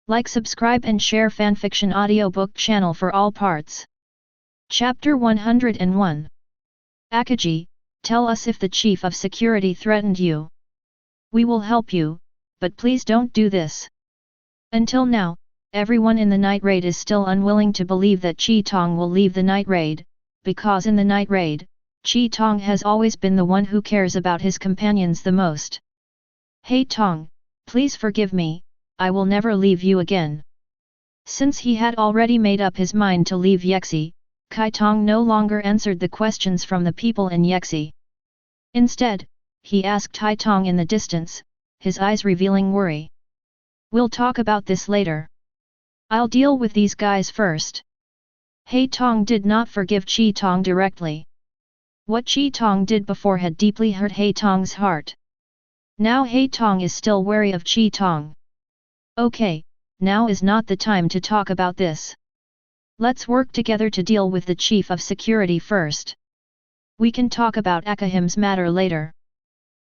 Like, subscribe and share fanfiction audiobook channel for all parts. Chapter 101. Akagi, tell us if the chief of security threatened you. We will help you, but please don't do this. Until now, everyone in the night raid is still unwilling to believe that Chi Tong will leave the night raid, because in the night raid, Chi Tong has always been the one who cares about his companions the most. Hey Tong, please forgive me, I will never leave you again. Since he had already made up his mind to leave Yexi, Kai Tong no longer answered the questions from the people in Yexi. Instead, he asked Hai Tong in the distance, his eyes revealing worry. We'll talk about this later. I'll deal with these guys first. Hai Tong did not forgive Chi Tong directly. What Chi Tong did before had deeply hurt Hai Tong's heart. Now Hai Tong is still wary of Chi Tong. Okay, now is not the time to talk about this. Let's work together to deal with the chief of security first. We can talk about Akame's matter later.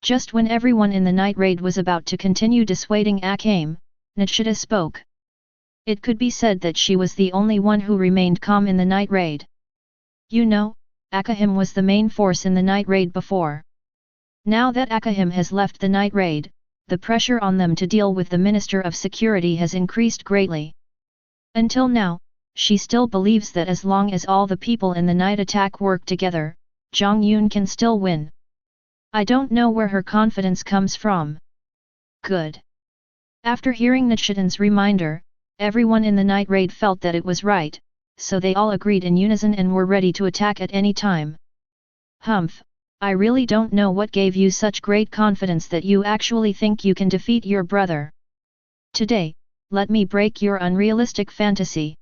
Just when everyone in the night raid was about to continue dissuading Akame, Nishida spoke. It could be said that she was the only one who remained calm in the night raid. You know, Akame was the main force in the night raid before. Now that Akame has left the night raid, the pressure on them to deal with the Minister of Security has increased greatly. Until now, she still believes that as long as all the people in the night attack work together, Jiang Yun can still win. I don't know where her confidence comes from. Good. After hearing Nishidan's reminder, everyone in the night raid felt that it was right, so they all agreed in unison and were ready to attack at any time. Humph, I really don't know what gave you such great confidence that you actually think you can defeat your brother. Today, let me break your unrealistic fantasy.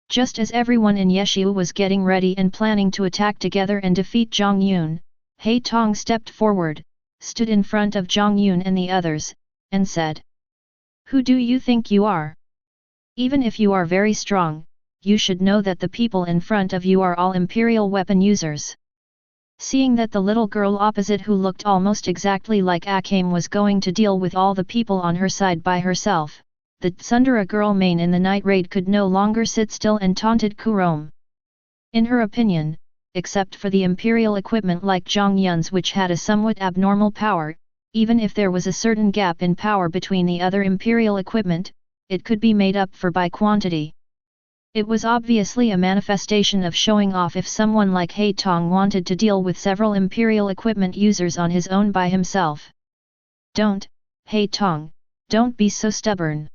Just as everyone in Yeshiu was getting ready and planning to attack together and defeat Jiang Yun, Hai Tong stepped forward, stood in front of Jiang Yun and the others, and said, Who do you think you are? Even if you are very strong, you should know that the people in front of you are all imperial weapon users. Seeing that the little girl opposite who looked almost exactly like Akame was going to deal with all the people on her side by herself, the tsundere girl main in the night raid could no longer sit still and taunted Kurom. In her opinion, except for the imperial equipment like Jiang Yun's which had a somewhat abnormal power, even if there was a certain gap in power between the other imperial equipment, it could be made up for by quantity. It was obviously a manifestation of showing off if someone like Hai Tong wanted to deal with several imperial equipment users on his own by himself. Don't, Hai Tong, don't be so stubborn.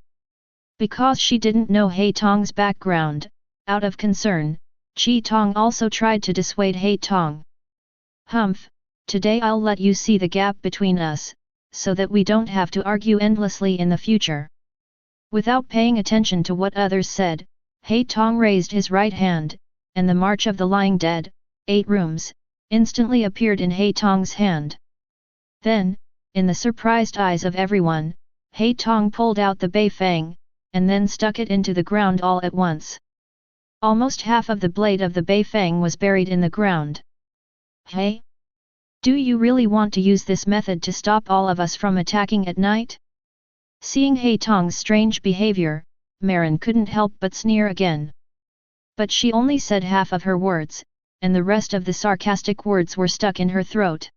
Because she didn't know Hai Tong's background, out of concern, Chi Tong also tried to dissuade Hai Tong. Humph, today I'll let you see the gap between us, so that we don't have to argue endlessly in the future. Without paying attention to what others said, Hai Tong raised his right hand, and the March of the Lying Dead, 8 rooms, instantly appeared in Hai Tong's hand. Then, in the surprised eyes of everyone, Hai Tong pulled out the Bei Fang, and then stuck it into the ground all at once. Almost half of the blade of the Bei Fang was buried in the ground. Hey? Do you really want to use this method to stop all of us from attacking at night? Seeing Hai Tong's strange behavior, Marin couldn't help but sneer again. But she only said half of her words, and the rest of the sarcastic words were stuck in her throat.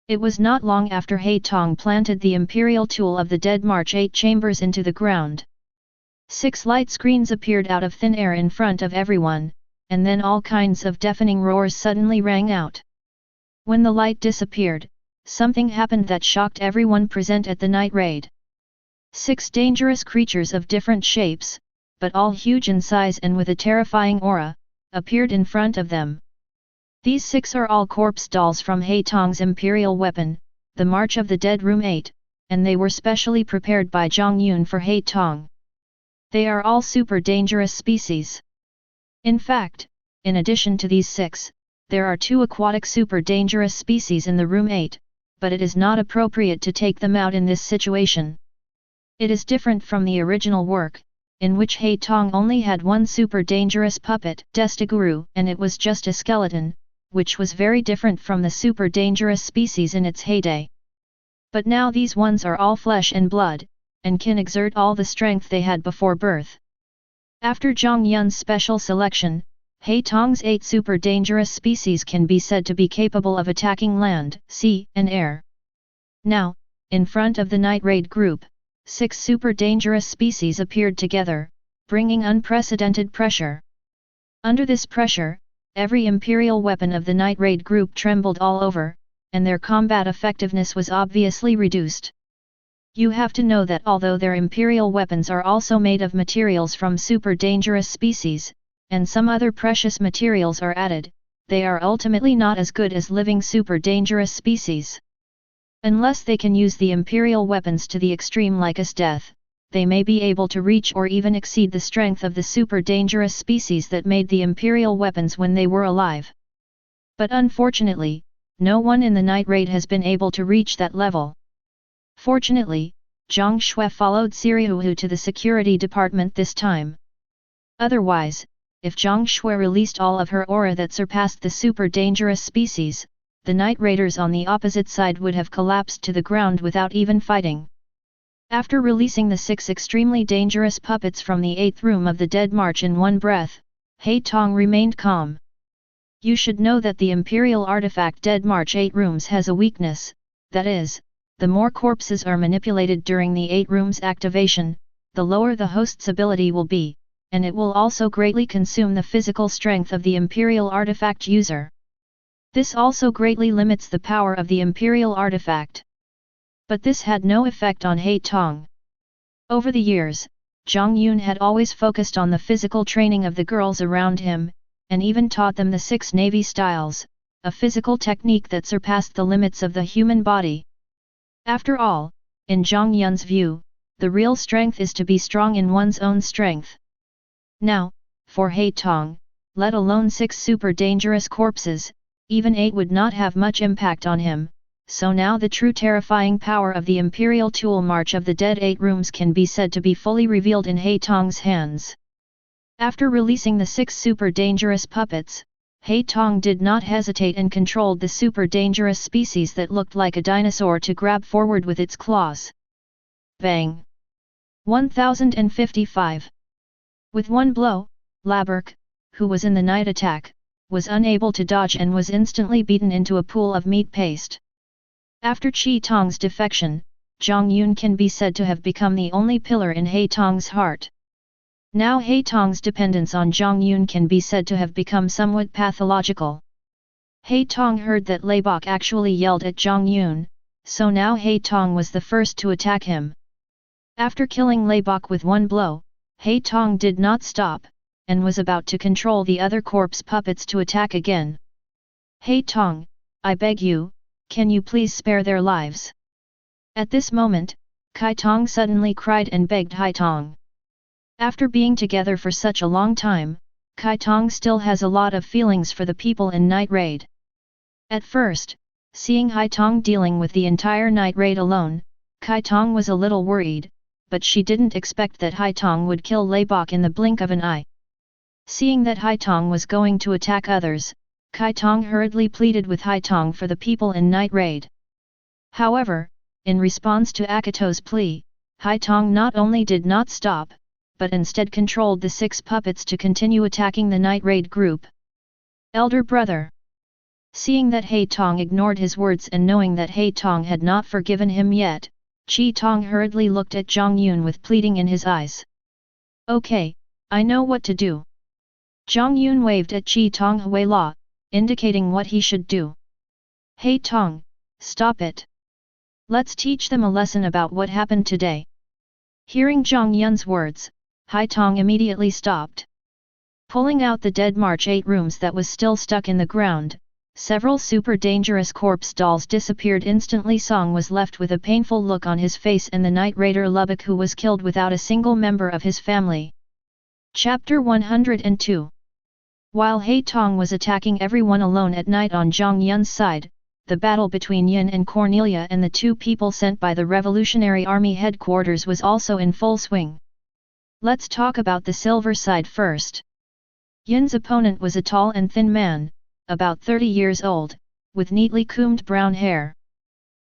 It was not long after Hai Tong planted the imperial tool of the Dead March 8 chambers into the ground. 6 light screens appeared out of thin air in front of everyone, and then all kinds of deafening roars suddenly rang out. When the light disappeared, something happened that shocked everyone present at the night raid. 6 dangerous creatures of different shapes, but all huge in size and with a terrifying aura, appeared in front of them. These 6 are all corpse dolls from Hai Tong's imperial weapon, the March of the Dead Room 8, and they were specially prepared by Jiang Yun for Hai Tong. They are all super dangerous species. In fact, in addition to these 6, there are 2 aquatic super dangerous species in the Room 8, but it is not appropriate to take them out in this situation. It is different from the original work, in which Hai Tong only had 1 super dangerous puppet, Destiguru, and it was just a skeleton, which was very different from the super dangerous species in its heyday. But now these ones are all flesh and blood, and can exert all the strength they had before birth. After Jiang Yun's special selection, Haitong's 8 super dangerous species can be said to be capable of attacking land, sea, and air. Now, in front of the night raid group, 6 super dangerous species appeared together, bringing unprecedented pressure. Under this pressure, every imperial weapon of the night raid group trembled all over, and their combat effectiveness was obviously reduced. You have to know that although their imperial weapons are also made of materials from super dangerous species, and some other precious materials are added, they are ultimately not as good as living super dangerous species. Unless they can use the imperial weapons to the extreme like as death, they may be able to reach or even exceed the strength of the super dangerous species that made the imperial weapons when they were alive. But unfortunately, no one in the night raid has been able to reach that level. Fortunately, Zhang Shui followed Seraph to the security department this time. Otherwise, if Zhang Shui released all of her aura that surpassed the super dangerous species, the night raiders on the opposite side would have collapsed to the ground without even fighting. After releasing the 6 extremely dangerous puppets from the 8th room of the Dead March in one breath, Haitong remained calm. You should know that the Imperial Artifact Dead March 8 rooms has a weakness, that is, the more corpses are manipulated during the 8 rooms activation, the lower the host's ability will be, and it will also greatly consume the physical strength of the Imperial Artifact user. This also greatly limits the power of the Imperial Artifact. But this had no effect on Haitong. Over the years, Jiang Yun had always focused on the physical training of the girls around him, and even taught them the 6 Navy styles, a physical technique that surpassed the limits of the human body. After all, in Jiang Yun's view, the real strength is to be strong in one's own strength. Now, for Haitong, let alone 6 super dangerous corpses, even 8 would not have much impact on him, so now the true terrifying power of the Imperial Tool March of the Dead 8 Rooms can be said to be fully revealed in Haitong's hands. After releasing the 6 super dangerous puppets, Haitong did not hesitate and controlled the super dangerous species that looked like a dinosaur to grab forward with its claws. Bang! 1055. With one blow, Laberk, who was in the night attack, was unable to dodge and was instantly beaten into a pool of meat paste. After Qi Tong's defection, Jiang Yun can be said to have become the only pillar in Haitong's heart. Now Haitong's dependence on Jiang Yun can be said to have become somewhat pathological. Haitong heard that Laibok actually yelled at Jiang Yun, so now Haitong was the first to attack him. After killing Laibok with one blow, Haitong did not stop, and was about to control the other corpse puppets to attack again. Haitong, I beg you, can you please spare their lives? At this moment, Haitong suddenly cried and begged Haitong. After being together for such a long time, Haitong still has a lot of feelings for the people in Night Raid. At first, seeing Haitong dealing with the entire Night Raid alone, Haitong was a little worried, but she didn't expect that Haitong would kill Laibok in the blink of an eye. Seeing that Haitong was going to attack others, Haitong hurriedly pleaded with Haitong for the people in Night Raid. However, in response to Akato's plea, Haitong not only did not stop, but instead controlled the 6 puppets to continue attacking the Night Raid group. Elder brother. Seeing that Haitong ignored his words and knowing that Haitong had not forgiven him yet, Qi Tong hurriedly looked at Jiang Yun with pleading in his eyes. Okay, I know what to do. Jiang Yun waved at Qi Tong Huila, indicating what he should do. Haitong, stop it. Let's teach them a lesson about what happened today. Hearing Jiang Yun's words, Haitong immediately stopped. Pulling out the Dead March 8 rooms that was still stuck in the ground, several super dangerous corpse dolls disappeared instantly. Song was left with a painful look on his face and the Night Raider Lubbock who was killed without a single member of his family. Chapter 102. While Haitong was attacking everyone alone at night on Jiang Yun's side, the battle between Yun and Cornelia and the 2 people sent by the Revolutionary Army headquarters was also in full swing. Let's talk about the silver side first. Yun's opponent was a tall and thin man, about 30 years old, with neatly combed brown hair.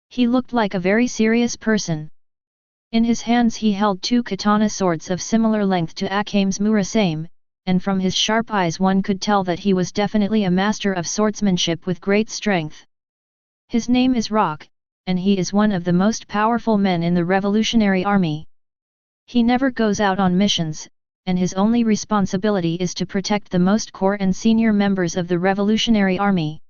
He looked like a very serious person. In his hands he held two katana swords of similar length to Akame's Murasame, and from his sharp eyes one could tell that he was definitely a master of swordsmanship with great strength. His name is Rock, and he is one of the most powerful men in the Revolutionary Army. He never goes out on missions, and his only responsibility is to protect the most core and senior members of the Revolutionary Army.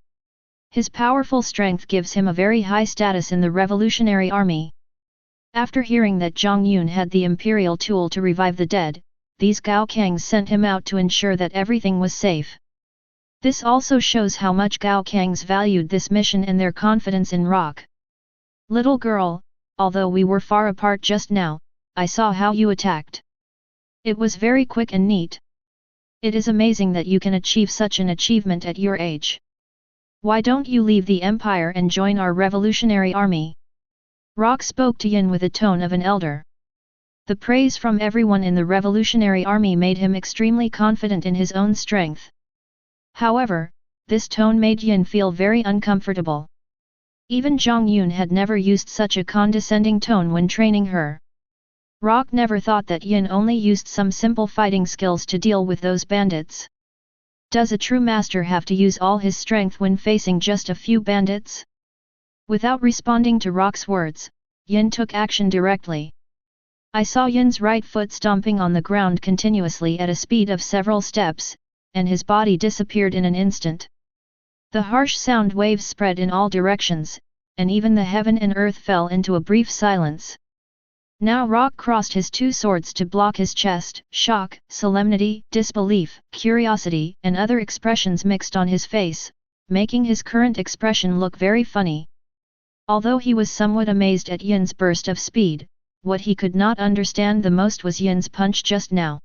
His powerful strength gives him a very high status in the Revolutionary Army. After hearing that Jiang Yun had the imperial tool to revive the dead, these Gaokangs sent him out to ensure that everything was safe. This also shows how much Gaokangs valued this mission and their confidence in Rock. Little girl, although we were far apart just now, I saw how you attacked. It was very quick and neat. It is amazing that you can achieve such an achievement at your age. Why don't you leave the Empire and join our Revolutionary Army? Rock spoke to Yin with the tone of an elder. The praise from everyone in the Revolutionary Army made him extremely confident in his own strength. However, this tone made Yin feel very uncomfortable. Even Jiang Yun had never used such a condescending tone when training her. Rock never thought that Yin only used some simple fighting skills to deal with those bandits. Does a true master have to use all his strength when facing just a few bandits? Without responding to Rock's words, Yin took action directly. I saw Yin's right foot stomping on the ground continuously at a speed of several steps, and his body disappeared in an instant. The harsh sound waves spread in all directions, and even the heaven and earth fell into a brief silence. Now Rock crossed his two swords to block his chest. Shock, solemnity, disbelief, curiosity and other expressions mixed on his face, making his current expression look very funny. Although he was somewhat amazed at Yin's burst of speed, what he could not understand the most was Yin's punch just now.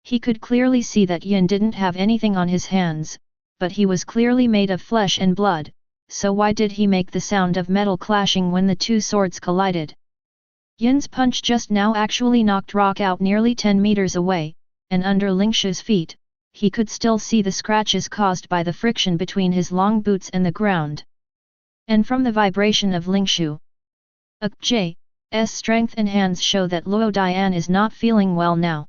He could clearly see that Yin didn't have anything on his hands, but he was clearly made of flesh and blood, so why did he make the sound of metal clashing when the two swords collided? Yin's punch just now actually knocked Rock out nearly 10 meters away, and under Lingshu's feet, he could still see the scratches caused by the friction between his long boots and the ground. And from the vibration of Lingshu's strength and hands show that Luo Dian is not feeling well now.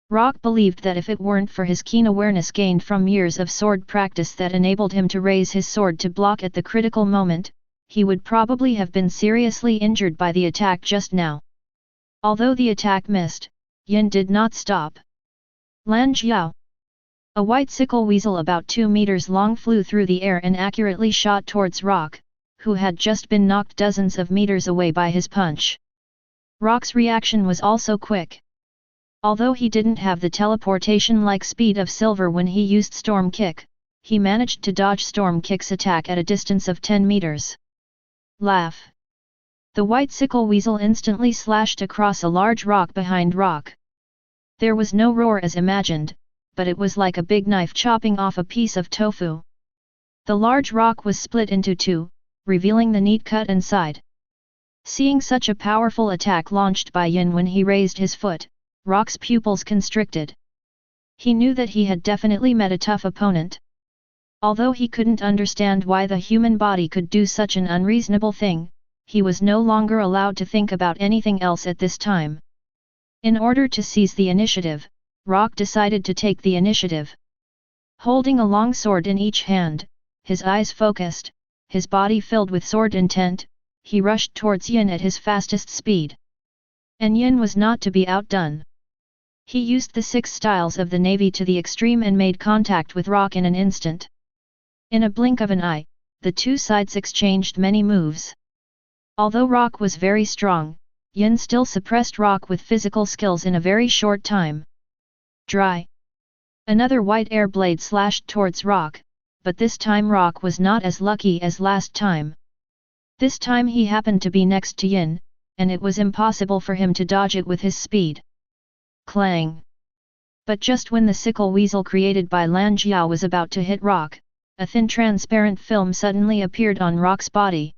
Rock believed that if it weren't for his keen awareness gained from years of sword practice that enabled him to raise his sword to block at the critical moment, he would probably have been seriously injured by the attack just now. Although the attack missed, Yin did not stop. Lan Jiao. A white sickle weasel about 2 meters long flew through the air and accurately shot towards Rock, who had just been knocked dozens of meters away by his punch. Rock's reaction was also quick. Although he didn't have the teleportation-like speed of Silver when he used Storm Kick, he managed to dodge Storm Kick's attack at a distance of 10 meters. Laugh. The white sickle weasel instantly slashed across a large rock behind Rock. There was no roar as imagined, but it was like a big knife chopping off a piece of tofu. The large rock was split into two, revealing the neat cut inside. Seeing such a powerful attack launched by Yin when he raised his foot, Rock's pupils constricted. He knew that he had definitely met a tough opponent. Although he couldn't understand why the human body could do such an unreasonable thing, he was no longer allowed to think about anything else at this time. In order to seize the initiative, Rock decided to take the initiative. Holding a long sword in each hand, his eyes focused, his body filled with sword intent, he rushed towards Yin at his fastest speed. And Yin was not to be outdone. He used the 6 styles of the Navy to the extreme and made contact with Rock in an instant. In a blink of an eye, the two sides exchanged many moves. Although Rock was very strong, Yin still suppressed Rock with physical skills in a very short time. Dry. Another white air blade slashed towards Rock, but this time Rock was not as lucky as last time. This time he happened to be next to Yin, and it was impossible for him to dodge it with his speed. Clang! But just when the sickle weasel created by Lan Jiao was about to hit Rock, a thin transparent film suddenly appeared on Rock's body.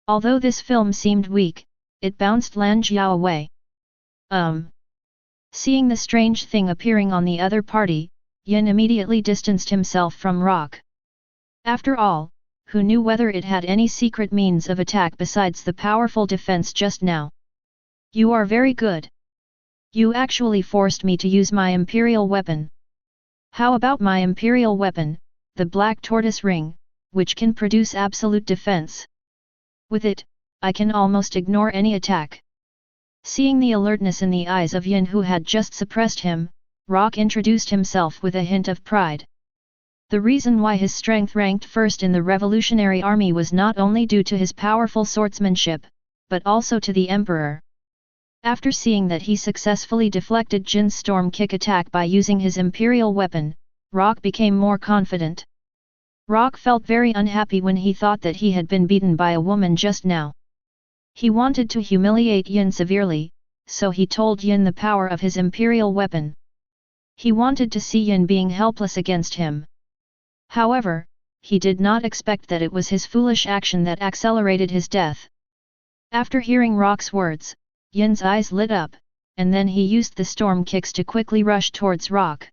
Although this film seemed weak, it bounced Lan Jiao away. Seeing the strange thing appearing on the other party, Yin immediately distanced himself from Rock. After all, who knew whether it had any secret means of attack besides the powerful defense just now? You are very good. You actually forced me to use my imperial weapon. How about my imperial weapon, the Black Tortoise Ring, which can produce absolute defense? With it, I can almost ignore any attack. Seeing the alertness in the eyes of Yin, who had just suppressed him, Rock introduced himself with a hint of pride. The reason why his strength ranked first in the Revolutionary Army was not only due to his powerful swordsmanship, but also to the Emperor. After seeing that he successfully deflected Jin's storm kick attack by using his imperial weapon, Rock became more confident. Rock felt very unhappy when he thought that he had been beaten by a woman just now. He wanted to humiliate Yin severely, so he told Yin the power of his imperial weapon. He wanted to see Yin being helpless against him. However, he did not expect that it was his foolish action that accelerated his death. After hearing Rock's words, Yin's eyes lit up, and then he used the storm kicks to quickly rush towards Rock.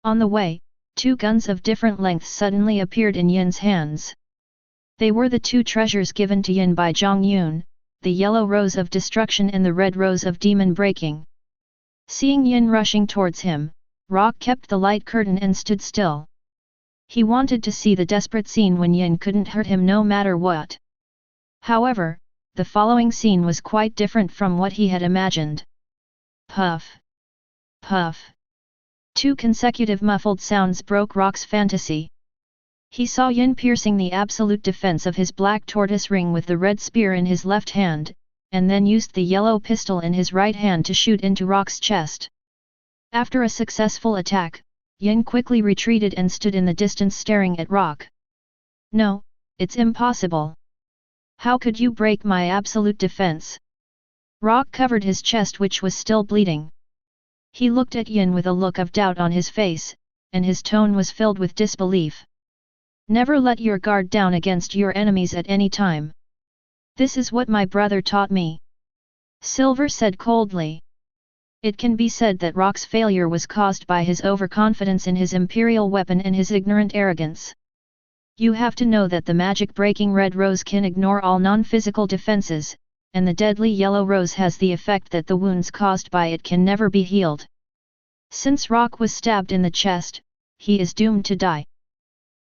On the way, two guns of different lengths suddenly appeared in Yin's hands. They were the two treasures given to Yin by Jiang Yun, the yellow rose of destruction and the red rose of demon breaking. Seeing Yin rushing towards him, Rock kept the light curtain and stood still. He wanted to see the desperate scene when Yin couldn't hurt him no matter what. However, the following scene was quite different from what he had imagined. Puff! Puff! Two consecutive muffled sounds broke Rock's fantasy. He saw Yin piercing the absolute defense of his black tortoise ring with the red spear in his left hand, and then used the yellow pistol in his right hand to shoot into Rock's chest. After a successful attack, Yin quickly retreated and stood in the distance staring at Rock. No, it's impossible. How could you break my absolute defense? Rock covered his chest, which was still bleeding. He looked at Yin with a look of doubt on his face, and his tone was filled with disbelief. Never let your guard down against your enemies at any time. This is what my brother taught me. Silver said coldly. It can be said that Rock's failure was caused by his overconfidence in his imperial weapon and his ignorant arrogance. You have to know that the magic-breaking red rose can ignore all non-physical defenses, and the deadly yellow rose has the effect that the wounds caused by it can never be healed. Since Rock was stabbed in the chest, he is doomed to die.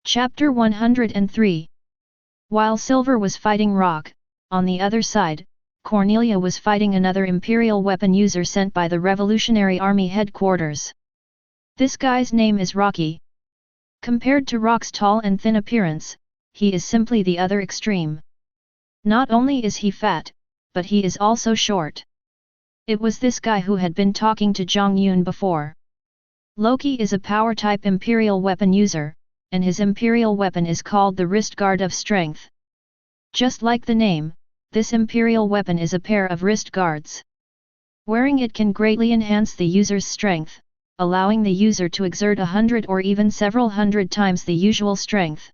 Chapter 103. While Silver was fighting Rock, on the other side, Cornelia was fighting another imperial weapon user sent by the Revolutionary Army headquarters. This guy's name is Rocky. Compared to Rock's tall and thin appearance, he is simply the other extreme. Not only is he fat, but he is also short. It was this guy who had been talking to Jiang Yun before. Loki is a power-type imperial weapon user, and his imperial weapon is called the wrist guard of strength. Just like the name, this imperial weapon is a pair of wrist guards. Wearing it can greatly enhance the user's strength, allowing the user to exert 100 or even several hundred times the usual strength.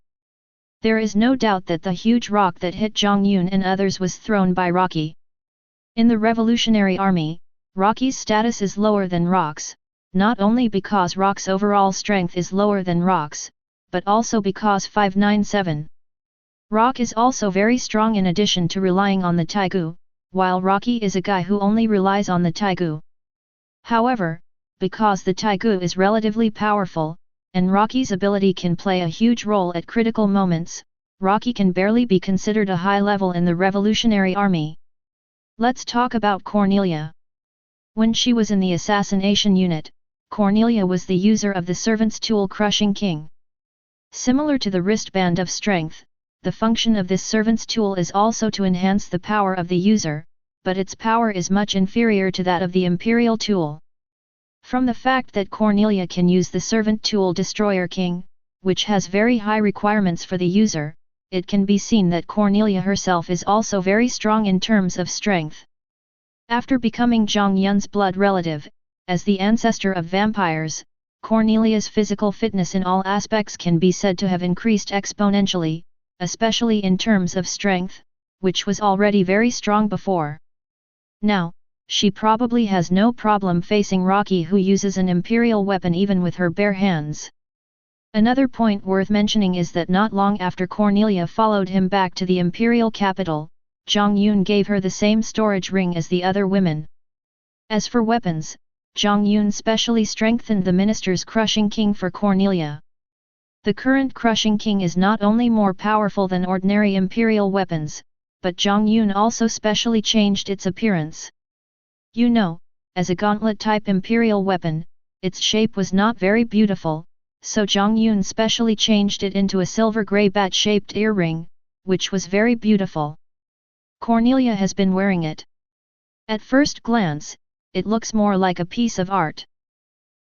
There is no doubt that the huge rock that hit Jiang Yun and others was thrown by Rocky. In the Revolutionary Army, Rocky's status is lower than Rock's, not only because Rock's overall strength is lower than Rock's, but also because 597. Rock is also very strong in addition to relying on the Taigu, while Rocky is a guy who only relies on the Taigu. However, because the Taigu is relatively powerful, and Rocky's ability can play a huge role at critical moments, Rocky can barely be considered a high level in the Revolutionary Army. Let's talk about Cornelia. When she was in the assassination unit, Cornelia was the user of the servant's tool Crushing King. Similar to the wristband of strength, the function of this servant's tool is also to enhance the power of the user, but its power is much inferior to that of the imperial tool. From the fact that Cornelia can use the servant tool Destroyer King, which has very high requirements for the user, it can be seen that Cornelia herself is also very strong in terms of strength. After becoming Jiang Yun's blood relative, as the ancestor of vampires, Cornelia's physical fitness in all aspects can be said to have increased exponentially, especially in terms of strength, which was already very strong before. Now, she probably has no problem facing Rocky, who uses an imperial weapon even with her bare hands. Another point worth mentioning is that not long after Cornelia followed him back to the imperial capital, Jiang Yun gave her the same storage ring as the other women. As for weapons, Jiang Yun specially strengthened the minister's Crushing King for Cornelia. The current Crushing King is not only more powerful than ordinary imperial weapons, but Jiang Yun also specially changed its appearance. You know, as a gauntlet-type imperial weapon, its shape was not very beautiful, so Jiang Yun specially changed it into a silver-grey bat-shaped earring, which was very beautiful. Cornelia has been wearing it. At first glance, it looks more like a piece of art.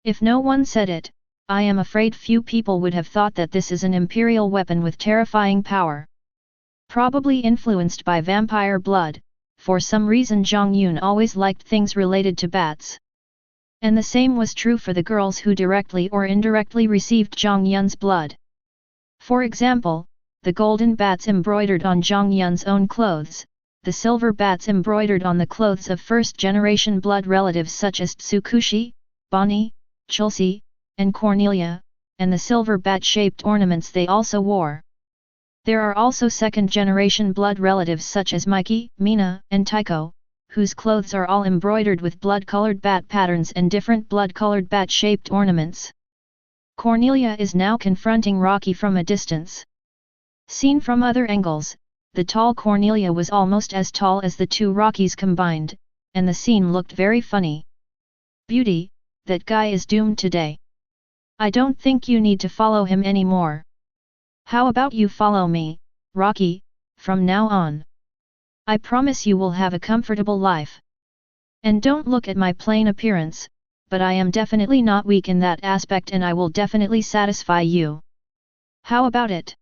If no one said it, I am afraid few people would have thought that this is an imperial weapon with terrifying power. Probably influenced by vampire blood, for some reason Jiang Yun always liked things related to bats. And the same was true for the girls who directly or indirectly received Jiang Yun's blood. For example, the golden bats embroidered on Jiang Yun's own clothes, the silver bats embroidered on the clothes of first-generation blood relatives such as Tsukushi, Bonnie, Chulsi, and Cornelia, and the silver bat-shaped ornaments they also wore. There are also second-generation blood relatives such as Mikey, Mina, and Taiko, whose clothes are all embroidered with blood-colored bat patterns and different blood-colored bat-shaped ornaments. Cornelia is now confronting Rocky from a distance. Seen from other angles, the tall Cornelia was almost as tall as the two Rockies combined, and the scene looked very funny. Beauty, that guy is doomed today. I don't think you need to follow him anymore. How about you follow me, Rocky, from now on? I promise you will have a comfortable life. And don't look at my plain appearance, but I am definitely not weak in that aspect and I will definitely satisfy you. How about it?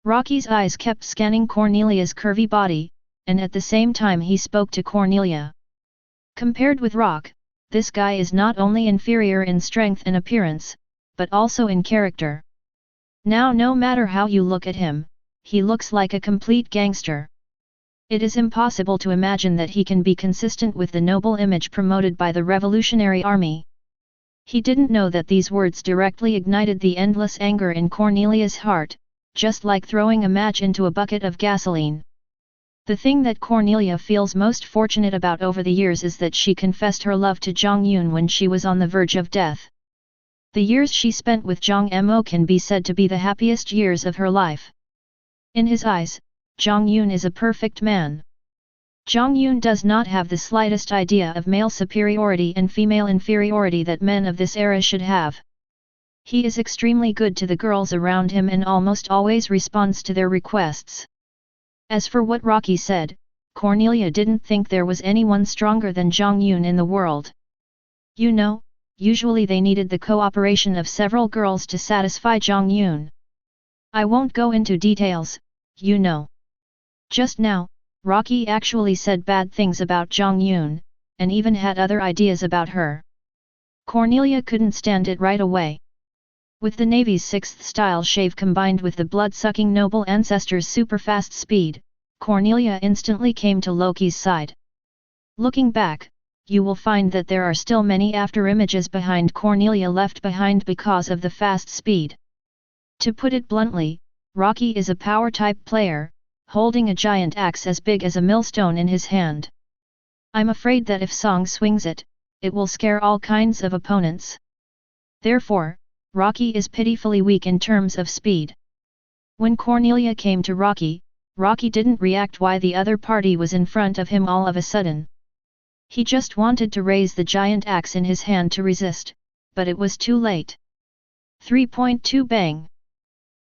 Rocky's eyes kept scanning Cornelia's curvy body, and at the same time he spoke to Cornelia. Compared with Rock, this guy is not only inferior in strength and appearance, but also in character. Now no matter how you look at him, he looks like a complete gangster. It is impossible to imagine that he can be consistent with the noble image promoted by the Revolutionary Army. He didn't know that these words directly ignited the endless anger in Cornelia's heart, just like throwing a match into a bucket of gasoline. The thing that Cornelia feels most fortunate about over the years is that she confessed her love to Jiang Yun when she was on the verge of death. The years she spent with Jiang Mo can be said to be the happiest years of her life. In his eyes, Jiang Yun is a perfect man. Jiang Yun does not have the slightest idea of male superiority and female inferiority that men of this era should have. He is extremely good to the girls around him and almost always responds to their requests. As for what Rocky said, Cornelia didn't think there was anyone stronger than Jiang Yun in the world. You know, usually they needed the cooperation of several girls to satisfy Jiang Yun. I won't go into details, you know. Just now, Rocky actually said bad things about Jiang Yun, and even had other ideas about her. Cornelia couldn't stand it right away. With the Navy's 6th style shave combined with the blood-sucking noble ancestor's super-fast speed, Cornelia instantly came to Loki's side. Looking back, you will find that there are still many after-images behind Cornelia left behind because of the fast speed. To put it bluntly, Rocky is a power-type player, holding a giant axe as big as a millstone in his hand. I'm afraid that if Song swings it, it will scare all kinds of opponents. Therefore, Rocky is pitifully weak in terms of speed. When Cornelia came to Rocky, Rocky didn't react why the other party was in front of him all of a sudden. He just wanted to raise the giant axe in his hand to resist, but it was too late. 3.2 Bang!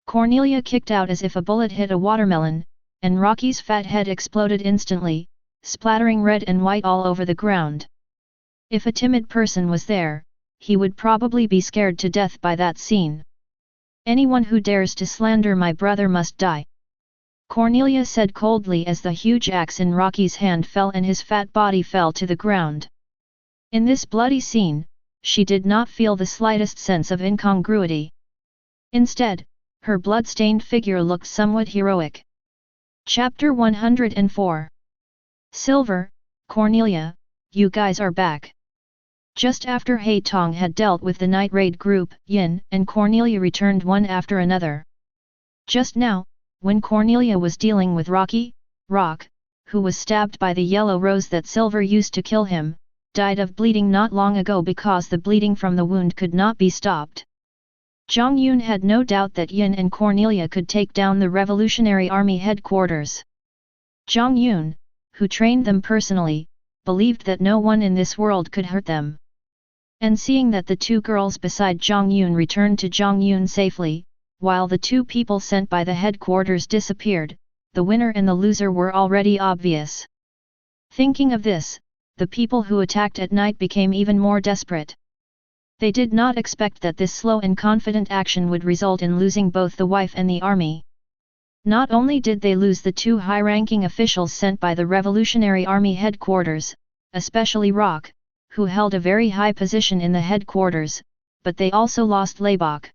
Cornelia kicked out as if a bullet hit a watermelon, and Rocky's fat head exploded instantly, splattering red and white all over the ground. If a timid person was there, he would probably be scared to death by that scene. Anyone who dares to slander my brother must die. Cornelia said coldly as the huge axe in Rocky's hand fell and his fat body fell to the ground. In this bloody scene, she did not feel the slightest sense of incongruity. Instead, her blood-stained figure looked somewhat heroic. Chapter 104 Silver, Cornelia, you guys are back. Just after Hei Tong had dealt with the night raid group, Yin and Cornelia returned one after another. Just now, when Cornelia was dealing with Rock, who was stabbed by the yellow rose that silver used to kill him, died of bleeding not long ago because the bleeding from the wound could not be stopped. Jiang Yun had no doubt that Yun and Cornelia could take down the Revolutionary Army headquarters. Jiang Yun, who trained them personally, believed that no one in this world could hurt them. And seeing that the two girls beside Jiang Yun returned to Jiang Yun safely, while the two people sent by the headquarters disappeared, the winner and the loser were already obvious. Thinking of this, the people who attacked at night became even more desperate. They did not expect that this slow and confident action would result in losing both the wife and the army. Not only did they lose the two high-ranking officials sent by the Revolutionary Army headquarters, especially Rock, who held a very high position in the headquarters, but they also lost Laibach.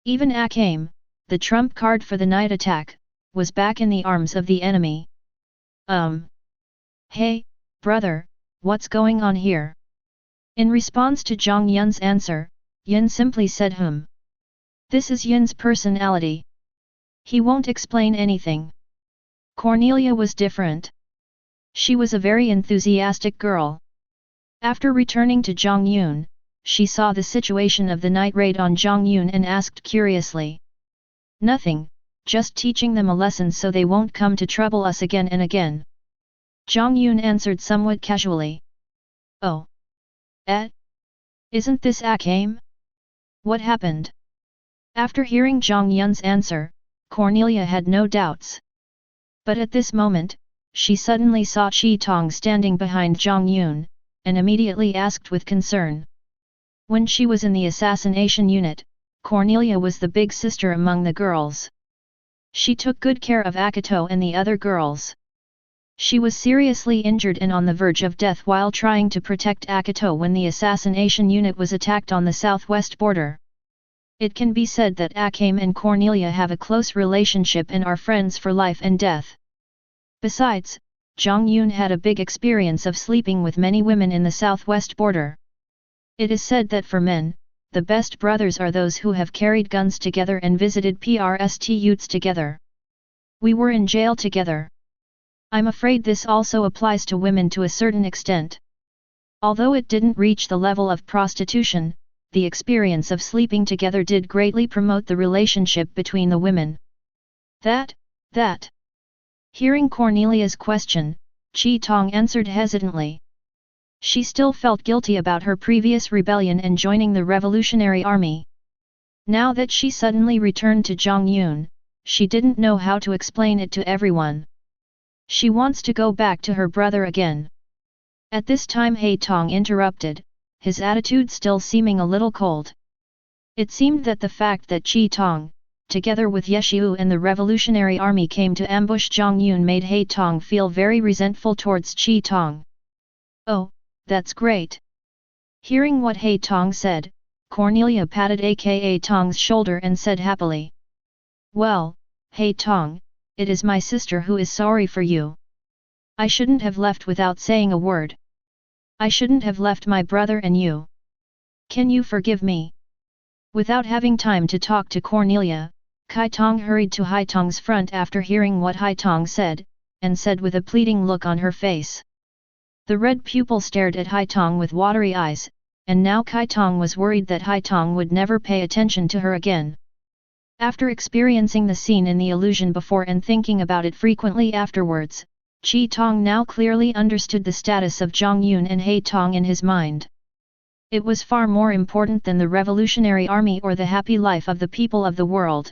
Even Akame, the trump card for the night attack, was back in the arms of the enemy. Hey, brother, what's going on here? In response to Jiang Yun's answer, Yun simply said This is Yun's personality. He won't explain anything. Cornelia was different. She was a very enthusiastic girl. After returning to Jiang Yun, she saw the situation of the night raid on Jiang Yun and asked curiously. Nothing, just teaching them a lesson so they won't come to trouble us again and again. Jiang Yun answered somewhat casually. Oh. Isn't this Akame? What happened? After hearing Jiang Yun's answer, Cornelia had no doubts. But at this moment, she suddenly saw Qi Tong standing behind Jiang Yun, and immediately asked with concern. When she was in the assassination unit, Cornelia was the big sister among the girls. She took good care of Akito and the other girls. She was seriously injured and on the verge of death while trying to protect Akito when the assassination unit was attacked on the southwest border. It can be said that Akame and Cornelia have a close relationship and are friends for life and death. Besides, Jiang Yun had a big experience of sleeping with many women in the southwest border. It is said that for men, the best brothers are those who have carried guns together and visited prostitutes together. We were in jail together. I'm afraid this also applies to women to a certain extent. Although it didn't reach the level of prostitution, the experience of sleeping together did greatly promote the relationship between the women. That. Hearing Cornelia's question, Qi Tong answered hesitantly. She still felt guilty about her previous rebellion and joining the Revolutionary Army. Now that she suddenly returned to Jiang Yun, she didn't know how to explain it to everyone. She wants to go back to her brother again. At this time He Tong interrupted, his attitude still seeming a little cold. It seemed that the fact that Qi Tong, together with Yeshiu and the Revolutionary Army came to ambush Jiang Yun made He Tong feel very resentful towards Qi Tong. Oh, that's great. Hearing what He Tong said, Cornelia patted aka Tong's shoulder and said happily. Well, He Tong, it is my sister who is sorry for you. I shouldn't have left without saying a word. I shouldn't have left my brother and you. Can you forgive me? Without having time to talk to Cornelia, Kai Tong hurried to Hai Tong's front after hearing what Hai Tong said, and said with a pleading look on her face. The red pupil stared at Hai Tong with watery eyes, and now Kai Tong was worried that Hai Tong would never pay attention to her again. After experiencing the scene in the illusion before and thinking about it frequently afterwards, Qi Tong now clearly understood the status of Jiang Yun and He Tong in his mind. It was far more important than the Revolutionary Army or the happy life of the people of the world.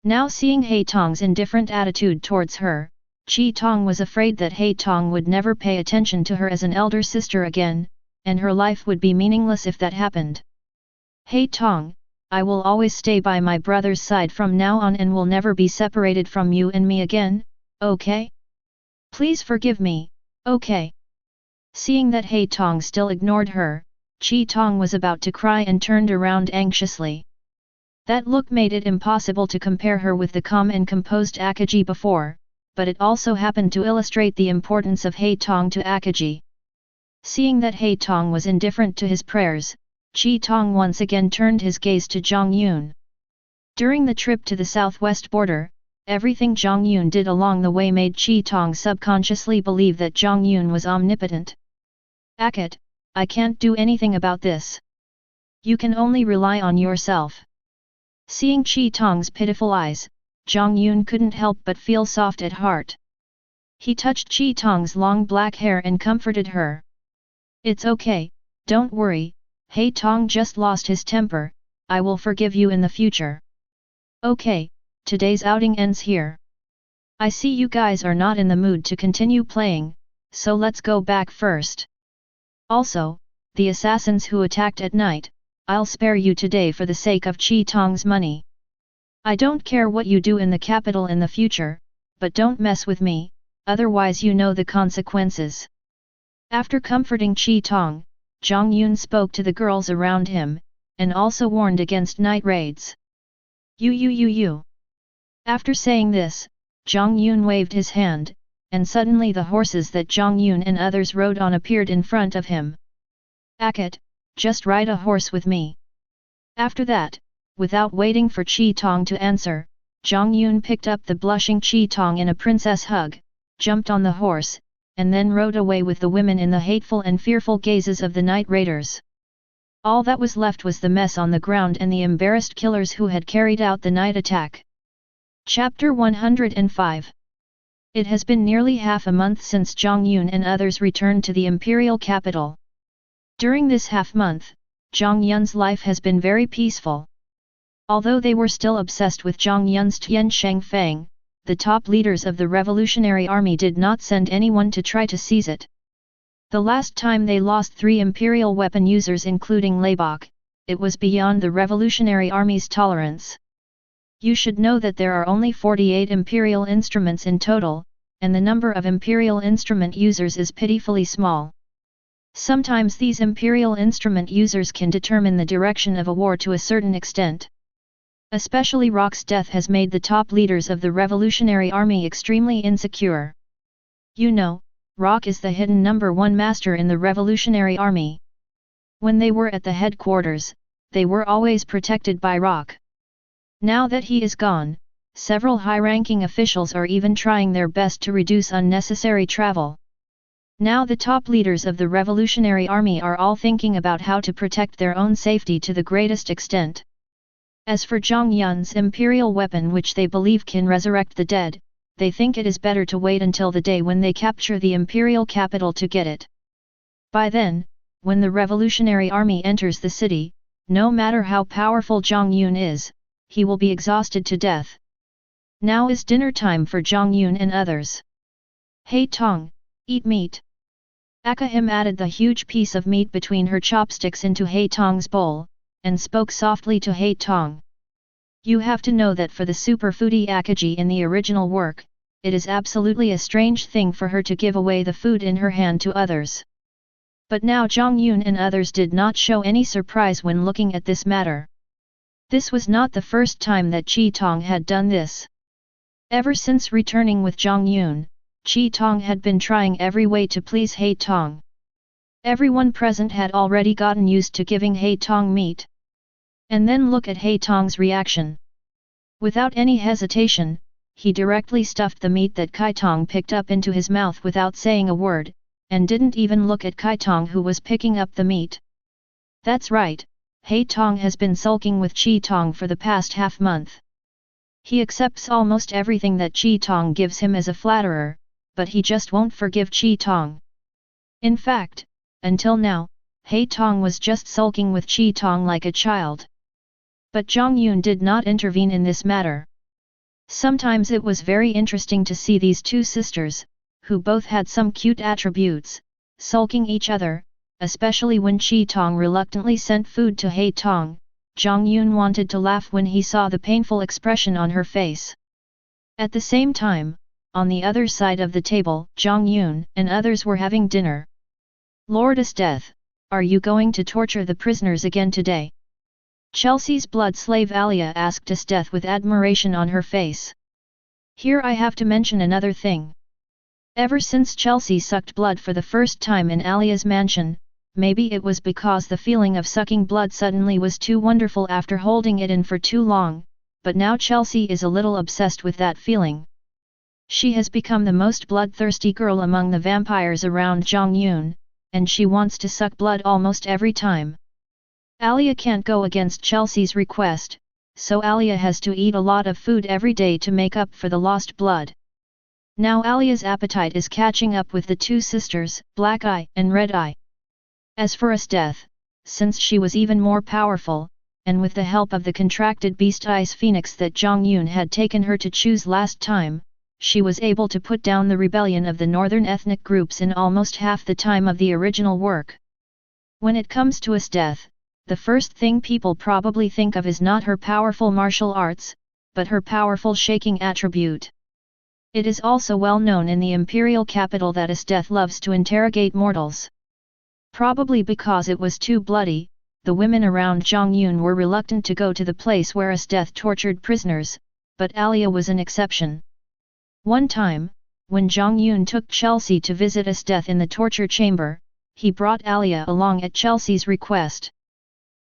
Now seeing He Tong's indifferent attitude towards her, Qi Tong was afraid that He Tong would never pay attention to her as an elder sister again, and her life would be meaningless if that happened. He Tong, I will always stay by my brother's side from now on and will never be separated from you and me again, okay? Please forgive me, okay? Seeing that He Tong still ignored her, Qi Tong was about to cry and turned around anxiously. That look made it impossible to compare her with the calm and composed Akagi before, but it also happened to illustrate the importance of He Tong to Akagi. Seeing that He Tong was indifferent to his prayers, Qi Tong once again turned his gaze to Jiang Yun. During the trip to the southwest border, Everything Jiang Yun did along the way made Chi Tong subconsciously believe that Jiang Yun was omnipotent. Akate, I can't do anything about this. You can only rely on yourself. Seeing Chi Tong's pitiful eyes, Jiang Yun couldn't help but feel soft at heart. He touched Chi Tong's long black hair and comforted her. It's okay, don't worry, He Tong just lost his temper, I will forgive you in the future. Okay, today's outing ends here. I see you guys are not in the mood to continue playing, so let's go back first. Also, the assassins who attacked at night, I'll spare you today for the sake of Chi Tong's money. I don't care what you do in the capital in the future, but don't mess with me, otherwise you know the consequences. After comforting Chi Tong, Jiang Yun spoke to the girls around him, and also warned against night raids. You. After saying this, Jiang Yun waved his hand, and suddenly the horses that Jiang Yun and others rode on appeared in front of him. Akate, just ride a horse with me. After that, without waiting for Chi Tong to answer, Jiang Yun picked up the blushing Chi Tong in a princess hug, jumped on the horse, and then rode away with the women in the hateful and fearful gazes of the night raiders. All that was left was the mess on the ground and the embarrassed killers who had carried out the night attack. Chapter 105. It has been nearly half a month since Jiang Yun and others returned to the imperial capital. During this half-month, Jiang Yun's life has been very peaceful. Although they were still obsessed with Jiang Yun's Tian Shangfang, the top leaders of the Revolutionary Army did not send anyone to try to seize it. The last time they lost 3 imperial weapon users including Leibach, it was beyond the Revolutionary Army's tolerance. You should know that there are only 48 imperial instruments in total, and the number of imperial instrument users is pitifully small. Sometimes these imperial instrument users can determine the direction of a war to a certain extent. Especially Rock's death has made the top leaders of the Revolutionary Army extremely insecure. You know, Rock is the hidden #1 master in the Revolutionary Army. When they were at the headquarters, they were always protected by Rock. Now that he is gone, several high-ranking officials are even trying their best to reduce unnecessary travel. Now the top leaders of the Revolutionary Army are all thinking about how to protect their own safety to the greatest extent. As for Jiang Yun's imperial weapon which they believe can resurrect the dead, they think it is better to wait until the day when they capture the imperial capital to get it. By then, when the Revolutionary Army enters the city, no matter how powerful Jiang Yun is, he will be exhausted to death. Now is dinner time for Jiang Yun and others. Hey Tong, eat meat. Akame added the huge piece of meat between her chopsticks into He Tong's bowl, and spoke softly to He Tong. You have to know that for the super foodie Akage in the original work, it is absolutely a strange thing for her to give away the food in her hand to others. But now Jiang Yun and others did not show any surprise when looking at this matter. This was not the first time that Chi Tong had done this. Ever since returning with Jiang Yun, Chi Tong had been trying every way to please He Tong. Everyone present had already gotten used to giving He Tong meat. And then look at He Tong's reaction. Without any hesitation, he directly stuffed the meat that Kai Tong picked up into his mouth without saying a word, and didn't even look at Kai Tong who was picking up the meat. That's right, He Tong has been sulking with Chi Tong for the past half-month. He accepts almost everything that Chi Tong gives him as a flatterer, but he just won't forgive Chi Tong. In fact, until now, He Tong was just sulking with Chi Tong like a child. But Jiang Yun did not intervene in this matter. Sometimes it was very interesting to see these two sisters, who both had some cute attributes, sulking each other, especially when Chi Tong reluctantly sent food to He Tong. Jiang Yun wanted to laugh when he saw the painful expression on her face. At the same time, on the other side of the table, Jiang Yun and others were having dinner. Lord Esteth, are you going to torture the prisoners again today? Chelsea's blood slave Alia asked Esteth with admiration on her face. Here I have to mention another thing. Ever since Chelsea sucked blood for the first time in Alia's mansion, maybe it was because the feeling of sucking blood suddenly was too wonderful after holding it in for too long, but now Chelsea is a little obsessed with that feeling. She has become the most bloodthirsty girl among the vampires around Jiang Yun, and she wants to suck blood almost every time. Alia can't go against Chelsea's request, so Alia has to eat a lot of food every day to make up for the lost blood. Now Alia's appetite is catching up with the two sisters, Black Eye and Red Eye. As for Esteth, since she was even more powerful, and with the help of the contracted beast Ice Phoenix that Jiang Yun had taken her to choose last time, she was able to put down the rebellion of the northern ethnic groups in almost half the time of the original work. When it comes to Esteth, the first thing people probably think of is not her powerful martial arts, but her powerful shaking attribute. It is also well known in the imperial capital that Esteth loves to interrogate mortals. Probably because it was too bloody, the women around Jiang Yun were reluctant to go to the place where Esteth tortured prisoners, but Alia was an exception. One time, when Jiang Yun took Chelsea to visit Esteth in the torture chamber, he brought Alia along at Chelsea's request.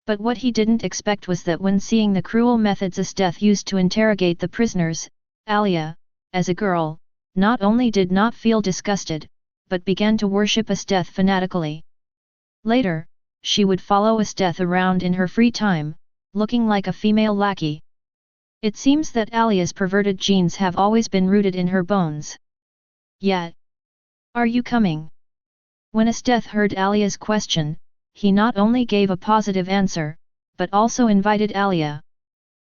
But what he didn't expect was that when seeing the cruel methods Esteth used to interrogate the prisoners, Alia, as a girl, not only did not feel disgusted, but began to worship Esteth fanatically. Later, she would follow Esteth around in her free time, looking like a female lackey. It seems that Alia's perverted genes have always been rooted in her bones. Yet, are you coming? When Esteth heard Alia's question, he not only gave a positive answer, but also invited Alia.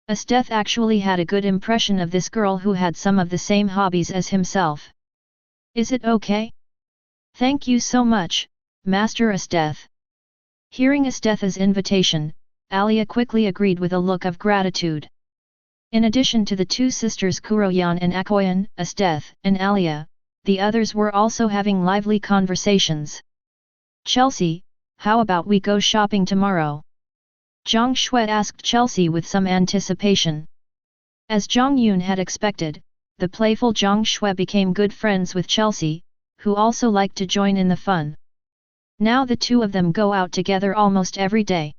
Esteth actually had a good impression of this girl who had some of the same hobbies as himself. Is it okay? Thank you so much, Master Esteth. Hearing Esteth's invitation, Alia quickly agreed with a look of gratitude. In addition to the two sisters Kuroyan and Akoyan, Esteth and Alia, the others were also having lively conversations. Chelsea, how about we go shopping tomorrow? Zhang Shui asked Chelsea with some anticipation. As Jiang Yun had expected, the playful Zhang Shui became good friends with Chelsea, who also liked to join in the fun. Now the two of them go out together almost every day.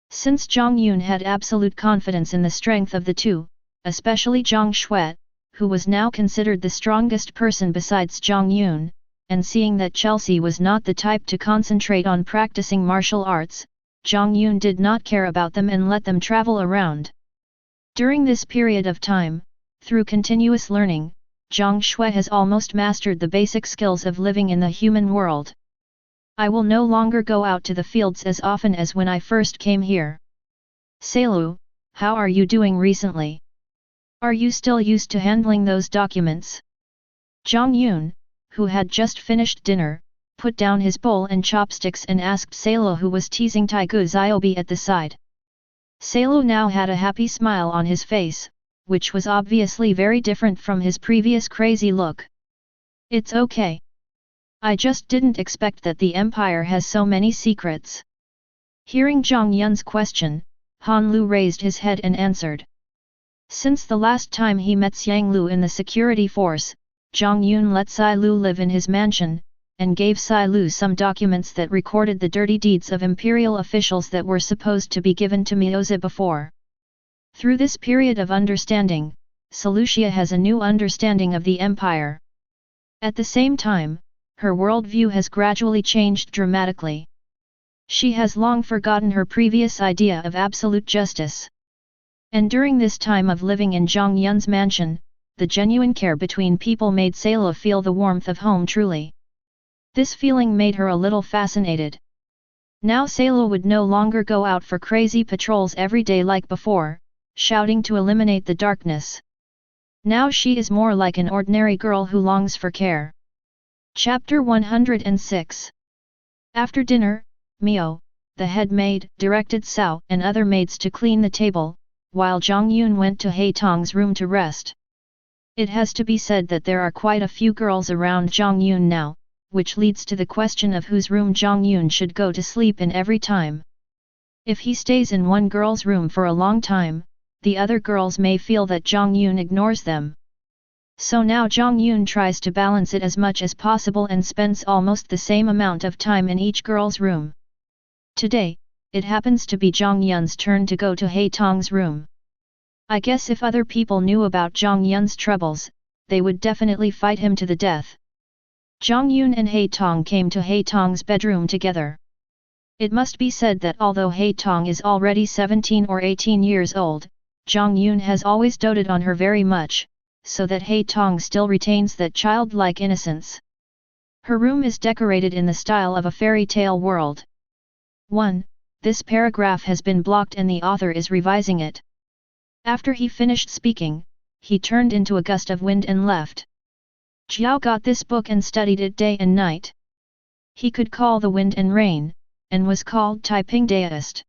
Since Jiang Yun had absolute confidence in the strength of the two, especially Zhang Shui, who was now considered the strongest person besides Jiang Yun, and seeing that Chelsea was not the type to concentrate on practicing martial arts, Jiang Yun did not care about them and let them travel around. During this period of time, through continuous learning, Zhang Shui has almost mastered the basic skills of living in the human world. I will no longer go out to the fields as often as when I first came here. Seilu, how are you doing recently? Are you still used to handling those documents? Jiang Yun, who had just finished dinner, put down his bowl and chopsticks and asked Seilu, who was teasing Taigu Ziobi at the side. Seilu now had a happy smile on his face, which was obviously very different from his previous crazy look. It's okay. I just didn't expect that the Empire has so many secrets. Hearing Jiang Yun's question, Han Lu raised his head and answered. Since the last time he met Xiang Lu in the security force, Jiang Yun let Sai Lu live in his mansion, and gave Sai Lu some documents that recorded the dirty deeds of imperial officials that were supposed to be given to Miyoza before. Through this period of understanding, Solucia has a new understanding of the Empire. At the same time, her worldview has gradually changed dramatically. She has long forgotten her previous idea of absolute justice. And during this time of living in Jiang Yun's mansion, the genuine care between people made Seilu feel the warmth of home truly. This feeling made her a little fascinated. Now Seilu would no longer go out for crazy patrols every day like before, shouting to eliminate the darkness. Now she is more like an ordinary girl who longs for care. Chapter 106. After dinner, Mio, the head maid, directed Cao and other maids to clean the table, while Jiang Yun went to He Tong's room to rest. It has to be said that there are quite a few girls around Jiang Yun now, which leads to the question of whose room Jiang Yun should go to sleep in every time. If he stays in one girl's room for a long time, the other girls may feel that Jiang Yun ignores them. So now Jiang Yun tries to balance it as much as possible and spends almost the same amount of time in each girl's room. Today, it happens to be Jiang Yun's turn to go to He Tong's room. I guess if other people knew about Jiang Yun's troubles, they would definitely fight him to the death. Jiang Yun and He Tong came to He Tong's bedroom together. It must be said that although He Tong is already 17 or 18 years old, Jiang Yun has always doted on her very much, so that He Tong still retains that childlike innocence. Her room is decorated in the style of a fairy tale world. 1. This paragraph has been blocked and the author is revising it. After he finished speaking, he turned into a gust of wind and left. Jiao got this book and studied it day and night. He could call the wind and rain, and was called Taiping Daoist.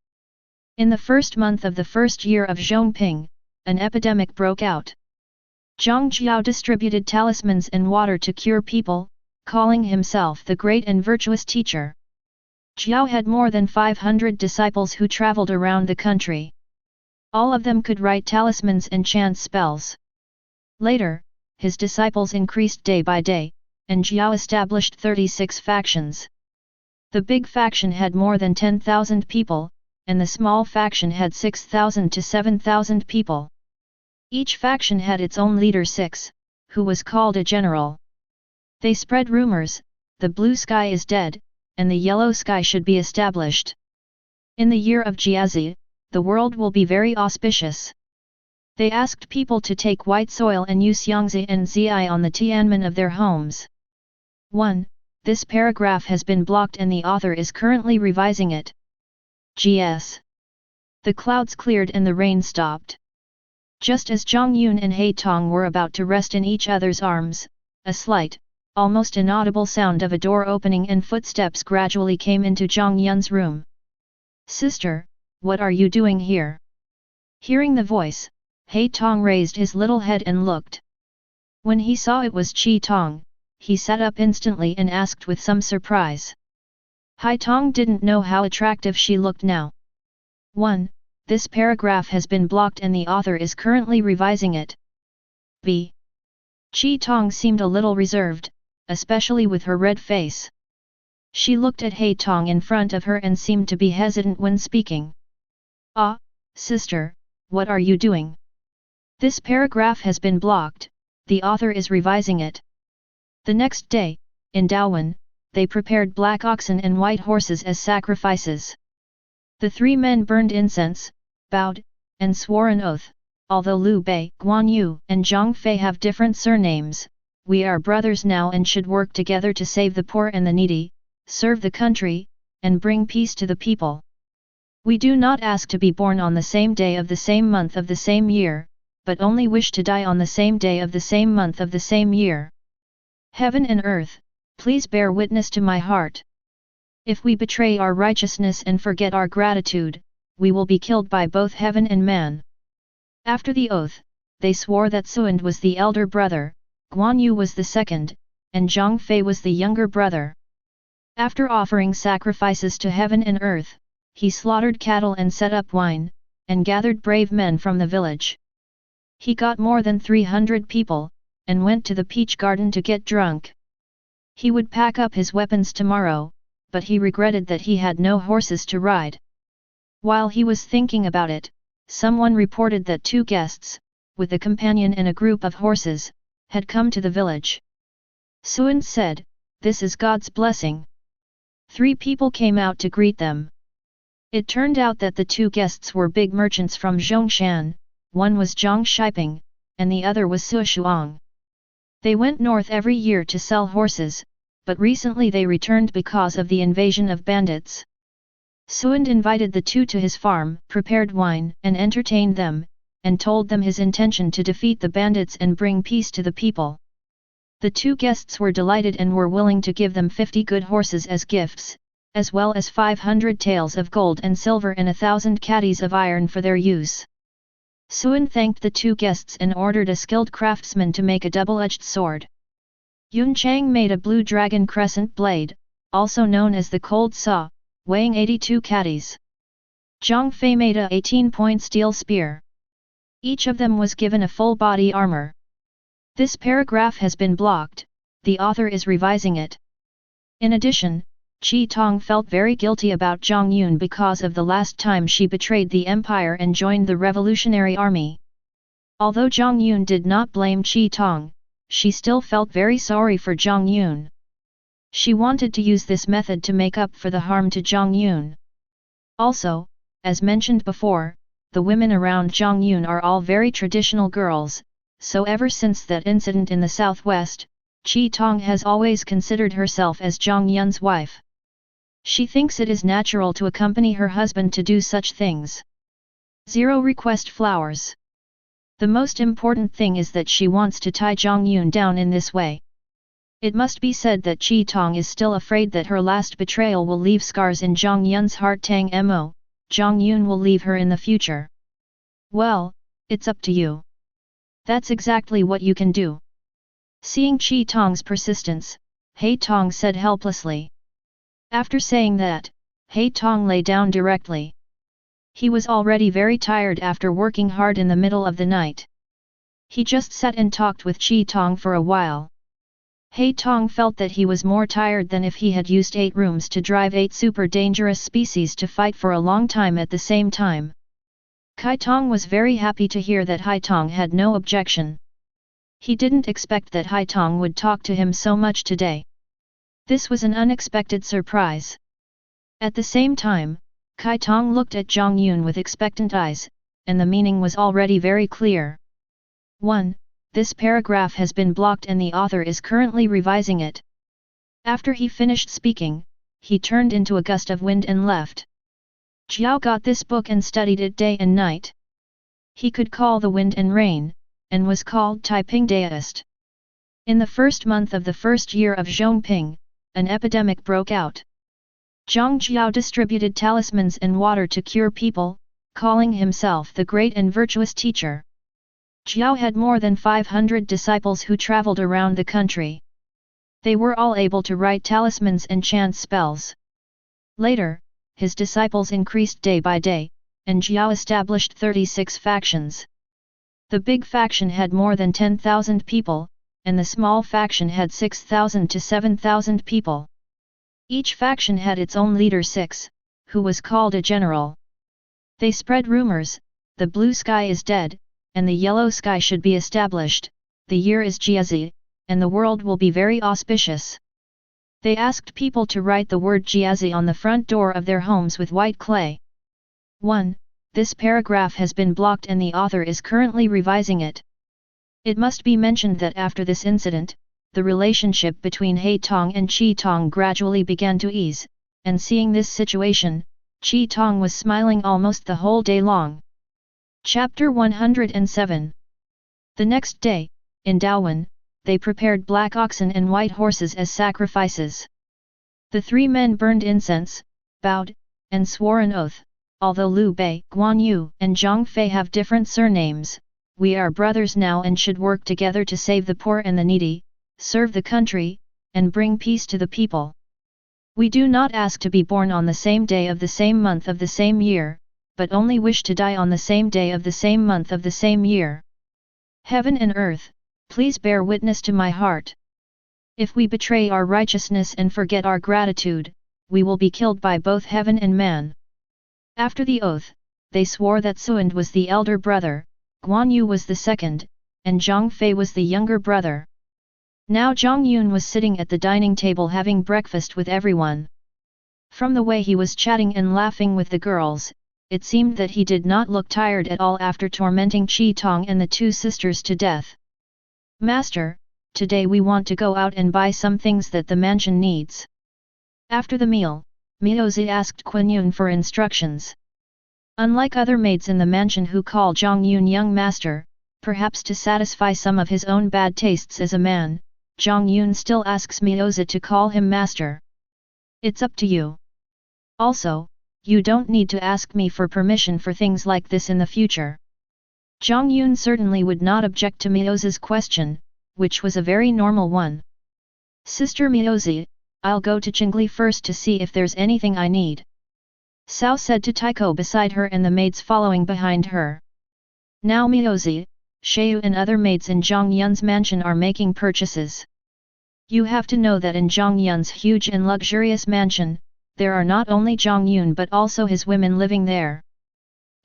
In the first month of the first year of Zhongping, an epidemic broke out. Zhang Jiao distributed talismans and water to cure people, calling himself the great and virtuous teacher. Jiao had more than 500 disciples who traveled around the country. All of them could write talismans and chant spells. Later, his disciples increased day by day, and Jiao established 36 factions. The big faction had more than 10,000 people, and the small faction had 6,000 to 7,000 people. Each faction had its own leader 6, who was called a general. They spread rumors, the blue sky is dead, and the yellow sky should be established. In the year of Jiazi, the world will be very auspicious. They asked people to take white soil and use Yangzi and Zi on the Tianmen of their homes. 1. This paragraph has been blocked and the author is currently revising it. Gs. The clouds cleared and the rain stopped. Just as Jiang Yun and He Tong were about to rest in each other's arms, a slight, almost inaudible sound of a door opening and footsteps gradually came into Jiang Yun's room. Sister, what are you doing here? Hearing the voice, He Tong raised his little head and looked. When he saw it was Qi Tong, he sat up instantly and asked with some surprise. He Tong didn't know how attractive she looked now. 1. This paragraph has been blocked and the author is currently revising it. B. Qi Tong seemed a little reserved, especially with her red face. She looked at He Tong in front of her and seemed to be hesitant when speaking. Ah, sister, what are you doing? This paragraph has been blocked, the author is revising it. The next day, in Daowen, they prepared black oxen and white horses as sacrifices. The 3 men burned incense, bowed, and swore an oath. Although Liu Bei, Guan Yu, and Zhang Fei have different surnames, we are brothers now and should work together to save the poor and the needy, serve the country, and bring peace to the people. We do not ask to be born on the same day of the same month of the same year, but only wish to die on the same day of the same month of the same year. Heaven and earth, please bear witness to my heart. If we betray our righteousness and forget our gratitude, we will be killed by both heaven and man. After the oath, they swore that Suand was the elder brother, Guan Yu was the second, and Zhang Fei was the younger brother. After offering sacrifices to heaven and earth, he slaughtered cattle and set up wine, and gathered brave men from the village. He got more than 300 people, and went to the peach garden to get drunk. He would pack up his weapons tomorrow, but he regretted that he had no horses to ride. While he was thinking about it, someone reported that 2 guests, with a companion and a group of horses, had come to the village. Suand said, "This is God's blessing." 3 people came out to greet them. It turned out that the 2 guests were big merchants from Zhongshan, one was Zhang Shiping, and the other was Su Shuang. They went north every year to sell horses, but recently they returned because of the invasion of bandits. Suand invited the 2 to his farm, prepared wine and entertained them, and told them his intention to defeat the bandits and bring peace to the people. The 2 guests were delighted and were willing to give them 50 good horses as gifts, as well as 500 taels of gold and silver and 1,000 caddies of iron for their use. Suand thanked the 2 guests and ordered a skilled craftsman to make a double-edged sword. Yun Chang made a blue dragon crescent blade, also known as the cold saw, weighing 82 caddies. Zhang Fei made a 18-point steel spear. Each of them was given a full body armor. This paragraph has been blocked, the author is revising it. In addition, Qi Tong felt very guilty about Jiang Yun because of the last time she betrayed the empire and joined the revolutionary army. Although Jiang Yun did not blame Qi Tong, she still felt very sorry for Jiang Yun. She wanted to use this method to make up for the harm to Jiang Yun. Also, as mentioned before, the women around Jiang Yun are all very traditional girls, so ever since that incident in the southwest, Qi Tong has always considered herself as Jiang Yun's wife. She thinks it is natural to accompany her husband to do such things. 0 Request flowers. The most important thing is that she wants to tie Jiang Yun down in this way. It must be said that Qi Tong is still afraid that her last betrayal will leave scars in Jiang Yun's heart. Tang Mo, Jiang Yun will leave her in the future. Well, it's up to you. That's exactly what you can do. Seeing Qi Tong's persistence, He Tong said helplessly. After saying that, He Tong lay down directly. He was already very tired after working hard in the middle of the night. He just sat and talked with Qi Tong for a while. He Tong felt that he was more tired than if he had used 8 rooms to drive 8 super dangerous species to fight for a long time at the same time. Kai Tong was very happy to hear that Hai Tong had no objection. He didn't expect that Hai Tong would talk to him so much today. This was an unexpected surprise. At the same time, Kai Tong looked at Jiang Yun with expectant eyes, and the meaning was already very clear. 1. This paragraph has been blocked and the author is currently revising it. After he finished speaking, he turned into a gust of wind and left. Jiao got this book and studied it day and night. He could call the wind and rain, and was called Taiping Daoist. In the first month of the first year of Zhongping, an epidemic broke out. Zhang Jiao distributed talismans and water to cure people, calling himself the great and virtuous teacher. Jiao had more than 500 disciples who traveled around the country. They were all able to write talismans and chant spells. Later, his disciples increased day by day, and Jiao established 36 factions. The big faction had more than 10,000 people, and the small faction had 6,000 to 7,000 people. Each faction had its own leader 6, who was called a general. They spread rumors, the blue sky is dead, and the yellow sky should be established, the year is Jiazi, and the world will be very auspicious. They asked people to write the word Jiazi on the front door of their homes with white clay. 1. This paragraph has been blocked and the author is currently revising it. It must be mentioned that after this incident, the relationship between He Tong and Qi Tong gradually began to ease, and seeing this situation, Qi Tong was smiling almost the whole day long. Chapter 107. The next day, in Daowen, they prepared black oxen and white horses as sacrifices. The 3 men burned incense, bowed, and swore an oath. Although Liu Bei, Guan Yu, and Zhang Fei have different surnames, we are brothers now and should work together to save the poor and the needy, serve the country, and bring peace to the people. We do not ask to be born on the same day of the same month of the same year, but only wish to die on the same day of the same month of the same year. Heaven and earth, please bear witness to my heart. If we betray our righteousness and forget our gratitude, we will be killed by both heaven and man. After the oath, they swore that Suand was the elder brother, Guan Yu was the second, and Zhang Fei was the younger brother. Now Jiang Yun was sitting at the dining table having breakfast with everyone. From the way he was chatting and laughing with the girls, it seemed that he did not look tired at all after tormenting Qi Tong and the 2 sisters to death. Master, today we want to go out and buy some things that the mansion needs. After the meal, Miaozi asked Kun Yun for instructions. Unlike other maids in the mansion who call Jiang Yun young master, perhaps to satisfy some of his own bad tastes as a man, Jiang Yun still asks Miaozi to call him master. It's up to you. Also, you don't need to ask me for permission for things like this in the future. Jiang Yun certainly would not object to Miaozi's question, which was a very normal one. Sister Miaozi, I'll go to Qingli first to see if there's anything I need. Cao said to Taiko beside her and the maids following behind her. Now Miaozi, Shayu and other maids in Jiang Yun's mansion are making purchases. You have to know that in Jiang Yun's huge and luxurious mansion, there are not only Jiang Yun but also his women living there.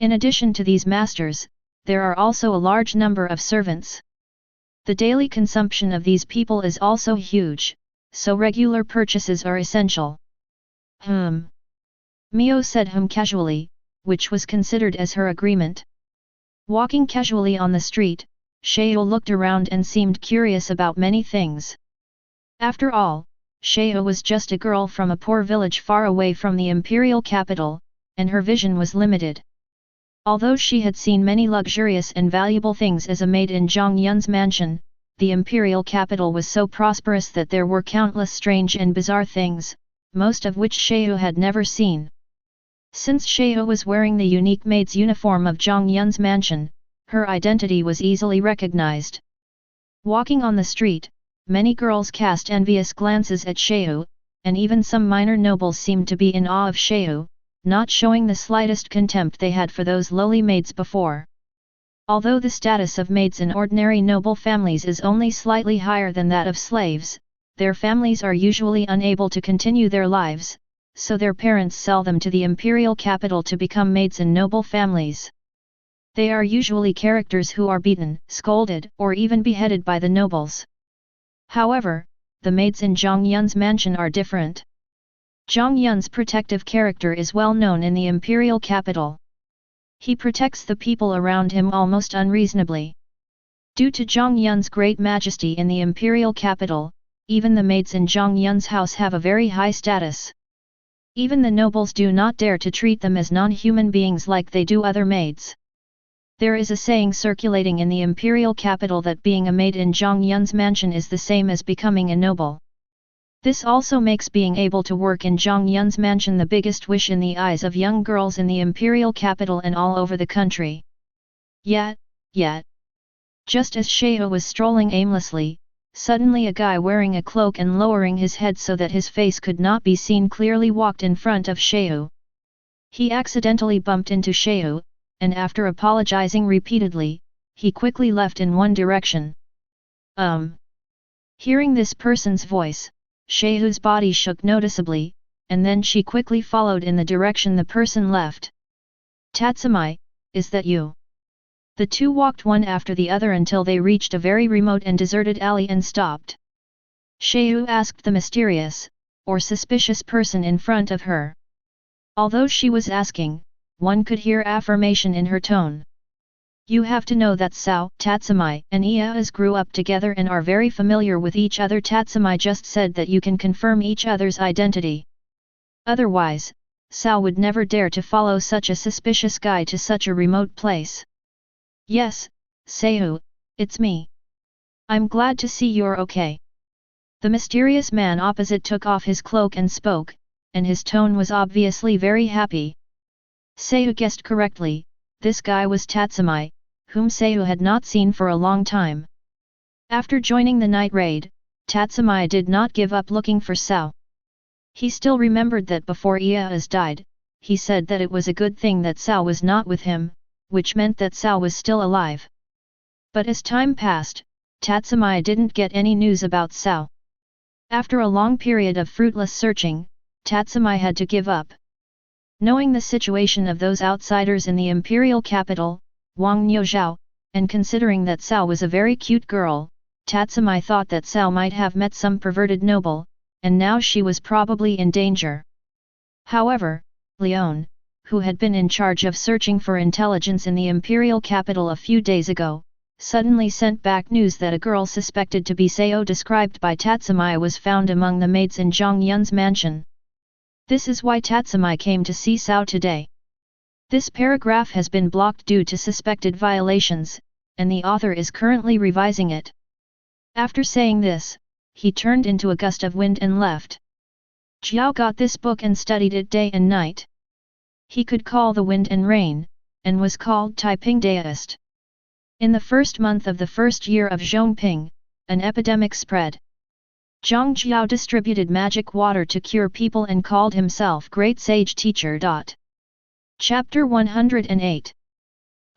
In addition to these masters, there are also a large number of servants. The daily consumption of these people is also huge, so regular purchases are essential. Mio said casually, which was considered as her agreement. Walking casually on the street, Sheo looked around and seemed curious about many things. After all, Sheo was just a girl from a poor village far away from the imperial capital, and her vision was limited. Although she had seen many luxurious and valuable things as a maid in Jiang Yun's mansion, the imperial capital was so prosperous that there were countless strange and bizarre things, most of which Sheo had never seen. Since Sheo was wearing the unique maid's uniform of Jiang Yun's mansion, her identity was easily recognized. Walking on the street, many girls cast envious glances at Sheo, and even some minor nobles seemed to be in awe of Sheo, not showing the slightest contempt they had for those lowly maids before. Although the status of maids in ordinary noble families is only slightly higher than that of slaves, their families are usually unable to continue their lives, so their parents sell them to the imperial capital to become maids in noble families. They are usually characters who are beaten, scolded, or even beheaded by the nobles. However, the maids in Jiang Yun's mansion are different. Jiang Yun's protective character is well known in the imperial capital. He protects the people around him almost unreasonably. Due to Jiang Yun's great majesty in the imperial capital, even the maids in Jiang Yun's house have a very high status. Even the nobles do not dare to treat them as non-human beings like they do other maids. There is a saying circulating in the imperial capital that being a maid in Jiang Yun's mansion is the same as becoming a noble. This also makes being able to work in Jiang Yun's mansion the biggest wish in the eyes of young girls in the imperial capital and all over the country. Yet. Just as Sheo was strolling aimlessly, suddenly a guy wearing a cloak and lowering his head so that his face could not be seen clearly walked in front of Sheo. He accidentally bumped into Sheo, and after apologizing repeatedly, he quickly left in one direction. Hearing this person's voice, Shehu's body shook noticeably, and then she quickly followed in the direction the person left. Tatsumi, is that you? The two walked one after the other until they reached a very remote and deserted alley and stopped. Shehu asked the mysterious, or suspicious person in front of her. Although she was asking, one could hear affirmation in her tone. You have to know that Sao, Tatsumi, and Iaz grew up together and are very familiar with each other. Tatsumi just said that you can confirm each other's identity. Otherwise, Sao would never dare to follow such a suspicious guy to such a remote place. Yes, Seihu, it's me. I'm glad to see you're okay. The mysterious man opposite took off his cloak and spoke, and his tone was obviously very happy. Seihu guessed correctly, this guy was Tatsumi, whom Seihu had not seen for a long time. After joining the night raid, Tatsumi did not give up looking for Sao. He still remembered that before Iaz died, he said that it was a good thing that Sao was not with him, which meant that Sao was still alive. But as time passed, Tatsumi didn't get any news about Sao. After a long period of fruitless searching, Tatsumi had to give up. Knowing the situation of those outsiders in the imperial capital, Wang Niuzhao, and considering that Sao was a very cute girl, Tatsumi thought that Sao might have met some perverted noble, and now she was probably in danger. However, Leon, who had been in charge of searching for intelligence in the imperial capital a few days ago, suddenly sent back news that a girl suspected to be Sao described by Tatsumi was found among the maids in Jiang Yun's mansion. This is why Tatsumi came to see Sao today. This paragraph has been blocked due to suspected violations, and the author is currently revising it. After saying this, he turned into a gust of wind and left. Jiao got this book and studied it day and night. He could call the wind and rain, and was called Taiping Daoist. In the first month of the first year of Zhongping, an epidemic spread. Zhang Jiao distributed magic water to cure people and called himself Great Sage Teacher. Chapter 108.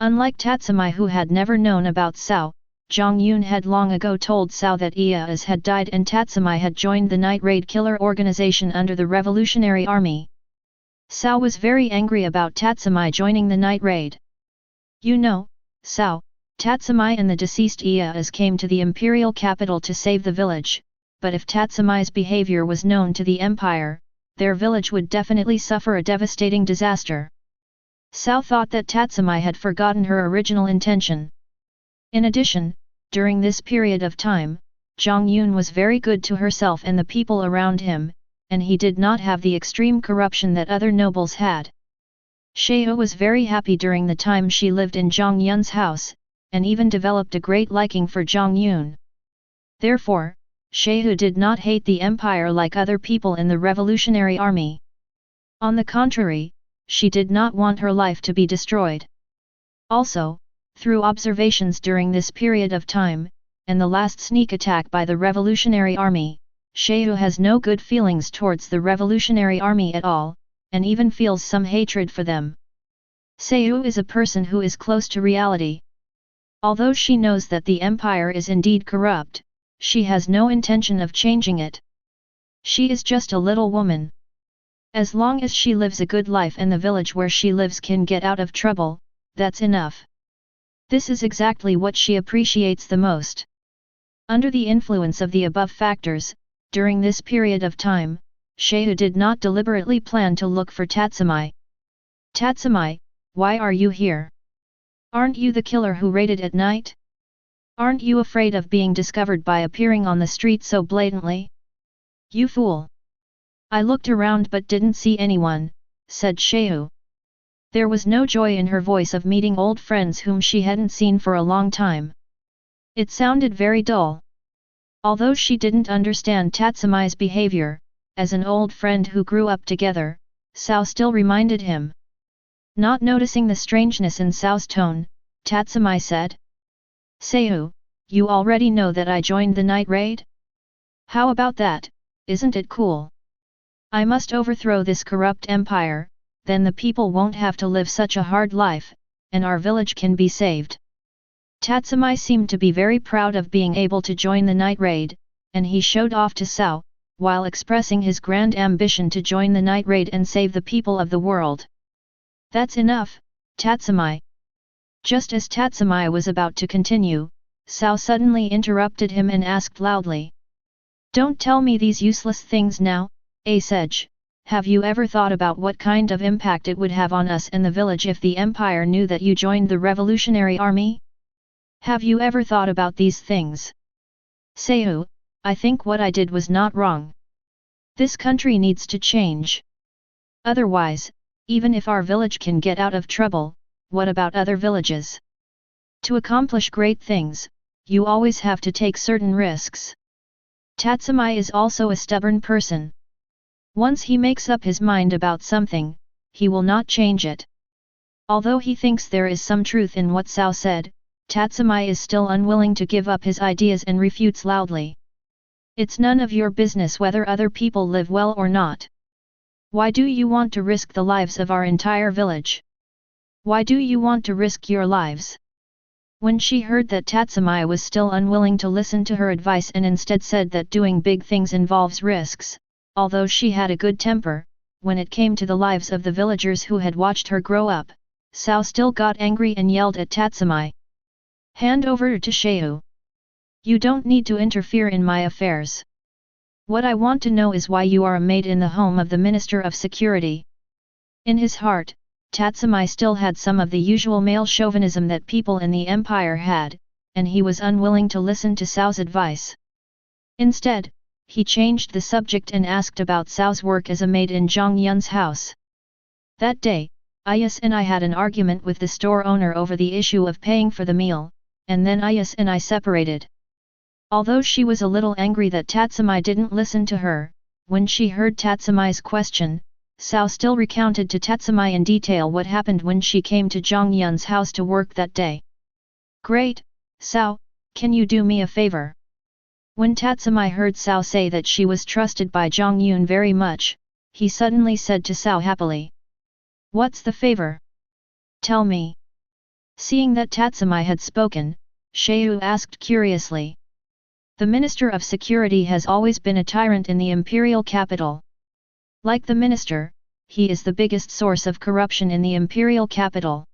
Unlike Tatsumi, who had never known about Sao, Jiang Yun had long ago told Sao that Iaz had died and Tatsumi had joined the night raid killer organization under the Revolutionary Army. Sao was very angry about Tatsumi joining the night raid. You know, Sao, Tatsumi and the deceased Ias came to the imperial capital to save the village, but if Tatsumi's behavior was known to the empire, their village would definitely suffer a devastating disaster. Sao thought that Tatsumi had forgotten her original intention. In addition, during this period of time, Jiang Yun was very good to herself and the people around him, and he did not have the extreme corruption that other nobles had. Shehu was very happy during the time she lived in Jiang Yun's house, and even developed a great liking for Jiang Yun. Therefore, Shehu did not hate the empire like other people in the revolutionary army. On the contrary, she did not want her life to be destroyed. Also, through observations during this period of time, and the last sneak attack by the revolutionary army, Shehu has no good feelings towards the revolutionary army at all, and even feels some hatred for them. Shehu is a person who is close to reality. Although she knows that the empire is indeed corrupt, she has no intention of changing it. She is just a little woman. As long as she lives a good life and the village where she lives can get out of trouble, that's enough. This is exactly what she appreciates the most. Under the influence of the above factors, during this period of time, Shehu did not deliberately plan to look for Tatsumi. Tatsumi, why are you here? Aren't you the killer who raided at night? Aren't you afraid of being discovered by appearing on the street so blatantly? You fool! I looked around but didn't see anyone, said Shehu. There was no joy in her voice of meeting old friends whom she hadn't seen for a long time. It sounded very dull. Although she didn't understand Tatsumi's behavior, as an old friend who grew up together, Sao still reminded him. Not noticing the strangeness in Sao's tone, Tatsumi said. Shehu, you already know that I joined the night raid? How about that, isn't it cool? I must overthrow this corrupt empire, then the people won't have to live such a hard life, and our village can be saved. Tatsumi seemed to be very proud of being able to join the night raid, and he showed off to Sao, while expressing his grand ambition to join the night raid and save the people of the world. That's enough, Tatsumi. Just as Tatsumi was about to continue, Sao suddenly interrupted him and asked loudly. Don't tell me these useless things now, Sage. Have you ever thought about what kind of impact it would have on us and the village if the empire knew that you joined the revolutionary army? Have you ever thought about these things? Shehu, I think what I did was not wrong. This country needs to change. Otherwise, even if our village can get out of trouble, what about other villages? To accomplish great things, you always have to take certain risks. Tatsumi is also a stubborn person. Once he makes up his mind about something, he will not change it. Although he thinks there is some truth in what Sao said, Tatsumi is still unwilling to give up his ideas and refutes loudly. It's none of your business whether other people live well or not. Why do you want to risk the lives of our entire village? Why do you want to risk your lives? When she heard that Tatsumi was still unwilling to listen to her advice and instead said that doing big things involves risks, although she had a good temper, when it came to the lives of the villagers who had watched her grow up, Sao still got angry and yelled at Tatsumi. Hand over to Shehu. You don't need to interfere in my affairs. What I want to know is why you are a maid in the home of the Minister of Security. In his heart, Tatsumi still had some of the usual male chauvinism that people in the empire had, and he was unwilling to listen to Sao's advice. Instead, he changed the subject and asked about Sao's work as a maid in Jiang Yun's house. That day, Ayas and I had an argument with the store owner over the issue of paying for the meal, and then Ayas and I separated. Although she was a little angry that Tatsumi didn't listen to her, when she heard Tatsumi's question, Sao still recounted to Tatsumi in detail what happened when she came to Jiang Yun's house to work that day. Great, Sao, can you do me a favor? When Tatsumi heard Sao say that she was trusted by Jiang Yun very much, he suddenly said to Sao happily. What's the favor? Tell me. Seeing that Tatsumi had spoken, Shehu asked curiously. The Minister of Security has always been a tyrant in the imperial capital. Like the minister, he is the biggest source of corruption in the imperial capital.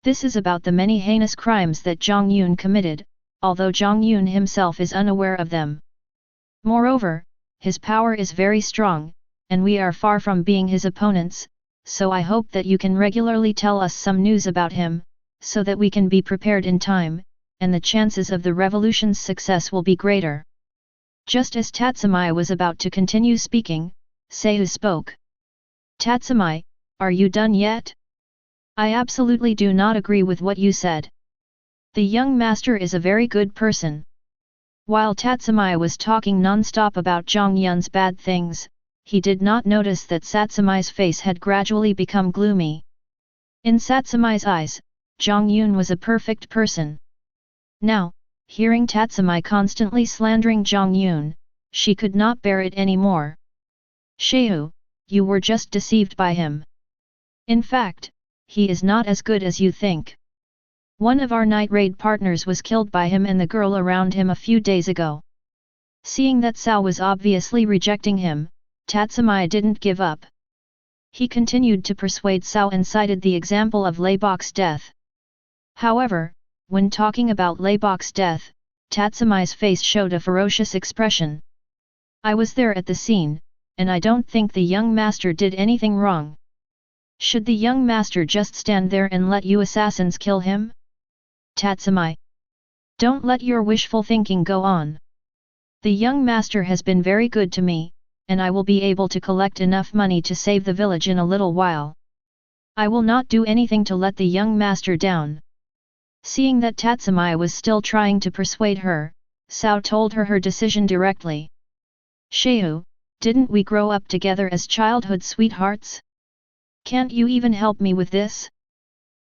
This is about the many heinous crimes that Jiang Yun committed, although Jiang Yun himself is unaware of them. Moreover, his power is very strong, and we are far from being his opponents, so I hope that you can regularly tell us some news about him, so that we can be prepared in time, and the chances of the revolution's success will be greater. Just as Tatsumi was about to continue speaking, Seiyu spoke. Tatsumi, are you done yet? I absolutely do not agree with what you said. The young master is a very good person. While Tatsumi was talking non-stop about Jiang Yun's bad things, he did not notice that Satsumi's face had gradually become gloomy. In Satsumi's eyes, Jiang Yun was a perfect person. Now, hearing Tatsumi constantly slandering Jiang Yun, she could not bear it anymore. Seiyu, you were just deceived by him. In fact, he is not as good as you think. One of our night raid partners was killed by him and the girl around him a few days ago. Seeing that Cao was obviously rejecting him, Tatsumi didn't give up. He continued to persuade Cao and cited the example of Leibok's death. However, when talking about Leibok's death, Tatsumi's face showed a ferocious expression. I was there at the scene, and I don't think the young master did anything wrong. Should the young master just stand there and let you assassins kill him? Tatsumi, don't let your wishful thinking go on. The young master has been very good to me, and I will be able to collect enough money to save the village in a little while. I will not do anything to let the young master down. Seeing that Tatsumi was still trying to persuade her, Cao told her decision directly. Seiyu, didn't we grow up together as childhood sweethearts? Can't you even help me with this?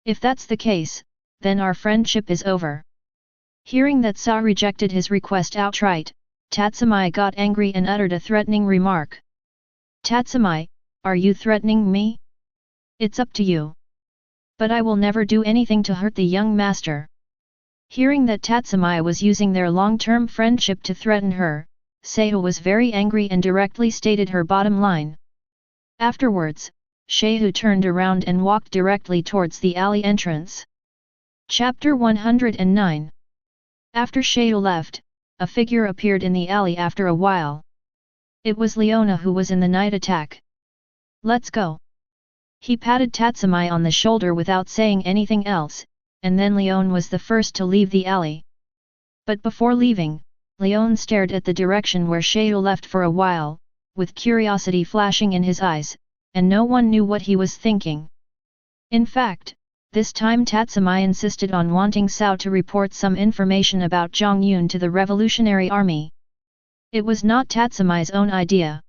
If that's the case, then our friendship is over. Hearing that Cao rejected his request outright, Tatsumi got angry and uttered a threatening remark. Tatsumi, are you threatening me? It's up to you. But I will never do anything to hurt the young master. Hearing that Tatsumi was using their long-term friendship to threaten her, Seiyu was very angry and directly stated her bottom line. Afterwards, Seiyu turned around and walked directly towards the alley entrance. Chapter 109. After Seiyu left, a figure appeared in the alley after a while. It was Leona who was in the night attack. Let's go. He patted Tatsumi on the shoulder without saying anything else, and then Leon was the first to leave the alley. But before leaving, Leon stared at the direction where Seiyu left for a while, with curiosity flashing in his eyes, and no one knew what he was thinking. In fact, this time Tatsumi insisted on wanting Cao to report some information about Jiang Yun to the Revolutionary Army. It was not Tatsumi's own idea.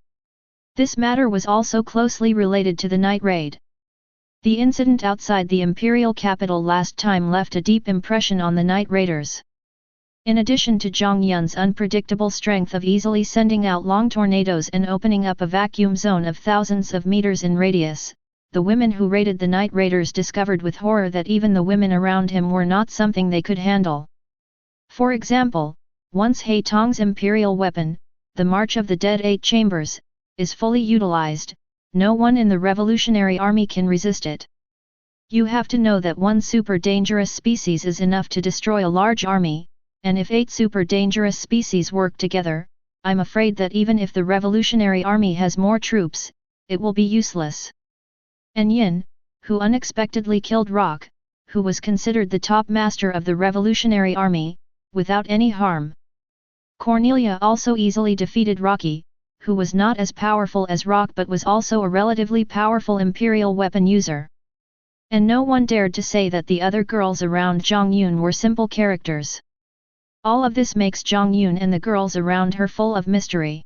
This matter was also closely related to the night raid. The incident outside the imperial capital last time left a deep impression on the night raiders. In addition to Jiang Yun's unpredictable strength of easily sending out long tornadoes and opening up a vacuum zone of thousands of meters in radius, the women who raided the night raiders discovered with horror that even the women around him were not something they could handle. For example, once He Tong's imperial weapon, the March of the Dead Eight Chambers, is fully utilized, no one in the Revolutionary Army can resist it. You have to know that one super dangerous species is enough to destroy a large army, and if 8 super dangerous species work together, I'm afraid that even if the Revolutionary Army has more troops, it will be useless. And Yin, who unexpectedly killed Rock, who was considered the top master of the Revolutionary Army, without any harm. Cornelia also easily defeated Rocky, who was not as powerful as Rock but was also a relatively powerful imperial weapon user. And no one dared to say that the other girls around Jiang Yun were simple characters. All of this makes Jiang Yun and the girls around her full of mystery.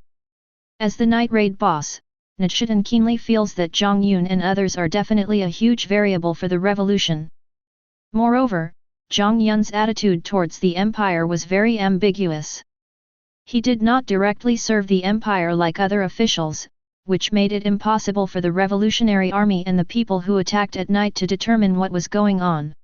As the night raid boss, Nichidan keenly feels that Jiang Yun and others are definitely a huge variable for the revolution. Moreover, Jiang Yun's attitude towards the empire was very ambiguous. He did not directly serve the empire like other officials, which made it impossible for the Revolutionary Army and the people who attacked at night to determine what was going on.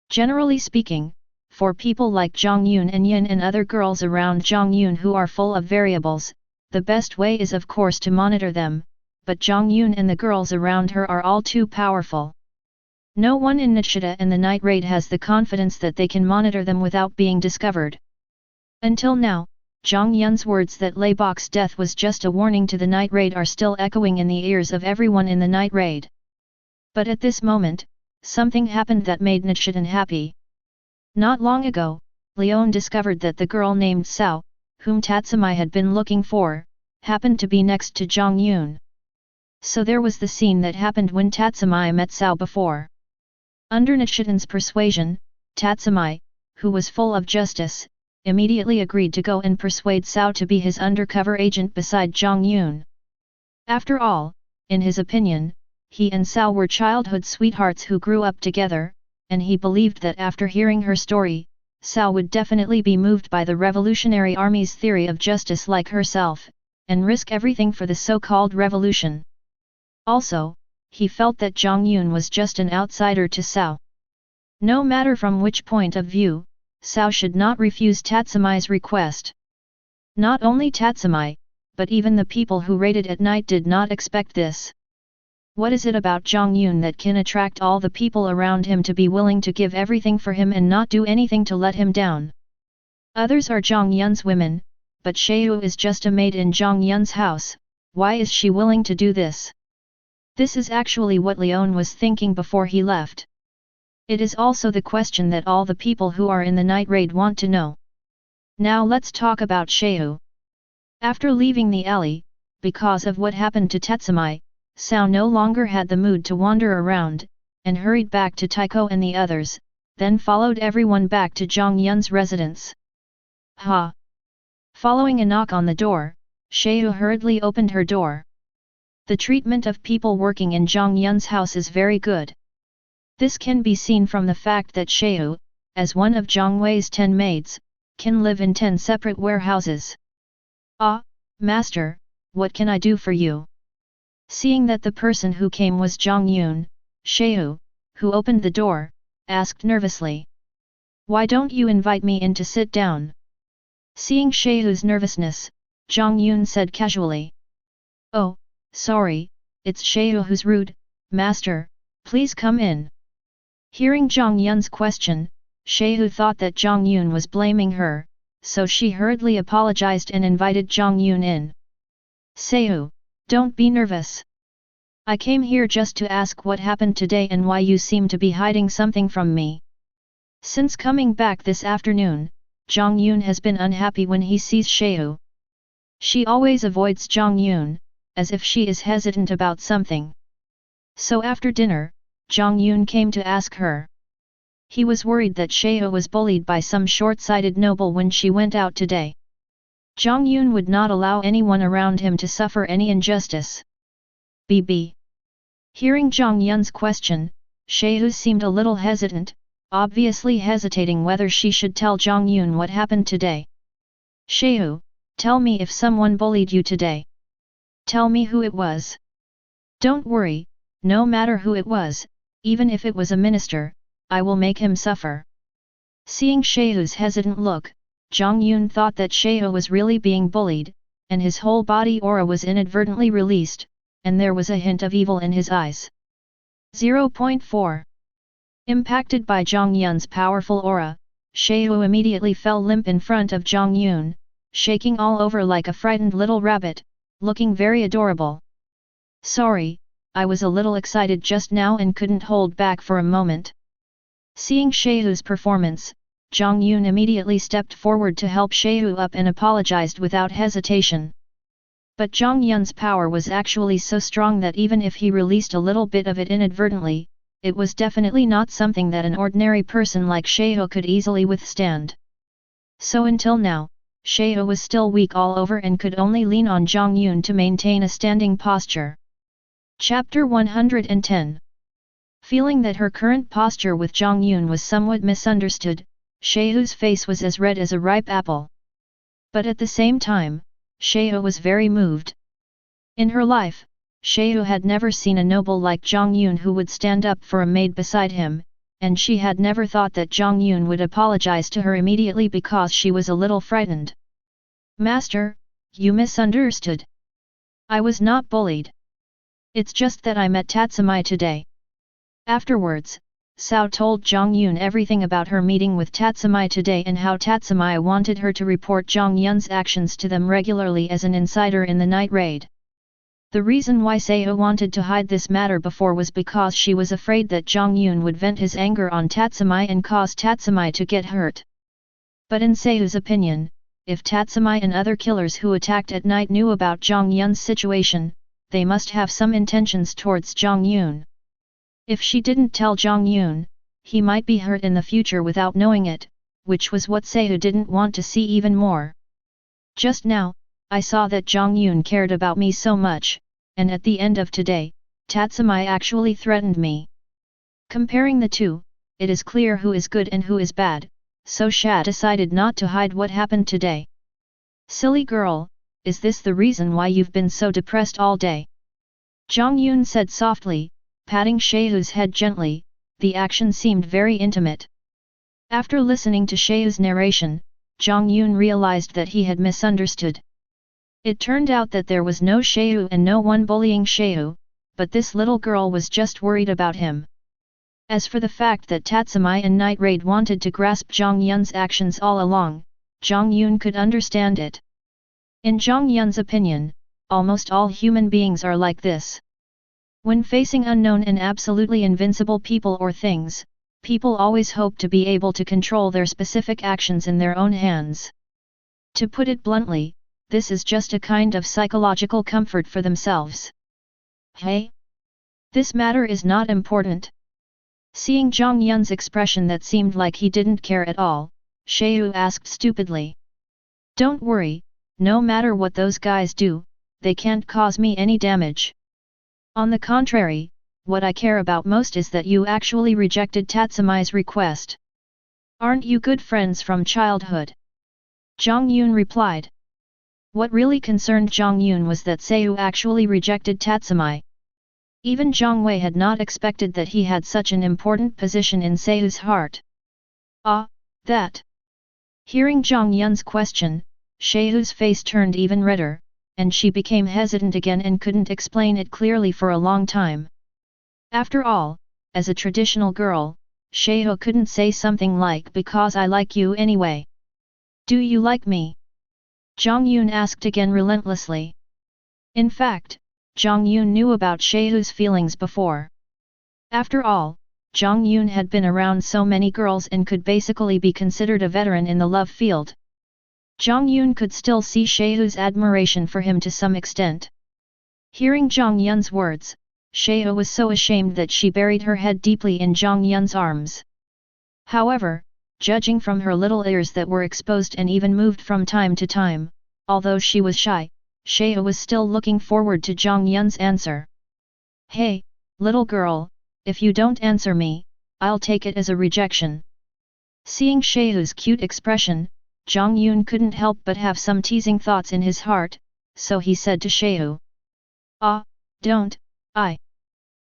Generally speaking, for people like Jiang Yun and Yin and other girls around Jiang Yun who are full of variables, the best way is of course to monitor them, but Jiang Yun and the girls around her are all too powerful. No one in Nishida and the night raid has the confidence that they can monitor them without being discovered. Until now, Jiang Yun's words that Leibach's death was just a warning to the night raid are still echoing in the ears of everyone in the night raid. But at this moment, something happened that made Nichidan happy. Not long ago, Leon discovered that the girl named Sao, whom Tatsumi had been looking for, happened to be next to Jiang Yun. So there was the scene that happened when Tatsumi met Sao before. Under Nichidan's persuasion, Tatsumi, who was full of justice, immediately agreed to go and persuade Sao to be his undercover agent beside Jiang Yun. After all, in his opinion, he and Sao were childhood sweethearts who grew up together, and he believed that after hearing her story, Sao would definitely be moved by the Revolutionary Army's theory of justice like herself, and risk everything for the so-called revolution. Also, he felt that Jiang Yun was just an outsider to Sao. No matter from which point of view, Sao should not refuse Tatsumi's request. Not only Tatsumi, but even the people who raided at night did not expect this. What is it about Jiang Yun that can attract all the people around him to be willing to give everything for him and not do anything to let him down? Others are Jiang Yun's women, but Sheu is just a maid in Jiang Yun's house. Why is she willing to do this? This is actually what Leon was thinking before he left. It is also the question that all the people who are in the night raid want to know. Now let's talk about Sheu. After leaving the alley, because of what happened to Tatsumi, Sao no longer had the mood to wander around, and hurried back to Taiko and the others, then followed everyone back to Jiang Yun's residence. Ha! Following a knock on the door, Sheu hurriedly opened her door. The treatment of people working in Jiang Yun's house is very good. This can be seen from the fact that Sheu, as one of Jiang Wei's 10 maids, can live in 10 separate warehouses. Ah, master, what can I do for you? Seeing that the person who came was Jiang Yun, Sheu, who opened the door, asked nervously. Why don't you invite me in to sit down? Seeing Sheu's nervousness, Jiang Yun said casually. Oh, sorry, it's Sheu who's rude, master, please come in. Hearing Jiang Yun's question, Sheu thought that Jiang Yun was blaming her, so she hurriedly apologized and invited Jiang Yun in. Sheu, don't be nervous. I came here just to ask what happened today and why you seem to be hiding something from me. Since coming back this afternoon, Jiang Yun has been unhappy when he sees Sheu. She always avoids Jiang Yun, as if she is hesitant about something. So after dinner, Jiang Yun came to ask her. He was worried that Sheu was bullied by some short-sighted noble when she went out today. Jiang Yun would not allow anyone around him to suffer any injustice. BB. Hearing Jiang Yun's question, Sheu seemed a little hesitant, obviously hesitating whether she should tell Jiang Yun what happened today. Sheu, tell me if someone bullied you today. Tell me who it was. Don't worry, no matter who it was, even if it was a minister, I will make him suffer. Seeing Sheu's hesitant look, Jiang Yun thought that Sheu was really being bullied, and his whole body aura was inadvertently released, and there was a hint of evil in his eyes. 0.4. Impacted by Jiang Yun's powerful aura, Sheu immediately fell limp in front of Jiang Yun, shaking all over like a frightened little rabbit, looking very adorable. Sorry, I was a little excited just now and couldn't hold back for a moment. Seeing Sheu's performance, Jiang Yun immediately stepped forward to help Sheu up and apologized without hesitation. But Jiang Yun's power was actually so strong that even if he released a little bit of it inadvertently, it was definitely not something that an ordinary person like Sheu could easily withstand. So until now, Sheu was still weak all over and could only lean on Jiang Yun to maintain a standing posture. Chapter 110. Feeling that her current posture with Jiang Yun was somewhat misunderstood, Sheu's face was as red as a ripe apple. But at the same time, Sheu was very moved. In her life, Sheu had never seen a noble like Jiang Yun who would stand up for a maid beside him, and she had never thought that Jiang Yun would apologize to her immediately because she was a little frightened. Master, you misunderstood. I was not bullied. It's just that I met Tatsumi today. Afterwards, Sao told Jiang Yun everything about her meeting with Tatsumi today and how Tatsumi wanted her to report Jiang Yun's actions to them regularly as an insider in the night raid. The reason why Sao wanted to hide this matter before was because she was afraid that Jiang Yun would vent his anger on Tatsumi and cause Tatsumi to get hurt. But in Sao's opinion, if Tatsumi and other killers who attacked at night knew about Jiang Yun's situation, they must have some intentions towards Jiang Yun. If she didn't tell Jiang Yun, he might be hurt in the future without knowing it, which was what Sao didn't want to see even more. Just now, I saw that Jiang Yun cared about me so much, and at the end of today, Tatsumi actually threatened me. Comparing the two, it is clear who is good and who is bad, so Sha decided not to hide what happened today. Silly girl, is this the reason why you've been so depressed all day? Jiang Yun said softly, patting Shayu's head gently. The action seemed very intimate. After listening to Shayu's narration, Jiang Yun realized that he had misunderstood. It turned out that there was no Shayu and no one bullying Shayu, but this little girl was just worried about him. As for the fact that Tatsumi and Night Raid wanted to grasp Jiang Yun's actions all along, Jiang Yun could understand it. In Jiang Yun's opinion, almost all human beings are like this. When facing unknown and absolutely invincible people or things, people always hope to be able to control their specific actions in their own hands. To put it bluntly, this is just a kind of psychological comfort for themselves. Hey? This matter is not important. Seeing Jiang Yun's expression that seemed like he didn't care at all, Shayu asked stupidly. Don't worry, no matter what those guys do, they can't cause me any damage. On the contrary, what I care about most is that you actually rejected Tatsumi's request. Aren't you good friends from childhood? Jiang Yun replied. What really concerned Jiang Yun was that Sao actually rejected Tatsumi. Even Jiang Wei had not expected that he had such an important position in Sao's heart. Ah, that. Hearing Jiang Yun's question, Shao's face turned even redder, and she became hesitant again and couldn't explain it clearly for a long time. After all, as a traditional girl, Shao couldn't say something like because I like you anyway. Do you like me? Jiang Yun asked again relentlessly. In fact, Jiang Yun knew about Shao's feelings before. After all, Jiang Yun had been around so many girls and could basically be considered a veteran in the love field. Jiang Yun could still see Shao's admiration for him to some extent. Hearing Jiang Yun's words, Shao was so ashamed that she buried her head deeply in Jiang Yun's arms. However, judging from her little ears that were exposed and even moved from time to time, although she was shy, Shao was still looking forward to Jiang Yun's answer. Hey, little girl, if you don't answer me, I'll take it as a rejection. Seeing Shao's cute expression, Jiang Yun couldn't help but have some teasing thoughts in his heart, so he said to Shao. Ah, don't, I.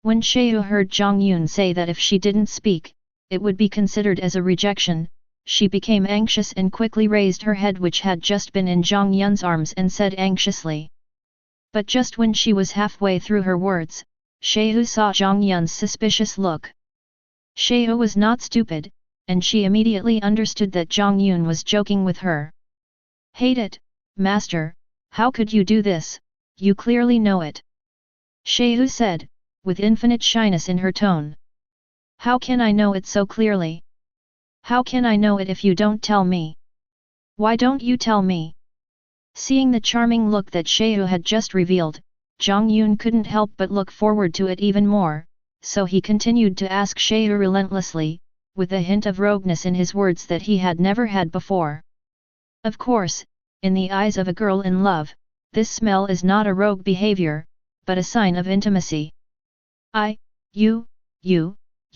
When Shao heard Jiang Yun say that if she didn't speak, it would be considered as a rejection, she became anxious and quickly raised her head which had just been in Jiang Yun's arms and said anxiously. But just when she was halfway through her words, Shao saw Jiang Yun's suspicious look. Shao was not stupid, and she immediately understood that Jiang Yun was joking with her. Hate it, master, how could you do this, you clearly know it. Shao said, with infinite shyness in her tone. How can I know it so clearly? How can I know it if you don't tell me? Why don't you tell me? Seeing the charming look that Shao had just revealed, Jiang Yun couldn't help but look forward to it even more, so he continued to ask Shao relentlessly, with a hint of rogueness in his words that he had never had before. Of course, in the eyes of a girl in love, this smell is not a rogue behavior, but a sign of intimacy.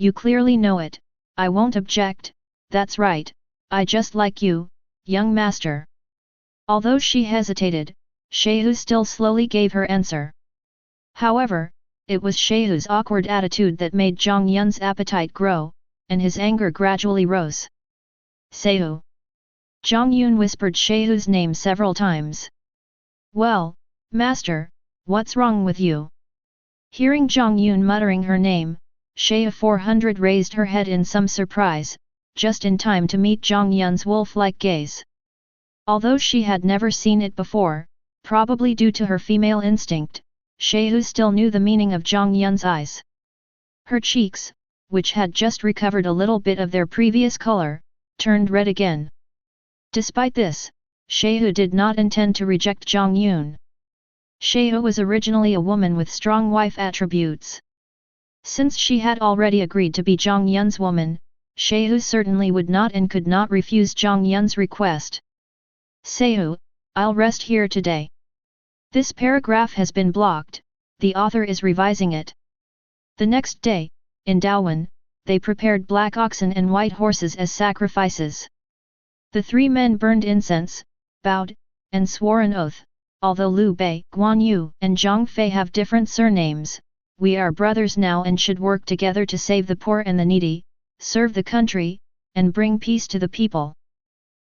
You clearly know it, I won't object, that's right, I just like you, young master. Although she hesitated, Shao still slowly gave her answer. However, it was Shao's awkward attitude that made Jiang Yun's appetite grow, and his anger gradually rose. Sao. Jiang Yun whispered Shao's name several times. Well, master, what's wrong with you? Hearing Jiang Yun muttering her name, Shea 400 raised her head in some surprise, just in time to meet Jiang Yun's wolf-like gaze. Although she had never seen it before, probably due to her female instinct, Shea still knew the meaning of Jiang Yun's eyes. Her cheeks, which had just recovered a little bit of their previous color, turned red again. Despite this, Shea did not intend to reject Jiang Yun. Shea was originally a woman with strong wife attributes. Since she had already agreed to be Jiang Yun's woman, Shea certainly would not and could not refuse Jiang Yun's request. Shea, I'll rest here today. This paragraph has been blocked, the author is revising it. The next day, in Daowen, they prepared black oxen and white horses as sacrifices. The three men burned incense, bowed, and swore an oath, although Liu Bei, Guan Yu, and Zhang Fei have different surnames, we are brothers now and should work together to save the poor and the needy, serve the country, and bring peace to the people.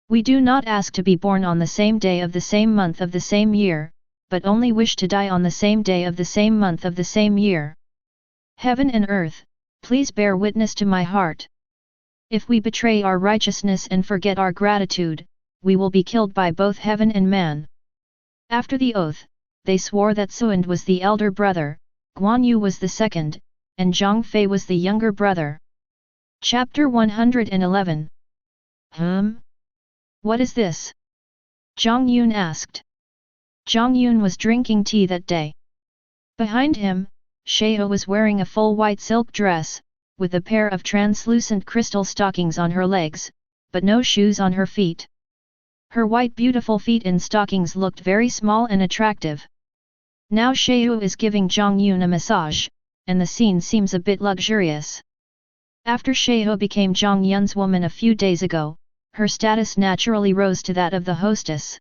We do not ask to be born on the same day of the same month of the same year, but only wish to die on the same day of the same month of the same year. Heaven and earth, please bear witness to my heart. If we betray our righteousness and forget our gratitude, we will be killed by both heaven and man. After the oath, they swore that Suand was the elder brother, Guan Yu was the second, and Zhang Fei was the younger brother. Chapter 111. What is this? Jiang Yun asked. Jiang Yun was drinking tea that day. Behind him, Shea was wearing a full white silk dress, with a pair of translucent crystal stockings on her legs, but no shoes on her feet. Her white beautiful feet in stockings looked very small and attractive. Now Shea is giving Jiang Yun a massage, and the scene seems a bit luxurious. After Shea became Jiang Yun's woman a few days ago, her status naturally rose to that of the hostess.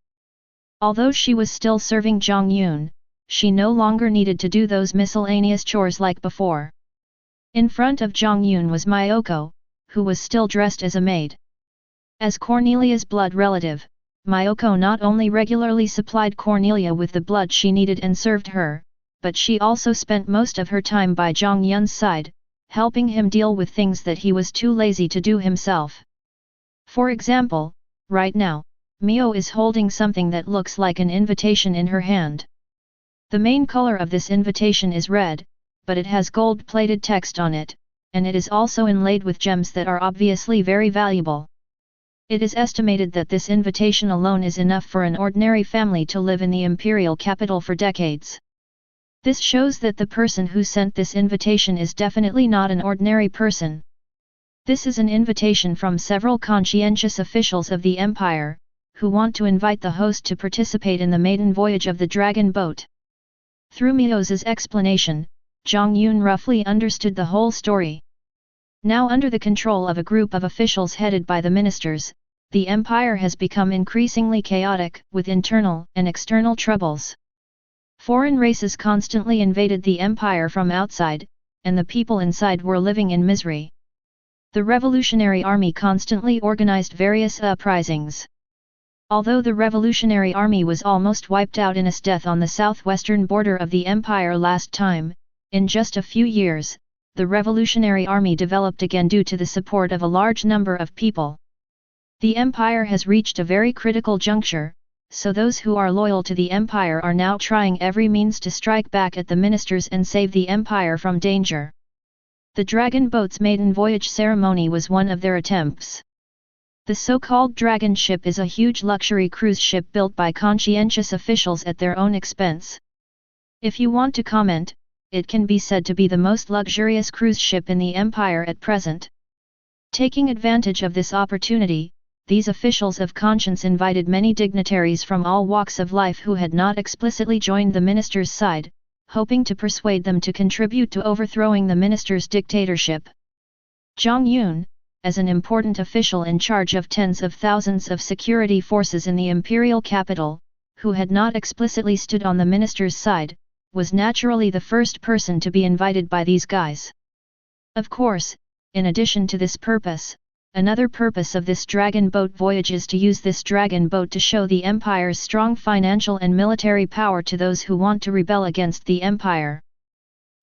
Although she was still serving Jiang Yun, she no longer needed to do those miscellaneous chores like before. In front of Jiang Yun was Myoko, who was still dressed as a maid. As Cornelia's blood relative, Myoko not only regularly supplied Cornelia with the blood she needed and served her, but she also spent most of her time by Jiang Yun's side, helping him deal with things that he was too lazy to do himself. For example, right now, Mio is holding something that looks like an invitation in her hand. The main color of this invitation is red, but it has gold-plated text on it, and it is also inlaid with gems that are obviously very valuable. It is estimated that this invitation alone is enough for an ordinary family to live in the imperial capital for decades. This shows that the person who sent this invitation is definitely not an ordinary person. This is an invitation from several conscientious officials of the empire, who want to invite the host to participate in the maiden voyage of the dragon boat. Through Mio's explanation, Jiang Yun roughly understood the whole story. Now under the control of a group of officials headed by the ministers, the empire has become increasingly chaotic, with internal and external troubles. Foreign races constantly invaded the empire from outside, and the people inside were living in misery. The Revolutionary Army constantly organized various uprisings. Although the Revolutionary Army was almost wiped out in a death on the southwestern border of the empire last time, in just a few years, the Revolutionary Army developed again due to the support of a large number of people. The empire has reached a very critical juncture, so those who are loyal to the empire are now trying every means to strike back at the ministers and save the empire from danger. The dragon boat's maiden voyage ceremony was one of their attempts. The so-called dragon ship is a huge luxury cruise ship built by conscientious officials at their own expense. If you want to comment, it can be said to be the most luxurious cruise ship in the empire at present. Taking advantage of this opportunity, these officials of conscience invited many dignitaries from all walks of life who had not explicitly joined the minister's side, hoping to persuade them to contribute to overthrowing the minister's dictatorship. Jiang Yun, as an important official in charge of tens of thousands of security forces in the imperial capital, who had not explicitly stood on the minister's side, was naturally the first person to be invited by these guys. Of course, in addition to this purpose, another purpose of this dragon boat voyage is to use this dragon boat to show the empire's strong financial and military power to those who want to rebel against the empire.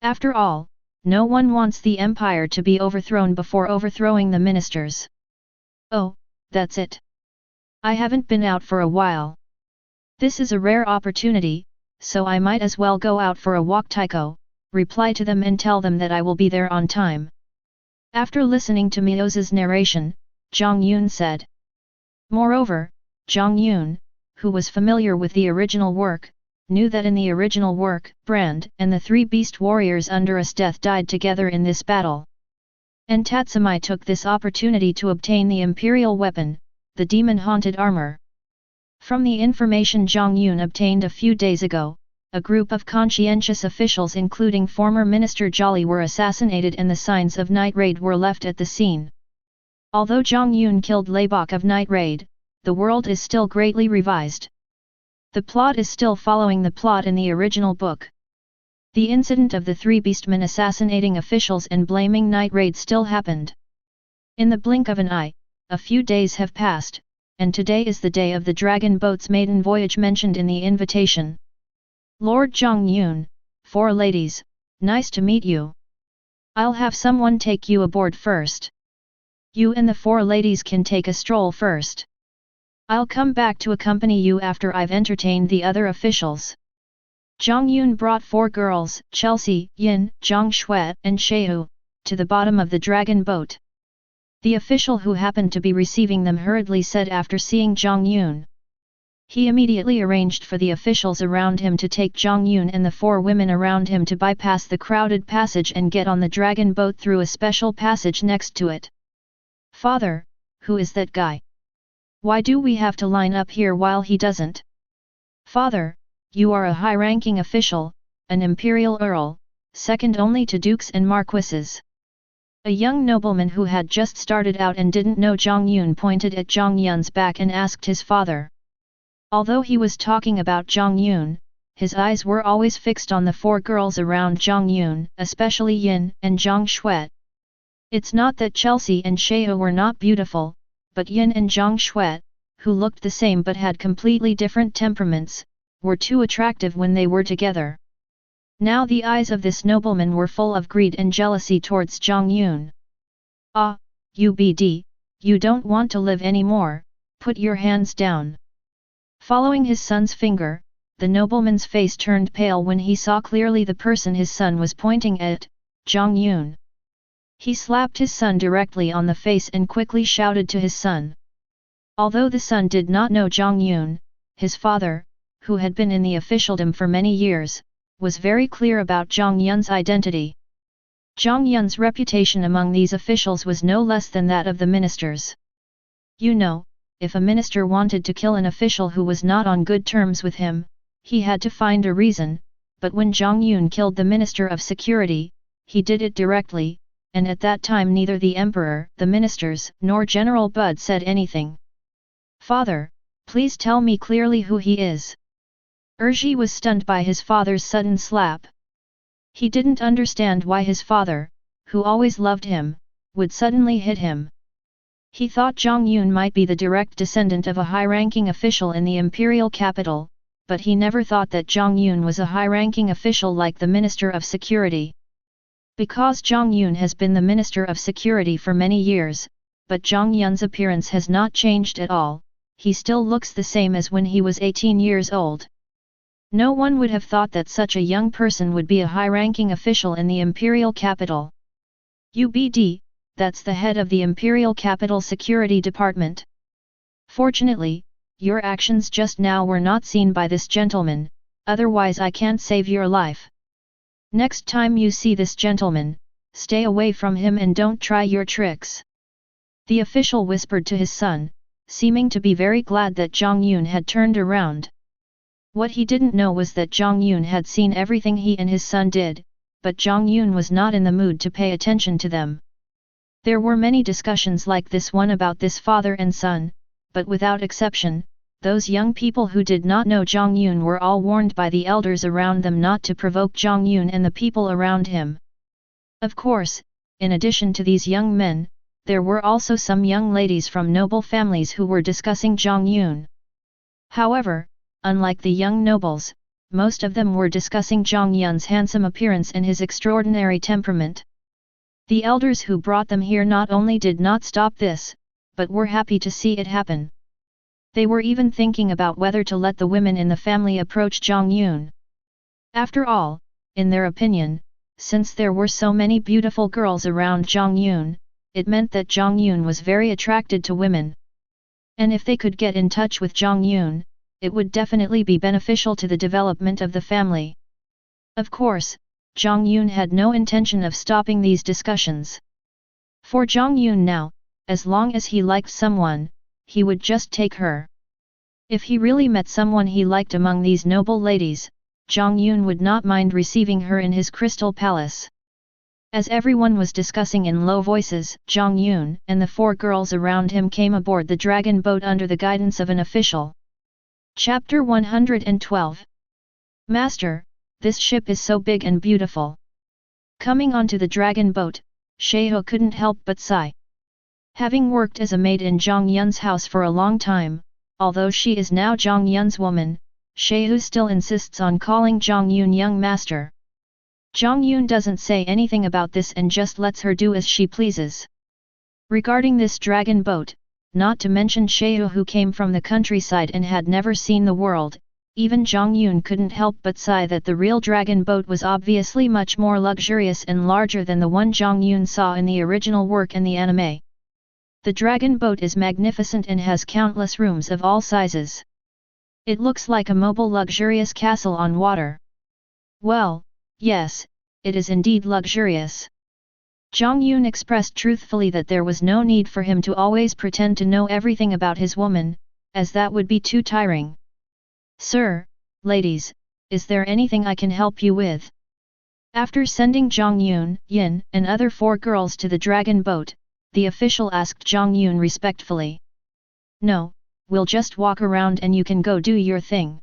After all, no one wants the empire to be overthrown before overthrowing the ministers. Oh, that's it. I haven't been out for a while. This is a rare opportunity, so I might as well go out for a walk. Taiko, reply to them and tell them that I will be there on time. After listening to Miyo's narration, Jiang Yun said. Moreover, Jiang Yun, who was familiar with the original work, knew that in the original work, Brand and the three beast warriors under his death died together in this battle. And Tatsumi took this opportunity to obtain the imperial weapon, the demon-haunted armor. From the information Jiang Yun obtained a few days ago, a group of conscientious officials including former Minister Jolly were assassinated and the signs of night raid were left at the scene. Although Jiang Yun killed Laibach of night raid, the world is still greatly revised. The plot is still following the plot in the original book. The incident of the three beastmen assassinating officials and blaming night raid still happened. In the blink of an eye, a few days have passed, and today is the day of the dragon boat's maiden voyage mentioned in the invitation. Lord Jiang Yun, 4 ladies, nice to meet you. I'll have someone take you aboard first. You and the 4 ladies can take a stroll first. I'll come back to accompany you after I've entertained the other officials. Jiang Yun brought 4 girls, Chelsea, Yin, Zhang Shui, and Shehu, to the bottom of the dragon boat. The official who happened to be receiving them hurriedly said after seeing Jiang Yun. He immediately arranged for the officials around him to take Jiang Yun and the 4 women around him to bypass the crowded passage and get on the dragon boat through a special passage next to it. Father, who is that guy? Why do we have to line up here while he doesn't? Father, you are a high-ranking official, an imperial earl, second only to dukes and marquises. A young nobleman who had just started out and didn't know Jiang Yun pointed at Jiang Yun's back and asked his father. Although he was talking about Jiang Yun, his eyes were always fixed on the 4 girls around Jiang Yun, especially Yin and Zhang Shui. It's not that Chelsea and Shehu were not beautiful, but Yin and Zhang Shui, who looked the same but had completely different temperaments, were too attractive when they were together. Now the eyes of this nobleman were full of greed and jealousy towards Jiang Yun. Ah, UBD, you don't want to live anymore, put your hands down. Following his son's finger, the nobleman's face turned pale when he saw clearly the person his son was pointing at, Jiang Yun. He slapped his son directly on the face and quickly shouted to his son. Although the son did not know Jiang Yun, his father, who had been in the officialdom for many years, was very clear about Jiang Yun's identity. Jiang Yun's reputation among these officials was no less than that of the ministers. You know, if a minister wanted to kill an official who was not on good terms with him, he had to find a reason, but when Jiang Yun killed the Minister of Security, he did it directly, and at that time neither the emperor, the ministers, nor General Bud said anything. Father, please tell me clearly who he is. Urji was stunned by his father's sudden slap. He didn't understand why his father, who always loved him, would suddenly hit him. He thought Jiang Yun might be the direct descendant of a high-ranking official in the imperial capital, but he never thought that Jiang Yun was a high-ranking official like the Minister of Security. Because Jiang Yun has been the Minister of Security for many years, but Jiang Yun's appearance has not changed at all, he still looks the same as when he was 18 years old. No one would have thought that such a young person would be a high-ranking official in the imperial capital. UBD, that's the head of the Imperial Capital Security Department. Fortunately, your actions just now were not seen by this gentleman, otherwise I can't save your life. Next time you see this gentleman, stay away from him and don't try your tricks. The official whispered to his son, seeming to be very glad that Jiang Yun had turned around. What he didn't know was that Jiang Yun had seen everything he and his son did, but Jiang Yun was not in the mood to pay attention to them. There were many discussions like this one about this father and son, but without exception, those young people who did not know Jiang Yun were all warned by the elders around them not to provoke Jiang Yun and the people around him. Of course, in addition to these young men, there were also some young ladies from noble families who were discussing Jiang Yun. However, unlike the young nobles, most of them were discussing Jiang Yun's handsome appearance and his extraordinary temperament. The elders who brought them here not only did not stop this, but were happy to see it happen. They were even thinking about whether to let the women in the family approach Jiang Yun. After all, in their opinion, since there were so many beautiful girls around Jiang Yun, it meant that Jiang Yun was very attracted to women. And if they could get in touch with Jiang Yun, it would definitely be beneficial to the development of the family. Of course, Jiang Yun had no intention of stopping these discussions. For Jiang Yun now, as long as he liked someone, he would just take her. If he really met someone he liked among these noble ladies, Jiang Yun would not mind receiving her in his crystal palace. As everyone was discussing in low voices, Jiang Yun and the 4 girls around him came aboard the dragon boat under the guidance of an official. Chapter 112. Master, this ship is so big and beautiful. Coming onto the dragon boat, Shehu couldn't help but sigh. Having worked as a maid in Jiang Yun's house for a long time, although she is now Jiang Yun's woman, Shehu still insists on calling Jiang Yun young master. Jiang Yun doesn't say anything about this and just lets her do as she pleases. Regarding this dragon boat, not to mention Shehu who came from the countryside and had never seen the world, even Jiang Yun couldn't help but sigh that the real dragon boat was obviously much more luxurious and larger than the one Jiang Yun saw in the original work and the anime. The dragon boat is magnificent and has countless rooms of all sizes. It looks like a mobile luxurious castle on water. Well, yes, it is indeed luxurious. Jiang Yun expressed truthfully that there was no need for him to always pretend to know everything about his woman, as that would be too tiring. Sir, ladies, is there anything I can help you with? After sending Jiang Yun, Yin, and other 4 girls to the dragon boat, the official asked Jiang Yun respectfully. No, we'll just walk around and you can go do your thing.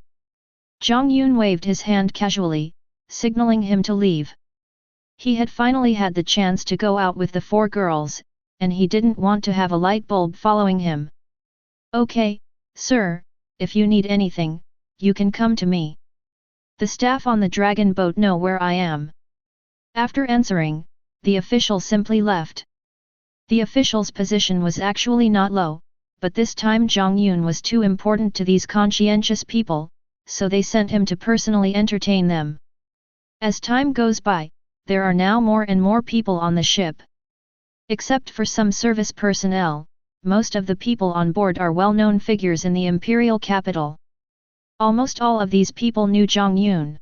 Jiang Yun waved his hand casually, signaling him to leave. He had finally had the chance to go out with the 4 girls, and he didn't want to have a light bulb following him. Okay, sir, if you need anything, you can come to me. The staff on the dragon boat know where I am. After answering, the official simply left. The official's position was actually not low, but this time Jiang Yun was too important to these conscientious people, so they sent him to personally entertain them. As time goes by, there are now more and more people on the ship. Except for some service personnel, most of the people on board are well-known figures in the imperial capital. Almost all of these people knew Jiang Yun.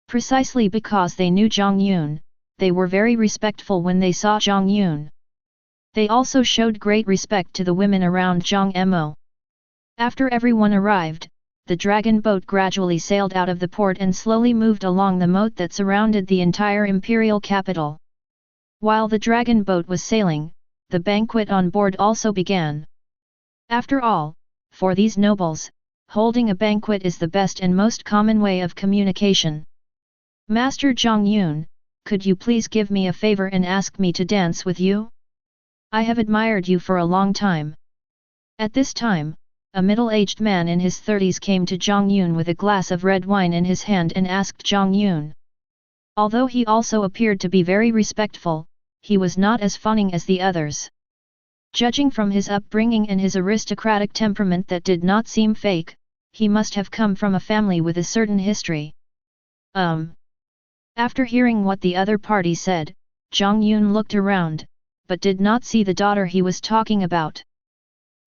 Precisely because they knew Jiang Yun, they were very respectful when they saw Jiang Yun. They also showed great respect to the women around Jiang Mo. After everyone arrived, the dragon boat gradually sailed out of the port and slowly moved along the moat that surrounded the entire imperial capital. While the dragon boat was sailing, the banquet on board also began. After all, for these nobles, holding a banquet is the best and most common way of communication. Master Jiang Yun, could you please give me a favor and ask me to dance with you? I have admired you for a long time. At this time, a middle-aged man in his 30s came to Jiang Yun with a glass of red wine in his hand and asked Jiang Yun. Although he also appeared to be very respectful, he was not as fawning as the others. Judging from his upbringing and his aristocratic temperament that did not seem fake, he must have come from a family with a certain history. After hearing what the other party said, Jiang Yun looked around, but did not see the daughter he was talking about.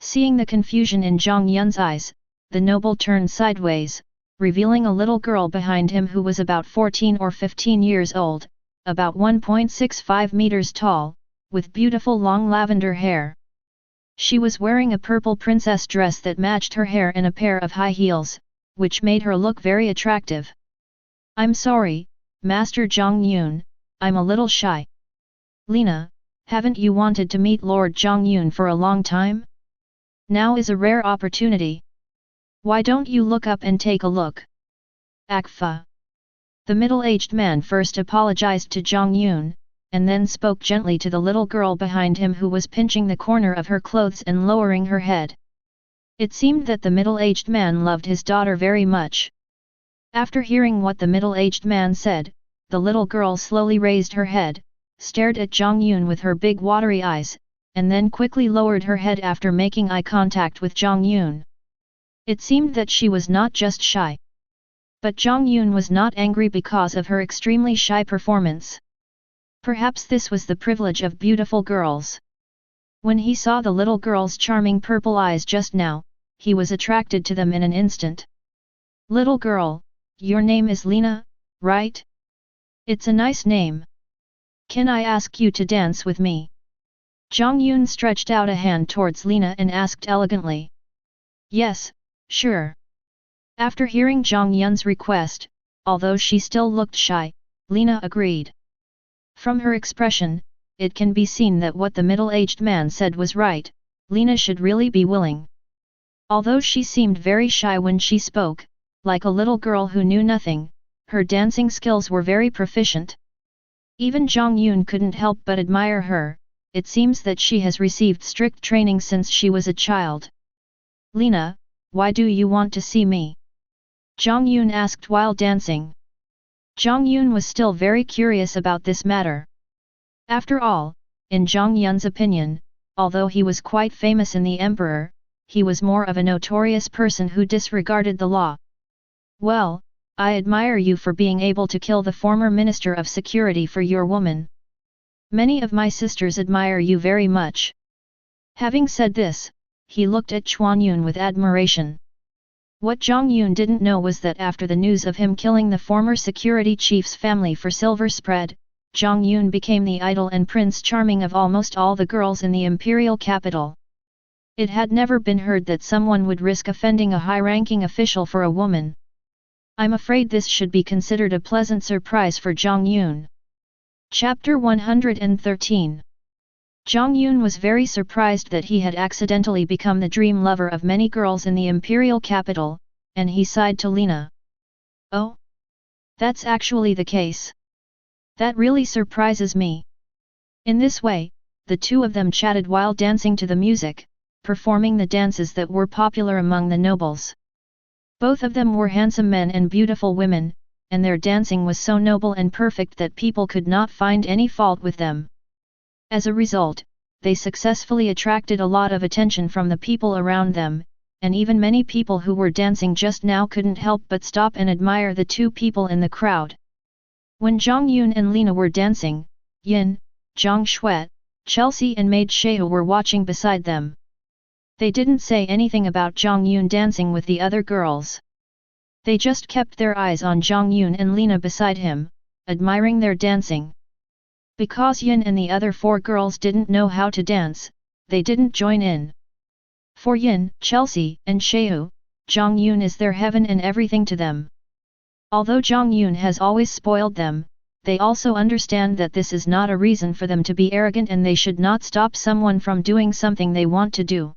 Seeing the confusion in Jiang Yun's eyes, the noble turned sideways, revealing a little girl behind him who was about 14 or 15 years old, about 1.65 meters tall, with beautiful long lavender hair. She was wearing a purple princess dress that matched her hair and a pair of high heels, which made her look very attractive. I'm sorry, Master Jiang Yun, I'm a little shy. Lena, haven't you wanted to meet Lord Jiang Yun for a long time? Now is a rare opportunity. Why don't you look up and take a look? Akfa. The middle-aged man first apologized to Jiang Yun, and then spoke gently to the little girl behind him who was pinching the corner of her clothes and lowering her head. It seemed that the middle-aged man loved his daughter very much. After hearing what the middle-aged man said, the little girl slowly raised her head, stared at Jiang Yun with her big watery eyes, and then quickly lowered her head after making eye contact with Jiang Yun. It seemed that she was not just shy. But Jiang Yun was not angry because of her extremely shy performance. Perhaps this was the privilege of beautiful girls. When he saw the little girl's charming purple eyes just now, he was attracted to them in an instant. Little girl, your name is Lena, right? It's a nice name. Can I ask you to dance with me? Jiang Yun stretched out a hand towards Lena and asked elegantly. Yes, sure. After hearing Jiang Yun's request, although she still looked shy, Lena agreed. From her expression, it can be seen that what the middle-aged man said was right, Lena should really be willing. Although she seemed very shy when she spoke, like a little girl who knew nothing, her dancing skills were very proficient. Even Jiang Yun couldn't help but admire her. It seems that she has received strict training since she was a child. Lena, why do you want to see me? Jiang Yun asked while dancing. Jiang Yun was still very curious about this matter. After all, in Jiang Yun's opinion, although he was quite famous in the emperor, he was more of a notorious person who disregarded the law. Well, I admire you for being able to kill the former Minister of Security for your woman. Many of my sisters admire you very much. Having said this, he looked at Chuan Yun with admiration. What Jiang Yun didn't know was that after the news of him killing the former security chief's family for silver spread, Jiang Yun became the idol and prince charming of almost all the girls in the imperial capital. It had never been heard that someone would risk offending a high-ranking official for a woman. I'm afraid this should be considered a pleasant surprise for Jiang Yun. Chapter 113. Jiang Yun was very surprised that he had accidentally become the dream lover of many girls in the imperial capital, and he sighed to Lena. Oh? That's actually the case. That really surprises me. In this way, the two of them chatted while dancing to the music, performing the dances that were popular among the nobles. Both of them were handsome men and beautiful women, and their dancing was so noble and perfect that people could not find any fault with them. As a result, they successfully attracted a lot of attention from the people around them, and even many people who were dancing just now couldn't help but stop and admire the two people in the crowd. When Jiang Yun and Lena were dancing, Yin, Zhang Shuet, Chelsea and maid Shehu were watching beside them. They didn't say anything about Jiang Yun dancing with the other girls. They just kept their eyes on Jiang Yun and Lena beside him, admiring their dancing. Because Yin and the other four girls didn't know how to dance, they didn't join in. For Yin, Chelsea, and Shehu, Jiang Yun is their heaven and everything to them. Although Jiang Yun has always spoiled them, they also understand that this is not a reason for them to be arrogant and they should not stop someone from doing something they want to do.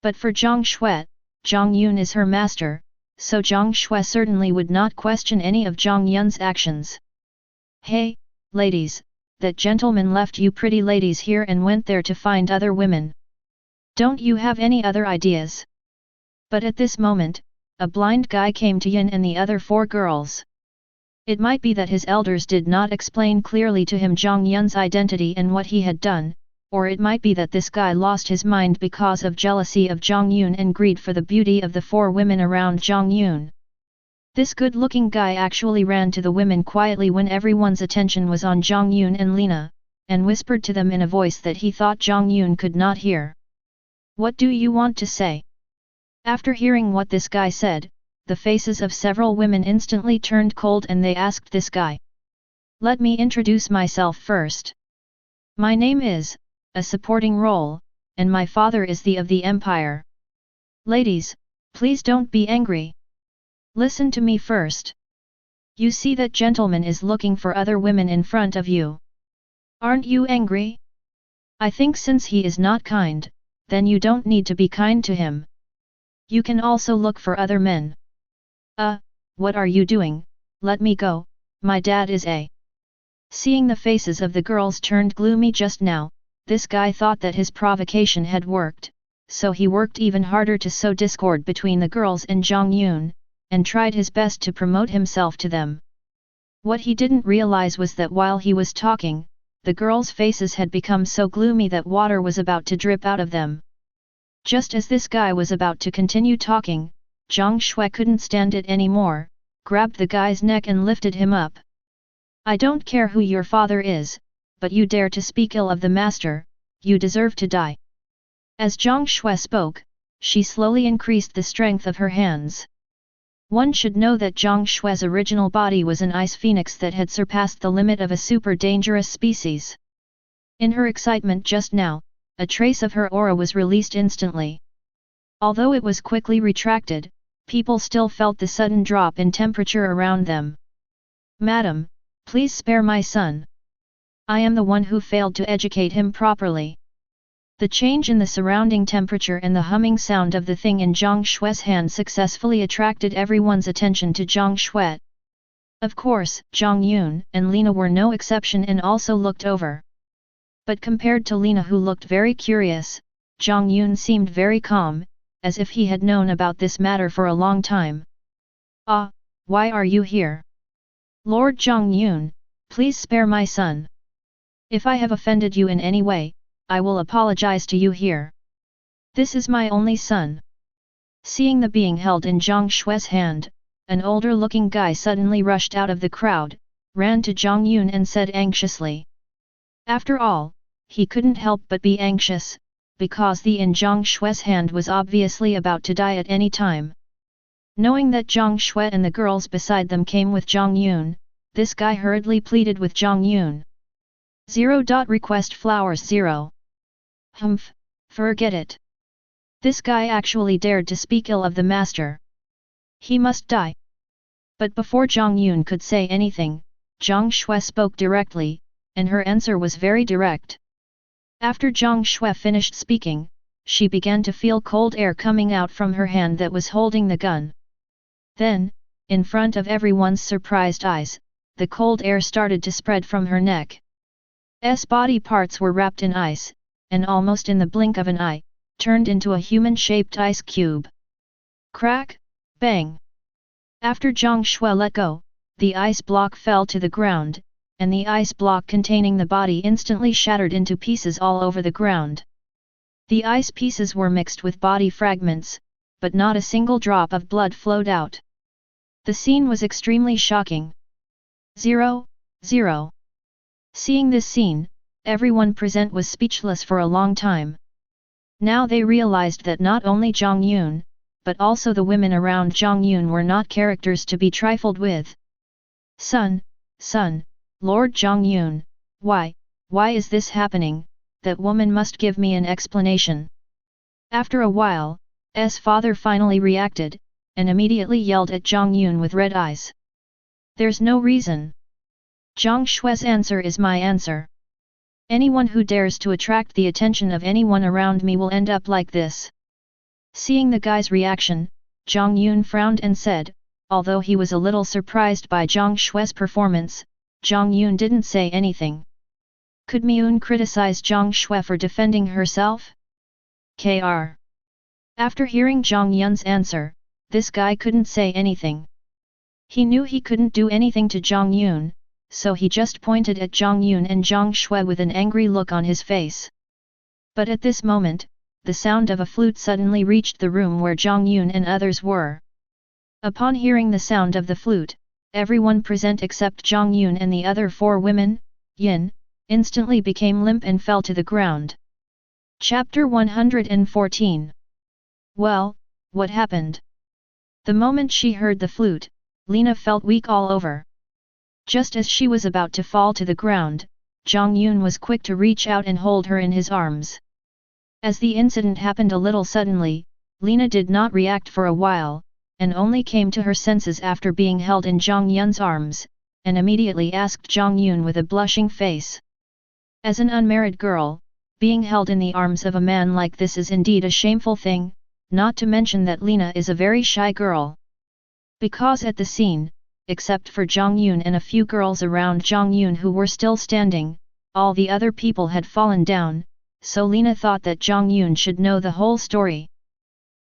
But for Zhang Shuet, Jiang Yun is her master, so Zhang Shuet certainly would not question any of Jiang Yun's actions. Hey, ladies, that gentleman left you pretty ladies here and went there to find other women. Don't you have any other ideas? But at this moment, a blind guy came to Yin and the other four girls. It might be that his elders did not explain clearly to him Jiang Yun's identity and what he had done, or it might be that this guy lost his mind because of jealousy of Jiang Yun and greed for the beauty of the four women around Jiang Yun. This good-looking guy actually ran to the women quietly when everyone's attention was on Jiang Yun and Lena, and whispered to them in a voice that he thought Jiang Yun could not hear. What do you want to say? After hearing what this guy said, the faces of several women instantly turned cold and they asked this guy. Let me introduce myself first. My name is, a supporting role, and my father is the of the Empire. Ladies, please don't be angry. Listen to me first. You see that gentleman is looking for other women in front of you. Aren't you angry? I think since he is not kind, then you don't need to be kind to him. You can also look for other men. What are you doing? Let me go, my dad is a... Seeing the faces of the girls turned gloomy just now, this guy thought that his provocation had worked, so he worked even harder to sow discord between the girls and Jiang Yun, and tried his best to promote himself to them. What he didn't realize was that while he was talking, the girls' faces had become so gloomy that water was about to drip out of them. Just as this guy was about to continue talking, Zhang Shui couldn't stand it anymore, grabbed the guy's neck and lifted him up. "I don't care who your father is, but you dare to speak ill of the master, you deserve to die." As Zhang Shui spoke, she slowly increased the strength of her hands. One should know that Zhang Shui's original body was an ice phoenix that had surpassed the limit of a super dangerous species. In her excitement just now, a trace of her aura was released instantly. Although it was quickly retracted, people still felt the sudden drop in temperature around them. "Madam, please spare my son. I am the one who failed to educate him properly." The change in the surrounding temperature and the humming sound of the thing in Zhang Shui's hand successfully attracted everyone's attention to Zhang Shui. Of course, Jiang Yun and Lena were no exception and also looked over. But compared to Lena, who looked very curious, Jiang Yun seemed very calm, as if he had known about this matter for a long time. "Ah, why are you here? Lord Jiang Yun, please spare my son. If I have offended you in any way, I will apologize to you here. This is my only son." Seeing the being held in Zhang Shui's hand, an older-looking guy suddenly rushed out of the crowd, ran to Jiang Yun and said anxiously. After all, he couldn't help but be anxious, because the in Zhang Shui's hand was obviously about to die at any time. Knowing that Zhang Shui and the girls beside them came with Jiang Yun, this guy hurriedly pleaded with Jiang Yun. Request flowers 0. Humph, forget it. This guy actually dared to speak ill of the master. He must die. But before Jiang Yun could say anything, Zhang Shui spoke directly, and her answer was very direct. After Zhang Shui finished speaking, she began to feel cold air coming out from her hand that was holding the gun. Then, in front of everyone's surprised eyes, the cold air started to spread from her neck. Body parts were wrapped in ice, and almost in the blink of an eye, turned into a human-shaped ice cube. Crack, bang. After Zhang Shui let go, the ice block fell to the ground, and the ice block containing the body instantly shattered into pieces all over the ground. The ice pieces were mixed with body fragments, but not a single drop of blood flowed out. The scene was extremely shocking. 0. Seeing this scene, everyone present was speechless for a long time. Now they realized that not only Jiang Yun, but also the women around Jiang Yun were not characters to be trifled with. Son, Lord Jiang Yun, why is this happening? That woman must give me an explanation. After a while, S father finally reacted, and immediately yelled at Jiang Yun with red eyes. There's no reason. Zhang Shui's answer is my answer. Anyone who dares to attract the attention of anyone around me will end up like this. Seeing the guy's reaction, Jiang Yun frowned and said, although he was a little surprised by Zhang Shui's performance, Jiang Yun didn't say anything. Could Myun criticize Zhang Shui for defending herself? Kr. After hearing Jiang Yun's answer, this guy couldn't say anything. He knew he couldn't do anything to Jiang Yun, so he just pointed at Jiang Yun and Zhang Shui with an angry look on his face. But at this moment, the sound of a flute suddenly reached the room where Jiang Yun and others were. Upon hearing the sound of the flute, everyone present except Jiang Yun and the other 4 women, Yin, instantly became limp and fell to the ground. Chapter 114. Well, what happened? The moment she heard the flute, Lena felt weak all over. Just as she was about to fall to the ground, Jiang Yun was quick to reach out and hold her in his arms. As the incident happened a little suddenly, Lena did not react for a while, and only came to her senses after being held in Jiang Yun's arms, and immediately asked Jiang Yun with a blushing face. As an unmarried girl, being held in the arms of a man like this is indeed a shameful thing, not to mention that Lena is a very shy girl. Because at the scene, except for Jiang Yun and a few girls around Jiang Yun who were still standing, all the other people had fallen down, so Lena thought that Jiang Yun should know the whole story.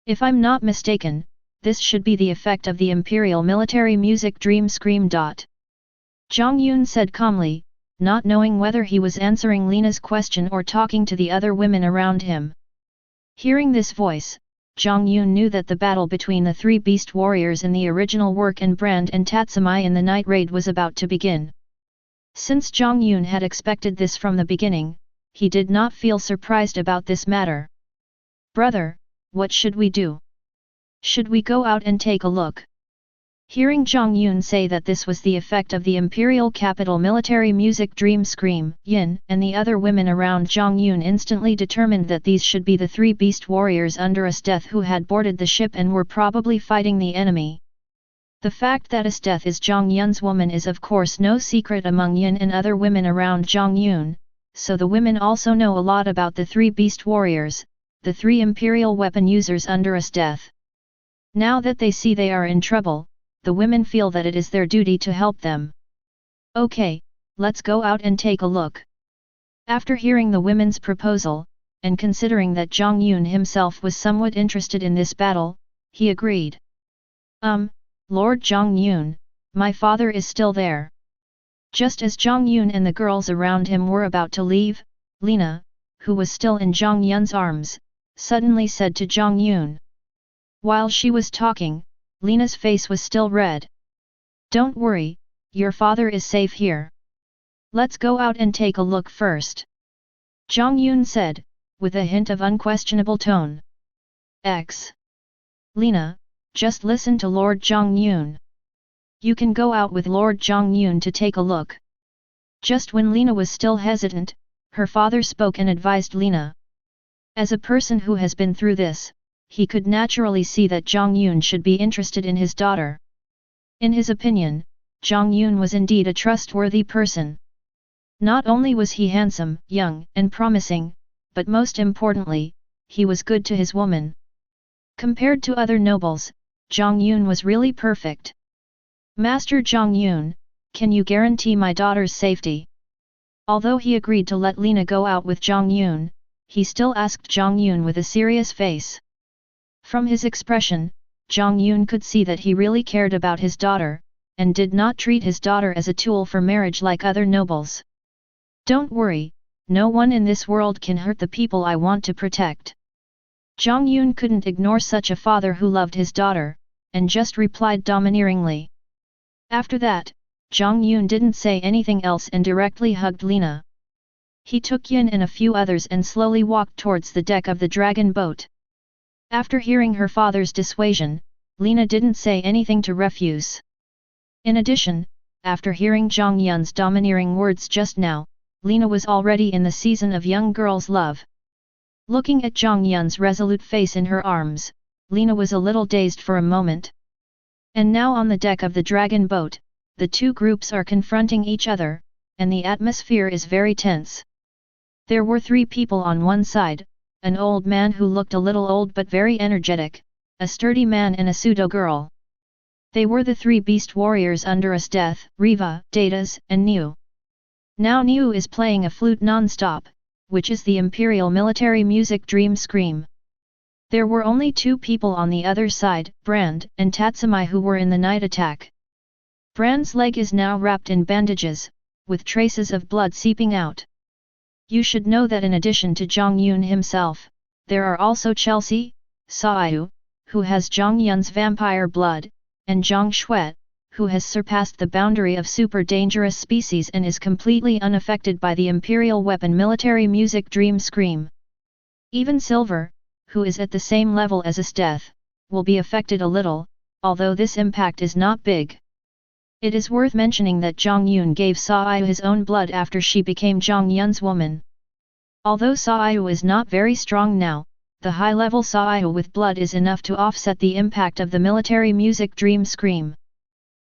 If I'm not mistaken, this should be the effect of the Imperial Military Music Dream Scream. Jiang Yun said calmly, not knowing whether he was answering Lena's question or talking to the other women around him. Hearing this voice, Jiang Yun knew that the battle between the three beast warriors in the original work and Brand and Tatsumi in the night raid was about to begin. Since Jiang Yun had expected this from the beginning, he did not feel surprised about this matter. "Brother, what should we do? Should we go out and take a look?" Hearing Jiang Yun say that this was the effect of the Imperial Capital Military Music Dream Scream, Yin and the other women around Jiang Yun instantly determined that these should be the three beast warriors under Esteth who had boarded the ship and were probably fighting the enemy. The fact that Esteth is Jiang Yun's woman is of course no secret among Yin and other women around Jiang Yun, so the women also know a lot about the three beast warriors, the three imperial weapon users under Esteth. Now that they see they are in trouble, the women feel that it is their duty to help them. "Okay, let's go out and take a look." After hearing the women's proposal, and considering that Jiang Yun himself was somewhat interested in this battle, he agreed. Lord Jiang Yun, my father is still there." Just as Jiang Yun and the girls around him were about to leave, Lena, who was still in Jiang Yun's arms, suddenly said to Jiang Yun. While she was talking, Lena's face was still red. "Don't worry, your father is safe here. Let's go out and take a look first," Jiang Yun said, with a hint of unquestionable tone. Lena, just listen to Lord Jiang Yun. You can go out with Lord Jiang Yun to take a look. Just when Lena was still hesitant, her father spoke and advised Lena. As a person who has been through this, he could naturally see that Jiang Yun should be interested in his daughter. In his opinion, Jiang Yun was indeed a trustworthy person. Not only was he handsome, young, and promising, but most importantly, he was good to his woman. Compared to other nobles, Jiang Yun was really perfect. "Master Jiang Yun, can you guarantee my daughter's safety?" Although he agreed to let Lena go out with Jiang Yun, he still asked Jiang Yun with a serious face. From his expression, Jiang Yun could see that he really cared about his daughter, and did not treat his daughter as a tool for marriage like other nobles. "Don't worry, no one in this world can hurt the people I want to protect." Jiang Yun couldn't ignore such a father who loved his daughter, and just replied domineeringly. After that, Jiang Yun didn't say anything else and directly hugged Lena. He took Yin and a few others and slowly walked towards the deck of the dragon boat. After hearing her father's dissuasion, Lena didn't say anything to refuse. In addition, after hearing Jiang Yun's domineering words just now, Lena was already in the season of young girls' love. Looking at Jiang Yun's resolute face in her arms, Lena was a little dazed for a moment. And now on the deck of the dragon boat, the two groups are confronting each other, and the atmosphere is very tense. There were three people on one side, an old man who looked a little old but very energetic, a sturdy man and a pseudo girl. They were the three beast warriors under Esteth, Riva, Datas, and Niu. Now Niu is playing a flute non-stop, which is the Imperial Military Music Dream Scream. There were only two people on the other side, Brand and Tatsumi, who were in the night attack. Brand's leg is now wrapped in bandages, with traces of blood seeping out. You should know that in addition to Jiang Yun himself, there are also Chelsea, Saiyu, who has Jiang Yun's vampire blood, and Jiang Shuet, who has surpassed the boundary of super dangerous species and is completely unaffected by the Imperial Weapon Military Music Dream Scream. Even Silver, who is at the same level as Esteth, will be affected a little, although this impact is not big. It is worth mentioning that Jiang Yun gave Saiyu his own blood after she became Jiang Yun's woman. Although Saiyu is not very strong now, the high-level Saiyu with blood is enough to offset the impact of the military music Dream Scream.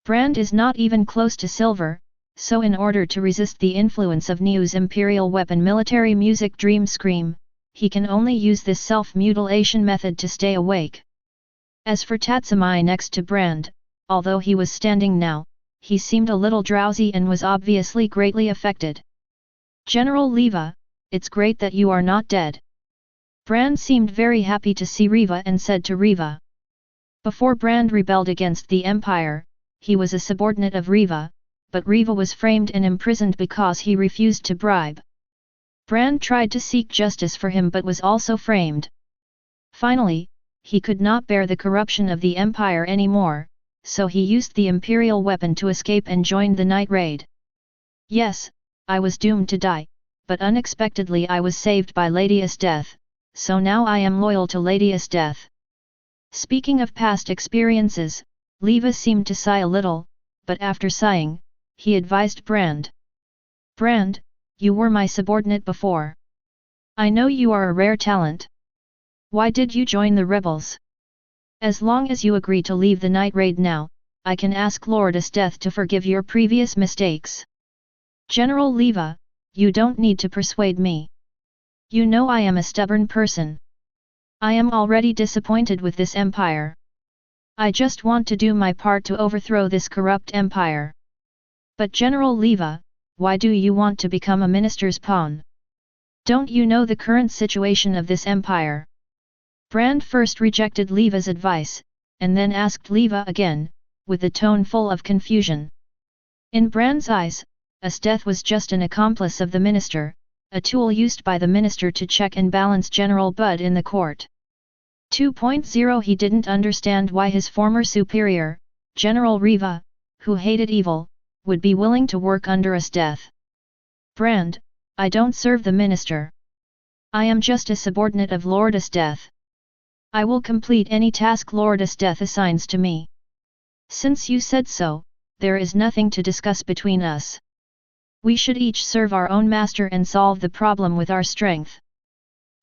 Brand is not even close to Silver, so in order to resist the influence of Niu's Imperial Weapon Military Music Dream Scream, he can only use this self-mutilation method to stay awake. As for Tatsumi next to Brand, although he was standing now, he seemed a little drowsy and was obviously greatly affected. "General Riva, it's great that you are not dead." Brand seemed very happy to see Riva and said to Riva. Before Brand rebelled against the Empire, he was a subordinate of Riva, but Riva was framed and imprisoned because he refused to bribe. Brand tried to seek justice for him but was also framed. Finally, he could not bear the corruption of the Empire anymore, so he used the Imperial weapon to escape and joined the night raid. Yes, I was doomed to die, but unexpectedly I was saved by Lady Esteth, so now I am loyal to Lady Esteth. Speaking of past experiences, Leva seemed to sigh a little, but after sighing, he advised Brand. Brand, you were my subordinate before. I know you are a rare talent. Why did you join the rebels? As long as you agree to leave the night raid now, I can ask Lord Esteth to forgive your previous mistakes. General Leva, you don't need to persuade me. You know I am a stubborn person. I am already disappointed with this empire. I just want to do my part to overthrow this corrupt empire. But General Leva, why do you want to become a minister's pawn? Don't you know the current situation of this empire? Brand first rejected Leva's advice, and then asked Leva again, with a tone full of confusion. In Brand's eyes, Esteth was just an accomplice of the minister, a tool used by the minister to check and balance General Bud in the court. 2.0 He didn't understand why his former superior, General Riva, who hated evil, would be willing to work under Esteth. Brand, I don't serve the minister. I am just a subordinate of Lord Esteth. I will complete any task Lord Esteth assigns to me. Since you said so, there is nothing to discuss between us. We should each serve our own master and solve the problem with our strength.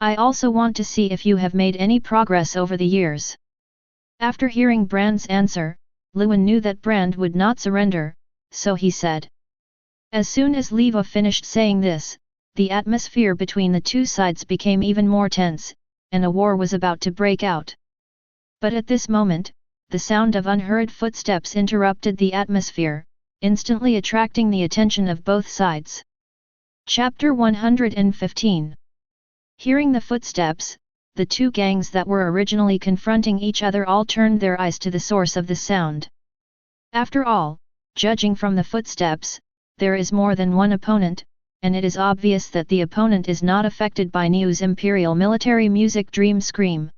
I also want to see if you have made any progress over the years. After hearing Brand's answer, Lewin knew that Brand would not surrender, so he said. As soon as Leva finished saying this, the atmosphere between the two sides became even more tense, and a war was about to break out. But at this moment, the sound of unheard footsteps interrupted the atmosphere, instantly attracting the attention of both sides. Chapter 115. Hearing the footsteps, the two gangs that were originally confronting each other all turned their eyes to the source of the sound. After all, judging from the footsteps, there is more than one opponent, and it is obvious that the opponent is not affected by New's imperial military music Dream Scream.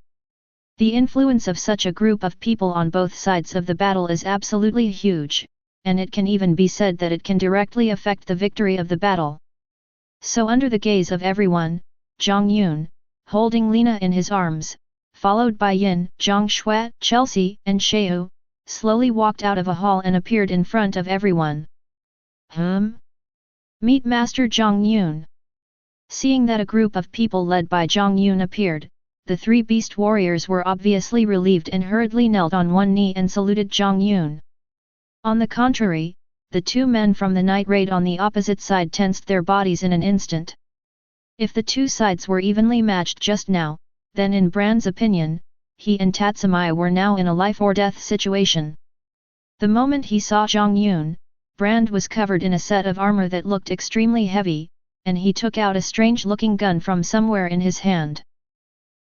The influence of such a group of people on both sides of the battle is absolutely huge, and it can even be said that it can directly affect the victory of the battle. So under the gaze of everyone, Jiang Yun, holding Lena in his arms, followed by Yin, Zhang Shui, Chelsea, and Sheu, slowly walked out of a hall and appeared in front of everyone. Meet Master Jiang Yun. Seeing that a group of people led by Jiang Yun appeared, the three beast warriors were obviously relieved and hurriedly knelt on one knee and saluted Jiang Yun. On the contrary, the two men from the night raid on the opposite side tensed their bodies in an instant. If the two sides were evenly matched just now, then in Brand's opinion, he and Tatsumi were now in a life-or-death situation. The moment he saw Jiang Yun, Brand was covered in a set of armor that looked extremely heavy, and he took out a strange-looking gun from somewhere in his hand.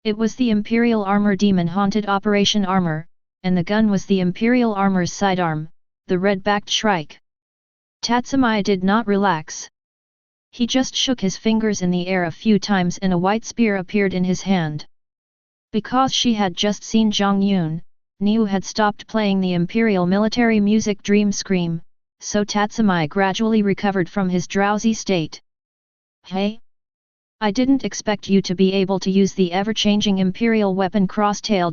It was the Imperial Armor Demon-Haunted Operation Armor, and the gun was the Imperial Armor's sidearm, the red-backed Shrike. Tatsumi did not relax. He just shook his fingers in the air a few times and a white spear appeared in his hand. Because she had just seen Jiang Yun, Niu had stopped playing the Imperial military music Dream Scream, so Tatsumi gradually recovered from his drowsy state. Hey! I didn't expect you to be able to use the ever-changing Imperial weapon Crosstail.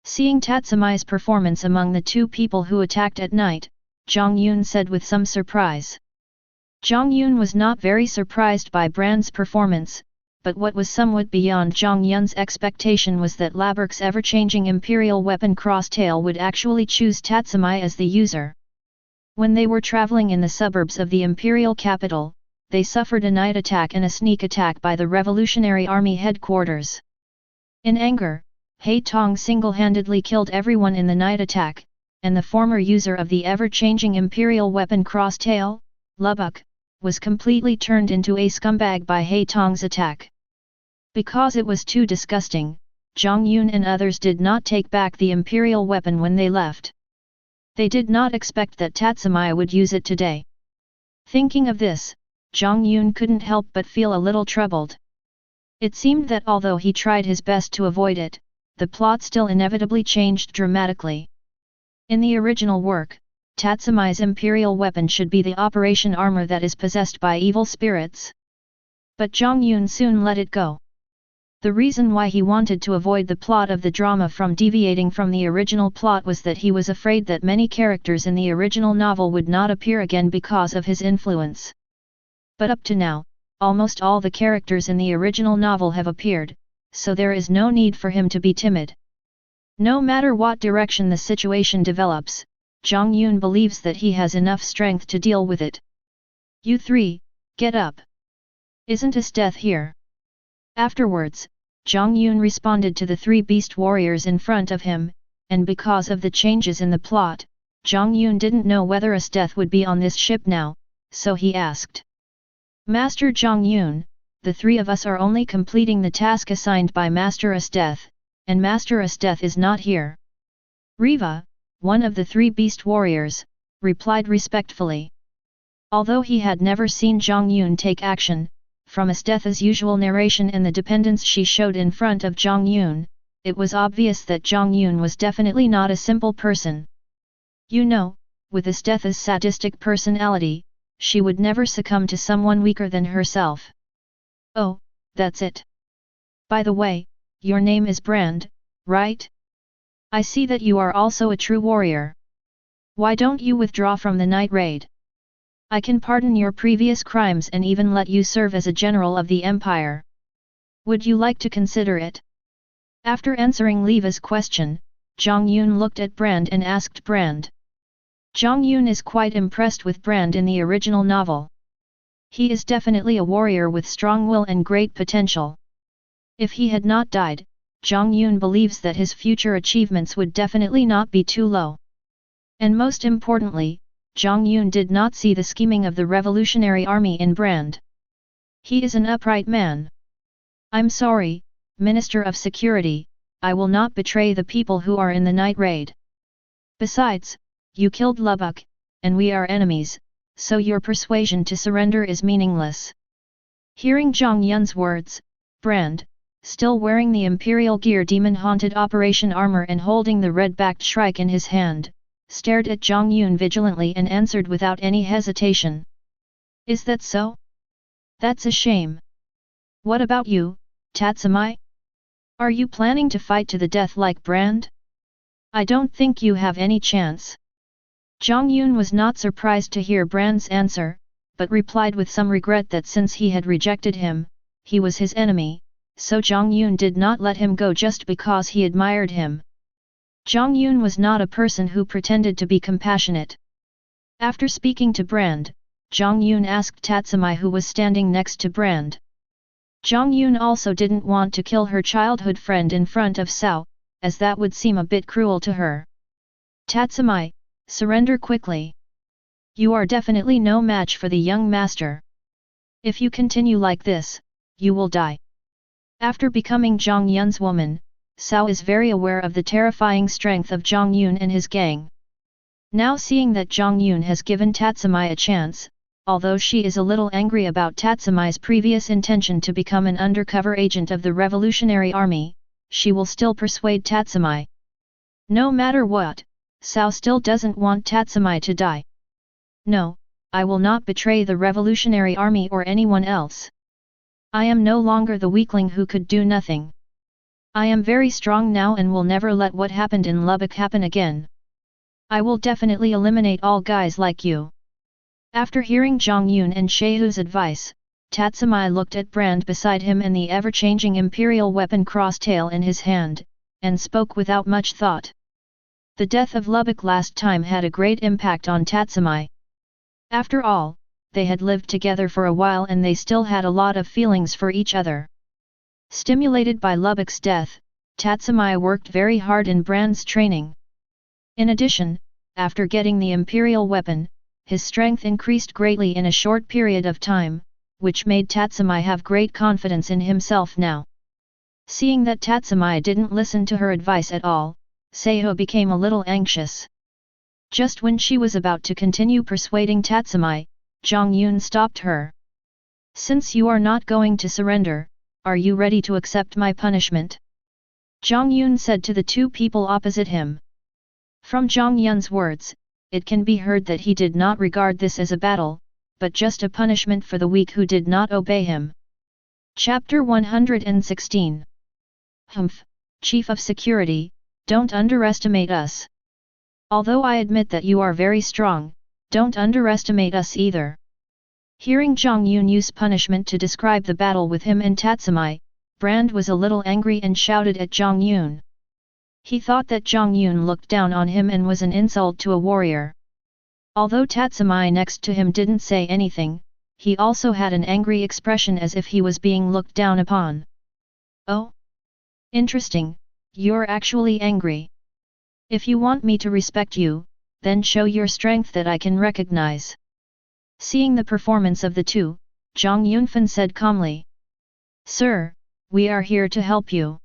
Seeing Tatsumi's performance among the two people who attacked at night, Jiang Yun said with some surprise. Jiang Yun was not very surprised by Brand's performance, but what was somewhat beyond Jiang Yun's expectation was that Laberk's ever-changing Imperial weapon Crosstail would actually choose Tatsumi as the user. When they were traveling in the suburbs of the Imperial capital, they suffered a night attack and a sneak attack by the Revolutionary Army headquarters. In anger, He Tong single-handedly killed everyone in the night attack, and the former user of the ever-changing Imperial weapon Crosstail, Lubbock, was completely turned into a scumbag by He Tong's attack. Because it was too disgusting, Jiang Yun and others did not take back the imperial weapon when they left. They did not expect that Tatsumi would use it today. Thinking of this, Jiang Yun couldn't help but feel a little troubled. It seemed that although he tried his best to avoid it, the plot still inevitably changed dramatically. In the original work, Tatsumi's imperial weapon should be the operation armor that is possessed by evil spirits. But Jiang Yun soon let it go. The reason why he wanted to avoid the plot of the drama from deviating from the original plot was that he was afraid that many characters in the original novel would not appear again because of his influence. But up to now, almost all the characters in the original novel have appeared, so there is no need for him to be timid. No matter what direction the situation develops, Jiang Yun believes that he has enough strength to deal with it. You three, get up. Isn't his death here? Afterwards, Jiang Yun responded to the three beast warriors in front of him, and because of the changes in the plot, Jiang Yun didn't know whether his death would be on this ship now, so he asked. Master Jiang Yun, the three of us are only completing the task assigned by Master Esteth, and Master Esteth is not here. Riva, one of the three beast warriors, replied respectfully. Although he had never seen Jiang Yun take action, from Esteth's usual narration and the dependence she showed in front of Jiang Yun, it was obvious that Jiang Yun was definitely not a simple person. You know, with Esteth's sadistic personality, she would never succumb to someone weaker than herself. Oh, that's it. By the way, your name is Brand, right? I see that you are also a true warrior. Why don't you withdraw from the night raid? I can pardon your previous crimes and even let you serve as a general of the empire. Would you like to consider it? After answering Leva's question, Jiang Yun looked at Brand and asked Brand. Jiang Yun is quite impressed with Brand in the original novel. He is definitely a warrior with strong will and great potential. If he had not died, Jiang Yun believes that his future achievements would definitely not be too low. And most importantly, Jiang Yun did not see the scheming of the revolutionary army in Brand. He is an upright man. I'm sorry, Minister of Security, I will not betray the people who are in the night raid. Besides, you killed Lubbock, and we are enemies, so your persuasion to surrender is meaningless. Hearing Jiang Yun's words, Brand, still wearing the Imperial Gear demon-haunted operation armor and holding the red-backed shrike in his hand, stared at Jiang Yun vigilantly and answered without any hesitation. Is that so? That's a shame. What about you, Tatsumi? Are you planning to fight to the death like Brand? I don't think you have any chance. Jiang Yun was not surprised to hear Brand's answer, but replied with some regret that since he had rejected him, he was his enemy, so Jiang Yun did not let him go just because he admired him. Jiang Yun was not a person who pretended to be compassionate. After speaking to Brand, Jiang Yun asked Tatsumi who was standing next to Brand. Jiang Yun also didn't want to kill her childhood friend in front of Sao, as that would seem a bit cruel to her. Tatsumi, surrender quickly. You are definitely no match for the young master. If you continue like this, you will die. After becoming Jiang Yun's woman, Sao is very aware of the terrifying strength of Jiang Yun and his gang. Now seeing that Jiang Yun has given Tatsumi a chance, although she is a little angry about Tatsumi's previous intention to become an undercover agent of the Revolutionary Army, she will still persuade Tatsumi. No matter what, Sao still doesn't want Tatsumi to die. No, I will not betray the Revolutionary Army or anyone else. I am no longer the weakling who could do nothing. I am very strong now and will never let what happened in Lubbock happen again. I will definitely eliminate all guys like you. After hearing Jiang Yun and Shehu's advice, Tatsumi looked at Brand beside him and the ever-changing imperial weapon crosstail in his hand, and spoke without much thought. The death of Lubbock last time had a great impact on Tatsumi. After all, they had lived together for a while and they still had a lot of feelings for each other. Stimulated by Lubbock's death, Tatsumi worked very hard in Brand's training. In addition, after getting the imperial weapon, his strength increased greatly in a short period of time, which made Tatsumi have great confidence in himself now. Seeing that Tatsumi didn't listen to her advice at all, Seiho became a little anxious. Just when she was about to continue persuading Tatsumi, Jiang Yun stopped her. "Since you are not going to surrender, are you ready to accept my punishment?" Jiang Yun said to the two people opposite him. From Jiang Yun's words, it can be heard that he did not regard this as a battle, but just a punishment for the weak who did not obey him. Chapter 116. Humph, Chief of Security, don't underestimate us. Although I admit that you are very strong, don't underestimate us either. Hearing Jiang Yun use punishment to describe the battle with him and Tatsumi, Brand was a little angry and shouted at Jiang Yun. He thought that Jiang Yun looked down on him and was an insult to a warrior. Although Tatsumi next to him didn't say anything, he also had an angry expression as if he was being looked down upon. "Oh? Interesting, you're actually angry. If you want me to respect you, then show your strength that I can recognize." Seeing the performance of the two, Jiang Yunfan said calmly. "Sir, we are here to help you."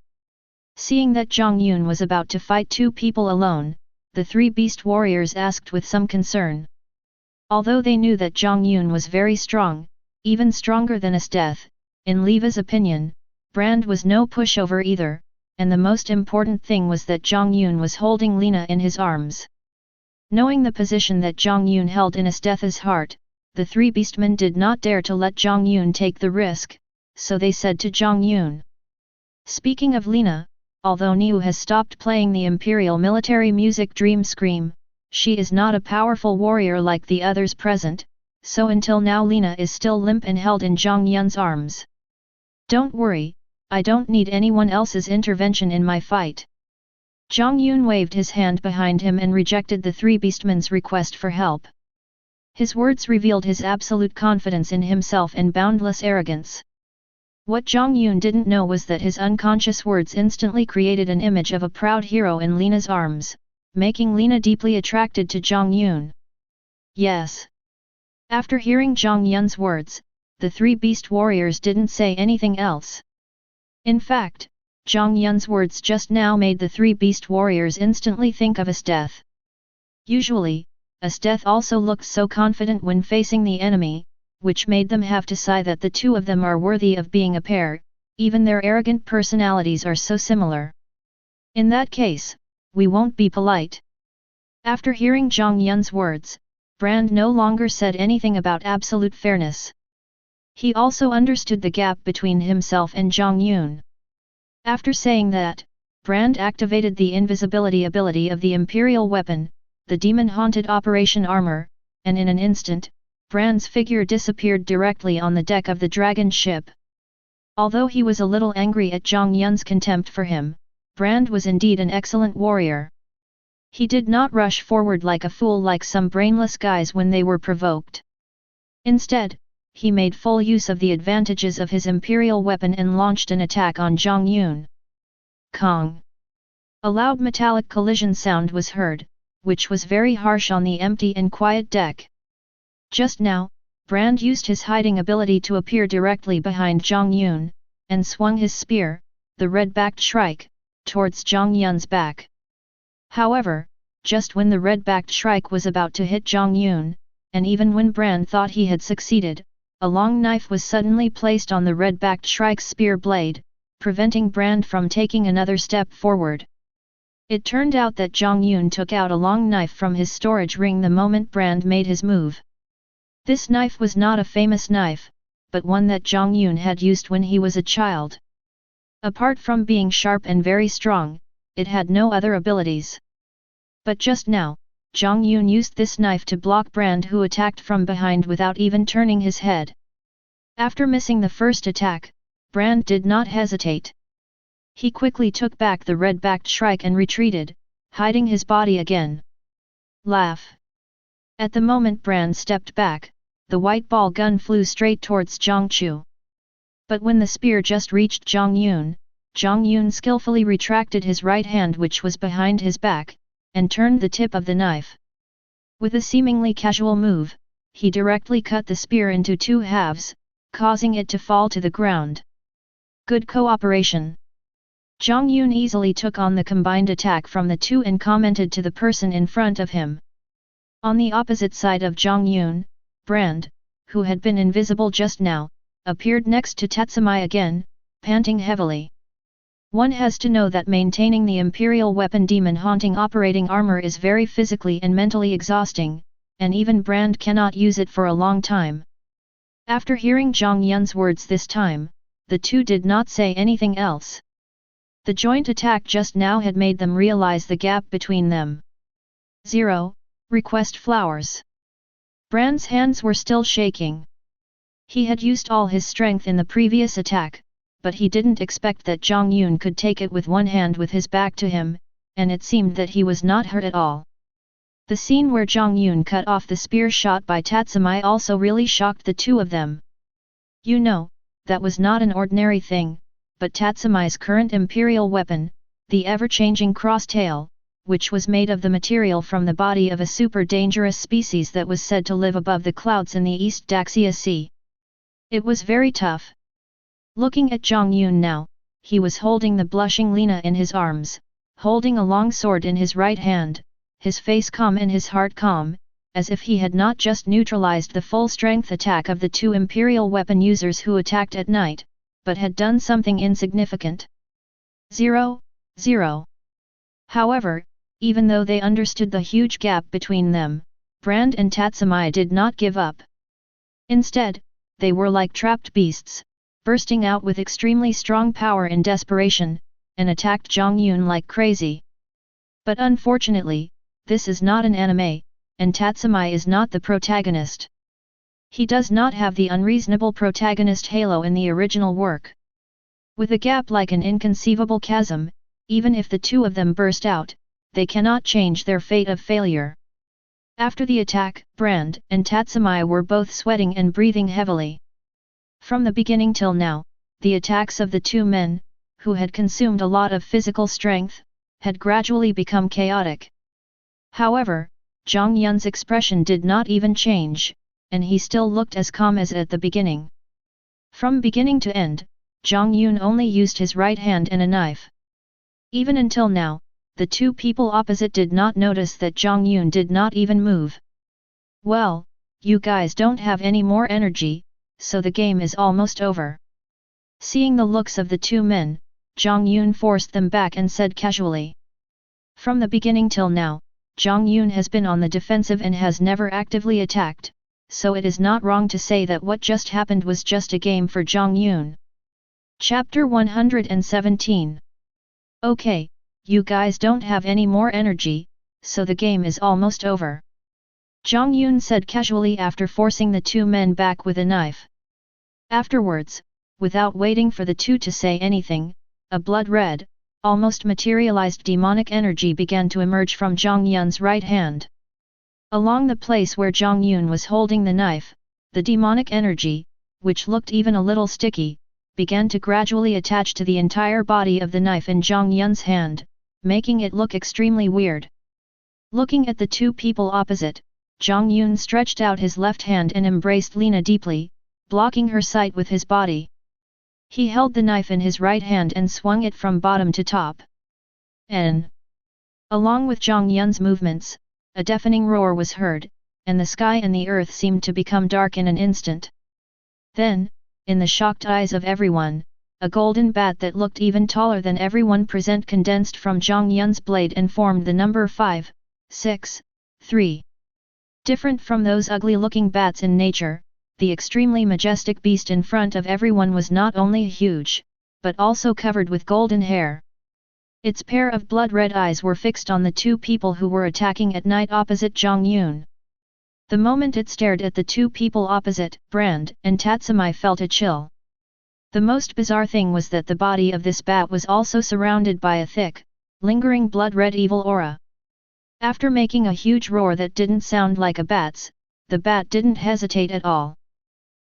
Seeing that Jiang Yun was about to fight two people alone, the three beast warriors asked with some concern. Although they knew that Jiang Yun was very strong, even stronger than Esdeath, in Leva's opinion, Brand was no pushover either, and the most important thing was that Jiang Yun was holding Lina in his arms. Knowing the position that Jiang Yun held in Esdeath's heart, the three beastmen did not dare to let Jiang Yun take the risk, so they said to Jiang Yun. "Speaking of Lina, although Niu has stopped playing the imperial military music Dream Scream, she is not a powerful warrior like the others present, so until now Lina is still limp and held in Jiang Yun's arms. Don't worry, I don't need anyone else's intervention in my fight." Jiang Yun waved his hand behind him and rejected the three beastmen's request for help. His words revealed his absolute confidence in himself and boundless arrogance. What Jiang Yun didn't know was that his unconscious words instantly created an image of a proud hero in Lina's arms, making Lina deeply attracted to Jiang Yun. "Yes." After hearing Jiang Yun's words, the three beast warriors didn't say anything else. In fact, Jiang Yun's words just now made the three beast warriors instantly think of Esdeath. Usually, Esdeath also looked so confident when facing the enemy, which made them have to sigh that the two of them are worthy of being a pair, even their arrogant personalities are so similar. "In that case, we won't be polite." After hearing Jiang Yun's words, Brand no longer said anything about absolute fairness. He also understood the gap between himself and Jiang Yun. After saying that, Brand activated the invisibility ability of the Imperial weapon, the demon-haunted Operation Armor, and in an instant, Brand's figure disappeared directly on the deck of the dragon ship. Although he was a little angry at Jiang Yun's contempt for him, Brand was indeed an excellent warrior. He did not rush forward like a fool like some brainless guys when they were provoked. Instead, he made full use of the advantages of his imperial weapon and launched an attack on Jiang Yun. Kong! A loud metallic collision sound was heard, which was very harsh on the empty and quiet deck. Just now, Brand used his hiding ability to appear directly behind Jiang Yun, and swung his spear, the red-backed shrike, towards Jiang Yun's back. However, just when the red-backed shrike was about to hit Jiang Yun, and even when Brand thought he had succeeded, a long knife was suddenly placed on the red-backed shrike's spear blade, preventing Brand from taking another step forward. It turned out that Jiang Yun took out a long knife from his storage ring the moment Brand made his move. This knife was not a famous knife, but one that Jiang Yun had used when he was a child. Apart from being sharp and very strong, it had no other abilities. But just now, Jiang Yun used this knife to block Brand, who attacked from behind without even turning his head. After missing the first attack, Brand did not hesitate. He quickly took back the red-backed shrike and retreated, hiding his body again. Laugh! At the moment Brand stepped back, the white ball gun flew straight towards Jiang Chu. But when the spear just reached Jiang Yun skillfully retracted his right hand, which was behind his back, and turned the tip of the knife. With a seemingly casual move, he directly cut the spear into two halves, causing it to fall to the ground. Good cooperation. Jiang Yun easily took on the combined attack from the two and commented to the person in front of him. On the opposite side of Jiang Yun, Brand, who had been invisible just now, appeared next to Tatsumi again, panting heavily. One has to know that maintaining the Imperial Weapon Demon Haunting operating armor is very physically and mentally exhausting, and even Brand cannot use it for a long time. After hearing Jiang Yun's words this time, the two did not say anything else. The joint attack just now had made them realize the gap between them. 0. Request flowers. Brand's hands were still shaking. He had used all his strength in the previous attack, but he didn't expect that Jiang Yun could take it with one hand with his back to him, and it seemed that he was not hurt at all. The scene where Jiang Yun cut off the spear shot by Tatsumi also really shocked the two of them. You know, that was not an ordinary thing, but Tatsumi's current imperial weapon, the ever-changing cross-tail, which was made of the material from the body of a super dangerous species that was said to live above the clouds in the East Daxia Sea. It was very tough. Looking at Jiang Yun now, he was holding the blushing Lena in his arms, holding a long sword in his right hand, his face calm and his heart calm, as if he had not just neutralized the full-strength attack of the two imperial weapon users who attacked at night, but had done something insignificant. 0. However, even though they understood the huge gap between them, Brand and Tatsumi did not give up. Instead, they were like trapped beasts, bursting out with extremely strong power in desperation, and attacked Jiang Yun like crazy. But unfortunately, this is not an anime, and Tatsumi is not the protagonist. He does not have the unreasonable protagonist halo in the original work. With a gap like an inconceivable chasm, even if the two of them burst out, they cannot change their fate of failure. After the attack, Brand and Tatsumi were both sweating and breathing heavily. From the beginning till now, the attacks of the two men, who had consumed a lot of physical strength, had gradually become chaotic. However, Jiang Yun's expression did not even change, and he still looked as calm as at the beginning. From beginning to end, Jiang Yun only used his right hand and a knife. Even until now, the two people opposite did not notice that Jiang Yun did not even move. Well, you guys don't have any more energy, so the game is almost over. Seeing the looks of the two men, Jiang Yun forced them back and said casually. From the beginning till now, Jiang Yun has been on the defensive and has never actively attacked, so it is not wrong to say that what just happened was just a game for Jiang Yun. Chapter 117. Okay, you guys don't have any more energy, so the game is almost over. Jiang Yun said casually after forcing the two men back with a knife. Afterwards, without waiting for the two to say anything, a blood-red, almost materialized demonic energy began to emerge from Jiang Yun's right hand. Along the place where Jiang Yun was holding the knife, the demonic energy, which looked even a little sticky, began to gradually attach to the entire body of the knife in Jiang Yun's hand, making it look extremely weird. Looking at the two people opposite, Jiang Yun stretched out his left hand and embraced Lena deeply, blocking her sight with his body. He held the knife in his right hand and swung it from bottom to top. Along with Jiang Yun's movements, a deafening roar was heard, and the sky and the earth seemed to become dark in an instant. Then, in the shocked eyes of everyone, a golden bat that looked even taller than everyone present condensed from Jiang Yun's blade and formed the number 5, 6, 3. Different from those ugly-looking bats in nature, the extremely majestic beast in front of everyone was not only huge, but also covered with golden hair. Its pair of blood-red eyes were fixed on the two people who were attacking at night opposite Jiang Yun. The moment it stared at the two people opposite, Brand and Tatsumi felt a chill. The most bizarre thing was that the body of this bat was also surrounded by a thick, lingering blood-red evil aura. After making a huge roar that didn't sound like a bat's, the bat didn't hesitate at all.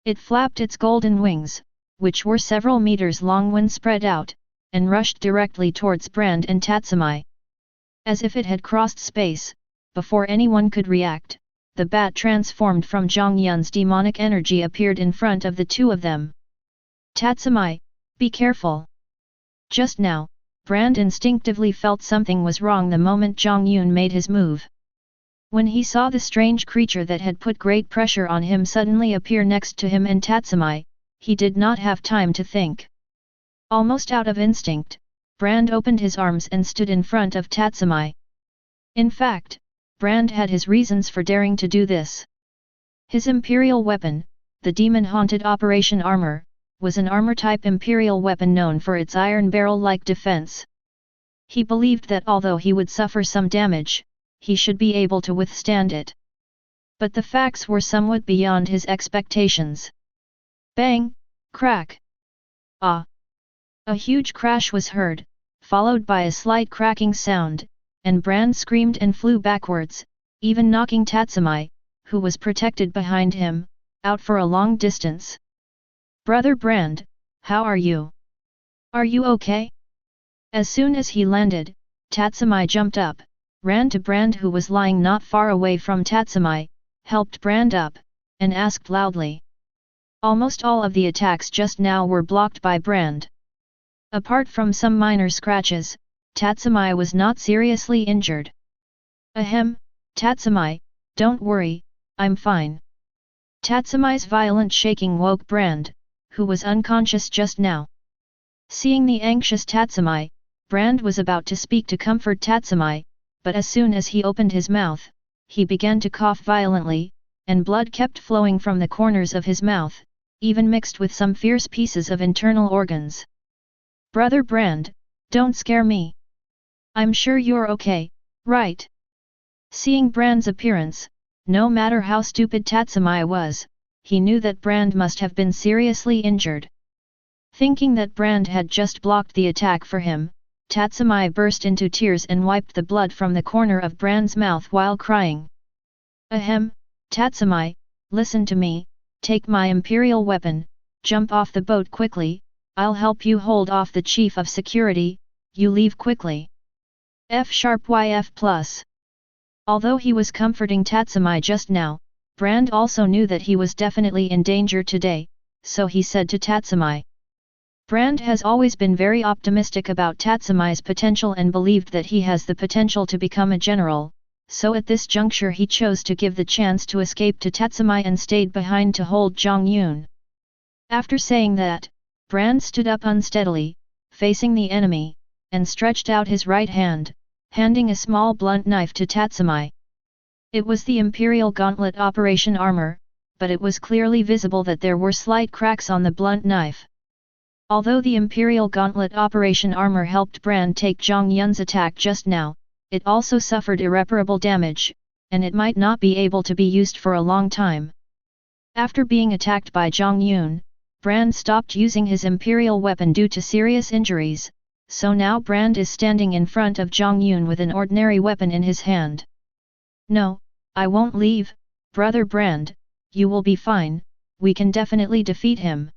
It flapped its golden wings, which were several meters long when spread out, and rushed directly towards Brand and Tatsumi. As if it had crossed space, before anyone could react, the bat transformed from Jiang Yun's demonic energy appeared in front of the two of them. Tatsumi, be careful. Just now, Brand instinctively felt something was wrong the moment Jiang Yun made his move. When he saw the strange creature that had put great pressure on him suddenly appear next to him and Tatsumi, he did not have time to think. Almost out of instinct, Brand opened his arms and stood in front of Tatsumi. In fact, Brand had his reasons for daring to do this. His imperial weapon, the demon-haunted Operation Armor, was an armor-type imperial weapon known for its iron barrel-like defense. He believed that although he would suffer some damage, he should be able to withstand it. But the facts were somewhat beyond his expectations. Bang! Crack! Ah! A huge crash was heard, followed by a slight cracking sound, and Brand screamed and flew backwards, even knocking Tatsumi, who was protected behind him, out for a long distance. "Brother Brand, how are you? Are you okay?" As soon as he landed, Tatsumi jumped up, ran to Brand who was lying not far away from Tatsumi, helped Brand up, and asked loudly. Almost all of the attacks just now were blocked by Brand. Apart from some minor scratches, Tatsumi was not seriously injured. "Ahem, Tatsumi, don't worry, I'm fine." Tatsumi's violent shaking woke Brand, who was unconscious just now. Seeing the anxious Tatsumi, Brand was about to speak to comfort Tatsumi, but as soon as he opened his mouth, he began to cough violently, and blood kept flowing from the corners of his mouth, even mixed with some fierce pieces of internal organs. "Brother Brand, don't scare me. I'm sure you're okay, right?" Seeing Brand's appearance, no matter how stupid Tatsumi was, he knew that Brand must have been seriously injured. Thinking that Brand had just blocked the attack for him, Tatsumi burst into tears and wiped the blood from the corner of Brand's mouth while crying. "Ahem, Tatsumi, listen to me, take my imperial weapon, jump off the boat quickly, I'll help you hold off the chief of security, you leave quickly. F#YF+. Although he was comforting Tatsumi just now, Brand also knew that he was definitely in danger today, so he said to Tatsumi. Brand has always been very optimistic about Tatsumi's potential and believed that he has the potential to become a general, so at this juncture he chose to give the chance to escape to Tatsumi and stayed behind to hold Jiang Yun. After saying that, Brand stood up unsteadily, facing the enemy, and stretched out his right hand, handing a small blunt knife to Tatsumi. It was the Imperial Gauntlet Operation Armor, but it was clearly visible that there were slight cracks on the blunt knife. Although the Imperial Gauntlet Operation Armor helped Brand take Jiang Yun's attack just now, it also suffered irreparable damage, and it might not be able to be used for a long time. After being attacked by Jiang Yun, Brand stopped using his Imperial weapon due to serious injuries, so now Brand is standing in front of Jiang Yun with an ordinary weapon in his hand. "No, I won't leave, Brother Brand, you will be fine, we can definitely defeat him."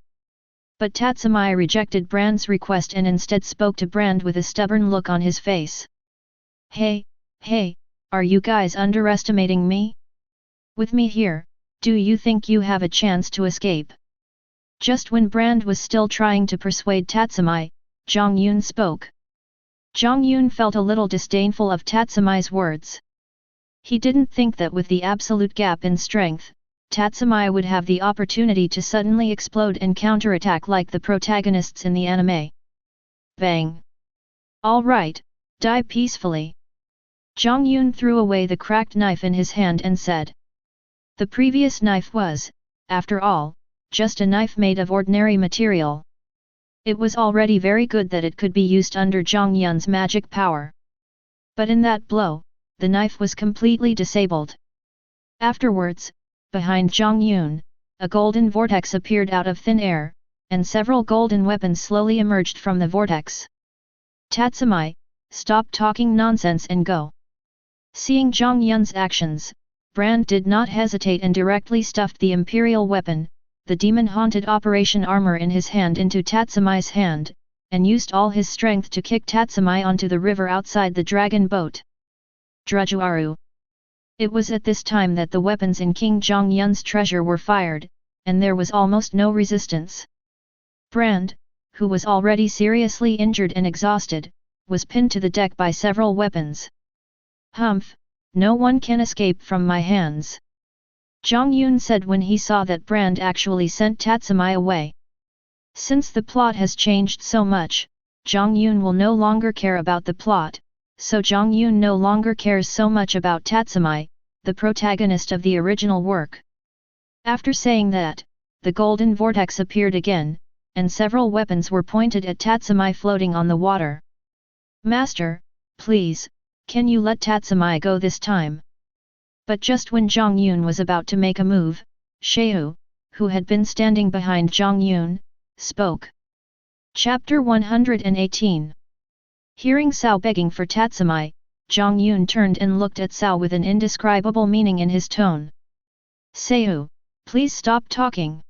But Tatsumi rejected Brand's request and instead spoke to Brand with a stubborn look on his face. Hey, are you guys underestimating me? With me here, do you think you have a chance to escape?" Just when Brand was still trying to persuade Tatsumi, Jiang Yun spoke. Jiang Yun felt a little disdainful of Tatsumi's words. He didn't think that with the absolute gap in strength, Tatsumi would have the opportunity to suddenly explode and counterattack like the protagonists in the anime. Bang! "All right, die peacefully." Jiang Yun threw away the cracked knife in his hand and said. The previous knife was, after all, just a knife made of ordinary material. It was already very good that it could be used under Jiang Yun's magic power. But in that blow, the knife was completely disabled. Afterwards, behind Jiang Yun, a golden vortex appeared out of thin air, and several golden weapons slowly emerged from the vortex. "Tatsumi, stop talking nonsense and go." Seeing Jiang Yun's actions, Brand did not hesitate and directly stuffed the imperial weapon, the demon-haunted Operation Armor in his hand into Tatsumi's hand, and used all his strength to kick Tatsumi onto the river outside the dragon boat. Drujuaru. It was at this time that the weapons in King Jiang Yun's treasure were fired, and there was almost no resistance. Brand, who was already seriously injured and exhausted, was pinned to the deck by several weapons. Humph, no one can escape from my hands. Jiang Yun said when he saw that Brand actually sent Tatsumi away. Since the plot has changed so much, Jiang Yun will no longer care about the plot, so Jiang Yun no longer cares so much about Tatsumi, the protagonist of the original work. After saying that, the golden vortex appeared again, and several weapons were pointed at Tatsumi floating on the water. Master, please, can you let Tatsumi go this time? But just when Jiang Yun was about to make a move, Sheu, who had been standing behind Jiang Yun, spoke. Chapter 118. Hearing Cao begging for Tatsumi, Jiang Yun turned and looked at Cao with an indescribable meaning in his tone. Sheu, please stop talking.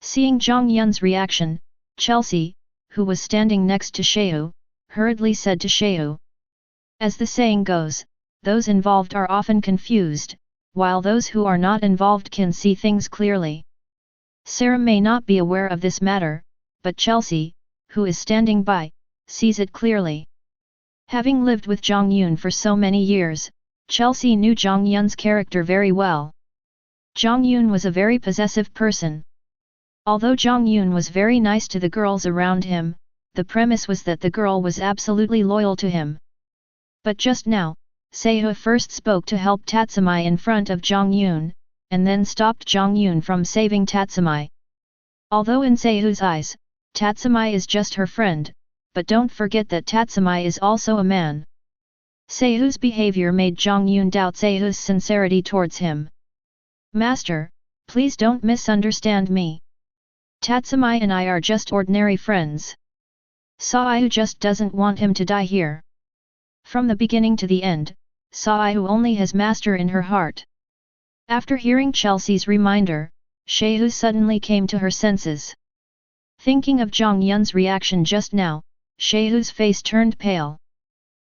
Seeing Jiang Yun's reaction, Chelsea, who was standing next to Sheu, hurriedly said to Sheu. As the saying goes, those involved are often confused, while those who are not involved can see things clearly. Sarah may not be aware of this matter, but Chelsea, who is standing by, sees it clearly. Having lived with Jiang Yun for so many years, Chelsea knew Jiang Yun's character very well. Jiang Yun was a very possessive person. Although Jiang Yun was very nice to the girls around him, the premise was that the girl was absolutely loyal to him. But just now, Seihu first spoke to help Tatsumi in front of Jiang Yun, and then stopped Jiang Yun from saving Tatsumi. Although in Seihu's eyes, Tatsumi is just her friend, but don't forget that Tatsumi is also a man. Seihu's behavior made Jiang Yun doubt Seihu's sincerity towards him. Master, please don't misunderstand me. Tatsumi and I are just ordinary friends. Seihu just doesn't want him to die here. From the beginning to the end, Seihu only has master in her heart. After hearing Chelsea's reminder, Sheu suddenly came to her senses. Thinking of Jiang Yun's reaction just now, Sheu's face turned pale.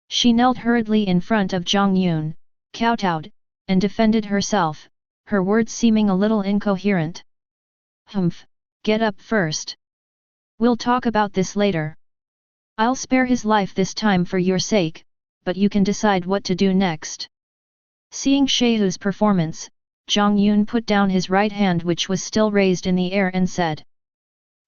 She knelt hurriedly in front of Jiang Yun, kowtowed, and defended herself, her words seeming a little incoherent. Humph, get up first. We'll talk about this later. I'll spare his life this time for your sake, but you can decide what to do next. Seeing Sheu's performance, Jiang Yun put down his right hand which was still raised in the air and said.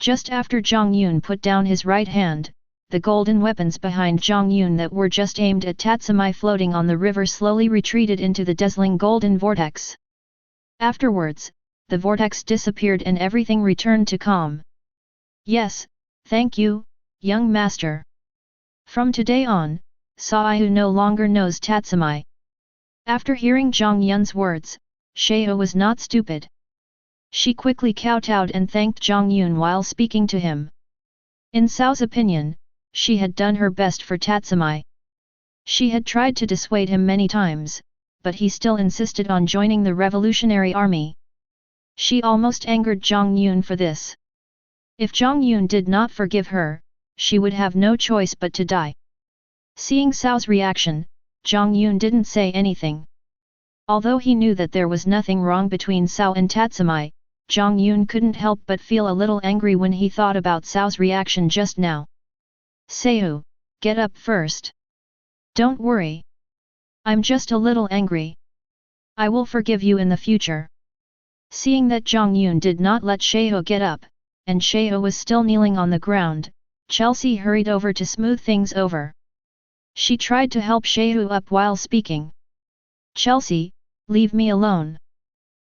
Just after Jiang Yun put down his right hand, the golden weapons behind Jiang Yun that were just aimed at Tatsumi floating on the river slowly retreated into the dazzling golden vortex. Afterwards, the vortex disappeared and everything returned to calm. Yes, thank you, young master. From today on, Seihu no longer knows Tatsumi. After hearing Jiang Yun's words, Sheu was not stupid. She quickly kowtowed and thanked Jiang Yun while speaking to him. In Cao's opinion, she had done her best for Tatsumi. She had tried to dissuade him many times, but he still insisted on joining the revolutionary army. She almost angered Jiang Yun for this. If Jiang Yun did not forgive her, she would have no choice but to die. Seeing Cao's reaction, Jiang Yun didn't say anything. Although he knew that there was nothing wrong between Cao and Tatsumi, Jiang Yun couldn't help but feel a little angry when he thought about Cao's reaction just now. Seihu, get up first. Don't worry. I'm just a little angry. I will forgive you in the future. Seeing that Jiang Yun did not let Sheu get up, and Sheu was still kneeling on the ground, Chelsea hurried over to smooth things over. She tried to help Sheu up while speaking. Chelsea, leave me alone.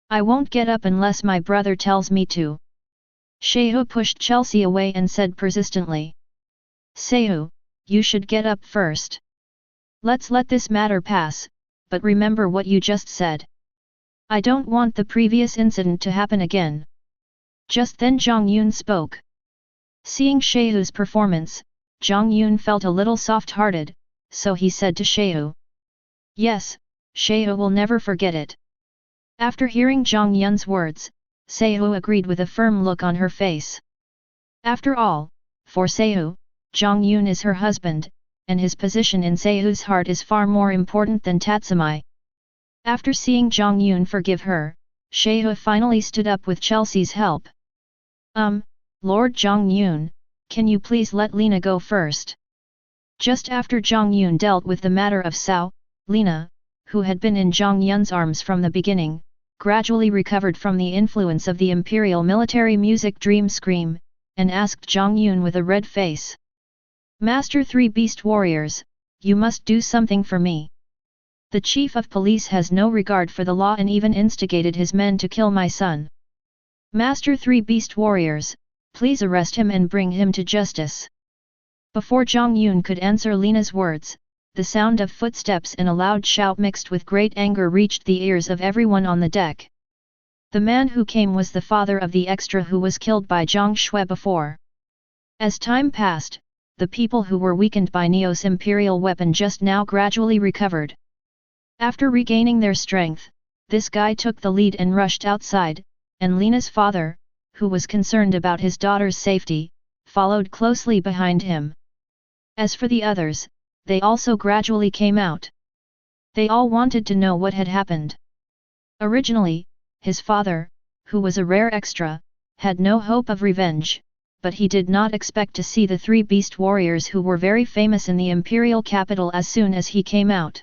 I won't get up unless my brother tells me to. Sheu pushed Chelsea away and said persistently. Seihu, you should get up first. Let's let this matter pass, but remember what you just said. I don't want the previous incident to happen again. Just then Jiang Yun spoke. Seeing Sheu's performance, Jiang Yun felt a little soft-hearted, so he said to Sheu. Yes, Sheu will never forget it. After hearing Jiang Yun's words, Sheu agreed with a firm look on her face. After all, for Sheu, Jiang Yun is her husband, and his position in Seihu's heart is far more important than Tatsumi. After seeing Jiang Yun forgive her, Sheu finally stood up with Chelsea's help. Lord Jiang Yun, can you please let Lena go first? Just after Jiang Yun dealt with the matter of Cao, Lina, who had been in Jiang Yun's arms from the beginning, gradually recovered from the influence of the imperial military music Dream Scream, and asked Jiang Yun with a red face. Master Three Beast Warriors, you must do something for me. The chief of police has no regard for the law and even instigated his men to kill my son. Master Three Beast Warriors, please arrest him and bring him to justice. Before Jiang Yun could answer Lina's words, the sound of footsteps and a loud shout mixed with great anger reached the ears of everyone on the deck. The man who came was the father of the extra who was killed by Zhang Shui before. As time passed, the people who were weakened by Neo's imperial weapon just now gradually recovered. After regaining their strength, this guy took the lead and rushed outside, and Lina's father, who was concerned about his daughter's safety, followed closely behind him. As for the others, they also gradually came out. They all wanted to know what had happened. Originally, his father, who was a rare extra, had no hope of revenge, but he did not expect to see the three beast warriors who were very famous in the imperial capital as soon as he came out.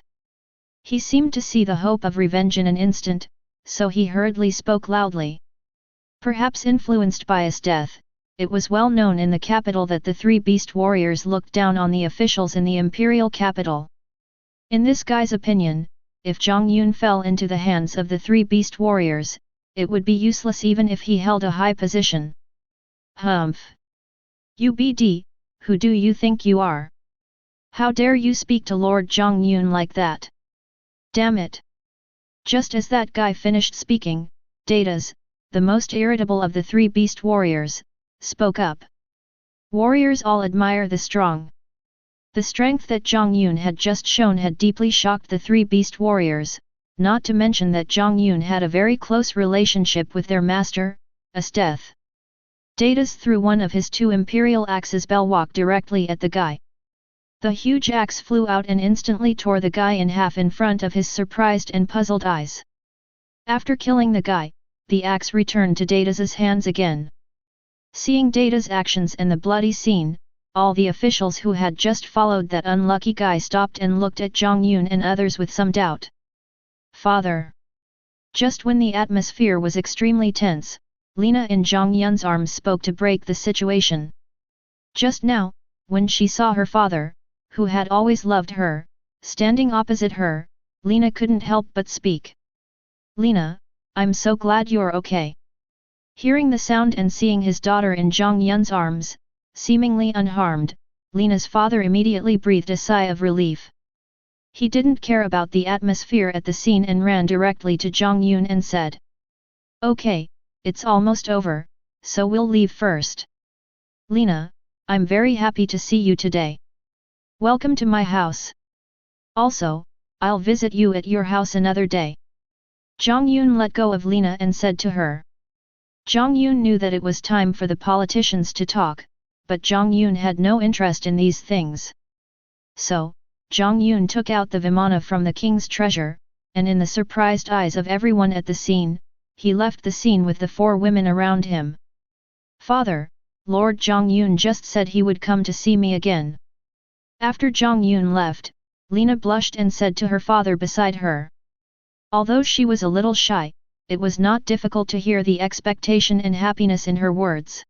He seemed to see the hope of revenge in an instant, so he hurriedly spoke loudly. Perhaps influenced by his death, it was well known in the capital that the three beast warriors looked down on the officials in the imperial capital. In this guy's opinion, if Jiang Yun fell into the hands of the three beast warriors, it would be useless even if he held a high position. Humph! UBD, who do you think you are? How dare you speak to Lord Jiang Yun like that? Damn it! Just as that guy finished speaking, Datas, the most irritable of the three beast warriors, spoke up. Warriors all admire the strong. The strength that Jiang Yun had just shown had deeply shocked the three beast warriors, not to mention that Jiang Yun had a very close relationship with their master, Esteth. Datas threw one of his two imperial axes Belwalk directly at the guy. The huge axe flew out and instantly tore the guy in half in front of his surprised and puzzled eyes. After killing the guy, the axe returned to Datas's hands again. Seeing Data's actions and the bloody scene, all the officials who had just followed that unlucky guy stopped and looked at Jiang Yun and others with some doubt. Father! Just when the atmosphere was extremely tense, Lina in Jiang Yun's arms spoke to break the situation. Just now, when she saw her father, who had always loved her, standing opposite her, Lina couldn't help but speak. Lina, I'm so glad you're okay. Hearing the sound and seeing his daughter in Jiang Yun's arms, seemingly unharmed, Lina's father immediately breathed a sigh of relief. He didn't care about the atmosphere at the scene and ran directly to Jiang Yun and said, "Okay, it's almost over, so we'll leave first. Lina, I'm very happy to see you today. Welcome to my house. Also, I'll visit you at your house another day." Jiang Yun let go of Lina and said to her. Jiang Yun knew that it was time for the politicians to talk, but Jiang Yun had no interest in these things. So, Jiang Yun took out the Vimana from the king's treasure, and in the surprised eyes of everyone at the scene, he left the scene with the four women around him. "Father, Lord Jiang Yun just said he would come to see me again." After Jiang Yun left, Lina blushed and said to her father beside her. Although she was a little shy, it was not difficult to hear the expectation and happiness in her words.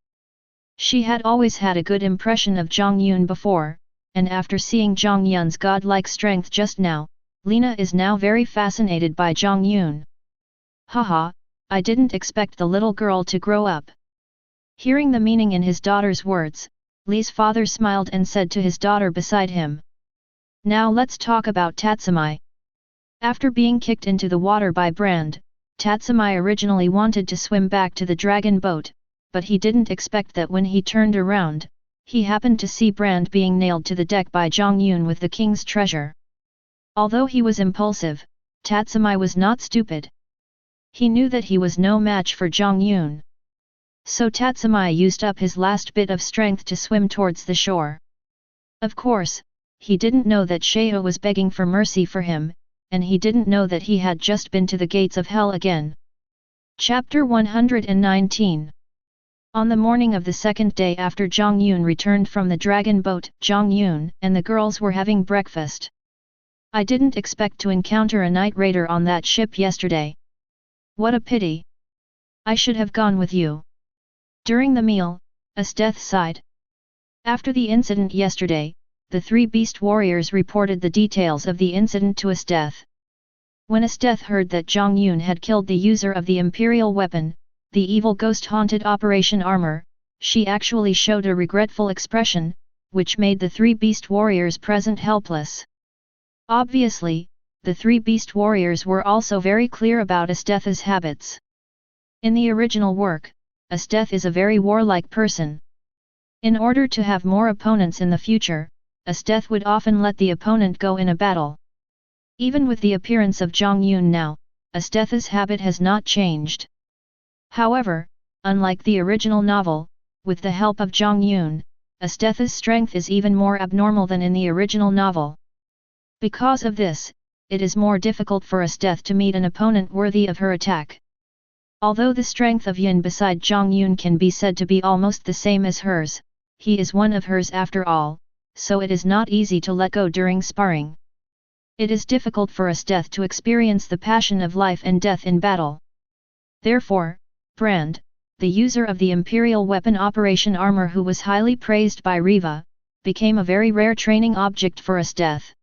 She had always had a good impression of Jiang Yun before, and after seeing Jiang Yun's godlike strength just now, Lina is now very fascinated by Jiang Yun. "Haha, I didn't expect the little girl to grow up." Hearing the meaning in his daughter's words, Li's father smiled and said to his daughter beside him. "Now let's talk about Tatsumi." After being kicked into the water by Brand, Tatsumi originally wanted to swim back to the dragon boat, but he didn't expect that when he turned around, he happened to see Brand being nailed to the deck by Jiang Yun with the king's treasure. Although he was impulsive, Tatsumi was not stupid. He knew that he was no match for Jiang Yun. So Tatsumi used up his last bit of strength to swim towards the shore. Of course, he didn't know that Sheo was begging for mercy for him, and he didn't know that he had just been to the gates of hell again. Chapter 119. On the morning of the second day after Jiang Yun returned from the dragon boat, Jiang Yun and the girls were having breakfast. I didn't expect to encounter a night raider on that ship yesterday. What a pity. I should have gone with you. During the meal, Esteth sighed. After the incident yesterday, the three beast warriors reported the details of the incident to Esteth. When Esteth heard that Jiang Yun had killed the user of the imperial weapon, the evil ghost-haunted Operation Armor, she actually showed a regretful expression, which made the three beast warriors present helpless. Obviously, the three beast warriors were also very clear about Esteth's habits. In the original work, Esteth is a very warlike person. In order to have more opponents in the future, Esteth would often let the opponent go in a battle. Even with the appearance of Jiang Yun now, Esteth's habit has not changed. However, unlike the original novel, with the help of Jiang Yun, Esteth's strength is even more abnormal than in the original novel. Because of this, it is more difficult for Esteth to meet an opponent worthy of her attack. Although the strength of Yun beside Jiang Yun can be said to be almost the same as hers, he is one of hers after all, so it is not easy to let go during sparring. It is difficult for Esteth to experience the passion of life and death in battle. Therefore, Brand, the user of the Imperial Weapon Operation Armor who was highly praised by Riva, became a very rare training object for Esteth.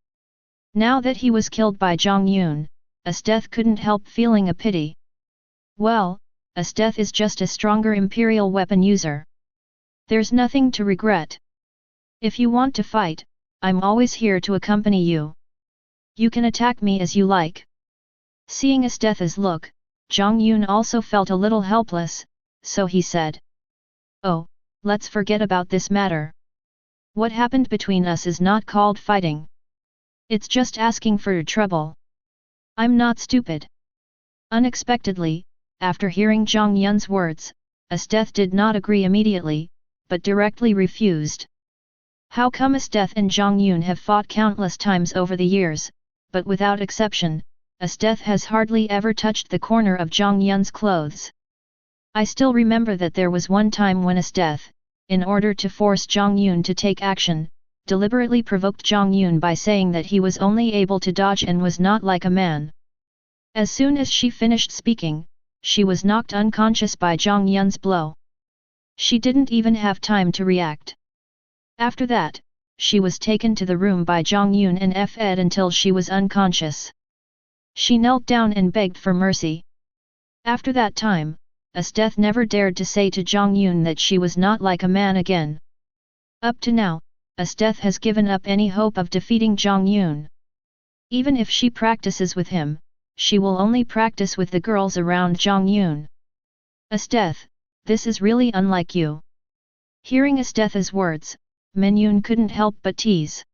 Now that he was killed by Jiang Yun, Esteth couldn't help feeling a pity. Well, Esteth is just a stronger Imperial weapon user. There's nothing to regret. If you want to fight, I'm always here to accompany you. You can attack me as you like. Seeing Esteth's look, Jiang Yun also felt a little helpless, so he said. Oh, let's forget about this matter. What happened between us is not called fighting. It's just asking for trouble. I'm not stupid. Unexpectedly, after hearing Jiang Yun's words, Esteth did not agree immediately, but directly refused. How come Esteth and Jiang Yun have fought countless times over the years, but without exception, Esteth has hardly ever touched the corner of Jiang Yun's clothes. I still remember that there was one time when Esteth, in order to force Jiang Yun to take action, deliberately provoked Jiang Yun by saying that he was only able to dodge and was not like a man. As soon as she finished speaking, she was knocked unconscious by Jiang Yun's blow. She didn't even have time to react. After that, she was taken to the room by Jiang Yun and fed until she was unconscious. She knelt down and begged for mercy. After that time, Esteth never dared to say to Jiang Yun that she was not like a man again. Up to now, Esteth has given up any hope of defeating Jiang Yun. Even if she practices with him, she will only practice with the girls around Jiang Yun. Esteth, this is really unlike you. Hearing Esteth's words, Min Yun couldn't help but tease.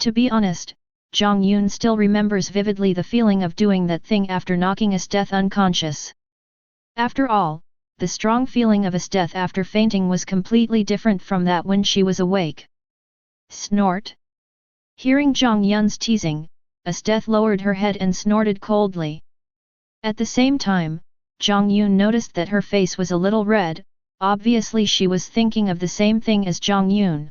To be honest, Jiang Yun still remembers vividly the feeling of doing that thing after knocking Esteth unconscious. After all, the strong feeling of Esteth after fainting was completely different from that when she was awake. Snort. Hearing Jiang Yun's teasing, Esteth lowered her head and snorted coldly. At the same time, Jiang Yun noticed that her face was a little red, obviously she was thinking of the same thing as Jiang Yun.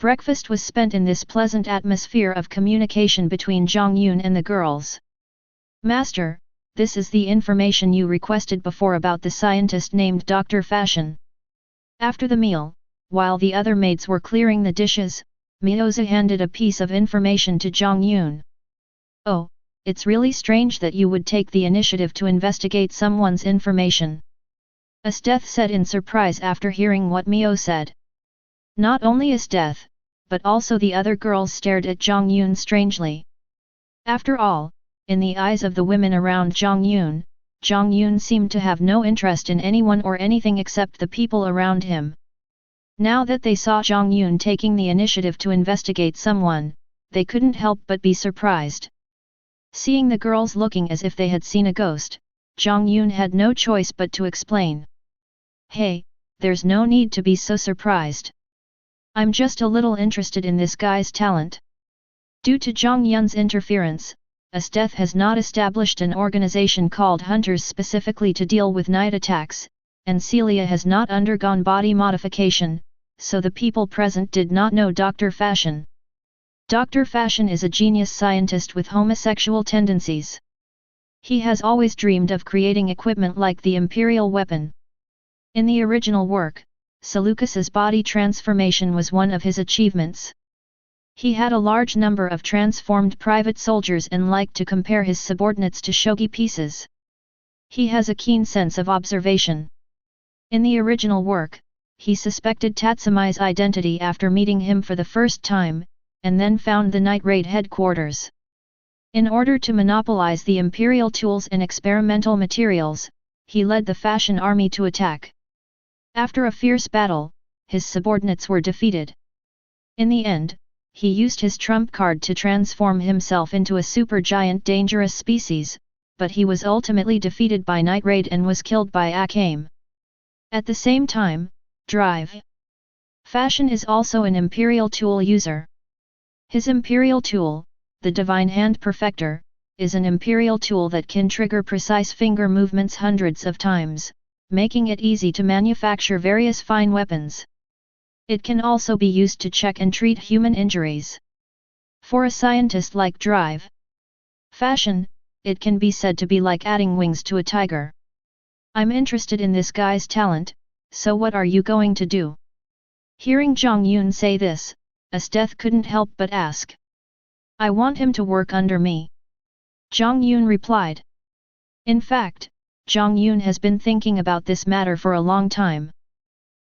Breakfast was spent in this pleasant atmosphere of communication between Jiang Yun and the girls. Master, this is the information you requested before about the scientist named Dr. Fashion. After the meal, while the other maids were clearing the dishes, Mioza handed a piece of information to Jiang Yun. Oh, it's really strange that you would take the initiative to investigate someone's information. Esteth said in surprise after hearing what Mio said. Not only Esteth, but also the other girls stared at Jiang Yun strangely. After all, in the eyes of the women around Jiang Yun seemed to have no interest in anyone or anything except the people around him. Now that they saw Jiang Yun taking the initiative to investigate someone, they couldn't help but be surprised. Seeing the girls looking as if they had seen a ghost, Jiang Yun had no choice but to explain. Hey, there's no need to be so surprised. I'm just a little interested in this guy's talent. Due to Jiang Yun's interference, Esteth has not established an organization called Hunters specifically to deal with night attacks, and Celia has not undergone body modification, so the people present did not know Dr. Fashion. Dr. Fashion is a genius scientist with homosexual tendencies. He has always dreamed of creating equipment like the Imperial weapon. In the original work, Seleucus's body transformation was one of his achievements. He had a large number of transformed private soldiers and liked to compare his subordinates to shogi pieces. He has a keen sense of observation. In the original work, he suspected Tatsumi's identity after meeting him for the first time, and then found the night raid headquarters. In order to monopolize the Imperial tools and experimental materials, he led the Fashion army to attack. After a fierce battle, his subordinates were defeated. In the end, he used his trump card to transform himself into a supergiant dangerous species, but he was ultimately defeated by Night Raid and was killed by Akame. At the same time, Drive Fashion is also an Imperial tool user. His Imperial tool, the Divine Hand Perfector, is an Imperial tool that can trigger precise finger movements hundreds of times, making it easy to manufacture various fine weapons. It can also be used to check and treat human injuries. For a scientist like Drive Fashion, it can be said to be like adding wings to a tiger. I'm interested in this guy's talent, so what are you going to do? Hearing Jiang Yun say this, Estheth couldn't help but ask. I want him to work under me. Jiang Yun replied. In fact, Jiang Yun has been thinking about this matter for a long time.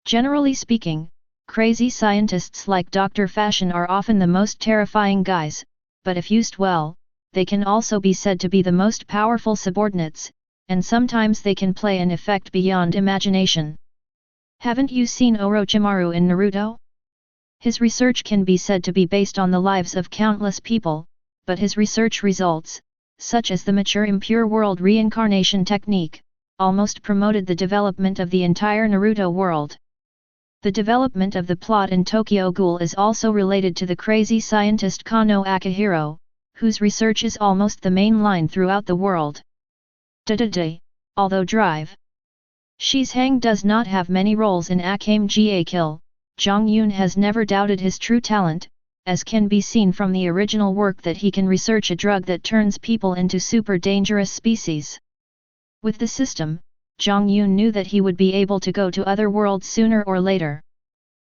Generally speaking, crazy scientists like Dr. Fashion are often the most terrifying guys, but if used well, they can also be said to be the most powerful subordinates, and sometimes they can play an effect beyond imagination. Haven't you seen Orochimaru in Naruto? His research can be said to be based on the lives of countless people, but his research results, such as the mature impure world reincarnation technique, almost promoted the development of the entire Naruto world. The development of the plot in Tokyo Ghoul is also related to the crazy scientist Kano Akihiro, whose research is almost the main line throughout the world. Although Drive Shi's Hang does not have many roles in Akame ga Kill, Jiang Yun has never doubted his true talent, as can be seen from the original work that he can research a drug that turns people into super dangerous species. With the system, Jiang Yun knew that he would be able to go to other worlds sooner or later.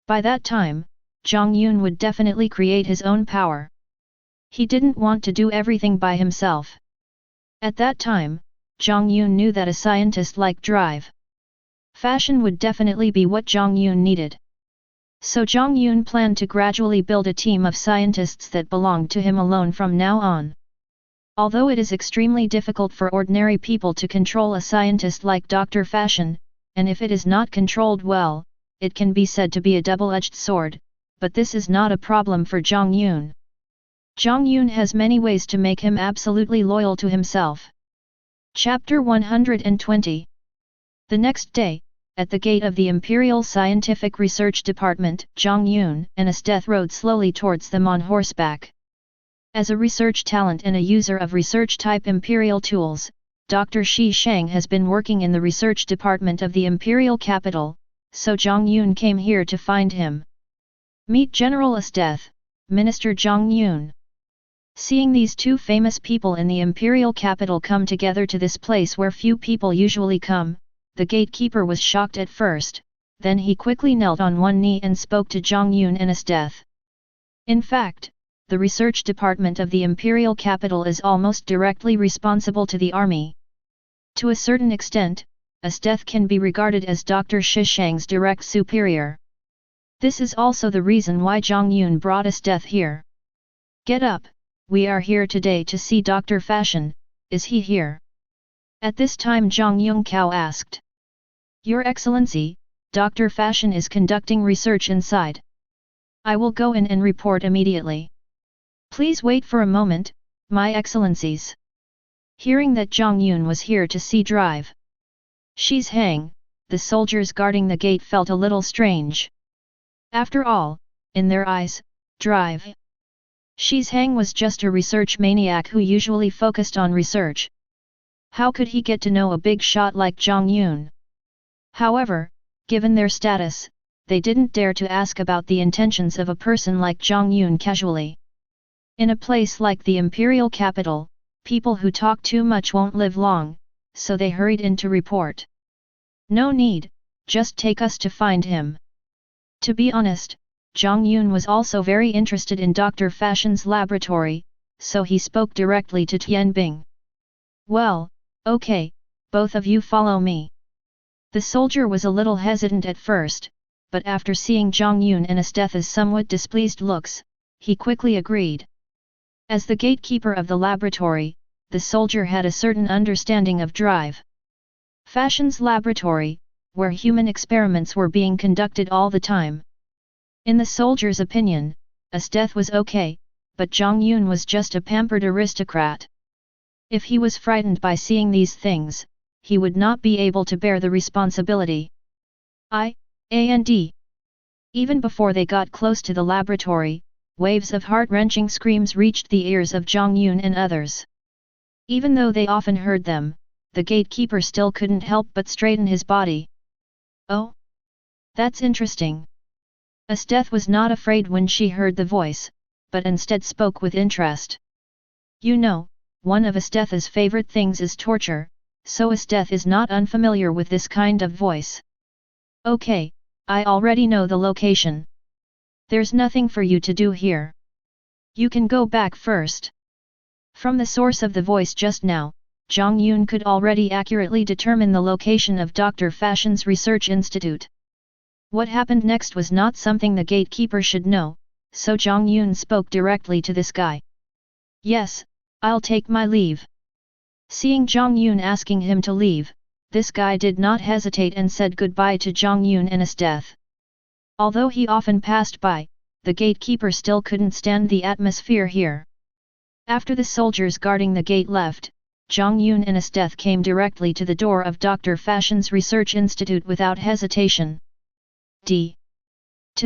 By that time, Jiang Yun would definitely create his own power. He didn't want to do everything by himself. At that time, Jiang Yun knew that a scientist like Drive Fashion would definitely be what Jiang Yun needed. So Jiang Yun planned to gradually build a team of scientists that belonged to him alone from now on. Although it is extremely difficult for ordinary people to control a scientist like Dr. Fashion, and if it is not controlled well, it can be said to be a double-edged sword, but this is not a problem for Jiang Yun. Jiang Yun has many ways to make him absolutely loyal to himself. Chapter 120. The next day, at the gate of the Imperial Scientific Research Department, Jiang Yun and Estheth rode slowly towards them on horseback. As a research talent and a user of research-type Imperial tools, Dr. Shi Shang has been working in the research department of the Imperial capital, so Jiang Yun came here to find him. Meet General Estheth, Minister Jiang Yun. Seeing these two famous people in the Imperial capital come together to this place where few people usually come, the gatekeeper was shocked at first, then he quickly knelt on one knee and spoke to Jiang Yun and Estheth. In fact, the research department of the Imperial capital is almost directly responsible to the army. To a certain extent, Estheth can be regarded as Dr. Shi Shang's direct superior. This is also the reason why Jiang Yun brought Estheth here. Get up, we are here today to see Dr. Fashion, is he here? At this time Zhang Yongkao asked. Your Excellency, Dr. Fashion is conducting research inside. I will go in and report immediately. Please wait for a moment, my excellencies. Hearing that Jiang Yun was here to see Drive Shi's Hang, the soldiers guarding the gate felt a little strange. After all, in their eyes, Drive Shi's Hang was just a research maniac who usually focused on research. How could he get to know a big shot like Jiang Yun? However, given their status, they didn't dare to ask about the intentions of a person like Jiang Yun casually. In a place like the imperial capital, people who talk too much won't live long, so they hurried in to report. No need, just take us to find him. To be honest, Jiang Yun was also very interested in Dr. Fashion's laboratory, so he spoke directly to Tian Bing. Well, okay, both of you follow me. The soldier was a little hesitant at first, but after seeing Jiang Yun and Estetha's somewhat displeased looks, he quickly agreed. As the gatekeeper of the laboratory, the soldier had a certain understanding of drive. Fashion's laboratory, where human experiments were being conducted all the time. In the soldier's opinion, Estetha was okay, but Jiang Yun was just a pampered aristocrat. If he was frightened by seeing these things, he would not be able to bear the responsibility. Even before they got close to the laboratory, waves of heart-wrenching screams reached the ears of Jiang Yun and others. Even though they often heard them, the gatekeeper still couldn't help but straighten his body. Oh? That's interesting. Estetha was not afraid when she heard the voice, but instead spoke with interest. You know, one of Estetha's favorite things is torture, so Estetha is not unfamiliar with this kind of voice. Okay, I already know the location. There's nothing for you to do here. You can go back first. From the source of the voice just now, Jiang Yun could already accurately determine the location of Dr. Fashion's research institute. What happened next was not something the gatekeeper should know, so Jiang Yun spoke directly to this guy. Yes, I'll take my leave. Seeing Jiang Yun asking him to leave, this guy did not hesitate and said goodbye to Jiang Yun and Estetha. Although he often passed by, the gatekeeper still couldn't stand the atmosphere here. After the soldiers guarding the gate left, Jiang Yun and Estetha came directly to the door of Dr. Fashion's research institute without hesitation. To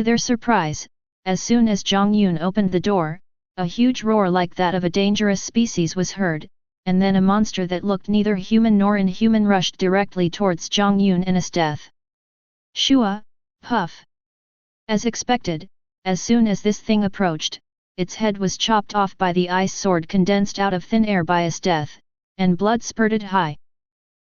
their surprise, as soon as Jiang Yun opened the door, a huge roar like that of a dangerous species was heard, and then a monster that looked neither human nor inhuman rushed directly towards Jiang Yun and Estetha. Shua, puff. As expected, as soon as this thing approached, its head was chopped off by the ice sword condensed out of thin air by Estetha, and blood spurted high.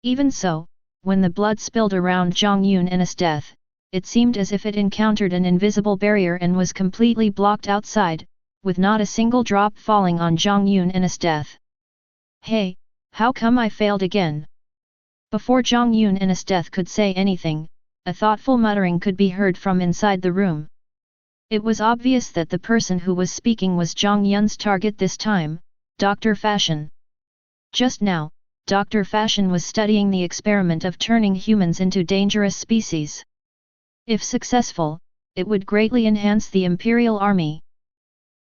Even so, when the blood spilled around Jiang Yun and Estetha, it seemed as if it encountered an invisible barrier and was completely blocked outside, with not a single drop falling on Jiang Yun and Estetha. Hey, how come I failed again? Before Jiang Yun and Estetha could say anything, a thoughtful muttering could be heard from inside the room. It was obvious that the person who was speaking was Jiang Yun's target this time, Dr. Fashion. Just now, Dr. Fashion was studying the experiment of turning humans into dangerous species. If successful, it would greatly enhance the Imperial Army.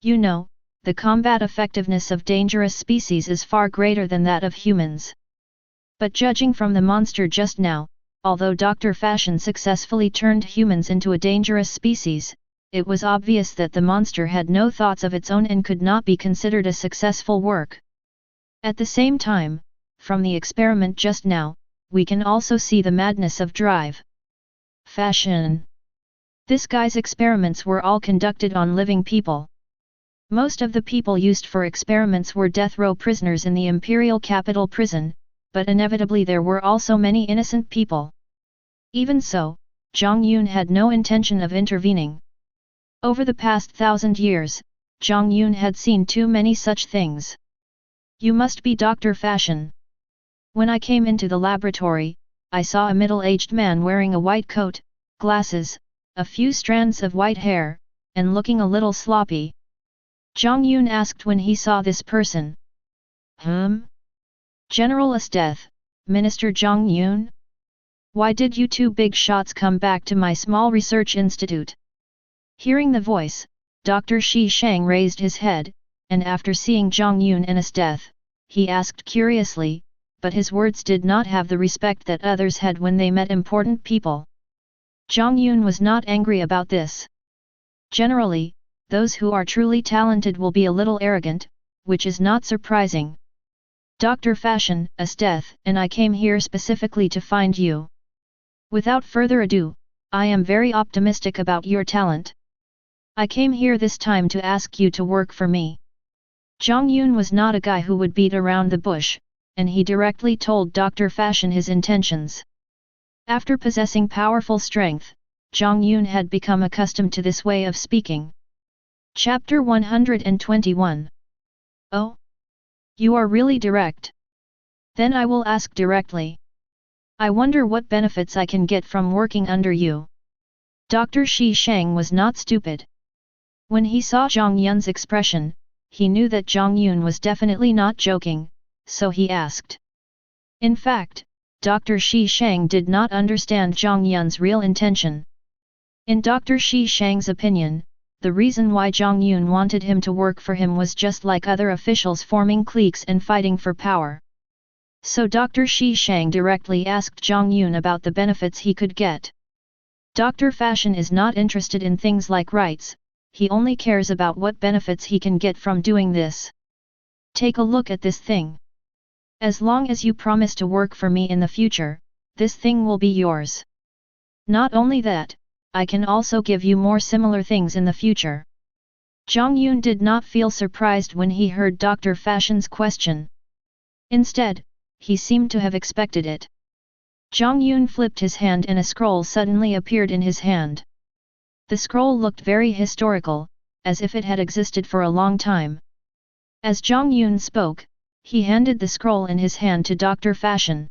You know, the combat effectiveness of dangerous species is far greater than that of humans. But judging from the monster just now, although Dr. Fashion successfully turned humans into a dangerous species, it was obvious that the monster had no thoughts of its own and could not be considered a successful work. At the same time, from the experiment just now, we can also see the madness of drive. Fashion. This guy's experiments were all conducted on living people. Most of the people used for experiments were death row prisoners in the imperial capital prison, but inevitably there were also many innocent people. Even so, Jiang Yun had no intention of intervening. Over the past 1,000 years, Jiang Yun had seen too many such things. You must be Dr. Fashion. When I came into the laboratory, I saw a middle-aged man wearing a white coat, glasses, a few strands of white hair, and looking a little sloppy. Jiang Yun asked when he saw this person. General Estetha, Minister Jiang Yun? Why did you two big shots come back to my small research institute? Hearing the voice, Dr. Shi Shang raised his head, and after seeing Jiang Yun and Estetha, he asked curiously, but his words did not have the respect that others had when they met important people. Jiang Yun was not angry about this. Generally, those who are truly talented will be a little arrogant, which is not surprising. Dr. Fashion, Estetha, and I came here specifically to find you. Without further ado, I am very optimistic about your talent. I came here this time to ask you to work for me. Jiang Yun was not a guy who would beat around the bush, and he directly told Dr. Fashion his intentions. After possessing powerful strength, Jiang Yun had become accustomed to this way of speaking. Chapter 121. Oh? You are really direct. Then I will ask directly. I wonder what benefits I can get from working under you. Dr. Shi Shang was not stupid. When he saw Jiang Yun's expression, he knew that Jiang Yun was definitely not joking, so he asked. In fact, Dr. Shi Shang did not understand Jiang Yun's real intention. In Dr. Shi Shang's opinion, the reason why Jiang Yun wanted him to work for him was just like other officials forming cliques and fighting for power. So Dr. Shi Shang directly asked Jiang Yun about the benefits he could get. Dr. Fashion is not interested in things like rights, he only cares about what benefits he can get from doing this. Take a look at this thing. As long as you promise to work for me in the future, this thing will be yours. Not only that, I can also give you more similar things in the future. Jiang Yun did not feel surprised when he heard Dr. Fashion's question. Instead, he seemed to have expected it. Jiang Yun flipped his hand and a scroll suddenly appeared in his hand. The scroll looked very historical, as if it had existed for a long time. As Jiang Yun spoke, he handed the scroll in his hand to Dr. Fashion.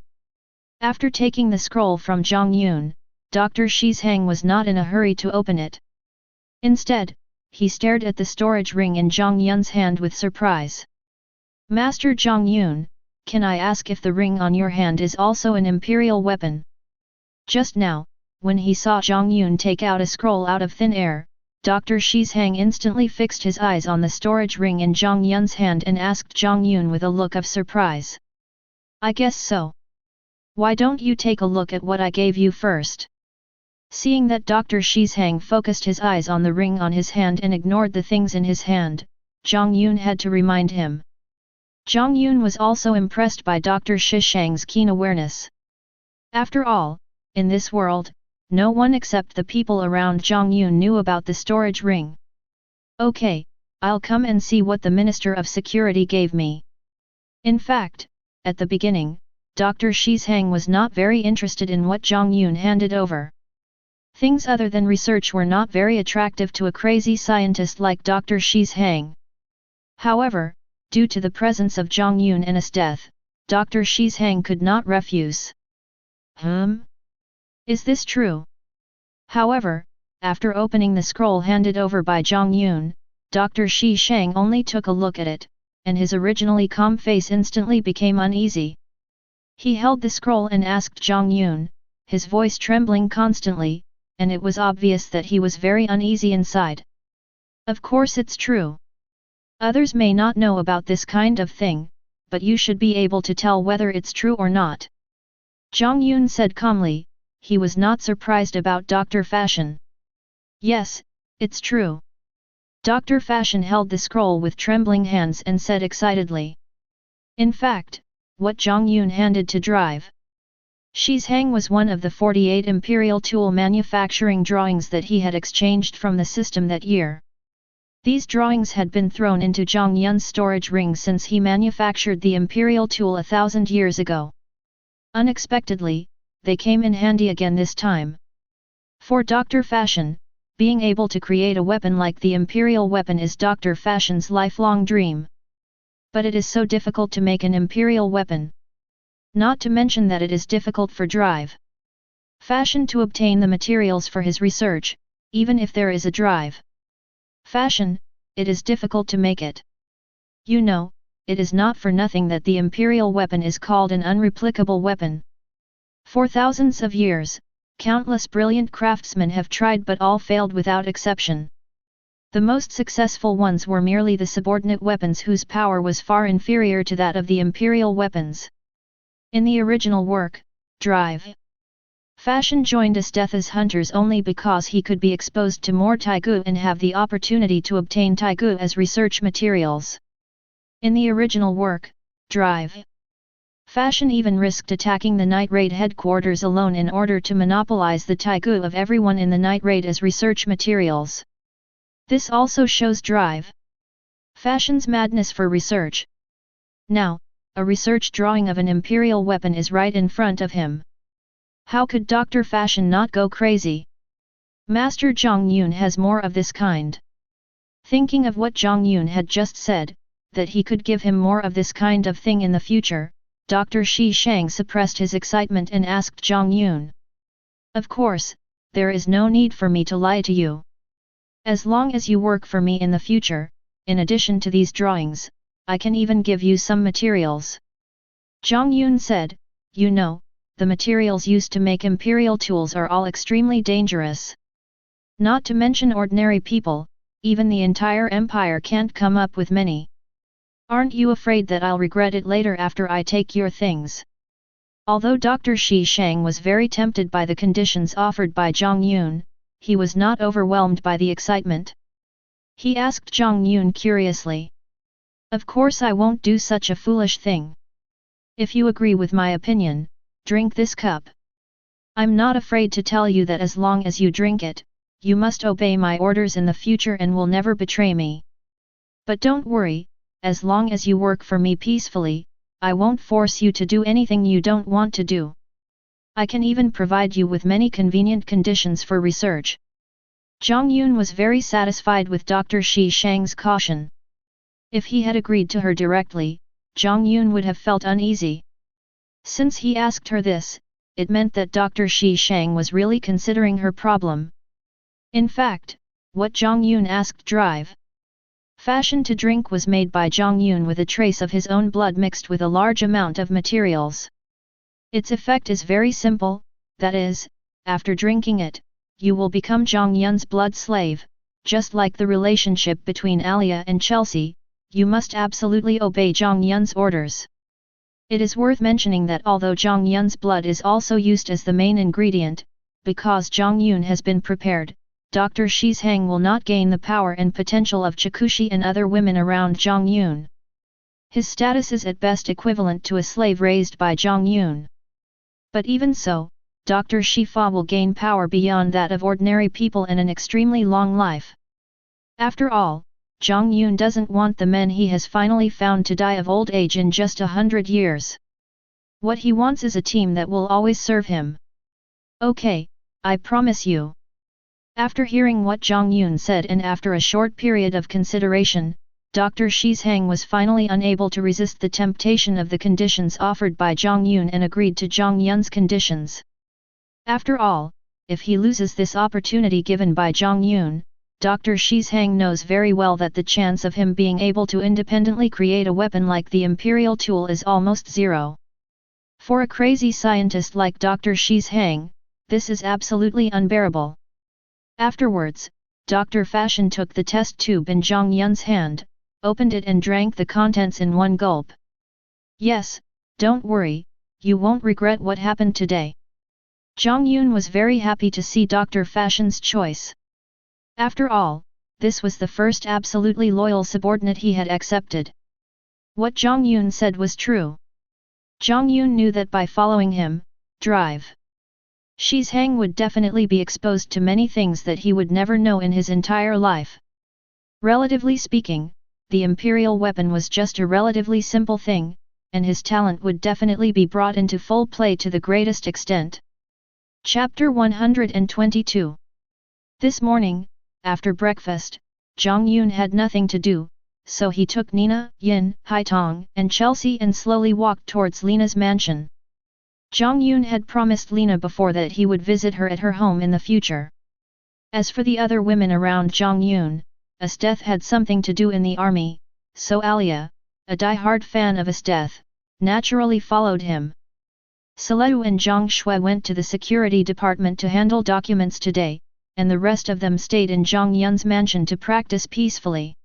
After taking the scroll from Jiang Yun, Dr. Shi's Hang was not in a hurry to open it. Instead, he stared at the storage ring in Jiang Yun's hand with surprise. Master Jiang Yun, can I ask if the ring on your hand is also an imperial weapon? Just now, when he saw Jiang Yun take out a scroll out of thin air, Dr. Shi's Hang instantly fixed his eyes on the storage ring in Jiang Yun's hand and asked Jiang Yun with a look of surprise. I guess so. Why don't you take a look at what I gave you first? Seeing that Dr. Shi's Hang focused his eyes on the ring on his hand and ignored the things in his hand, Jiang Yun had to remind him. Jiang Yun was also impressed by Dr. Shi Shang's keen awareness. After all, in this world, no one except the people around Jiang Yun knew about the storage ring. Okay, I'll come and see what the Minister of Security gave me. In fact, at the beginning, Dr. Shi's Hang was not very interested in what Jiang Yun handed over. Things other than research were not very attractive to a crazy scientist like Dr. Shi's Hang. However, due to the presence of Jiang Yun and his death, Dr. Shi's Hang could not refuse. Is this true? However, after opening the scroll handed over by Jiang Yun, Dr. Shi Shang only took a look at it, and his originally calm face instantly became uneasy. He held the scroll and asked Jiang Yun, his voice trembling constantly, and it was obvious that he was very uneasy inside. Of course it's true. Others may not know about this kind of thing, but you should be able to tell whether it's true or not. Jiang Yun said calmly. He was not surprised about Dr. Fashion. Yes, it's true. Dr. Fashion held the scroll with trembling hands and said excitedly. In fact, what Jiang Yun handed to drive. Shi's Hang was one of the 48 imperial tool manufacturing drawings that he had exchanged from the system that year. These drawings had been thrown into Jiang Yun's storage ring since he manufactured the imperial tool 1,000 years ago. Unexpectedly, they came in handy again this time. For Dr. Fashion, being able to create a weapon like the imperial weapon is Dr. Fashion's lifelong dream. But it is so difficult to make an imperial weapon. Not to mention that it is difficult for drive Fashion to obtain the materials for his research, even if there is a drive Fashion, it is difficult to make it. You know, it is not for nothing that the imperial weapon is called an unreplicable weapon. For thousands of years, countless brilliant craftsmen have tried but all failed without exception. The most successful ones were merely the subordinate weapons whose power was far inferior to that of the imperial weapons. In the original work, Drive Fashion joined Asthetha's hunters only because he could be exposed to more taigu and have the opportunity to obtain taigu as research materials. In the original work, Drive Fashion even risked attacking the night raid headquarters alone in order to monopolize the taigu of everyone in the night raid as research materials. This also shows drive. Fashion's madness for research. Now, a research drawing of an imperial weapon is right in front of him. How could Dr. Fashion not go crazy? Master Jiang Yun has more of this kind. Thinking of what Jiang Yun had just said, that he could give him more of this kind of thing in the future, Dr. Shi Shang suppressed his excitement and asked Jiang Yun. Of course, there is no need for me to lie to you. As long as you work for me in the future, in addition to these drawings, I can even give you some materials. Jiang Yun said, you know, the materials used to make imperial tools are all extremely dangerous. Not to mention ordinary people, even the entire empire can't come up with many. Aren't you afraid that I'll regret it later after I take your things? Although Dr. Shi Shang was very tempted by the conditions offered by Jiang Yun, he was not overwhelmed by the excitement. He asked Jiang Yun curiously. Of course I won't do such a foolish thing. If you agree with my opinion, drink this cup. I'm not afraid to tell you that as long as you drink it, you must obey my orders in the future and will never betray me. But don't worry, as long as you work for me peacefully, I won't force you to do anything you don't want to do. I can even provide you with many convenient conditions for research. Jiang Yun was very satisfied with Dr. Shi Shang's caution. If he had agreed to her directly, Jiang Yun would have felt uneasy. Since he asked her this, it meant that Dr. Shi Shang was really considering her problem. In fact, what Jiang Yun asked drive. Fashion to drink was made by Jiang Yun with a trace of his own blood mixed with a large amount of materials. Its effect is very simple, that is, after drinking it, you will become Jiang Yun's blood slave, just like the relationship between Alia and Chelsea, you must absolutely obey Jiang Yun's orders. It is worth mentioning that although Jiang Yun's blood is also used as the main ingredient, because Jiang Yun has been prepared, Dr. Shi's Hang will not gain the power and potential of Chikushi and other women around Jiang Yun. His status is at best equivalent to a slave raised by Jiang Yun. But even so, Dr. Shi Fa will gain power beyond that of ordinary people and an extremely long life. After all, Jiang Yun doesn't want the men he has finally found to die of old age in just 100 years. What he wants is a team that will always serve him. Okay, I promise you. After hearing what Jiang Yun said and after a short period of consideration, Dr. Shi's Hang was finally unable to resist the temptation of the conditions offered by Jiang Yun and agreed to Jiang Yun's conditions. After all, if he loses this opportunity given by Jiang Yun, Dr. Shi's Hang knows very well that the chance of him being able to independently create a weapon like the Imperial tool is almost zero. For a crazy scientist like Dr. Shi's Hang, this is absolutely unbearable. Afterwards, Dr. Fashion took the test tube in Jiang Yun's hand, opened it and drank the contents in one gulp. Yes, don't worry, you won't regret what happened today. Jiang Yun was very happy to see Dr. Fashion's choice. After all, this was the first absolutely loyal subordinate he had accepted. What Jiang Yun said was true. Jiang Yun knew that by following him, drive. Shi's Hang would definitely be exposed to many things that he would never know in his entire life. Relatively speaking, the imperial weapon was just a relatively simple thing, and his talent would definitely be brought into full play to the greatest extent. Chapter 122. This morning, after breakfast, Jiang Yun had nothing to do, so he took Nina, Yin, Haitong, and Chelsea and slowly walked towards Lena's mansion. Jiang Yun had promised Lena before that he would visit her at her home in the future. As for the other women around Jiang Yun, Esteth had something to do in the army, so Alia, a die-hard fan of Esteth, naturally followed him. Saleu and Zhang Shui went to the security department to handle documents today, and the rest of them stayed in Jiang Yun's mansion to practice peacefully.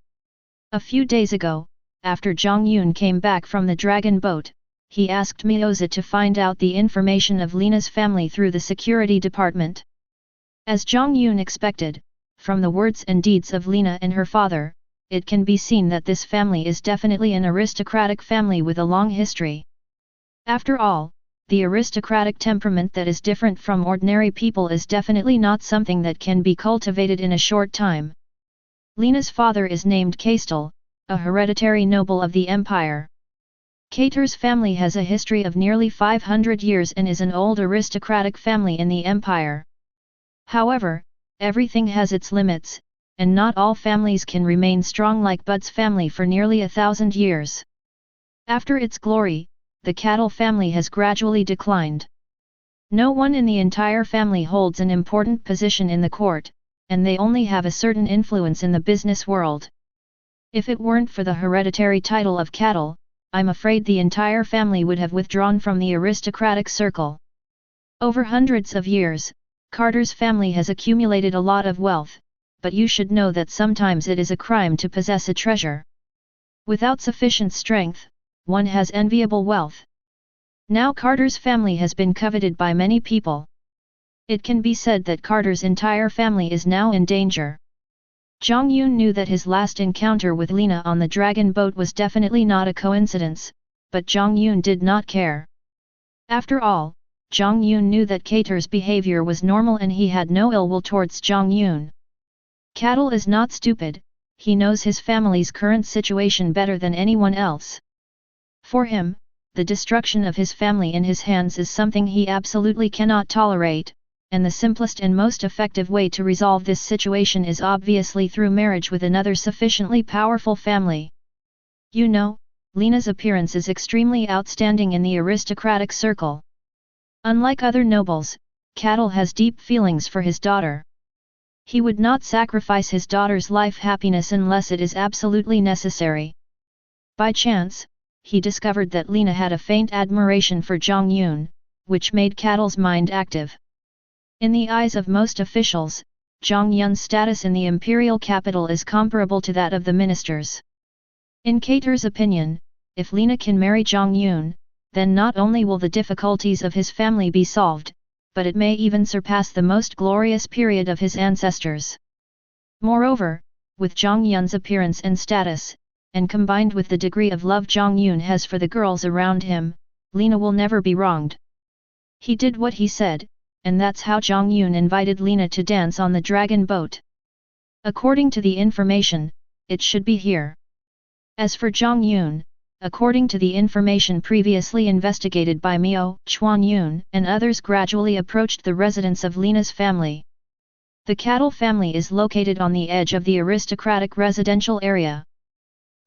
A few days ago, after Jiang Yun came back from the dragon boat, he asked Mioza to find out the information of Lena's family through the security department. As Jiang Yun expected, from the words and deeds of Lena and her father, it can be seen that this family is definitely an aristocratic family with a long history. After all, the aristocratic temperament that is different from ordinary people is definitely not something that can be cultivated in a short time. Lena's father is named Kastel, a hereditary noble of the empire. Kater's family has a history of nearly 500 years and is an old aristocratic family in the empire. However, everything has its limits, and not all families can remain strong like Bud's family for nearly 1,000 years. After its glory, the Cattle family has gradually declined. No one in the entire family holds an important position in the court, and they only have a certain influence in the business world. If it weren't for the hereditary title of Cattle, I'm afraid the entire family would have withdrawn from the aristocratic circle. Over hundreds of years, Carter's family has accumulated a lot of wealth, but you should know that sometimes it is a crime to possess a treasure. Without sufficient strength, one has enviable wealth. Now Carter's family has been coveted by many people. It can be said that Carter's entire family is now in danger. Jiang Yun knew that his last encounter with Lena on the dragon boat was definitely not a coincidence, but Jiang Yun did not care. After all, Jiang Yun knew that Kater's behavior was normal and he had no ill will towards Jiang Yun. Cattle is not stupid, he knows his family's current situation better than anyone else. For him, the destruction of his family in his hands is something he absolutely cannot tolerate, and the simplest and most effective way to resolve this situation is obviously through marriage with another sufficiently powerful family. You know, Lena's appearance is extremely outstanding in the aristocratic circle. Unlike other nobles, Cattle has deep feelings for his daughter. He would not sacrifice his daughter's life happiness unless it is absolutely necessary. By chance, he discovered that Lena had a faint admiration for Jiang Yun, which made Cattle's mind active. In the eyes of most officials, Jiang Yun's status in the imperial capital is comparable to that of the ministers. In Kater's opinion, if Lena can marry Jiang Yun, then not only will the difficulties of his family be solved, but it may even surpass the most glorious period of his ancestors. Moreover, with Jiang Yun's appearance and status, and combined with the degree of love Jiang Yun has for the girls around him, Lena will never be wronged. He did what he said, and that's how Jiang Yun invited Lena to dance on the dragon boat. According to the information, it should be here. As for Jiang Yun, according to the information previously investigated by Miao, Chuan Yun, and others gradually approached the residence of Lena's family. The Cattle family is located on the edge of the aristocratic residential area.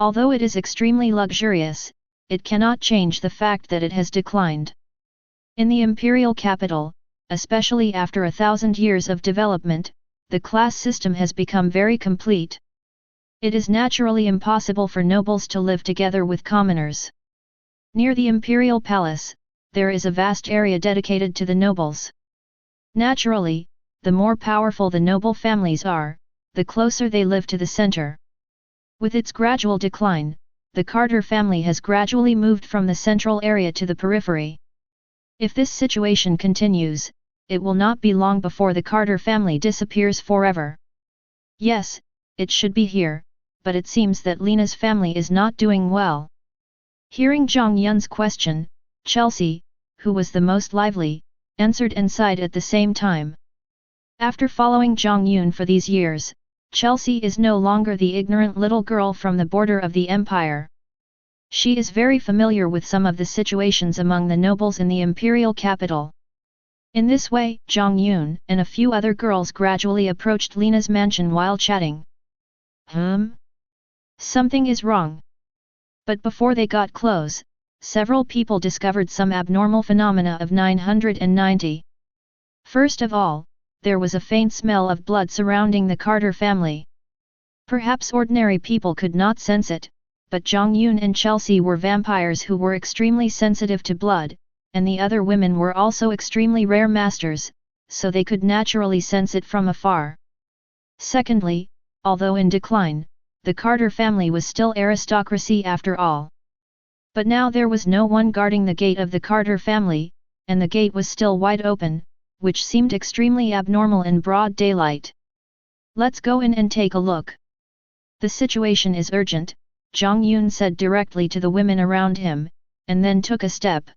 Although it is extremely luxurious, it cannot change the fact that it has declined. In the imperial capital, especially after 1,000 years of development, the class system has become very complete. It is naturally impossible for nobles to live together with commoners. Near the imperial palace, there is a vast area dedicated to the nobles. Naturally, the more powerful the noble families are, the closer they live to the center. With its gradual decline, the Carter family has gradually moved from the central area to the periphery. If this situation continues, it will not be long before the Carter family disappears forever. Yes, it should be here, but it seems that Lena's family is not doing well. Hearing Jiang Yun's question, Chelsea, who was the most lively, answered and sighed at the same time. After following Jiang Yun for these years, Chelsea is no longer the ignorant little girl from the border of the empire. She is very familiar with some of the situations among the nobles in the imperial capital. In this way, Jiang Yun and a few other girls gradually approached Lena's mansion while chatting. Something is wrong. But before they got close, several people discovered some abnormal phenomena of 990. First of all, there was a faint smell of blood surrounding the Carter family. Perhaps ordinary people could not sense it, but Jiang Yun and Chelsea were vampires who were extremely sensitive to blood, and the other women were also extremely rare masters, so they could naturally sense it from afar. Secondly, although in decline, the Carter family was still aristocracy after all. But now there was no one guarding the gate of the Carter family, and the gate was still wide open, which seemed extremely abnormal in broad daylight. Let's go in and take a look. The situation is urgent, Jiang Yun said directly to the women around him, and then took a step.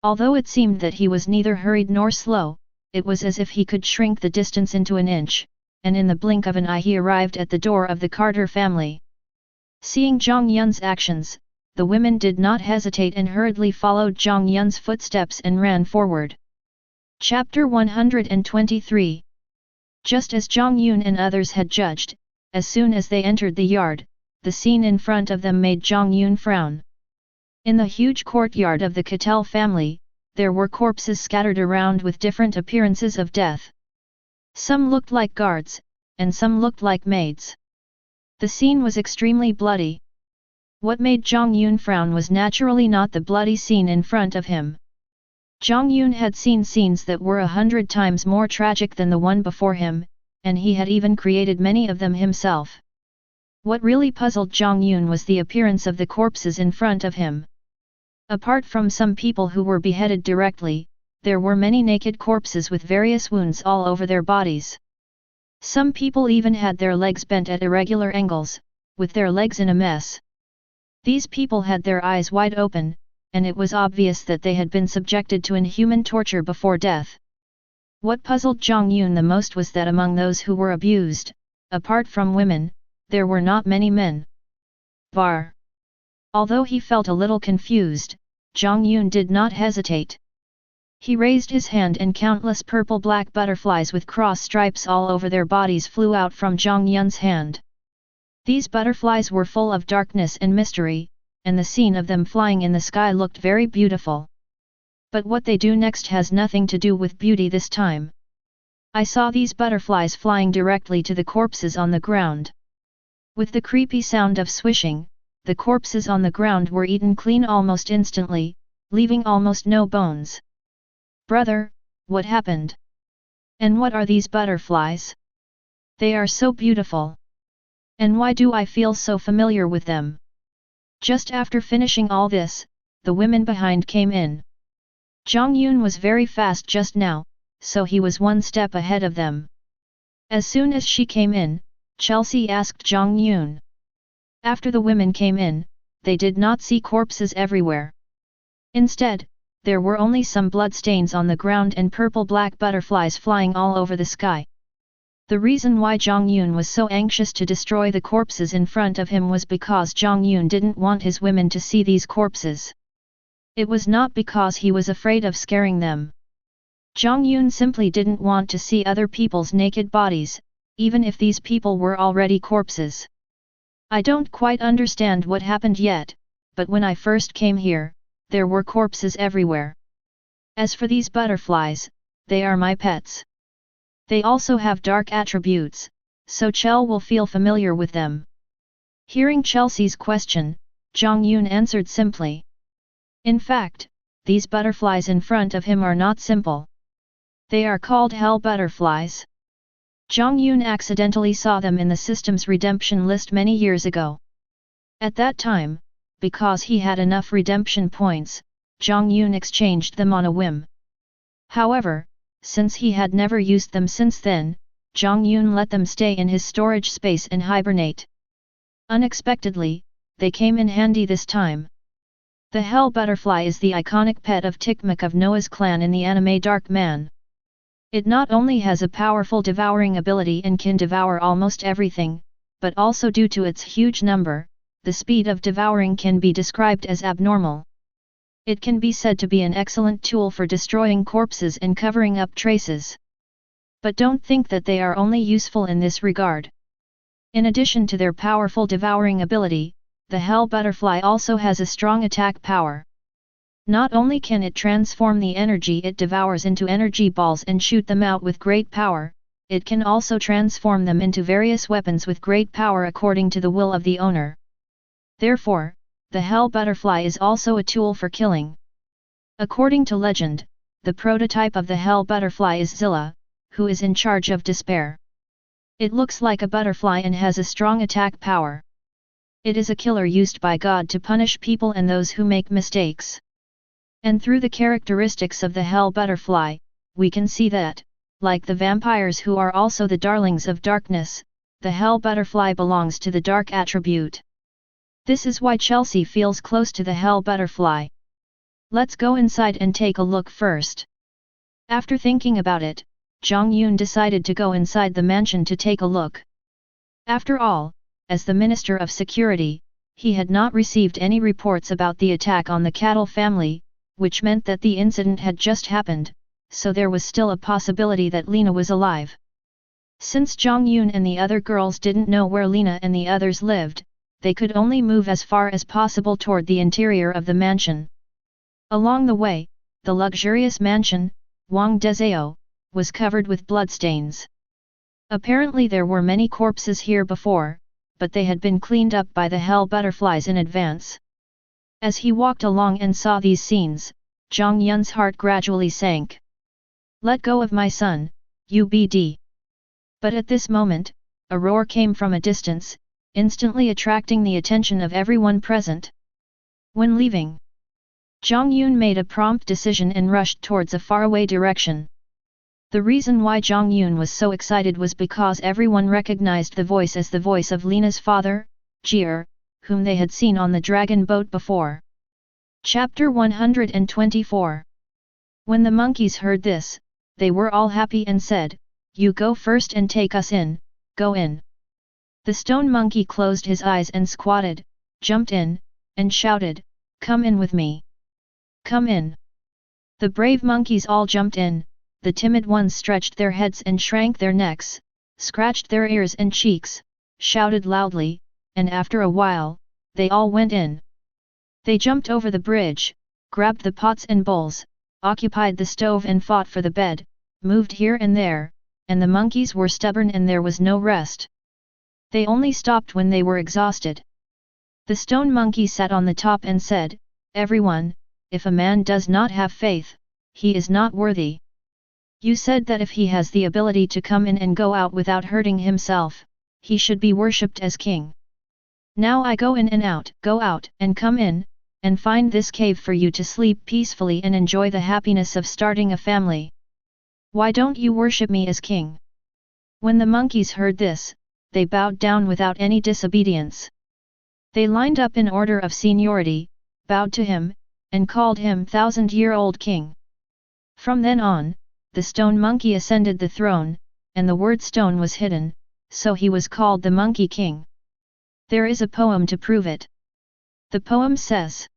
Although it seemed that he was neither hurried nor slow, it was as if he could shrink the distance into an inch, and in the blink of an eye he arrived at the door of the Carter family. Seeing Jiang Yun's actions, the women did not hesitate and hurriedly followed Jiang Yun's footsteps and ran forward. Chapter 123. Just as Jiang Yun and others had judged, as soon as they entered the yard, the scene in front of them made Jiang Yun frown. In the huge courtyard of the Cattell family, there were corpses scattered around with different appearances of death. Some looked like guards, and some looked like maids. The scene was extremely bloody. What made Jiang Yun frown was naturally not the bloody scene in front of him. Jiang Yun had seen scenes that were 100 times more tragic than the one before him, and he had even created many of them himself. What really puzzled Jiang Yun was the appearance of the corpses in front of him. Apart from some people who were beheaded directly, there were many naked corpses with various wounds all over their bodies. Some people even had their legs bent at irregular angles, with their legs in a mess. These people had their eyes wide open, and it was obvious that they had been subjected to inhuman torture before death. What puzzled Jiang Yun the most was that among those who were abused, apart from women, there were not many men. Var. Although he felt a little confused, Jiang Yun did not hesitate. He raised his hand and countless purple-black butterflies with cross stripes all over their bodies flew out from Jiang Yun's hand. These butterflies were full of darkness and mystery, and the scene of them flying in the sky looked very beautiful. But what they do next has nothing to do with beauty this time. I saw these butterflies flying directly to the corpses on the ground. With the creepy sound of swishing, the corpses on the ground were eaten clean almost instantly, leaving almost no bones. Brother, what happened? And what are these butterflies? They are so beautiful. And why do I feel so familiar with them? Just after finishing all this, the women behind came in. Jiang Yun was very fast just now, so he was one step ahead of them. As soon as she came in, Chelsea asked Jiang Yun. After the women came in, they did not see corpses everywhere. Instead, there were only some bloodstains on the ground and purple-black butterflies flying all over the sky. The reason why Jiang Yun was so anxious to destroy the corpses in front of him was because Jiang Yun didn't want his women to see these corpses. It was not because he was afraid of scaring them. Jiang Yun simply didn't want to see other people's naked bodies, even if these people were already corpses. I don't quite understand what happened yet, but when I first came here, there were corpses everywhere. As for these butterflies, they are my pets. They also have dark attributes, so Chell will feel familiar with them. Hearing Chelsea's question, Jiang Yun answered simply. In fact, these butterflies in front of him are not simple. They are called hell butterflies. Jiang Yun accidentally saw them in the system's redemption list many years ago. At that time, because he had enough redemption points, Jiang Yun exchanged them on a whim. However, since he had never used them since then, Jiang Yun let them stay in his storage space and hibernate. Unexpectedly, they came in handy this time. The hell butterfly is the iconic pet of Tikmak of Noah's clan in the anime Dark Man. It not only has a powerful devouring ability and can devour almost everything, but also due to its huge number, the speed of devouring can be described as abnormal. It can be said to be an excellent tool for destroying corpses and covering up traces. But don't think that they are only useful in this regard. In addition to their powerful devouring ability, the hell butterfly also has a strong attack power. Not only can it transform the energy it devours into energy balls and shoot them out with great power, it can also transform them into various weapons with great power according to the will of the owner. Therefore, the hell butterfly is also a tool for killing. According to legend, the prototype of the hell butterfly is Zilla, who is in charge of despair. It looks like a butterfly and has a strong attack power. It is a killer used by God to punish people and those who make mistakes. And through the characteristics of the hell butterfly, we can see that, like the vampires who are also the darlings of darkness, the hell butterfly belongs to the dark attribute. This is why Chelsea feels close to the hell butterfly. Let's go inside and take a look first. After thinking about it, Jiang Yun decided to go inside the mansion to take a look. After all, as the Minister of Security, he had not received any reports about the attack on the cattle family, which meant that the incident had just happened, so there was still a possibility that Lena was alive. Since Jiang Yun and the other girls didn't know where Lena and the others lived, they could only move as far as possible toward the interior of the mansion. Along the way, the luxurious mansion, Wang Dezao, was covered with bloodstains. Apparently there were many corpses here before, but they had been cleaned up by the hell butterflies in advance. As he walked along and saw these scenes, Jiang Yun's heart gradually sank. Let go of my son, UBD. But at this moment, a roar came from a distance, instantly attracting the attention of everyone present. When leaving, Jiang Yun made a prompt decision and rushed towards a faraway direction. The reason why Jiang Yun was so excited was because everyone recognized the voice as the voice of Lena's father, Jie, whom they had seen on the dragon boat before. Chapter 124. When the monkeys heard this, they were all happy and said, "You go first and take us in, go in." The stone monkey closed his eyes and squatted, jumped in, and shouted, "Come in with me. Come in." The brave monkeys all jumped in. The timid ones stretched their heads and shrank their necks, scratched their ears and cheeks, shouted loudly, and after a while, they all went in. They jumped over the bridge, grabbed the pots and bowls, occupied the stove and fought for the bed, moved here and there, and the monkeys were stubborn and there was no rest. They only stopped when they were exhausted. The stone monkey sat on the top and said, "Everyone, if a man does not have faith, he is not worthy. You said that if he has the ability to come in and go out without hurting himself, he should be worshipped as king. Now I go in and out, go out and come in, and find this cave for you to sleep peacefully and enjoy the happiness of starting a family. Why don't you worship me as king?" When the monkeys heard this, they bowed down without any disobedience. They lined up in order of seniority, bowed to him, and called him thousand-year-old king. From then on, the stone monkey ascended the throne, and the word stone was hidden, so he was called the Monkey King. There is a poem to prove it. The poem says,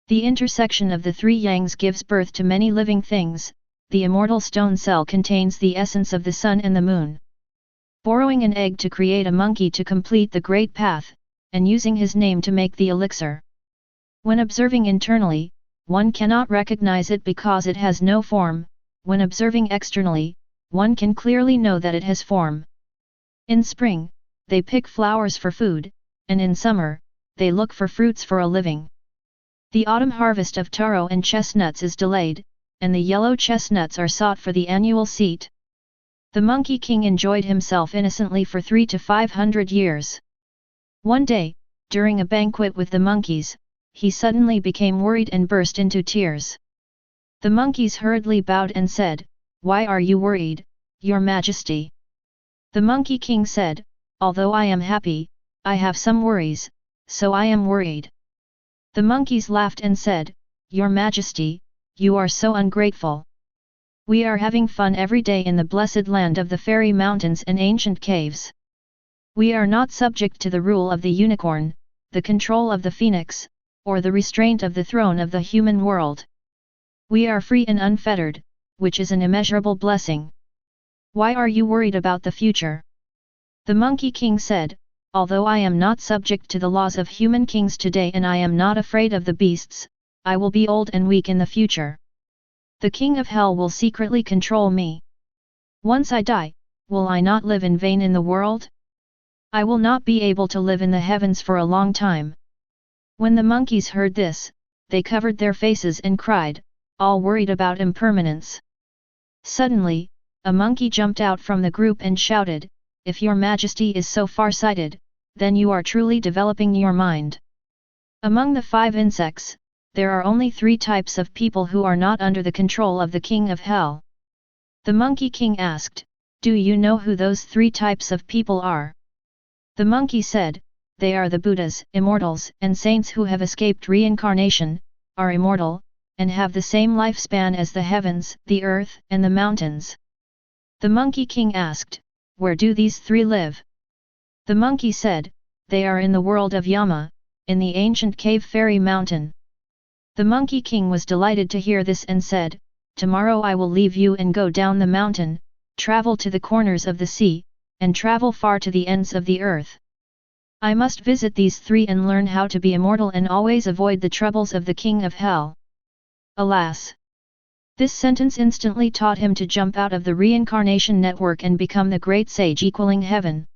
"The intersection of the three yangs gives birth to many living things, the immortal stone cell contains the essence of the sun and the moon. Borrowing an egg to create a monkey to complete the great path, and using his name to make the elixir. When observing internally, one cannot recognize it because it has no form. When observing externally, one can clearly know that it has form. In spring, they pick flowers for food, and in summer, they look for fruits for a living. The autumn harvest of taro and chestnuts is delayed, and the yellow chestnuts are sought for the annual seat." The Monkey King enjoyed himself innocently for 300 to 500 years. One day, during a banquet with the monkeys, he suddenly became worried and burst into tears. The monkeys hurriedly bowed and said, "Why are you worried, Your Majesty?" The Monkey King said, "Although I am happy, I have some worries, so I am worried." The monkeys laughed and said, "Your Majesty, you are so ungrateful. We are having fun every day in the blessed land of the fairy mountains and ancient caves. We are not subject to the rule of the unicorn, the control of the phoenix, or the restraint of the throne of the human world. We are free and unfettered, which is an immeasurable blessing. Why are you worried about the future?" The Monkey King said, "Although I am not subject to the laws of human kings today and I am not afraid of the beasts, I will be old and weak in the future. The King of Hell will secretly control me. Once I die, will I not live in vain in the world? I will not be able to live in the heavens for a long time." When the monkeys heard this, they covered their faces and cried, all worried about impermanence. Suddenly, a monkey jumped out from the group and shouted, "If your Majesty is so far-sighted, then you are truly developing your mind. Among the 5 insects, there are only 3 types of people who are not under the control of the King of Hell." The Monkey King asked, "Do you know who those 3 types of people are?" The monkey said, "They are the Buddhas, immortals and saints who have escaped reincarnation, are immortal, and have the same lifespan as the heavens, the earth, and the mountains. The Monkey King asked, "Where do these three live?" The monkey said, "They are in the world of Yama, in the ancient cave Fairy Mountain." The Monkey King was delighted to hear this and said, "Tomorrow I will leave you and go down the mountain, travel to the corners of the sea, and travel far to the ends of the earth. I must visit these three and learn how to be immortal and always avoid the troubles of the King of Hell." Alas! This sentence instantly taught him to jump out of the reincarnation network and become the great sage equaling heaven.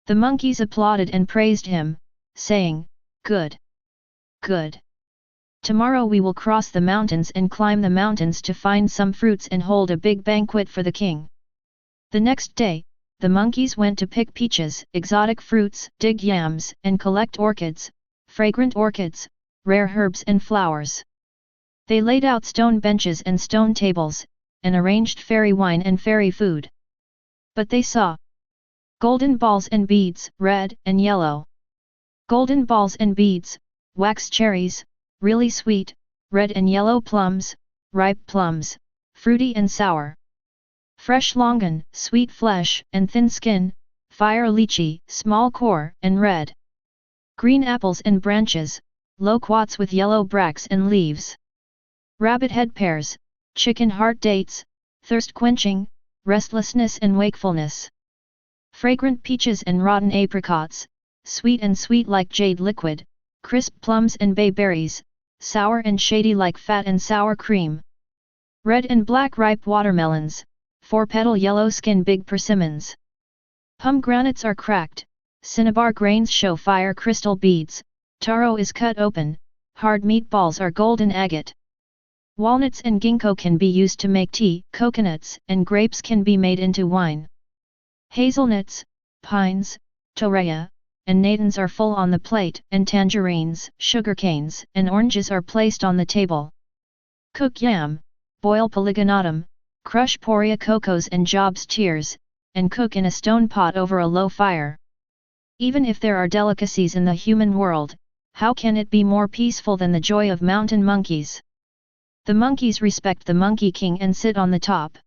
The monkeys applauded and praised him, saying, "Good! Good! Tomorrow we will cross the mountains and climb the mountains to find some fruits and hold a big banquet for the king." The next day, the monkeys went to pick peaches, exotic fruits, dig yams, and collect orchids, fragrant orchids, rare herbs and flowers. They laid out stone benches and stone tables, and arranged fairy wine and fairy food. But they saw golden balls and beads, red and yellow. Golden balls and beads, wax cherries, really sweet, red and yellow plums, ripe plums, fruity and sour. Fresh longan, sweet flesh and thin skin, fire lychee, small core and red. Green apples and branches, loquats with yellow bracts and leaves. Rabbit head pears, chicken heart dates, thirst quenching, restlessness and wakefulness. Fragrant peaches and rotten apricots, sweet and sweet like jade liquid, crisp plums and bayberries, sour and shady like fat and sour cream. Red and black ripe watermelons, four-petal yellow skin big persimmons. Pomegranates are cracked, cinnabar grains show fire crystal beads, taro is cut open, hard meatballs are golden agate. Walnuts and ginkgo can be used to make tea, coconuts and grapes can be made into wine. Hazelnuts, pines, torreya, and natans are full on the plate, and tangerines, sugarcanes, and oranges are placed on the table. Cook yam, boil polygonatum, crush poria cocos and jobs tears, and cook in a stone pot over a low fire. Even if there are delicacies in the human world, how can it be more peaceful than the joy of mountain monkeys? The monkeys respect the Monkey King and sit on the top.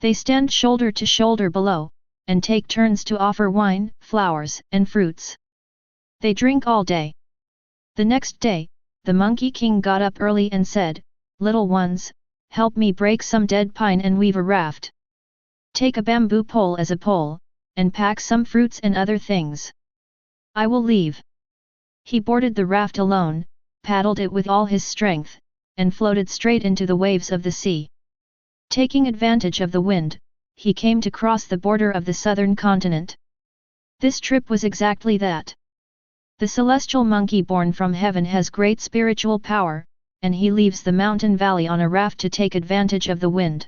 They stand shoulder to shoulder below, and take turns to offer wine, flowers, and fruits. They drink all day. The next day, the Monkey King got up early and said, "Little ones, help me break some dead pine and weave a raft. Take a bamboo pole as a pole, and pack some fruits and other things. I will leave." He boarded the raft alone, paddled it with all his strength, and floated straight into the waves of the sea. Taking advantage of the wind, he came to cross the border of the southern continent. This trip was exactly that. The celestial monkey born from heaven has great spiritual power, and he leaves the mountain valley on a raft to take advantage of the wind.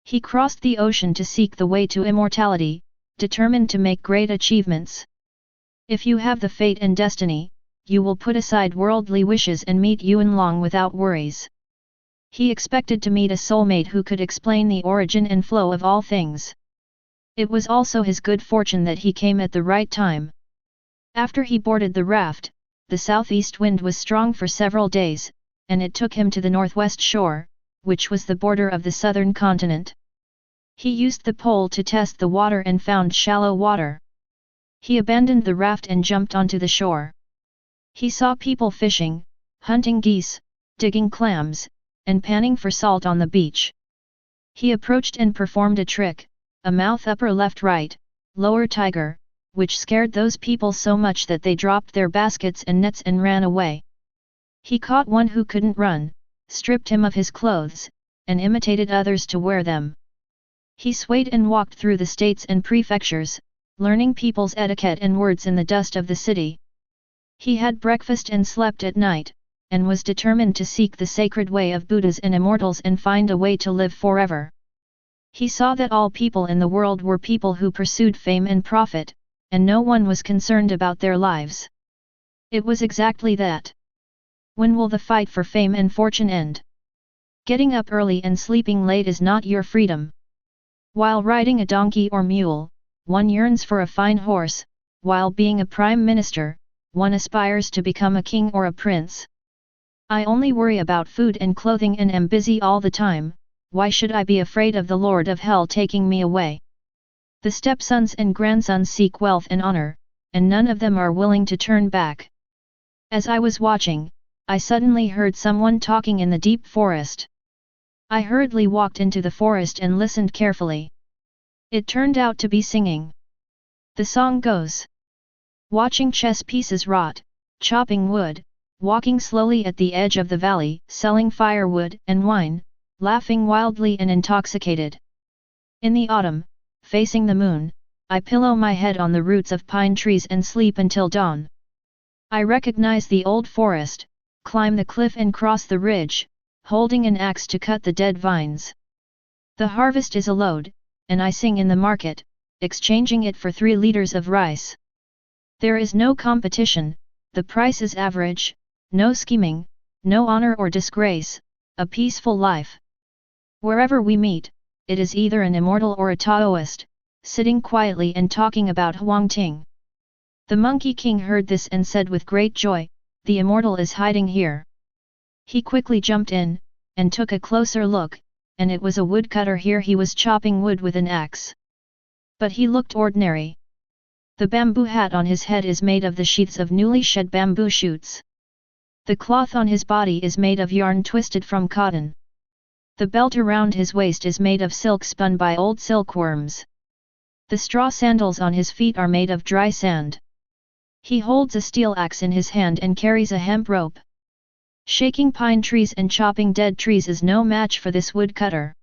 He crossed the ocean to seek the way to immortality, determined to make great achievements. If you have the fate and destiny, you will put aside worldly wishes and meet Yuan Long without worries. He expected to meet a soulmate who could explain the origin and flow of all things. It was also his good fortune that he came at the right time. After he boarded the raft, the southeast wind was strong for several days, and it took him to the northwest shore, which was the border of the southern continent. He used the pole to test the water and found shallow water. He abandoned the raft and jumped onto the shore. He saw people fishing, hunting geese, digging clams, and panning for salt on the beach. He approached and performed a trick, a mouth upper left right, lower tiger, which scared those people so much that they dropped their baskets and nets and ran away. He caught one who couldn't run, stripped him of his clothes, and imitated others to wear them. He swayed and walked through the states and prefectures, learning people's etiquette and words in the dust of the city. He had breakfast and slept at night, and was determined to seek the sacred way of Buddhas and immortals and find a way to live forever. He saw that all people in the world were people who pursued fame and profit, and no one was concerned about their lives. It was exactly that. When will the fight for fame and fortune end? Getting up early and sleeping late is not your freedom. While riding a donkey or mule, one yearns for a fine horse, while being a prime minister, one aspires to become a king or a prince. I only worry about food and clothing and am busy all the time, why should I be afraid of the Lord of Hell taking me away? The stepsons and grandsons seek wealth and honor, and none of them are willing to turn back. As I was watching, I suddenly heard someone talking in the deep forest. I hurriedly walked into the forest and listened carefully. It turned out to be singing. The song goes: watching chess pieces rot, chopping wood, walking slowly at the edge of the valley, selling firewood and wine, laughing wildly and intoxicated. In the autumn, facing the moon, I pillow my head on the roots of pine trees and sleep until dawn. I recognize the old forest, climb the cliff and cross the ridge, holding an axe to cut the dead vines. The harvest is a load, and I sing in the market, exchanging it for 3 liters of rice. There is no competition, the price is average, no scheming, no honor or disgrace, a peaceful life. Wherever we meet, it is either an immortal or a Taoist, sitting quietly and talking about Huangting. The Monkey King heard this and said with great joy, the immortal is hiding here. He quickly jumped in, and took a closer look, and it was a woodcutter here. He was chopping wood with an axe. But he looked ordinary. The bamboo hat on his head is made of the sheaths of newly shed bamboo shoots. The cloth on his body is made of yarn twisted from cotton. The belt around his waist is made of silk spun by old silkworms. The straw sandals on his feet are made of dry sand. He holds a steel axe in his hand and carries a hemp rope. Shaking pine trees and chopping dead trees is no match for this woodcutter.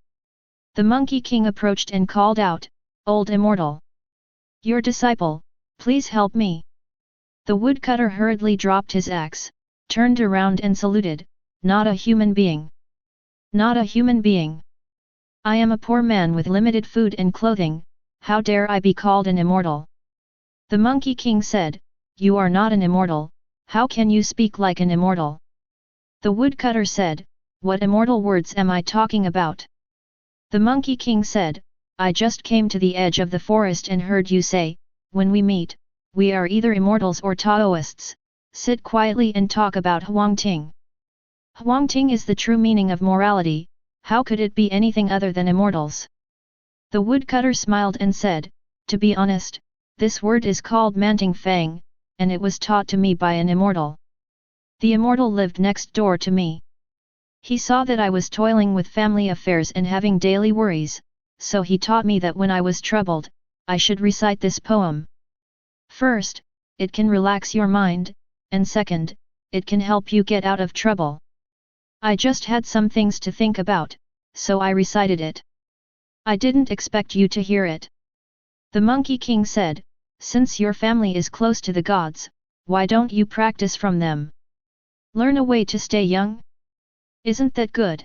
The Monkey King approached and called out, "Old Immortal! Your disciple, please help me." The woodcutter hurriedly dropped his axe, turned around and saluted, "Not a human being. Not a human being. I am a poor man with limited food and clothing, how dare I be called an immortal?" The Monkey King said, "You are not an immortal, how can you speak like an immortal?" The woodcutter said, "What immortal words am I talking about?" The Monkey King said, "I just came to the edge of the forest and heard you say, when we meet, we are either immortals or Taoists, sit quietly and talk about Huangting. Huangting is the true meaning of morality, how could it be anything other than immortals?" The woodcutter smiled and said, "To be honest, this word is called Manting Fang, and it was taught to me by an immortal. The immortal lived next door to me. He saw that I was toiling with family affairs and having daily worries, so he taught me that when I was troubled, I should recite this poem. First, it can relax your mind, and second, it can help you get out of trouble. I just had some things to think about, so I recited it. I didn't expect you to hear it." The Monkey King said, "Since your family is close to the gods, why don't you practice from them? Learn a way to stay young? Isn't that good?"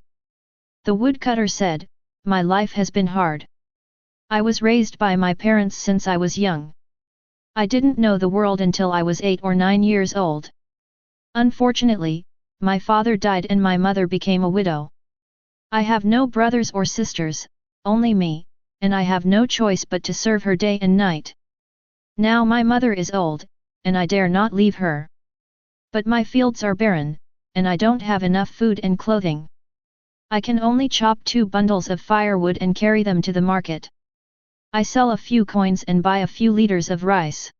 The woodcutter said, "My life has been hard. I was raised by my parents since I was young. I didn't know the world until I was 8 or 9 years old. Unfortunately, my father died and my mother became a widow. I have no brothers or sisters, only me, and I have no choice but to serve her day and night. Now my mother is old, and I dare not leave her. But my fields are barren, and I don't have enough food and clothing. I can only chop 2 bundles of firewood and carry them to the market. I sell a few coins and buy a few liters of rice.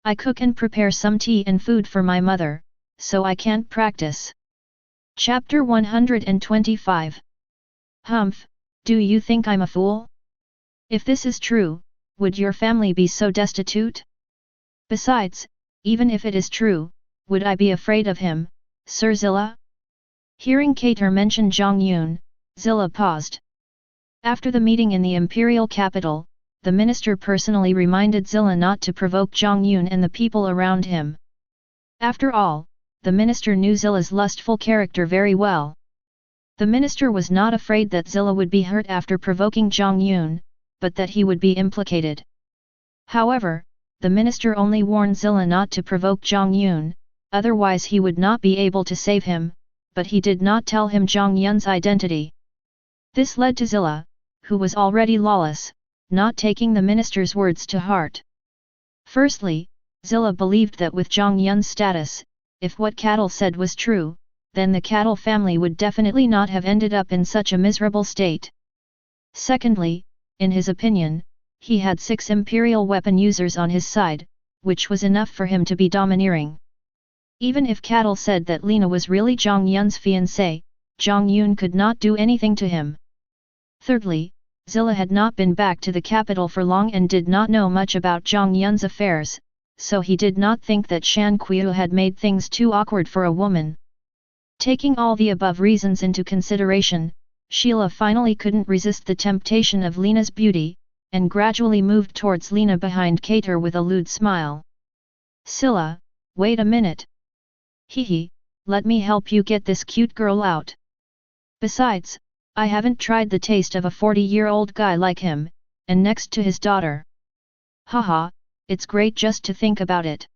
I cook and prepare some tea and food for my mother, so I can't practice." Chapter 125. Humph, do you think I'm a fool? If this is true, would your family be so destitute? Besides, even if it is true, would I be afraid of him, Sir Zilla? Hearing Kater mention Jiang Yun, Zilla paused. After the meeting in the imperial capital, the minister personally reminded Zilla not to provoke Jiang Yun and the people around him. After all, the minister knew Zilla's lustful character very well. The minister was not afraid that Zilla would be hurt after provoking Jiang Yun, but that he would be implicated. However, the minister only warned Zilla not to provoke Jiang Yun, otherwise he would not be able to save him, but he did not tell him Jiang Yun's identity. This led to Zilla, who was already lawless, not taking the minister's words to heart. Firstly, Zilla believed that with Jiang Yun's status, if what Cattle said was true, then the cattle family would definitely not have ended up in such a miserable state. Secondly, in his opinion, he had 6 imperial weapon users on his side, which was enough for him to be domineering. Even if cattle said that Lena was really Jiang Yun's fiancée, Jiang Yun could not do anything to him. Thirdly, Zilla had not been back to the capital for long and did not know much about Jiang Yun's affairs, so he did not think that Shan Qiu had made things too awkward for a woman. Taking all the above reasons into consideration, Sheila finally couldn't resist the temptation of Lena's beauty, and gradually moved towards Lena behind Kater with a lewd smile. "Scylla, wait a minute. Hehe, let me help you get this cute girl out. Besides, I haven't tried the taste of a 40-year-old guy like him, and next to his daughter. Haha, it's great just to think about it."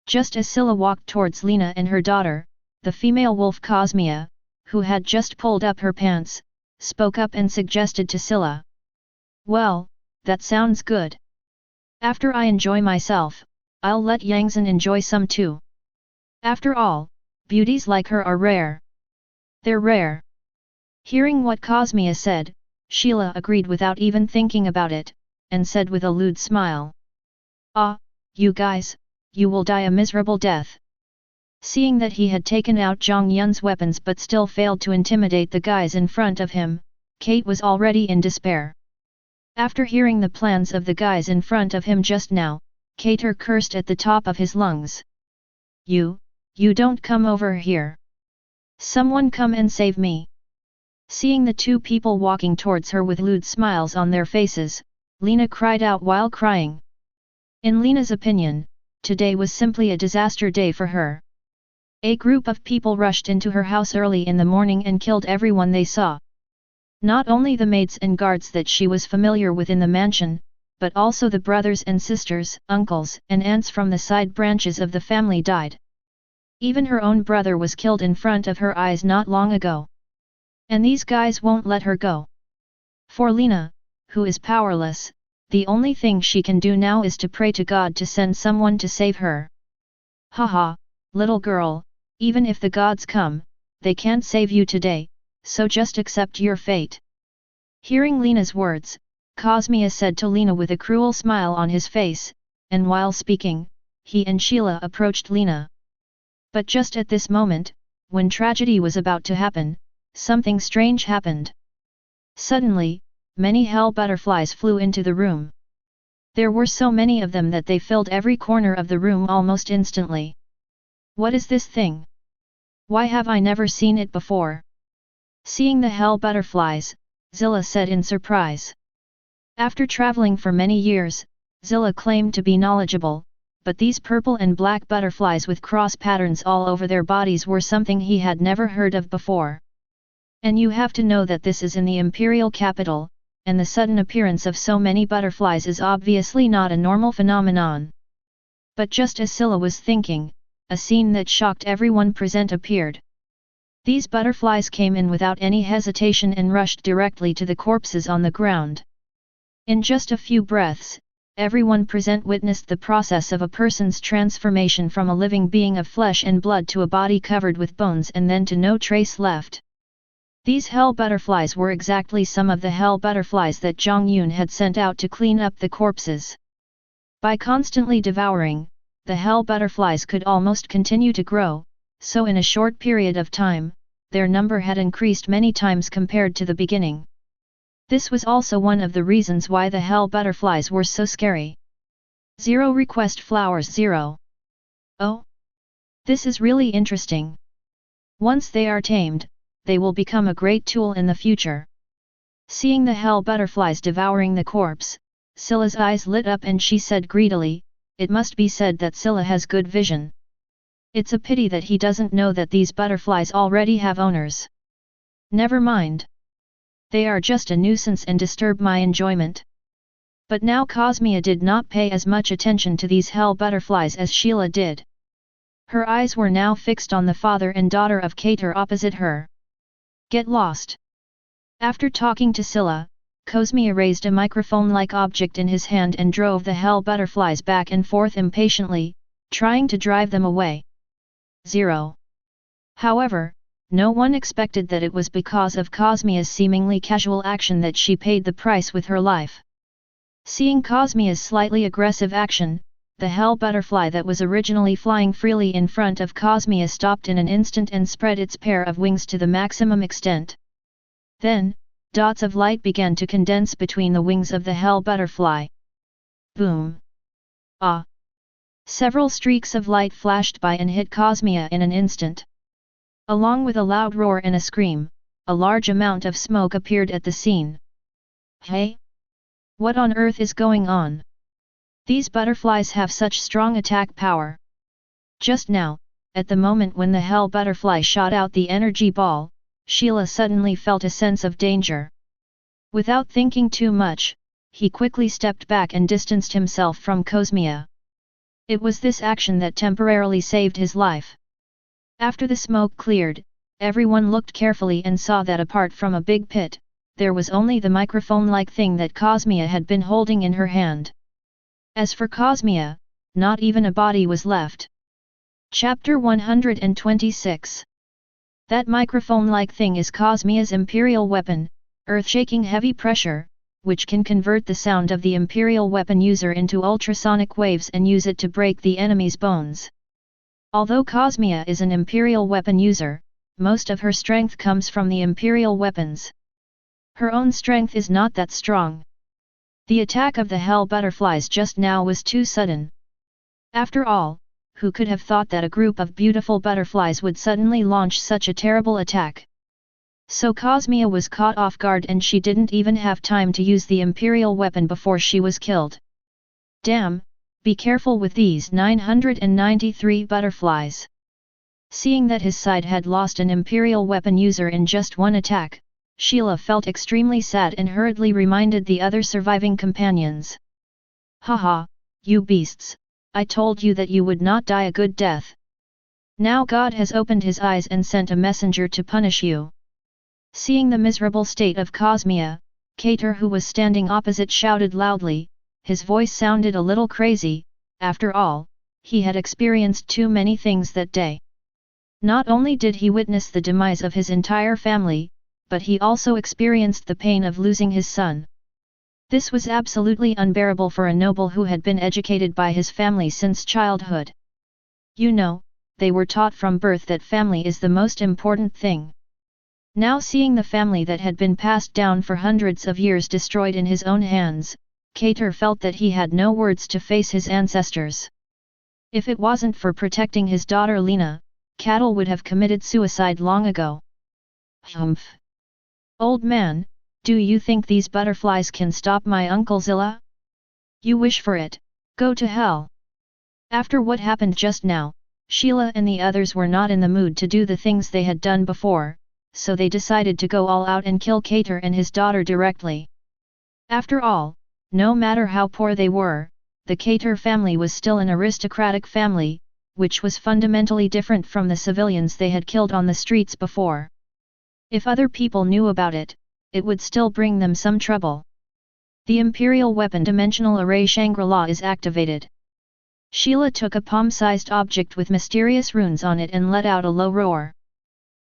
Just as Scylla walked towards Lena and her daughter, the female wolf Cosmea, who had just pulled up her pants, spoke up and suggested to Scylla. "Well, that sounds good. After I enjoy myself, I'll let Yangzhen enjoy some too. After all, beauties like her are rare. They're rare." Hearing what Cosmea said, Sheila agreed without even thinking about it, and said with a lewd smile. "Ah, you guys, you will die a miserable death." Seeing that he had taken out Jiang Yun's weapons but still failed to intimidate the guys in front of him, Kate was already in despair. After hearing the plans of the guys in front of him just now, Kater cursed at the top of his lungs. You don't come over here. Someone come and save me." Seeing the 2 people walking towards her with lewd smiles on their faces, Lena cried out while crying. In Lena's opinion, today was simply a disaster day for her. A group of people rushed into her house early in the morning and killed everyone they saw. Not only the maids and guards that she was familiar with in the mansion, but also the brothers and sisters, uncles and aunts from the side branches of the family died. Even her own brother was killed in front of her eyes not long ago. And these guys won't let her go. For Lena, who is powerless, the only thing she can do now is to pray to God to send someone to save her. "Haha, little girl, even if the gods come, they can't save you today, so just accept your fate." Hearing Lena's words, Cosmea said to Lena with a cruel smile on his face, and while speaking, he and Sheila approached Lena. But just at this moment, when tragedy was about to happen, something strange happened. Suddenly, many hell butterflies flew into the room. There were so many of them that they filled every corner of the room almost instantly. "What is this thing? Why have I never seen it before?" Seeing the hell butterflies, Zilla said in surprise. After traveling for many years, Zilla claimed to be knowledgeable, but these purple and black butterflies with cross patterns all over their bodies were something he had never heard of before. And you have to know that this is in the imperial capital, and the sudden appearance of so many butterflies is obviously not a normal phenomenon. But just as Scylla was thinking, a scene that shocked everyone present appeared. These butterflies came in without any hesitation and rushed directly to the corpses on the ground. In just a few breaths, everyone present witnessed the process of a person's transformation from a living being of flesh and blood to a body covered with bones and then to no trace left. These hell butterflies were exactly some of the hell butterflies that Jiang Yun had sent out to clean up the corpses. By constantly devouring, the hell butterflies could almost continue to grow, so in a short period of time, their number had increased many times compared to the beginning. This was also one of the reasons why the hell butterflies were so scary. 0 request flowers 0. Oh! This is really interesting. Once they are tamed, they will become a great tool in the future. Seeing the hell butterflies devouring the corpse, Scylla's eyes lit up and she said greedily, "It must be said that Scylla has good vision. It's a pity that he doesn't know that these butterflies already have owners. Never mind. They are just a nuisance and disturb my enjoyment." But now Cosmea did not pay as much attention to these hell butterflies as Sheila did. Her eyes were now fixed on the father and daughter of Kater opposite her. "Get lost." After talking to Scylla, Cosmea raised a microphone-like object in his hand and drove the hell butterflies back and forth impatiently, trying to drive them away. 0. However, no one expected that it was because of Cosmia's seemingly casual action that she paid the price with her life. Seeing Cosmia's slightly aggressive action, the hell butterfly that was originally flying freely in front of Cosmia stopped in an instant and spread its pair of wings to the maximum extent. Then, dots of light began to condense between the wings of the hell butterfly. Boom! Ah! Several streaks of light flashed by and hit Cosmia in an instant. Along with a loud roar and a scream, a large amount of smoke appeared at the scene. Hey? What on earth is going on? These butterflies have such strong attack power. Just now, at the moment when the hell butterfly shot out the energy ball, Sheila suddenly felt a sense of danger. Without thinking too much, he quickly stepped back and distanced himself from Cosmia. It was this action that temporarily saved his life. After the smoke cleared, everyone looked carefully and saw that apart from a big pit, there was only the microphone-like thing that Cosmia had been holding in her hand. As for Cosmia, not even a body was left. Chapter 126. That microphone-like thing is Cosmia's imperial weapon, earth-shaking heavy pressure, which can convert the sound of the imperial weapon user into ultrasonic waves and use it to break the enemy's bones. Although Cosmia is an imperial weapon user, most of her strength comes from the imperial weapons. Her own strength is not that strong. The attack of the hell butterflies just now was too sudden. After all, who could have thought that a group of beautiful butterflies would suddenly launch such a terrible attack? So Cosmia was caught off guard and she didn't even have time to use the imperial weapon before she was killed. Damn, be careful with these 993 butterflies. Seeing that his side had lost an imperial weapon user in just one attack, Sheila felt extremely sad and hurriedly reminded the other surviving companions. Haha, you beasts, I told you that you would not die a good death. Now God has opened his eyes and sent a messenger to punish you. Seeing the miserable state of Cosmia, Cater, who was standing opposite, shouted loudly. His voice sounded a little crazy. After all, he had experienced too many things that day. Not only did he witness the demise of his entire family, but he also experienced the pain of losing his son. This was absolutely unbearable for a noble who had been educated by his family since childhood. You know, they were taught from birth that family is the most important thing. Now seeing the family that had been passed down for hundreds of years destroyed in his own hands, Cater felt that he had no words to face his ancestors. If it wasn't for protecting his daughter Lena, Cattle would have committed suicide long ago. Humph! Old man, do you think these butterflies can stop my Uncle Zilla? You wish for it, go to hell! After what happened just now, Sheila and the others were not in the mood to do the things they had done before, so they decided to go all out and kill Cater and his daughter directly. After all, no matter how poor they were, the Cater family was still an aristocratic family, which was fundamentally different from the civilians they had killed on the streets before. If other people knew about it, it would still bring them some trouble. The Imperial Weapon Dimensional Array Shangri-La is activated. Sheila took a palm-sized object with mysterious runes on it and let out a low roar.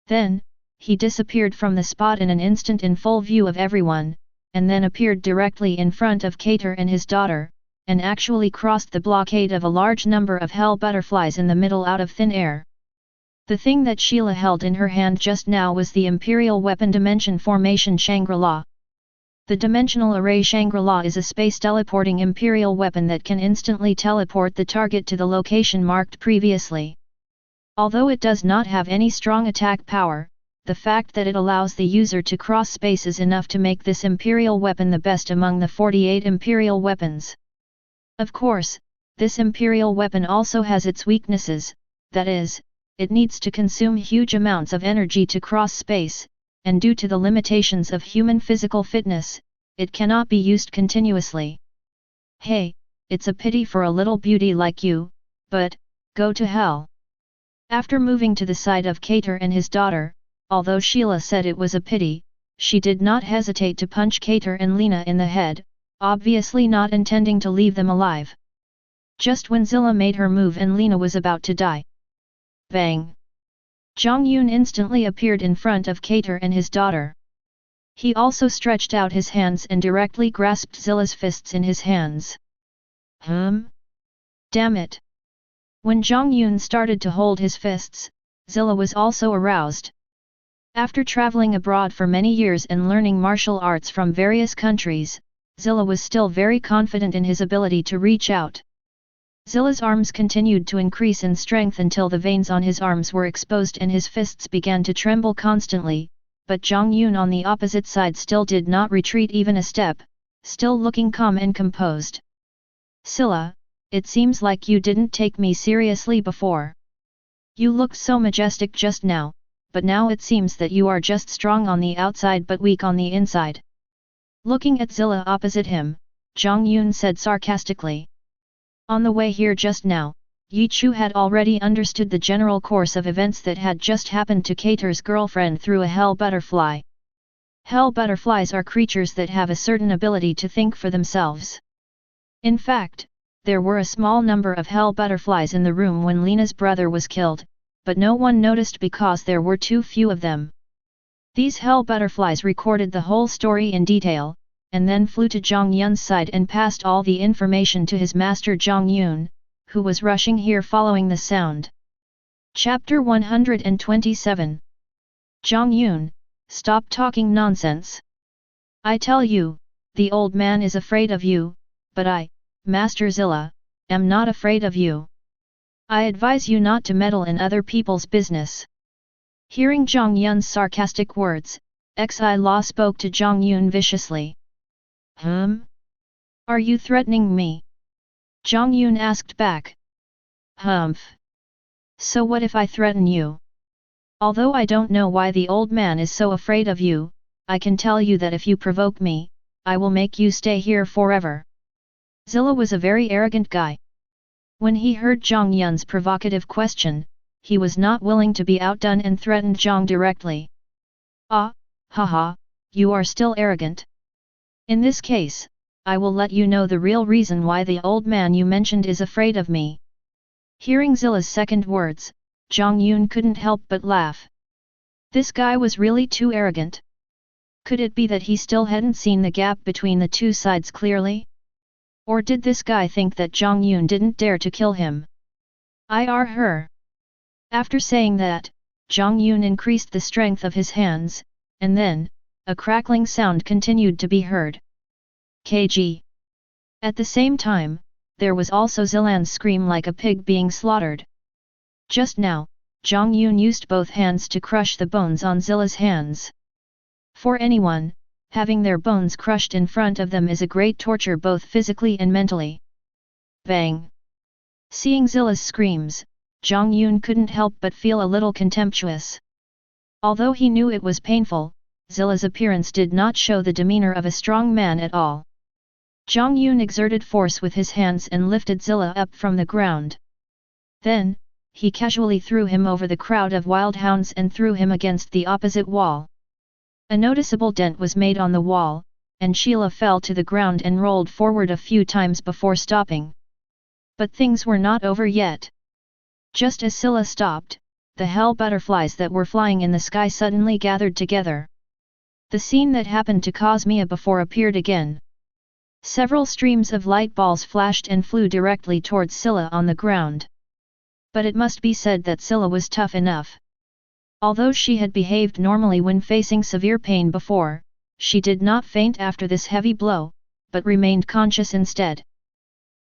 Then, he disappeared from the spot in an instant in full view of everyone, and then appeared directly in front of Cater and his daughter, and actually crossed the blockade of a large number of hell butterflies in the middle out of thin air. The thing that Sheila held in her hand just now was the Imperial Weapon Dimension Formation Shangri-La. The Dimensional Array Shangri-La is a space teleporting Imperial weapon that can instantly teleport the target to the location marked previously. Although it does not have any strong attack power, the fact that it allows the user to cross space is enough to make this Imperial weapon the best among the 48 Imperial weapons. Of course, this Imperial weapon also has its weaknesses, that is, it needs to consume huge amounts of energy to cross space, and due to the limitations of human physical fitness, it cannot be used continuously. Hey, it's a pity for a little beauty like you, but, go to hell. After moving to the side of Cater and his daughter, although Sheila said it was a pity, she did not hesitate to punch Cater and Lena in the head, obviously not intending to leave them alive. Just when Zilla made her move and Lena was about to die. Bang! Jiang Yun instantly appeared in front of Cater and his daughter. He also stretched out his hands and directly grasped Zilla's fists in his hands. Damn it! When Jiang Yun started to hold his fists, Zilla was also aroused. After traveling abroad for many years and learning martial arts from various countries, Zilla was still very confident in his ability to reach out. Zilla's arms continued to increase in strength until the veins on his arms were exposed and his fists began to tremble constantly, but Jiang Yun on the opposite side still did not retreat even a step, still looking calm and composed. Zilla, it seems like you didn't take me seriously before. You looked so majestic just now, but now it seems that you are just strong on the outside but weak on the inside. Looking at Zilla opposite him, Jiang Yun said sarcastically. On the way here just now, Yi Chu had already understood the general course of events that had just happened to Cater's girlfriend through a hell butterfly. Hell butterflies are creatures that have a certain ability to think for themselves. In fact, there were a small number of hell butterflies in the room when Lena's brother was killed, but no one noticed because there were too few of them. These hell butterflies recorded the whole story in detail, and then flew to Jiang Yun's side and passed all the information to his master Jiang Yun, who was rushing here following the sound. Chapter 127. Jiang Yun, stop talking nonsense. I tell you, the old man is afraid of you, but I, Master Zilla, am not afraid of you. I advise you not to meddle in other people's business. Hearing Jiang Yun's sarcastic words, Xi-La spoke to Jiang Yun viciously. Are you threatening me? Jiang Yun asked back. Humph. So what if I threaten you? Although I don't know why the old man is so afraid of you, I can tell you that if you provoke me, I will make you stay here forever. Zilla was a very arrogant guy. When he heard Jiang Yun's provocative question, he was not willing to be outdone and threatened Jiang directly. Haha, you are still arrogant. In this case, I will let you know the real reason why the old man you mentioned is afraid of me. Hearing Zilla's second words, Jiang Yun couldn't help but laugh. This guy was really too arrogant. Could it be that he still hadn't seen the gap between the two sides clearly? Or did this guy think that Jiang Yun didn't dare to kill him? Her. After saying that, Jiang Yun increased the strength of his hands, and then, a crackling sound continued to be heard. KG. At the same time, there was also Zilan's scream like a pig being slaughtered. Just now, Jiang Yun used both hands to crush the bones on Zilla's hands. For anyone, having their bones crushed in front of them is a great torture both physically and mentally. Bang! Seeing Zilla's screams, Jiang Yun couldn't help but feel a little contemptuous. Although he knew it was painful, Zilla's appearance did not show the demeanor of a strong man at all. Jiang Yun exerted force with his hands and lifted Zilla up from the ground. Then, he casually threw him over the crowd of wild hounds and threw him against the opposite wall. A noticeable dent was made on the wall, and Sheila fell to the ground and rolled forward a few times before stopping. But things were not over yet. Just as Scylla stopped, the hell butterflies that were flying in the sky suddenly gathered together. The scene that happened to Cosmea before appeared again. Several streams of light balls flashed and flew directly towards Scylla on the ground. But it must be said that Scylla was tough enough. Although she had behaved normally when facing severe pain before, she did not faint after this heavy blow, but remained conscious instead.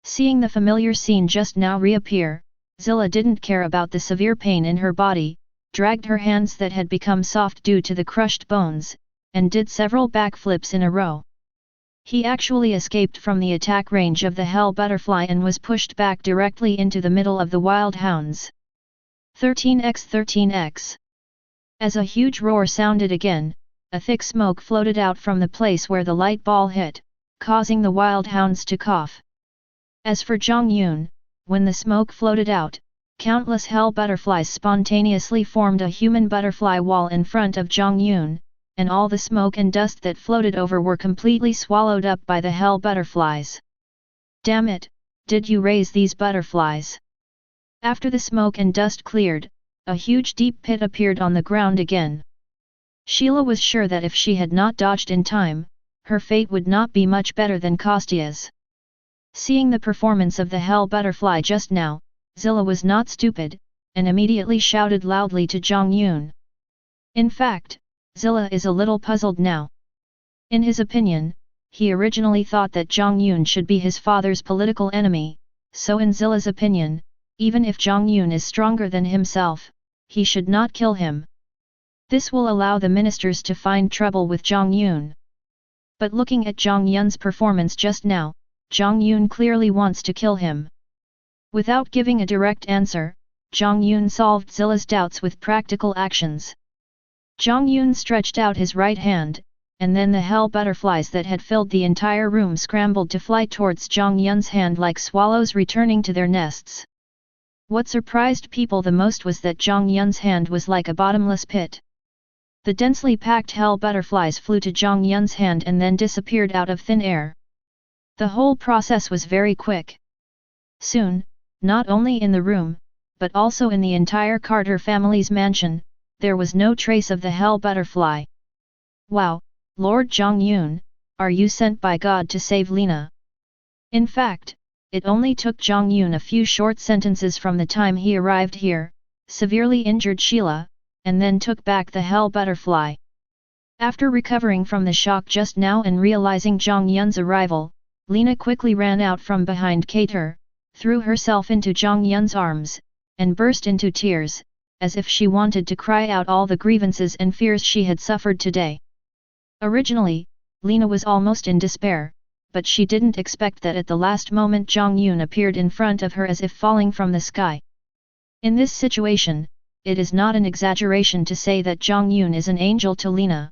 Seeing the familiar scene just now reappear, Zilla didn't care about the severe pain in her body, dragged her hands that had become soft due to the crushed bones, and did several backflips in a row. He actually escaped from the attack range of the hell butterfly and was pushed back directly into the middle of the wild hounds. 13x. As a huge roar sounded again, a thick smoke floated out from the place where the light ball hit, causing the wild hounds to cough. As for Jiang Yun, when the smoke floated out, countless hell butterflies spontaneously formed a human butterfly wall in front of Jiang Yun, and all the smoke and dust that floated over were completely swallowed up by the hell butterflies. Damn it, did you raise these butterflies? After the smoke and dust cleared, a huge deep pit appeared on the ground again. Sheila was sure that if she had not dodged in time, her fate would not be much better than Kostia's. Seeing the performance of the hell butterfly just now, Zilla was not stupid, and immediately shouted loudly to Jiang Yun. In fact, Zilla is a little puzzled now. In his opinion, he originally thought that Jiang Yun should be his father's political enemy, so in Zilla's opinion, even if Jiang Yun is stronger than himself, he should not kill him. This will allow the ministers to find trouble with Jiang Yun. But looking at Jiang Yun's performance just now, Jiang Yun clearly wants to kill him. Without giving a direct answer, Jiang Yun solved Zilla's doubts with practical actions. Jiang Yun stretched out his right hand, and then the hell butterflies that had filled the entire room scrambled to fly towards Jiang Yun's hand like swallows returning to their nests. What surprised people the most was that Jiang Yun's hand was like a bottomless pit. The densely packed hell butterflies flew to Jiang Yun's hand and then disappeared out of thin air. The whole process was very quick. Soon, not only in the room, but also in the entire Carter family's mansion, there was no trace of the hell butterfly. Wow, Lord Jiang Yun, are you sent by God to save Lena? In fact, it only took Jiang Yun a few short sentences from the time he arrived here, severely injured Sheila, and then took back the hell butterfly. After recovering from the shock just now and realizing Jiang Yun's arrival, Lena quickly ran out from behind Cater, threw herself into Jiang Yun's arms, and burst into tears, as if she wanted to cry out all the grievances and fears she had suffered today. Originally, Lena was almost in despair, but she didn't expect that at the last moment Jiang Yun appeared in front of her as if falling from the sky. In this situation, it is not an exaggeration to say that Jiang Yun is an angel to Lena.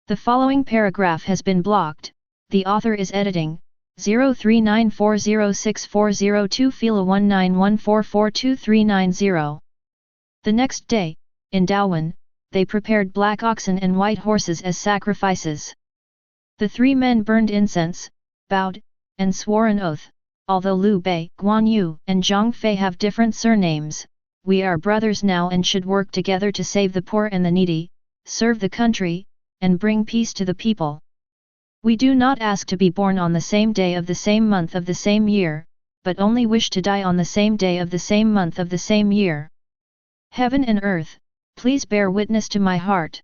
The following paragraph has been blocked. The author is editing. 03940640 Fila 1914442390. The next day, in Dawan, they prepared black oxen and white horses as sacrifices. The three men burned incense, bowed, and swore an oath. Although Liu Bei, Guan Yu, and Zhang Fei have different surnames, we are brothers now and should work together to save the poor and the needy, serve the country, and bring peace to the people. We do not ask to be born on the same day of the same month of the same year, but only wish to die on the same day of the same month of the same year. Heaven and earth, please bear witness to my heart.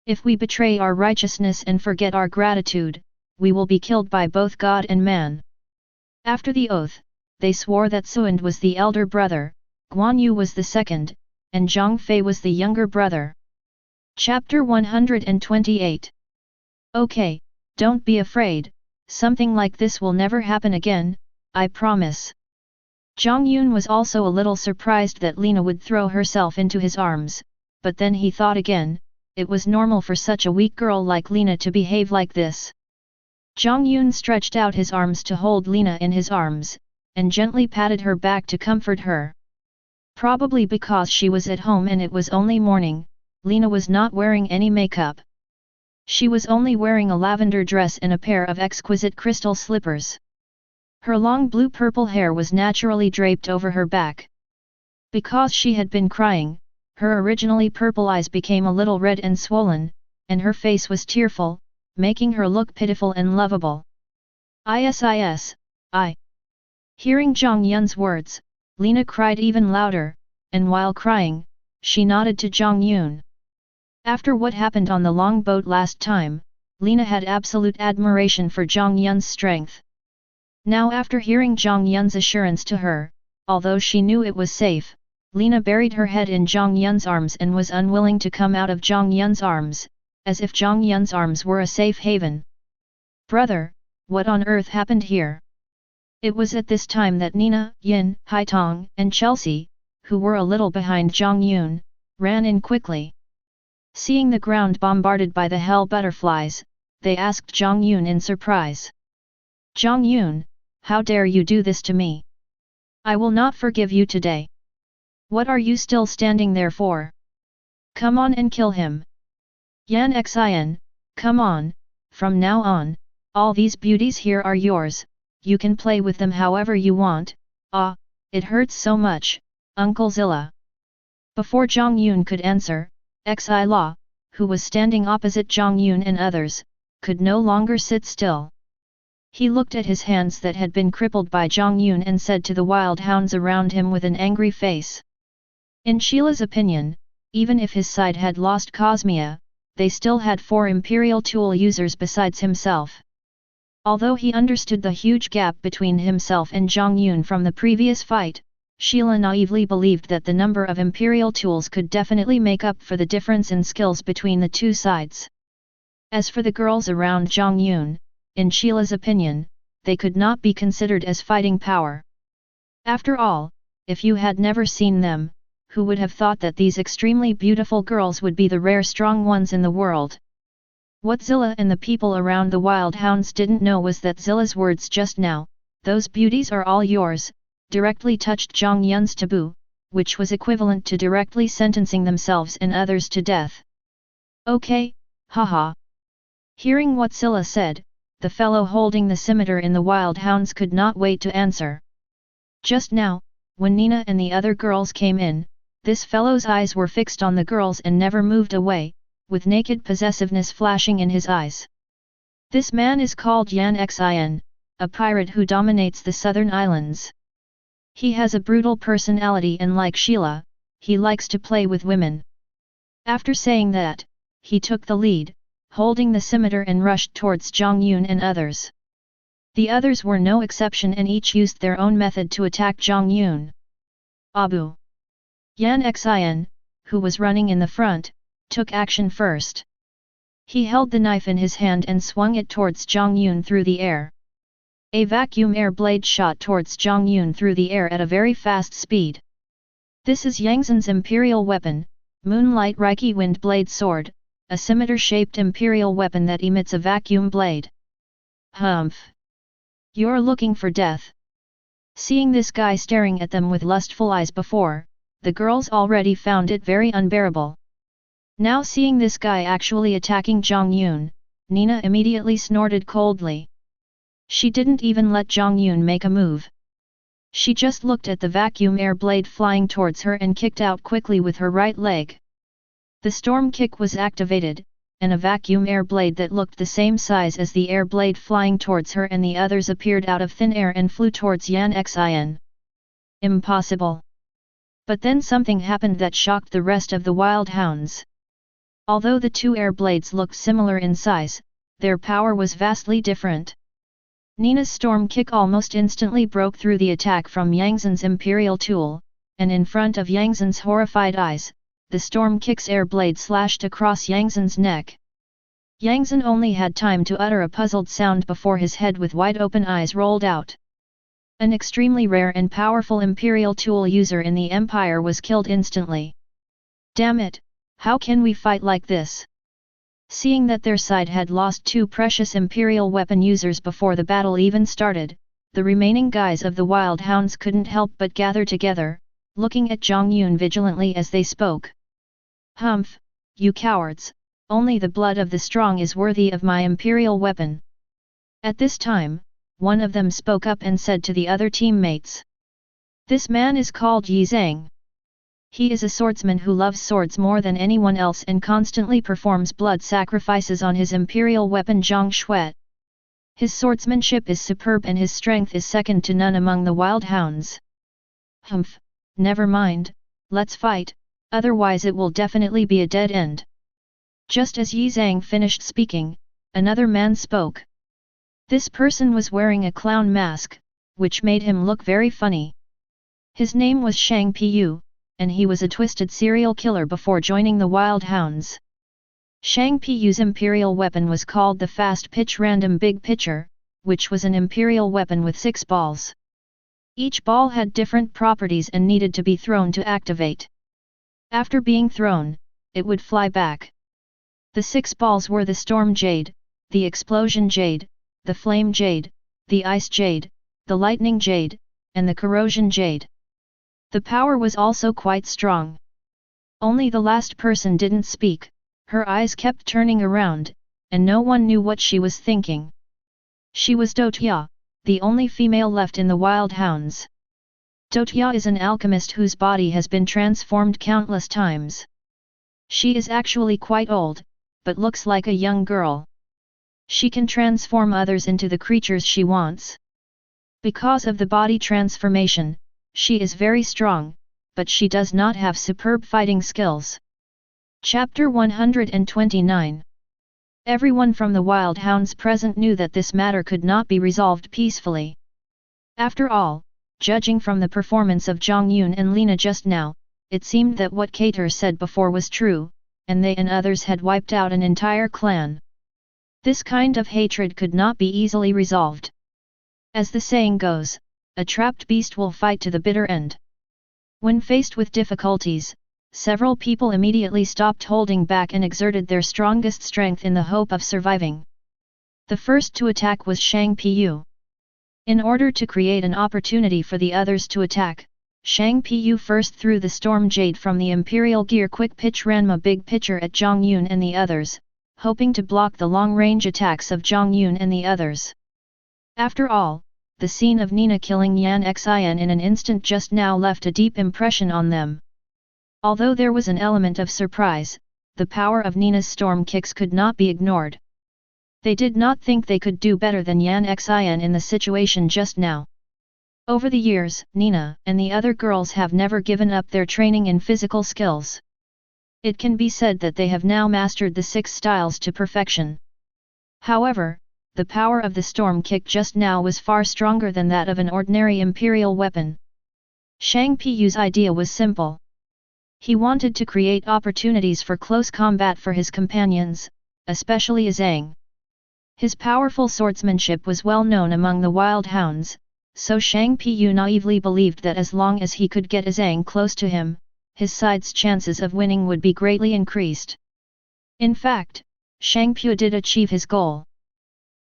If we betray our righteousness and forget our gratitude, we will be killed by both God and man. After the oath, they swore that Suand was the elder brother, Guan Yu was the second, and Zhang Fei was the younger brother. Chapter 128. Okay. Don't be afraid, something like this will never happen again, I promise. Jiang Yun was also a little surprised that Lena would throw herself into his arms, but then he thought again, it was normal for such a weak girl like Lena to behave like this. Jiang Yun stretched out his arms to hold Lena in his arms, and gently patted her back to comfort her. Probably because she was at home and it was only morning, Lena was not wearing any makeup. She was only wearing a lavender dress and a pair of exquisite crystal slippers. Her long blue-purple hair was naturally draped over her back. Because she had been crying, her originally purple eyes became a little red and swollen, and her face was tearful, making her look pitiful and lovable. Isis, I. Hearing Jiang Yun's words, Lena cried even louder, and while crying, she nodded to Jiang Yun. After what happened on the long boat last time, Lena had absolute admiration for Jiang Yun's strength. Now after hearing Jiang Yun's assurance to her, although she knew it was safe, Lena buried her head in Jiang Yun's arms and was unwilling to come out of Jiang Yun's arms, as if Jiang Yun's arms were a safe haven. Brother, what on earth happened here? It was at this time that Nina, Yin, Haitong, and Chelsea, who were a little behind Jiang Yun, ran in quickly. Seeing the ground bombarded by the hell butterflies, they asked Jiang Yun in surprise. Jiang Yun, how dare you do this to me? I will not forgive you today. What are you still standing there for? Come on and kill him. Yan Xian, come on, from now on, all these beauties here are yours, you can play with them however you want. Ah, it hurts so much, Uncle Zilla. Before Jiang Yun could answer, Xi La, who was standing opposite Jiang Yun and others, could no longer sit still. He looked at his hands that had been crippled by Jiang Yun and said to the wild hounds around him with an angry face. In Sheila's opinion, even if his side had lost Cosmia, they still had 4 Imperial Tool users besides himself. Although he understood the huge gap between himself and Jiang Yun from the previous fight, Sheila naively believed that the number of Imperial Tools could definitely make up for the difference in skills between the two sides. As for the girls around Jiang Yun, in Sheila's opinion, they could not be considered as fighting power. After all, if you had never seen them, who would have thought that these extremely beautiful girls would be the rare strong ones in the world? What Zilla and the people around the wild hounds didn't know was that Zilla's words just now, "Those beauties are all yours," directly touched Jiang Yun's taboo, which was equivalent to directly sentencing themselves and others to death. Okay, haha. Hearing what Zilla said, the fellow holding the scimitar in the wild hounds could not wait to answer. Just now, when Nina and the other girls came in, this fellow's eyes were fixed on the girls and never moved away, with naked possessiveness flashing in his eyes. This man is called Yan Xin, a pirate who dominates the southern islands. He has a brutal personality and like Sheila, he likes to play with women. After saying that, he took the lead, holding the scimitar and rushed towards Jiang Yun and others. The others were no exception and each used their own method to attack Jiang Yun. Abu. Yan Xin, who was running in the front, took action first. He held the knife in his hand and swung it towards Jiang Yun through the air. A vacuum air blade shot towards Jiang Yun through the air at a very fast speed. This is Yangzhen's imperial weapon, Moonlight Reiki Wind Blade Sword, a scimitar-shaped imperial weapon that emits a vacuum blade. Humph! You're looking for death. Seeing this guy staring at them with lustful eyes before, the girls already found it very unbearable. Now seeing this guy actually attacking Jiang Yun, Nina immediately snorted coldly. She didn't even let Jiang Yun make a move. She just looked at the vacuum air blade flying towards her and kicked out quickly with her right leg. The storm kick was activated, and a vacuum air blade that looked the same size as the air blade flying towards her and the others appeared out of thin air and flew towards Yan Xin. Impossible! But then something happened that shocked the rest of the wild hounds. Although the two air blades looked similar in size, their power was vastly different. Nina's storm kick almost instantly broke through the attack from Yangzhen's imperial tool, and in front of Yangzhen's horrified eyes, the storm kick's air blade slashed across Yangzhen's neck. Yangzhen only had time to utter a puzzled sound before his head with wide open eyes rolled out. An extremely rare and powerful imperial tool user in the empire was killed instantly. Damn it, how can we fight like this? Seeing that their side had lost 2 precious imperial weapon users before the battle even started, the remaining guys of the wild hounds couldn't help but gather together, looking at Jiang Yun vigilantly as they spoke. Humph, you cowards, only the blood of the strong is worthy of my imperial weapon. At this time, one of them spoke up and said to the other teammates. This man is called Yi Zhang. He is a swordsman who loves swords more than anyone else and constantly performs blood sacrifices on his imperial weapon Zhang Shuet. His swordsmanship is superb and his strength is second to none among the wild hounds. Humph, never mind, let's fight, otherwise it will definitely be a dead end. Just as Yi Zhang finished speaking, another man spoke. This person was wearing a clown mask, which made him look very funny. His name was Shang Pu, and he was a twisted serial killer before joining the wild hounds. Shang Pu's imperial weapon was called the Fast Pitch Random Big Pitcher, which was an imperial weapon with 6 balls. Each ball had different properties and needed to be thrown to activate. After being thrown, it would fly back. The 6 balls were the Storm Jade, the Explosion Jade, the Flame Jade, the Ice Jade, the Lightning Jade, and the Corrosion Jade. The power was also quite strong. Only the last person didn't speak, her eyes kept turning around, and no one knew what she was thinking. She was Dotia, the only female left in the wild hounds. Totia is an alchemist whose body has been transformed countless times. She is actually quite old, but looks like a young girl. She can transform others into the creatures she wants. Because of the body transformation, she is very strong, but she does not have superb fighting skills. Chapter 129. Everyone from the Wild Hounds present knew that this matter could not be resolved peacefully. After all, judging from the performance of Jiang Yun and Lena just now, it seemed that what Kater said before was true, and they and others had wiped out an entire clan. This kind of hatred could not be easily resolved. As the saying goes, a trapped beast will fight to the bitter end. When faced with difficulties, several people immediately stopped holding back and exerted their strongest strength in the hope of surviving. The first to attack was Shang Pu. In order to create an opportunity for the others to attack, Shang Pu first threw the Storm Jade from the Imperial Gear Quick Pitch Ranma Big Pitcher at Jiang Yun and the others, hoping to block the long-range attacks of Jiang Yun and the others. After all, the scene of Nina killing Yan Xin in an instant just now left a deep impression on them. Although there was an element of surprise, the power of Nina's storm kicks could not be ignored. They did not think they could do better than Yan Xin in the situation just now. Over the years, Nina and the other girls have never given up their training in physical skills. It can be said that they have now mastered the 6 styles to perfection. However, the power of the storm kick just now was far stronger than that of an ordinary imperial weapon. Shang Pu's idea was simple. He wanted to create opportunities for close combat for his companions, especially Zhang. His powerful swordsmanship was well known among the Wild Hounds, so Shang Pu naively believed that as long as he could get Zhang close to him, his side's chances of winning would be greatly increased. In fact, Shang Pu did achieve his goal.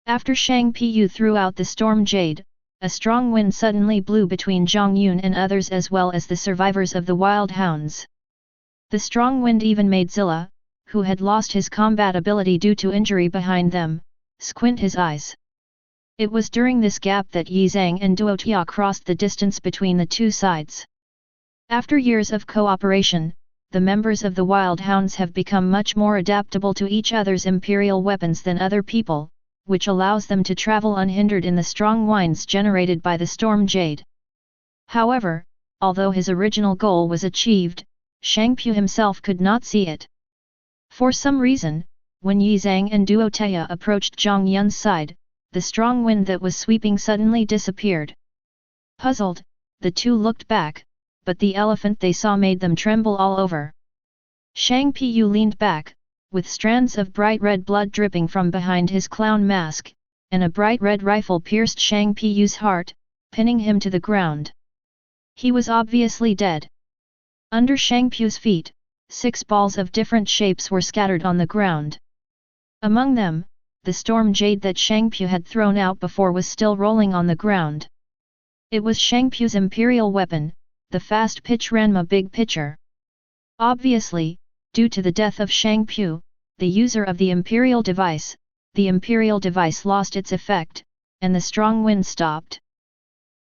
After Shang Pu threw out the Storm Jade, a strong wind suddenly blew between Jiang Yun and others as well as the survivors of the Wild Hounds. The strong wind even made Zilla, who had lost his combat ability due to injury behind them, squint his eyes. It was during this gap that Yi Zhang and Duo Tia crossed the distance between the two sides. After years of cooperation, the members of the Wild Hounds have become much more adaptable to each other's imperial weapons than other people, which allows them to travel unhindered in the strong winds generated by the Storm Jade. However, although his original goal was achieved, Shang Pu himself could not see it. For some reason, when Yi Zhang and Duo Tia approached Jiang Yun's side, the strong wind that was sweeping suddenly disappeared. Puzzled, the two looked back, but the elephant they saw made them tremble all over. Shang Pu leaned back, with strands of bright red blood dripping from behind his clown mask, and a bright red rifle pierced Shang Pu's heart, pinning him to the ground. He was obviously dead. Under Shang Pu's feet, 6 balls of different shapes were scattered on the ground. Among them, the Storm Jade that Shang Pu had thrown out before was still rolling on the ground. It was Shang Pu's imperial weapon, the fast pitch Ranma Big Pitcher. Obviously, due to the death of Shang Pu, the user of the imperial device lost its effect, and the strong wind stopped.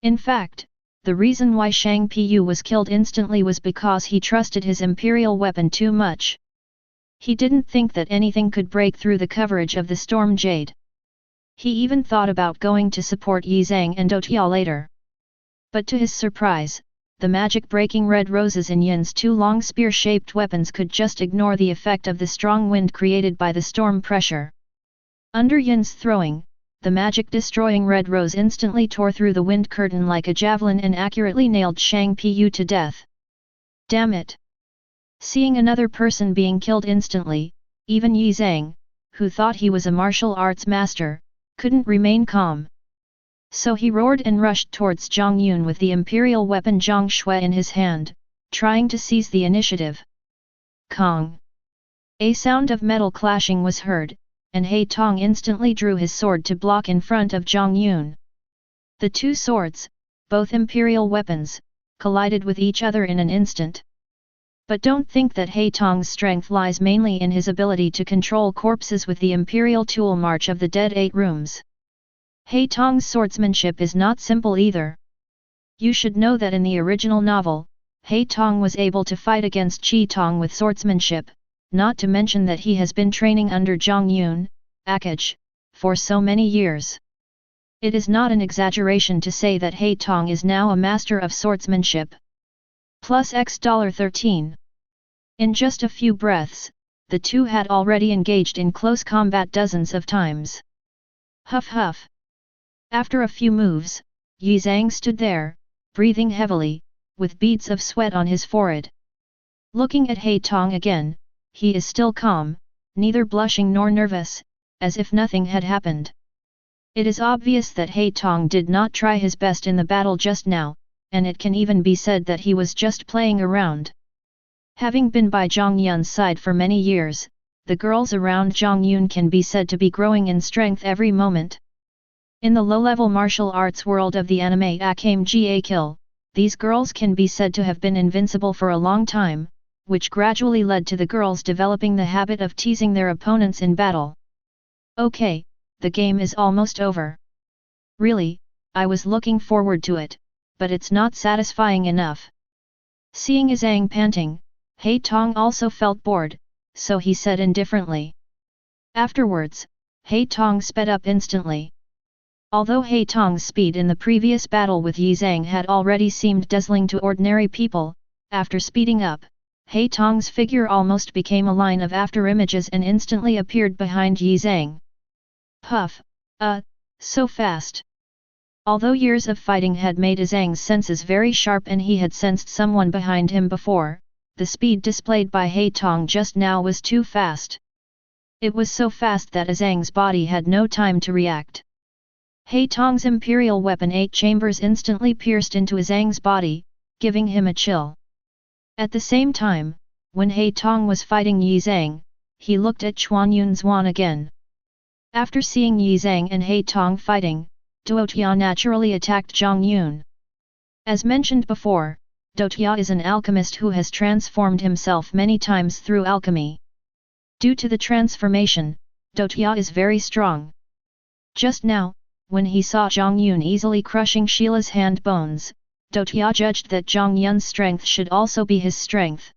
In fact, the reason why Shang Pu was killed instantly was because he trusted his imperial weapon too much. He didn't think that anything could break through the coverage of the Storm Jade. He even thought about going to support Yi Zhang and Duo Tia later. But to his surprise, the magic-breaking red roses in Yin's 2 long spear-shaped weapons could just ignore the effect of the strong wind created by the storm pressure. Under Yin's throwing, the magic-destroying red rose instantly tore through the wind curtain like a javelin and accurately nailed Shang Pu to death. Damn it! Seeing another person being killed instantly, even Yi Zhang, who thought he was a martial arts master, couldn't remain calm. So he roared and rushed towards Jiang Yun with the imperial weapon Zhang Shui in his hand, trying to seize the initiative. Kong! A sound of metal clashing was heard, and He Tong instantly drew his sword to block in front of Jiang Yun. The 2 swords, both imperial weapons, collided with each other in an instant. But don't think that He Tong's strength lies mainly in his ability to control corpses with the imperial tool March of the Dead 8 Rooms. He Tong's swordsmanship is not simple either. You should know that in the original novel, He Tong was able to fight against Chi Tong with swordsmanship, not to mention that he has been training under Jiang Yun, Akame, for so many years. It is not an exaggeration to say that He Tong is now a master of swordsmanship. Plus $13. In just a few breaths, the two had already engaged in close combat dozens of times. Huff huff. After a few moves, Yi Zhang stood there, breathing heavily, with beads of sweat on his forehead. Looking at He Tong again, he is still calm, neither blushing nor nervous, as if nothing had happened. It is obvious that He Tong did not try his best in the battle just now, and it can even be said that he was just playing around. Having been by Jiang Yun's side for many years, the girls around Jiang Yun can be said to be growing in strength every moment. In the low-level martial arts world of the anime Akame ga Kill, these girls can be said to have been invincible for a long time, which gradually led to the girls developing the habit of teasing their opponents in battle. Okay, the game is almost over. Really, I was looking forward to it, but it's not satisfying enough. Seeing Zhang panting, He Tong also felt bored, so he said indifferently. Afterwards, He Tong sped up instantly. Although He Tong's speed in the previous battle with Yi Zhang had already seemed dazzling to ordinary people, after speeding up, He Tong's figure almost became a line of afterimages and instantly appeared behind Yi Zhang. Puff, so fast. Although years of fighting had made Zhang's senses very sharp and he had sensed someone behind him before, the speed displayed by He Tong just now was too fast. It was so fast that Zhang's body had no time to react. He Tong's imperial weapon 8 chambers instantly pierced into Zhang's body, giving him a chill. At the same time, when He Tong was fighting Yi Zhang, he looked at Chuan Yunzhuan again. After seeing Yi Zhang and He Tong fighting, Duotia naturally attacked Jiang Yun. As mentioned before, Duotia is an alchemist who has transformed himself many times through alchemy. Due to the transformation, Duotia is very strong. Just now, when he saw Jiang Yun easily crushing Sheila's hand bones, Duotia judged that Jiang Yun's strength should also be his strength.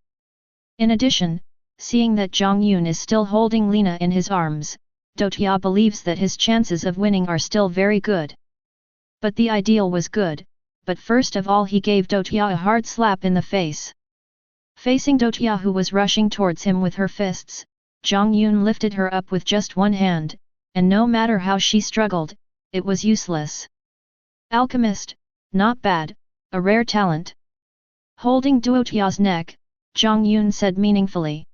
In addition, seeing that Jiang Yun is still holding Lina in his arms, Duotia believes that his chances of winning are still very good. But the ideal was good, but first of all he gave Duotia a hard slap in the face. Facing Duotia who was rushing towards him with her fists, Jiang Yun lifted her up with just one hand, and no matter how she struggled, it was useless. Alchemist, not bad, a rare talent. Holding Duotia's neck, Jiang Yun said meaningfully.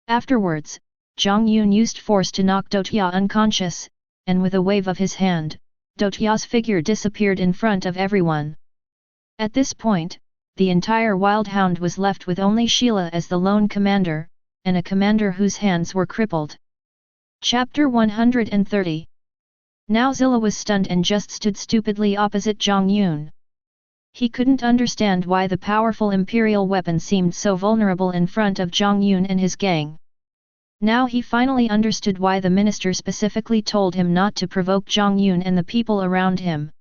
Afterwards, Jiang Yun used force to knock Duotia unconscious, and with a wave of his hand, Duotia's figure disappeared in front of everyone. At this point, the entire Wild Hound was left with only Sheila as the lone commander, and a commander whose hands were crippled. Chapter 130. Now Zilla was stunned and just stood stupidly opposite Jiang Yun. He couldn't understand why the powerful imperial weapon seemed so vulnerable in front of Jiang Yun and his gang. Now he finally understood why the minister specifically told him not to provoke Jiang Yun and the people around him.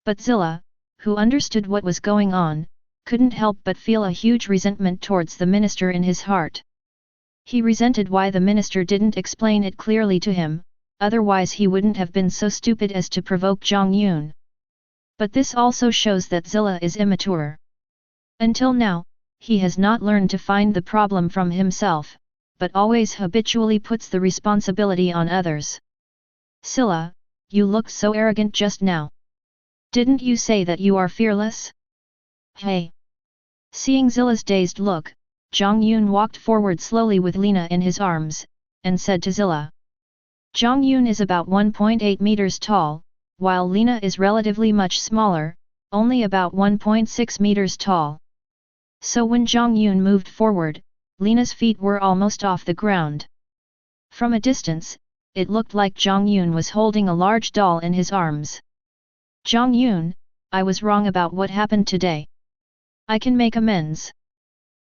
But Zilla, who understood what was going on, couldn't help but feel a huge resentment towards the minister in his heart. He resented why the minister didn't explain it clearly to him, otherwise he wouldn't have been so stupid as to provoke Jiang Yun. But this also shows that Zilla is immature. Until now, he has not learned to find the problem from himself, but always habitually puts the responsibility on others. Zilla, you looked so arrogant just now. Didn't you say that you are fearless? Hey! Seeing Zilla's dazed look, Jiang Yun walked forward slowly with Lina in his arms, and said to Zilla. Jiang Yun is about 1.8 meters tall, while Lina is relatively much smaller, only about 1.6 meters tall. So when Jiang Yun moved forward, Lina's feet were almost off the ground. From a distance, it looked like Jiang Yun was holding a large doll in his arms. Jiang Yun, I was wrong about what happened today. I can make amends.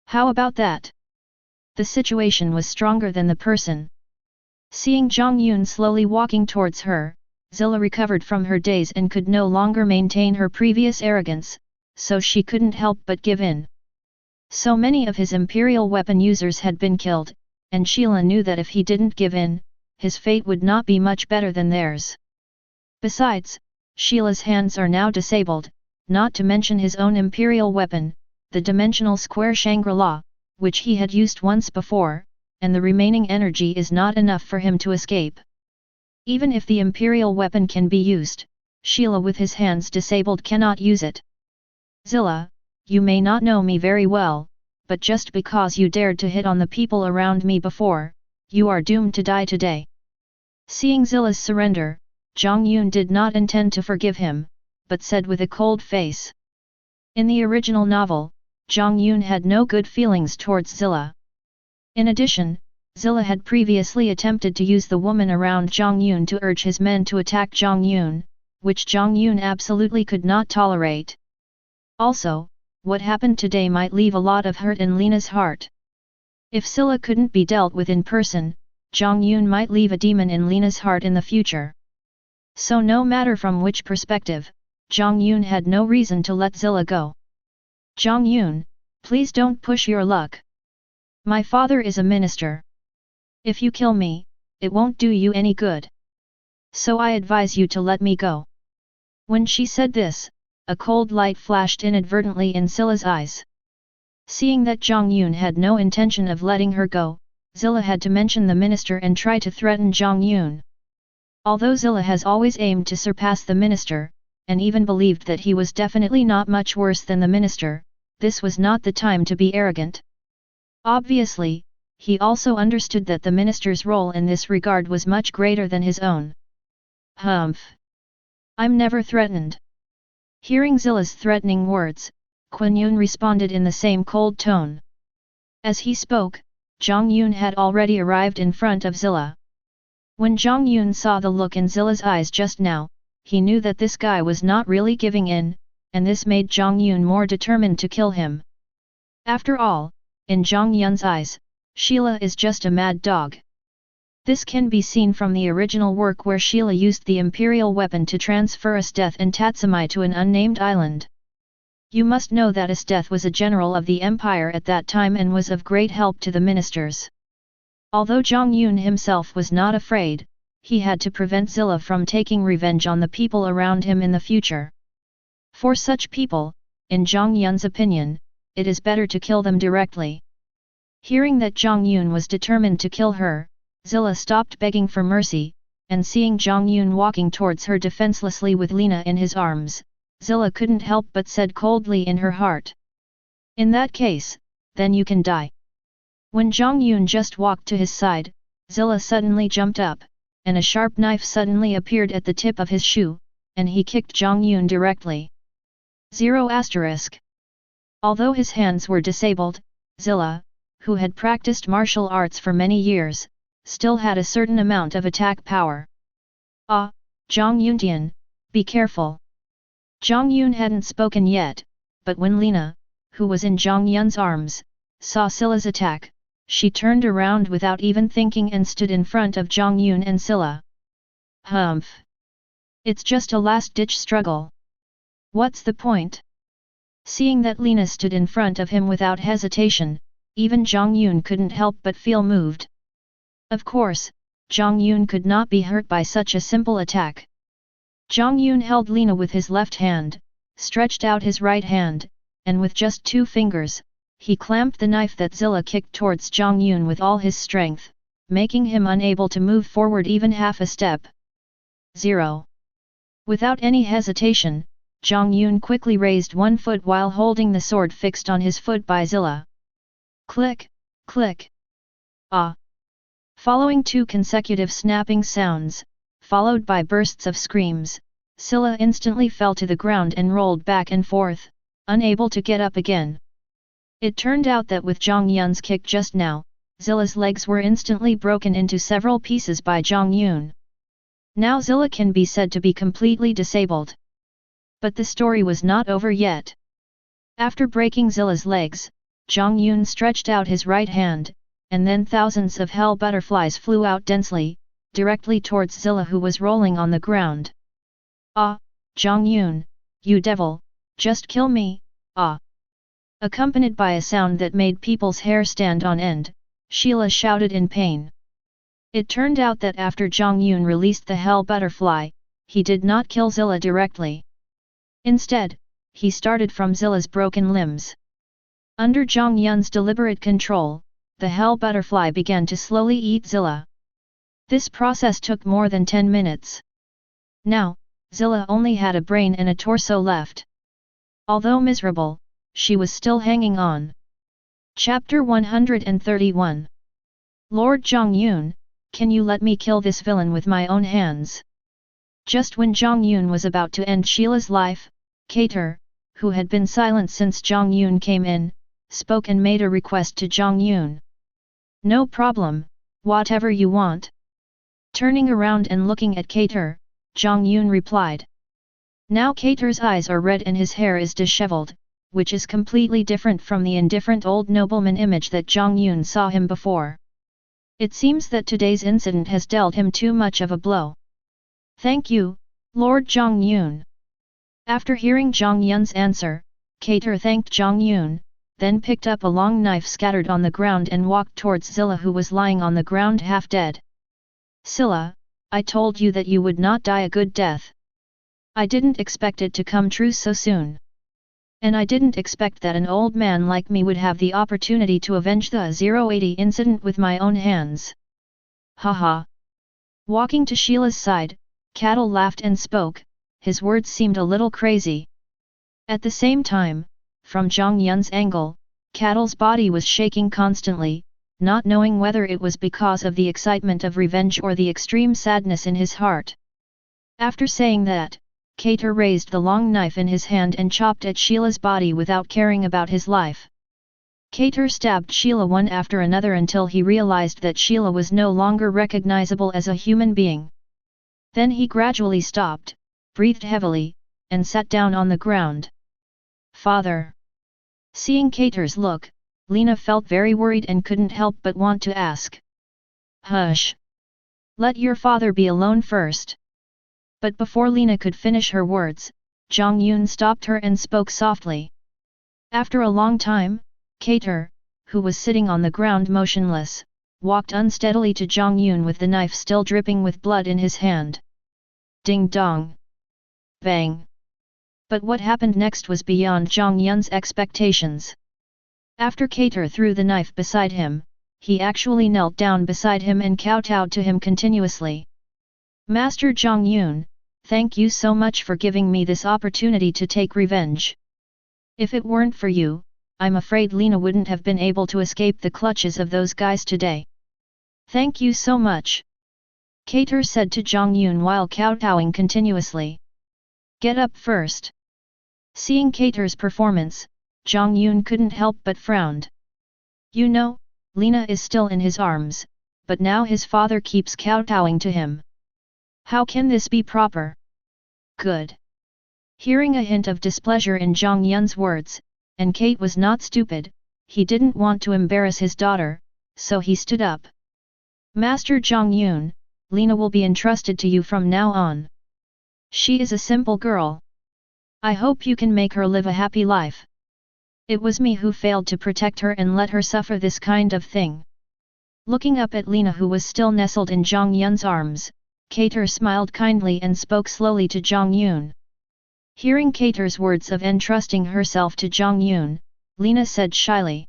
How about that? The situation was stronger than the person. Seeing Jiang Yun slowly walking towards her, Zilla recovered from her daze and could no longer maintain her previous arrogance, so she couldn't help but give in. So many of his imperial weapon users had been killed, and Sheila knew that if he didn't give in, his fate would not be much better than theirs. Besides, Sheila's hands are now disabled, not to mention his own imperial weapon, the dimensional square Shangri-La, which he had used once before, and the remaining energy is not enough for him to escape. Even if the imperial weapon can be used, Sheila with his hands disabled cannot use it. Zilla, you may not know me very well, but just because you dared to hit on the people around me before, you are doomed to die today. Seeing Zilla's surrender, Jiang Yun did not intend to forgive him, but said with a cold face. In the original novel, Jiang Yun had no good feelings towards Zilla. In addition, Zilla had previously attempted to use the woman around Jiang Yun to urge his men to attack Jiang Yun, which Jiang Yun absolutely could not tolerate. Also, what happened today might leave a lot of hurt in Lena's heart. If Zilla couldn't be dealt with in person, Jiang Yun might leave a demon in Lena's heart in the future. So no matter from which perspective, Jiang Yun had no reason to let Zilla go. Jiang Yun, please don't push your luck. My father is a minister. If you kill me, it won't do you any good. So I advise you to let me go. When she said this, a cold light flashed inadvertently in Zilla's eyes. Seeing that Jiang Yun had no intention of letting her go, Zilla had to mention the minister and try to threaten Jiang Yun. Although Zilla has always aimed to surpass the minister, and even believed that he was definitely not much worse than the minister, this was not the time to be arrogant. Obviously, he also understood that the minister's role in this regard was much greater than his own. Humph! I'm never threatened. Hearing Zilla's threatening words, Quan Yun responded in the same cold tone. As he spoke, Jiang Yun had already arrived in front of Zilla. When Jiang Yun saw the look in Zilla's eyes just now, he knew that this guy was not really giving in, and this made Jiang Yun more determined to kill him. After all, in Jiang Yun's eyes, Sheila is just a mad dog. This can be seen from the original work where Sheila used the imperial weapon to transfer Esdeath and Tatsumi to an unnamed island. You must know that Esdeath was a general of the empire at that time and was of great help to the ministers. Although Jiang Yun himself was not afraid, he had to prevent Zilla from taking revenge on the people around him in the future. For such people, in Jiang Yun's opinion, it is better to kill them directly. Hearing that Jiang Yun was determined to kill her, Zilla stopped begging for mercy, and seeing Jiang Yun walking towards her defenselessly with Lena in his arms, Zilla couldn't help but said coldly in her heart. In that case, then you can die. When Jiang Yun just walked to his side, Zilla suddenly jumped up, and a sharp knife suddenly appeared at the tip of his shoe, and he kicked Jiang Yun directly. 0*. Although his hands were disabled, Zilla, who had practiced martial arts for many years, still had a certain amount of attack power. Ah, Jiang Yuntian, be careful. Jiang Yun hadn't spoken yet, but when Lena, who was in Jiang Yun's arms, saw Zilla's attack, she turned around without even thinking and stood in front of Jiang Yun and Zilla. Humph! It's just a last-ditch struggle. What's the point? Seeing that Lena stood in front of him without hesitation, even Jiang Yun couldn't help but feel moved. Of course, Jiang Yun could not be hurt by such a simple attack. Jiang Yun held Lena with his left hand, stretched out his right hand, and with just 2 fingers, he clamped the knife that Zilla kicked towards Jiang Yun with all his strength, making him unable to move forward even half a step. 0. Without any hesitation, Jiang Yun quickly raised one foot while holding the sword fixed on his foot by Zilla. Click, click. Ah! Following 2 consecutive snapping sounds, followed by bursts of screams, Zilla instantly fell to the ground and rolled back and forth, unable to get up again. It turned out that with Jiang Yun's kick just now, Zilla's legs were instantly broken into several pieces by Jiang Yun. Now Zilla can be said to be completely disabled. But the story was not over yet. After breaking Zilla's legs, Jiang Yun stretched out his right hand, and then thousands of hell butterflies flew out densely, directly towards Zilla who was rolling on the ground. Ah, Jiang Yun, you devil, just kill me, Ah! Accompanied by a sound that made people's hair stand on end, Sheila shouted in pain. It turned out that after Jiang Yun released the hell butterfly, he did not kill Zilla directly. Instead, he started from Zilla's broken limbs. Under Jiang Yun's deliberate control, the hell butterfly began to slowly eat Zilla. This process took more than 10 minutes. Now, Zilla only had a brain and a torso left. Although miserable, she was still hanging on. Chapter 131. Lord Jiang Yun, can you let me kill this villain with my own hands? Just when Jiang Yun was about to end Sheila's life, Cater, who had been silent since Jiang Yun came in, spoke and made a request to Jiang Yun. No problem, whatever you want. Turning around and looking at Cater, Jiang Yun replied. Now Cater's eyes are red and his hair is disheveled, which is completely different from the indifferent old nobleman image that Jiang Yun saw him before. It seems that today's incident has dealt him too much of a blow. Thank you, Lord Jiang Yun. After hearing Jiang Yun's answer, Cater thanked Jiang Yun, then picked up a long knife scattered on the ground and walked towards Zilla who was lying on the ground half dead. Zilla, I told you that you would not die a good death. I didn't expect it to come true so soon. And I didn't expect that an old man like me would have the opportunity to avenge the 080 incident with my own hands. Haha. Walking to Sheila's side, Cattle laughed and spoke, his words seemed a little crazy. At the same time, from Jiang Yun's angle, Cattle's body was shaking constantly, not knowing whether it was because of the excitement of revenge or the extreme sadness in his heart. After saying that, Cater raised the long knife in his hand and chopped at Sheila's body without caring about his life. Cater stabbed Sheila one after another until he realized that Sheila was no longer recognizable as a human being. Then he gradually stopped, breathed heavily, and sat down on the ground. Father. Seeing Cater's look, Lena felt very worried and couldn't help but want to ask. Hush! Let your father be alone first. But before Lena could finish her words, Jiang Yun stopped her and spoke softly. After a long time, Cater, who was sitting on the ground motionless, walked unsteadily to Jiang Yun with the knife still dripping with blood in his hand. Ding dong! Bang! But what happened next was beyond Jiang Yun's expectations. After Cater threw the knife beside him, he actually knelt down beside him and kowtowed to him continuously. Master Jiang Yun, thank you so much for giving me this opportunity to take revenge. If it weren't for you, I'm afraid Lena wouldn't have been able to escape the clutches of those guys today. Thank you so much. Cater said to Jiang Yun while kowtowing continuously. Get up first. Seeing Cater's performance, Jiang Yun couldn't help but frowned. You know, Lena is still in his arms, but now his father keeps kowtowing to him. How can this be proper? Good. Hearing a hint of displeasure in Jiang Yun's words, and Kate was not stupid, he didn't want to embarrass his daughter, so he stood up. Master Jiang Yun, Lena will be entrusted to you from now on. She is a simple girl. I hope you can make her live a happy life. It was me who failed to protect her and let her suffer this kind of thing. Looking up at Lena who was still nestled in Jiang Yun's arms, Cater smiled kindly and spoke slowly to Jiang Yun. Hearing Cater's words of entrusting herself to Jiang Yun, Lena said shyly.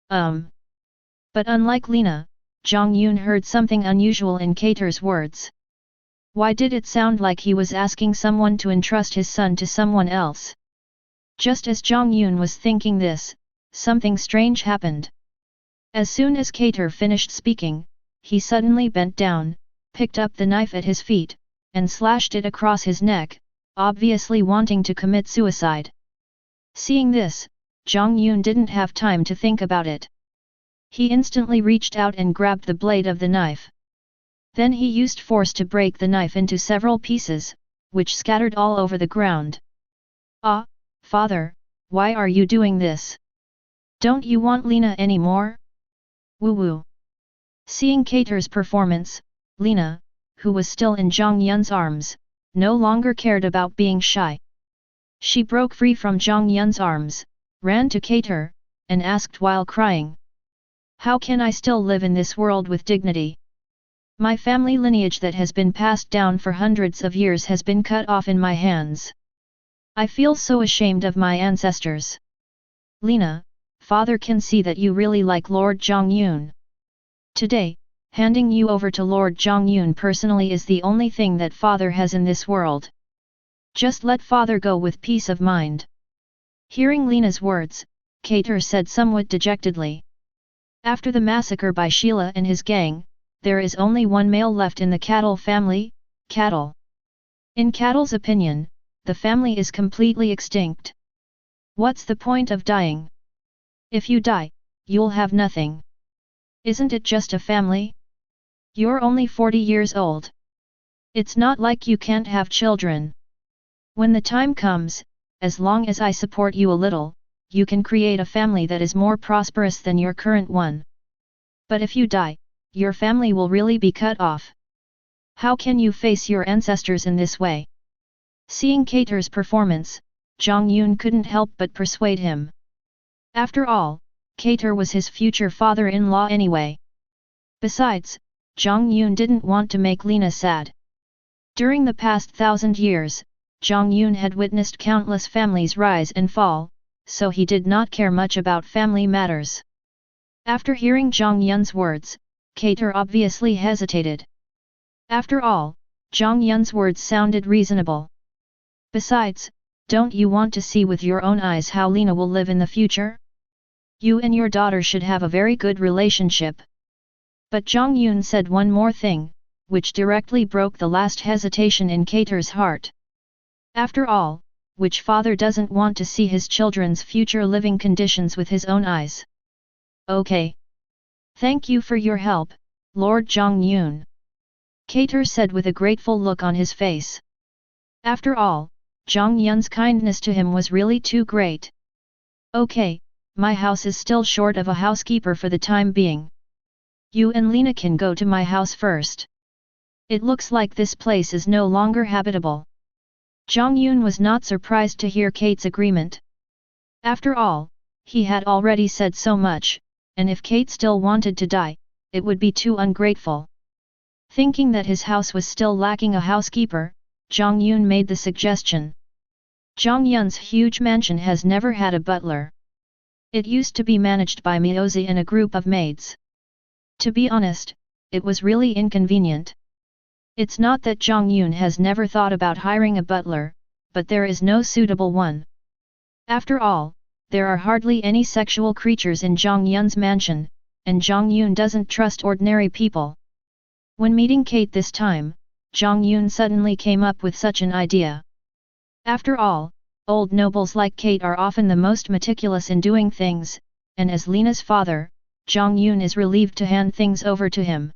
But unlike Lena, Jiang Yun heard something unusual in Cater's words. Why did it sound like he was asking someone to entrust his son to someone else? Just as Jiang Yun was thinking this, something strange happened. As soon as Cater finished speaking, he suddenly bent down, picked up the knife at his feet, and slashed it across his neck, obviously wanting to commit suicide. Seeing this, Jiang Yun didn't have time to think about it. He instantly reached out and grabbed the blade of the knife. Then he used force to break the knife into several pieces, which scattered all over the ground. Ah, father, why are you doing this? Don't you want Lena anymore? Woo-woo. Seeing Cater's performance, Lena, who was still in Jiang Yun's arms, no longer cared about being shy. She broke free from Jiang Yun's arms, ran to Kater, and asked while crying. How can I still live in this world with dignity? My family lineage that has been passed down for hundreds of years has been cut off in my hands. I feel so ashamed of my ancestors. Lena, father can see that you really like Lord Jiang Yun. Today, handing you over to Lord Jiang Yun personally is the only thing that father has in this world. Just let father go with peace of mind. Hearing Lena's words, Kater said somewhat dejectedly. After the massacre by Sheila and his gang, there is only one male left in the Cattle family, Cattle. In Cattle's opinion, the family is completely extinct. What's the point of dying? If you die, you'll have nothing. Isn't it just a family? You're only 40 years old. It's not like you can't have children. When the time comes, as long as I support you a little, you can create a family that is more prosperous than your current one. But if you die, your family will really be cut off. How can you face your ancestors in this way? Seeing Kater's performance, Jiang Yun couldn't help but persuade him. After all, Kater was his future father-in-law anyway. Besides, Jiang Yun didn't want to make Lena sad. During the past 1,000 years, Jiang Yun had witnessed countless families rise and fall, so he did not care much about family matters. After hearing Jiang Yun's words, Kater obviously hesitated. After all, Jiang Yun's words sounded reasonable. Besides, don't you want to see with your own eyes how Lena will live in the future? You and your daughter should have a very good relationship. But Jiang Yun said one more thing, which directly broke the last hesitation in Kater's heart. After all, which father doesn't want to see his children's future living conditions with his own eyes? Okay. Thank you for your help, Lord Jiang Yun. Kater said with a grateful look on his face. After all, Jiang Yun's kindness to him was really too great. Okay, my house is still short of a housekeeper for the time being. You and Lena can go to my house first. It looks like this place is no longer habitable. Jiang Yun was not surprised to hear Kate's agreement. After all, he had already said so much, and if Kate still wanted to die, it would be too ungrateful. Thinking that his house was still lacking a housekeeper, Jiang Yun made the suggestion. Jiang Yun's huge mansion has never had a butler. It used to be managed by Miyozi and a group of maids. To be honest, it was really inconvenient. It's not that Jiang Yun has never thought about hiring a butler, but there is no suitable one. After all, there are hardly any sexual creatures in Jiang Yun's mansion, and Jiang Yun doesn't trust ordinary people. When meeting Kate this time, Jiang Yun suddenly came up with such an idea. After all, old nobles like Kate are often the most meticulous in doing things, and as Lena's father, Jiang Yun is relieved to hand things over to him.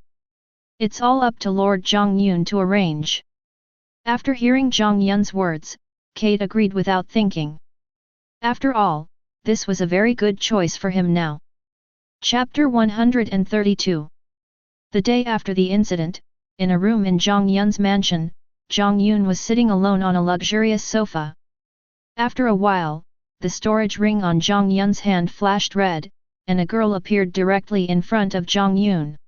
It's all up to Lord Jiang Yun to arrange. After hearing Jiang Yun's words, Kate agreed without thinking. After all, this was a very good choice for him now. Chapter 132. The day after the incident, in a room in Jiang Yun's mansion, Jiang Yun was sitting alone on a luxurious sofa. After a while, the storage ring on Jiang Yun's hand flashed red, and a girl appeared directly in front of Jiang Yun.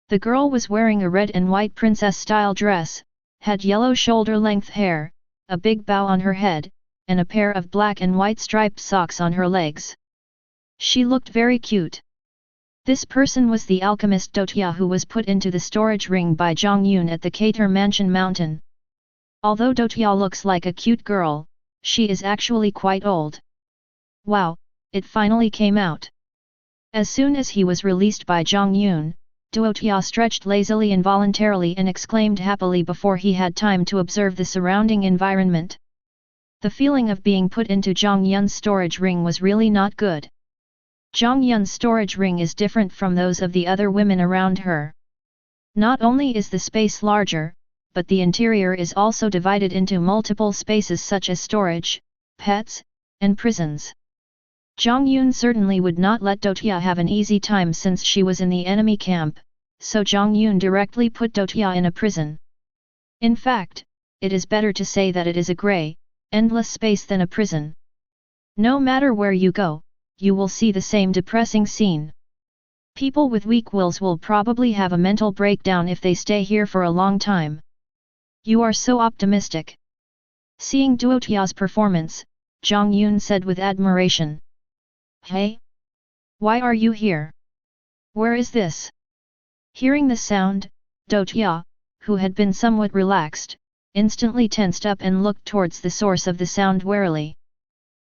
The girl was wearing a red and white princess-style dress, had yellow shoulder-length hair, a big bow on her head, and a pair of black and white striped socks on her legs. She looked very cute. This person was the alchemist Dotia who was put into the storage ring by Jiang Yun at the Kater Mansion Mountain. Although Dotia looks like a cute girl, she is actually quite old. Wow, it finally came out. As soon as he was released by Jiang Yun, Dotia stretched lazily involuntarily and exclaimed happily before he had time to observe the surrounding environment. The feeling of being put into Jiang Yun's storage ring was really not good. Jiang Yun's storage ring is different from those of the other women around her. Not only is the space larger, but the interior is also divided into multiple spaces such as storage, pets, and prisons. Jiang Yun certainly would not let Dotia have an easy time since she was in the enemy camp, so Jiang Yun directly put Dotia in a prison. In fact, it is better to say that it is a grey, endless space than a prison. No matter where you go, you will see the same depressing scene. People with weak wills will probably have a mental breakdown if they stay here for a long time. You are so optimistic. Seeing Duotia's performance, Jiang Yun said with admiration. Hey? Why are you here? Where is this? Hearing the sound, Duotia, who had been somewhat relaxed, instantly tensed up and looked towards the source of the sound warily.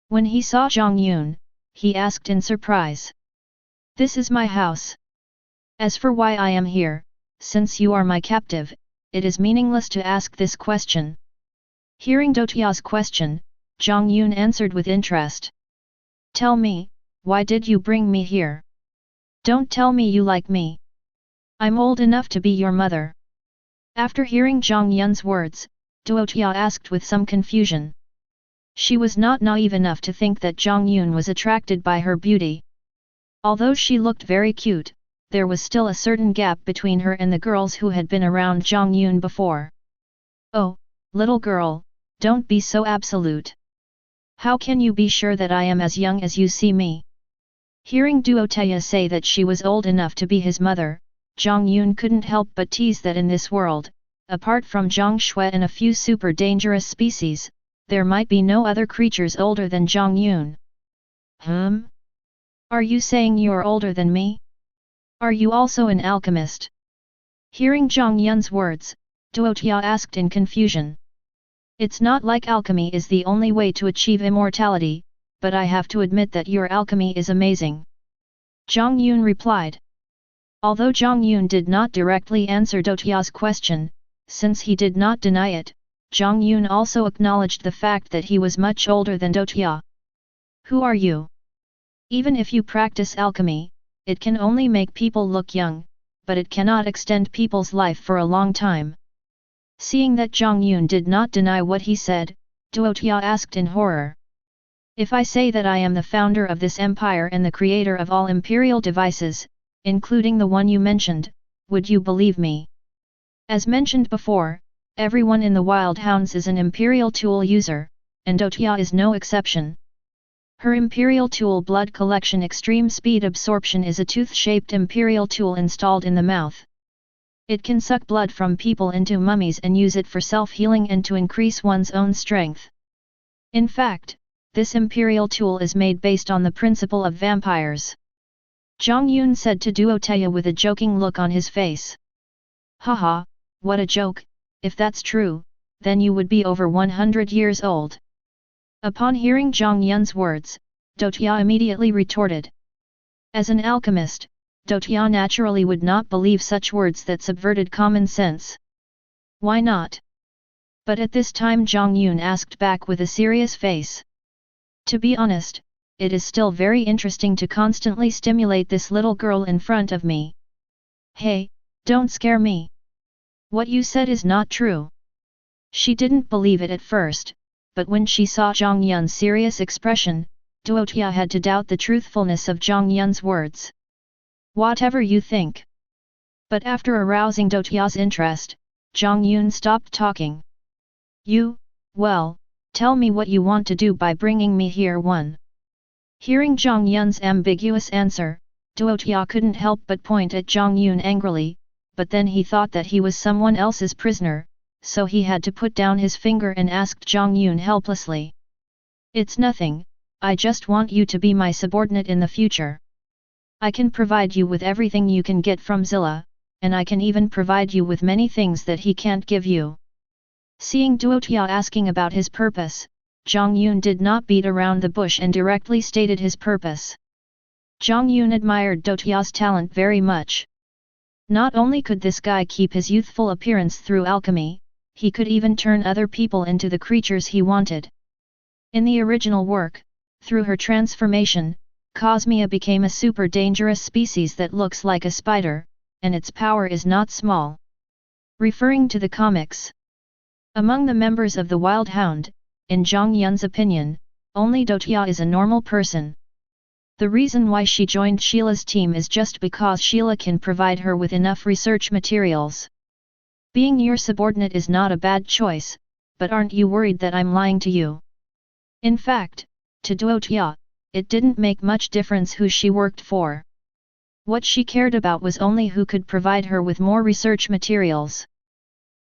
When he saw Jiang Yun, he asked in surprise. This is my house. As for why I am here, since you are my captive, it is meaningless to ask this question. Hearing Duotia's question, Jiang Yun answered with interest. Tell me, why did you bring me here? Don't tell me you like me. I'm old enough to be your mother. After hearing Jiang Yun's words, Duotia asked with some confusion. She was not naive enough to think that Jiang Yun was attracted by her beauty. Although she looked very cute, there was still a certain gap between her and the girls who had been around Jiang Yun before. Oh, little girl, don't be so absolute. How can you be sure that I am as young as you see me? Hearing Duotia say that she was old enough to be his mother, Jiang Yun couldn't help but tease that in this world, apart from Zhang Shui and a few super dangerous species, there might be no other creatures older than Jiang Yun. Are you saying you're older than me? Are you also an alchemist? Hearing Jiang Yun's words, Duotia asked in confusion. It's not like alchemy is the only way to achieve immortality, but I have to admit that your alchemy is amazing. Jiang Yun replied. Although Jiang Yun did not directly answer Duotia's question, since he did not deny it, Jiang Yun also acknowledged the fact that he was much older than Duotia. Who are you? Even if you practice alchemy, it can only make people look young, but it cannot extend people's life for a long time. Seeing that Jiang Yun did not deny what he said, Duotia asked in horror. If I say that I am the founder of this empire and the creator of all imperial devices, including the one you mentioned, would you believe me? As mentioned before, everyone in the Wild Hounds is an imperial tool user, and Duotia is no exception. Her imperial tool blood collection extreme speed absorption is a tooth-shaped imperial tool installed in the mouth. It can suck blood from people into mummies and use it for self-healing and to increase one's own strength. In fact, this imperial tool is made based on the principle of vampires. Jiang Yun said to Duotia with a joking look on his face. Haha, what a joke, if that's true, then you would be over 100 years old. Upon hearing Jiang Yun's words, Duotia immediately retorted. As an alchemist, Duotia naturally would not believe such words that subverted common sense. Why not? But at this time Jiang Yun asked back with a serious face. To be honest, it is still very interesting to constantly stimulate this little girl in front of me. Hey, don't scare me. What you said is not true. She didn't believe it at first, but when she saw Jiang Yun's serious expression, Duotia had to doubt the truthfulness of Jiang Yun's words. Whatever you think. But after arousing Duotia's interest, Jiang Yun stopped talking. Well, tell me what you want to do by bringing me here. Hearing Jiang Yun's ambiguous answer, Duotia couldn't help but point at Jiang Yun angrily, but then he thought that he was someone else's prisoner, so he had to put down his finger and asked Jiang Yun helplessly. It's nothing, I just want you to be my subordinate in the future. I can provide you with everything you can get from Zilla, and I can even provide you with many things that he can't give you. Seeing Duotia asking about his purpose, Jiang Yun did not beat around the bush and directly stated his purpose. Jiang Yun admired Duotia's talent very much. Not only could this guy keep his youthful appearance through alchemy, he could even turn other people into the creatures he wanted. In the original work, through her transformation, Cosmia became a super dangerous species that looks like a spider, and its power is not small. Referring to the comics. Among the members of the Wild Hound, in Jiang Yun's opinion, only Duotia is a normal person. The reason why she joined Sheila's team is just because Sheila can provide her with enough research materials. Being your subordinate is not a bad choice, but aren't you worried that I'm lying to you? In fact, to Duotia, it didn't make much difference who she worked for. What she cared about was only who could provide her with more research materials.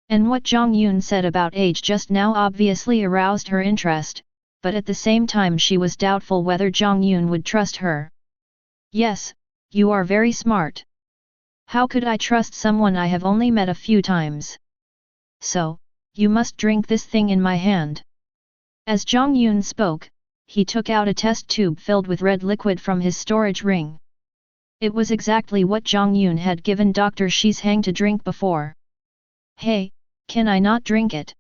And what Jiang Yun said about age just now obviously aroused her interest, but at the same time she was doubtful whether Jiang Yun would trust her. Yes, you are very smart. How could I trust someone I have only met a few times? So, you must drink this thing in my hand. As Jiang Yun spoke, he took out a test tube filled with red liquid from his storage ring. It was exactly what Jiang Yun had given Dr. Shizhang to drink before. Hey, can I not drink it?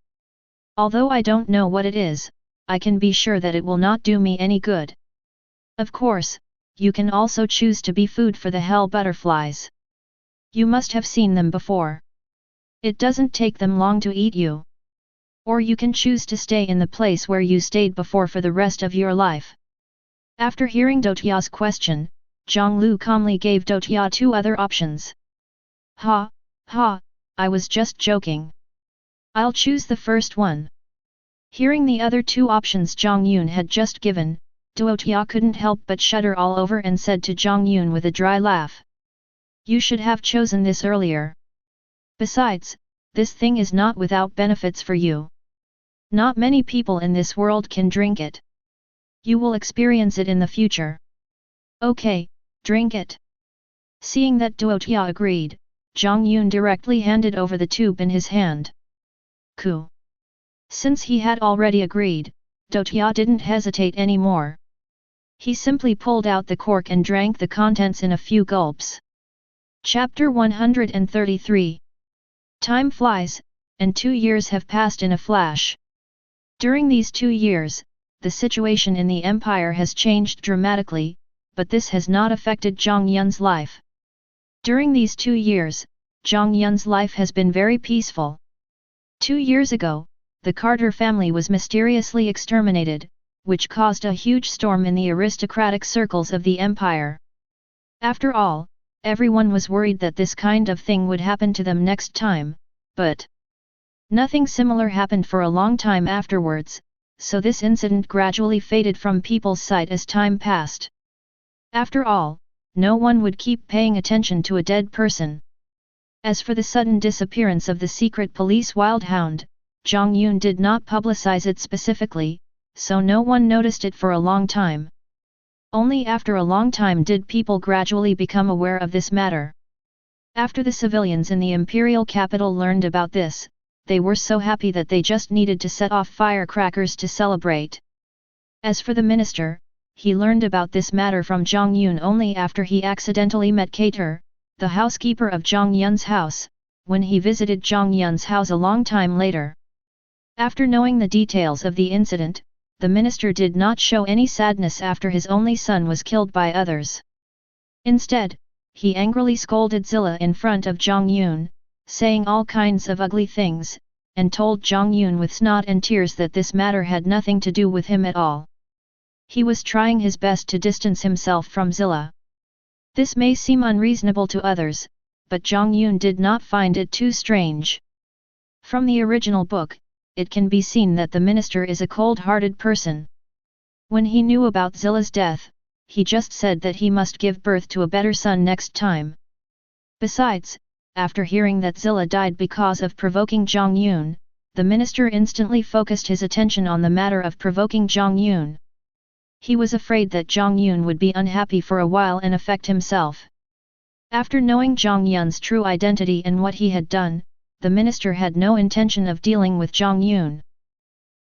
Although I don't know what it is, I can be sure that it will not do me any good. Of course, you can also choose to be food for the hell butterflies. You must have seen them before. It doesn't take them long to eat you. Or you can choose to stay in the place where you stayed before for the rest of your life. After hearing Dotia's question, Zhang Lu calmly gave Dotia two other options. Ha, ha, I was just joking. I'll choose the first one. Hearing the other two options Jiang Yun had just given, Dotia couldn't help but shudder all over and said to Jiang Yun with a dry laugh. You should have chosen this earlier. Besides, this thing is not without benefits for you. Not many people in this world can drink it. You will experience it in the future. Okay, drink it. Seeing that Duotia agreed, Jiang Yun directly handed over the tube in his hand. Ku. Since he had already agreed, Duotia didn't hesitate anymore. He simply pulled out the cork and drank the contents in a few gulps. Chapter 133. Time flies, and 2 years have passed in a flash. During these 2 years, the situation in the empire has changed dramatically, but this has not affected Jiang Yun's life. During these 2 years, Jiang Yun's life has been very peaceful. 2 years ago, the Carter family was mysteriously exterminated, which caused a huge storm in the aristocratic circles of the empire. After all, everyone was worried that this kind of thing would happen to them next time, but nothing similar happened for a long time afterwards, so this incident gradually faded from people's sight as time passed. After all, no one would keep paying attention to a dead person. As for the sudden disappearance of the secret police wildhound, Jiang Yun did not publicize it specifically, so no one noticed it for a long time. Only after a long time did people gradually become aware of this matter. After the civilians in the imperial capital learned about this, they were so happy that they just needed to set off firecrackers to celebrate. As for the minister, he learned about this matter from Jiang Yun only after he accidentally met Kater, the housekeeper of Jiang Yun's house, when he visited Jiang Yun's house a long time later. After knowing the details of the incident, the minister did not show any sadness after his only son was killed by others. Instead, he angrily scolded Zilla in front of Jiang Yun, saying all kinds of ugly things, and told Jiang Yun with snot and tears that this matter had nothing to do with him at all. He was trying his best to distance himself from Zilla. This may seem unreasonable to others, but Jiang Yun did not find it too strange. From the original book, it can be seen that the minister is a cold-hearted person. When he knew about Zilla's death, he just said that he must give birth to a better son next time. Besides, after hearing that Zilla died because of provoking Jiang Yun, the minister instantly focused his attention on the matter of provoking Jiang Yun. He was afraid that Jiang Yun would be unhappy for a while and affect himself. After knowing Jiang Yun's true identity and what he had done, the minister had no intention of dealing with Jiang Yun.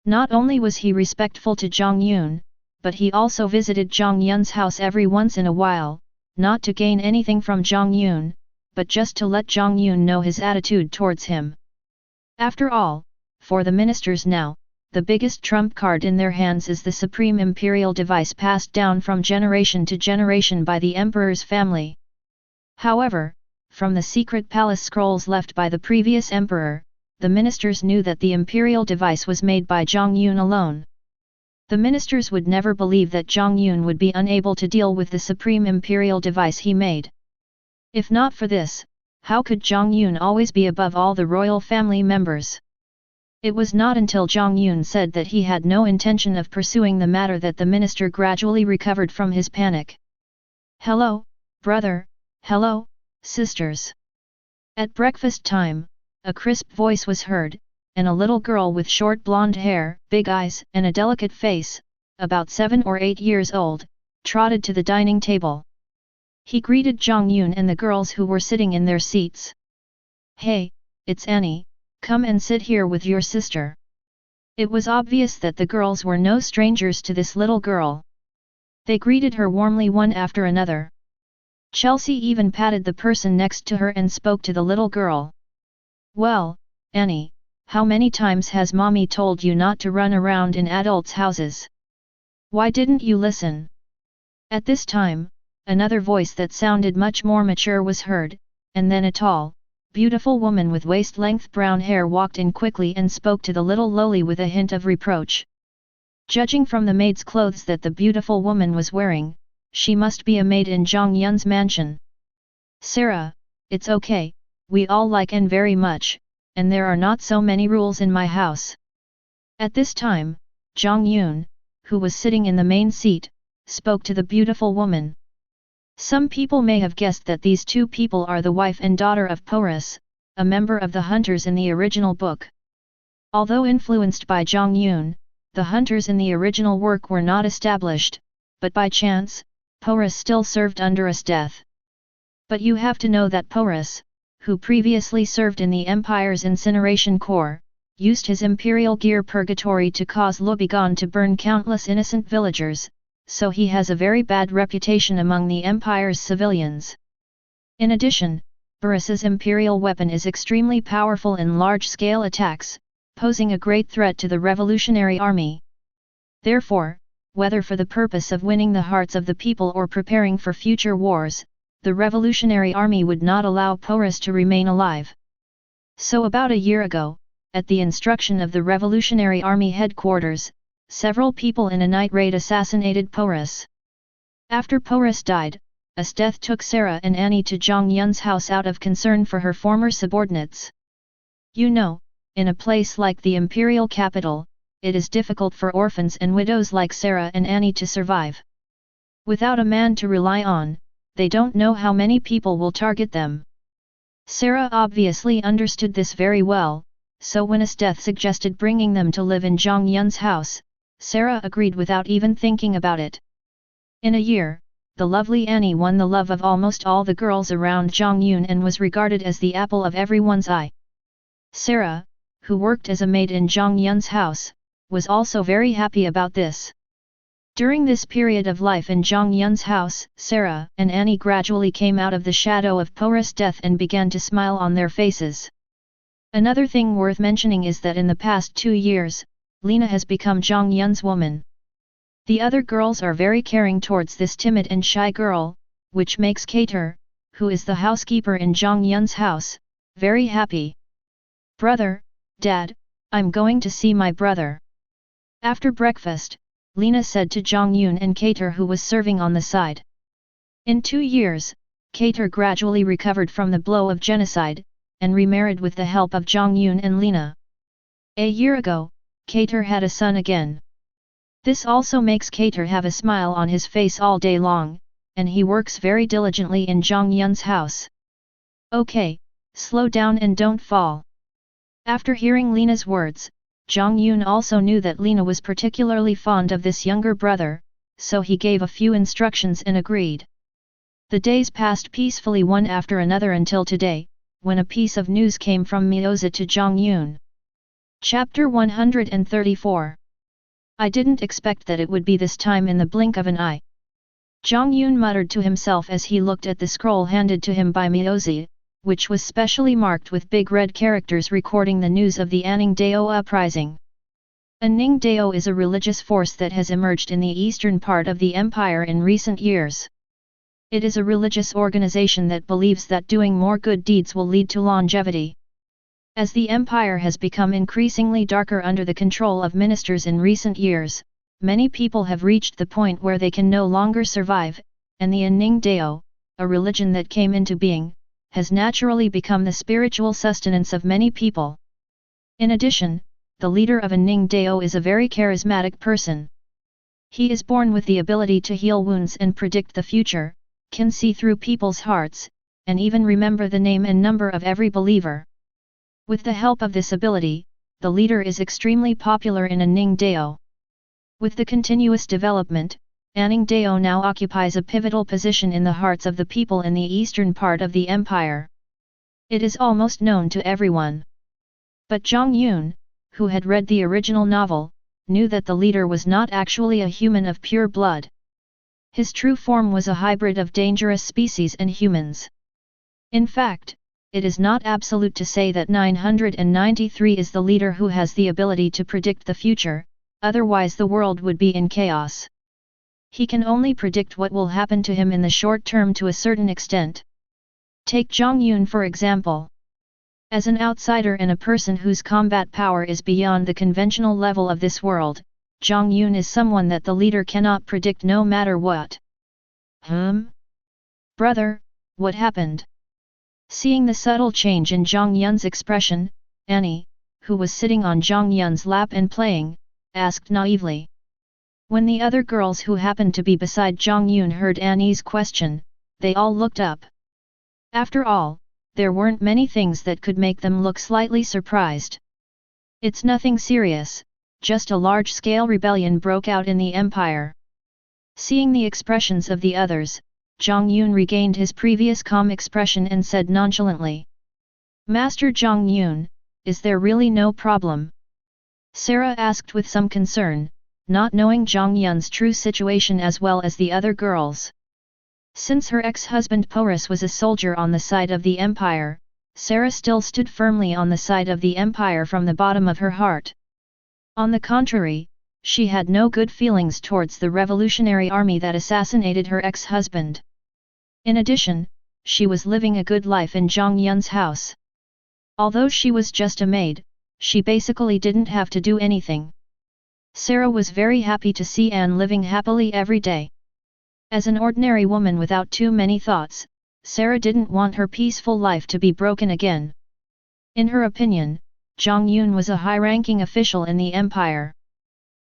Not only was he respectful to Jiang Yun, but he also visited Jiang Yun's house every once in a while, not to gain anything from Jiang Yun, but just to let Jiang Yun know his attitude towards him. After all, for the ministers now, the biggest trump card in their hands is the supreme imperial device passed down from generation to generation by the emperor's family. However, from the secret palace scrolls left by the previous emperor, the ministers knew that the imperial device was made by Jiang Yun alone. The ministers would never believe that Jiang Yun would be unable to deal with the supreme imperial device he made. If not for this, how could Jiang Yun always be above all the royal family members? It was not until Jiang Yun said that he had no intention of pursuing the matter that the minister gradually recovered from his panic. "Hello, brother, hello, sisters." At breakfast time, a crisp voice was heard, and a little girl with short blonde hair, big eyes and a delicate face, about 7 or 8 years old, trotted to the dining table. He greeted Jiang Yun and the girls who were sitting in their seats. "Hey, it's Annie, come and sit here with your sister." It was obvious that the girls were no strangers to this little girl. They greeted her warmly one after another. Chelsea even patted the person next to her and spoke to the little girl. "Well, Annie, how many times has mommy told you not to run around in adults' houses? Why didn't you listen?" At this time, another voice that sounded much more mature was heard, and then a tall, beautiful woman with waist-length brown hair walked in quickly and spoke to the little lowly with a hint of reproach. Judging from the maid's clothes that the beautiful woman was wearing, she must be a maid in Jiang Yun's mansion. "Sarah, it's okay, we all like Anne very much, and there are not so many rules in my house." At this time, Jiang Yun, who was sitting in the main seat, spoke to the beautiful woman. Some people may have guessed that these two people are the wife and daughter of Porus, a member of the Hunters in the original book. Although influenced by Jiang Yun, the Hunters in the original work were not established, but by chance, Porus still served under a death. But you have to know that Porus, who previously served in the Empire's incineration corps, used his imperial gear purgatory to cause Lubigan to burn countless innocent villagers, so he has a very bad reputation among the Empire's civilians. In addition, Porus's imperial weapon is extremely powerful in large-scale attacks, posing a great threat to the revolutionary army. Therefore, whether for the purpose of winning the hearts of the people or preparing for future wars, the revolutionary army would not allow Porus to remain alive. So about a year ago, at the instruction of the revolutionary army headquarters, several people in a night raid assassinated Porus. After Porus died, a death took Sarah and Annie to Jiang Yun's house out of concern for her former subordinates. You know, in a place like the imperial capital, it is difficult for orphans and widows like Sarah and Annie to survive. Without a man to rely on, they don't know how many people will target them. Sarah obviously understood this very well, so when Esteth suggested bringing them to live in Jiang Yun's house, Sarah agreed without even thinking about it. In a year, the lovely Annie won the love of almost all the girls around Jiang Yun and was regarded as the apple of everyone's eye. Sarah, who worked as a maid in Jiang Yun's house, was also very happy about this. During this period of life in Jiang Yun's house, Sarah and Annie gradually came out of the shadow of Porus' death and began to smile on their faces. Another thing worth mentioning is that in the past 2 years, Lena has become Jiang Yun's woman. The other girls are very caring towards this timid and shy girl, which makes Kater, who is the housekeeper in Jiang Yun's house, very happy. "Brother, Dad, I'm going to see my brother." After breakfast, Lena said to Jiang Yun and Kater, who was serving on the side. In 2 years, Kater gradually recovered from the blow of genocide, and remarried with the help of Jiang Yun and Lena. A year ago, Kater had a son again. This also makes Kater have a smile on his face all day long, and he works very diligently in Jiang Yun's house. "Okay, slow down and don't fall." After hearing Lena's words, Jiang Yun also knew that Lena was particularly fond of this younger brother, so he gave a few instructions and agreed. The days passed peacefully one after another until today, when a piece of news came from Mioza to Jiang Yun. Chapter 134. I didn't expect that it would be this time in the blink of an eye. Jiang Yun muttered to himself as he looked at the scroll handed to him by Mioza, which was specially marked with big red characters recording the news of the Anning Dao uprising. Anning Dao is a religious force that has emerged in the eastern part of the empire in recent years. It is a religious organization that believes that doing more good deeds will lead to longevity. As the empire has become increasingly darker under the control of ministers in recent years, many people have reached the point where they can no longer survive, and the Anning Dao, a religion that came into being, has naturally become the spiritual sustenance of many people. In addition, the leader of a Ning Dao is a very charismatic person. He is born with the ability to heal wounds and predict the future, can see through people's hearts, and even remember the name and number of every believer. With the help of this ability, the leader is extremely popular in a Ning Dao. With the continuous development, Ning Dao now occupies a pivotal position in the hearts of the people in the eastern part of the empire. It is almost known to everyone. But Jiang Yun, who had read the original novel, knew that the leader was not actually a human of pure blood. His true form was a hybrid of dangerous species and humans. In fact, it is not absolute to say that 993 is the leader who has the ability to predict the future, otherwise the world would be in chaos. He can only predict what will happen to him in the short term to a certain extent. Take Jiang Yun for example. As an outsider and a person whose combat power is beyond the conventional level of this world, Jiang Yun is someone that the leader cannot predict no matter what. Brother, what happened? Seeing the subtle change in Jiang Yun's expression, Annie, who was sitting on Jiang Yun's lap and playing, asked naively. When the other girls who happened to be beside Jiang Yun heard Annie's question, they all looked up. After all, there weren't many things that could make them look slightly surprised. It's nothing serious, just a large-scale rebellion broke out in the empire. Seeing the expressions of the others, Jiang Yun regained his previous calm expression and said nonchalantly. Master Jiang Yun, is there really no problem? Sarah asked with some concern, not knowing Jiang Yun's true situation as well as the other girls. Since her ex-husband Porus was a soldier on the side of the empire, Sarah still stood firmly on the side of the empire from the bottom of her heart. On the contrary, she had no good feelings towards the revolutionary army that assassinated her ex-husband. In addition, she was living a good life in Jiang Yun's house. Although she was just a maid, she basically didn't have to do anything. Sarah was very happy to see Anne living happily every day. As an ordinary woman without too many thoughts, Sarah didn't want her peaceful life to be broken again. In her opinion, Jiang Yun was a high-ranking official in the empire.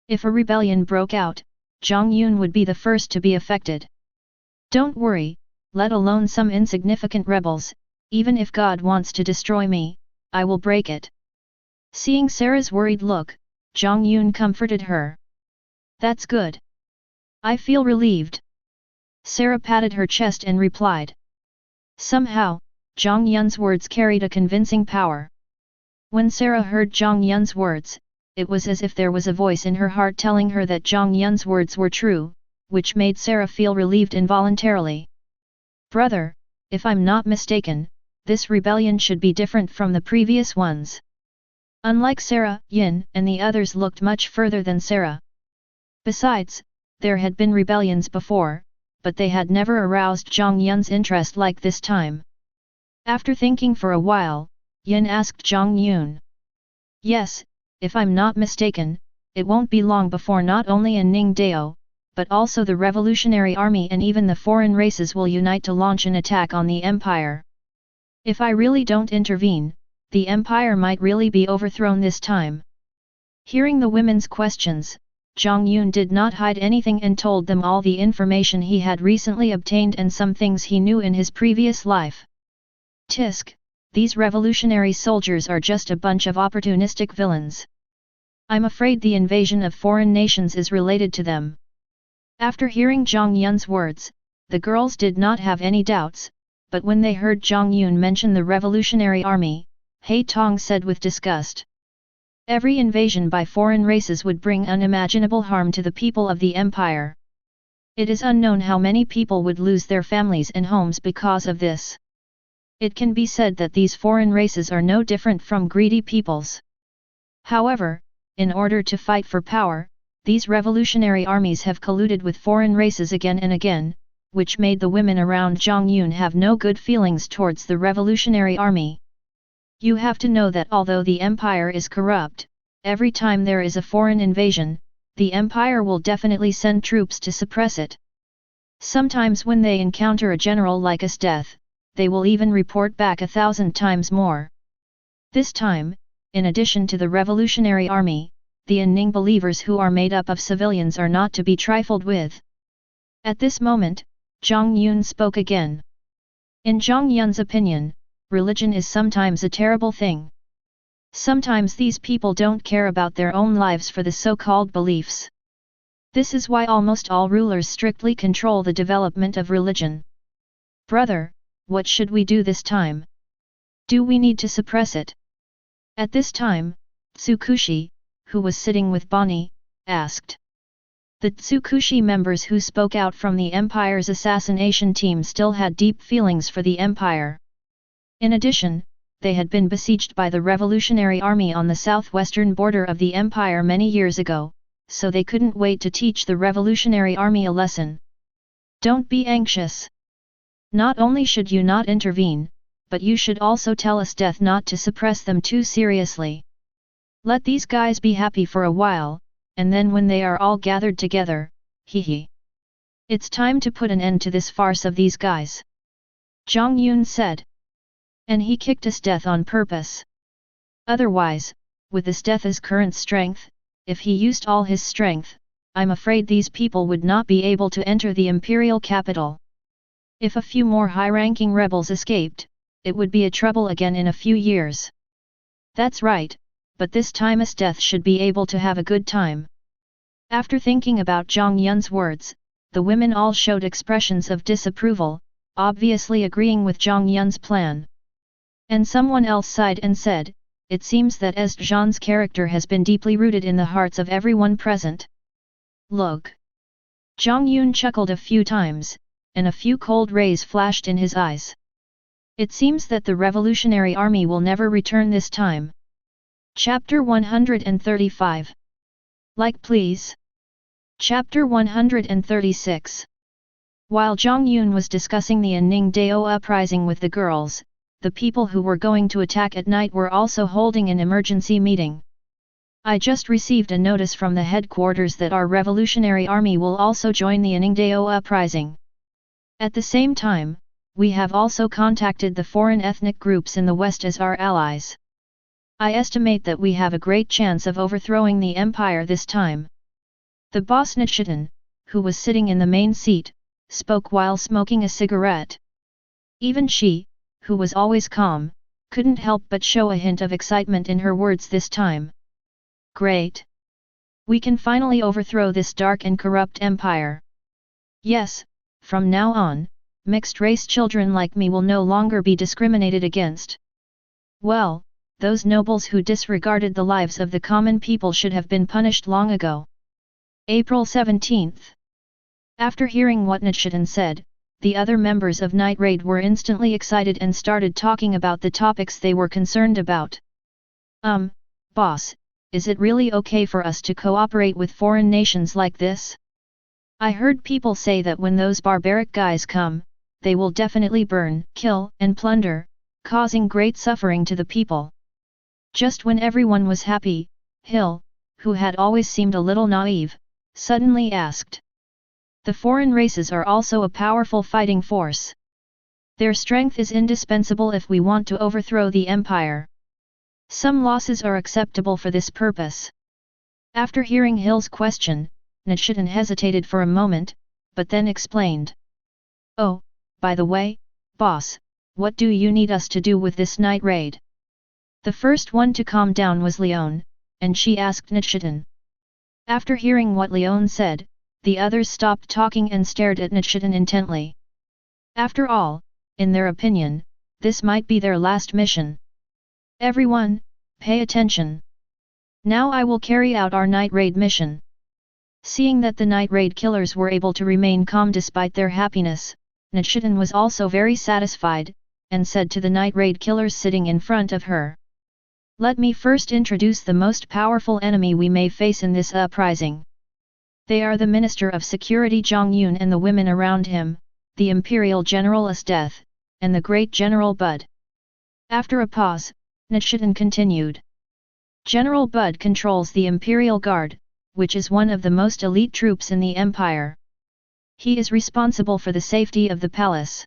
If a rebellion broke out, Jiang Yun would be the first to be affected. Don't worry, let alone some insignificant rebels, even if God wants to destroy me, I will break it. Seeing Sarah's worried look, Jiang Yun comforted her. That's good. I feel relieved. Sarah patted her chest and replied. Somehow, Jiang Yun's words carried a convincing power. When Sarah heard Jiang Yun's words, it was as if there was a voice in her heart telling her that Jiang Yun's words were true, which made Sarah feel relieved involuntarily. Brother, if I'm not mistaken, this rebellion should be different from the previous ones. Unlike Sarah, Yin and the others looked much further than Sarah. Besides, there had been rebellions before, but they had never aroused Jiang Yun's interest like this time. After thinking for a while, Yin asked Jiang Yun. Yes, if I'm not mistaken, it won't be long before not only in Ning Dao, but also the revolutionary army and even the foreign races will unite to launch an attack on the empire. If I really don't intervene, the empire might really be overthrown this time. Hearing the women's questions, Jiang Yun did not hide anything and told them all the information he had recently obtained and some things he knew in his previous life. Tisk, these revolutionary soldiers are just a bunch of opportunistic villains. I'm afraid the invasion of foreign nations is related to them. After hearing Jiang Yun's words, the girls did not have any doubts, but when they heard Jiang Yun mention the revolutionary army, He Tong said with disgust. Every invasion by foreign races would bring unimaginable harm to the people of the empire. It is unknown how many people would lose their families and homes because of this. It can be said that these foreign races are no different from greedy peoples. However, in order to fight for power, these revolutionary armies have colluded with foreign races again and again, which made the women around Jiang Yun have no good feelings towards the revolutionary army. You have to know that although the empire is corrupt, every time there is a foreign invasion, the empire will definitely send troops to suppress it. Sometimes when they encounter a general like us death, they will even report back 1,000 times more. This time, in addition to the Revolutionary Army, the Inning believers who are made up of civilians are not to be trifled with. At this moment, Jiang Yun spoke again. In Jiang Yun's opinion, religion is sometimes a terrible thing. Sometimes these people don't care about their own lives for the so-called beliefs. This is why almost all rulers strictly control the development of religion. Brother, what should we do this time? Do we need to suppress it? At this time, Tsukushi, who was sitting with Bonnie, asked. The Tsukushi members who spoke out from the Empire's assassination team still had deep feelings for the Empire. In addition, they had been besieged by the Revolutionary Army on the southwestern border of the Empire many years ago, so they couldn't wait to teach the Revolutionary Army a lesson. Don't be anxious. Not only should you not intervene, but you should also tell us death not to suppress them too seriously. Let these guys be happy for a while, and then when they are all gathered together, hee. It's time to put an end to this farce of these guys. Jiang Yun said. And he kicked us death on purpose. Otherwise, with this death's current strength, if he used all his strength, I'm afraid these people would not be able to enter the imperial capital. If a few more high-ranking rebels escaped, it would be a trouble again in a few years. That's right. But this time death should be able to have a good time. After thinking about Jiang Yun's words, the women all showed expressions of disapproval, obviously agreeing with Jiang Yun's plan. And someone else sighed and said, it seems that Zhang's character has been deeply rooted in the hearts of everyone present. Look. Jiang Yun chuckled a few times, and a few cold rays flashed in his eyes. It seems that the Revolutionary Army will never return this time. Chapter 135. Like please. Chapter 136. While Jiang Yun was discussing the Inning Dao uprising with the girls, the people who were going to attack at night were also holding an emergency meeting. I just received a notice from the headquarters that our Revolutionary Army will also join the Inning Dao uprising. At the same time, we have also contacted the foreign ethnic groups in the West as our allies. I estimate that we have a great chance of overthrowing the Empire this time. The boss Nichitan, who was sitting in the main seat, spoke while smoking a cigarette. Even she, who was always calm, couldn't help but show a hint of excitement in her words this time. Great! We can finally overthrow this dark and corrupt empire. Yes, from now on, mixed-race children like me will no longer be discriminated against. Well, those nobles who disregarded the lives of the common people should have been punished long ago. April 17th. After hearing what Nichitan said, the other members of Night Raid were instantly excited and started talking about the topics they were concerned about. Boss, is it really okay for us to cooperate with foreign nations like this? I heard people say that when those barbaric guys come, they will definitely burn, kill, and plunder, causing great suffering to the people. Just when everyone was happy, Hill, who had always seemed a little naive, suddenly asked. The foreign races are also a powerful fighting force. Their strength is indispensable if we want to overthrow the empire. Some losses are acceptable for this purpose. After hearing Hill's question, Nichitan hesitated for a moment, but then explained. Oh, by the way, boss, what do you need us to do with this night raid? The first one to calm down was Leon, and she asked Nichitan. After hearing what Leon said, the others stopped talking and stared at Nichitan intently. After all, in their opinion, this might be their last mission. Everyone, pay attention. Now I will carry out our night raid mission. Seeing that the night raid killers were able to remain calm despite their happiness, Nichitan was also very satisfied, and said to the night raid killers sitting in front of her. Let me first introduce the most powerful enemy we may face in this uprising. They are the Minister of Security Jiang Yun and the women around him, the Imperial General Death, and the Great General Bud. After a pause, Nichitan continued. General Bud controls the Imperial Guard, which is one of the most elite troops in the Empire. He is responsible for the safety of the palace.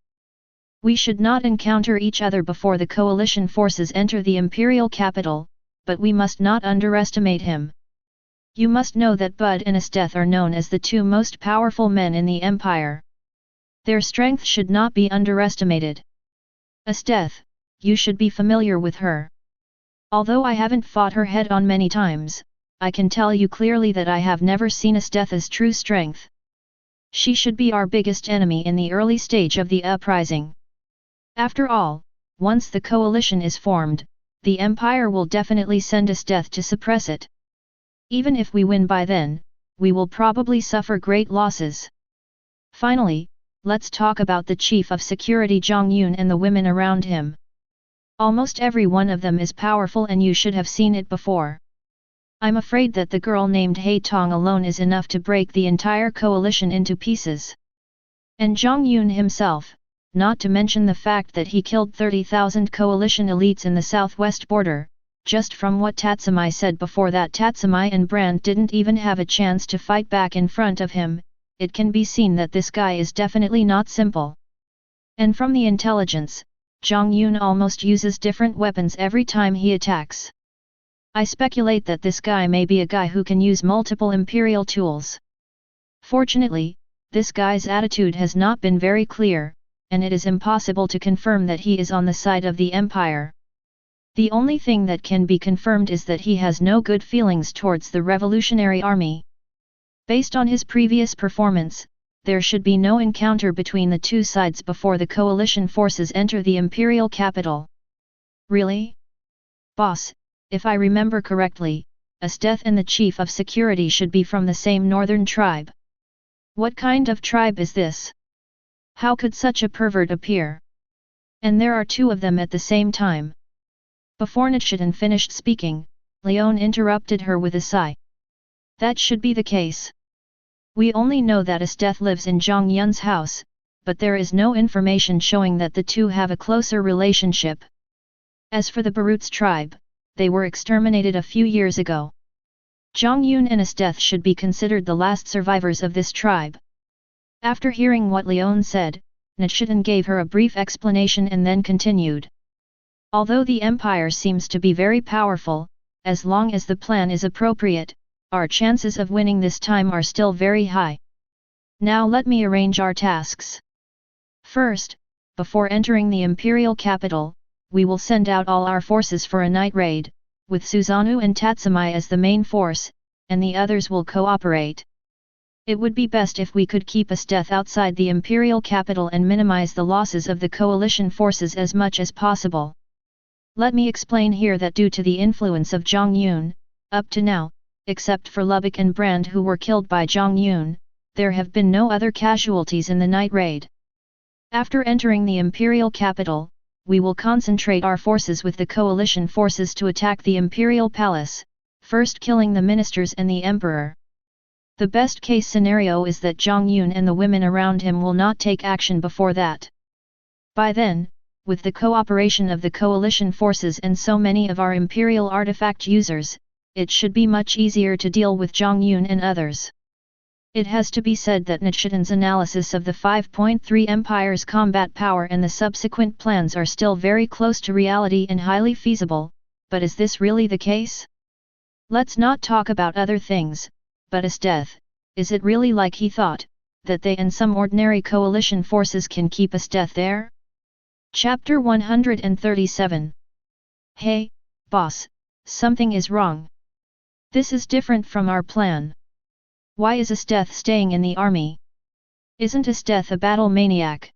We should not encounter each other before the coalition forces enter the imperial capital, but we must not underestimate him. You must know that Bud and Esdeath are known as the two most powerful men in the Empire. Their strength should not be underestimated. Esdeath, you should be familiar with her. Although I haven't fought her head-on many times, I can tell you clearly that I have never seen Esdeath's true strength. She should be our biggest enemy in the early stage of the uprising. After all, once the coalition is formed, the Empire will definitely send Esdeath to suppress it. Even if we win by then, we will probably suffer great losses. Finally, let's talk about the Chief of Security Jiang Yun and the women around him. Almost every one of them is powerful and you should have seen it before. I'm afraid that the girl named Hei Tong alone is enough to break the entire coalition into pieces. And Jiang Yun himself, not to mention the fact that he killed 30,000 coalition elites in the southwest border, just from what Tatsumi said before that Tatsumi and Brand didn't even have a chance to fight back in front of him, it can be seen that this guy is definitely not simple. And from the intelligence, Jiang Yun almost uses different weapons every time he attacks. I speculate that this guy may be a guy who can use multiple imperial tools. Fortunately, this guy's attitude has not been very clear, and it is impossible to confirm that he is on the side of the Empire. The only thing that can be confirmed is that he has no good feelings towards the Revolutionary Army. Based on his previous performance, there should be no encounter between the two sides before the coalition forces enter the imperial capital. Really? Boss, if I remember correctly, Esdeath and the Chief of Security should be from the same northern tribe. What kind of tribe is this? How could such a pervert appear? And there are two of them at the same time. Before Nichiren finished speaking, Leon interrupted her with a sigh. That should be the case. We only know that Esdeath lives in Jiang Yun's house, but there is no information showing that the two have a closer relationship. As for the Barut's tribe, they were exterminated a few years ago. Jiang Yun and Esdeath should be considered the last survivors of this tribe. After hearing what Leon said, Nichiren gave her a brief explanation and then continued. Although the Empire seems to be very powerful, as long as the plan is appropriate, our chances of winning this time are still very high. Now let me arrange our tasks. First, before entering the Imperial capital, we will send out all our forces for a night raid, with Susanoo and Tatsumi as the main force, and the others will cooperate. It would be best if we could keep Esdeath outside the Imperial capital and minimize the losses of the coalition forces as much as possible. Let me explain here that due to the influence of Jiang Yun, up to now, except for Lubbock and Brand who were killed by Jiang Yun, there have been no other casualties in the night raid. After entering the Imperial capital, we will concentrate our forces with the coalition forces to attack the Imperial Palace, first killing the ministers and the Emperor. The best case scenario is that Jiang Yun and the women around him will not take action before that. By then, with the cooperation of the coalition forces and so many of our Imperial artifact users, it should be much easier to deal with Jiang Yun and others. It has to be said that Nichiren's analysis of the 5.3 Empire's combat power and the subsequent plans are still very close to reality and highly feasible, but is this really the case? Let's not talk about other things, but Esdeath, is it really like he thought, that they and some ordinary coalition forces can keep Esdeath there? Chapter 137. Hey, boss, something is wrong. This is different from our plan. Why is Esdeath staying in the army? Isn't Esdeath a battle maniac?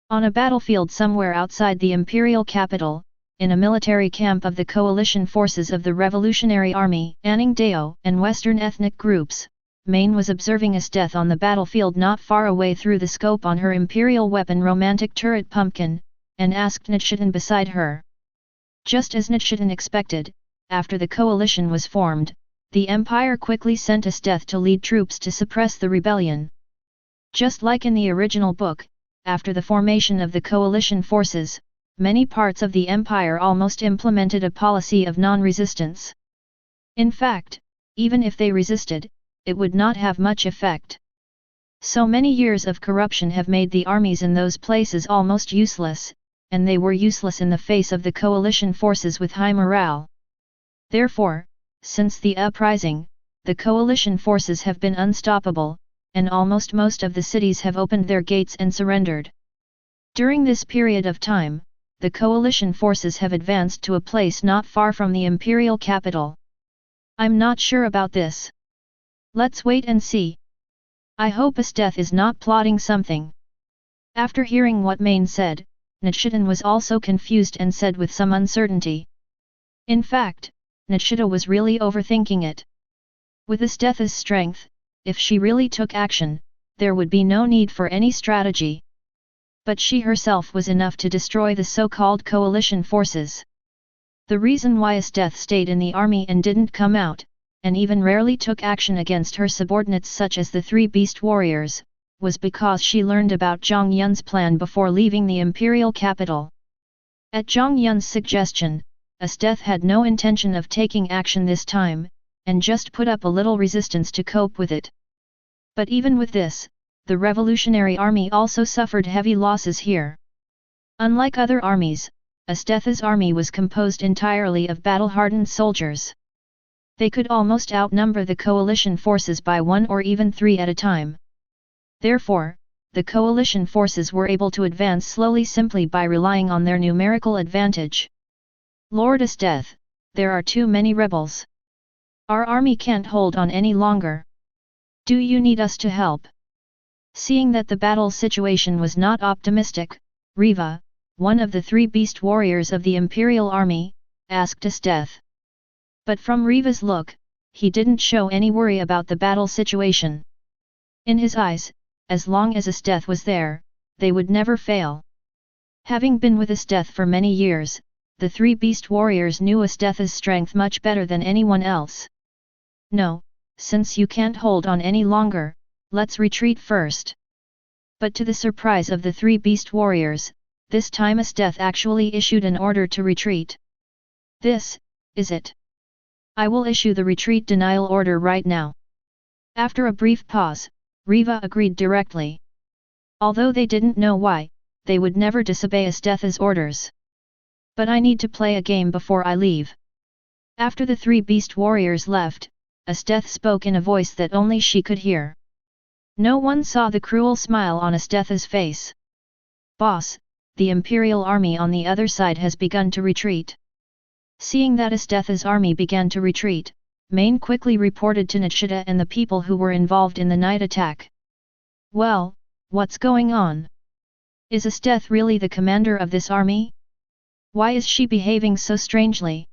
On a battlefield somewhere outside the Imperial capital, in a military camp of the coalition forces of the Revolutionary Army, Anningdao, and Western ethnic groups, Maine was observing Esdeath on the battlefield not far away through the scope on her Imperial weapon romantic turret pumpkin, and asked Nichiren beside her. Just as Nichiren expected, after the coalition was formed, the Empire quickly sent Esdeath to lead troops to suppress the rebellion. Just like in the original book, after the formation of the coalition forces, many parts of the Empire almost implemented a policy of non-resistance. In fact, even if they resisted, it would not have much effect. So many years of corruption have made the armies in those places almost useless, and they were useless in the face of the coalition forces with high morale. Therefore, since the uprising, the coalition forces have been unstoppable, and almost most of the cities have opened their gates and surrendered. During this period of time, the coalition forces have advanced to a place not far from the imperial capital. I'm not sure about this. Let's wait and see. I hope Esteth is not plotting something. After hearing what Main said, Nichidan was also confused and said with some uncertainty. In fact, Nichida was really overthinking it. With Esteth's strength, if she really took action, there would be no need for any strategy. But she herself was enough to destroy the so-called coalition forces. The reason why Esteth stayed in the army and didn't come out, and even rarely took action against her subordinates such as the three beast warriors, was because she learned about Jiang Yun's plan before leaving the imperial capital. At Jiang Yun's suggestion, Esteth had no intention of taking action this time, and just put up a little resistance to cope with it. But even with this, the revolutionary army also suffered heavy losses here. Unlike other armies, Esteth's army was composed entirely of battle-hardened soldiers. They could almost outnumber the coalition forces by 1 or even 3 at a time. Therefore, the coalition forces were able to advance slowly simply by relying on their numerical advantage. Lord Esteth, there are too many rebels. Our army can't hold on any longer. Do you need us to help? Seeing that the battle situation was not optimistic, Riva, one of the three beast warriors of the imperial army, asked Esteth. But from Riva's look, he didn't show any worry about the battle situation. In his eyes, as long as Esteth was there, they would never fail. Having been with Esteth for many years, the three beast warriors knew Esteth's strength much better than anyone else. No, since you can't hold on any longer, let's retreat first. But to the surprise of the three beast warriors, this time Esteth actually issued an order to retreat. This is it. I will issue the retreat denial order right now. After a brief pause, Riva agreed directly. Although they didn't know why, they would never disobey Esteth's orders. But I need to play a game before I leave. After the three beast warriors left, Esteth spoke in a voice that only she could hear. No one saw the cruel smile on Esteth's face. Boss, the imperial army on the other side has begun to retreat. Seeing that Esteth's army began to retreat, Main quickly reported to Nichida and the people who were involved in the night attack. Well, what's going on? Is Esteth really the commander of this army? Why is she behaving so strangely?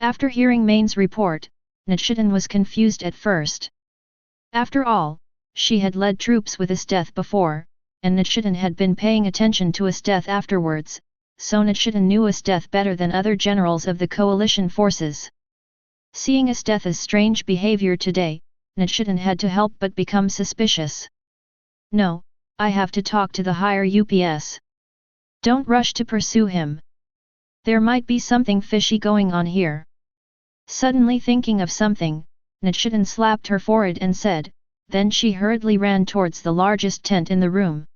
After hearing Main's report, Nichidan was confused at first. After all, she had led troops with Esteth before, and Nichidan had been paying attention to Esteth afterwards, so Nichidan knew Esteth better than other generals of the coalition forces. Seeing Esteth's strange behavior today, Nichidan had to help but become suspicious. No, I have to talk to the higher UPS. Don't rush to pursue him. There might be something fishy going on here. Suddenly thinking of something, Nichidan slapped her forehead and said, then she hurriedly ran towards the largest tent in the room.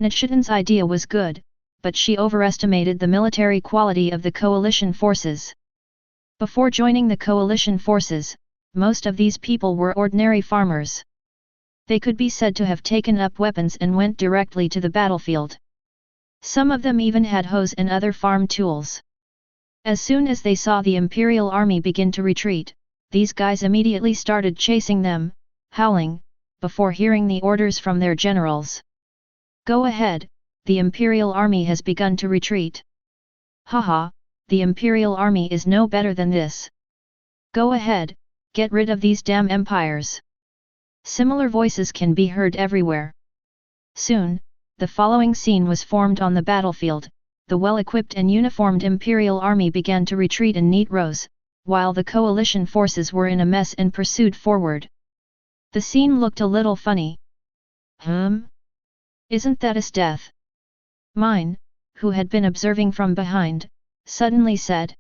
Nichidan's idea was good, but she overestimated the military quality of the coalition forces. Before joining the coalition forces, most of these people were ordinary farmers. They could be said to have taken up weapons and went directly to the battlefield. Some of them even had hoes and other farm tools. As soon as they saw the imperial army begin to retreat, these guys immediately started chasing them, howling, before hearing the orders from their generals. Go ahead, the imperial army has begun to retreat. Haha, the imperial army is no better than this. Go ahead, get rid of these damn empires. Similar voices can be heard everywhere. Soon, the following scene was formed on the battlefield. The well-equipped and uniformed imperial army began to retreat in neat rows, while the coalition forces were in a mess and pursued forward. The scene looked a little funny. Isn't that Esteth? Mine, who had been observing from behind, suddenly said.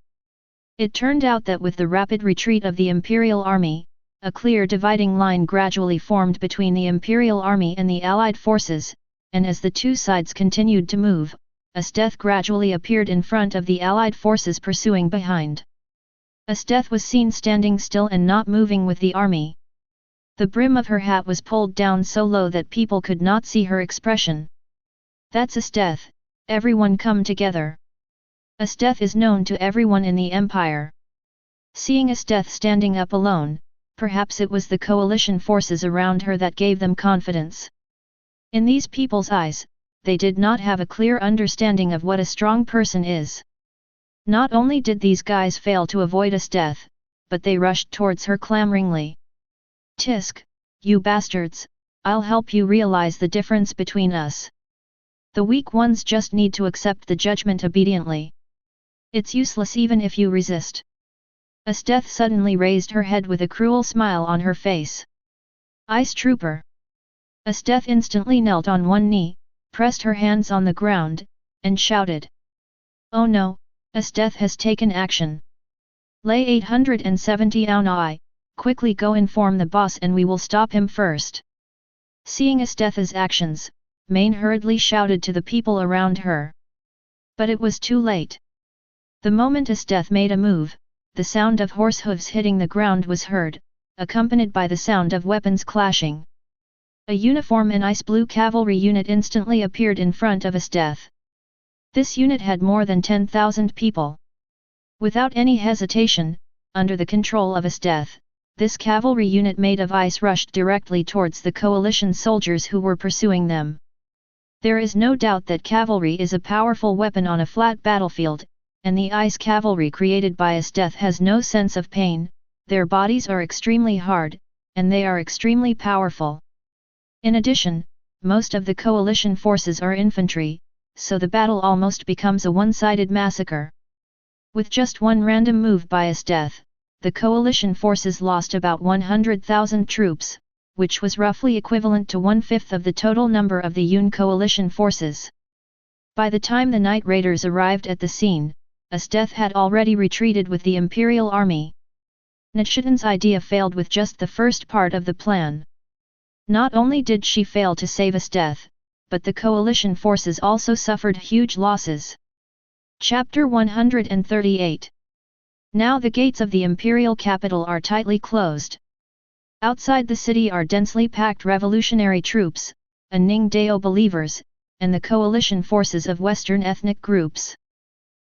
It turned out that with the rapid retreat of the imperial army, a clear dividing line gradually formed between the imperial army and the allied forces, and as the two sides continued to move, Esteth gradually appeared in front of the allied forces pursuing behind. Esteth was seen standing still and not moving with the army. The brim of her hat was pulled down so low that people could not see her expression. That's Esteth, everyone come together. Esteth is known to everyone in the empire. Seeing Esteth standing up alone, perhaps it was the coalition forces around her that gave them confidence. In these people's eyes, they did not have a clear understanding of what a strong person is. Not only did these guys fail to avoid Esteth, but they rushed towards her clamoringly. Tisk, you bastards, I'll help you realize the difference between us. The weak ones just need to accept the judgment obediently. It's useless even if you resist. Esteth suddenly raised her head with a cruel smile on her face. Ice Trooper. Esteth instantly knelt on one knee, pressed her hands on the ground, and shouted. Oh no, Esteth has taken action. Lay 870 Aunai, quickly go inform the boss and we will stop him first. Seeing Esteth's actions, Main hurriedly shouted to the people around her. But it was too late. The moment Esteth made a move, the sound of horse hooves hitting the ground was heard, accompanied by the sound of weapons clashing. A uniform and ice blue cavalry unit instantly appeared in front of Esteth. This unit had more than 10,000 people. Without any hesitation, under the control of Esteth, this cavalry unit made of ice rushed directly towards the coalition soldiers who were pursuing them. There is no doubt that cavalry is a powerful weapon on a flat battlefield, and the ice cavalry created by Esteth has no sense of pain, their bodies are extremely hard, and they are extremely powerful. In addition, most of the coalition forces are infantry, so the battle almost becomes a one-sided massacre. With just one random move by Esteth, the coalition forces lost about 100,000 troops, which was roughly equivalent to 1/5 of the total number of the Yun coalition forces. By the time the Night Raiders arrived at the scene, Esteth had already retreated with the Imperial Army. Nichidan's idea failed with just the first part of the plan. Not only did she fail to save Esteth, but the coalition forces also suffered huge losses. Chapter 138. Now the gates of the imperial capital are tightly closed. Outside the city are densely packed revolutionary troops, Ning Dao believers, and the coalition forces of Western ethnic groups.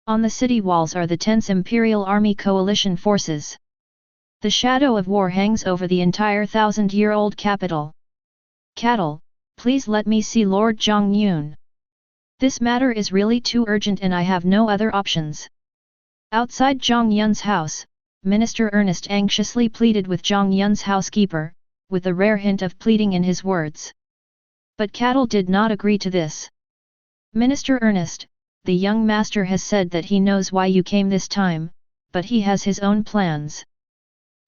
On the city walls are the tense Imperial Army coalition forces. The shadow of war hangs over the entire 1,000-year-old capital. Cattle, please let me see Lord Jiang Yun. This matter is really too urgent and I have no other options. Outside Jiang Yun's house, Minister Ernest anxiously pleaded with Jiang Yun's housekeeper, with a rare hint of pleading in his words. But Cattle did not agree to this. Minister Ernest, the young master has said that he knows why you came this time, but he has his own plans.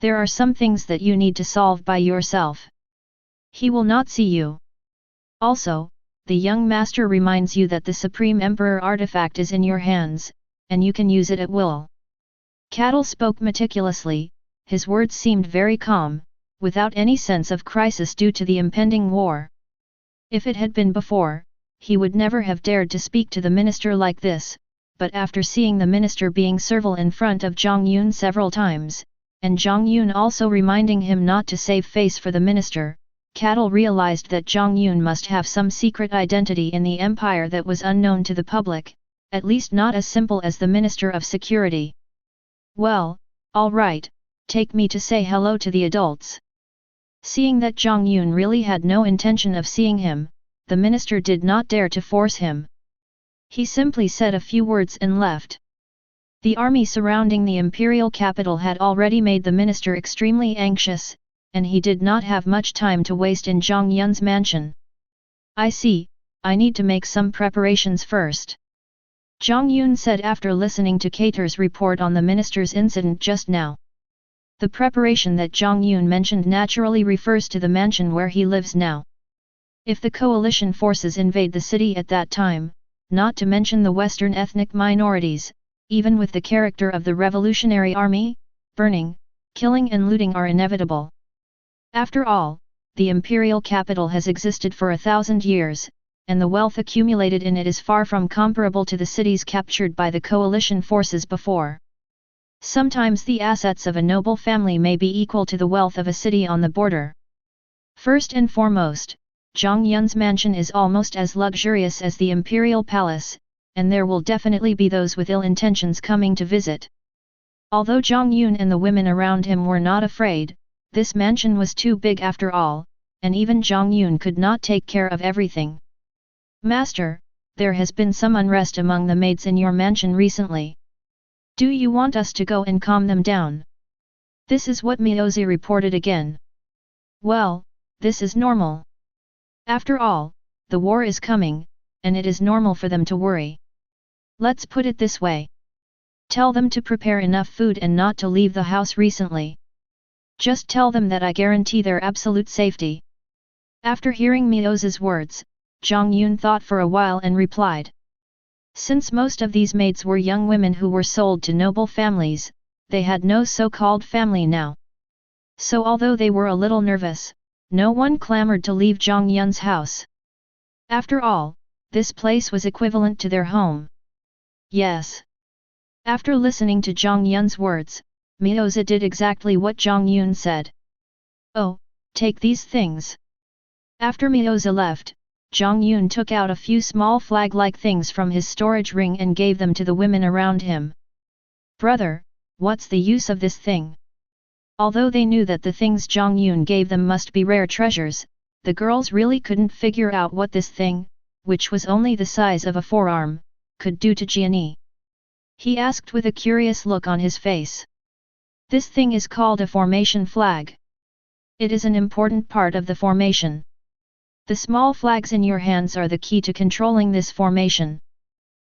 There are some things that you need to solve by yourself. He will not see you. Also, the young master reminds you that the Supreme Emperor artifact is in your hands, and you can use it at will. Cattle spoke meticulously, his words seemed very calm, without any sense of crisis due to the impending war. If it had been before, he would never have dared to speak to the minister like this, but after seeing the minister being servile in front of Jiang Yun several times, and Jiang Yun also reminding him not to save face for the minister, Cattle realized that Jiang Yun must have some secret identity in the empire that was unknown to the public, at least not as simple as the Minister of Security. Well, all right, take me to say hello to the adults. Seeing that Jiang Yun really had no intention of seeing him, the minister did not dare to force him. He simply said a few words and left. The army surrounding the imperial capital had already made the minister extremely anxious, and he did not have much time to waste in Jiang Yun's mansion. I see, I need to make some preparations first. Jiang Yun said after listening to Cater's report on the minister's incident just now. The preparation that Jiang Yun mentioned naturally refers to the mansion where he lives now. If the coalition forces invade the city at that time, not to mention the Western ethnic minorities, even with the character of the Revolutionary Army, burning, killing and looting are inevitable. After all, the imperial capital has existed for 1,000 years, and the wealth accumulated in it is far from comparable to the cities captured by the coalition forces before. Sometimes the assets of a noble family may be equal to the wealth of a city on the border. First and foremost, Jiang Yun's mansion is almost as luxurious as the imperial palace, and there will definitely be those with ill intentions coming to visit. Although Jiang Yun and the women around him were not afraid, this mansion was too big after all, and even Jiang Yun could not take care of everything. Master, there has been some unrest among the maids in your mansion recently. Do you want us to go and calm them down? This is what Miyozu reported again. Well, this is normal. After all, the war is coming, and it is normal for them to worry. Let's put it this way. Tell them to prepare enough food and not to leave the house recently. Just tell them that I guarantee their absolute safety. After hearing Miyozu's words, Jiang Yun thought for a while and replied. Since most of these maids were young women who were sold to noble families, they had no so-called family now. So although they were a little nervous, no one clamored to leave Jiang Yun's house. After all, this place was equivalent to their home. Yes. After listening to Jiang Yun's words, Miyozu did exactly what Jiang Yun said. Oh, take these things. After Miyozu left, Jiang Yun took out a few small flag-like things from his storage ring and gave them to the women around him. Brother, what's the use of this thing? Although they knew that the things Jiang Yun gave them must be rare treasures, the girls really couldn't figure out what this thing, which was only the size of a forearm, could do to Jiani. He asked with a curious look on his face. This thing is called a formation flag. It is an important part of the formation. The small flags in your hands are the key to controlling this formation.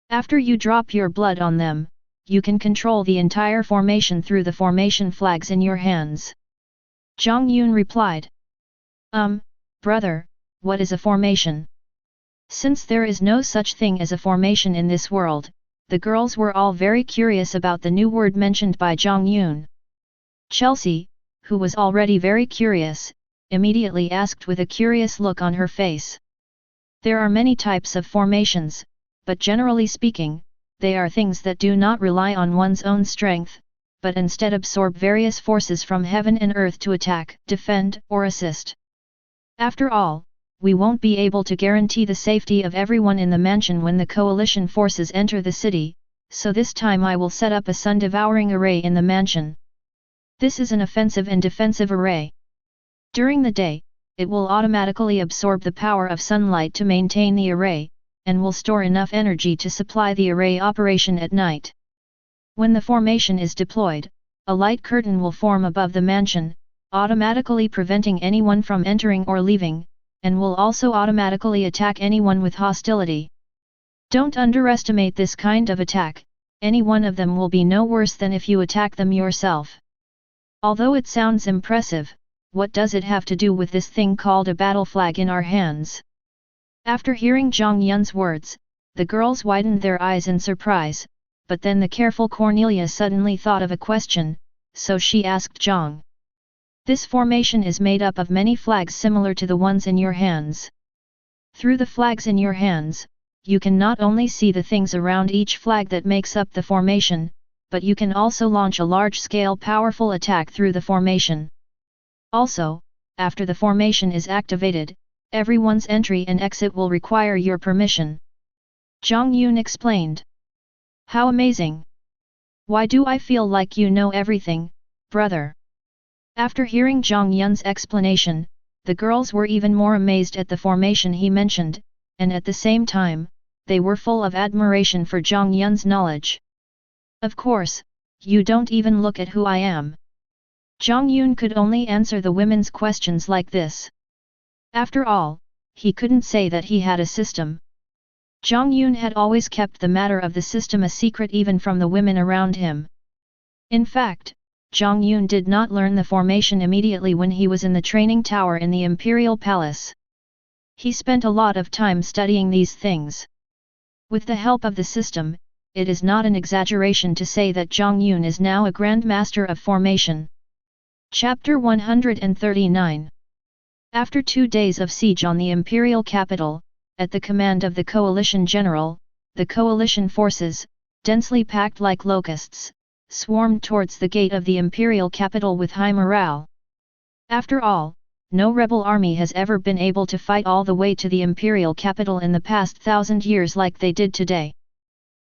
After you drop your blood on them, you can control the entire formation through the formation flags in your hands. Jiang Yun replied. Brother, what is a formation? Since there is no such thing as a formation in this world, the girls were all very curious about the new word mentioned by Jiang Yun. Chelsea, who was already very curious, immediately asked with a curious look on her face. There are many types of formations, but generally speaking, they are things that do not rely on one's own strength, but instead absorb various forces from heaven and earth to attack, defend, or assist. After all, we won't be able to guarantee the safety of everyone in the mansion when the coalition forces enter the city, so this time I will set up a sun-devouring array in the mansion. This is an offensive and defensive array. During the day, it will automatically absorb the power of sunlight to maintain the array, and will store enough energy to supply the array operation at night. When the formation is deployed, a light curtain will form above the mansion, automatically preventing anyone from entering or leaving, and will also automatically attack anyone with hostility. Don't underestimate this kind of attack, any one of them will be no worse than if you attack them yourself. Although it sounds impressive, what does it have to do with this thing called a battle flag in our hands? After hearing Jiang Yun's words, the girls widened their eyes in surprise, but then the careful Cornelia suddenly thought of a question, so she asked Jiang. This formation is made up of many flags similar to the ones in your hands. Through the flags in your hands, you can not only see the things around each flag that makes up the formation, but you can also launch a large-scale powerful attack through the formation. Also, after the formation is activated, everyone's entry and exit will require your permission. Jiang Yun explained. How amazing! Why do I feel like you know everything, brother? After hearing Jiang Yun's explanation, the girls were even more amazed at the formation he mentioned, and at the same time, they were full of admiration for Jiang Yun's knowledge. Of course, you don't even look at who I am. Jiang Yun could only answer the women's questions like this. After all, he couldn't say that he had a system. Jiang Yun had always kept the matter of the system a secret even from the women around him. In fact, Jiang Yun did not learn the formation immediately when he was in the training tower in the Imperial Palace. He spent a lot of time studying these things. With the help of the system, it is not an exaggeration to say that Jiang Yun is now a Grand Master of Formation. Chapter 139. After 2 days of siege on the imperial capital, at the command of the coalition general, the coalition forces, densely packed like locusts, swarmed towards the gate of the imperial capital with high morale. After all, no rebel army has ever been able to fight all the way to the imperial capital in the past 1,000 years like they did today.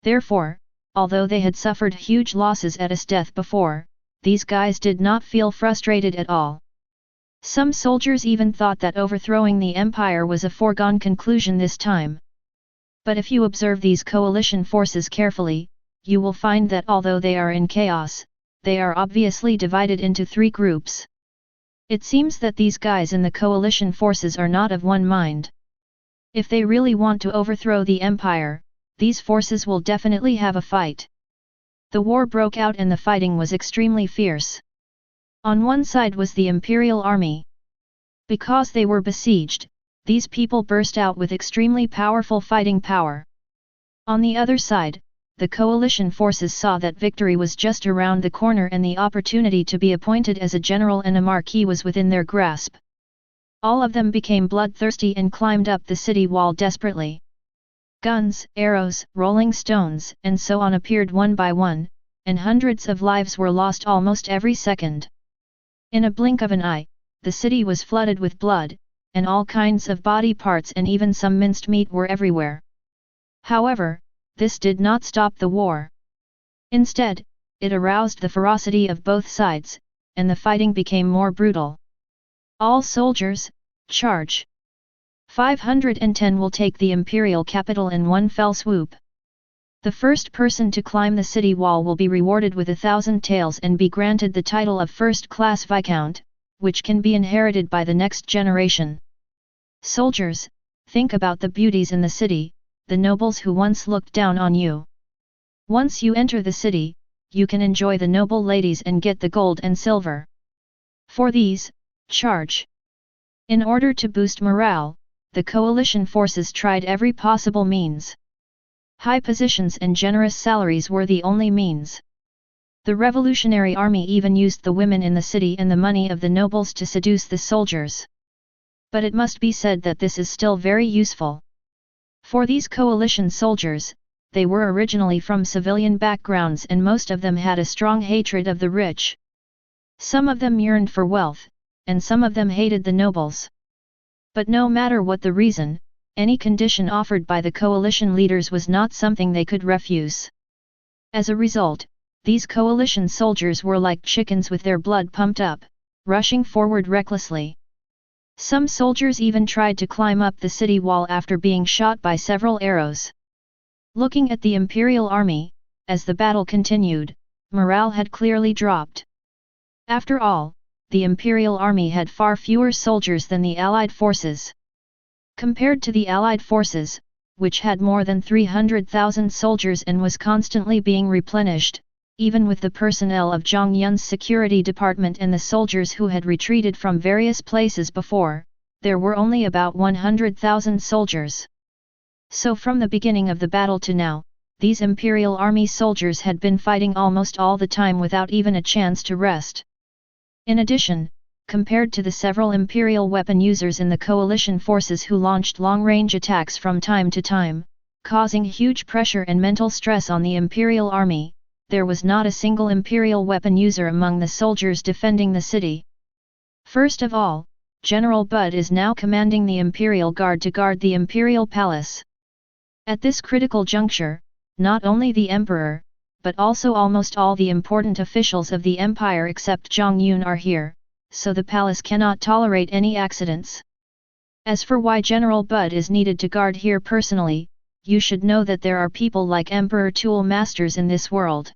Therefore, although they had suffered huge losses at his death before, these guys did not feel frustrated at all. Some soldiers even thought that overthrowing the empire was a foregone conclusion this time. But if you observe these coalition forces carefully, you will find that although they are in chaos, they are obviously divided into 3 groups. It seems that these guys in the coalition forces are not of one mind. If they really want to overthrow the empire, these forces will definitely have a fight. The war broke out and the fighting was extremely fierce. On one side was the imperial army. Because they were besieged, these people burst out with extremely powerful fighting power. On the other side, the coalition forces saw that victory was just around the corner and the opportunity to be appointed as a general and a marquis was within their grasp. All of them became bloodthirsty and climbed up the city wall desperately. Guns, arrows, rolling stones, and so on appeared one by one, and hundreds of lives were lost almost every second. In a blink of an eye, the city was flooded with blood, and all kinds of body parts and even some minced meat were everywhere. However, this did not stop the war. Instead, it aroused the ferocity of both sides, and the fighting became more brutal. All soldiers, charge! 510 will take the imperial capital in one fell swoop. The first person to climb the city wall will be rewarded with 1,000 taels and be granted the title of first-class viscount, which can be inherited by the next generation. Soldiers, think about the beauties in the city, the nobles who once looked down on you. Once you enter the city, you can enjoy the noble ladies and get the gold and silver. For these, charge! In order to boost morale, the coalition forces tried every possible means. High positions and generous salaries were the only means. The revolutionary army even used the women in the city and the money of the nobles to seduce the soldiers. But it must be said that this is still very useful. For these coalition soldiers, they were originally from civilian backgrounds and most of them had a strong hatred of the rich. Some of them yearned for wealth, and some of them hated the nobles. But no matter what the reason, any condition offered by the coalition leaders was not something they could refuse. As a result, these coalition soldiers were like chickens with their blood pumped up, rushing forward recklessly. Some soldiers even tried to climb up the city wall after being shot by several arrows. Looking at the imperial army, as the battle continued, morale had clearly dropped. After all, the imperial army had far fewer soldiers than the allied forces. Compared to the allied forces, which had more than 300,000 soldiers and was constantly being replenished, even with the personnel of Jiang Yun's security department and the soldiers who had retreated from various places before, there were only about 100,000 soldiers. So from the beginning of the battle to now, these imperial army soldiers had been fighting almost all the time without even a chance to rest. In addition, compared to the several imperial weapon users in the coalition forces who launched long-range attacks from time to time, causing huge pressure and mental stress on the imperial army, there was not a single imperial weapon user among the soldiers defending the city. First of all, General Bud is now commanding the Imperial Guard to guard the Imperial Palace. At this critical juncture, not only the Emperor, but also almost all the important officials of the Empire except Jiang Yun are here, so the palace cannot tolerate any accidents. As for why General Bud is needed to guard here personally, you should know that there are people like Emperor Tool Masters in this world.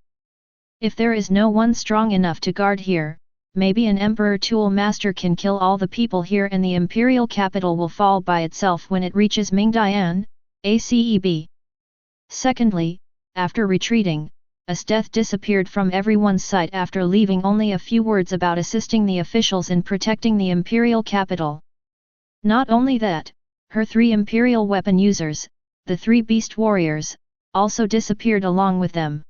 If there is no one strong enough to guard here, maybe an Emperor Tool Master can kill all the people here and the imperial capital will fall by itself when it reaches Mingdian, ACEB. Secondly, after retreating, as death disappeared from everyone's sight after leaving only a few words about assisting the officials in protecting the imperial capital. Not only that, her 3 imperial weapon users, the 3 beast warriors, also disappeared along with them.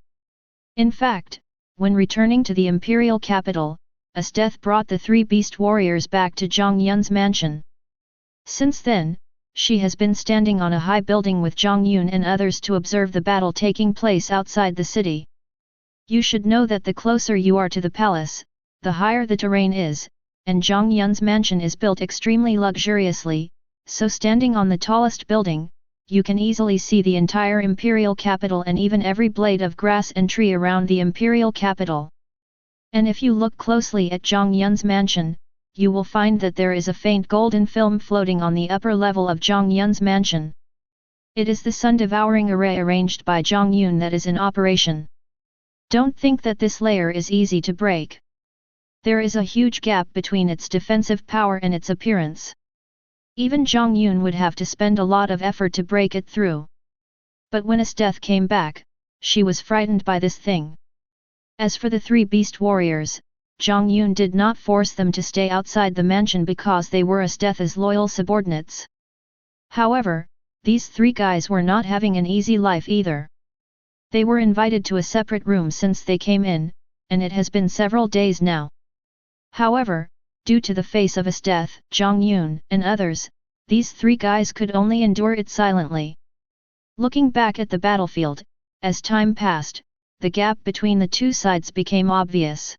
In fact, when returning to the imperial capital, as death brought the 3 beast warriors back to Jiang Yun's mansion. Since then, she has been standing on a high building with Jiang Yun and others to observe the battle taking place outside the city. You should know that the closer you are to the palace, the higher the terrain is, and Jiang Yun's mansion is built extremely luxuriously, so standing on the tallest building, you can easily see the entire imperial capital and even every blade of grass and tree around the imperial capital. And if you look closely at Jiang Yun's mansion, you will find that there is a faint golden film floating on the upper level of Jiang Yun's mansion. It is the sun-devouring array arranged by Jiang Yun that is in operation. Don't think that this layer is easy to break. There is a huge gap between its defensive power and its appearance. Even Jiang Yun would have to spend a lot of effort to break it through. But when Esdeath came back, she was frightened by this thing. As for the three beast warriors, Jiang Yun did not force them to stay outside the mansion because they were Esdeath's loyal subordinates. However, these three guys were not having an easy life either. They were invited to a separate room since they came in, and it has been several days now. However, due to the face of Esdeath, Jiang Yun, and others, these three guys could only endure it silently. Looking back at the battlefield, as time passed, the gap between the two sides became obvious.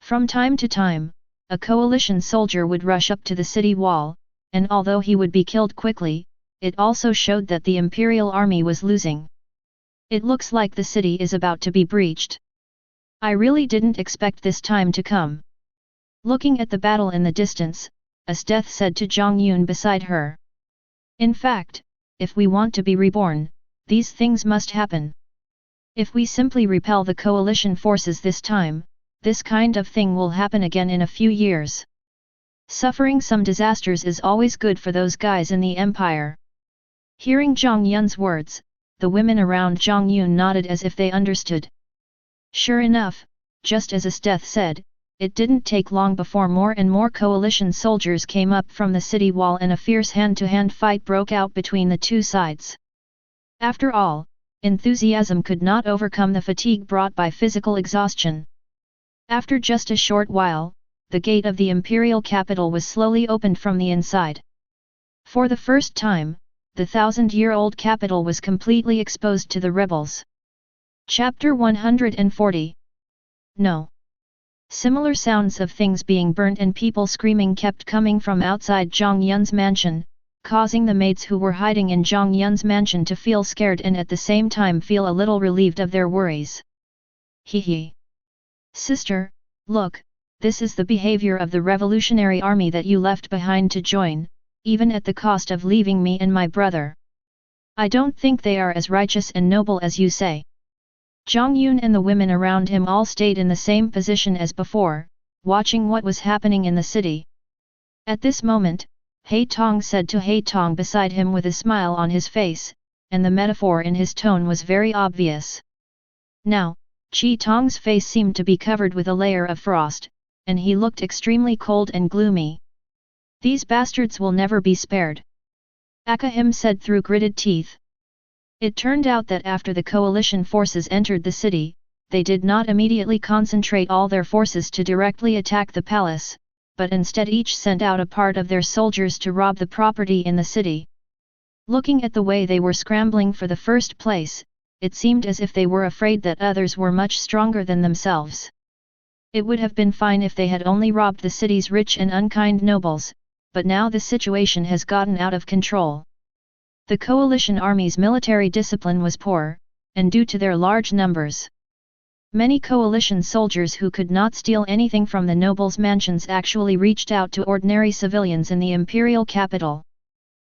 From time to time, a coalition soldier would rush up to the city wall, and although he would be killed quickly, it also showed that the imperial army was losing. It looks like the city is about to be breached. I really didn't expect this time to come. Looking at the battle in the distance, Esdeath said to Jiang Yun beside her. In fact, if we want to be reborn, these things must happen. If we simply repel the coalition forces this time, this kind of thing will happen again in a few years. Suffering some disasters is always good for those guys in the empire. Hearing Jiang Yun's words, the women around Jiang Yun nodded as if they understood. Sure enough, just as Esdeath said, it didn't take long before more and more coalition soldiers came up from the city wall and a fierce hand-to-hand fight broke out between the two sides. After all, enthusiasm could not overcome the fatigue brought by physical exhaustion. After just a short while, the gate of the imperial capital was slowly opened from the inside. For the first time, the 1,000-year-old capital was completely exposed to the rebels. Chapter 140. No. Similar sounds of things being burnt and people screaming kept coming from outside Jiang Yun's mansion, causing the maids who were hiding in Jiang Yun's mansion to feel scared and at the same time feel a little relieved of their worries. Hee. Sister, look, this is the behavior of the revolutionary army that you left behind to join, even at the cost of leaving me and my brother. I don't think they are as righteous and noble as you say. Jiang Yun and the women around him all stayed in the same position as before, watching what was happening in the city. At this moment, He Tong said to He Tong beside him with a smile on his face, and the metaphor in his tone was very obvious. Now, Chi Tong's face seemed to be covered with a layer of frost, and he looked extremely cold and gloomy. These bastards will never be spared. Akame said through gritted teeth. It turned out that after the coalition forces entered the city, they did not immediately concentrate all their forces to directly attack the palace, but instead each sent out a part of their soldiers to rob the property in the city. Looking at the way they were scrambling for the first place, it seemed as if they were afraid that others were much stronger than themselves. It would have been fine if they had only robbed the city's rich and unkind nobles, but now the situation has gotten out of control. The coalition army's military discipline was poor, and due to their large numbers, many coalition soldiers who could not steal anything from the nobles' mansions actually reached out to ordinary civilians in the imperial capital.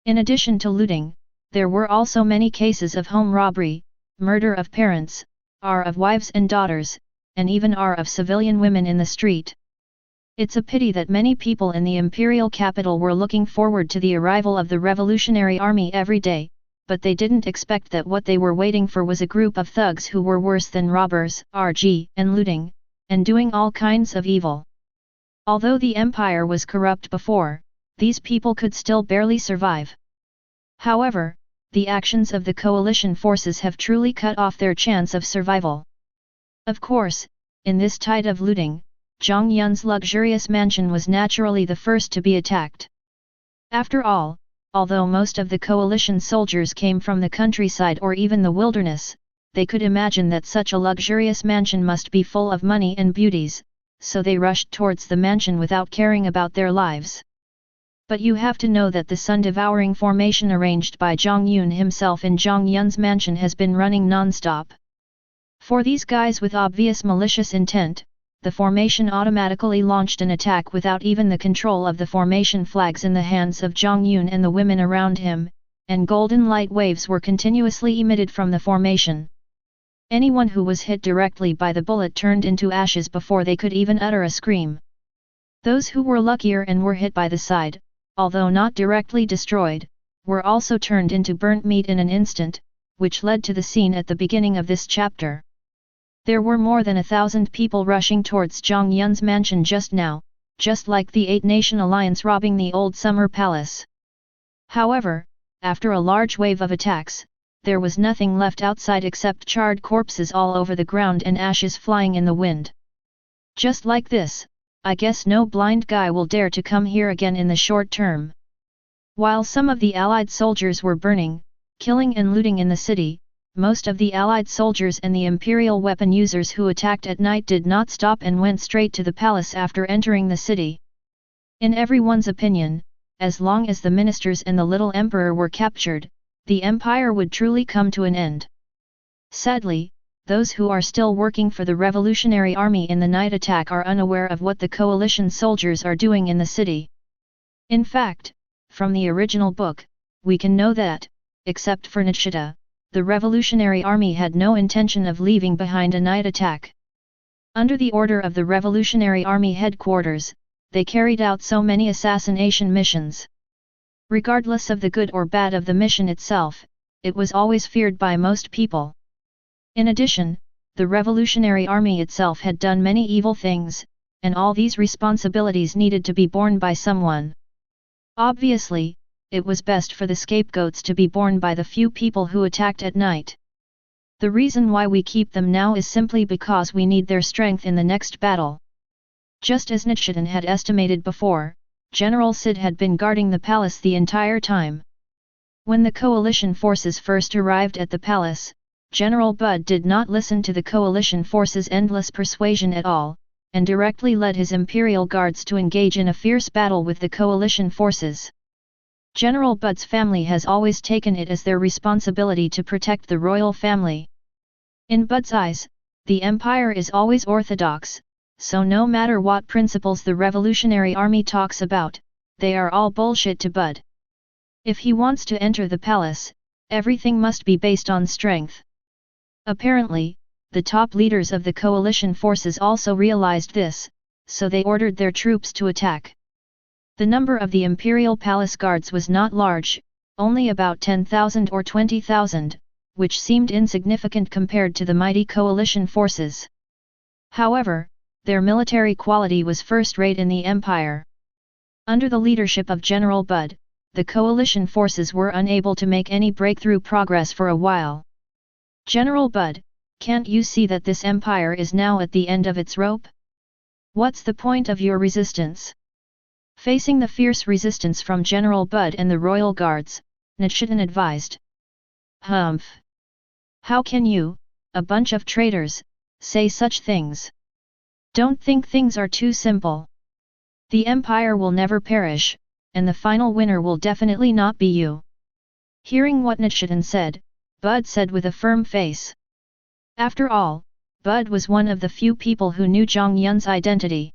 In addition to looting, there were also many cases of home robbery, murder of parents, of wives and daughters, and even of civilian women in the street. It's a pity that many people in the imperial capital were looking forward to the arrival of the revolutionary army every day, but they didn't expect that what they were waiting for was a group of thugs who were worse than robbers, and looting, and doing all kinds of evil. Although the empire was corrupt before, these people could still barely survive. However, the actions of the coalition forces have truly cut off their chance of survival. Of course, in this tide of looting, Jiang Yun's luxurious mansion was naturally the first to be attacked. After all, although most of the coalition soldiers came from the countryside or even the wilderness, they could imagine that such a luxurious mansion must be full of money and beauties, so they rushed towards the mansion without caring about their lives. But you have to know that the sun-devouring formation arranged by Jiang Yun himself in Jiang Yun's mansion has been running non-stop. For these guys with obvious malicious intent, the formation automatically launched an attack without even the control of the formation flags in the hands of Jiang Yun and the women around him, and golden light waves were continuously emitted from the formation. Anyone who was hit directly by the bullet turned into ashes before they could even utter a scream. Those who were luckier and were hit by the side, although not directly destroyed, were also turned into burnt meat in an instant, which led to the scene at the beginning of this chapter. There were more than 1,000 people rushing towards Jiang Yun's mansion just now, just like the Eight-Nation Alliance robbing the old summer palace. However, after a large wave of attacks, there was nothing left outside except charred corpses all over the ground and ashes flying in the wind. Just like this, I guess no blind guy will dare to come here again in the short term. While some of the Allied soldiers were burning, killing and looting in the city, most of the Allied soldiers and the Imperial weapon users who attacked at night did not stop and went straight to the palace after entering the city. In everyone's opinion, as long as the ministers and the little emperor were captured, the empire would truly come to an end. Sadly, those who are still working for the Revolutionary Army in the night attack are unaware of what the coalition soldiers are doing in the city. In fact, from the original book, we can know that, except for Nishida, the Revolutionary Army had no intention of leaving behind a night attack. Under the order of the Revolutionary Army headquarters, they carried out so many assassination missions. Regardless of the good or bad of the mission itself, it was always feared by most people. In addition, the Revolutionary Army itself had done many evil things, and all these responsibilities needed to be borne by someone. Obviously, it was best for the scapegoats to be borne by the few people who attacked at night. The reason why we keep them now is simply because we need their strength in the next battle. Just as Nichidan had estimated before, General Sid had been guarding the palace the entire time. When the coalition forces first arrived at the palace, General Bud did not listen to the coalition forces' endless persuasion at all, and directly led his imperial guards to engage in a fierce battle with the coalition forces. General Bud's family has always taken it as their responsibility to protect the royal family. In Bud's eyes, the empire is always orthodox, so no matter what principles the Revolutionary Army talks about, they are all bullshit to Bud. If he wants to enter the palace, everything must be based on strength. Apparently, the top leaders of the coalition forces also realized this, so they ordered their troops to attack. The number of the Imperial Palace Guards was not large, only about 10,000 or 20,000, which seemed insignificant compared to the mighty coalition forces. However, their military quality was first-rate in the empire. Under the leadership of General Bud, the coalition forces were unable to make any breakthrough progress for a while. General Bud, can't you see that this empire is now at the end of its rope? What's the point of your resistance? Facing the fierce resistance from General Bud and the royal guards, Nichidan advised. Humph! How can you, a bunch of traitors, say such things? Don't think things are too simple. The empire will never perish, and the final winner will definitely not be you. Hearing what Nichidan said, Bud said with a firm face. After all, Bud was one of the few people who knew Jiang Yun's identity.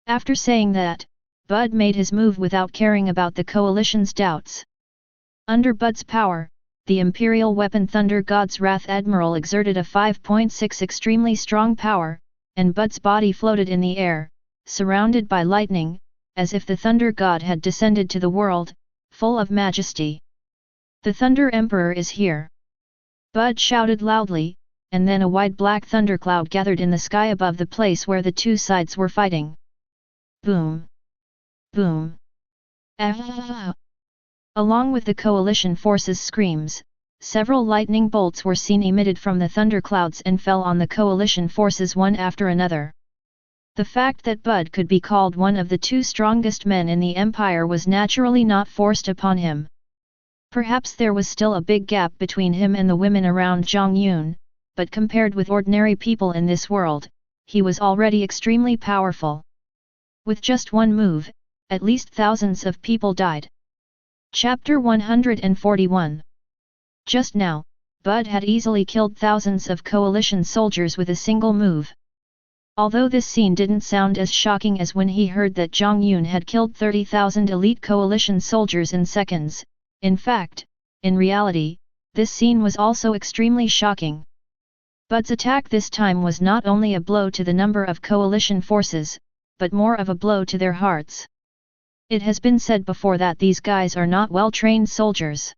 After saying that, Bud made his move without caring about the coalition's doubts. Under Bud's power, the Imperial Weapon Thunder God's Wrath Admiral exerted a 5.6 extremely strong power, and Bud's body floated in the air, surrounded by lightning, as if the Thunder God had descended to the world, full of majesty. The Thunder Emperor is here! Bud shouted loudly, and then a wide black thundercloud gathered in the sky above the place where the two sides were fighting. Boom! Boom! Ah! Along with the coalition forces' screams, several lightning bolts were seen emitted from the thunderclouds and fell on the coalition forces one after another. The fact that Bud could be called one of the two strongest men in the empire was naturally not forced upon him. Perhaps there was still a big gap between him and the women around Jiang Yun, but compared with ordinary people in this world, he was already extremely powerful. With just one move, at least thousands of people died. Chapter 141. Just now, Bud had easily killed thousands of coalition soldiers with a single move. Although this scene didn't sound as shocking as when he heard that Jiang Yun had killed 30,000 elite coalition soldiers in seconds, in fact, in reality, this scene was also extremely shocking. Bud's attack this time was not only a blow to the number of coalition forces, but more of a blow to their hearts. It has been said before that these guys are not well-trained soldiers.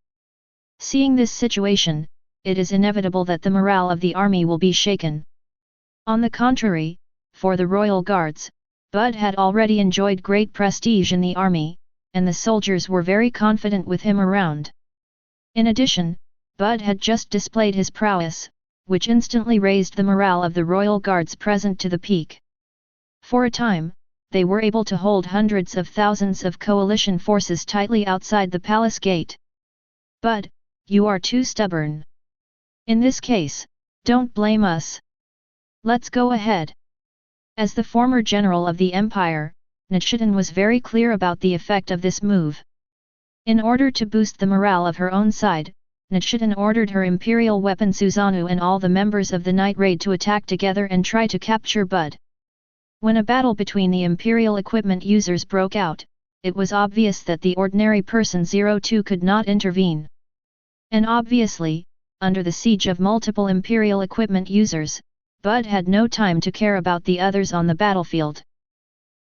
Seeing this situation, it is inevitable that the morale of the army will be shaken. On the contrary, for the royal guards, Bud had already enjoyed great prestige in the army, and the soldiers were very confident with him around. In addition, Bud had just displayed his prowess, which instantly raised the morale of the royal guards present to the peak. For a time, they were able to hold hundreds of thousands of coalition forces tightly outside the palace gate. Bud, you are too stubborn. In this case, don't blame us. Let's go ahead. As the former general of the empire, Nichiren was very clear about the effect of this move. In order to boost the morale of her own side, Nichiren ordered her imperial weapon Susanoo and all the members of the night raid to attack together and try to capture Bud. When a battle between the imperial equipment users broke out, it was obvious that the ordinary person 02 could not intervene. And obviously, under the siege of multiple imperial equipment users, Bud had no time to care about the others on the battlefield.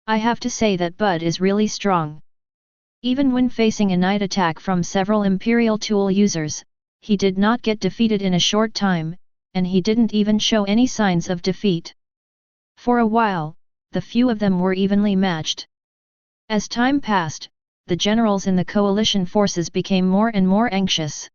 I have to say that Bud is really strong. Even when facing a night attack from several imperial tool users, he did not get defeated in a short time, and he didn't even show any signs of defeat. For a while, the few of them were evenly matched. As time passed, the generals in the coalition forces became more and more anxious.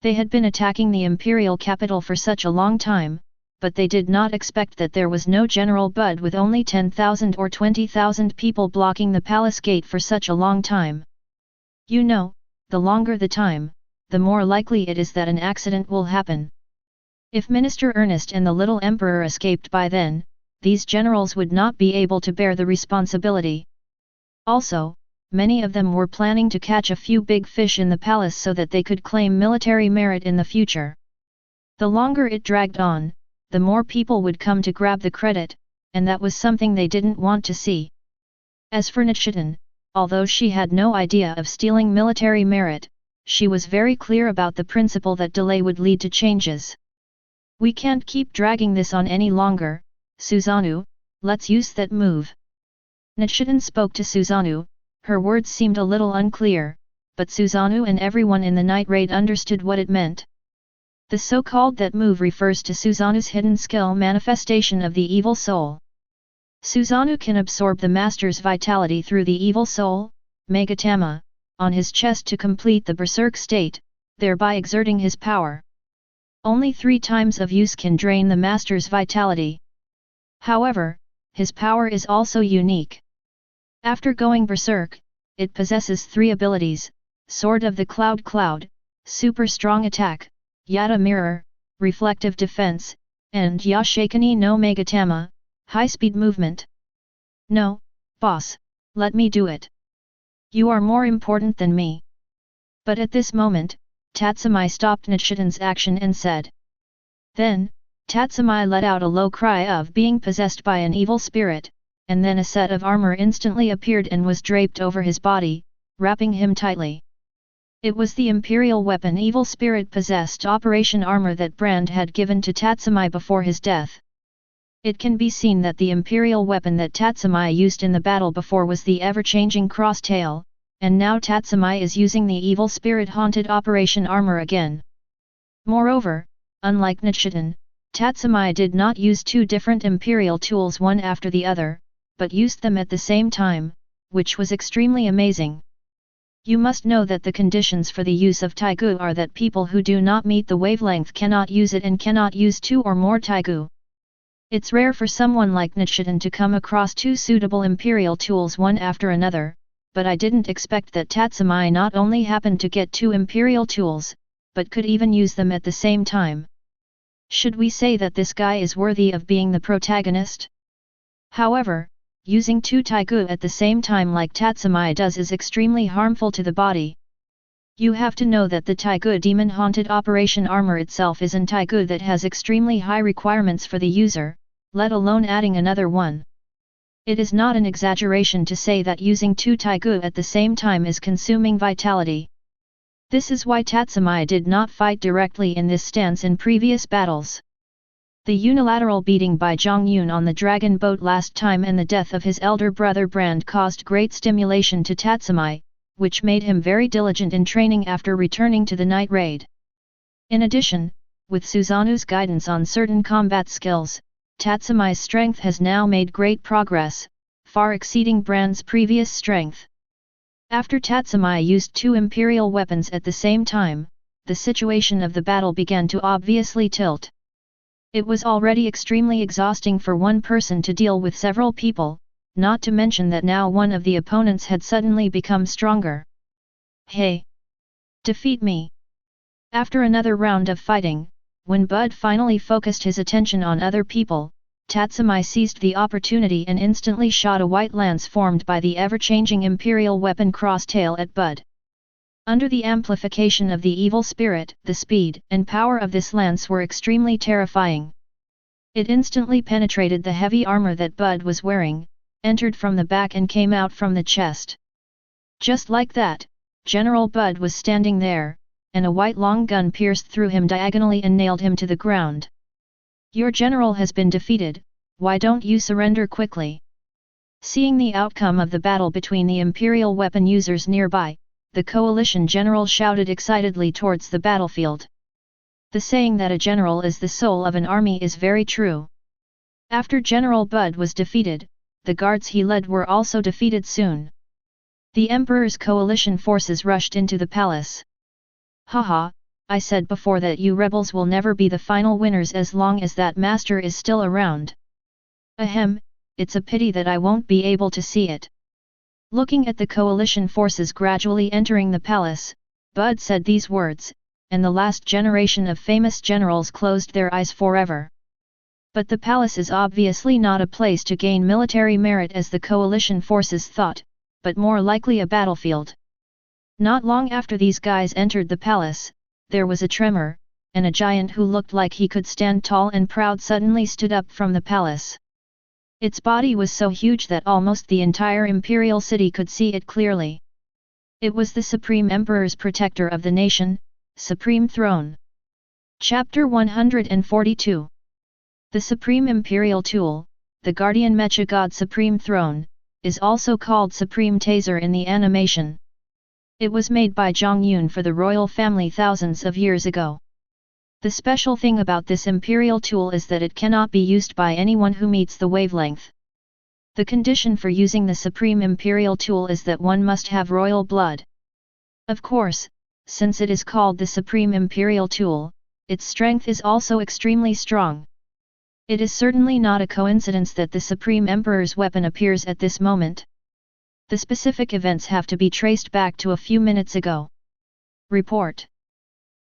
They had been attacking the imperial capital for such a long time, but they did not expect that there was no General Bud with only 10,000 or 20,000 people blocking the palace gate for such a long time. You know, the longer the time, the more likely it is that an accident will happen. If Minister Ernest and the little emperor escaped by then, these generals would not be able to bear the responsibility. Also, many of them were planning to catch a few big fish in the palace so that they could claim military merit in the future. The longer it dragged on, the more people would come to grab the credit, and that was something they didn't want to see. As for Nichiren, although she had no idea of stealing military merit, she was very clear about the principle that delay would lead to changes. We can't keep dragging this on any longer, Susanoo, let's use that move. Nichiren spoke to Susanoo, her words seemed a little unclear, but Susanoo and everyone in the night raid understood what it meant. The so-called that move refers to Susanoo's hidden skill manifestation of the evil soul. Susanoo can absorb the master's vitality through the evil soul, Megatama, on his chest to complete the berserk state, thereby exerting his power. Only 3 times of use can drain the master's vitality. However, his power is also unique. After going berserk, it possesses 3 abilities: Sword of the Cloud, Super Strong Attack, Yata Mirror, Reflective Defense, and Yashikani no Megatama, High-Speed Movement. No, boss, let me do it. You are more important than me. But at this moment, Tatsumi stopped Nichiren's action and said. Then, Tatsumi let out a low cry of being possessed by an evil spirit, and then a set of armor instantly appeared and was draped over his body, wrapping him tightly. It was the imperial weapon Evil Spirit Possessed Operation Armor that Brand had given to Tatsumi before his death. It can be seen that the imperial weapon that Tatsumi used in the battle before was the ever-changing Cross-Tail, and now Tatsumi is using the Evil Spirit Haunted Operation Armor again. Moreover, unlike Nichiren, Tatsumi did not use 2 different imperial tools one after the other, but used them at the same time, which was extremely amazing. You must know that the conditions for the use of Taigu are that people who do not meet the wavelength cannot use it and cannot use 2 or more Taigu. It's rare for someone like Nichiren to come across 2 suitable imperial tools one after another, but I didn't expect that Tatsumi not only happened to get 2 imperial tools, but could even use them at the same time. Should we say that this guy is worthy of being the protagonist? However, using two taigu at the same time like Tatsumi does is extremely harmful to the body. You have to know that the taigu demon-haunted operation armor itself is an taigu that has extremely high requirements for the user, let alone adding another one. It is not an exaggeration to say that using two taigu at the same time is consuming vitality. This is why Tatsumi did not fight directly in this stance in previous battles. The unilateral beating by Jiang Yun on the dragon boat last time and the death of his elder brother Brand caused great stimulation to Tatsumi, which made him very diligent in training after returning to the night raid. In addition, with Suzanu's guidance on certain combat skills, Tatsumi's strength has now made great progress, far exceeding Brand's previous strength. After Tatsumi used two imperial weapons at the same time, the situation of the battle began to obviously tilt. It was already extremely exhausting for one person to deal with several people, not to mention that now one of the opponents had suddenly become stronger. Hey! Defeat me! After another round of fighting, when Bud finally focused his attention on other people, Tatsumi seized the opportunity and instantly shot a white lance formed by the ever-changing imperial weapon cross-tail at Bud. Under the amplification of the evil spirit, the speed and power of this lance were extremely terrifying. It instantly penetrated the heavy armor that Bud was wearing, entered from the back and came out from the chest. Just like that, General Bud was standing there, and a white long gun pierced through him diagonally and nailed him to the ground. Your general has been defeated, why don't you surrender quickly? Seeing the outcome of the battle between the imperial weapon users nearby, the coalition general shouted excitedly towards the battlefield. The saying that a general is the soul of an army is very true. After General Bud was defeated, the guards he led were also defeated soon. The Emperor's coalition forces rushed into the palace. Haha, I said before that you rebels will never be the final winners as long as that master is still around. Ahem, it's a pity that I won't be able to see it. Looking at the coalition forces gradually entering the palace, Bud said these words, and the last generation of famous generals closed their eyes forever. But the palace is obviously not a place to gain military merit as the coalition forces thought, but more likely a battlefield. Not long after these guys entered the palace, there was a tremor, and a giant who looked like he could stand tall and proud suddenly stood up from the palace. Its body was so huge that almost the entire imperial city could see it clearly. It was the Supreme Emperor's protector of the nation, Supreme Throne. Chapter 142. The Supreme Imperial Tool, the Guardian Mecha God Supreme Throne, is also called Supreme Taser in the animation. It was made by Jiang Yun for the royal family thousands of years ago. The special thing about this imperial tool is that it cannot be used by anyone who meets the wavelength. The condition for using the Supreme Imperial Tool is that one must have royal blood. Of course, since it is called the Supreme Imperial Tool, its strength is also extremely strong. It is certainly not a coincidence that the Supreme Emperor's weapon appears at this moment. The specific events have to be traced back to a few minutes ago. Report.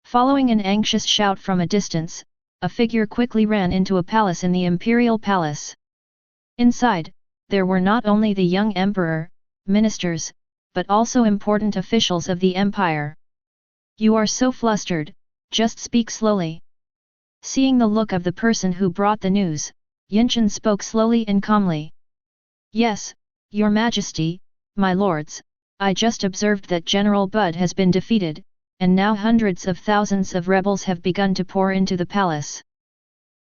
Following an anxious shout from a distance, a figure quickly ran into a palace in the Imperial Palace. Inside, there were not only the young emperor, ministers, but also important officials of the empire. You are so flustered, just speak slowly. Seeing the look of the person who brought the news, Yinshan spoke slowly and calmly. Yes, Your Majesty, my lords, I just observed that General Bud has been defeated, and now hundreds of thousands of rebels have begun to pour into the palace.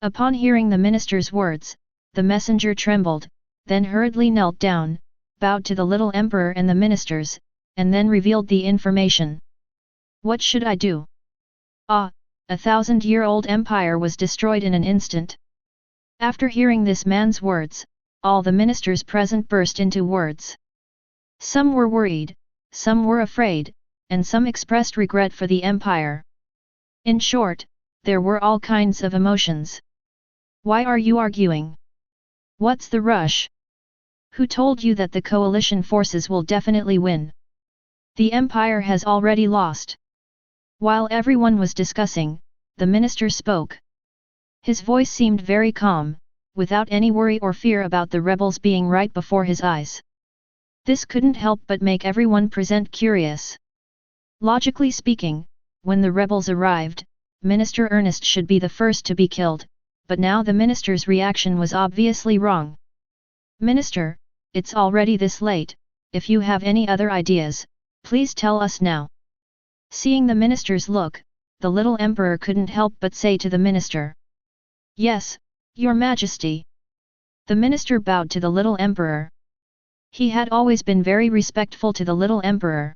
Upon hearing the minister's words, the messenger trembled, then hurriedly knelt down, bowed to the little emperor and the ministers, and then revealed the information. What should I do? Ah! A 1,000-year-old empire was destroyed in an instant. After hearing this man's words, all the ministers present burst into words. Some were worried, some were afraid, and some expressed regret for the empire. In short, there were all kinds of emotions. Why are you arguing? What's the rush? Who told you that the coalition forces will definitely win? The empire has already lost. While everyone was discussing, the minister spoke. His voice seemed very calm, without any worry or fear about the rebels being right before his eyes. This couldn't help but make everyone present curious. Logically speaking, when the rebels arrived, Minister Ernest should be the first to be killed, but now the minister's reaction was obviously wrong. Minister, it's already this late, if you have any other ideas, please tell us now. Seeing the minister's look, the little emperor couldn't help but say to the minister. Yes, Your Majesty. The minister bowed to the little emperor. He had always been very respectful to the little emperor.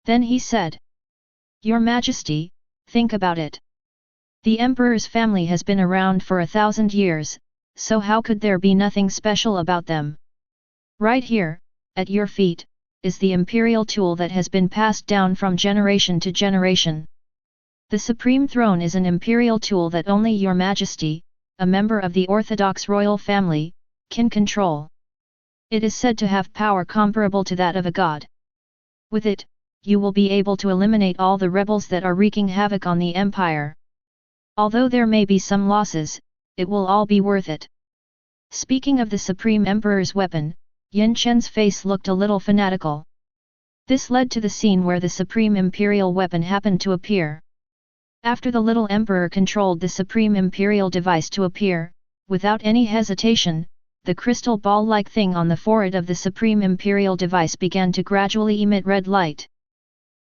Then he said. Your Majesty, think about it. The emperor's family has been around for 1,000 years, so how could there be nothing special about them? Right here, at your feet, is the imperial tool that has been passed down from generation to generation. The supreme throne is an imperial tool that only Your Majesty, a member of the Orthodox royal family, can control. It is said to have power comparable to that of a god. With it, you will be able to eliminate all the rebels that are wreaking havoc on the empire. Although there may be some losses, it will all be worth it. Speaking of the Supreme Emperor's weapon, Yin Chen's face looked a little fanatical. This led to the scene where the Supreme Imperial weapon happened to appear. After the little emperor controlled the Supreme Imperial device to appear, without any hesitation, the crystal ball-like thing on the forehead of the Supreme Imperial device began to gradually emit red light.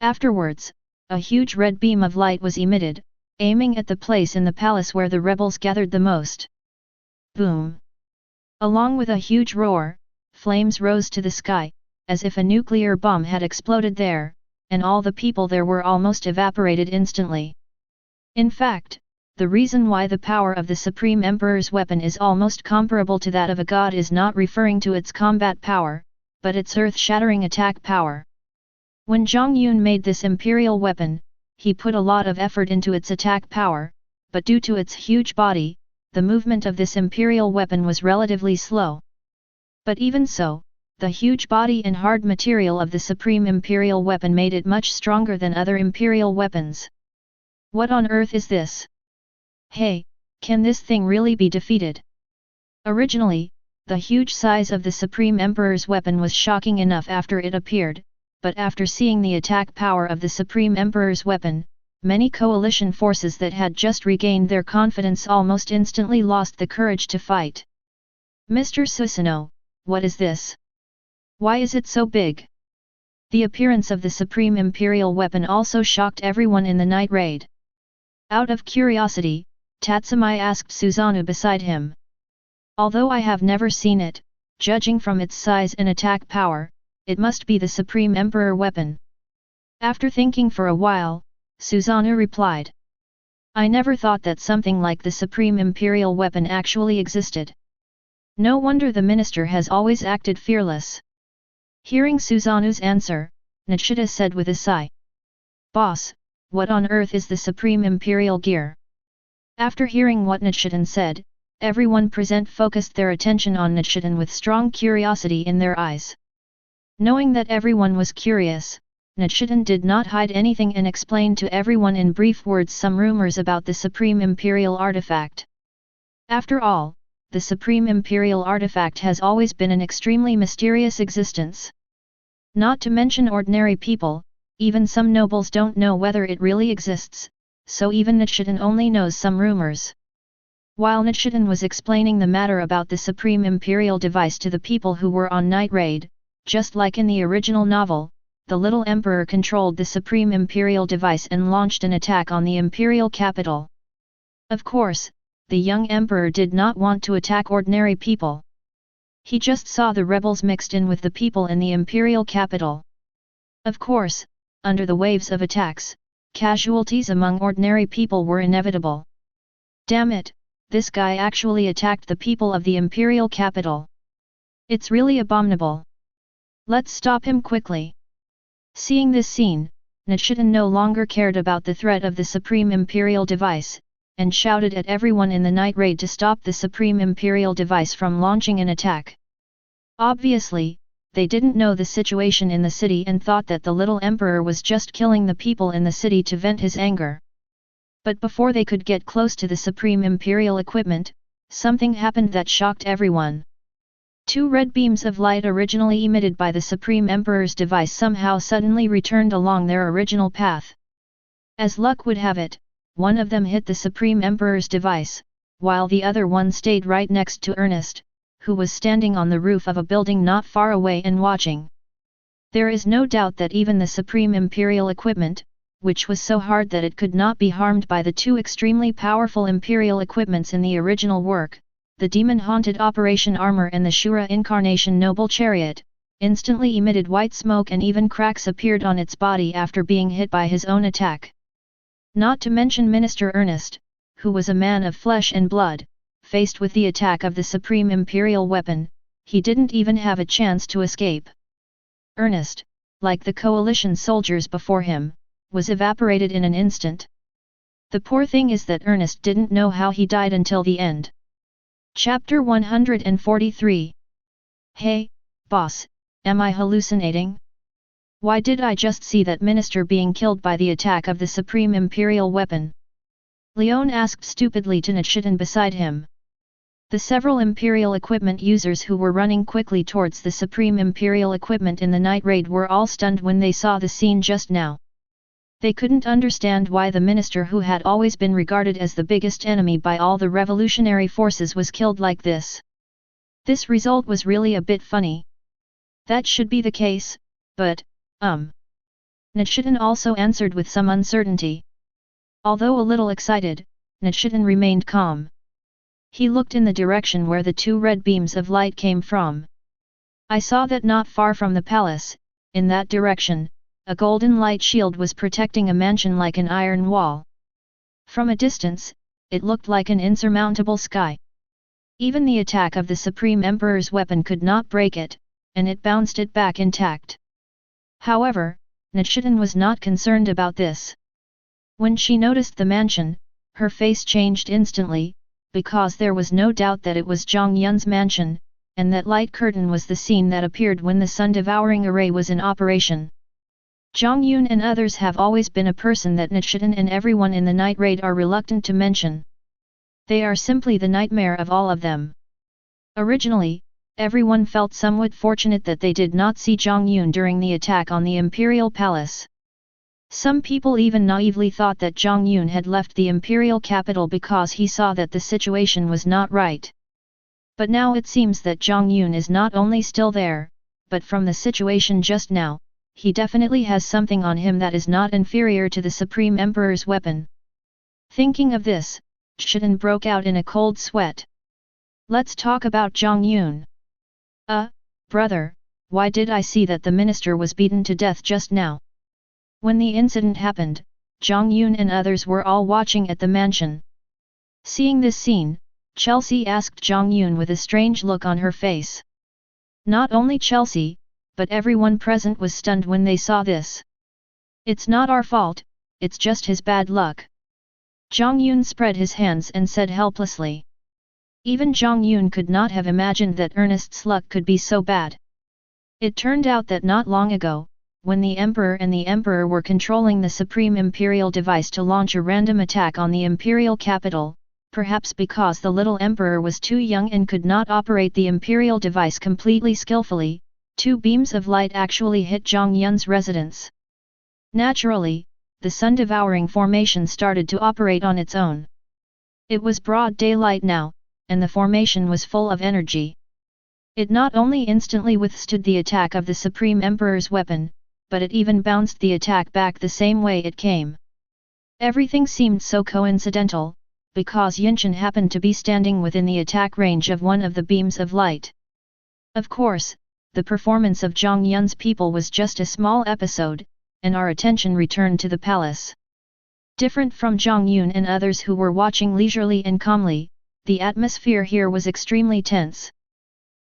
Afterwards, a huge red beam of light was emitted, aiming at the place in the palace where the rebels gathered the most. Boom! Along with a huge roar, flames rose to the sky, as if a nuclear bomb had exploded there, and all the people there were almost evaporated instantly. In fact, the reason why the power of the Supreme Emperor's weapon is almost comparable to that of a god is not referring to its combat power, but its earth-shattering attack power. When Jiang Yun made this imperial weapon, he put a lot of effort into its attack power, but due to its huge body, the movement of this imperial weapon was relatively slow. But even so, the huge body and hard material of the Supreme Imperial weapon made it much stronger than other imperial weapons. What on earth is this? Hey, can this thing really be defeated? Originally, the huge size of the Supreme Emperor's weapon was shocking enough after it appeared, but after seeing the attack power of the Supreme Emperor's weapon, many coalition forces that had just regained their confidence almost instantly lost the courage to fight. Mr. Susanoo, what is this? Why is it so big? The appearance of the Supreme Imperial weapon also shocked everyone in the night raid. Out of curiosity, Tatsumi asked Susanoo beside him. Although I have never seen it, judging from its size and attack power, it must be the Supreme Emperor weapon. After thinking for a while, Susanoo replied. I never thought that something like the Supreme Imperial weapon actually existed. No wonder the minister has always acted fearless. Hearing Susanoo's answer, Nishida said with a sigh. Boss, what on earth is the Supreme Imperial gear? After hearing what Nichidan said, everyone present focused their attention on Nichidan with strong curiosity in their eyes. Knowing that everyone was curious, Nichidan did not hide anything and explained to everyone in brief words some rumors about the Supreme Imperial artifact. After all, the Supreme Imperial artifact has always been an extremely mysterious existence. Not to mention ordinary people, even some nobles don't know whether it really exists, so even Nichidan only knows some rumors. While Nichidan was explaining the matter about the Supreme Imperial device to the people who were on night raid, just like in the original novel, the little emperor controlled the Supreme Imperial device and launched an attack on the imperial capital. Of course, the young emperor did not want to attack ordinary people. He just saw the rebels mixed in with the people in the imperial capital. Of course, under the waves of attacks, casualties among ordinary people were inevitable. Damn it, this guy actually attacked the people of the imperial capital. It's really abominable. Let's stop him quickly. Seeing this scene, Nichidan no longer cared about the threat of the Supreme Imperial device, and shouted at everyone in the night raid to stop the Supreme Imperial device from launching an attack. Obviously, they didn't know the situation in the city and thought that the little emperor was just killing the people in the city to vent his anger. But before they could get close to the Supreme Imperial equipment, something happened that shocked everyone. Two red beams of light originally emitted by the Supreme Emperor's device somehow suddenly returned along their original path. As luck would have it, one of them hit the Supreme Emperor's device, while the other one stayed right next to Ernest, who was standing on the roof of a building not far away and watching. There is no doubt that even the Supreme Imperial equipment, which was so hard that it could not be harmed by the two extremely powerful Imperial equipments in the original work, the demon-haunted Operation Armor and the Shura Incarnation Noble Chariot, instantly emitted white smoke and even cracks appeared on its body after being hit by his own attack. Not to mention Minister Ernest, who was a man of flesh and blood, faced with the attack of the Supreme Imperial weapon, he didn't even have a chance to escape. Ernest, like the coalition soldiers before him, was evaporated in an instant. The poor thing is that Ernest didn't know how he died until the end. Chapter 143. Hey, boss, am I hallucinating? Why did I just see that minister being killed by the attack of the Supreme Imperial weapon? Leon asked stupidly to Nichiren beside him. The several Imperial equipment users who were running quickly towards the Supreme Imperial equipment in the night raid were all stunned when they saw the scene just now. They couldn't understand why the minister who had always been regarded as the biggest enemy by all the revolutionary forces was killed like this. This result was really a bit funny. That should be the case, but, Nichiren also answered with some uncertainty. Although a little excited, Nichiren remained calm. He looked in the direction where the two red beams of light came from. I saw that not far from the palace, in that direction, a golden light shield was protecting a mansion like an iron wall. From a distance, it looked like an insurmountable sky. Even the attack of the Supreme Emperor's weapon could not break it, and it bounced it back intact. However, Nichiren was not concerned about this. When she noticed the mansion, her face changed instantly, because there was no doubt that it was Jiang Yun's mansion, and that light curtain was the scene that appeared when the sun-devouring array was in operation. Jiang Yun and others have always been a person that Nichiren and everyone in the night raid are reluctant to mention. They are simply the nightmare of all of them. Originally, everyone felt somewhat fortunate that they did not see Jiang Yun during the attack on the Imperial Palace. Some people even naively thought that Jiang Yun had left the Imperial capital because he saw that the situation was not right. But now it seems that Jiang Yun is not only still there, but from the situation just now, he definitely has something on him that is not inferior to the Supreme Emperor's weapon. Thinking of this, Nichiren broke out in a cold sweat. Let's talk about Jiang Yun. Brother, why did I see that the minister was beaten to death just now? When the incident happened, Jiang Yun and others were all watching at the mansion. Seeing this scene, Chelsea asked Jiang Yun with a strange look on her face. Not only Chelsea, but everyone present was stunned when they saw this. It's not our fault, it's just his bad luck. Jiang Yun spread his hands and said helplessly. Even Jiang Yun could not have imagined that Ernest's luck could be so bad. It turned out that not long ago, when the Emperor and the Emperor were controlling the Supreme Imperial device to launch a random attack on the Imperial capital, perhaps because the little Emperor was too young and could not operate the Imperial device completely skillfully, two beams of light actually hit Jiang Yun's residence. Naturally, the sun-devouring formation started to operate on its own. It was broad daylight now, and the formation was full of energy. It not only instantly withstood the attack of the Supreme Emperor's weapon, but it even bounced the attack back the same way it came. Everything seemed so coincidental, because Yunchen happened to be standing within the attack range of one of the beams of light. Of course, the performance of Jiang Yun's people was just a small episode, and our attention returned to the palace. Different from Jiang Yun and others who were watching leisurely and calmly, the atmosphere here was extremely tense.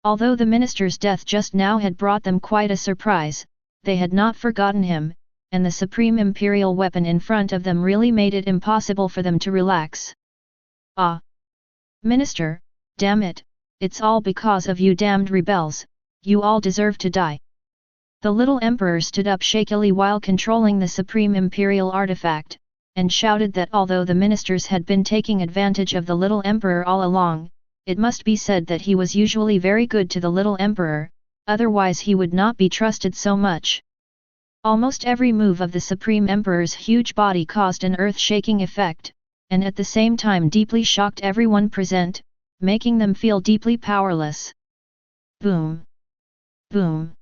Although the minister's death just now had brought them quite a surprise, they had not forgotten him, and the Supreme Imperial weapon in front of them really made it impossible for them to relax. Ah! Minister, damn it, it's all because of you damned rebels, you all deserve to die. The little emperor stood up shakily while controlling the Supreme Imperial artifact, and shouted that although the ministers had been taking advantage of the little emperor all along, it must be said that he was usually very good to the little emperor, otherwise he would not be trusted so much. Almost every move of the Supreme Emperor's huge body caused an earth-shaking effect, and at the same time deeply shocked everyone present, making them feel deeply powerless. Boom! Boom!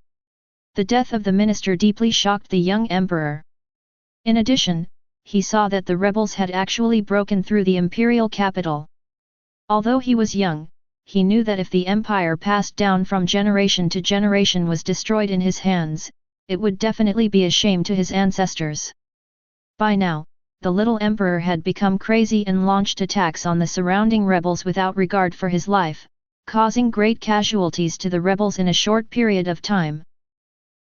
The death of the minister deeply shocked the young emperor. In addition, he saw that the rebels had actually broken through the imperial capital. Although he was young, he knew that if the empire passed down from generation to generation was destroyed in his hands, it would definitely be a shame to his ancestors. By now, the little emperor had become crazy and launched attacks on the surrounding rebels without regard for his life, causing great casualties to the rebels in a short period of time.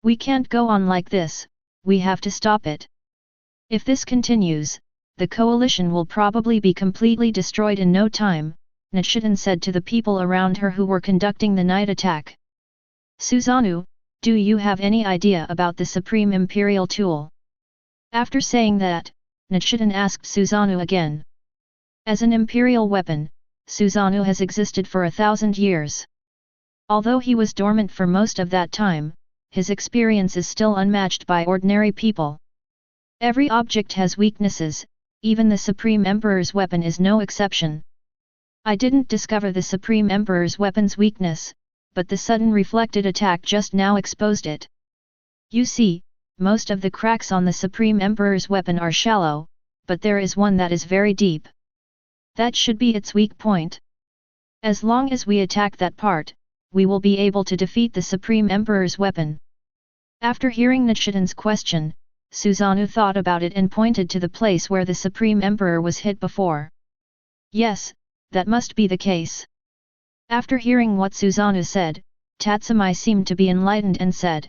We can't go on like this, we have to stop it. If this continues, the coalition will probably be completely destroyed in no time, Nichiren said to the people around her who were conducting the night attack. Susanoo, do you have any idea about the Supreme Imperial Tool? After saying that, Nichiren asked Susanoo again. As an imperial weapon, Susanoo has existed for 1,000 years. Although he was dormant for most of that time, his experience is still unmatched by ordinary people. Every object has weaknesses, even the Supreme Emperor's weapon is no exception. I didn't discover the Supreme Emperor's weapon's weakness, but the sudden reflected attack just now exposed it. You see, most of the cracks on the Supreme Emperor's weapon are shallow, but there is one that is very deep. That should be its weak point. As long as we attack that part, we will be able to defeat the Supreme Emperor's weapon. After hearing Nichiren's question, Susanoo thought about it and pointed to the place where the Supreme Emperor was hit before. Yes, that must be the case. After hearing what Susanoo said, Tatsumi seemed to be enlightened and said.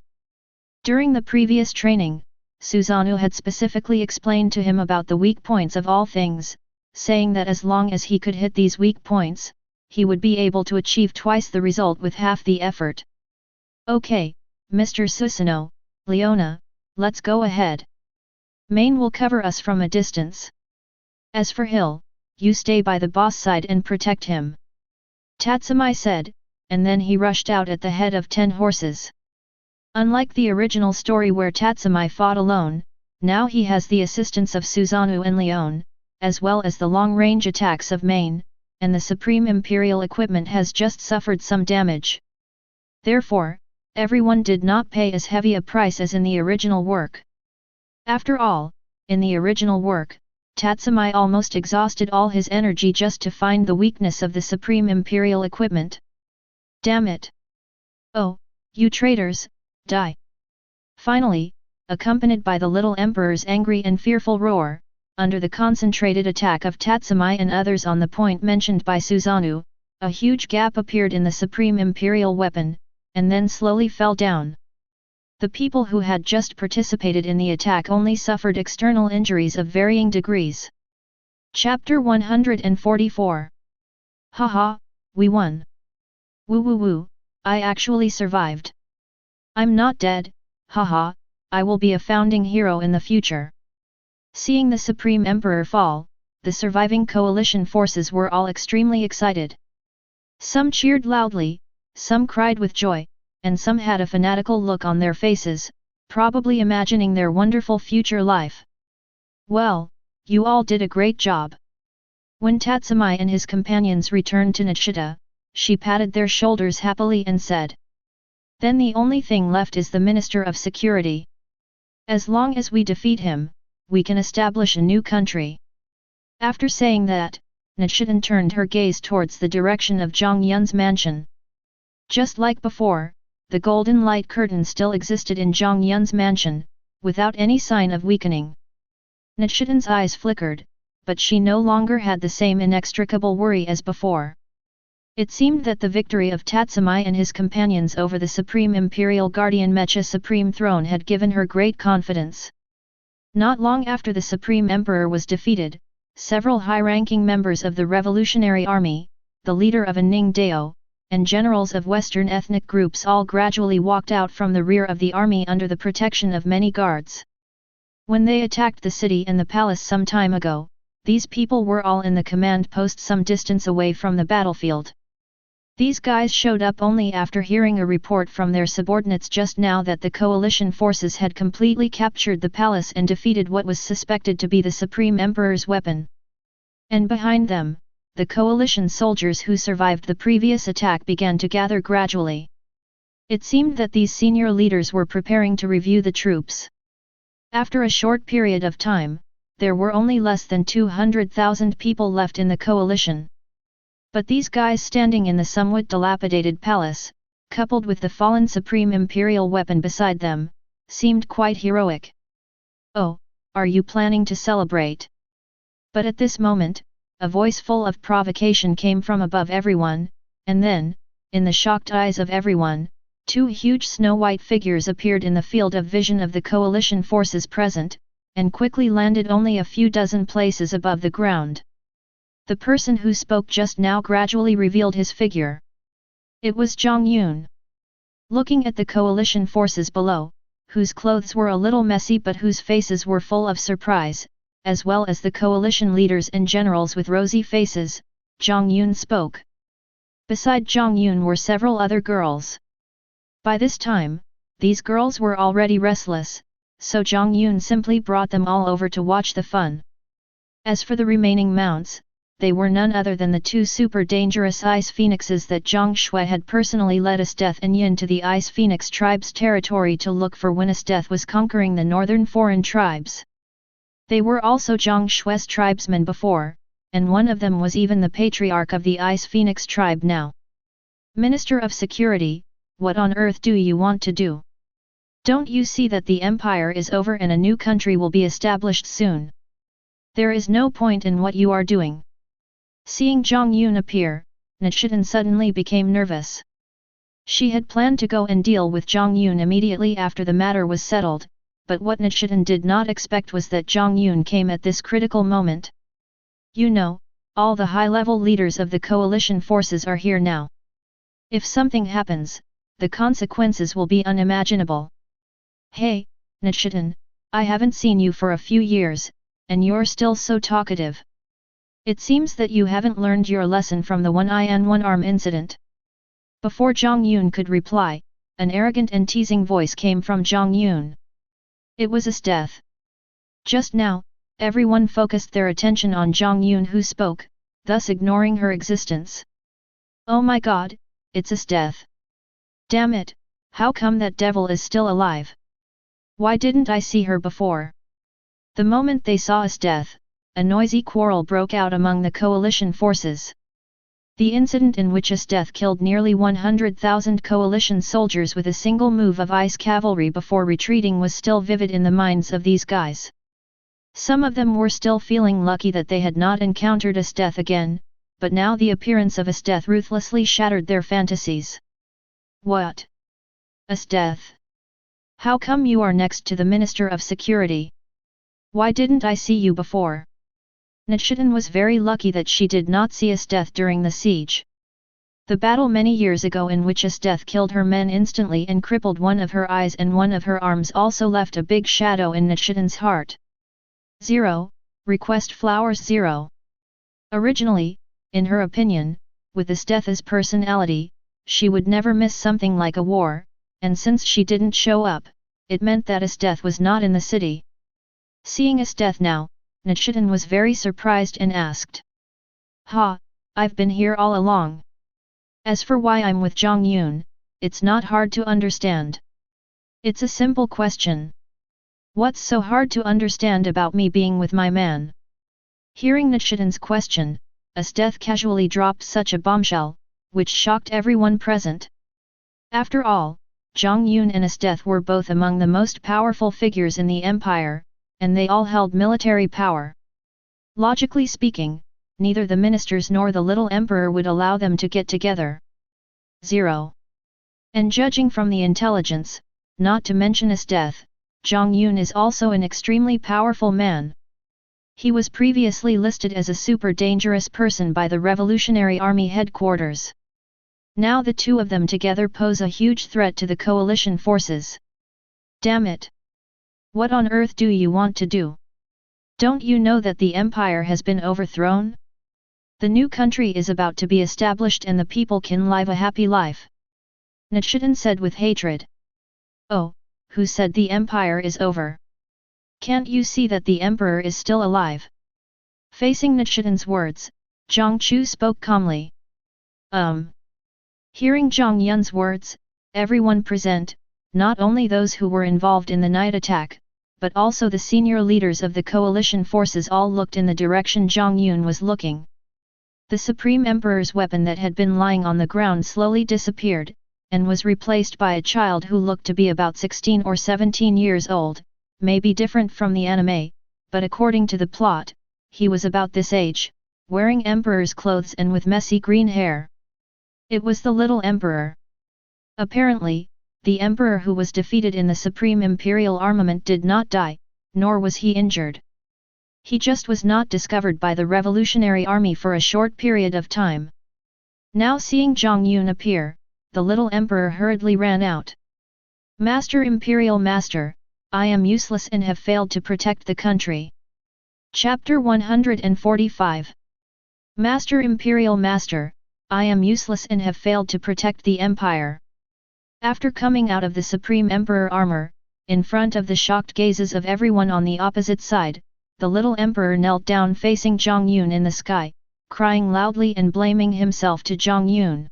During the previous training, Susanoo had specifically explained to him about the weak points of all things, saying that as long as he could hit these weak points, he would be able to achieve twice the result with half the effort. Okay, Mr. Susanoo, Leona, let's go ahead. Main will cover us from a distance. As for Hill, you stay by the boss side and protect him. Tatsumi said, and then he rushed out at the head of 10 horses. Unlike the original story where Tatsumi fought alone, now he has the assistance of Susanoo and Leon, as well as the long-range attacks of Main, and the Supreme Imperial equipment has just suffered some damage. Therefore, everyone did not pay as heavy a price as in the original work. After all, in the original work, Tatsumi almost exhausted all his energy just to find the weakness of the Supreme Imperial equipment. Damn it! Oh, you traitors, die! Finally, accompanied by the little emperor's angry and fearful roar, under the concentrated attack of Tatsumi and others on the point mentioned by Susanoo, a huge gap appeared in the Supreme Imperial weapon, and then slowly fell down. The people who had just participated in the attack only suffered external injuries of varying degrees. Chapter 144. Haha, we won. Woo woo woo, I actually survived. I'm not dead, haha, I will be a founding hero in the future. Seeing the Supreme Emperor fall, the surviving coalition forces were all extremely excited. Some cheered loudly, some cried with joy, and some had a fanatical look on their faces, probably imagining their wonderful future life. Well, you all did a great job. When Tatsumi and his companions returned to Nichita, she patted their shoulders happily and said. Then the only thing left is the Minister of Security. As long as we defeat him, we can establish a new country. After saying that, Nichiren turned her gaze towards the direction of Jiang Yun's mansion. Just like before, the golden light curtain still existed in Jiang Yun's mansion, without any sign of weakening. Nichiren's eyes flickered, but she no longer had the same inextricable worry as before. It seemed that the victory of Tatsumi and his companions over the Supreme Imperial Guardian Mecha Supreme Throne had given her great confidence. Not long after the Supreme Emperor was defeated, several high-ranking members of the Revolutionary Army, the leader of a Ning Dao, and generals of Western ethnic groups all gradually walked out from the rear of the army under the protection of many guards. When they attacked the city and the palace some time ago, these people were all in the command post some distance away from the battlefield. These guys showed up only after hearing a report from their subordinates just now that the coalition forces had completely captured the palace and defeated what was suspected to be the Supreme Emperor's weapon. And behind them, the coalition soldiers who survived the previous attack began to gather gradually. It seemed that these senior leaders were preparing to review the troops. After a short period of time, there were only less than 200,000 people left in the coalition. But these guys standing in the somewhat dilapidated palace, coupled with the fallen supreme imperial weapon beside them, seemed quite heroic. Oh, are you planning to celebrate? But at this moment, a voice full of provocation came from above everyone, and then, in the shocked eyes of everyone, two huge snow-white figures appeared in the field of vision of the coalition forces present, and quickly landed only a few dozen places above the ground. The person who spoke just now gradually revealed his figure. It was Jiang Yun. Looking at the coalition forces below, whose clothes were a little messy but whose faces were full of surprise, as well as the coalition leaders and generals with rosy faces, Jiang Yun spoke. Beside Jiang Yun were several other girls. By this time, these girls were already restless, so Jiang Yun simply brought them all over to watch the fun. As for the remaining mounts, they were none other than the two super dangerous ice phoenixes that Zhang Shui had personally led Esteth and Yin to the ice phoenix tribe's territory to look for when Esteth was conquering the northern foreign tribes. They were also Zhang Shui's tribesmen before, and one of them was even the patriarch of the ice phoenix tribe now. Minister of Security, what on earth do you want to do? Don't you see that the empire is over and a new country will be established soon? There is no point in what you are doing. Seeing Jiang Yun appear, Nichidan suddenly became nervous. She had planned to go and deal with Jiang Yun immediately after the matter was settled, but what Nichidan did not expect was that Jiang Yun came at this critical moment. You know, all the high-level leaders of the coalition forces are here now. If something happens, the consequences will be unimaginable. Hey, Nichidan, I haven't seen you for a few years, and you're still so talkative. It seems that you haven't learned your lesson from the one eye and one arm incident. Before Jiang Yun could reply, an arrogant and teasing voice came from Jiang Yun. It was Esteth. Just now, everyone focused their attention on Jiang Yun who spoke, thus ignoring her existence. Oh my god, it's Esteth. Damn it, how come that devil is still alive? Why didn't I see her before? The moment they saw Esteth, a noisy quarrel broke out among the coalition forces. The incident in which Esteth killed nearly 100,000 coalition soldiers with a single move of ice cavalry before retreating was still vivid in the minds of these guys. Some of them were still feeling lucky that they had not encountered Esteth again, but now the appearance of Esteth ruthlessly shattered their fantasies. What? Esteth? How come you are next to the Minister of Security? Why didn't I see you before? Nichidan was very lucky that she did not see Esteth during the siege. The battle many years ago in which Esteth killed her men instantly and crippled one of her eyes and one of her arms also left a big shadow in Nichidan's heart. 0. Request flowers 0. Originally, in her opinion, with Esteth's personality, she would never miss something like a war, and since she didn't show up, it meant that Esteth was not in the city. Seeing Esteth now, Nichidan was very surprised and asked. Ha, I've been here all along. As for why I'm with Jiang Yun, it's not hard to understand. It's a simple question. What's so hard to understand about me being with my man? Hearing Nichidan's question, Esteth casually dropped such a bombshell, which shocked everyone present. After all, Jiang Yun and Esteth were both among the most powerful figures in the empire, and they all held military power. Logically speaking, neither the ministers nor the little emperor would allow them to get together. 0. And judging from the intelligence, not to mention Esteth, Jiang Yun is also an extremely powerful man. He was previously listed as a super dangerous person by the Revolutionary Army headquarters. Now the two of them together pose a huge threat to the coalition forces. Damn it! What on earth do you want to do? Don't you know that the empire has been overthrown? The new country is about to be established and the people can live a happy life. Nichiren said with hatred. Oh, who said the empire is over? Can't you see that the emperor is still alive? Facing Nichiren's words, Jiang Chu spoke calmly. Hearing Jiang Yun's words, everyone present, not only those who were involved in the night attack, but also the senior leaders of the coalition forces all looked in the direction Jiang Yun was looking. The Supreme Emperor's weapon that had been lying on the ground slowly disappeared, and was replaced by a child who looked to be about 16 or 17 years old, maybe different from the anime, but according to the plot, he was about this age, wearing emperor's clothes and with messy green hair. It was the little emperor. Apparently, the emperor who was defeated in the Supreme Imperial Armament did not die, nor was he injured. He just was not discovered by the Revolutionary Army for a short period of time. Now seeing Jiang Yun appear, the little emperor hurriedly ran out. Master Imperial Master, I am useless and have failed to protect the country. Chapter 145. Master Imperial Master, I am useless and have failed to protect the empire. After coming out of the Supreme Emperor armor, in front of the shocked gazes of everyone on the opposite side, the little emperor knelt down facing Jiang Yun in the sky, crying loudly and blaming himself to Jiang Yun.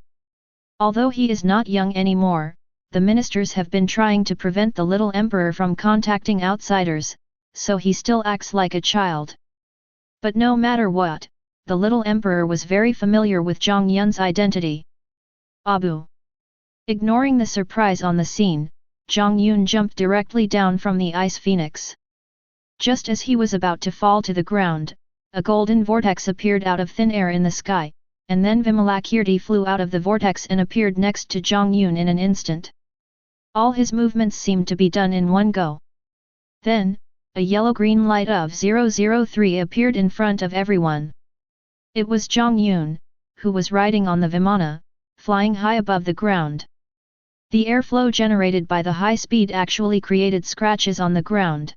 Although he is not young anymore, the ministers have been trying to prevent the little emperor from contacting outsiders, so he still acts like a child. But no matter what, the little emperor was very familiar with Jiang Yun's identity. Abu. Ignoring the surprise on the scene, Jiang Yun jumped directly down from the ice phoenix. Just as he was about to fall to the ground, a golden vortex appeared out of thin air in the sky, and then Vimalakirti flew out of the vortex and appeared next to Jiang Yun in an instant. All his movements seemed to be done in one go. Then, a yellow-green light of 003 appeared in front of everyone. It was Jiang Yun, who was riding on the Vimana, flying high above the ground. The airflow generated by the high speed actually created scratches on the ground.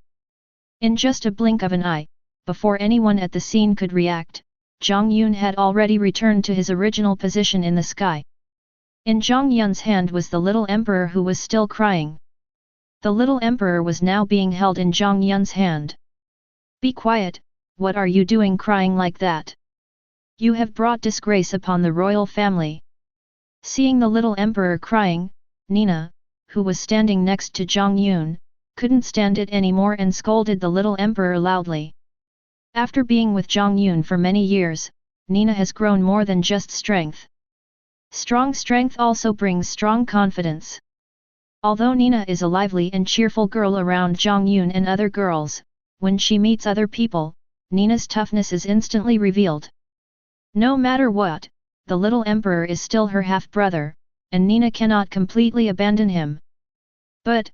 In just a blink of an eye, before anyone at the scene could react, Jiang Yun had already returned to his original position in the sky. In Jiang Yun's hand was the little emperor who was still crying. The little emperor was now being held in Jiang Yun's hand. Be quiet, what are you doing crying like that? You have brought disgrace upon the royal family. Seeing the little emperor crying, Nina, who was standing next to Jiang Yun, couldn't stand it anymore and scolded the little emperor loudly. After being with Jiang Yun for many years, Nina has grown more than just strength. Strong strength also brings strong confidence. Although Nina is a lively and cheerful girl around Jiang Yun and other girls, when she meets other people, Nina's toughness is instantly revealed. No matter what, the little emperor is still her half-brother, and Nina cannot completely abandon him. But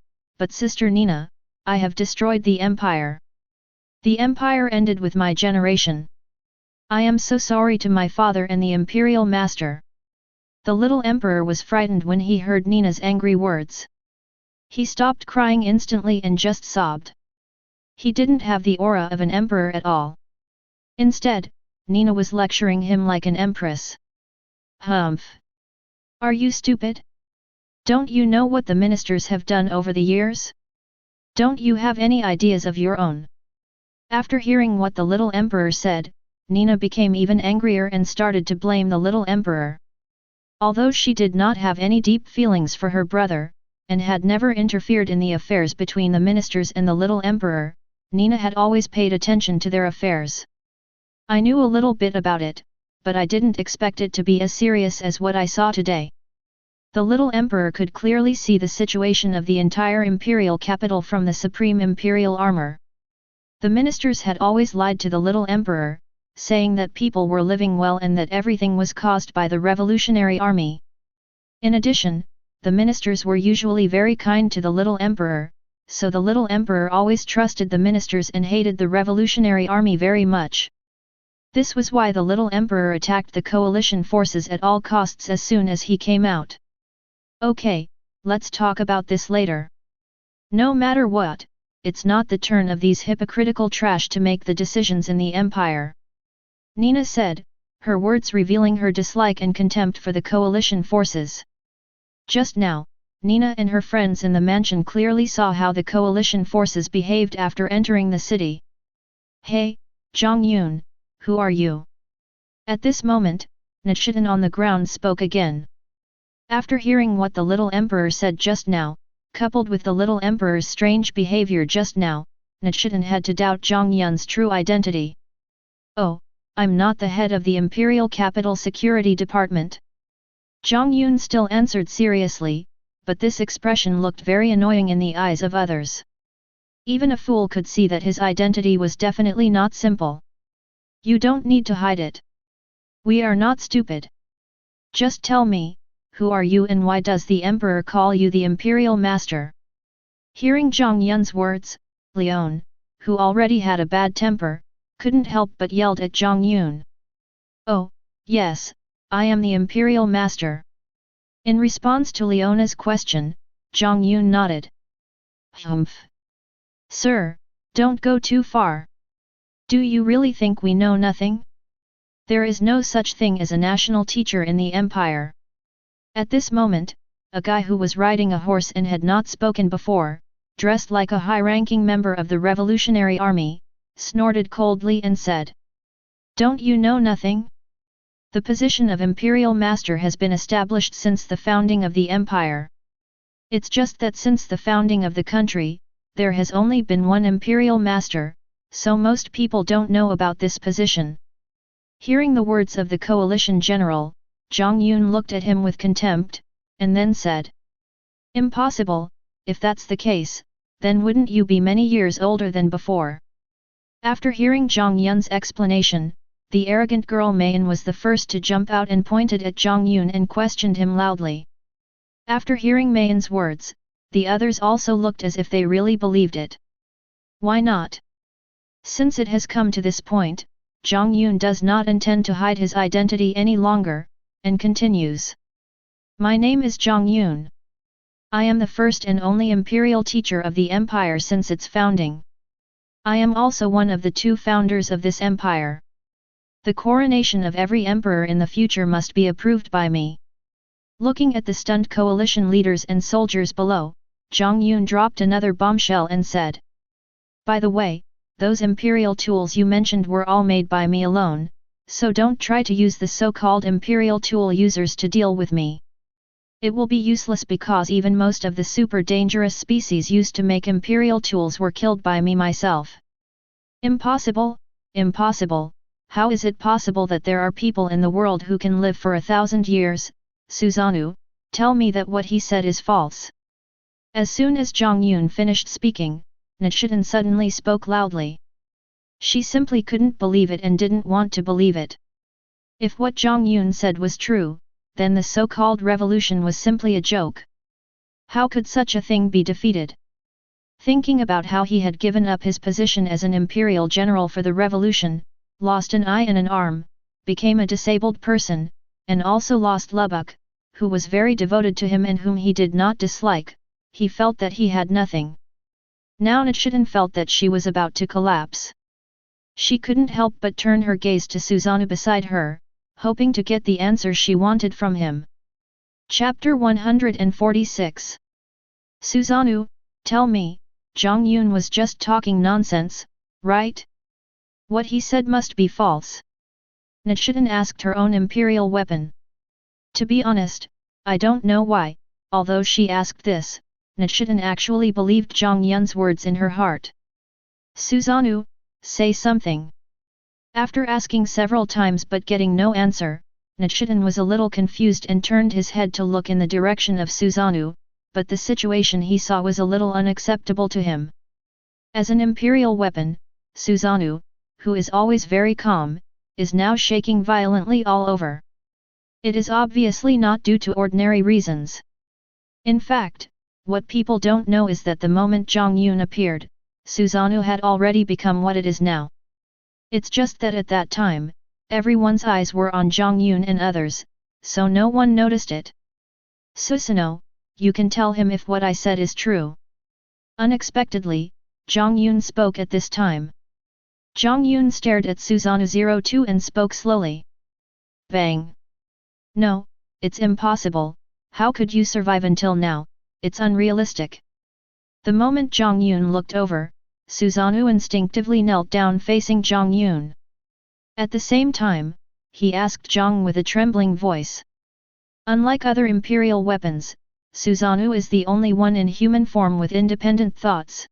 sister Nina, I have destroyed the empire. The empire ended with my generation. I am so sorry to my father and the imperial master. The little emperor was frightened when he heard Nina's angry words. He stopped crying instantly and just sobbed. He didn't have the aura of an emperor at all. Instead, Nina was lecturing him like an empress. Humph! Are you stupid? Don't you know what the ministers have done over the years? Don't you have any ideas of your own? After hearing what the little emperor said, Nina became even angrier and started to blame the little emperor. Although she did not have any deep feelings for her brother, and had never interfered in the affairs between the ministers and the little emperor, Nina had always paid attention to their affairs. I knew a little bit about it, but I didn't expect it to be as serious as what I saw today. The little emperor could clearly see the situation of the entire imperial capital from the supreme imperial armor. The ministers had always lied to the little emperor, saying that people were living well and that everything was caused by the revolutionary army. In addition, the ministers were usually very kind to the little emperor, so the little emperor always trusted the ministers and hated the revolutionary army very much. This was why the little emperor attacked the coalition forces at all costs as soon as he came out. Okay, let's talk about this later. No matter what, it's not the turn of these hypocritical trash to make the decisions in the Empire. Nina said, her words revealing her dislike and contempt for the coalition forces. Just now, Nina and her friends in the mansion clearly saw how the coalition forces behaved after entering the city. Hey, Jiang Yun, who are you? At this moment, Nichiren on the ground spoke again. After hearing what the little emperor said just now, coupled with the little emperor's strange behavior just now, Nichiren had to doubt Jiang Yun's true identity. Oh, I'm not the head of the Imperial Capital Security Department. Jiang Yun still answered seriously, but this expression looked very annoying in the eyes of others. Even a fool could see that his identity was definitely not simple. You don't need to hide it. We are not stupid. Just tell me, who are you and why does the Emperor call you the Imperial Master? Hearing Jiang Yun's words, Leon, who already had a bad temper, couldn't help but yelled at Jiang Yun. Oh, yes, I am the Imperial Master. In response to Leona's question, Jiang Yun nodded. Humph. Sir, don't go too far. Do you really think we know nothing? There is no such thing as a national teacher in the Empire. At this moment, a guy who was riding a horse and had not spoken before, dressed like a high-ranking member of the Revolutionary Army, snorted coldly and said, "Don't you know nothing? The position of Imperial Master has been established since the founding of the Empire. It's just that since the founding of the country, there has only been one Imperial Master, so most people don't know about this position." Hearing the words of the coalition general, Jiang Yun looked at him with contempt, and then said, "Impossible, if that's the case, then wouldn't you be many years older than before?" After hearing Jiang Yun's explanation, the arrogant girl Mayan was the first to jump out and pointed at Jiang Yun and questioned him loudly. After hearing Mayan's words, the others also looked as if they really believed it. Why not? Since it has come to this point, Jiang Yun does not intend to hide his identity any longer, and continues. "My name is Jiang Yun. I am the first and only imperial teacher of the empire since its founding. I am also one of the two founders of this empire. The coronation of every emperor in the future must be approved by me." Looking at the stunned coalition leaders and soldiers below, Jiang Yun dropped another bombshell and said, "By the way, those imperial tools you mentioned were all made by me alone, so don't try to use the so-called imperial tool users to deal with me. It will be useless because even most of the super dangerous species used to make imperial tools were killed by me myself." "Impossible, impossible, how is it possible that there are people in the world who can live for 1,000 years, Susanoo, tell me that what he said is false." As soon as Jiang Yun finished speaking, Nichiren suddenly spoke loudly. She simply couldn't believe it and didn't want to believe it. If what Jiang Yun said was true, then the so-called revolution was simply a joke. How could such a thing be defeated? Thinking about how he had given up his position as an imperial general for the revolution, lost an eye and an arm, became a disabled person, and also lost Lubbock, who was very devoted to him and whom he did not dislike, he felt that he had nothing. Now Nichiren felt that she was about to collapse. She couldn't help but turn her gaze to Susanoo beside her, hoping to get the answer she wanted from him. Chapter 146. "Susanoo, tell me, Jiang Yun was just talking nonsense, right? What he said must be false." Nichiren asked her own imperial weapon. To be honest, I don't know why, although she asked this, Nichiren actually believed Jiang Yun's words in her heart. "Susanoo, say something." After asking several times but getting no answer, Nichiren was a little confused and turned his head to look in the direction of Susanoo, but the situation he saw was a little unacceptable to him. As an imperial weapon, Susanoo, who is always very calm, is now shaking violently all over. It is obviously not due to ordinary reasons. In fact, what people don't know is that the moment Jiang Yun appeared, Susanoo had already become what it is now. It's just that at that time, everyone's eyes were on Jiang Yun and others, so no one noticed it. "Susanoo, you can tell him if what I said is true." Unexpectedly, Jiang Yun spoke at this time. Jiang Yun stared at Susanoo-02 and spoke slowly. Bang! No, it's impossible, how could you survive until now, it's unrealistic. The moment Jiang Yun looked over, Susanoo instinctively knelt down facing Jiang Yun. At the same time, he asked Jiang with a trembling voice. Unlike other imperial weapons, Susanoo is the only one in human form with independent thoughts.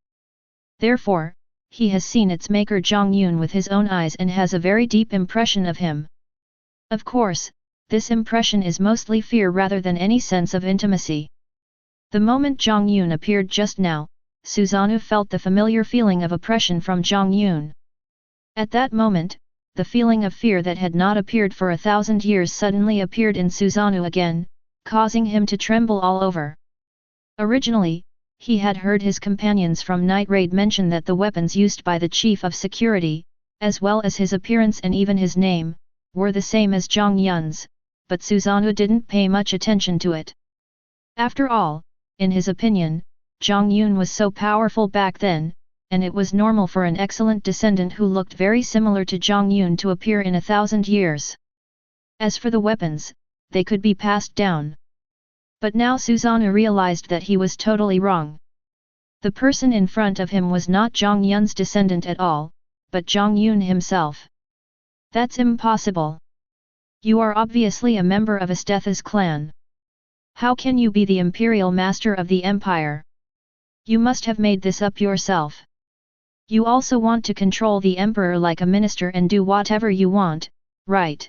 Therefore, he has seen its maker Jiang Yun with his own eyes and has a very deep impression of him. Of course, this impression is mostly fear rather than any sense of intimacy. The moment Jiang Yun appeared just now, Susanoo felt the familiar feeling of oppression from Jiang Yun. At that moment, the feeling of fear that had not appeared for 1,000 years suddenly appeared in Susanoo again, causing him to tremble all over. Originally, he had heard his companions from Night Raid mention that the weapons used by the Chief of Security, as well as his appearance and even his name, were the same as Jiang Yun's, but Susanoo didn't pay much attention to it. After all, in his opinion, Jiang Yun was so powerful back then, and it was normal for an excellent descendant who looked very similar to Jiang Yun to appear in 1,000 years. As for the weapons, they could be passed down. But now Susanoo realized that he was totally wrong. The person in front of him was not Jiang Yun's descendant at all, but Jiang Yun himself. That's impossible. You are obviously a member of Estetha's clan. How can you be the imperial master of the empire? You must have made this up yourself. You also want to control the emperor like a minister and do whatever you want, right?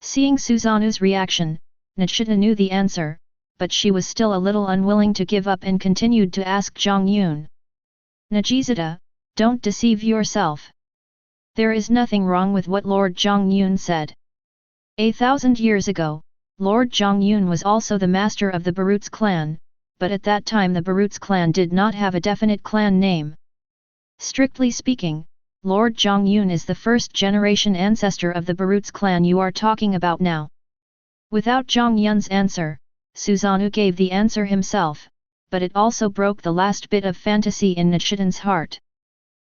Seeing Susanoo's reaction, Nishida knew the answer, but she was still a little unwilling to give up and continued to ask Jiang Yun. Nishida, don't deceive yourself. There is nothing wrong with what Lord Jiang Yun said. 1,000 years ago, Lord Jiang Yun was also the master of the Barut's clan, but at that time the Barut's clan did not have a definite clan name. Strictly speaking, Lord Jiang Yun is the first-generation ancestor of the Barut's clan you are talking about now. Without Jiang Yun's answer, Susanoo gave the answer himself, but it also broke the last bit of fantasy in Nishidan's heart.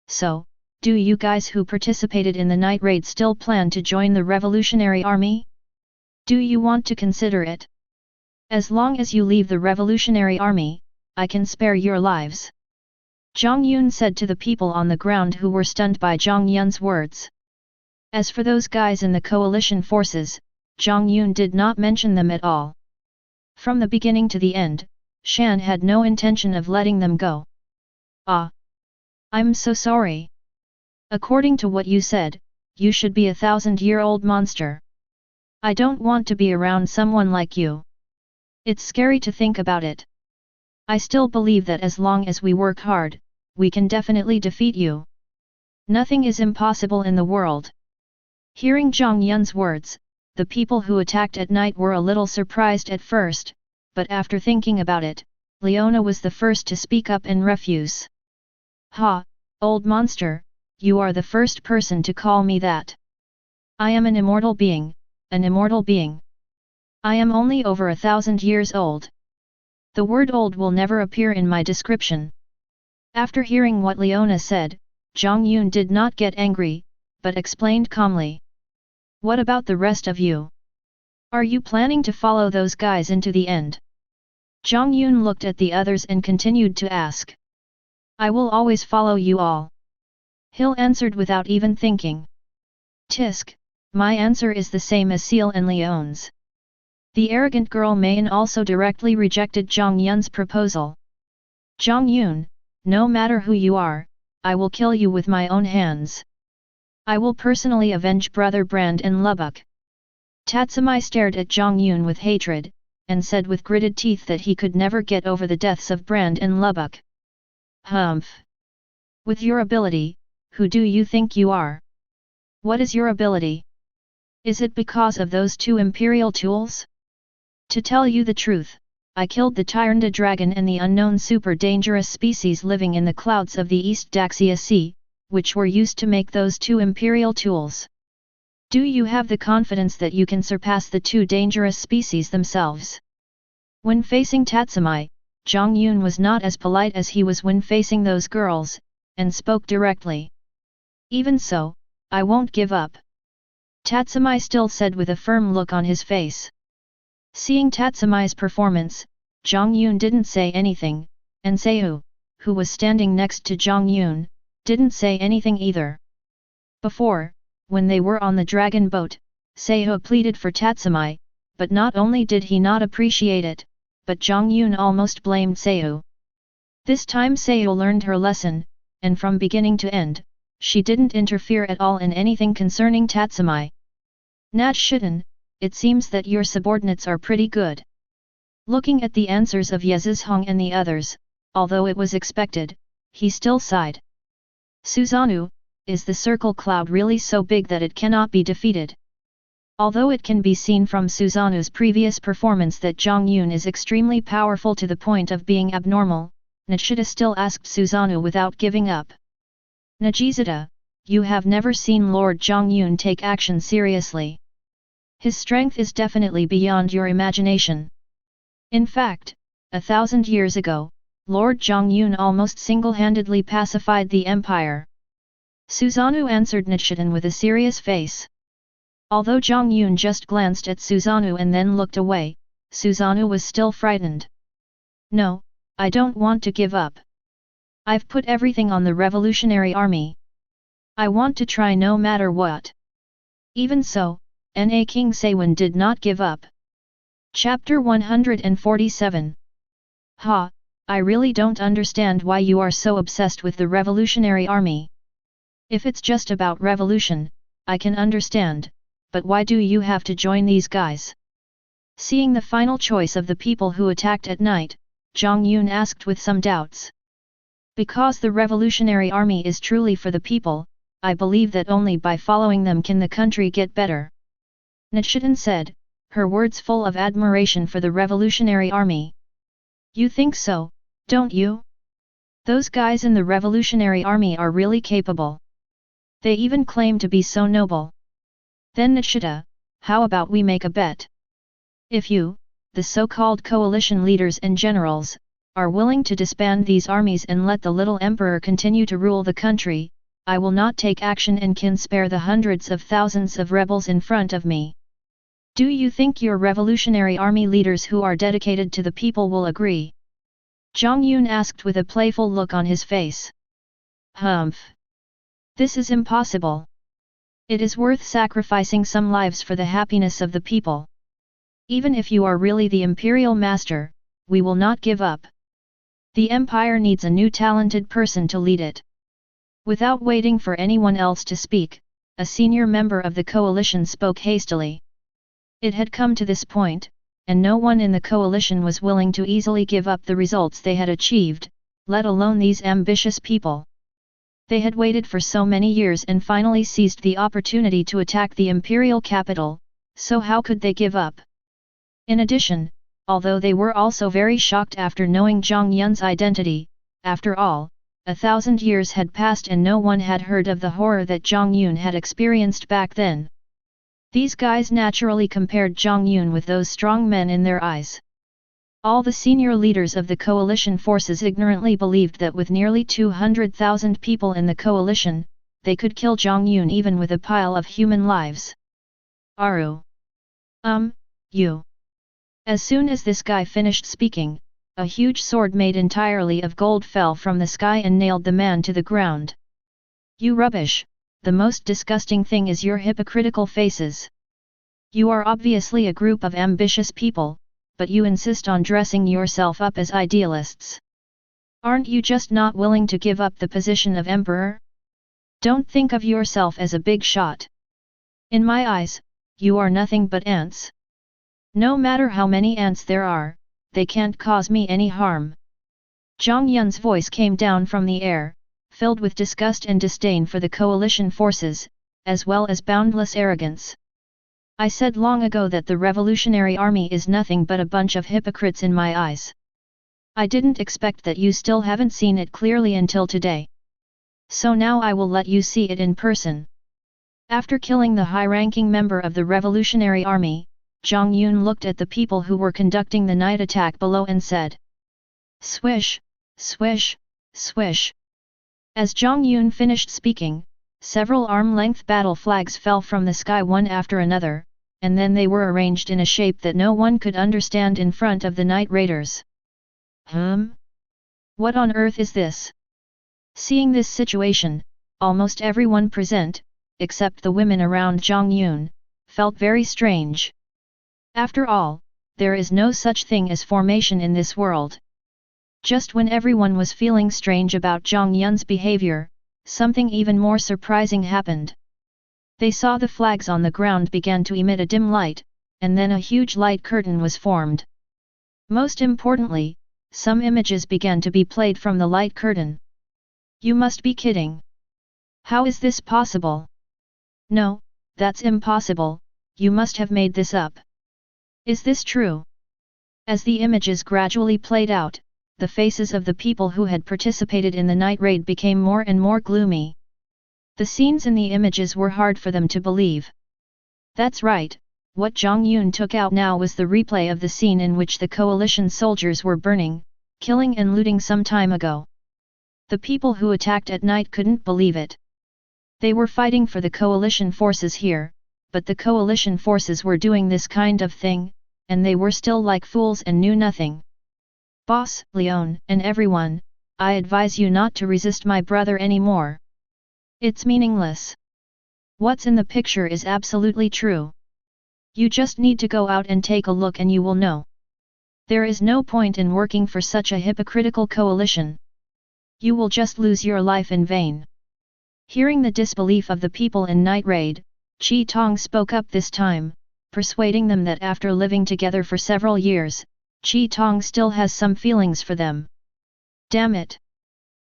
So, do you guys who participated in the night raid still plan to join the Revolutionary Army? Do you want to consider it? As long as you leave the Revolutionary Army, I can spare your lives. Jiang Yun said to the people on the ground who were stunned by Jiang Yun's words. As for those guys in the coalition forces, Jiang Yun did not mention them at all. From the beginning to the end, Shan had no intention of letting them go. Ah! I'm so sorry. According to what you said, you should be a 1,000-year-old monster. I don't want to be around someone like you. It's scary to think about it. I still believe that as long as we work hard, we can definitely defeat you. Nothing is impossible in the world. Hearing Jiang Yun's words, the people who attacked at night were a little surprised at first, but after thinking about it, Leona was the first to speak up and refuse. Ha, old monster, you are the first person to call me that. I am an immortal being, an immortal being. I am only over 1,000 years old. The word old will never appear in my description. After hearing what Leona said, Jiang Yun did not get angry, but explained calmly. What about the rest of you? Are you planning to follow those guys into the end? Jiang Yun looked at the others and continued to ask. I will always follow you all. Hill answered without even thinking. Tisk, my answer is the same as Seal and Leon's. The arrogant girl Mayan also directly rejected Jiang Yun's proposal. Jiang Yun, no matter who you are, I will kill you with my own hands. I will personally avenge Brother Brand and Lubbock. Tatsumi stared at Jiang Yun with hatred, and said with gritted teeth that he could never get over the deaths of Brand and Lubbock. Humph! With your ability, who do you think you are? What is your ability? Is it because of those two imperial tools? To tell you the truth, I killed the Tyrande dragon and the unknown super dangerous species living in the clouds of the East Daxia Sea, which were used to make those two imperial tools. Do you have the confidence that you can surpass the two dangerous species themselves? When facing Tatsumi, Jiang Yun was not as polite as he was when facing those girls, and spoke directly. Even so, I won't give up. Tatsumi still said with a firm look on his face. Seeing Tatsumi's performance, Jiang Yun didn't say anything, and Seiyu, who was standing next to Jiang Yun, didn't say anything either. Before, when they were on the dragon boat, Seiyu pleaded for Tatsumi, but not only did he not appreciate it, but Jiang Yun almost blamed Seiyu. This time Seiyu learned her lesson, and from beginning to end, she didn't interfere at all in anything concerning Tatsumi. Nat Shiden, it seems that your subordinates are pretty good. Looking at the answers of Yezhong and the others, although it was expected, he still sighed. Susanoo, is the circle cloud really so big that it cannot be defeated? Although it can be seen from Susanoo's previous performance that Jiang Yun is extremely powerful to the point of being abnormal, Nishida still asked Susanoo without giving up. Nagizada, you have never seen Lord Jiang Yun take action seriously. His strength is definitely beyond your imagination. In fact, 1,000 years ago, Lord Jiang Yun almost single-handedly pacified the empire. Susanoo answered Nichidan with a serious face. Although Jiang Yun just glanced at Susanoo and then looked away, Susanoo was still frightened. No, I don't want to give up. I've put everything on the Revolutionary Army. I want to try no matter what. Even so, Na King Sewon did not give up. Chapter 147. Ha, I really don't understand why you are so obsessed with the Revolutionary Army. If it's just about revolution, I can understand, but why do you have to join these guys? Seeing the final choice of the people who attacked at night, Jiang Yun asked with some doubts. Because the Revolutionary Army is truly for the people, I believe that only by following them can the country get better. Nichidan said, her words full of admiration for the Revolutionary Army. You think so, don't you? Those guys in the Revolutionary Army are really capable. They even claim to be so noble. Then Nishida, how about we make a bet? If you, the so-called coalition leaders and generals, are willing to disband these armies and let the little emperor continue to rule the country, I will not take action and can spare the hundreds of thousands of rebels in front of me. Do you think your revolutionary army leaders who are dedicated to the people will agree? Jiang Yun asked with a playful look on his face. Humph! This is impossible. It is worth sacrificing some lives for the happiness of the people. Even if you are really the imperial master, we will not give up. The empire needs a new talented person to lead it. Without waiting for anyone else to speak, a senior member of the coalition spoke hastily. It had come to this point, and no one in the coalition was willing to easily give up the results they had achieved, let alone these ambitious people. They had waited for so many years and finally seized the opportunity to attack the imperial capital, so how could they give up? In addition, although they were also very shocked after knowing Jiang Yun's identity, after all, 1,000 years had passed and no one had heard of the horror that Jiang Yun had experienced back then. These guys naturally compared Jiang Yun with those strong men in their eyes. All the senior leaders of the coalition forces ignorantly believed that with nearly 200,000 people in the coalition, they could kill Jiang Yun even with a pile of human lives. Aru. You. As soon as this guy finished speaking, a huge sword made entirely of gold fell from the sky and nailed the man to the ground. You rubbish, the most disgusting thing is your hypocritical faces. You are obviously a group of ambitious people, but you insist on dressing yourself up as idealists. Aren't you just not willing to give up the position of emperor? Don't think of yourself as a big shot. In my eyes, you are nothing but ants. No matter how many ants there are, they can't cause me any harm. Jiang Yun's voice came down from the air, filled with disgust and disdain for the coalition forces, as well as boundless arrogance. I said long ago that the Revolutionary Army is nothing but a bunch of hypocrites in my eyes. I didn't expect that you still haven't seen it clearly until today. So now I will let you see it in person. After killing the high-ranking member of the Revolutionary Army, Jiang Yun looked at the people who were conducting the night attack below and said, "Swish, swish, swish." As Jiang Yun finished speaking, several arm-length battle flags fell from the sky one after another, and then they were arranged in a shape that no one could understand in front of the Night Raiders. What on earth is this? Seeing this situation, almost everyone present, except the women around Jiang Yun, felt very strange. After all, there is no such thing as formation in this world. Just when everyone was feeling strange about Jiang Yun's behavior, something even more surprising happened. They saw the flags on the ground began to emit a dim light, and then a huge light curtain was formed. Most importantly, some images began to be played from the light curtain. You must be kidding. How is this possible? No, that's impossible, you must have made this up. Is this true? As the images gradually played out, the faces of the people who had participated in the night raid became more and more gloomy. The scenes in the images were hard for them to believe. That's right, what Jiang Yun took out now was the replay of the scene in which the coalition soldiers were burning, killing and looting some time ago. The people who attacked at night couldn't believe it. They were fighting for the coalition forces here, but the coalition forces were doing this kind of thing, and they were still like fools and knew nothing. Boss, Leon, and everyone, I advise you not to resist my brother anymore. It's meaningless. What's in the picture is absolutely true. You just need to go out and take a look and you will know. There is no point in working for such a hypocritical coalition. You will just lose your life in vain. Hearing the disbelief of the people in Night Raid, Chi Tong spoke up this time, persuading them that after living together for several years, Chi Tong still has some feelings for them. Damn it!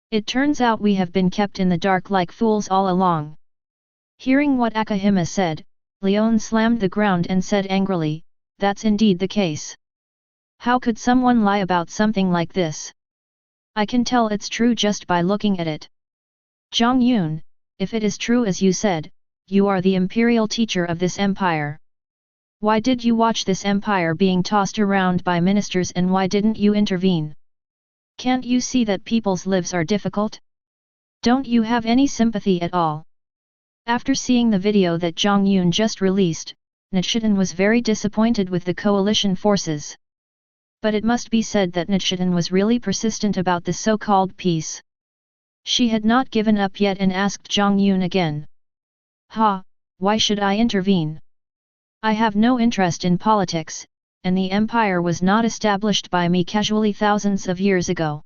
It turns out we have been kept in the dark like fools all along. Hearing what Akame said, Leon slammed the ground and said angrily, that's indeed the case. How could someone lie about something like this? I can tell it's true just by looking at it. Jiang Yun, if it is true as you said, you are the imperial teacher of this empire. Why did you watch this empire being tossed around by ministers and why didn't you intervene? Can't you see that people's lives are difficult? Don't you have any sympathy at all? After seeing the video that Jiang Yun just released, Nichiren was very disappointed with the coalition forces. But it must be said that Nichiren was really persistent about the so-called peace. She had not given up yet and asked Jiang Yun again. Why should I intervene? I have no interest in politics, and the empire was not established by me casually thousands of years ago.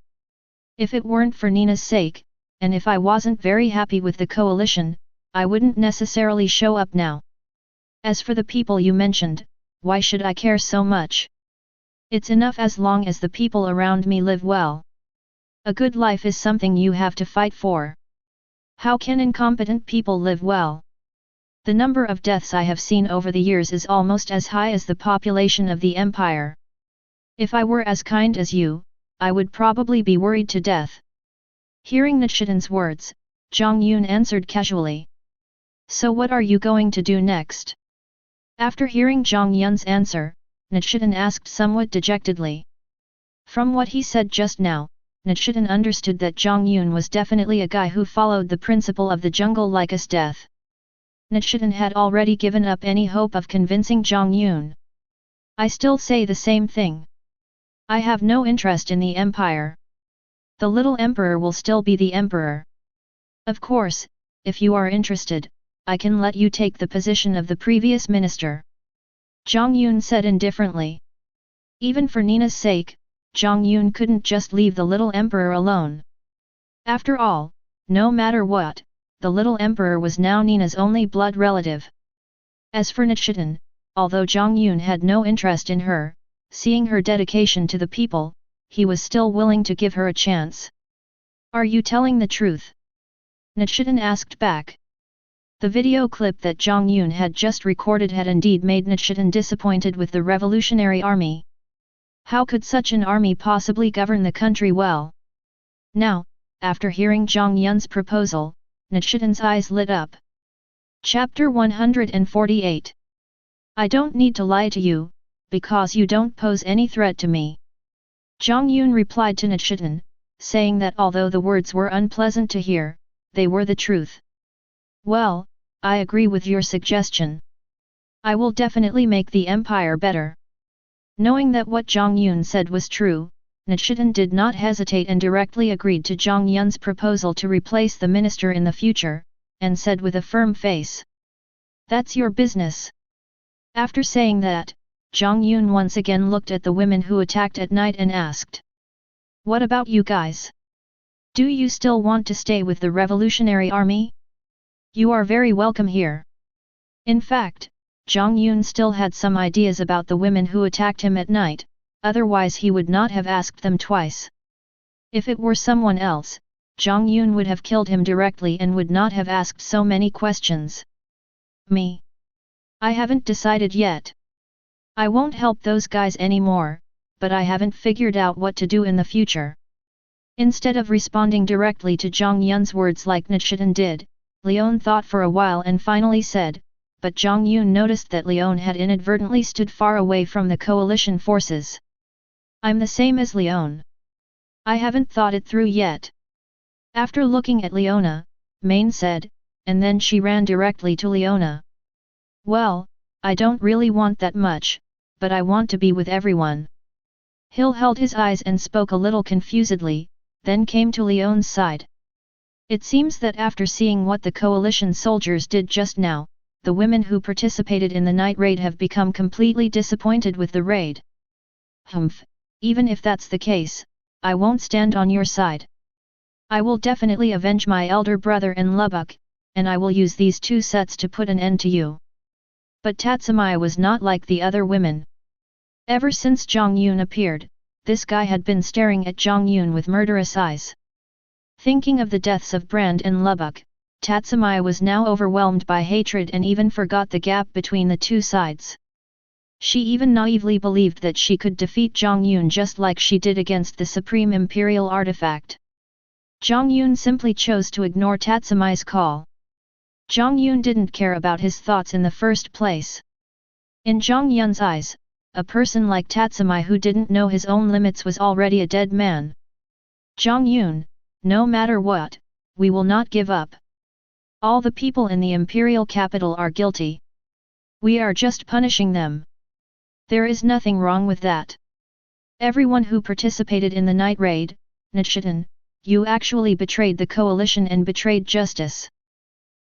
If it weren't for Nina's sake, and if I wasn't very happy with the coalition, I wouldn't necessarily show up now. As for the people you mentioned, why should I care so much? It's enough as long as the people around me live well. A good life is something you have to fight for. How can incompetent people live well? The number of deaths I have seen over the years is almost as high as the population of the empire. If I were as kind as you, I would probably be worried to death. Hearing Nichiren's words, Jiang Yun answered casually. So what are you going to do next? After hearing Jiang Yun's answer, Nichiren asked somewhat dejectedly. From what he said just now, Nichiren understood that Jiang Yun was definitely a guy who followed the principle of the jungle like as death. Nichiren had already given up any hope of convincing Jiang Yun. I still say the same thing. I have no interest in the empire. The little emperor will still be the emperor. Of course, if you are interested, I can let you take the position of the previous minister. Jiang Yun said indifferently. Even for Nina's sake, Jiang Yun couldn't just leave the little emperor alone. After all, no matter what, the little emperor was now Nina's only blood relative. As for Nichiren, although Jiang Yun had no interest in her, seeing her dedication to the people, he was still willing to give her a chance. Are you telling the truth? Nichiren asked back. The video clip that Jiang Yun had just recorded had indeed made Nichiren disappointed with the revolutionary army. How could such an army possibly govern the country well? Now, after hearing Jiang Yun's proposal, Nichiren's eyes lit up. Chapter 148. I don't need to lie to you, because you don't pose any threat to me. Jiang Yun replied to Nichiren, saying that although the words were unpleasant to hear, they were the truth. Well, I agree with your suggestion. I will definitely make the empire better. Knowing that what Jiang Yun said was true, Nichiren did not hesitate and directly agreed to Jiang Yun's proposal to replace the minister in the future, and said with a firm face, "That's your business." After saying that, Jiang Yun once again looked at the women who attacked at night and asked, "What about you guys? Do you still want to stay with the revolutionary army? You are very welcome here." In fact, Jiang Yun still had some ideas about the women who attacked him at night, otherwise he would not have asked them twice. If it were someone else, Jiang Yun would have killed him directly and would not have asked so many questions. "Me? I haven't decided yet. I won't help those guys anymore, but I haven't figured out what to do in the future." Instead of responding directly to Jiang Yun's words like Nichiren did, Leon thought for a while and finally said, but Jiang Yun noticed that Leon had inadvertently stood far away from the coalition forces. "I'm the same as Leon. I haven't thought it through yet." After looking at Leona, Maine said, and then she ran directly to Leona. "Well, I don't really want that much, but I want to be with everyone." Hill held his eyes and spoke a little confusedly, then came to Leon's side. "It seems that after seeing what the coalition soldiers did just now, the women who participated in the night raid have become completely disappointed with the raid." "Humph, even if that's the case, I won't stand on your side. I will definitely avenge my elder brother in Lubbock, and I will use these 2 sets to put an end to you." But Tatsumi was not like the other women. Ever since Jiang Yun appeared, this guy had been staring at Jiang Yun with murderous eyes. Thinking of the deaths of Brand and Lubbock, Tatsumi was now overwhelmed by hatred and even forgot the gap between the 2 sides. She even naively believed that she could defeat Jiang Yun just like she did against the Supreme Imperial Artifact. Jiang Yun simply chose to ignore Tatsumi's call. Jiang Yun didn't care about his thoughts in the first place. In Jiang Yun's eyes, a person like Tatsumi who didn't know his own limits was already a dead man. "Jiang Yun, no matter what, we will not give up. All the people in the imperial capital are guilty. We are just punishing them. There is nothing wrong with that. Everyone who participated in the night raid, Nichiren, you actually betrayed the coalition and betrayed justice.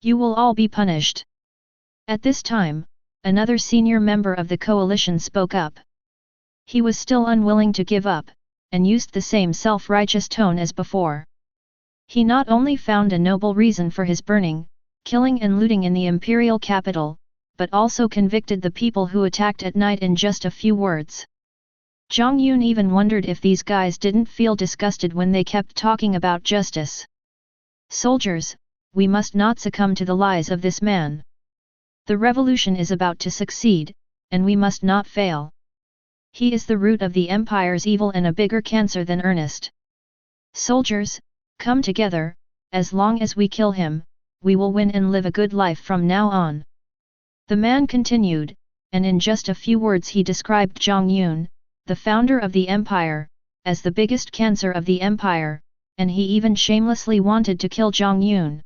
You will all be punished." At this time, another senior member of the coalition spoke up. He was still unwilling to give up, and used the same self-righteous tone as before. He not only found a noble reason for his burning, killing and looting in the imperial capital, but also convicted the people who attacked at night in just a few words. Jiang Yun even wondered if these guys didn't feel disgusted when they kept talking about justice. "Soldiers, we must not succumb to the lies of this man. The revolution is about to succeed, and we must not fail. He is the root of the empire's evil and a bigger cancer than Ernest. Soldiers, come together, as long as we kill him, we will win and live a good life from now on." The man continued, and in just a few words he described Jiang Yun, the founder of the empire, as the biggest cancer of the empire, and he even shamelessly wanted to kill Jiang Yun.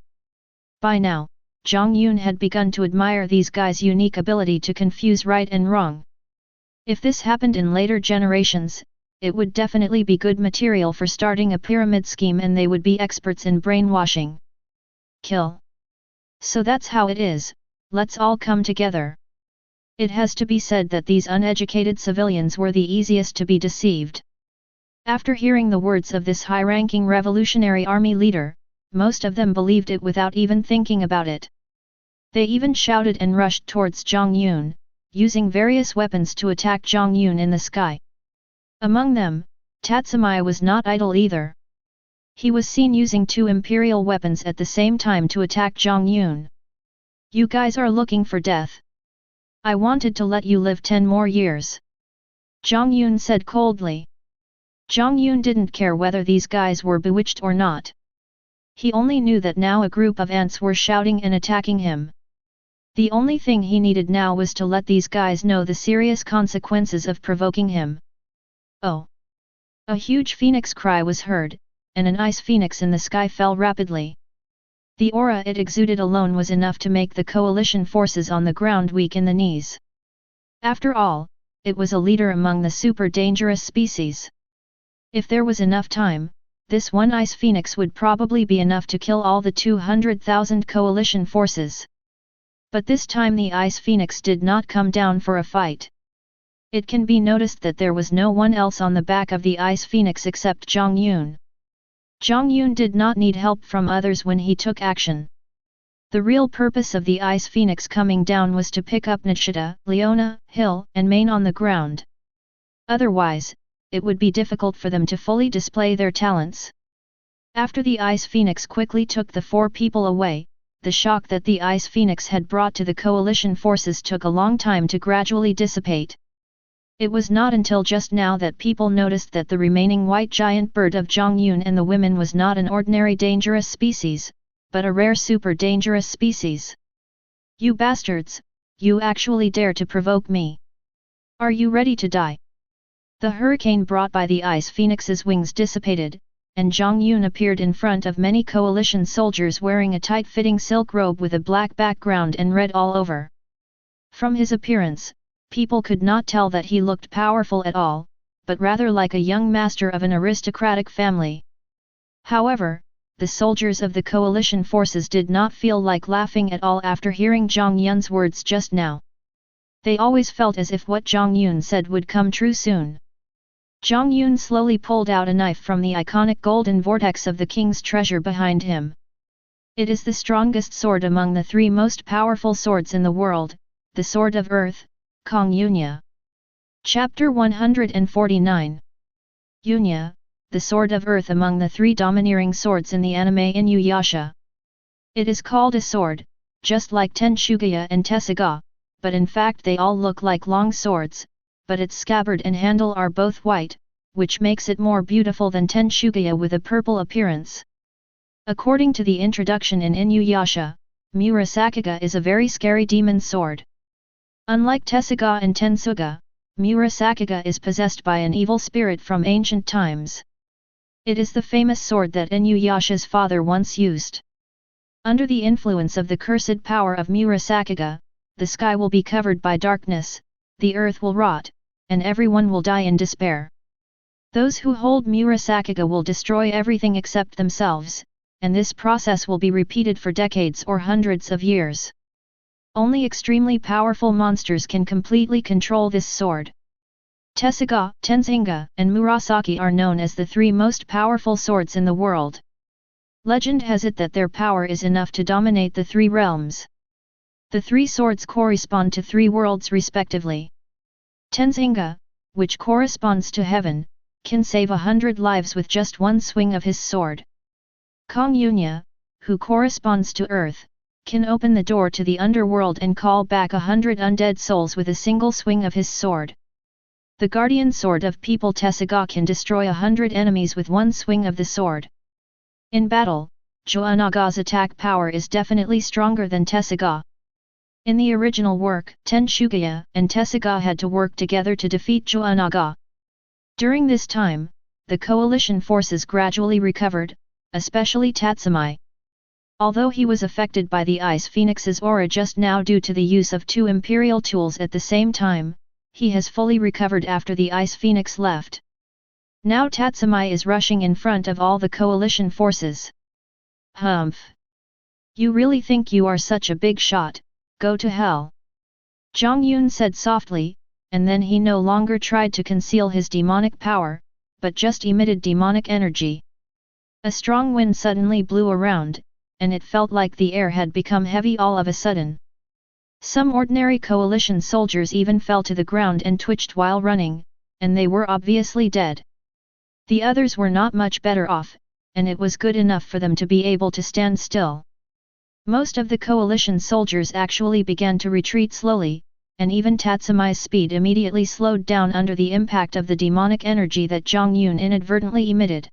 By now, Jiang Yun had begun to admire these guys' unique ability to confuse right and wrong. If this happened in later generations, it would definitely be good material for starting a pyramid scheme and they would be experts in brainwashing. Kill. So that's how it is, let's all come together. It has to be said that these uneducated civilians were the easiest to be deceived. After hearing the words of this high-ranking revolutionary army leader, most of them believed it without even thinking about it. They even shouted and rushed towards Jiang Yun, using various weapons to attack Jiang Yun in the sky. Among them, Tatsumi was not idle either. He was seen using 2 imperial weapons at the same time to attack Jiang Yun. "You guys are looking for death. I wanted to let you live 10 more years." Jiang Yun said coldly. Jiang Yun didn't care whether these guys were bewitched or not. He only knew that now a group of ants were shouting and attacking him. The only thing he needed now was to let these guys know the serious consequences of provoking him. "Oh!" A huge phoenix cry was heard, and an ice phoenix in the sky fell rapidly. The aura it exuded alone was enough to make the coalition forces on the ground weak in the knees. After all, it was a leader among the super dangerous species. If there was enough time, this one ice phoenix would probably be enough to kill all the 200,000 coalition forces. But this time the ice phoenix did not come down for a fight. It can be noticed that there was no one else on the back of the ice phoenix except Jiang Yun. Jiang Yun did not need help from others when he took action. The real purpose of the ice phoenix coming down was to pick up Nishida, Leona, Hill, and Main on the ground. Otherwise, it would be difficult for them to fully display their talents. After the ice phoenix quickly took the 4 people away, the shock that the ice phoenix had brought to the coalition forces took a long time to gradually dissipate. It was not until just now that people noticed that the remaining white giant bird of Jiang Yun and the women was not an ordinary dangerous species, but a rare super dangerous species. You bastards, you actually dare to provoke me. Are you ready to die? The hurricane brought by the ice phoenix's wings dissipated, and Jiang Yun appeared in front of many coalition soldiers wearing a tight-fitting silk robe with a black background and red all over. From his appearance, people could not tell that he looked powerful at all, but rather like a young master of an aristocratic family. However, the soldiers of the coalition forces did not feel like laughing at all after hearing Jiang Yun's words just now. They always felt as if what Jiang Yun said would come true soon. Jiang Yun slowly pulled out a knife from the iconic golden vortex of the king's treasure behind him. It is the strongest sword among the 3 most powerful swords in the world, the Sword of Earth, Kong Yunya. Chapter 149. Yunya, the Sword of Earth among the 3 domineering swords in the anime Inuyasha. It is called a sword, just like Tenshuguya and Tessugah, but in fact they all look like long swords, but its scabbard and handle are both white, which makes it more beautiful than Tenshuguya with a purple appearance. According to the introduction in Inuyasha, Murasakiga is a very scary demon sword. Unlike Tessugah and Tensuga, Murasakiga is possessed by an evil spirit from ancient times. It is the famous sword that Inuyasha's father once used. Under the influence of the cursed power of Murasakiga, the sky will be covered by darkness, the earth will rot, and everyone will die in despair. Those who hold Murasakiga will destroy everything except themselves, and this process will be repeated for decades or hundreds of years. Only extremely powerful monsters can completely control this sword. Tessugah, Tenshinga, and Murasaki are known as the 3 most powerful swords in the world. Legend has it that their power is enough to dominate the 3 realms. The 3 swords correspond to 3 worlds respectively. Tenshinga, which corresponds to heaven, can save 100 lives with just one swing of his sword. Kong Yunya, who corresponds to earth, can open the door to the underworld and call back 100 undead souls with a single swing of his sword. The guardian sword of people Tessugah can destroy 100 enemies with one swing of the sword. In battle, Junyang's attack power is definitely stronger than Tessugah. In the original work, Tenshuguya and Tessugah had to work together to defeat Junyang. During this time, the coalition forces gradually recovered, especially Tatsumi. Although he was affected by the Ice Phoenix's aura just now due to the use of 2 imperial tools at the same time, he has fully recovered after the Ice Phoenix left. Now Tatsumi is rushing in front of all the coalition forces. Humph! You really think you are such a big shot? Go to hell! Jiang Yun said softly, and then he no longer tried to conceal his demonic power, but just emitted demonic energy. A strong wind suddenly blew around, and it felt like the air had become heavy all of a sudden. Some ordinary coalition soldiers even fell to the ground and twitched while running, and they were obviously dead. The others were not much better off, and it was good enough for them to be able to stand still. Most of the coalition soldiers actually began to retreat slowly, and even Tatsumi's speed immediately slowed down under the impact of the demonic energy that Jiang Yun inadvertently emitted.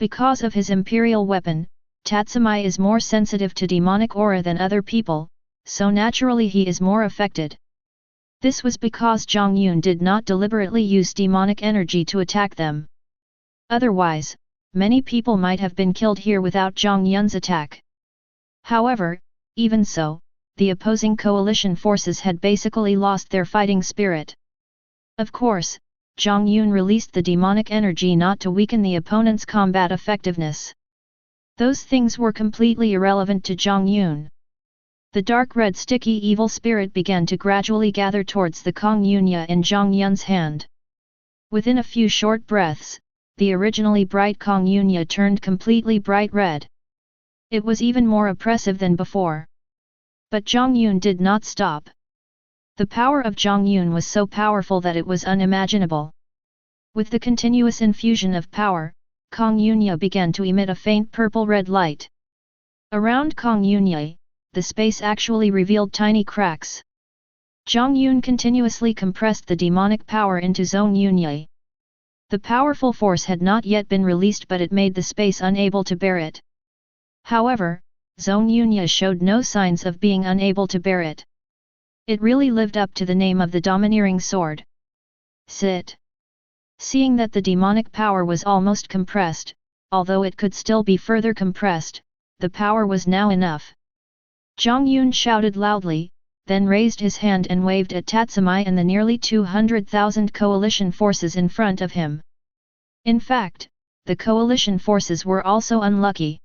Because of his imperial weapon, Tatsumi is more sensitive to demonic aura than other people, so naturally he is more affected. This was because Jiang Yun did not deliberately use demonic energy to attack them. Otherwise, many people might have been killed here without Jiang Yun's attack. However, even so, the opposing coalition forces had basically lost their fighting spirit. Of course, Jiang Yun released the demonic energy not to weaken the opponent's combat effectiveness. Those things were completely irrelevant to Jiang Yun. The dark red sticky evil spirit began to gradually gather towards the Kong Yunya in Jiang Yun's hand. Within a few short breaths, the originally bright Kong Yunya turned completely bright red. It was even more oppressive than before. But Jiang Yun did not stop. The power of Jiang Yun was so powerful that it was unimaginable. With the continuous infusion of power, Kong Yunya began to emit a faint purple-red light. Around Kong Yunya, the space actually revealed tiny cracks. Jiang Yun continuously compressed the demonic power into Zone Yunya. The powerful force had not yet been released, but it made the space unable to bear it. However, Zone Yunya showed no signs of being unable to bear it. It really lived up to the name of the domineering sword. Sit. Seeing that the demonic power was almost compressed, although it could still be further compressed, the power was now enough. Jiang Yun shouted loudly, then raised his hand and waved at Tatsumi and the nearly 200,000 coalition forces in front of him. In fact, the coalition forces were also unlucky.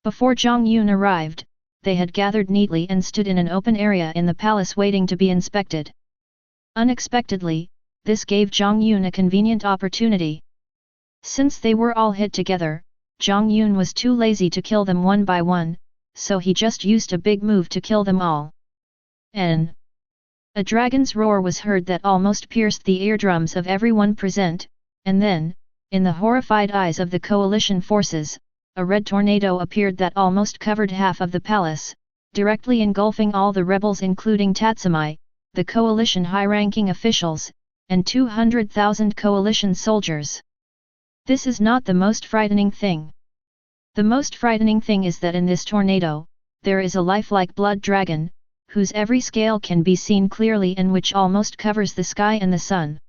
Before Jiang Yun arrived, they had gathered neatly and stood in an open area in the palace waiting to be inspected. Unexpectedly, this gave Jiang Yun a convenient opportunity. Since they were all hit together, Jiang Yun was too lazy to kill them one by one, so he just used a big move to kill them all. A dragon's roar was heard that almost pierced the eardrums of everyone present, and then, in the horrified eyes of the coalition forces, a red tornado appeared that almost covered half of the palace, directly engulfing all the rebels including Tatsumi, the coalition high-ranking officials, and 200,000 coalition soldiers. This is not the most frightening thing. The most frightening thing is that in this tornado, there is a lifelike blood dragon, whose every scale can be seen clearly and which almost covers the sky and the sun.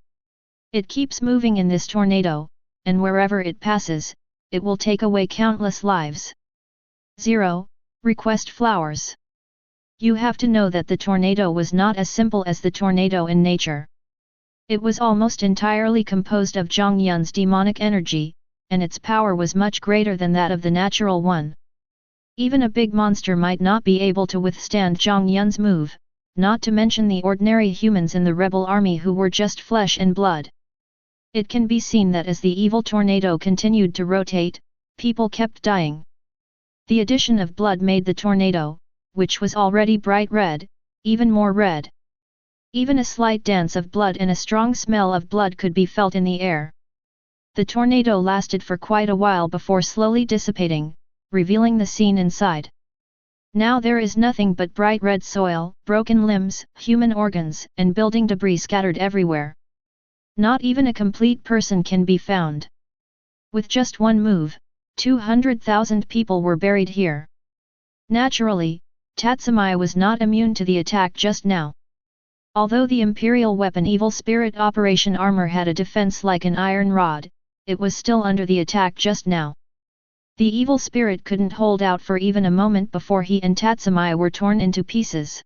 It keeps moving in this tornado, and wherever it passes, it will take away countless lives. 0. Request flowers. You have to know that the tornado was not as simple as the tornado in nature. It was almost entirely composed of Jiang Yun's demonic energy, and its power was much greater than that of the natural one. Even a big monster might not be able to withstand Jiang Yun's move, not to mention the ordinary humans in the rebel army who were just flesh and blood. It can be seen that as the evil tornado continued to rotate, people kept dying. The addition of blood made the tornado, which was already bright red, even more red. Even a slight dance of blood and a strong smell of blood could be felt in the air. The tornado lasted for quite a while before slowly dissipating, revealing the scene inside. Now there is nothing but bright red soil, broken limbs, human organs, and building debris scattered everywhere. Not even a complete person can be found. With just one move, 200,000 people were buried here. Naturally, Tatsumi was not immune to the attack just now. Although the Imperial Weapon Evil Spirit Operation Armor had a defense like an iron rod, it was still under the attack just now. The evil spirit couldn't hold out for even a moment before he and Tatsumi were torn into pieces.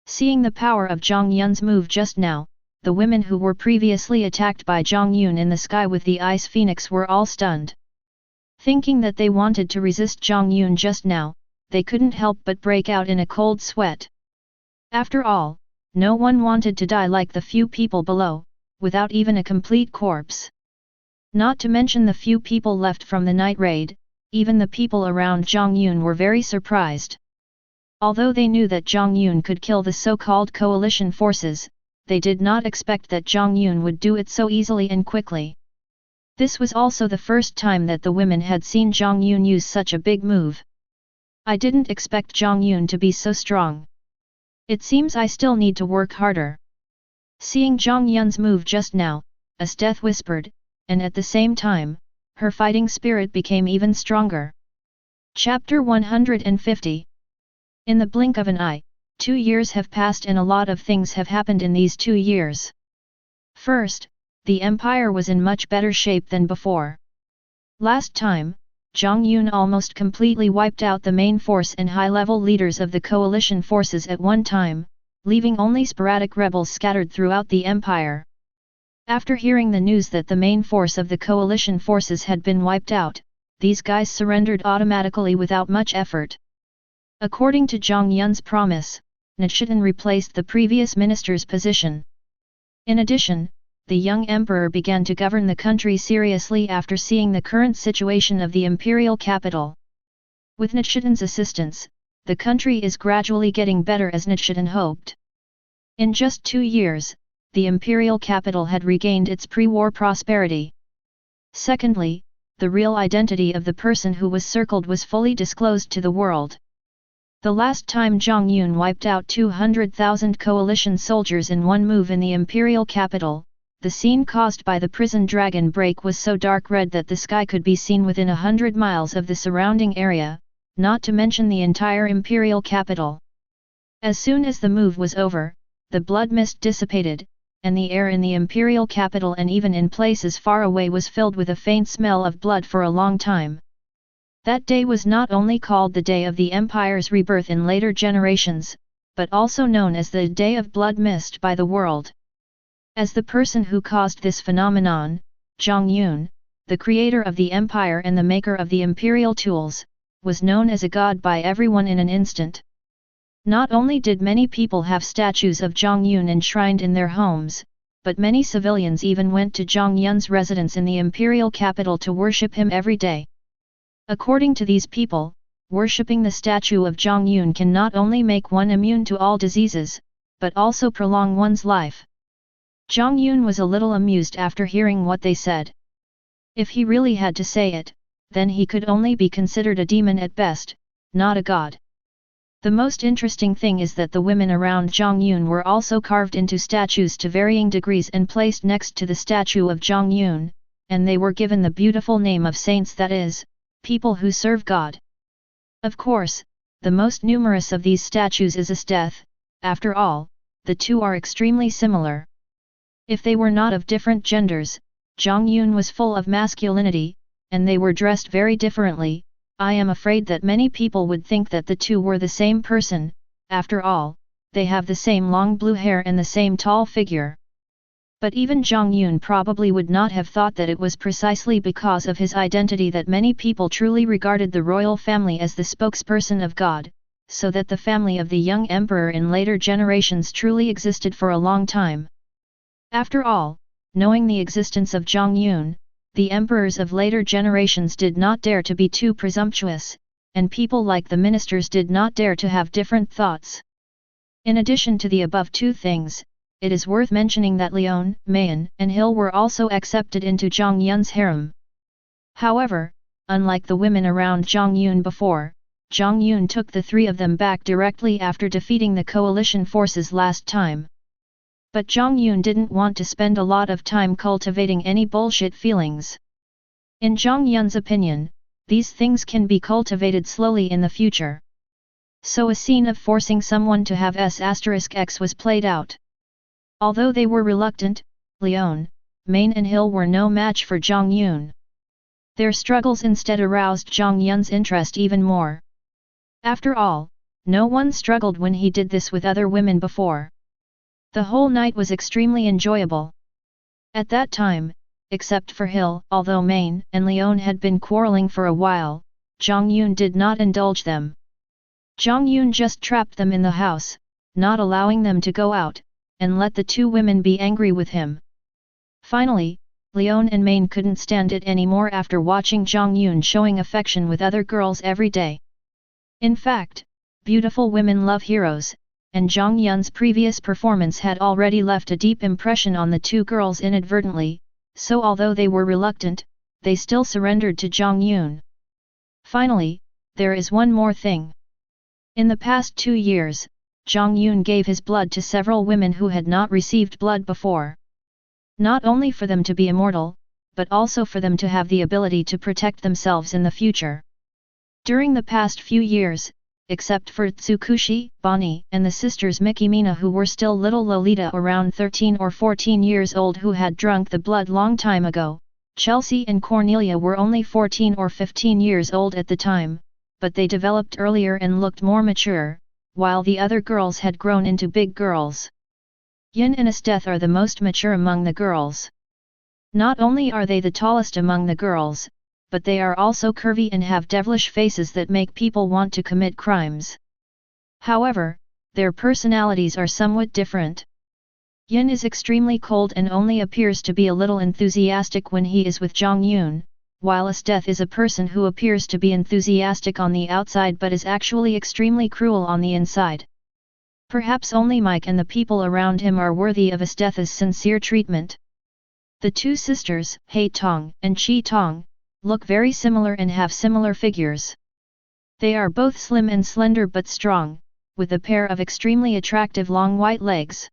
Seeing the power of Jiang Yun's move just now, the women who were previously attacked by Jiang Yun in the sky with the Ice Phoenix were all stunned. Thinking that they wanted to resist Jiang Yun just now, they couldn't help but break out in a cold sweat. After all, no one wanted to die like the few people below, without even a complete corpse. Not to mention the few people left from the night raid, even the people around Jiang Yun were very surprised. Although they knew that Jiang Yun could kill the so-called coalition forces, they did not expect that Jiang Yun would do it so easily and quickly. This was also the first time that the women had seen Jiang Yun use such a big move. I didn't expect Jiang Yun to be so strong. It seems I still need to work harder. Seeing Jiang Yun's move just now, Esteth whispered, and at the same time, her fighting spirit became even stronger. Chapter 150. In the blink of an eye, 2 years have passed and a lot of things have happened in these 2 years. First, the empire was in much better shape than before. Last time, Jiang Yun almost completely wiped out the main force and high-level leaders of the coalition forces at one time, leaving only sporadic rebels scattered throughout the empire. After hearing the news that the main force of the coalition forces had been wiped out, these guys surrendered automatically without much effort. According to Jiang Yun's promise, Nichitan replaced the previous minister's position. In addition, the young emperor began to govern the country seriously after seeing the current situation of the imperial capital. With Nichitan's assistance, the country is gradually getting better as Nichitan hoped. In just 2 years, the imperial capital had regained its pre-war prosperity. Secondly, the real identity of the person who was circled was fully disclosed to the world. The last time Jiang Yun wiped out 200,000 coalition soldiers in one move in the imperial capital, the scene caused by the prison dragon break was so dark red that the sky could be seen within 100 miles of the surrounding area, not to mention the entire imperial capital. As soon as the move was over, the blood mist dissipated, and the air in the imperial capital and even in places far away was filled with a faint smell of blood for a long time. That day was not only called the Day of the Empire's Rebirth in later generations, but also known as the Day of Blood Mist by the world. As the person who caused this phenomenon, Jiang Yun, the creator of the empire and the maker of the imperial tools, was known as a god by everyone in an instant. Not only did many people have statues of Jiang Yun enshrined in their homes, but many civilians even went to Jiang Yun's residence in the imperial capital to worship him every day. According to these people, worshipping the statue of Jiang Yun can not only make one immune to all diseases, but also prolong one's life. Jiang Yun was a little amused after hearing what they said. If he really had to say it, then he could only be considered a demon at best, not a god. The most interesting thing is that the women around Jiang Yun were also carved into statues to varying degrees and placed next to the statue of Jiang Yun, and they were given the beautiful name of saints, that is, people who serve God. Of course, the most numerous of these statues is Estheth. After all, the two are extremely similar. If they were not of different genders, Jiang Yun was full of masculinity, and they were dressed very differently. I am afraid that many people would think that the two were the same person. After all, they have the same long blue hair and the same tall figure. But even Jiang Yun probably would not have thought that it was precisely because of his identity that many people truly regarded the royal family as the spokesperson of God, so that the family of the young emperor in later generations truly existed for a long time. After all, knowing the existence of Jiang Yun, the emperors of later generations did not dare to be too presumptuous, and people like the ministers did not dare to have different thoughts. In addition to the above two things, it is worth mentioning that Leon, Mayan, and Hill were also accepted into Jiang Yun's harem. However, unlike the women around Jiang Yun before, Jiang Yun took the three of them back directly after defeating the coalition forces last time. But Jiang Yun didn't want to spend a lot of time cultivating any bullshit feelings. In Jiang Yun's opinion, these things can be cultivated slowly in the future. So a scene of forcing someone to have S*X was played out. Although they were reluctant, Leon, Main and Hill were no match for Jiang Yun. Their struggles instead aroused Jiang Yun's interest even more. After all, no one struggled when he did this with other women before. The whole night was extremely enjoyable. At that time, except for Hill, although Main and Leon had been quarreling for a while, Jiang Yun did not indulge them. Jiang Yun just trapped them in the house, not allowing them to go out, and let the two women be angry with him. Finally, Leon and Main couldn't stand it anymore after watching Jiang Yun showing affection with other girls every day. In fact, beautiful women love heroes, and Jiang Yun's previous performance had already left a deep impression on the two girls inadvertently, so although they were reluctant, they still surrendered to Jiang Yun. Finally, there is one more thing. In the past 2 years, Jiang Yun gave his blood to several women who had not received blood before. Not only for them to be immortal, but also for them to have the ability to protect themselves in the future. During the past few years, except for Tsukushi, Bonnie, and the sisters Mikimina, who were still little Lolita around 13 or 14 years old, who had drunk the blood long time ago. Chelsea and Cornelia were only 14 or 15 years old at the time, but they developed earlier and looked more mature, while the other girls had grown into big girls. Yun and Estheth are the most mature among the girls. Not only are they the tallest among the girls, but they are also curvy and have devilish faces that make people want to commit crimes. However, their personalities are somewhat different. Yun is extremely cold and only appears to be a little enthusiastic when he is with Jiang Yun, while Estheth is a person who appears to be enthusiastic on the outside but is actually extremely cruel on the inside. Perhaps only Mike and the people around him are worthy of Estheth's sincere treatment. The two sisters, Hei Tong and Chi Tong, look very similar and have similar figures. They are both slim and slender but strong, with a pair of extremely attractive long white legs.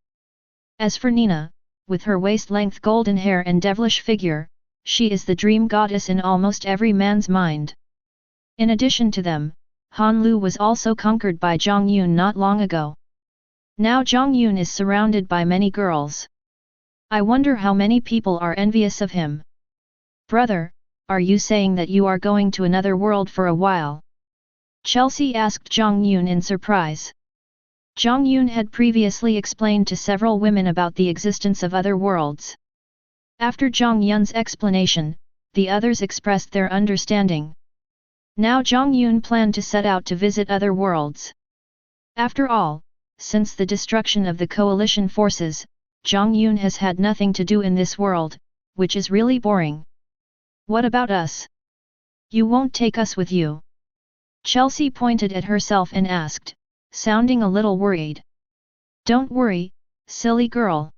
As for Nina, with her waist-length golden hair and devilish figure, she is the dream goddess in almost every man's mind. In addition to them, Han Lu was also conquered by Jiang Yun not long ago. Now Jiang Yun is surrounded by many girls. I wonder how many people are envious of him. Brother, are you saying that you are going to another world for a while? Chelsea asked Jiang Yun in surprise. Jiang Yun had previously explained to several women about the existence of other worlds. After Jiang Yun's explanation, the others expressed their understanding. Now Jiang Yun planned to set out to visit other worlds. After all, since the destruction of the coalition forces, Jiang Yun has had nothing to do in this world, which is really boring. What about us? You won't take us with you? Chelsea pointed at herself and asked, sounding a little worried. Don't worry, silly girl.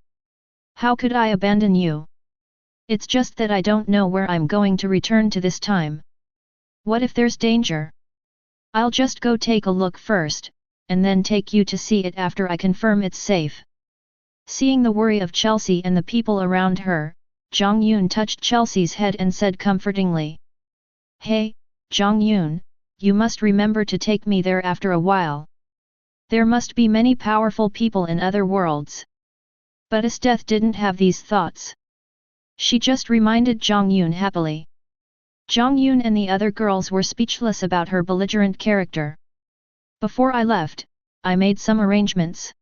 How could I abandon you? It's just that I don't know where I'm going to return to this time. What if there's danger? I'll just go take a look first, and then take you to see it after I confirm it's safe. Seeing the worry of Chelsea and the people around her, Jiang Yun touched Chelsea's head and said comfortingly. Hey, Jiang Yun, you must remember to take me there after a while. There must be many powerful people in other worlds. But Estheth didn't have these thoughts. She just reminded Jiang Yun happily. Jiang Yun and the other girls were speechless about her belligerent character. Before I left, I made some arrangements.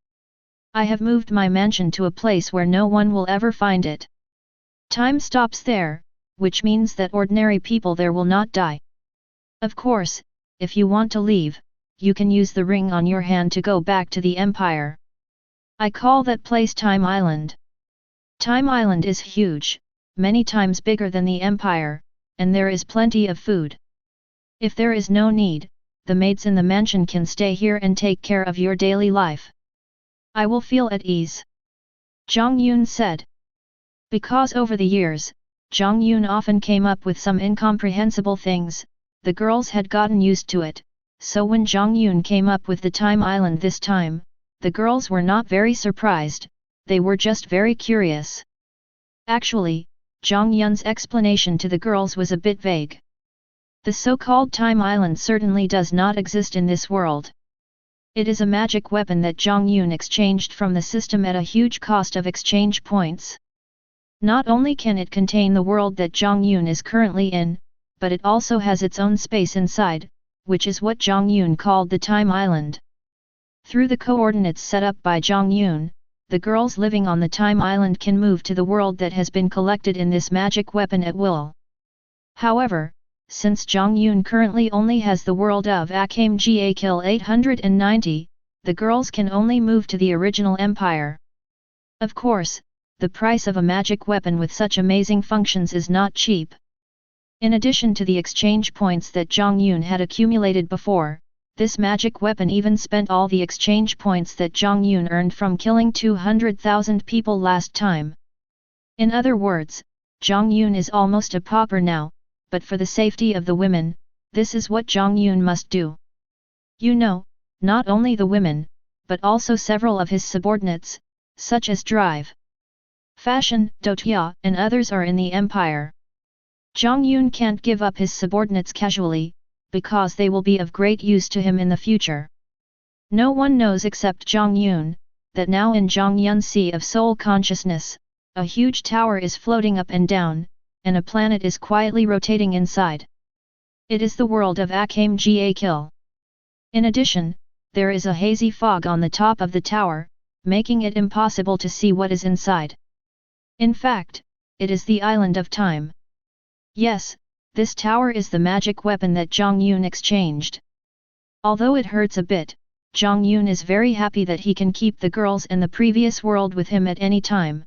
I have moved my mansion to a place where no one will ever find it. Time stops there, which means that ordinary people there will not die. Of course, if you want to leave, you can use the ring on your hand to go back to the Empire. I call that place Time Island. Time Island is huge, many times bigger than the Empire, and there is plenty of food. If there is no need, the maids in the mansion can stay here and take care of your daily life. I will feel at ease. Jiang Yun said. Because over the years, Jiang Yun often came up with some incomprehensible things, the girls had gotten used to it, so when Jiang Yun came up with the Time Island this time, the girls were not very surprised, they were just very curious. Actually, Jiang Yun's explanation to the girls was a bit vague. The so-called Time Island certainly does not exist in this world. It is a magic weapon that Jiang Yun exchanged from the system at a huge cost of exchange points. Not only can it contain the world that Jiang Yun is currently in, but it also has its own space inside, which is what Jiang Yun called the Time Island. Through the coordinates set up by Jiang Yun, the girls living on the Time Island can move to the world that has been collected in this magic weapon at will. However, since Jiang Yun currently only has the world of Akame Ga Kill 890, the girls can only move to the original empire. Of course, the price of a magic weapon with such amazing functions is not cheap. In addition to the exchange points that Jiang Yun had accumulated before, this magic weapon even spent all the exchange points that Jiang Yun earned from killing 200,000 people last time. In other words, Jiang Yun is almost a pauper now, but for the safety of the women, this is what Jiang Yun must do. You know, not only the women, but also several of his subordinates, such as Drive, Fashion, Dotia, and others are in the empire. Jiang Yun can't give up his subordinates casually, because they will be of great use to him in the future. No one knows except Jiang Yun, that now in Jiang Yun's Sea of Soul Consciousness, a huge tower is floating up and down, and a planet is quietly rotating inside. It is the world of Akame Kill. In addition, there is a hazy fog on the top of the tower, making it impossible to see what is inside. In fact, it is the island of time. Yes, this tower is the magic weapon that Jiang Yun exchanged. Although it hurts a bit, Jiang Yun is very happy that he can keep the girls and the previous world with him at any time.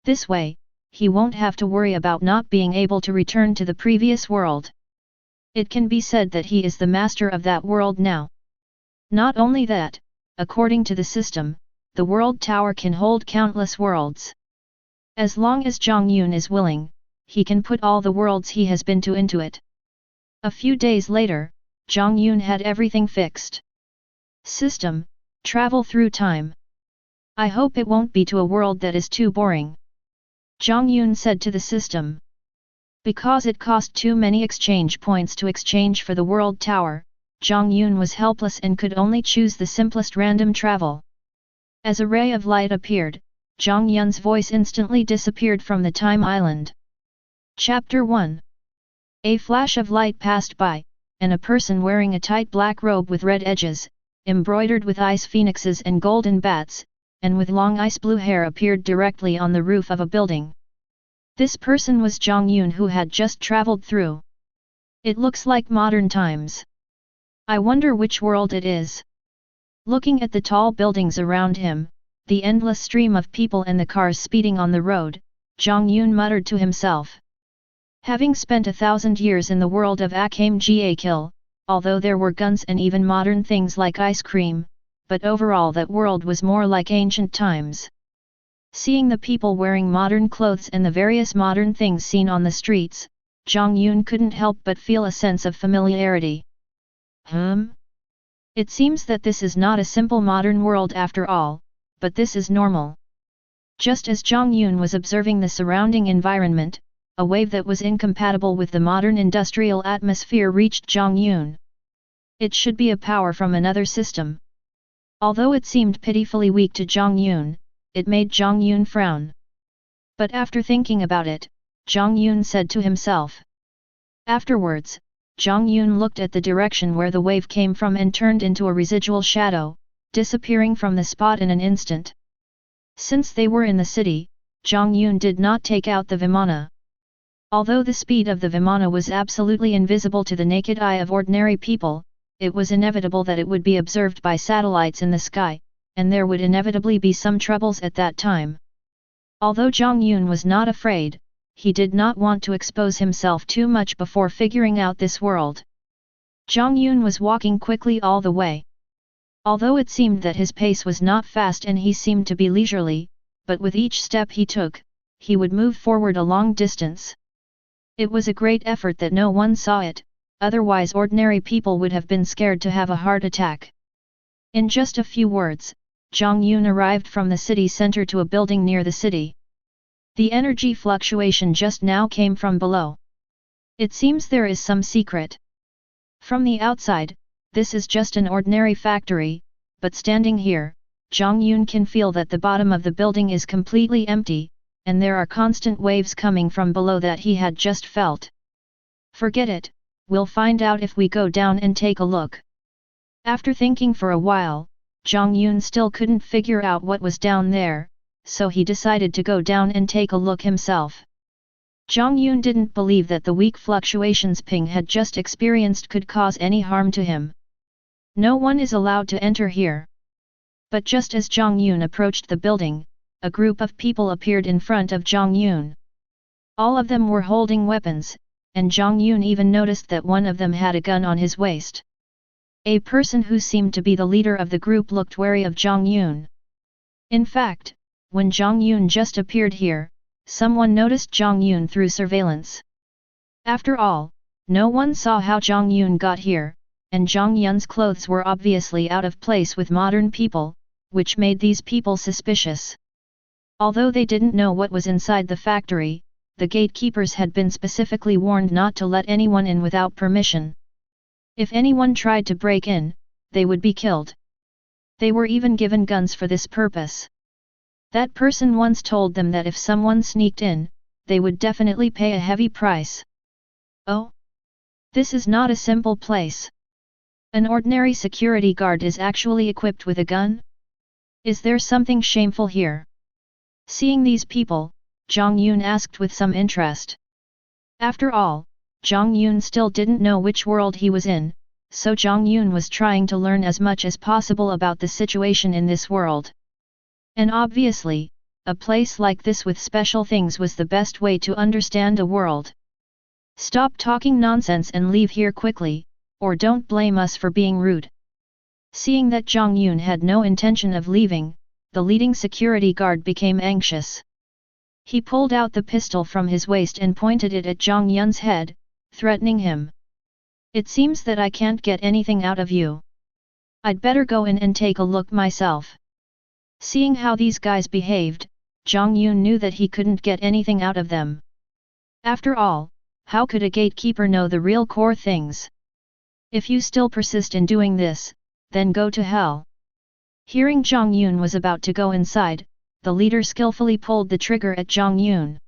This way, he won't have to worry about not being able to return to the previous world. It can be said that he is the master of that world now. Not only that, according to the system, the world tower can hold countless worlds. As long as Jiang Yun is willing, he can put all the worlds he has been to into it. A few days later, Jiang Yun had everything fixed. System, travel through time. I hope it won't be to a world that is too boring. Jiang Yun said to the system. Because it cost too many exchange points to exchange for the world tower, Jiang Yun was helpless and could only choose the simplest random travel. As a ray of light appeared, Jiang Yun's voice instantly disappeared from the time island. Chapter 1. A flash of light passed by, and a person wearing a tight black robe with red edges, embroidered with ice phoenixes and golden bats, and with long ice blue hair appeared directly on the roof of a building. This person was Jiang Yun, who had just traveled through. It looks like modern times. I wonder which world it is. Looking at the tall buildings around him, the endless stream of people and the cars speeding on the road, Jiang Yun muttered to himself. Having spent 1,000 years in the world of Akame Kill, although there were guns and even modern things like ice cream, but overall that world was more like ancient times. Seeing the people wearing modern clothes and the various modern things seen on the streets, Jiang Yun couldn't help but feel a sense of familiarity. It seems that this is not a simple modern world after all, but this is normal. Just as Jiang Yun was observing the surrounding environment, a wave that was incompatible with the modern industrial atmosphere reached Jiang Yun. It should be a power from another system. Although it seemed pitifully weak to Jiang Yun, it made Jiang Yun frown. But after thinking about it, Jiang Yun said to himself. Afterwards, Jiang Yun looked at the direction where the wave came from and turned into a residual shadow, disappearing from the spot in an instant. Since they were in the city, Jiang Yun did not take out the Vimana. Although the speed of the Vimana was absolutely invisible to the naked eye of ordinary people, it was inevitable that it would be observed by satellites in the sky, and there would inevitably be some troubles at that time. Although Jiang Yun was not afraid, he did not want to expose himself too much before figuring out this world. Jiang Yun was walking quickly all the way. Although it seemed that his pace was not fast and he seemed to be leisurely, but with each step he took, he would move forward a long distance. It was a great effort that no one saw it, otherwise ordinary people would have been scared to have a heart attack. In just a few words, Jiang Yun arrived from the city center to a building near the city. The energy fluctuation just now came from below. It seems there is some secret. From the outside, this is just an ordinary factory, but standing here, Jiang Yun can feel that the bottom of the building is completely empty, and there are constant waves coming from below that he had just felt. Forget it, we'll find out if we go down and take a look. After thinking for a while, Jiang Yun still couldn't figure out what was down there, so he decided to go down and take a look himself. Jiang Yun didn't believe that the weak fluctuations Ping had just experienced could cause any harm to him. No one is allowed to enter here. But just as Jiang Yun approached the building, a group of people appeared in front of Jiang Yun. All of them were holding weapons, and Jiang Yun even noticed that one of them had a gun on his waist. A person who seemed to be the leader of the group looked wary of Jiang Yun. In fact, when Jiang Yun just appeared here, someone noticed Jiang Yun through surveillance. After all, no one saw how Jiang Yun got here, and Jiang Yun's clothes were obviously out of place with modern people, which made these people suspicious. Although they didn't know what was inside the factory, the gatekeepers had been specifically warned not to let anyone in without permission. If anyone tried to break in, they would be killed. They were even given guns for this purpose. That person once told them that if someone sneaked in, they would definitely pay a heavy price. Oh? This is not a simple place. An ordinary security guard is actually equipped with a gun? Is there something shameful here? Seeing these people, Jiang Yun asked with some interest. After all, Jiang Yun still didn't know which world he was in, so Jiang Yun was trying to learn as much as possible about the situation in this world. And obviously, a place like this with special things was the best way to understand a world. Stop talking nonsense and leave here quickly, or don't blame us for being rude. Seeing that Jiang Yun had no intention of leaving, the leading security guard became anxious. He pulled out the pistol from his waist and pointed it at Jiang Yun's head, threatening him. It seems that I can't get anything out of you. I'd better go in and take a look myself. Seeing how these guys behaved, Jiang Yun knew that he couldn't get anything out of them. After all, how could a gatekeeper know the real core things? If you still persist in doing this, then go to hell. Hearing Jiang Yun was about to go inside, the leader skillfully pulled the trigger at Jiang Yun.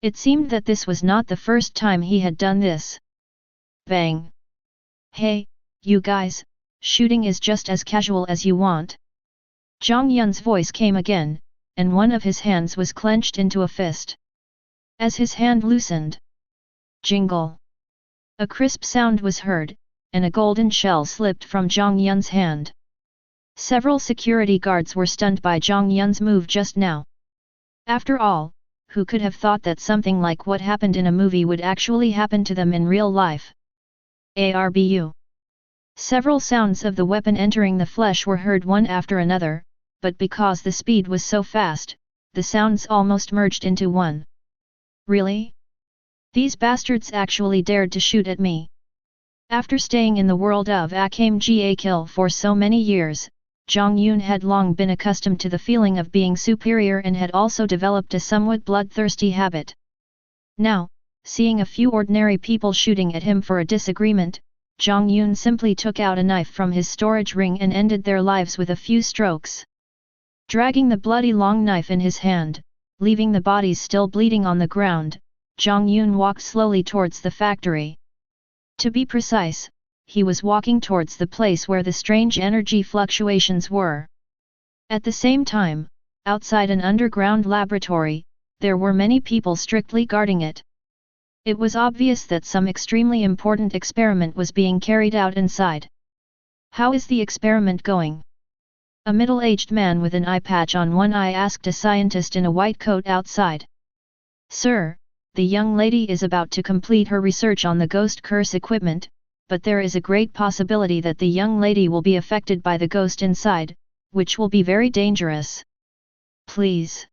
It seemed that this was not the first time he had done this. Bang! Hey, you guys, shooting is just as casual as you want. Jiang Yun's voice came again, and one of his hands was clenched into a fist. As his hand loosened, jingle! A crisp sound was heard, and a golden shell slipped from Jiang Yun's hand. Several security guards were stunned by Jiang Yun's move just now. After all, who could have thought that something like what happened in a movie would actually happen to them in real life? ARBU. Several sounds of the weapon entering the flesh were heard one after another, but because the speed was so fast, the sounds almost merged into one. Really? These bastards actually dared to shoot at me. After staying in the world of Akame ga Kill for so many years, Jiang Yun had long been accustomed to the feeling of being superior and had also developed a somewhat bloodthirsty habit. Now, seeing a few ordinary people shooting at him for a disagreement, Jiang Yun simply took out a knife from his storage ring and ended their lives with a few strokes. Dragging the bloody long knife in his hand, leaving the bodies still bleeding on the ground, Jiang Yun walked slowly towards the factory. To be precise, he was walking towards the place where the strange energy fluctuations were. At the same time, outside an underground laboratory, there were many people strictly guarding it. It was obvious that some extremely important experiment was being carried out inside. How is the experiment going? A middle-aged man with an eye patch on one eye asked a scientist in a white coat outside. Sir, the young lady is about to complete her research on the ghost curse equipment, but there is a great possibility that the young lady will be affected by the ghost inside, which will be very dangerous. Please.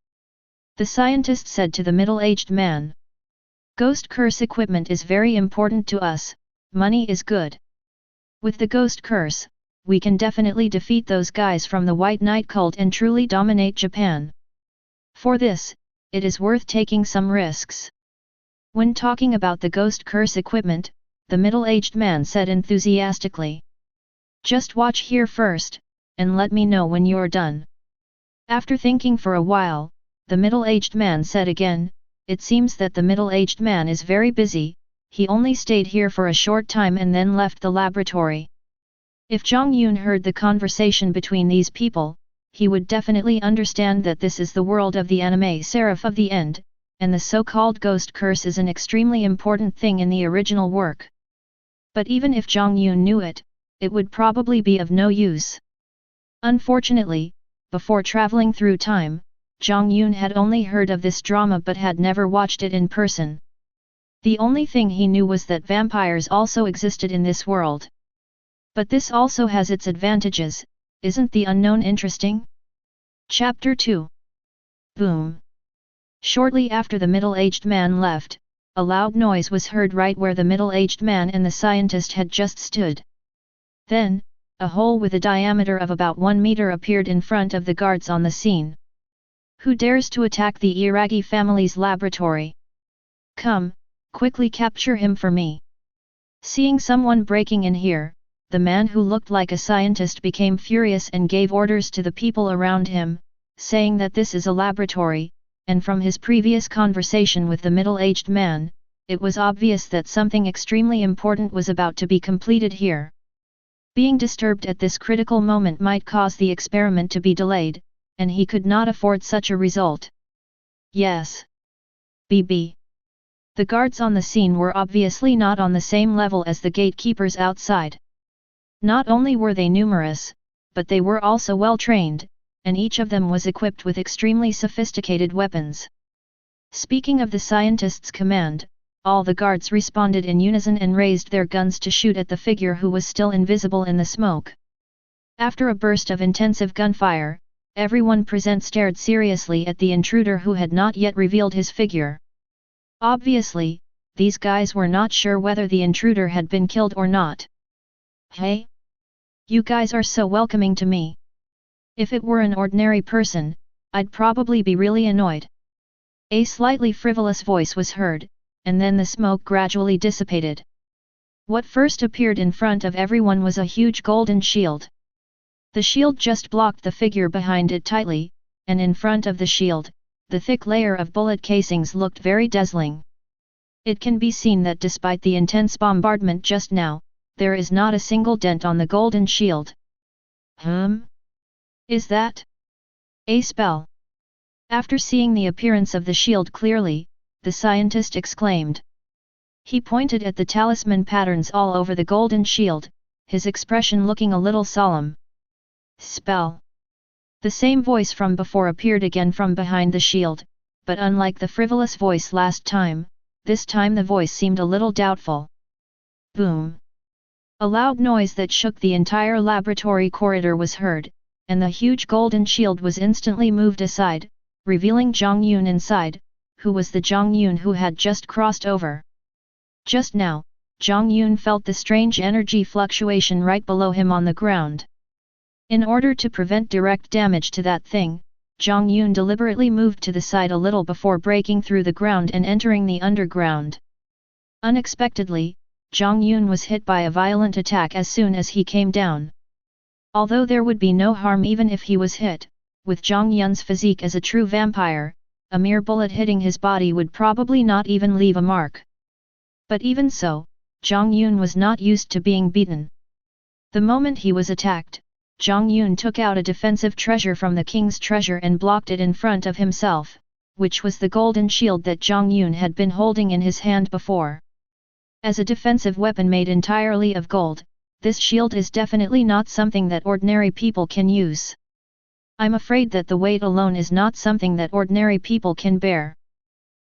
The scientist said to the middle-aged man. Ghost curse equipment is very important to us, money is good. With the ghost curse, we can definitely defeat those guys from the White Knight cult and truly dominate Japan. For this, it is worth taking some risks. When talking about the ghost curse equipment, the middle-aged man said enthusiastically. Just watch here first, and let me know when you're done. After thinking for a while, the middle-aged man said again, it seems that the middle-aged man is very busy, he only stayed here for a short time and then left the laboratory. If Jiang Yun heard the conversation between these people, he would definitely understand that this is the world of the anime Seraph of the End, and the so-called ghost curse is an extremely important thing in the original work. But even if Jiang Yun knew it, it would probably be of no use. Unfortunately, before traveling through time, Jiang Yun had only heard of this drama but had never watched it in person. The only thing he knew was that vampires also existed in this world. But this also has its advantages, isn't the unknown interesting? Chapter 2. Boom. Shortly after the middle-aged man left, a loud noise was heard right where the middle-aged man and the scientist had just stood. Then, a hole with a diameter of about 1 meter appeared in front of the guards on the scene. Who dares to attack the Iragi family's laboratory? Come, quickly capture him for me. Seeing someone breaking in here, the man who looked like a scientist became furious and gave orders to the people around him, saying that this is a laboratory, and from his previous conversation with the middle-aged man, it was obvious that something extremely important was about to be completed here. Being disturbed at this critical moment might cause the experiment to be delayed, and he could not afford such a result. Yes. BB. The guards on the scene were obviously not on the same level as the gatekeepers outside. Not only were they numerous, but they were also well trained, and each of them was equipped with extremely sophisticated weapons. Speaking of the scientist's command, all the guards responded in unison and raised their guns to shoot at the figure who was still invisible in the smoke. After a burst of intensive gunfire, everyone present stared seriously at the intruder who had not yet revealed his figure. Obviously, these guys were not sure whether the intruder had been killed or not. Hey? You guys are so welcoming to me. If it were an ordinary person, I'd probably be really annoyed. A slightly frivolous voice was heard, and then the smoke gradually dissipated. What first appeared in front of everyone was a huge golden shield. The shield just blocked the figure behind it tightly, and in front of the shield, the thick layer of bullet casings looked very dazzling. It can be seen that despite the intense bombardment just now, there is not a single dent on the golden shield. Is that a spell? After seeing the appearance of the shield clearly, the scientist exclaimed. He pointed at the talisman patterns all over the golden shield, his expression looking a little solemn. Spell. The same voice from before appeared again from behind the shield, but unlike the frivolous voice last time, this time the voice seemed a little doubtful. Boom. A loud noise that shook the entire laboratory corridor was heard, and the huge golden shield was instantly moved aside, revealing Jiang Yun inside, who was the Jiang Yun who had just crossed over. Just now, Jiang Yun felt the strange energy fluctuation right below him on the ground. In order to prevent direct damage to that thing, Jiang Yun deliberately moved to the side a little before breaking through the ground and entering the underground. Unexpectedly, Jiang Yun was hit by a violent attack as soon as he came down. Although there would be no harm even if he was hit, with Jiang Yun's physique as a true vampire, a mere bullet hitting his body would probably not even leave a mark. But even so, Jiang Yun was not used to being beaten. The moment he was attacked, Jiang Yun took out a defensive treasure from the king's treasure and blocked it in front of himself, which was the golden shield that Jiang Yun had been holding in his hand before. As a defensive weapon made entirely of gold, this shield is definitely not something that ordinary people can use. I'm afraid that the weight alone is not something that ordinary people can bear.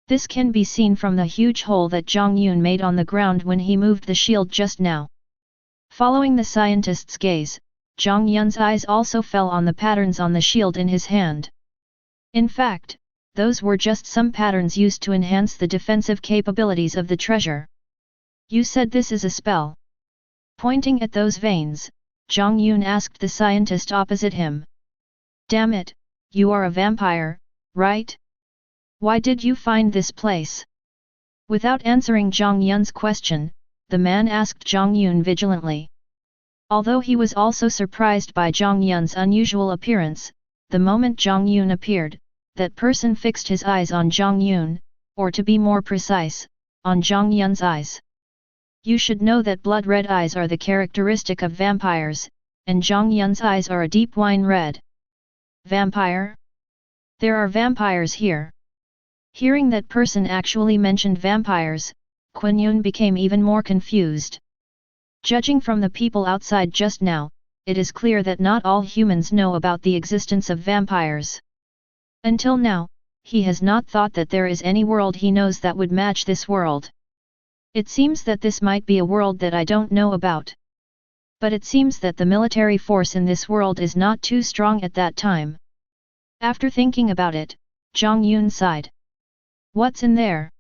This can be seen from the huge hole that Jiang Yun made on the ground when he moved the shield just now. Following the scientist's gaze, Jiang Yun's eyes also fell on the patterns on the shield in his hand. In fact, those were just some patterns used to enhance the defensive capabilities of the treasure. You said this is a spell. Pointing at those veins, Jiang Yun asked the scientist opposite him. Damn it, you are a vampire, right? Why did you find this place? Without answering Jiang Yun's question, the man asked Jiang Yun vigilantly. Although he was also surprised by Jiang Yun's unusual appearance, the moment Jiang Yun appeared, that person fixed his eyes on Jiang Yun, or to be more precise, on Jiang Yun's eyes. You should know that blood-red eyes are the characteristic of vampires, and Jiang Yun's eyes are a deep wine red. Vampire? There are vampires here. Hearing that person actually mentioned vampires, Jiang Yun became even more confused. Judging from the people outside just now, it is clear that not all humans know about the existence of vampires. Until now, he has not thought that there is any world he knows that would match this world. It seems that this might be a world that I don't know about. But it seems that the military force in this world is not too strong at that time. After thinking about it, Jiang Yun sighed. What's in there?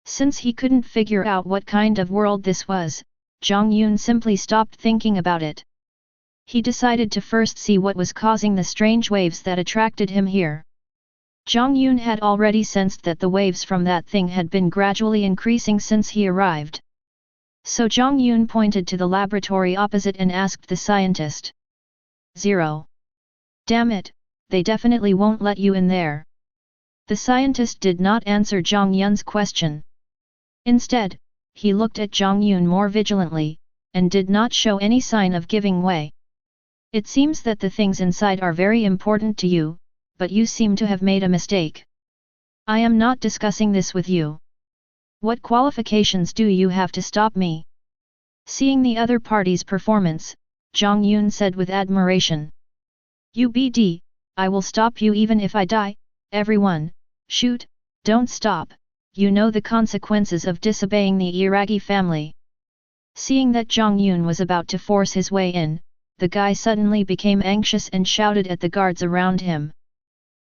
Since he couldn't figure out what kind of world this was, Jiang Yun simply stopped thinking about it. He decided to first see what was causing the strange waves that attracted him here. Jiang Yun had already sensed that the waves from that thing had been gradually increasing since he arrived. So Jiang Yun pointed to the laboratory opposite and asked the scientist. 0. Damn it, they definitely won't let you in there. The scientist did not answer Jiang Yun's question. Instead, he looked at Jiang Yun more vigilantly, and did not show any sign of giving way. It seems that the things inside are very important to you, but you seem to have made a mistake. I am not discussing this with you. What qualifications do you have to stop me? Seeing the other party's performance, Jiang Yun said with admiration. UBD, I will stop you even if I die. Everyone, shoot, don't stop, you know the consequences of disobeying the Iragi family. Seeing that Jiang Yun was about to force his way in, the guy suddenly became anxious and shouted at the guards around him.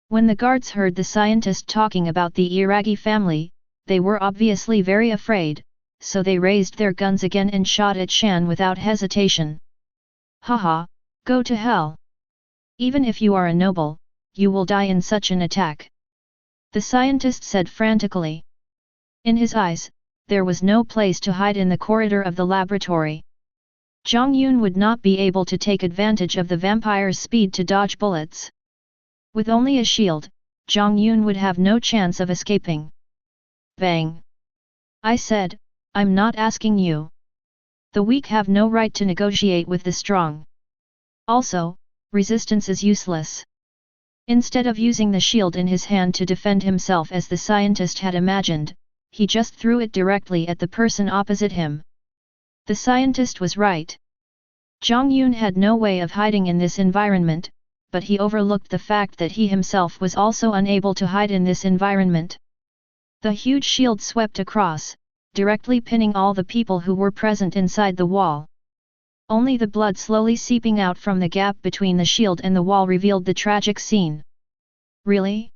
When the guards heard the scientist talking about the Iragi family, they were obviously very afraid, so they raised their guns again and shot at Shan without hesitation. Haha, go to hell. Even if you are a noble, you will die in such an attack. The scientist said frantically. In his eyes, there was no place to hide in the corridor of the laboratory. Jiang Yun would not be able to take advantage of the vampire's speed to dodge bullets. With only a shield, Jiang Yun would have no chance of escaping. Bang! I said, I'm not asking you. The weak have no right to negotiate with the strong. Also, resistance is useless. Instead of using the shield in his hand to defend himself as the scientist had imagined, he just threw it directly at the person opposite him. The scientist was right. Jiang Yun had no way of hiding in this environment, but he overlooked the fact that he himself was also unable to hide in this environment. The huge shield swept across, directly pinning all the people who were present inside the wall. Only the blood slowly seeping out from the gap between the shield and the wall revealed the tragic scene. Really?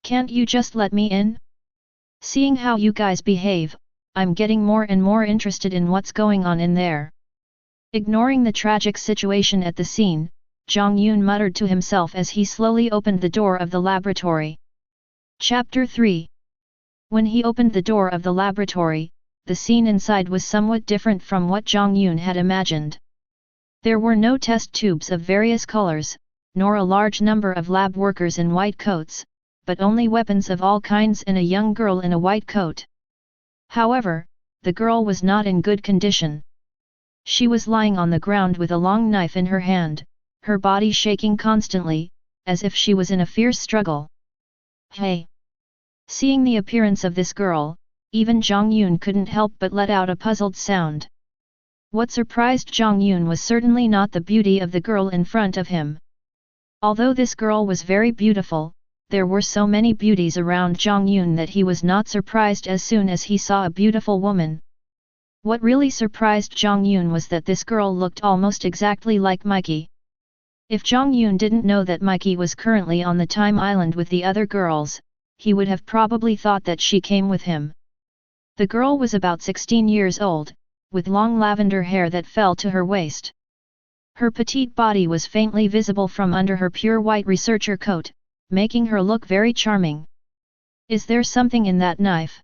Can't you just let me in? Seeing how you guys behave, I'm getting more and more interested in what's going on in there. Ignoring the tragic situation at the scene, Jiang Yun muttered to himself as he slowly opened the door of the laboratory. Chapter 3. When he opened the door of the laboratory, the scene inside was somewhat different from what Jiang Yun had imagined. There were no test tubes of various colors, nor a large number of lab workers in white coats, but only weapons of all kinds and a young girl in a white coat. However, the girl was not in good condition. She was lying on the ground with a long knife in her hand, her body shaking constantly, as if she was in a fierce struggle. Hey! Seeing the appearance of this girl, even Jiang Yun couldn't help but let out a puzzled sound. What surprised Jiang Yun was certainly not the beauty of the girl in front of him. Although this girl was very beautiful, there were so many beauties around Jiang Yun that he was not surprised as soon as he saw a beautiful woman. What really surprised Jiang Yun was that this girl looked almost exactly like Mikey. If Jiang Yun didn't know that Mikey was currently on the Time Island with the other girls, he would have probably thought that she came with him. The girl was about 16 years old, with long lavender hair that fell to her waist. Her petite body was faintly visible from under her pure white researcher coat, making her look very charming. Is there something in that knife?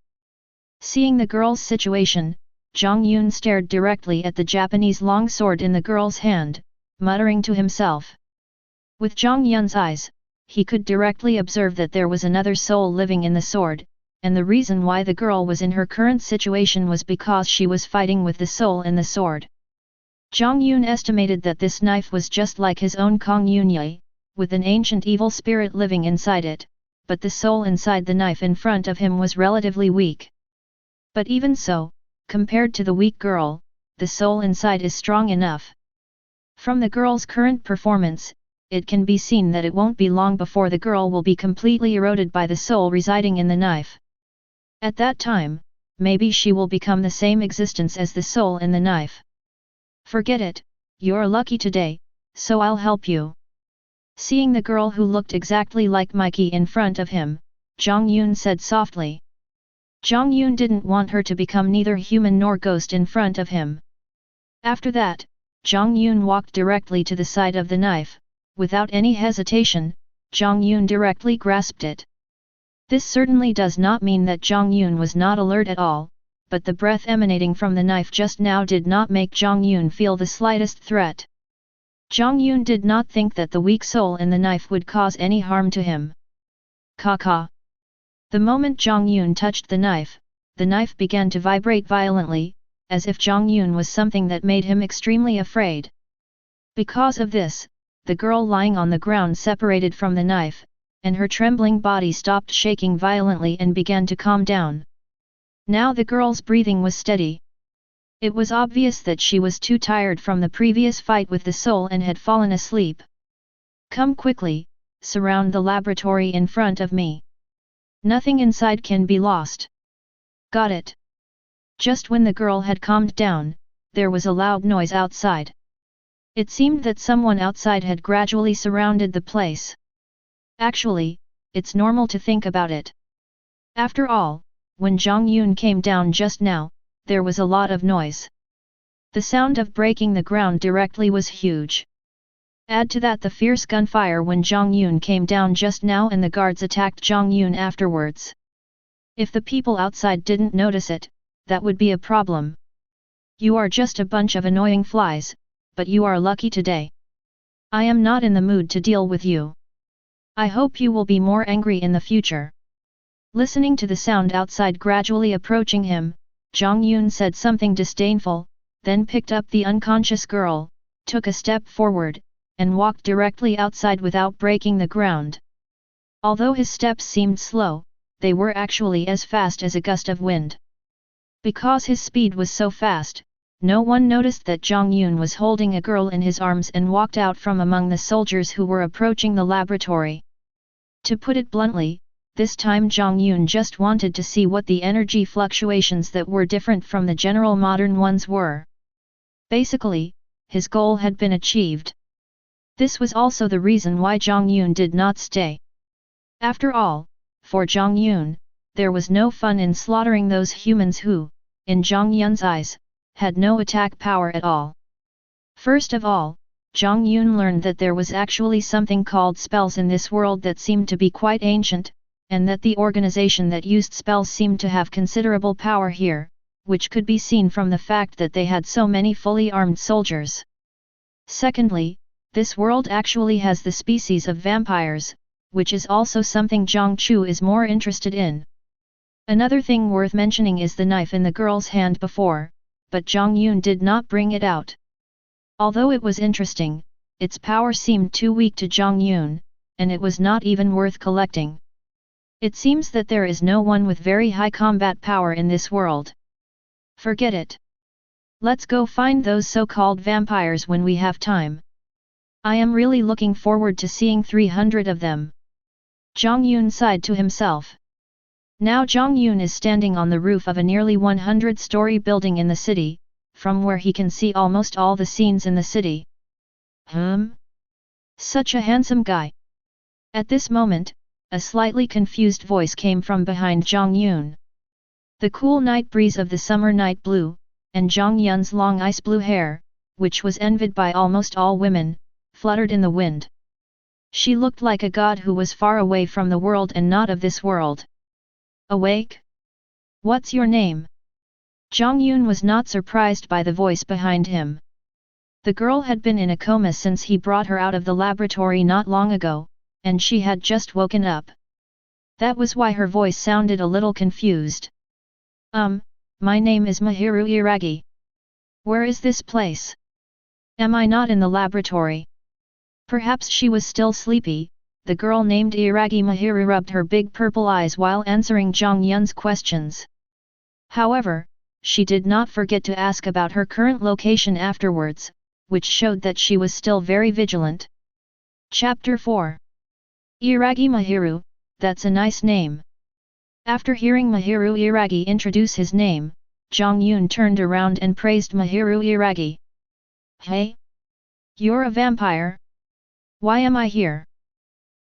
Seeing the girl's situation, Jiang Yun stared directly at the Japanese long sword in the girl's hand, muttering to himself. With Jiang Yun's eyes, he could directly observe that there was another soul living in the sword, and the reason why the girl was in her current situation was because she was fighting with the soul in the sword. Jiang Yun estimated that this knife was just like his own Kong Yunye, with an ancient evil spirit living inside it, but the soul inside the knife in front of him was relatively weak. But even so, compared to the weak girl, the soul inside is strong enough. From the girl's current performance, it can be seen that it won't be long before the girl will be completely eroded by the soul residing in the knife. At that time, maybe she will become the same existence as the soul in the knife. Forget it, you're lucky today, so I'll help you. Seeing the girl who looked exactly like Mikey in front of him, Jiang Yun said softly. Jiang Yun didn't want her to become neither human nor ghost in front of him. After that, Jiang Yun walked directly to the side of the knife. Without any hesitation, Jiang Yun directly grasped it. This certainly does not mean that Jiang Yun was not alert at all, but the breath emanating from the knife just now did not make Jiang Yun feel the slightest threat. Jiang Yun did not think that the weak soul in the knife would cause any harm to him. Ka. The moment Jiang Yun touched the knife began to vibrate violently, as if Jiang Yun was something that made him extremely afraid. Because of this, the girl lying on the ground separated from the knife, and her trembling body stopped shaking violently and began to calm down. Now the girl's breathing was steady. It was obvious that she was too tired from the previous fight with the soul and had fallen asleep. Come quickly, surround the laboratory in front of me. Nothing inside can be lost. Got it. Just when the girl had calmed down, there was a loud noise outside. It seemed that someone outside had gradually surrounded the place. Actually, it's normal to think about it. After all, when Jiang Yun came down just now, there was a lot of noise. The sound of breaking the ground directly was huge. Add to that the fierce gunfire when Jiang Yun came down just now and the guards attacked Jiang Yun afterwards. If the people outside didn't notice it, that would be a problem. You are just a bunch of annoying flies, but you are lucky today. I am not in the mood to deal with you. I hope you will be more angry in the future. Listening to the sound outside gradually approaching him, Jiang Yun said something disdainful, then picked up the unconscious girl, took a step forward, and walked directly outside without breaking the ground. Although his steps seemed slow, they were actually as fast as a gust of wind. Because his speed was so fast, no one noticed that Jiang Yun was holding a girl in his arms and walked out from among the soldiers who were approaching the laboratory. To put it bluntly, this time Jiang Yun just wanted to see what the energy fluctuations that were different from the general modern ones were. Basically, his goal had been achieved. This was also the reason why Jiang Yun did not stay. After all, for Jiang Yun, there was no fun in slaughtering those humans who, in Jiang Yun's eyes, had no attack power at all. First of all, Jiang Yun learned that there was actually something called spells in this world that seemed to be quite ancient, and that the organization that used spells seemed to have considerable power here, which could be seen from the fact that they had so many fully armed soldiers. Secondly, this world actually has the species of vampires, which is also something Zhang Chu is more interested in. Another thing worth mentioning is the knife in the girl's hand before, but Jiang Yun did not bring it out. Although it was interesting, its power seemed too weak to Jiang Yun, and it was not even worth collecting. It seems that there is no one with very high combat power in this world. Forget it. Let's go find those so-called vampires when we have time. I am really looking forward to seeing 300 of them. Jiang Yun sighed to himself. Now Jiang Yun is standing on the roof of a nearly 100-story building in the city, from where he can see almost all the scenes in the city. Such a handsome guy. At this moment, a slightly confused voice came from behind Jiang Yun. The cool night breeze of the summer night blew, and Jiang Yun's long ice blue hair, which was envied by almost all women, fluttered in the wind. She looked like a god who was far away from the world and not of this world. Awake? What's your name? Jiang Yun was not surprised by the voice behind him. The girl had been in a coma since he brought her out of the laboratory not long ago, and she had just woken up. That was why her voice sounded a little confused. My name is Mahiru Iragi. Where is this place? Am I not in the laboratory? Perhaps she was still sleepy. The girl named Iragi Mahiru rubbed her big purple eyes while answering Jiang Yun's questions. However, she did not forget to ask about her current location afterwards, which showed that she was still very vigilant. Chapter 4. Iragi Mahiru, that's a nice name. After hearing Mahiru Iragi introduce his name, Jiang Yun turned around and praised Mahiru Iragi. Hey? You're a vampire? Why am I here?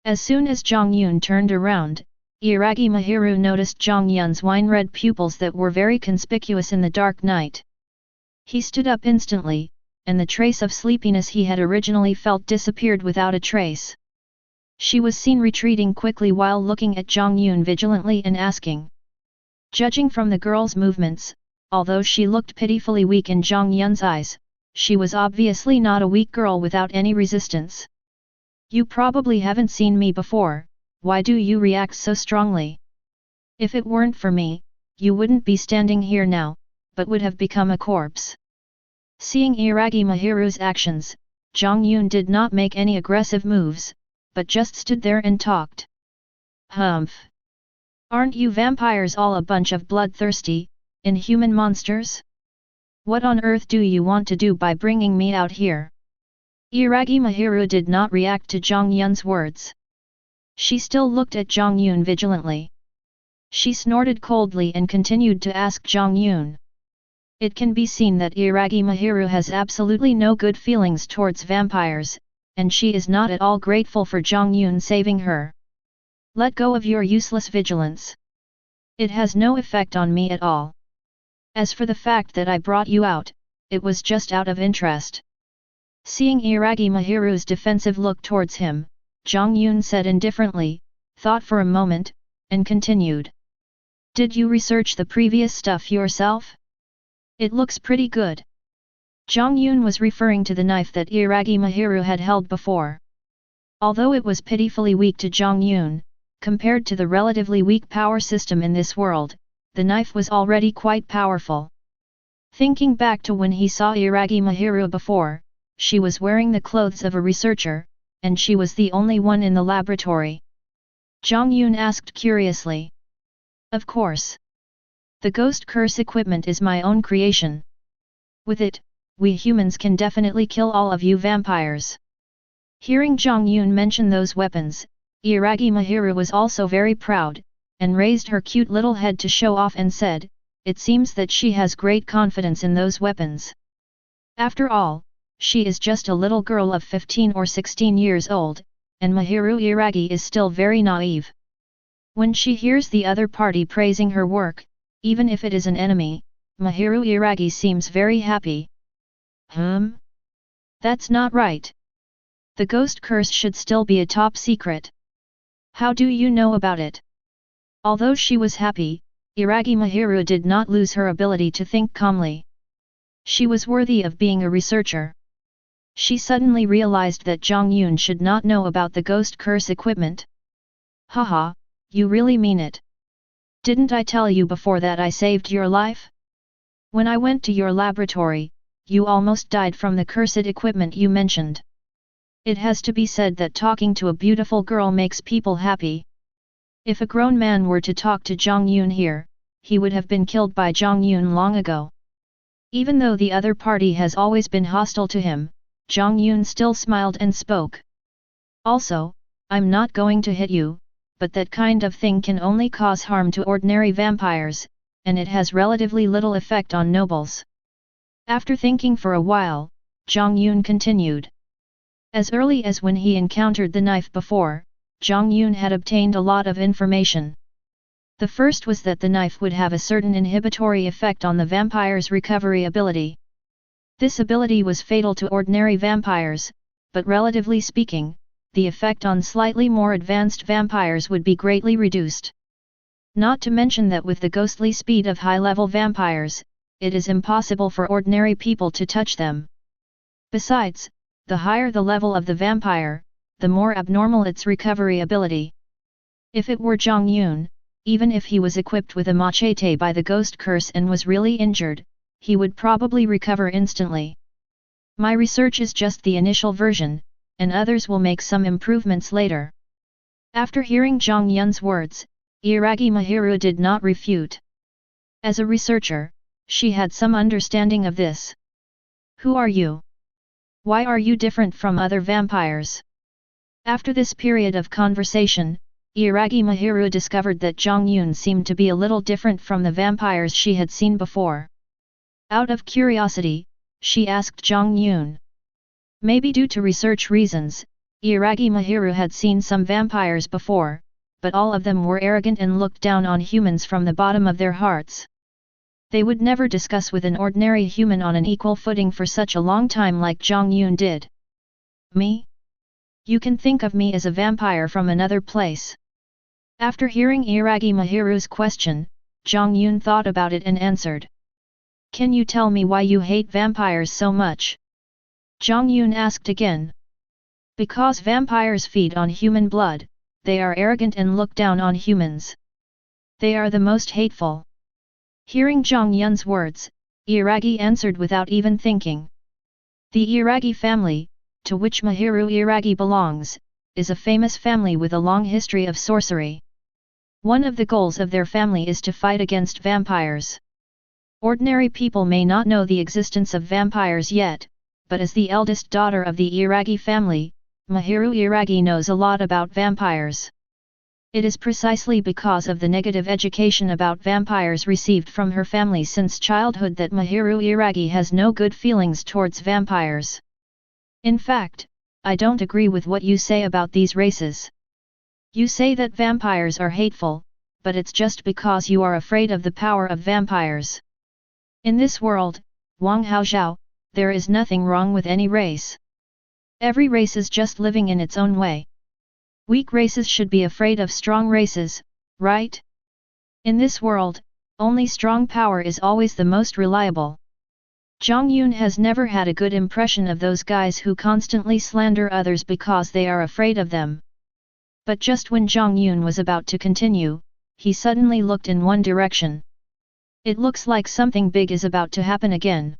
As soon as Jiang Yun turned around, Iragi Mahiru noticed Jiang Yun's wine-red pupils that were very conspicuous in the dark night. He stood up instantly, and the trace of sleepiness he had originally felt disappeared without a trace. She was seen retreating quickly while looking at Jiang Yun vigilantly and asking. Judging from the girl's movements, although she looked pitifully weak in Jiang Yun's eyes, she was obviously not a weak girl without any resistance. You probably haven't seen me before, why do you react so strongly? If it weren't for me, you wouldn't be standing here now, but would have become a corpse. Seeing Iragi Mahiru's actions, Jiang Yun did not make any aggressive moves, but just stood there and talked. Humph! Aren't you vampires all a bunch of bloodthirsty, inhuman monsters? What on earth do you want to do by bringing me out here? Iragi Mahiru did not react to Jiang Yun's words. She still looked at Jiang Yun vigilantly. She snorted coldly and continued to ask Jiang Yun. It can be seen that Iragi Mahiru has absolutely no good feelings towards vampires, and she is not at all grateful for Jiang Yun saving her. Let go of your useless vigilance. It has no effect on me at all. As for the fact that I brought you out, it was just out of interest. Seeing Iragi Mahiru's defensive look towards him, Jiang Yun said indifferently, thought for a moment, and continued. Did you research the previous stuff yourself? It looks pretty good. Jiang Yun was referring to the knife that Iragi Mahiru had held before. Although it was pitifully weak to Jiang Yun, compared to the relatively weak power system in this world, the knife was already quite powerful. Thinking back to when he saw Iragi Mahiru before, she was wearing the clothes of a researcher, and she was the only one in the laboratory. Jiang Yun asked curiously. Of course. The ghost curse equipment is my own creation. With it, we humans can definitely kill all of you vampires. Hearing Jiang Yun mention those weapons, Iragi Mahiru was also very proud, and raised her cute little head to show off and said, it seems that she has great confidence in those weapons. After all, she is just a little girl of 15 or 16 years old, and Mahiru Iragi is still very naive. When she hears the other party praising her work, even if it is an enemy, Mahiru Iragi seems very happy. That's not right. The ghost curse should still be a top secret. How do you know about it? Although she was happy, Iragi Mahiru did not lose her ability to think calmly. She was worthy of being a researcher. She suddenly realized that Jiang Yun should not know about the ghost curse equipment. Haha, you really mean it. Didn't I tell you before that I saved your life? When I went to your laboratory, you almost died from the cursed equipment you mentioned. It has to be said that talking to a beautiful girl makes people happy. If a grown man were to talk to Jiang Yun here, he would have been killed by Jiang Yun long ago. Even though the other party has always been hostile to him, Jiang Yun still smiled and spoke. Also, I'm not going to hit you, but that kind of thing can only cause harm to ordinary vampires, and it has relatively little effect on nobles. After thinking for a while, Jiang Yun continued. As early as when he encountered the knife before, Jiang Yun had obtained a lot of information. The first was that the knife would have a certain inhibitory effect on the vampire's recovery ability. This ability was fatal to ordinary vampires, but relatively speaking, the effect on slightly more advanced vampires would be greatly reduced. Not to mention that with the ghostly speed of high-level vampires, it is impossible for ordinary people to touch them. Besides, the higher the level of the vampire, the more abnormal its recovery ability. If it were Jiang Yun, even if he was equipped with a machete by the ghost curse and was really injured, he would probably recover instantly. My research is just the initial version, and others will make some improvements later. After hearing Jiang Yun's words, Iragi Mahiru did not refute. As a researcher, she had some understanding of this. Who are you? Why are you different from other vampires? After this period of conversation, Iragi Mahiru discovered that Jiang Yun seemed to be a little different from the vampires she had seen before. Out of curiosity, she asked Jiang Yun. Maybe due to research reasons, Iragi Mahiru had seen some vampires before, but all of them were arrogant and looked down on humans from the bottom of their hearts. They would never discuss with an ordinary human on an equal footing for such a long time like Jiang Yun did. Me? You can think of me as a vampire from another place. After hearing Iragi Mahiru's question, Jiang Yun thought about it and answered. Can you tell me why you hate vampires so much? Jiang Yun asked again. Because vampires feed on human blood, they are arrogant and look down on humans. They are the most hateful. Hearing Jiang Yun's words, Iragi answered without even thinking. The Iragi family, to which Mahiru Iragi belongs, is a famous family with a long history of sorcery. One of the goals of their family is to fight against vampires. Ordinary people may not know the existence of vampires yet, but as the eldest daughter of the Iragi family, Mahiru Iragi knows a lot about vampires. It is precisely because of the negative education about vampires received from her family since childhood that Mahiru Iragi has no good feelings towards vampires. In fact, I don't agree with what you say about these races. You say that vampires are hateful, but it's just because you are afraid of the power of vampires. In this world, Wang Haozhao, there is nothing wrong with any race. Every race is just living in its own way. Weak races should be afraid of strong races, right? In this world, only strong power is always the most reliable. Jiang Yun has never had a good impression of those guys who constantly slander others because they are afraid of them. But just when Jiang Yun was about to continue, he suddenly looked in one direction. It looks like something big is about to happen again.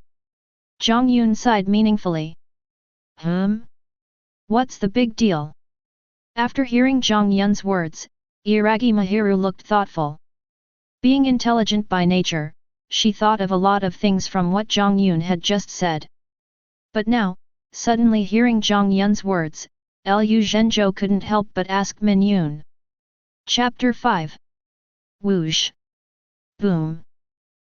Jiang Yun sighed meaningfully. What's the big deal? After hearing Jiang Yun's words, Iragi Mahiru looked thoughtful. Being intelligent by nature, she thought of a lot of things from what Jiang Yun had just said. But now, suddenly hearing Jiang Yun's words, Lu Zhenzhou couldn't help but ask Min Yun. Chapter 5. Whoosh! Boom!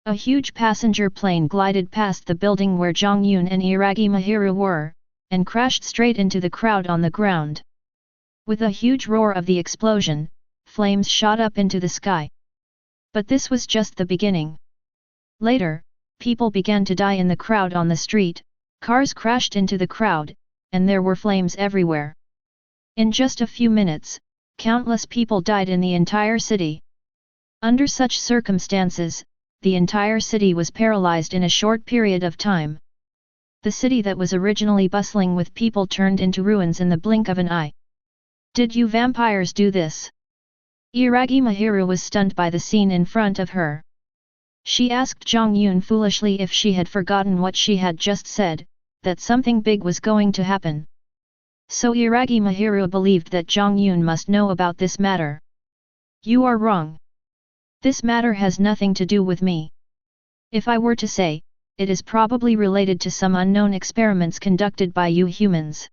A huge passenger plane glided past the building where Jiang Yun and Iragi Mahiru were, and crashed straight into the crowd on the ground. With a huge roar of the explosion, flames shot up into the sky. But this was just the beginning. Later, people began to die in the crowd on the street, cars crashed into the crowd, and there were flames everywhere. In just a few minutes, countless people died in the entire city. Under such circumstances, the entire city was paralyzed in a short period of time. The city that was originally bustling with people turned into ruins in the blink of an eye. Did you vampires do this? Iragi Mahiru was stunned by the scene in front of her. She asked Jiang Yun foolishly if she had forgotten what she had just said, that something big was going to happen. So Iragi Mahiru believed that Jiang Yun must know about this matter. You are wrong. This matter has nothing to do with me. If I were to say, it is probably related to some unknown experiments conducted by you humans.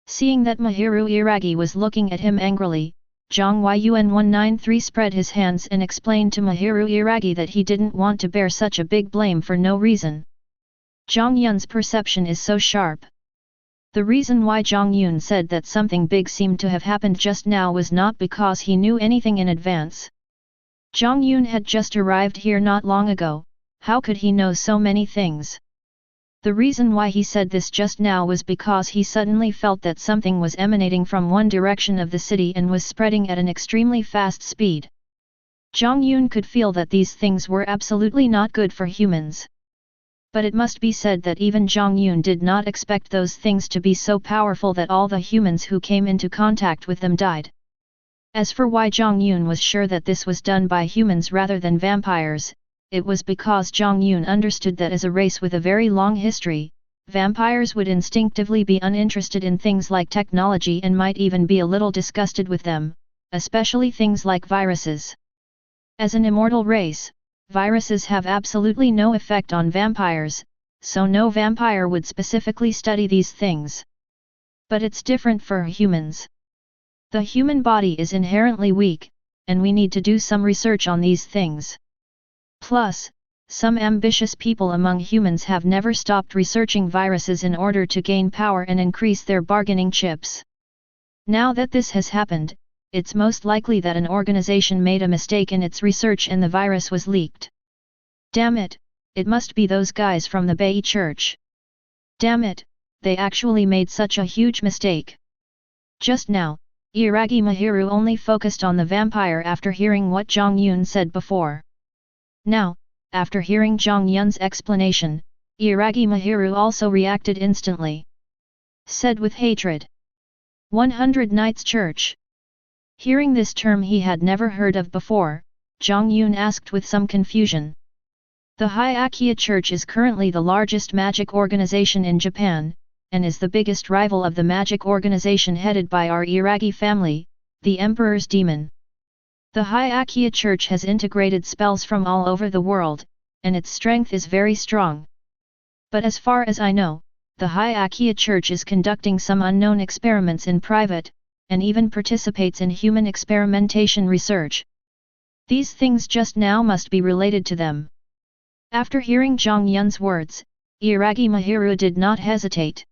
Seeing that Mahiru Iragi was looking at him angrily, Zhang Yun 193 spread his hands and explained to Mahiru Iragi that he didn't want to bear such a big blame for no reason. Jiang Yun's perception is so sharp. The reason why Jiang Yun said that something big seemed to have happened just now was not because he knew anything in advance. Jiang Yun had just arrived here not long ago. How could he know so many things? The reason why he said this just now was because he suddenly felt that something was emanating from one direction of the city and was spreading at an extremely fast speed. Jiang Yun could feel that these things were absolutely not good for humans. But it must be said that even Jiang Yun did not expect those things to be so powerful that all the humans who came into contact with them died. As for why Jiang Yun was sure that this was done by humans rather than vampires, it was because Jiang Yun understood that as a race with a very long history, vampires would instinctively be uninterested in things like technology and might even be a little disgusted with them, especially things like viruses. As an immortal race, viruses have absolutely no effect on vampires, so no vampire would specifically study these things. But it's different for humans. The human body is inherently weak, and we need to do some research on these things. Plus, some ambitious people among humans have never stopped researching viruses in order to gain power and increase their bargaining chips. Now that this has happened, it's most likely that an organization made a mistake in its research and the virus was leaked. Damn it, it must be those guys from the Bei Church. Damn it, they actually made such a huge mistake. Just now, Iragi Mahiru only focused on the vampire after hearing what Jiang Yun said before. Now, after hearing Jiang Yun's explanation, Iragi Mahiru also reacted instantly. Said with hatred. 100 Knights Church. Hearing this term he had never heard of before, Jiang Yun asked with some confusion. The Hyakkia Church is currently the largest magic organization in Japan, and is the biggest rival of the magic organization headed by our Iragi family, the Emperor's Demon. The Hyakkia Church has integrated spells from all over the world, and its strength is very strong. But as far as I know, the Hyakkia Church is conducting some unknown experiments in private, and even participates in human experimentation research. These things just now must be related to them. After hearing Jiang Yun's words, Iragi Mahiru did not hesitate.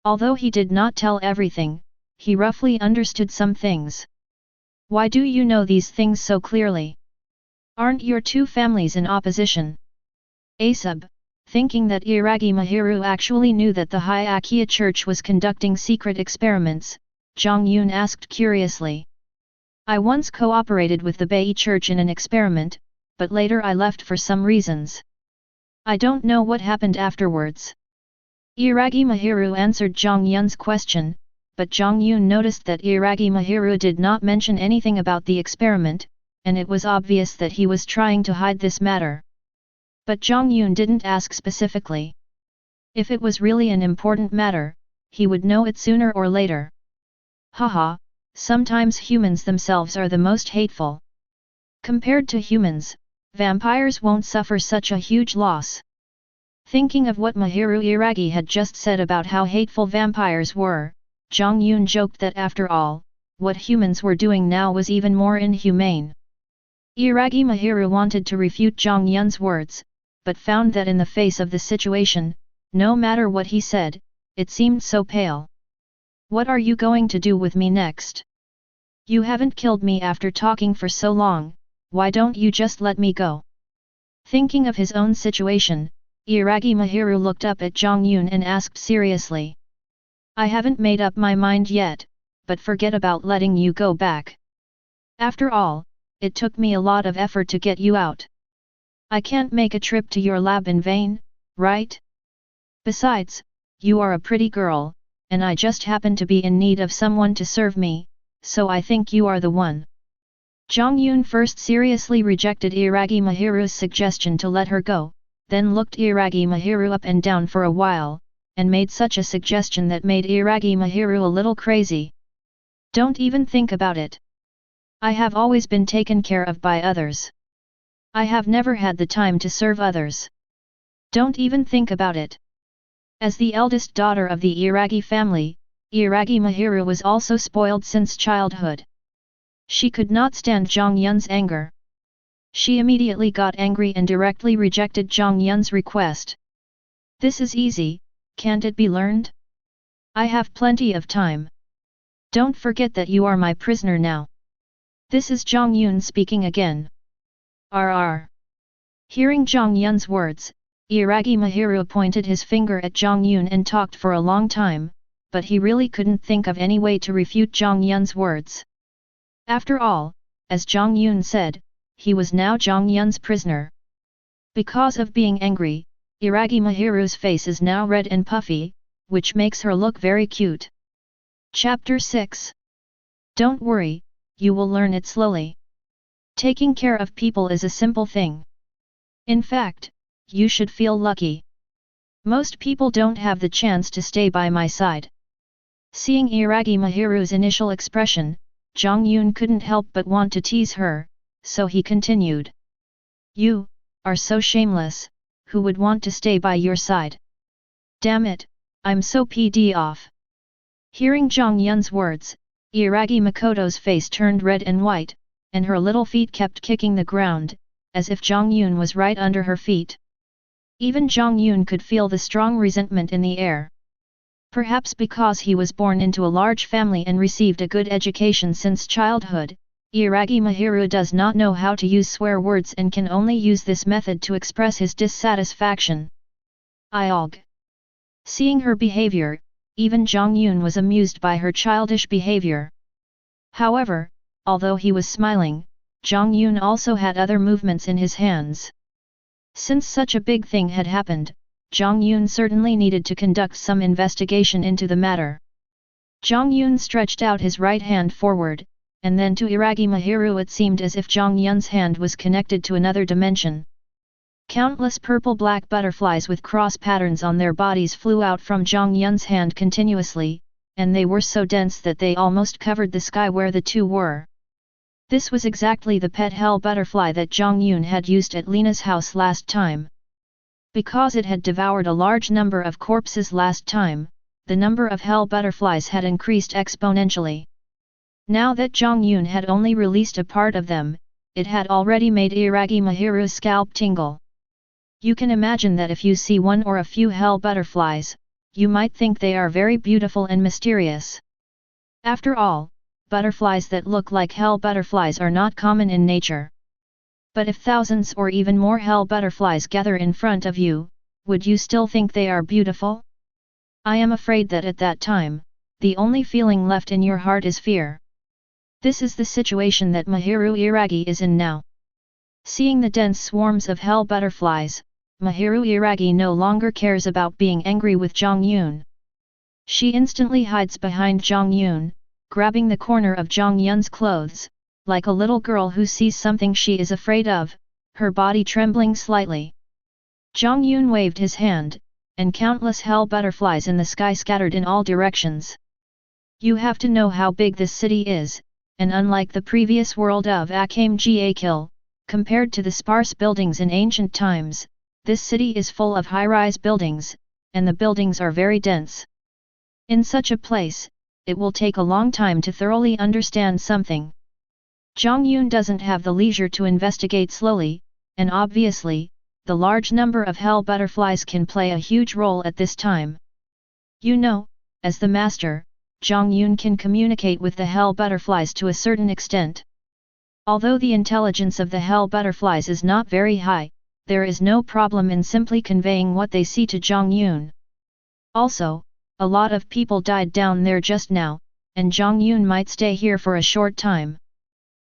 Although he did not tell everything, he roughly understood some things. Why do you know these things so clearly? Aren't your two families in opposition? Asub, thinking that Iragi Mahiru actually knew that the Hyakkia Church was conducting secret experiments, Jiang Yun asked curiously. I once cooperated with the Bei Church in an experiment, but later I left for some reasons. I don't know what happened afterwards. Iragi Mahiru answered Jiang Yun's question, but Jiang Yun noticed that Iragi Mahiru did not mention anything about the experiment, and it was obvious that he was trying to hide this matter. But Jiang Yun didn't ask specifically. If it was really an important matter, he would know it sooner or later. Haha, sometimes humans themselves are the most hateful. Compared to humans, vampires won't suffer such a huge loss. Thinking of what Mahiru Iragi had just said about how hateful vampires were, Jiang Yun joked that after all, what humans were doing now was even more inhumane. Iragi Mahiru wanted to refute Jiang Yun's words, but found that in the face of the situation, no matter what he said, it seemed so pale. What are you going to do with me next? You haven't killed me after talking for so long, why don't you just let me go? Thinking of his own situation, Iragi Mahiru looked up at Jiang Yun and asked seriously. I haven't made up my mind yet, but forget about letting you go back. After all, it took me a lot of effort to get you out. I can't make a trip to your lab in vain, right? Besides, you are a pretty girl, and I just happen to be in need of someone to serve me, so I think you are the one. Jiang Yun first seriously rejected Iragi Mahiru's suggestion to let her go, then looked Iragi Mahiru up and down for a while, and made such a suggestion that made Iragi Mahiru a little crazy. Don't even think about it. I have always been taken care of by others. I have never had the time to serve others. Don't even think about it. As the eldest daughter of the Iragi family, Iragi Mahiru was also spoiled since childhood. She could not stand Jiang Yun's anger. She immediately got angry and directly rejected Jiang Yun's request. This is easy, can't it be learned? I have plenty of time. Don't forget that you are my prisoner now. This is Jiang Yun speaking again. RR. Hearing Jiang Yun's words, Iragi Mahiru pointed his finger at Jiang Yun and talked for a long time, but he really couldn't think of any way to refute Jiang Yun's words. After all, as Jiang Yun said, he was now Jiang Yun's prisoner. Because of being angry, Iragi Mahiru's face is now red and puffy, which makes her look very cute. Chapter 6. Don't worry, you will learn it slowly. Taking care of people is a simple thing. In fact, you should feel lucky. Most people don't have the chance to stay by my side. Seeing Iragi Mahiru's initial expression, Jiang Yun couldn't help but want to tease her, so he continued. You are so shameless, who would want to stay by your side? Damn it, I'm so pd off. Hearing Jiang Yun's words, Iragi Makoto's face turned red and white, and her little feet kept kicking the ground, as if Jiang Yun was right under her feet. Even Jiang Yun could feel the strong resentment in the air. Perhaps because he was born into a large family and received a good education since childhood, Iragi Mahiru does not know how to use swear words and can only use this method to express his dissatisfaction. Iog. Seeing her behavior, even Jiang Yun was amused by her childish behavior. However, although he was smiling, Jiang Yun also had other movements in his hands. Since such a big thing had happened, Jiang Yun certainly needed to conduct some investigation into the matter. Jiang Yun stretched out his right hand forward, and then to Iragi Mahiru it seemed as if Jiang Yun's hand was connected to another dimension. Countless purple-black butterflies with cross patterns on their bodies flew out from Jiang Yun's hand continuously, and they were so dense that they almost covered the sky where the two were. This was exactly the pet hell butterfly that Jiang Yun had used at Lena's house last time. Because it had devoured a large number of corpses last time, the number of hell butterflies had increased exponentially. Now that Jiang Yun had only released a part of them, it had already made Iragi Mahiru's scalp tingle. You can imagine that if you see one or a few hell butterflies, you might think they are very beautiful and mysterious. After all, butterflies that look like hell butterflies are not common in nature. But if thousands or even more hell butterflies gather in front of you, would you still think they are beautiful? I am afraid that at that time, the only feeling left in your heart is fear. This is the situation that Mahiru Iragi is in now. Seeing the dense swarms of hell butterflies, Mahiru Iragi no longer cares about being angry with Jiang Yun. She instantly hides behind Jiang Yun, grabbing the corner of Jiang Yun's clothes, like a little girl who sees something she is afraid of, her body trembling slightly. Jiang Yun waved his hand, and countless hell butterflies in the sky scattered in all directions. You have to know how big this city is, and unlike the previous world of Akame Ga, compared to the sparse buildings in ancient times, this city is full of high-rise buildings, and the buildings are very dense. In such a place, it will take a long time to thoroughly understand something. Jiang Yun doesn't have the leisure to investigate slowly, and obviously, the large number of hell butterflies can play a huge role at this time. You know, as the master, Jiang Yun can communicate with the hell butterflies to a certain extent. Although the intelligence of the hell butterflies is not very high, there is no problem in simply conveying what they see to Jiang Yun. Also, a lot of people died down there just now, and Jiang Yun might stay here for a short time.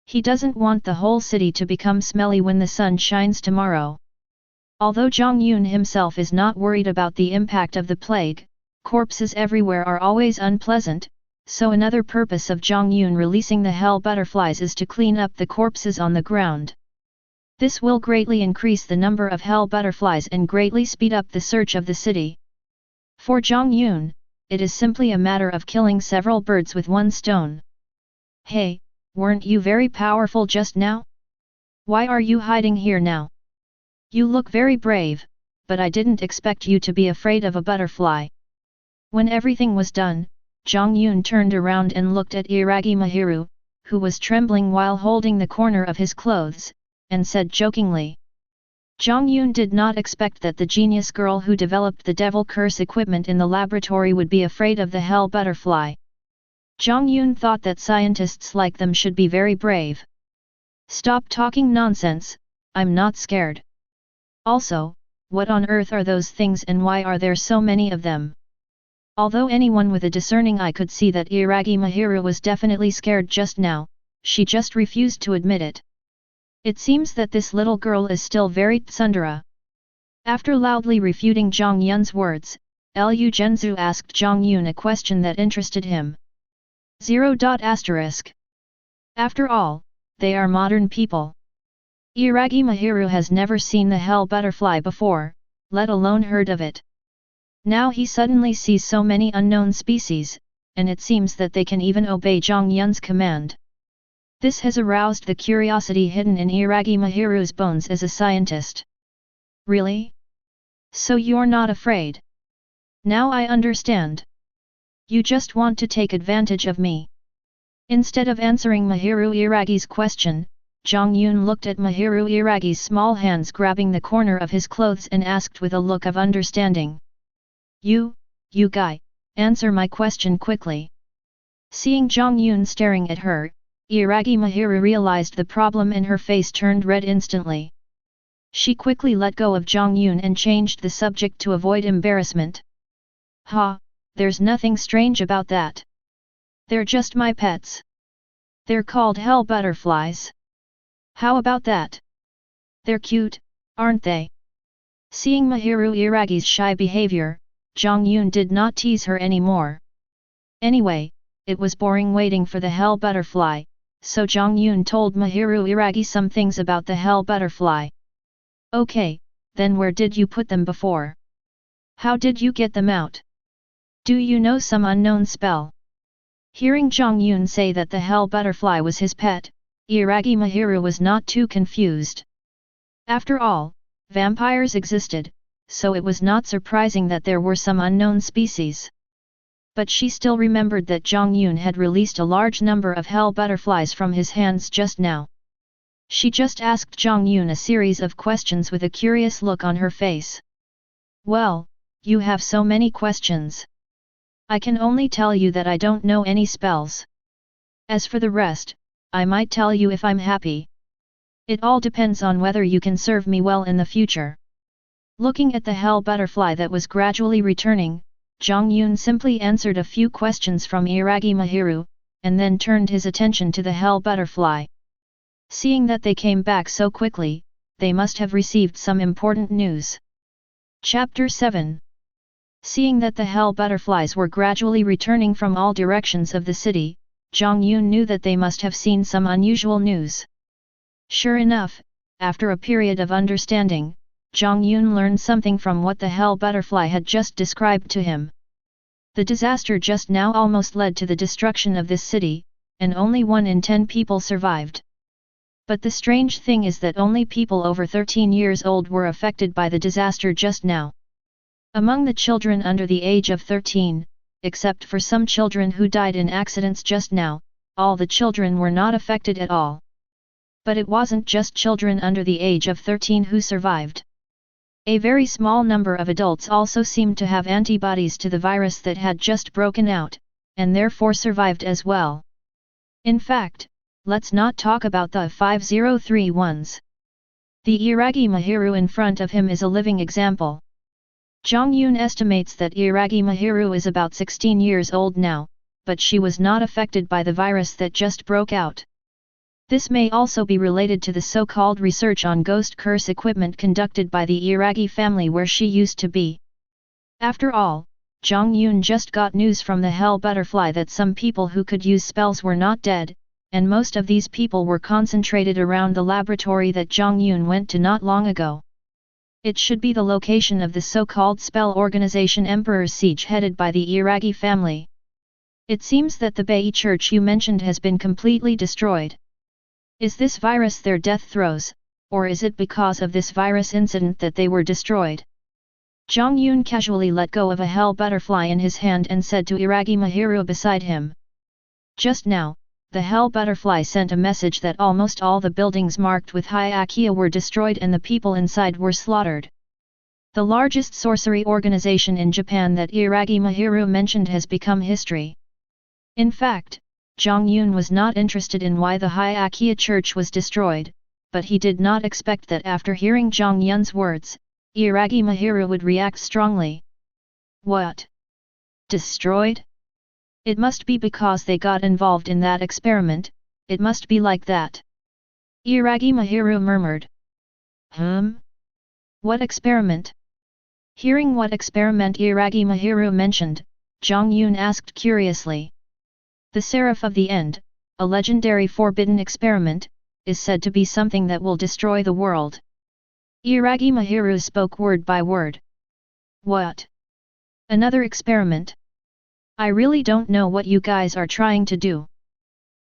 He doesn't want the whole city to become smelly when the sun shines tomorrow. Although Jiang Yun himself is not worried about the impact of the plague, corpses everywhere are always unpleasant, so another purpose of Jiang Yun releasing the hell butterflies is to clean up the corpses on the ground. This will greatly increase the number of hell butterflies and greatly speed up the search of the city. For Jiang Yun, it is simply a matter of killing several birds with one stone. Hey, weren't you very powerful just now? Why are you hiding here now? You look very brave, but I didn't expect you to be afraid of a butterfly. When everything was done, Jiang Yun turned around and looked at Iragi Mahiru, who was trembling while holding the corner of his clothes, and said jokingly. Jiang Yun did not expect that the genius girl who developed the devil curse equipment in the laboratory would be afraid of the hell butterfly. Jiang Yun thought that scientists like them should be very brave. Stop talking nonsense, I'm not scared. Also, what on earth are those things and why are there so many of them? Although anyone with a discerning eye could see that Iragi Mahiru was definitely scared just now, she just refused to admit it. It seems that this little girl is still very tsundere. After loudly refuting Jiang Yun's words, Lu Zhenzu asked Jiang Yun a question that interested him. After all, they are modern people. Iragi Mahiru has never seen the hell butterfly before, let alone heard of it. Now he suddenly sees so many unknown species, and it seems that they can even obey Jiang Yun's command. This has aroused the curiosity hidden in Iragi Mahiru's bones as a scientist. Really? So you're not afraid? Now I understand. You just want to take advantage of me. Instead of answering Mahiru Iragi's question, Jiang Yun looked at Mahiru Iragi's small hands grabbing the corner of his clothes and asked with a look of understanding. You guy, answer my question quickly. Seeing Jiang Yun staring at her, Iragi Mahiru realized the problem and her face turned red instantly. She quickly let go of Jiang Yun and changed the subject to avoid embarrassment. Ha, there's nothing strange about that. They're just my pets. They're called hell butterflies. How about that? They're cute, aren't they? Seeing Mahiru Iragi's shy behavior, Jiang Yun did not tease her anymore. Anyway, it was boring waiting for the hell butterfly, so Jiang Yun told Mahiru Iragi some things about the hell butterfly. Okay, then where did you put them before? How did you get them out? Do you know some unknown spell? Hearing Jiang Yun say that the hell butterfly was his pet, Iragi Mahiru was not too confused. After all, vampires existed, so it was not surprising that there were some unknown species. But she still remembered that Jiang Yun had released a large number of hell butterflies from his hands just now. She just asked Jiang Yun a series of questions with a curious look on her face. Well, you have so many questions. I can only tell you that I don't know any spells. As for the rest, I might tell you if I'm happy. It all depends on whether you can serve me well in the future. Looking at the hell butterfly that was gradually returning, Jiang Yun simply answered a few questions from Iragi Mahiru, and then turned his attention to the hell butterfly. Seeing that they came back so quickly, they must have received some important news. Chapter 7. Seeing that the hell butterflies were gradually returning from all directions of the city, Jiang Yun knew that they must have seen some unusual news. Sure enough, after a period of understanding, Jiang Yun learned something from what the hell butterfly had just described to him. The disaster just now almost led to the destruction of this city, and only 1 in 10 people survived. But the strange thing is that only people over 13 years old were affected by the disaster just now. Among the children under the age of 13, except for some children who died in accidents just now, all the children were not affected at all. But it wasn't just children under the age of 13 who survived. A very small number of adults also seemed to have antibodies to the virus that had just broken out, and therefore survived as well. In fact, let's not talk about the 5031s. The Iragi Mahiru in front of him is a living example. Jiang Yun estimates that Iragi Mahiru is about 16 years old now, but she was not affected by the virus that just broke out. This may also be related to the so-called research on ghost curse equipment conducted by the Iragi family where she used to be. After all, Jiang Yun just got news from the hell butterfly that some people who could use spells were not dead, and most of these people were concentrated around the laboratory that Jiang Yun went to not long ago. It should be the location of the so-called spell organization Emperor's Siege headed by the Iragi family. It seems that the Bei church you mentioned has been completely destroyed. Is this virus their death throes, or is it because of this virus incident that they were destroyed? Jiang Yun casually let go of a hell butterfly in his hand and said to Iragi Mahiru beside him. Just now, the hell butterfly sent a message that almost all the buildings marked with Hyakuya were destroyed and the people inside were slaughtered. The largest sorcery organization in Japan that Iragi Mahiru mentioned has become history. In fact, Jiang Yun was not interested in why the Hyakuya church was destroyed, but he did not expect that after hearing Jiang Yun's words, Iragi Mahiru would react strongly. What? Destroyed? It must be because they got involved in that experiment, it must be like that. Iragi Mahiru murmured. What experiment? Hearing what experiment Iragi Mahiru mentioned, Jiang Yun asked curiously. The Seraph of the End, a legendary forbidden experiment, is said to be something that will destroy the world. Iragi Mahiru spoke word by word. What? Another experiment? I really don't know what you guys are trying to do.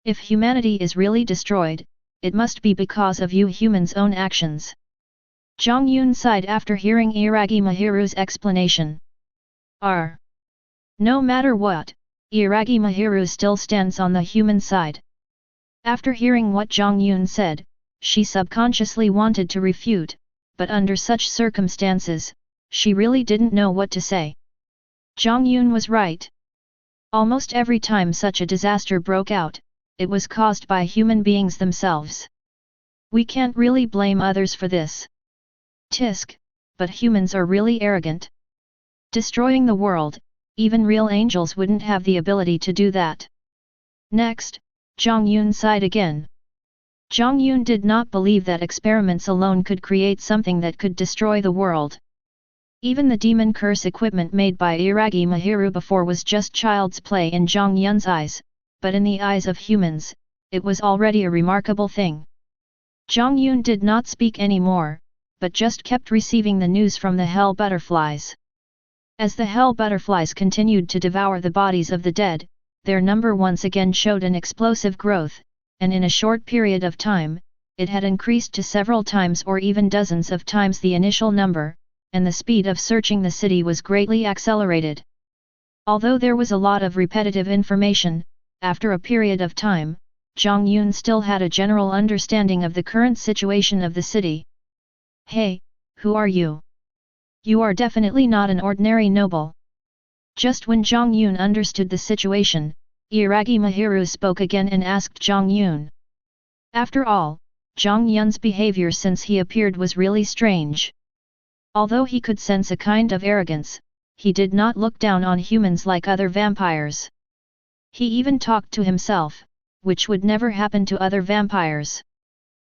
If humanity is really destroyed, it must be because of you humans' own actions. Jiang Yun sighed after hearing Iragi Mahiru's explanation. No matter what, Iragi Mahiru still stands on the human side. After hearing what Jiang Yun said, she subconsciously wanted to refute, but under such circumstances, she really didn't know what to say. Jiang Yun was right. Almost every time such a disaster broke out, it was caused by human beings themselves. We can't really blame others for this. Tisk, but humans are really arrogant. Destroying the world, even real angels wouldn't have the ability to do that. Next, Jiang Yun sighed again. Jiang Yun did not believe that experiments alone could create something that could destroy the world. Even the demon curse equipment made by Iragi Mahiru before was just child's play in Jiang Yun's eyes, but in the eyes of humans, it was already a remarkable thing. Jiang Yun did not speak anymore, but just kept receiving the news from the hell butterflies. As the hell butterflies continued to devour the bodies of the dead, their number once again showed an explosive growth, and in a short period of time, it had increased to several times or even dozens of times the initial number, and the speed of searching the city was greatly accelerated. Although there was a lot of repetitive information, after a period of time, Jiang Yun still had a general understanding of the current situation of the city. Hey, who are you? You are definitely not an ordinary noble. Just when Jiang Yun understood the situation, Iragi Mahiru spoke again and asked Jiang Yun. After all, Jiang Yun's behavior since he appeared was really strange. Although he could sense a kind of arrogance, he did not look down on humans like other vampires. He even talked to himself, which would never happen to other vampires.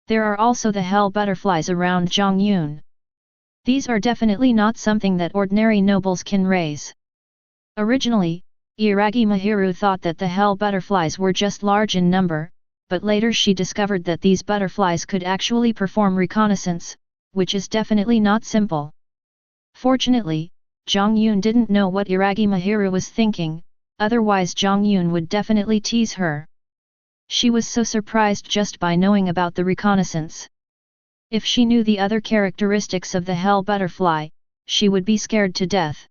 There are also the hell butterflies around Jiang Yun. These are definitely not something that ordinary nobles can raise. Originally, Iragi Mahiru thought that the hell butterflies were just large in number, but later she discovered that these butterflies could actually perform reconnaissance, which is definitely not simple. Fortunately, Jiang Yun didn't know what Iragi Mahiru was thinking, otherwise Jiang Yun would definitely tease her. She was so surprised just by knowing about the reconnaissance. If she knew the other characteristics of the hell butterfly, she would be scared to death.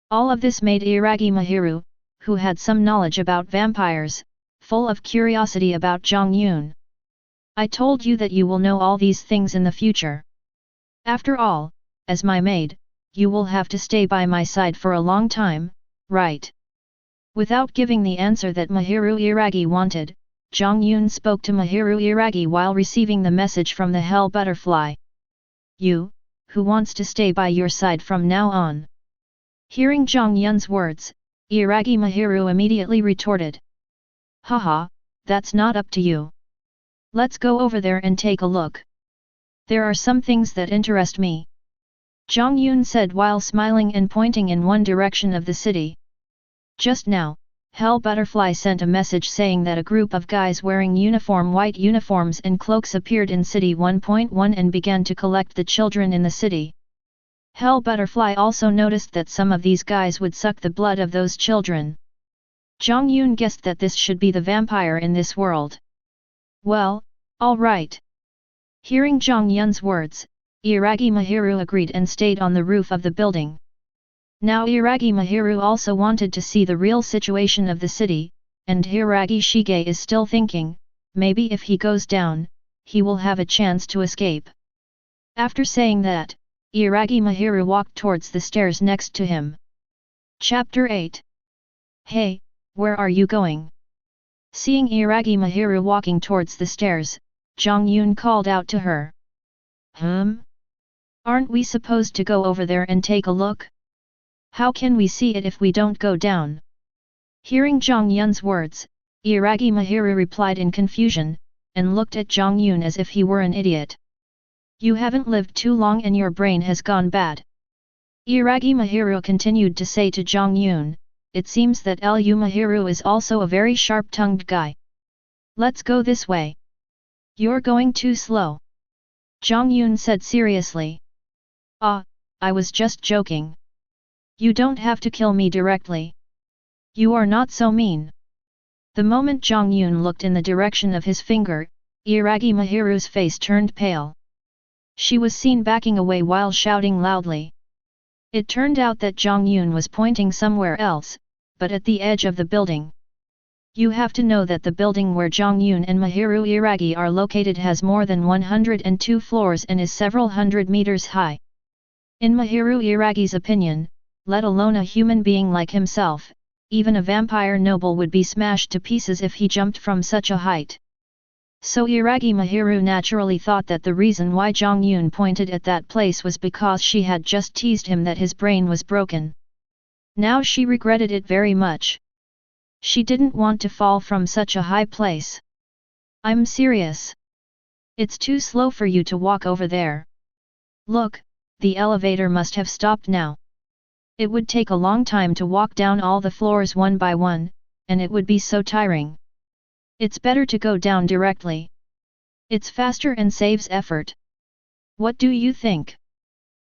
All of this made Iragi Mahiru, who had some knowledge about vampires, full of curiosity about Jiang Yun. I told you that you will know all these things in the future. After all, as my maid, you will have to stay by my side for a long time, right? Without giving the answer that Mahiru Iragi wanted, Jiang Yun spoke to Mahiru Iragi while receiving the message from the hell butterfly. You, who wants to stay by your side from now on? Hearing Jiang Yun's words, Iragi Mahiru immediately retorted. Haha, that's not up to you. Let's go over there and take a look. There are some things that interest me. Jiang Yun said while smiling and pointing in one direction of the city. Just now, Hell Butterfly sent a message saying that a group of guys wearing white uniforms and cloaks appeared in City 1.1 and began to collect the children in the city. Hell Butterfly also noticed that some of these guys would suck the blood of those children. Jiang Yun guessed that this should be the vampire in this world. Well, alright. Hearing Jiang Yun's words, Iragi Mahiru agreed and stayed on the roof of the building. Now Iragi Mahiru also wanted to see the real situation of the city, and Hiragi Shige is still thinking, maybe if he goes down, he will have a chance to escape. After saying that, Iragi Mahiru walked towards the stairs next to him. Chapter 8. Hey, where are you going? Seeing Iragi Mahiru walking towards the stairs, Jiang Yun called out to her. Aren't we supposed to go over there and take a look? How can we see it if we don't go down? Hearing Jiang Yun's words, Iragi Mahiru replied in confusion, and looked at Jiang Yun as if he were an idiot. You haven't lived too long and your brain has gone bad. Iragi Mahiru continued to say to Jiang Yun, it seems that Lu Mahiru is also a very sharp-tongued guy. Let's go this way. You're going too slow. Jiang Yun said seriously. I was just joking. You don't have to kill me directly. You are not so mean. The moment Jiang Yun looked in the direction of his finger, Iragi Mahiru's face turned pale. She was seen backing away while shouting loudly. It turned out that Jiang Yun was pointing somewhere else, but at the edge of the building. You have to know that the building where Jiang Yun and Mahiru Iragi are located has more than 102 floors and is several hundred meters high. In Mahiru Iragi's opinion, let alone a human being like himself, even a vampire noble would be smashed to pieces if he jumped from such a height. So Iragi Mahiru naturally thought that the reason why Jiang Yun pointed at that place was because she had just teased him that his brain was broken. Now she regretted it very much. She didn't want to fall from such a high place. I'm serious. It's too slow for you to walk over there. Look, the elevator must have stopped now. It would take a long time to walk down all the floors one by one, and it would be so tiring. It's better to go down directly. It's faster and saves effort. What do you think?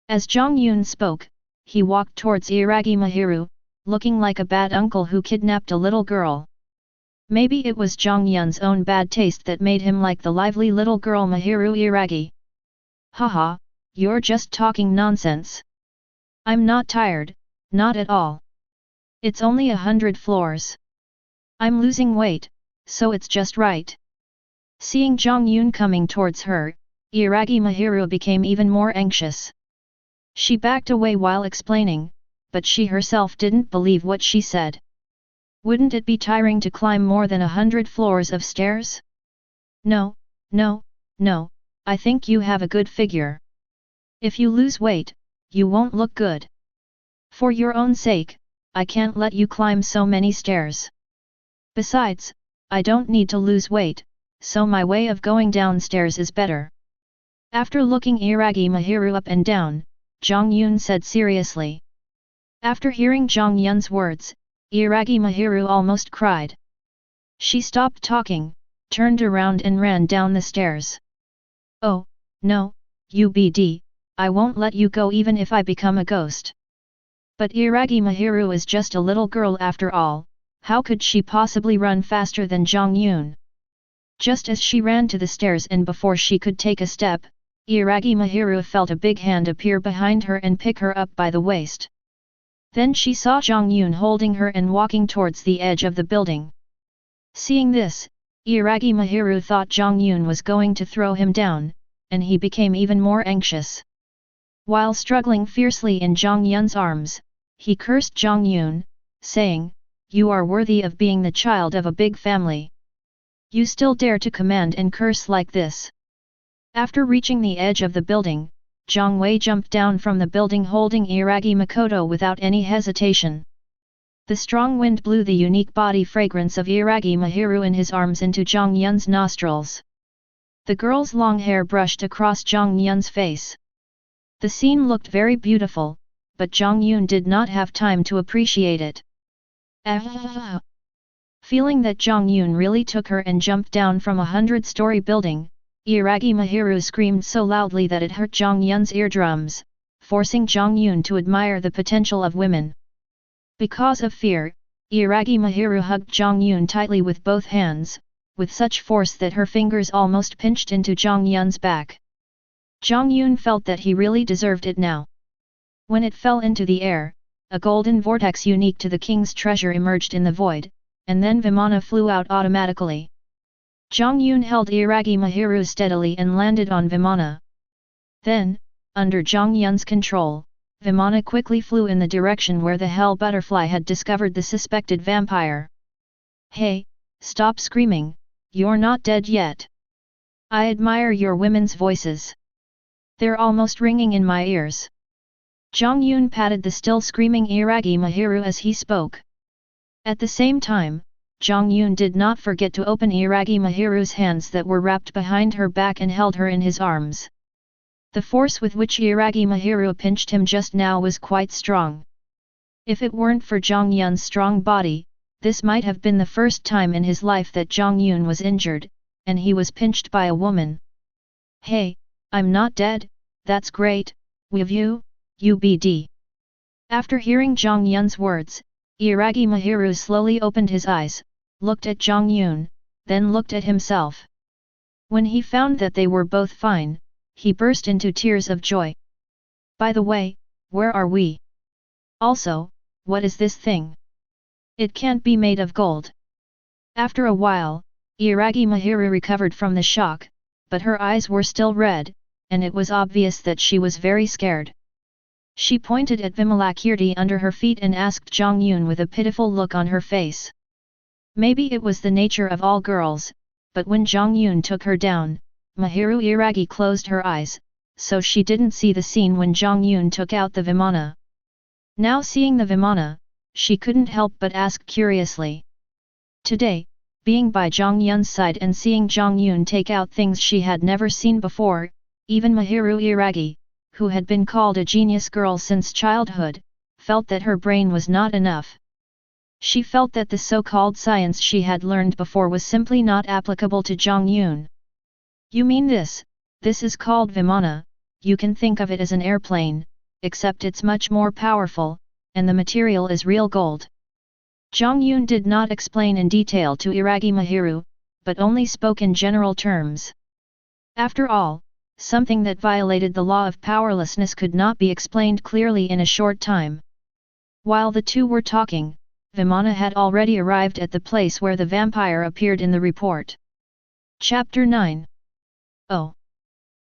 As Jiang Yun spoke, he walked towards Iragi Mahiru, looking like a bad uncle who kidnapped a little girl. Maybe it was Jiang Yun's own bad taste that made him like the lively little girl Mahiru Iragi. Haha, you're just talking nonsense. I'm not tired, not at all. It's only 100 floors. I'm losing weight, so it's just right. Seeing Jiang Yun coming towards her, Iragi Mahiru became even more anxious. She backed away while explaining, but she herself didn't believe what she said. Wouldn't it be tiring to climb more than 100 floors of stairs? No, I think you have a good figure. If you lose weight, you won't look good. For your own sake, I can't let you climb so many stairs. Besides, I don't need to lose weight, so my way of going downstairs is better. After looking Iragi Mahiru up and down, Jiang Yun said seriously. After hearing Jiang Yun's words, Iragi Mahiru almost cried. She stopped talking, turned around and ran down the stairs. Oh, no, UBD, I won't let you go even if I become a ghost. But Iragi Mahiru is just a little girl after all, how could she possibly run faster than Jiang Yun? Just as she ran to the stairs and before she could take a step, Iragi Mahiru felt a big hand appear behind her and pick her up by the waist. Then she saw Jiang Yun holding her and walking towards the edge of the building. Seeing this, Iragi Mahiru thought Jiang Yun was going to throw him down, and he became even more anxious. While struggling fiercely in Jiang Yun's arms, he cursed Jiang Yun, saying, "You are worthy of being the child of a big family. You still dare to command and curse like this." After reaching the edge of the building, Jiang Wei jumped down from the building holding Iragi Makoto without any hesitation. The strong wind blew the unique body fragrance of Iragi Mahiru in his arms into Jiang Yun's nostrils. The girl's long hair brushed across Jiang Yun's face. The scene looked very beautiful, but Jiang Yun did not have time to appreciate it. Feeling that Jiang Yun really took her and jumped down from a 100-story building, Iragi Mahiru screamed so loudly that it hurt Jiang Yun's eardrums, forcing Jiang Yun to admire the potential of women. Because of fear, Iragi Mahiru hugged Jiang Yun tightly with both hands, with such force that her fingers almost pinched into Jiang Yun's back. Jiang Yun felt that he really deserved it now. When it fell into the air, a golden vortex unique to the king's treasure emerged in the void, and then Vimana flew out automatically. Jiang Yun held Iragi Mahiru steadily and landed on Vimana. Then, under Jiang Yun's control, Vimana quickly flew in the direction where the hell butterfly had discovered the suspected vampire. "Hey, stop screaming, you're not dead yet. I admire your women's voices. They're almost ringing in my ears." Jiang Yun patted the still screaming Iragi Mahiru as he spoke. At the same time, Jiang Yun did not forget to open Iragi Mahiru's hands that were wrapped behind her back and held her in his arms. The force with which Iragi Mahiru pinched him just now was quite strong. If it weren't for Jiang Yun's strong body, this might have been the first time in his life that Jiang Yun was injured, and he was pinched by a woman. "Hey, I'm not dead, that's great, with you, UBD." After hearing Jiang Yun's words, Iragi Mahiru slowly opened his eyes, looked at Jiang Yun, then looked at himself. When he found that they were both fine, he burst into tears of joy. "By the way, where are we? Also, what is this thing? It can't be made of gold." After a while, Iragi Mahiru recovered from the shock, but her eyes were still red, and it was obvious that she was very scared. She pointed at Vimalakirti under her feet and asked Jiang Yun with a pitiful look on her face. Maybe it was the nature of all girls, but when Jiang Yun took her down, Mahiru Iragi closed her eyes, so she didn't see the scene when Jiang Yun took out the Vimana. Now seeing the Vimana, she couldn't help but ask curiously. Today, being by Jiang Yun's side and seeing Jiang Yun take out things she had never seen before, even Mahiru Iragi, who had been called a genius girl since childhood, felt that her brain was not enough. She felt that the so-called science she had learned before was simply not applicable to Jiang Yun. You mean this? This is called Vimana. You can think of it as an airplane, except it's much more powerful, and the material is real gold. Jiang Yun did not explain in detail to Iragi Mahiru, but only spoke in general terms. After all, something that violated the law of powerlessness could not be explained clearly in a short time. While the two were talking, Vimana had already arrived at the place where the vampire appeared in the report. Chapter 9. Oh.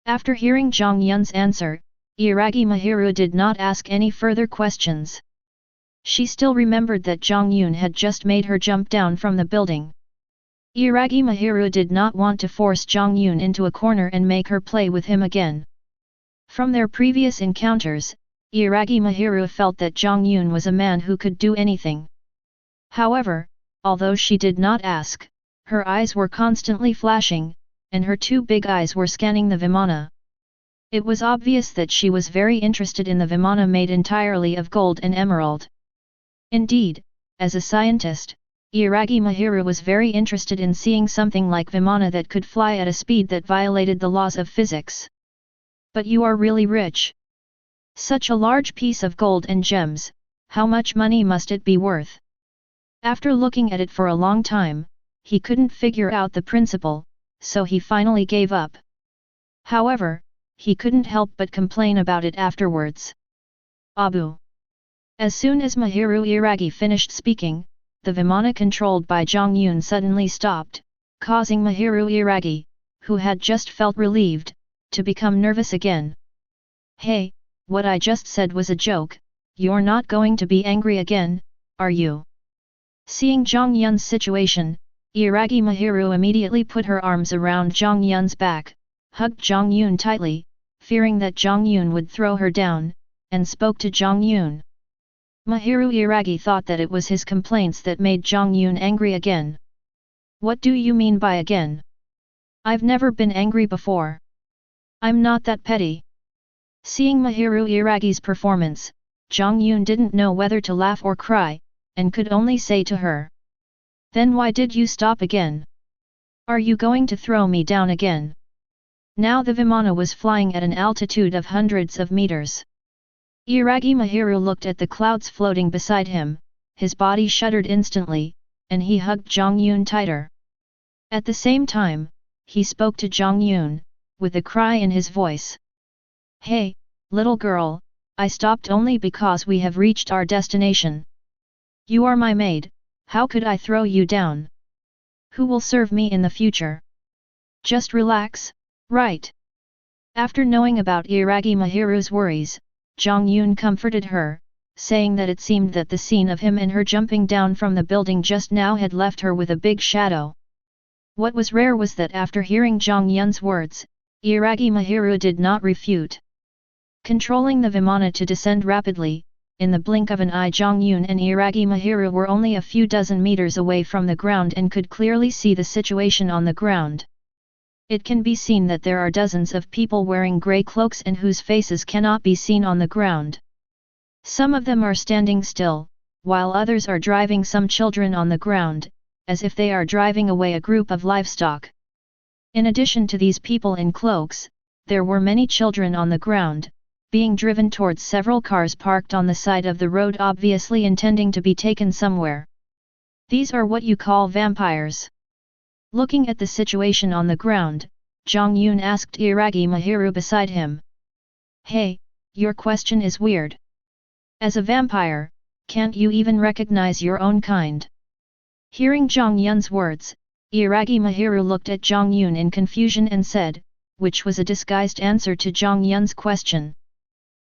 After hearing Jiang Yun's answer, Iragi Mahiru did not ask any further questions. She still remembered that Jiang Yun had just made her jump down from the building. Iragi Mahiru did not want to force Jiang Yun into a corner and make her play with him again. From their previous encounters, Iragi Mahiru felt that Jiang Yun was a man who could do anything. However, although she did not ask, her eyes were constantly flashing, and her two big eyes were scanning the Vimana. It was obvious that she was very interested in the Vimana made entirely of gold and emerald. Indeed, as a scientist, Iragi Mahiru was very interested in seeing something like Vimana that could fly at a speed that violated the laws of physics. But you are really rich. Such a large piece of gold and gems, how much money must it be worth? After looking at it for a long time, he couldn't figure out the principle, so he finally gave up. However, he couldn't help but complain about it afterwards. Abu. As soon as Mahiru Iragi finished speaking, the Vimana controlled by Jiang Yun suddenly stopped, causing Mahiru Iragi, who had just felt relieved, to become nervous again. Hey, what I just said was a joke, you're not going to be angry again, are you? Seeing Jiang Yun's situation, Iragi Mahiru immediately put her arms around Jiang Yun's back, hugged Jiang Yun tightly, fearing that Jiang Yun would throw her down, and spoke to Jiang Yun. Mahiru Iragi thought that it was his complaints that made Jiang Yun angry again. What do you mean by again? I've never been angry before. I'm not that petty. Seeing Mahiru Iragi's performance, Jiang Yun didn't know whether to laugh or cry, and could only say to her. Then why did you stop again? Are you going to throw me down again? Now the Vimana was flying at an altitude of hundreds of meters. Iragi Mahiru looked at the clouds floating beside him, his body shuddered instantly, and he hugged Jiang Yun tighter. At the same time, he spoke to Jiang Yun, with a cry in his voice. Hey, little girl, I stopped only because we have reached our destination. You are my maid, how could I throw you down? Who will serve me in the future? Just relax, right? After knowing about Iragi Mahiru's worries, Jiang Yun comforted her, saying that it seemed that the scene of him and her jumping down from the building just now had left her with a big shadow. What was rare was that after hearing Jiang Yun's words, Iragi Mahiru did not refute. Controlling the Vimana to descend rapidly, in the blink of an eye Jiang Yun and Iragi Mahiru were only a few dozen meters away from the ground and could clearly see the situation on the ground. It can be seen that there are dozens of people wearing grey cloaks and whose faces cannot be seen on the ground. Some of them are standing still, while others are driving some children on the ground, as if they are driving away a group of livestock. In addition to these people in cloaks, there were many children on the ground, being driven towards several cars parked on the side of the road, obviously intending to be taken somewhere. These are what you call vampires. Looking at the situation on the ground, Jiang Yun asked Iragi Mahiru beside him. Hey, your question is weird. As a vampire, can't you even recognize your own kind? Hearing Jiang Yun's words, Iragi Mahiru looked at Jiang Yun in confusion and said, which was a disguised answer to Jiang Yun's question.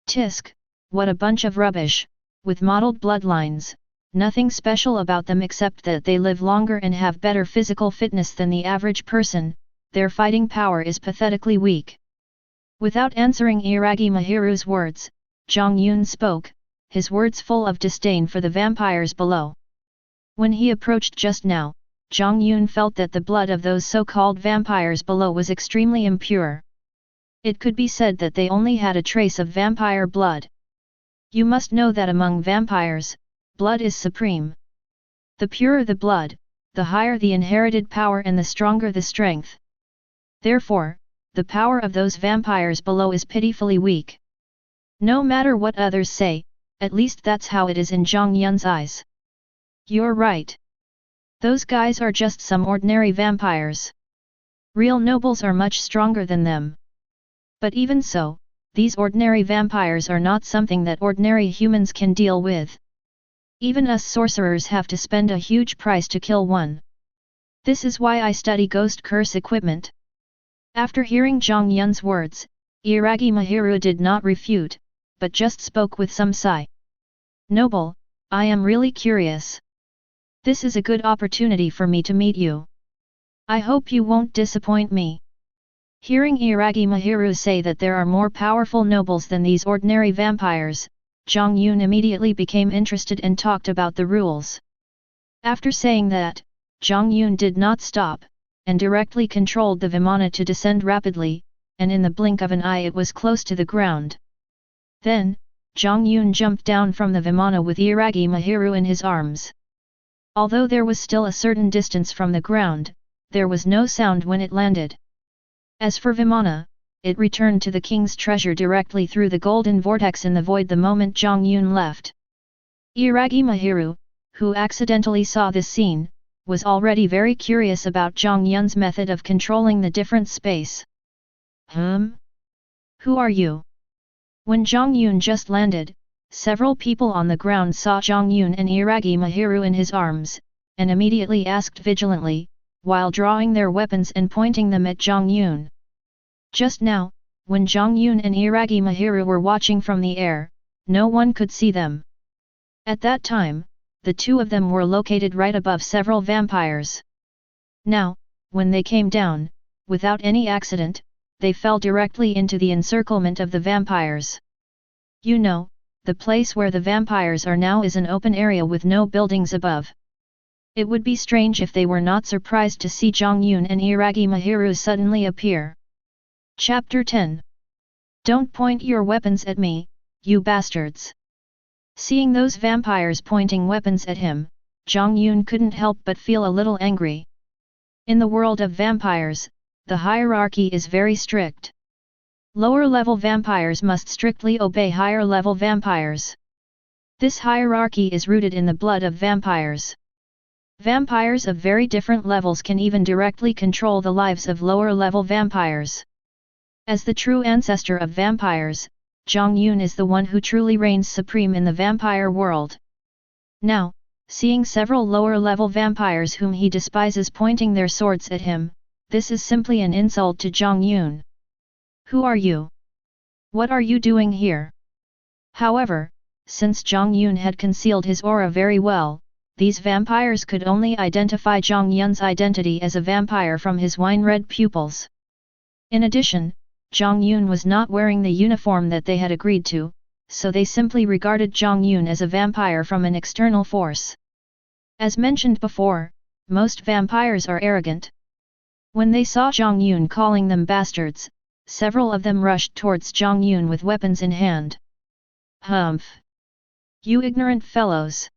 Tisk, what a bunch of rubbish, with mottled bloodlines. Nothing special about them except that they live longer and have better physical fitness than the average person, their fighting power is pathetically weak. Without answering Iragi Mahiru's words, Jiang Yun spoke, his words full of disdain for the vampires below. When he approached just now, Jiang Yun felt that the blood of those so-called vampires below was extremely impure. It could be said that they only had a trace of vampire blood. You must know that among vampires, blood is supreme. The purer the blood, the higher the inherited power and the stronger the strength. Therefore, the power of those vampires below is pitifully weak. No matter what others say, at least that's how it is in Jiang Yun's eyes. You're right. Those guys are just some ordinary vampires. Real nobles are much stronger than them. But even so, these ordinary vampires are not something that ordinary humans can deal with. Even us sorcerers have to spend a huge price to kill one. This is why I study ghost curse equipment. After hearing Jiang Yun's words, Iragi Mahiru did not refute, but just spoke with some sigh. Noble, I am really curious. This is a good opportunity for me to meet you. I hope you won't disappoint me. Hearing Iragi Mahiru say that there are more powerful nobles than these ordinary vampires, Jiang Yun immediately became interested and talked about the rules. After saying that, Jiang Yun did not stop, and directly controlled the Vimana to descend rapidly, and in the blink of an eye it was close to the ground. Then, Jiang Yun jumped down from the Vimana with Iragi Mahiru in his arms. Although there was still a certain distance from the ground, there was no sound when it landed. As for Vimana, it returned to the king's treasure directly through the golden vortex in the void the moment Jiang Yun left. Iragi Mahiru, who accidentally saw this scene, was already very curious about Jiang Yun's method of controlling the different space. Who are you? When Jiang Yun just landed, several people on the ground saw Jiang Yun and Iragi Mahiru in his arms, and immediately asked vigilantly, while drawing their weapons and pointing them at Jiang Yun. Just now, when Jiang Yun and Iragi Mahiru were watching from the air, no one could see them. At that time, the two of them were located right above several vampires. Now, when they came down, without any accident, they fell directly into the encirclement of the vampires. You know, the place where the vampires are now is an open area with no buildings above. It would be strange if they were not surprised to see Jiang Yun and Iragi Mahiru suddenly appear. Chapter 10. Don't point your weapons at me, you bastards. Seeing those vampires pointing weapons at him, Jiang Yun couldn't help but feel a little angry. In the world of vampires, the hierarchy is very strict. Lower-level vampires must strictly obey higher-level vampires. This hierarchy is rooted in the blood of vampires. Vampires of very different levels can even directly control the lives of lower-level vampires. As the true ancestor of vampires, Jiang Yun is the one who truly reigns supreme in the vampire world. Now, seeing several lower-level vampires whom he despises pointing their swords at him, this is simply an insult to Jiang Yun. Who are you? What are you doing here? However, since Jiang Yun had concealed his aura very well, these vampires could only identify Jiang Yun's identity as a vampire from his wine-red pupils. In addition, Jiang Yun was not wearing the uniform that they had agreed to, so they simply regarded Jiang Yun as a vampire from an external force. As mentioned before, most vampires are arrogant. When they saw Jiang Yun calling them bastards, several of them rushed towards Jiang Yun with weapons in hand. Humph! You ignorant fellows!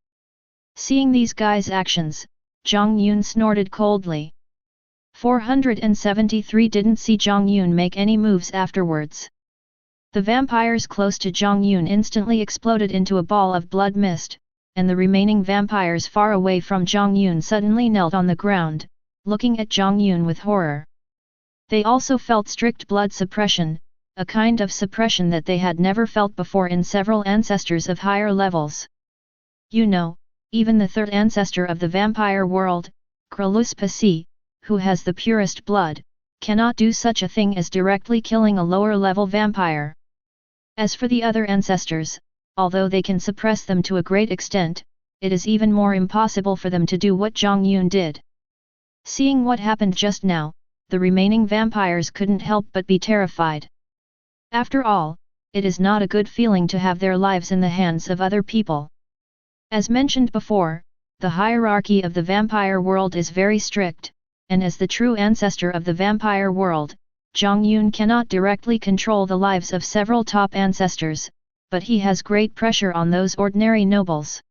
Seeing these guys' actions, Jiang Yun snorted coldly. 473 didn't see Jiang Yun make any moves afterwards. The vampires close to Jiang Yun instantly exploded into a ball of blood mist, and the remaining vampires far away from Jiang Yun suddenly knelt on the ground, looking at Jiang Yun with horror. They also felt strict blood suppression, a kind of suppression that they had never felt before in several ancestors of higher levels. You know, even the third ancestor of the vampire world, Kraluspasi, who has the purest blood, cannot do such a thing as directly killing a lower-level vampire. As for the other ancestors, although they can suppress them to a great extent, it is even more impossible for them to do what Jiang Yun did. Seeing what happened just now, the remaining vampires couldn't help but be terrified. After all, it is not a good feeling to have their lives in the hands of other people. As mentioned before, the hierarchy of the vampire world is very strict, and as the true ancestor of the vampire world, Jiang Yun cannot directly control the lives of several top ancestors, but he has great pressure on those ordinary nobles.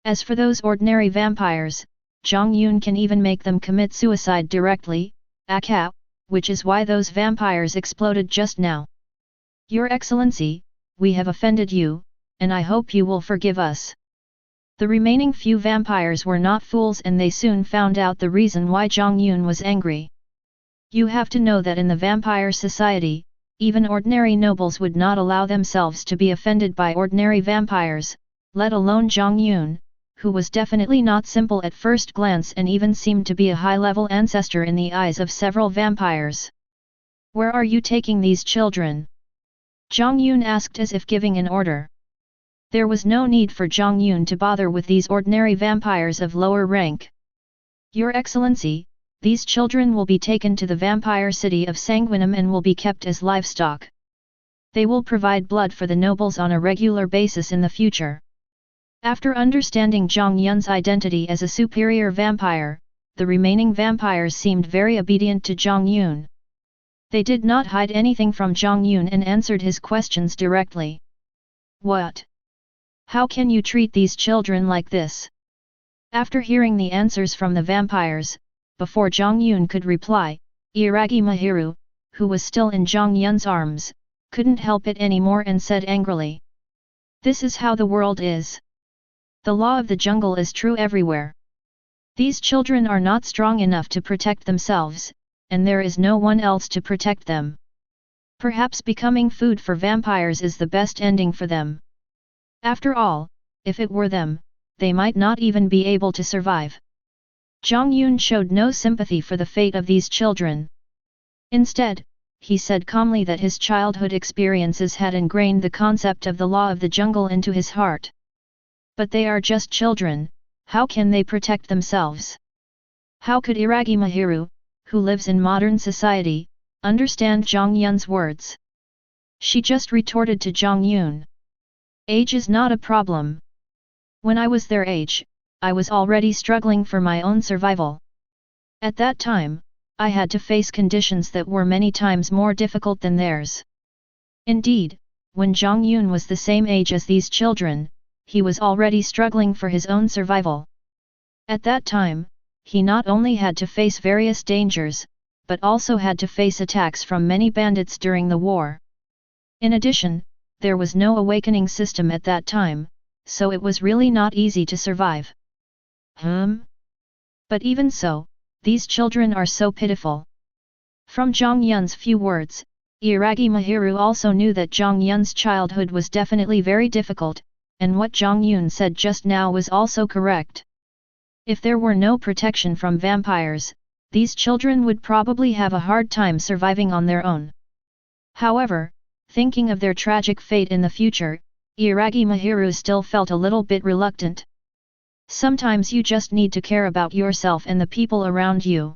As for those ordinary vampires, Jiang Yun can even make them commit suicide directly, Akame, which is why those vampires exploded just now. Your Excellency, we have offended you, and I hope you will forgive us. The remaining few vampires were not fools and they soon found out the reason why Jiang Yun was angry. You have to know that in the vampire society, even ordinary nobles would not allow themselves to be offended by ordinary vampires, let alone Jiang Yun, who was definitely not simple at first glance and even seemed to be a high-level ancestor in the eyes of several vampires. Where are you taking these children? Jiang Yun asked as if giving an order. There was no need for Jiang Yun to bother with these ordinary vampires of lower rank. Your Excellency, these children will be taken to the vampire city of Sanguinum and will be kept as livestock. They will provide blood for the nobles on a regular basis in the future. After understanding Jiang Yun's identity as a superior vampire, the remaining vampires seemed very obedient to Jiang Yun. They did not hide anything from Jiang Yun and answered his questions directly. What? How can you treat these children like this? After hearing the answers from the vampires, before Jiang Yun could reply, Iragi Mahiru, who was still in Jiang Yun's arms, couldn't help it anymore and said angrily. This is how the world is. The law of the jungle is true everywhere. These children are not strong enough to protect themselves, and there is no one else to protect them. Perhaps becoming food for vampires is the best ending for them. After all, if it were them, they might not even be able to survive. Jiang Yun showed no sympathy for the fate of these children. Instead, he said calmly that his childhood experiences had ingrained the concept of the law of the jungle into his heart. But they are just children, how can they protect themselves? How could Iragi Mahiru, who lives in modern society, understand Jiang Yun's words? She just retorted to Jiang Yun. Age is not a problem. When I was their age, I was already struggling for my own survival. At that time, I had to face conditions that were many times more difficult than theirs. Indeed, when Jiang Yun was the same age as these children, he was already struggling for his own survival. At that time, he not only had to face various dangers, but also had to face attacks from many bandits during the war. In addition, there was no awakening system at that time, so it was really not easy to survive. But even so, these children are so pitiful. From Jiang Yun's few words, Iragi Mahiru also knew that Jiang Yun's childhood was definitely very difficult, and what Jiang Yun said just now was also correct. If there were no protection from vampires, these children would probably have a hard time surviving on their own. However, thinking of their tragic fate in the future, Iragi Mahiru still felt a little bit reluctant. Sometimes you just need to care about yourself and the people around you.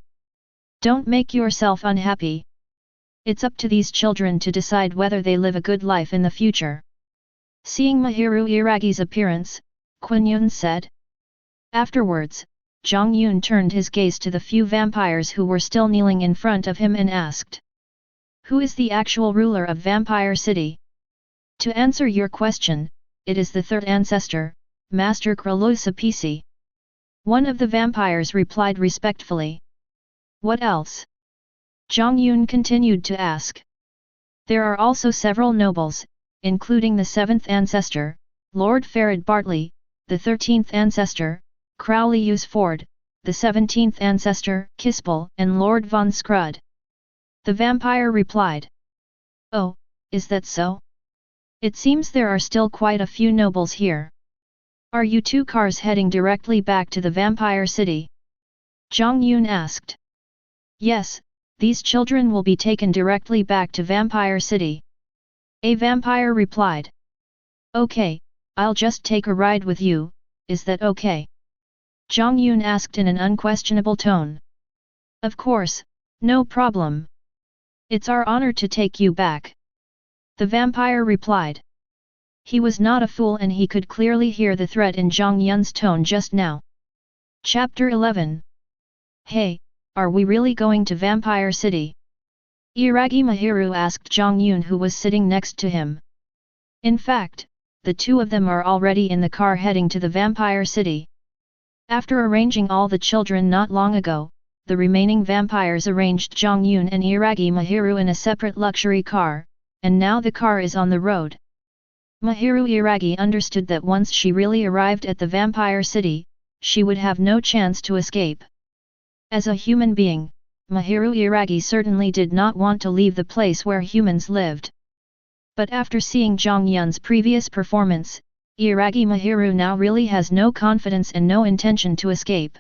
Don't make yourself unhappy. It's up to these children to decide whether they live a good life in the future. Seeing Mahiru Iragi's appearance, Kun Yun said. Afterwards, Jiang Yun turned his gaze to the few vampires who were still kneeling in front of him and asked. Who is the actual ruler of Vampire City? To answer your question, it is the third ancestor, Master Kralosapisi. One of the vampires replied respectfully. What else? Jiang Yun continued to ask. There are also several nobles, including the 7th ancestor, Lord Farid Bartley, the 13th ancestor, Crowley Usford, the 17th ancestor, Kispel, and Lord von Scrud. The vampire replied. Oh, is that so? It seems there are still quite a few nobles here. Are you two cars heading directly back to the Vampire City? Jiang Yun asked. Yes, these children will be taken directly back to Vampire City. A vampire replied. Okay, I'll just take a ride with you, is that okay? Jiang Yun asked in an unquestionable tone. Of course, no problem. It's our honor to take you back. The vampire replied. He was not a fool and he could clearly hear the threat in Jiang Yun's tone just now. Chapter 11. Hey, are we really going to Vampire City? Iragi Mahiru asked Jiang Yun, who was sitting next to him. In fact, the two of them are already in the car heading to the vampire city. After arranging all the children not long ago, the remaining vampires arranged Jiang Yun and Iragi Mahiru in a separate luxury car, and now the car is on the road. Mahiru Iragi understood that once she really arrived at the vampire city, she would have no chance to escape. As a human being, Mahiru Iragi certainly did not want to leave the place where humans lived. But after seeing Jiang Yun's previous performance, Iragi Mahiru now really has no confidence and no intention to escape.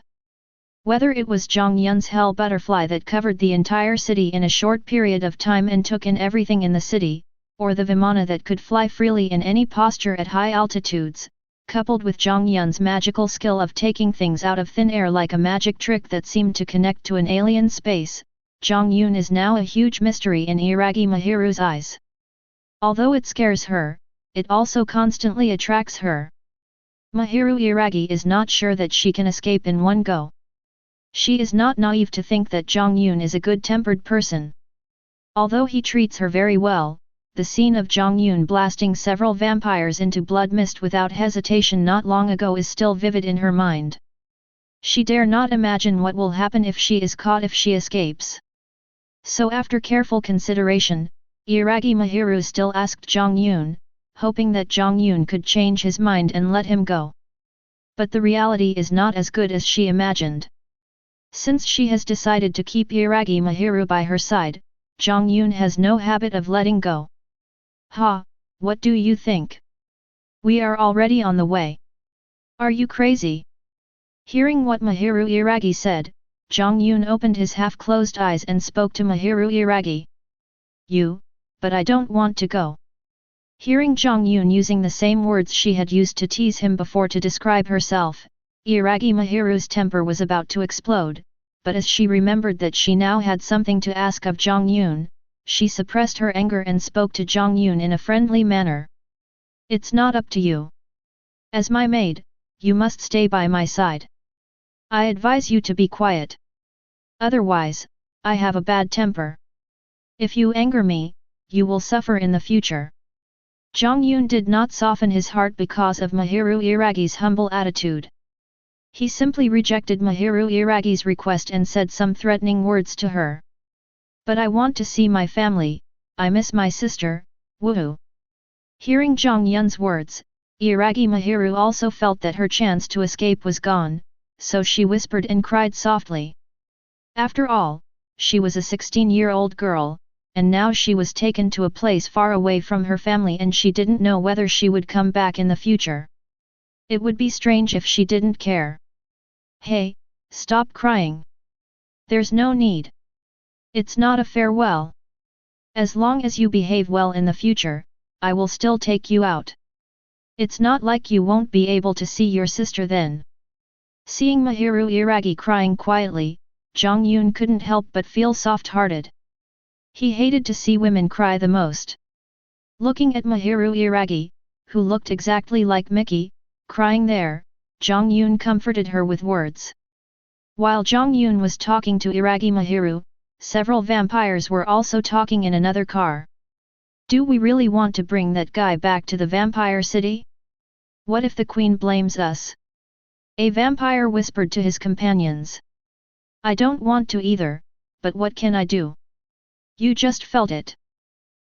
Whether it was Jiang Yun's hell butterfly that covered the entire city in a short period of time and took in everything in the city, or the Vimana that could fly freely in any posture at high altitudes, coupled with Jiang Yun's magical skill of taking things out of thin air like a magic trick that seemed to connect to an alien space, Jiang Yun is now a huge mystery in Iragi Mahiru's eyes. Although it scares her, it also constantly attracts her. Mahiru Iragi is not sure that she can escape in one go. She is not naive to think that Jiang Yun is a good-tempered person. Although he treats her very well, the scene of Jiang Yun blasting several vampires into blood mist without hesitation not long ago is still vivid in her mind. She dare not imagine what will happen if she is caught if she escapes. So after careful consideration, Iragi Mahiru still asked Jiang Yun, hoping that Jiang Yun could change his mind and let him go. But the reality is not as good as she imagined. Since she has decided to keep Iragi Mahiru by her side, Jiang Yun has no habit of letting go. "Ha, what do you think? We are already on the way. Are you crazy?" Hearing what Mahiru Iragi said, Jiang Yun opened his half-closed eyes and spoke to Mahiru Iragi. But I don't want to go." Hearing Jiang Yun using the same words she had used to tease him before to describe herself, Iragi Mahiru's temper was about to explode, but as she remembered that she now had something to ask of Jiang Yun, she suppressed her anger and spoke to Jiang Yun in a friendly manner. "It's not up to you. As my maid, you must stay by my side. I advise you to be quiet. Otherwise, I have a bad temper. If you anger me, you will suffer in the future." Jiang Yun did not soften his heart because of Mahiru Iragi's humble attitude. He simply rejected Mahiru Iragi's request and said some threatening words to her. "But I want to see my family, I miss my sister, woohoo." Hearing Jiang Yun's words, Iragi Mahiru also felt that her chance to escape was gone, so she whispered and cried softly. After all, she was a 16-year-old girl, and now she was taken to a place far away from her family and she didn't know whether she would come back in the future. It would be strange if she didn't care. "Hey, stop crying. There's no need. It's not a farewell. As long as you behave well in the future, I will still take you out. It's not like you won't be able to see your sister then." Seeing Mahiru Iragi crying quietly, Jiang Yun couldn't help but feel soft-hearted. He hated to see women cry the most. Looking at Mahiru Iragi, who looked exactly like Mickey, crying there, Jiang Yun comforted her with words. While Jiang Yun was talking to Iragi Mahiru, several vampires were also talking in another car. "Do we really want to bring that guy back to the vampire city? What if the queen blames us?" A vampire whispered to his companions. "I don't want to either, but what can I do? You just felt it.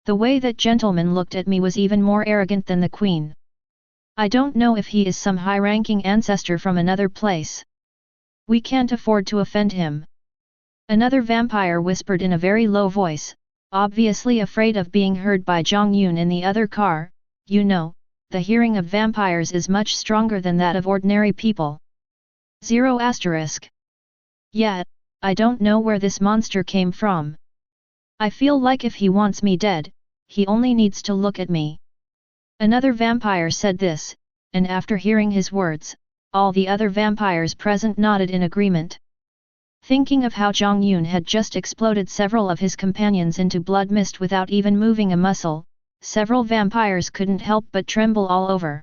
The way that gentleman looked at me was even more arrogant than the queen. I don't know if he is some high-ranking ancestor from another place. We can't afford to offend him." Another vampire whispered in a very low voice, obviously afraid of being heard by Jiang Yun in the other car. "You know, the hearing of vampires is much stronger than that of ordinary people." 0*. "Yeah, I don't know where this monster came from. I feel like if he wants me dead, he only needs to look at me." Another vampire said this, and after hearing his words, all the other vampires present nodded in agreement. Thinking of how Jiang Yun had just exploded several of his companions into blood mist without even moving a muscle, several vampires couldn't help but tremble all over.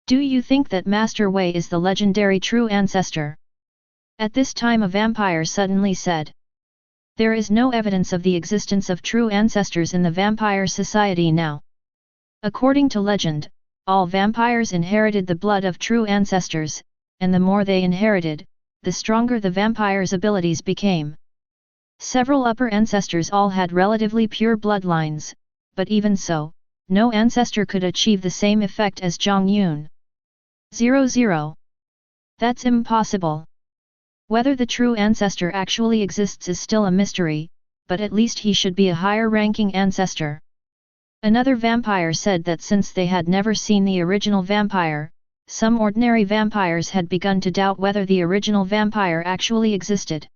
"Do you think that Master Wei is the legendary true ancestor?" At this time a vampire suddenly said. There is no evidence of the existence of true ancestors in the vampire society now. According to legend, all vampires inherited the blood of true ancestors, and the more they inherited, the stronger the vampire's abilities became. Several upper ancestors all had relatively pure bloodlines, but even so, no ancestor could achieve the same effect as Jiang Yun. 00. That's impossible. Whether the true ancestor actually exists is still a mystery, but at least he should be a higher-ranking ancestor. Another vampire said that since they had never seen the original vampire, some ordinary vampires had begun to doubt whether the original vampire actually existed.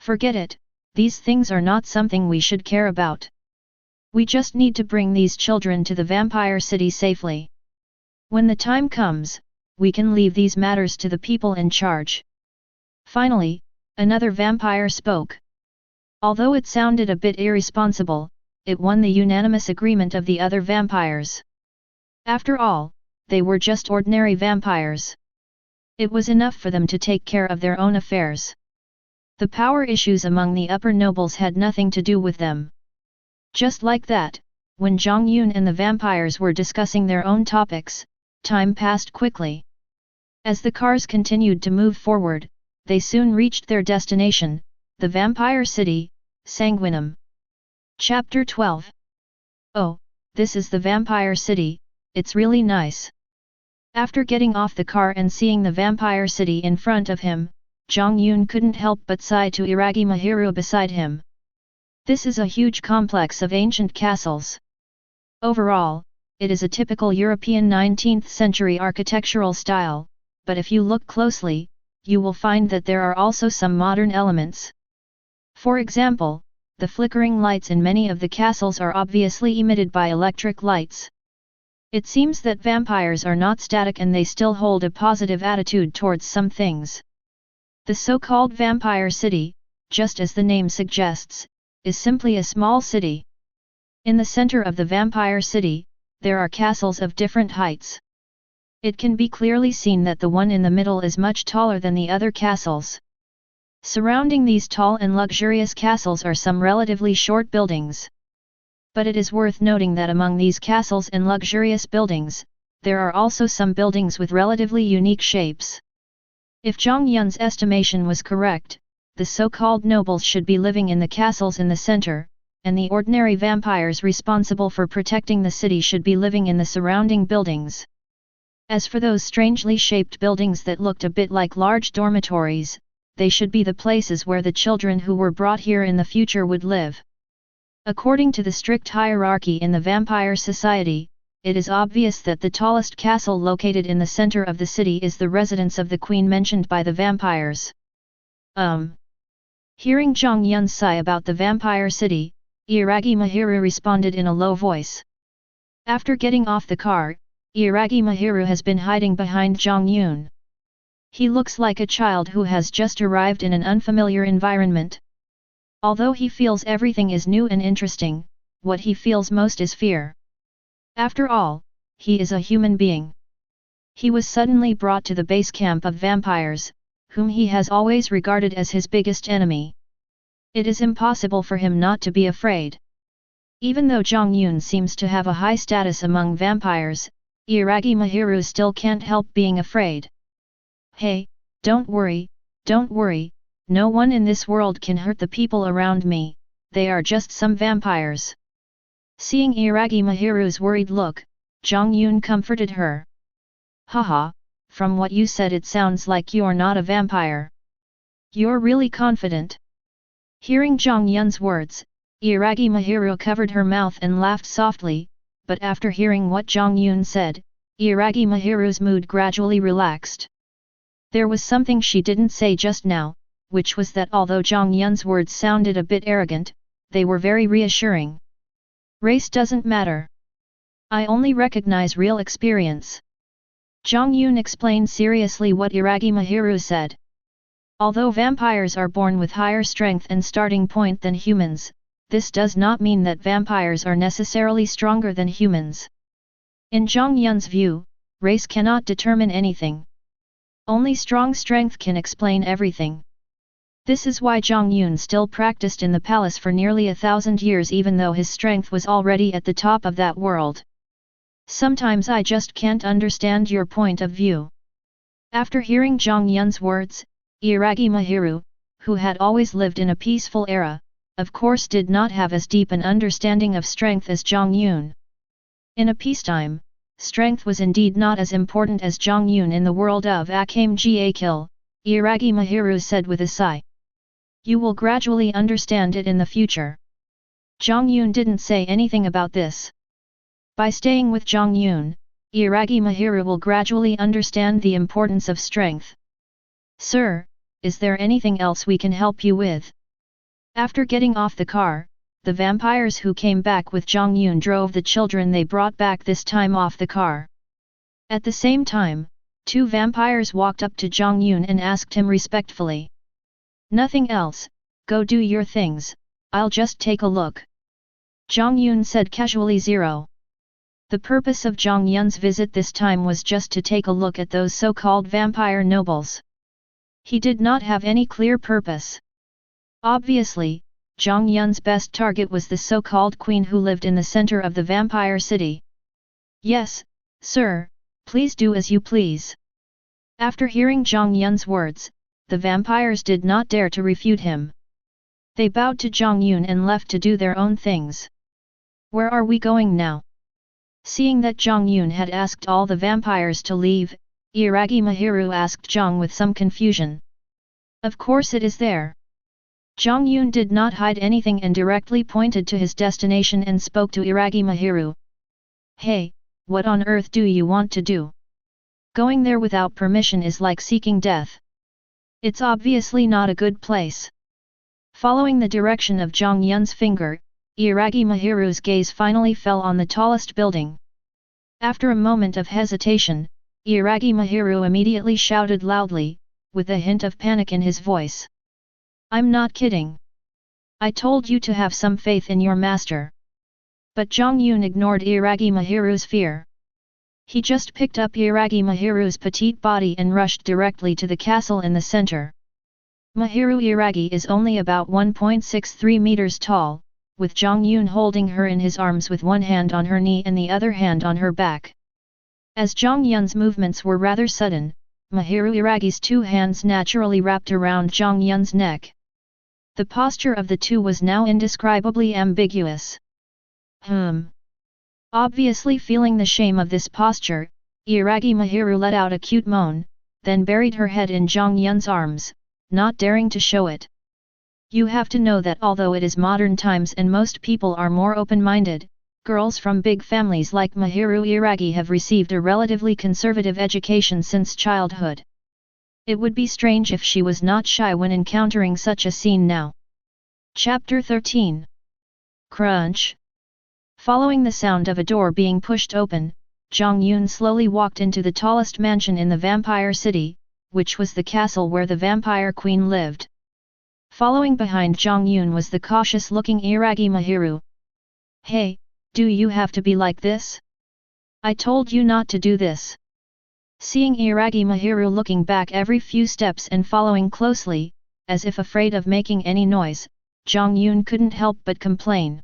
Forget it, these things are not something we should care about. We just need to bring these children to the vampire city safely. When the time comes, we can leave these matters to the people in charge. Finally, another vampire spoke. Although it sounded a bit irresponsible, it won the unanimous agreement of the other vampires. After all, they were just ordinary vampires. It was enough for them to take care of their own affairs. The power issues among the upper nobles had nothing to do with them. Just like that, when Jiang Yun and the vampires were discussing their own topics, time passed quickly. As the cars continued to move forward, they soon reached their destination, the vampire city, Sanguinum. Chapter 12. Oh, this is the vampire city, it's really nice. After getting off the car and seeing the vampire city in front of him, Jiang Yun couldn't help but sigh to Iragi Mahiru beside him. This is a huge complex of ancient castles. Overall, it is a typical European 19th century architectural style, but if you look closely, you will find that there are also some modern elements. For example, the flickering lights in many of the castles are obviously emitted by electric lights. It seems that vampires are not static and they still hold a positive attitude towards some things. The so-called vampire city, just as the name suggests, is simply a small city. In the center of the vampire city, there are castles of different heights. It can be clearly seen that the one in the middle is much taller than the other castles. Surrounding these tall and luxurious castles are some relatively short buildings. But it is worth noting that among these castles and luxurious buildings, there are also some buildings with relatively unique shapes. If Jiang Yun's estimation was correct, the so-called nobles should be living in the castles in the center, and the ordinary vampires responsible for protecting the city should be living in the surrounding buildings. As for those strangely shaped buildings that looked a bit like large dormitories, they should be the places where the children who were brought here in the future would live. According to the strict hierarchy in the vampire society, it is obvious that the tallest castle located in the center of the city is the residence of the queen mentioned by the vampires. Hearing Jiang Yun's sigh about the vampire city, Iragi Mahiru responded in a low voice. After getting off the car, Iragi Mahiru has been hiding behind Jiang Yun. He looks like a child who has just arrived in an unfamiliar environment. Although he feels everything is new and interesting, what he feels most is fear. After all, he is a human being. He was suddenly brought to the base camp of vampires, whom he has always regarded as his biggest enemy. It is impossible for him not to be afraid. Even though Jiang Yun seems to have a high status among vampires, Iragi Mahiru still can't help being afraid. Hey, don't worry, no one in this world can hurt the people around me, they are just some vampires. Seeing Iragi Mahiru's worried look, Jiang Yun comforted her. Haha, from what you said it sounds like you're not a vampire. You're really confident. Hearing Jiang Yun's words, Iragi Mahiru covered her mouth and laughed softly, but after hearing what Jiang Yun said, Iragi Mahiru's mood gradually relaxed. There was something she didn't say just now, which was that although Jiang Yun's words sounded a bit arrogant, they were very reassuring. Race doesn't matter. I only recognize real experience. Jiang Yun explained seriously what Iragi Mahiru said. Although vampires are born with higher strength and starting point than humans, this does not mean that vampires are necessarily stronger than humans. In Jiang Yun's view, race cannot determine anything. Only strong strength can explain everything. This is why Jiang Yun still practiced in the palace for nearly 1,000 years even though his strength was already at the top of that world. Sometimes I just can't understand your point of view. After hearing Jiang Yun's words, Iragi Mahiru, who had always lived in a peaceful era, of course did not have as deep an understanding of strength as Jiang Yun. In a peacetime, strength was indeed not as important as Jiang Yun in the world of Akame ga Kill, Iragi Mahiru said with a sigh. You will gradually understand it in the future. Jiang Yun didn't say anything about this. By staying with Jiang Yun, Iragi Mahiru will gradually understand the importance of strength. Sir, is there anything else we can help you with? After getting off the car, the vampires who came back with Jiang Yun drove the children they brought back this time off the car. At the same time, two vampires walked up to Jiang Yun and asked him respectfully. Nothing else, go do your things, I'll just take a look. Jiang Yun said casually. The purpose of Jiang Yun's visit this time was just to take a look at those so-called vampire nobles. He did not have any clear purpose. Obviously, Jiang Yun's best target was the so-called queen who lived in the center of the vampire city. Yes, sir, please do as you please. After hearing Jiang Yun's words, the vampires did not dare to refute him. They bowed to Jiang Yun and left to do their own things. Where are we going now? Seeing that Jiang Yun had asked all the vampires to leave, Iragi Mahiru asked Jiang with some confusion. Of course it is there. Jiang Yun did not hide anything and directly pointed to his destination and spoke to Iragi Mahiru. Hey, what on earth do you want to do? Going there without permission is like seeking death. It's obviously not a good place. Following the direction of Jiang Yun's finger, Iragi Mahiru's gaze finally fell on the tallest building. After a moment of hesitation, Iragi Mahiru immediately shouted loudly, with a hint of panic in his voice. I'm not kidding. I told you to have some faith in your master. But Jiang Yun ignored Iragi Mahiru's fear. He just picked up Iragi Mahiru's petite body and rushed directly to the castle in the center. Mahiru Iragi is only about 1.63 meters tall, with Jiang Yun holding her in his arms with one hand on her knee and the other hand on her back. As Jiang Yun's movements were rather sudden, Mahiru Iragi's two hands naturally wrapped around Jiang Yun's neck. The posture of the two was now indescribably ambiguous. Obviously feeling the shame of this posture, Iragi Mahiru let out a cute moan, then buried her head in Jiang Yun's arms, not daring to show it. You have to know that although it is modern times and most people are more open-minded, girls from big families like Mahiru Iragi have received a relatively conservative education since childhood. It would be strange if she was not shy when encountering such a scene now. Chapter 13. Crunch. Following the sound of a door being pushed open, Jiang Yun slowly walked into the tallest mansion in the vampire city, which was the castle where the vampire queen lived. Following behind Jiang Yun was the cautious-looking Iragi Mahiru. Hey, do you have to be like this? I told you not to do this. Seeing Iragi Mahiru looking back every few steps and following closely, as if afraid of making any noise, Jiang Yun couldn't help but complain.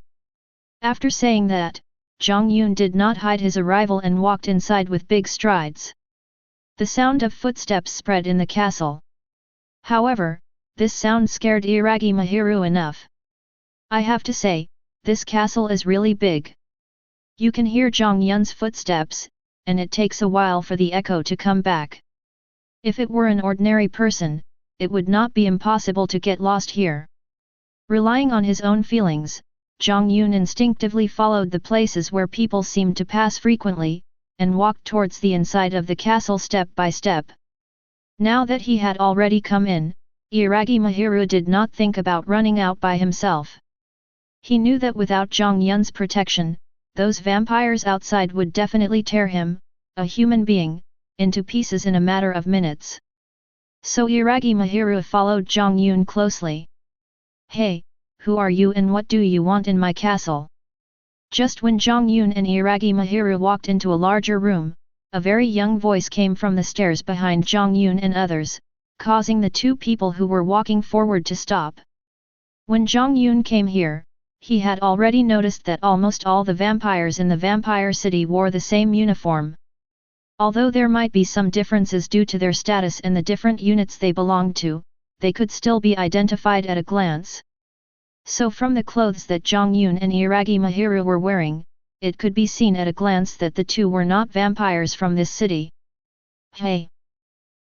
After saying that, Jiang Yun did not hide his arrival and walked inside with big strides. The sound of footsteps spread in the castle. However, this sound scared Iragi Mahiru enough. I have to say, this castle is really big. You can hear Jiang Yun's footsteps, and it takes a while for the echo to come back. If it were an ordinary person, it would not be impossible to get lost here. Relying on his own feelings, Jiang Yun instinctively followed the places where people seemed to pass frequently, and walked towards the inside of the castle step by step. Now that he had already come in, Iragi Mahiru did not think about running out by himself. He knew that without Jiang Yun's protection, those vampires outside would definitely tear him, a human being, into pieces in a matter of minutes. So Iragi Mahiru followed Jiang Yun closely. Hey, who are you and what do you want in my castle? Just when Jiang Yun and Iragi Mahiru walked into a larger room, a very young voice came from the stairs behind Jiang Yun and others, causing the two people who were walking forward to stop. When Jiang Yun came here, he had already noticed that almost all the vampires in the vampire city wore the same uniform. Although there might be some differences due to their status and the different units they belonged to, they could still be identified at a glance. So from the clothes that Jiang Yun and Iragi Mahiru were wearing, it could be seen at a glance that the two were not vampires from this city. Hey!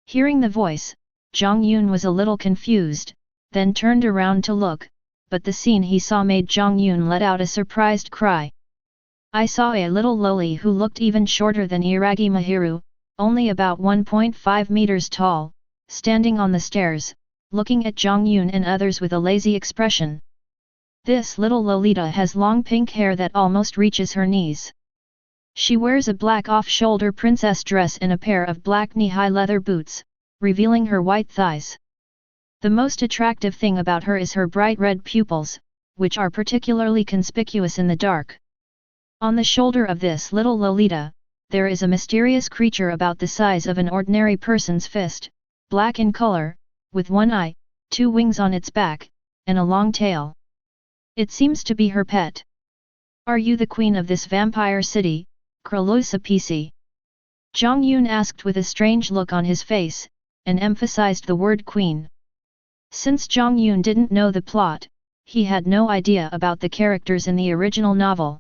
Hearing the voice, Jiang Yun was a little confused, then turned around to look, but the scene he saw made Jiang Yun let out a surprised cry. I saw a little loli who looked even shorter than Iragi Mahiru, only about 1.5 meters tall, standing on the stairs, looking at Jiang Yun and others with a lazy expression. This little Lolita has long pink hair that almost reaches her knees. She wears a black off-shoulder princess dress and a pair of black knee-high leather boots, revealing her white thighs. The most attractive thing about her is her bright red pupils, which are particularly conspicuous in the dark. On the shoulder of this little Lolita, there is a mysterious creature about the size of an ordinary person's fist, black in color, with one eye, two wings on its back, and a long tail. It seems to be her pet. Are you the queen of this vampire city, Kralosapisi? Jiang Yun asked with a strange look on his face, and emphasized the word queen. Since Jiang Yun didn't know the plot, he had no idea about the characters in the original novel.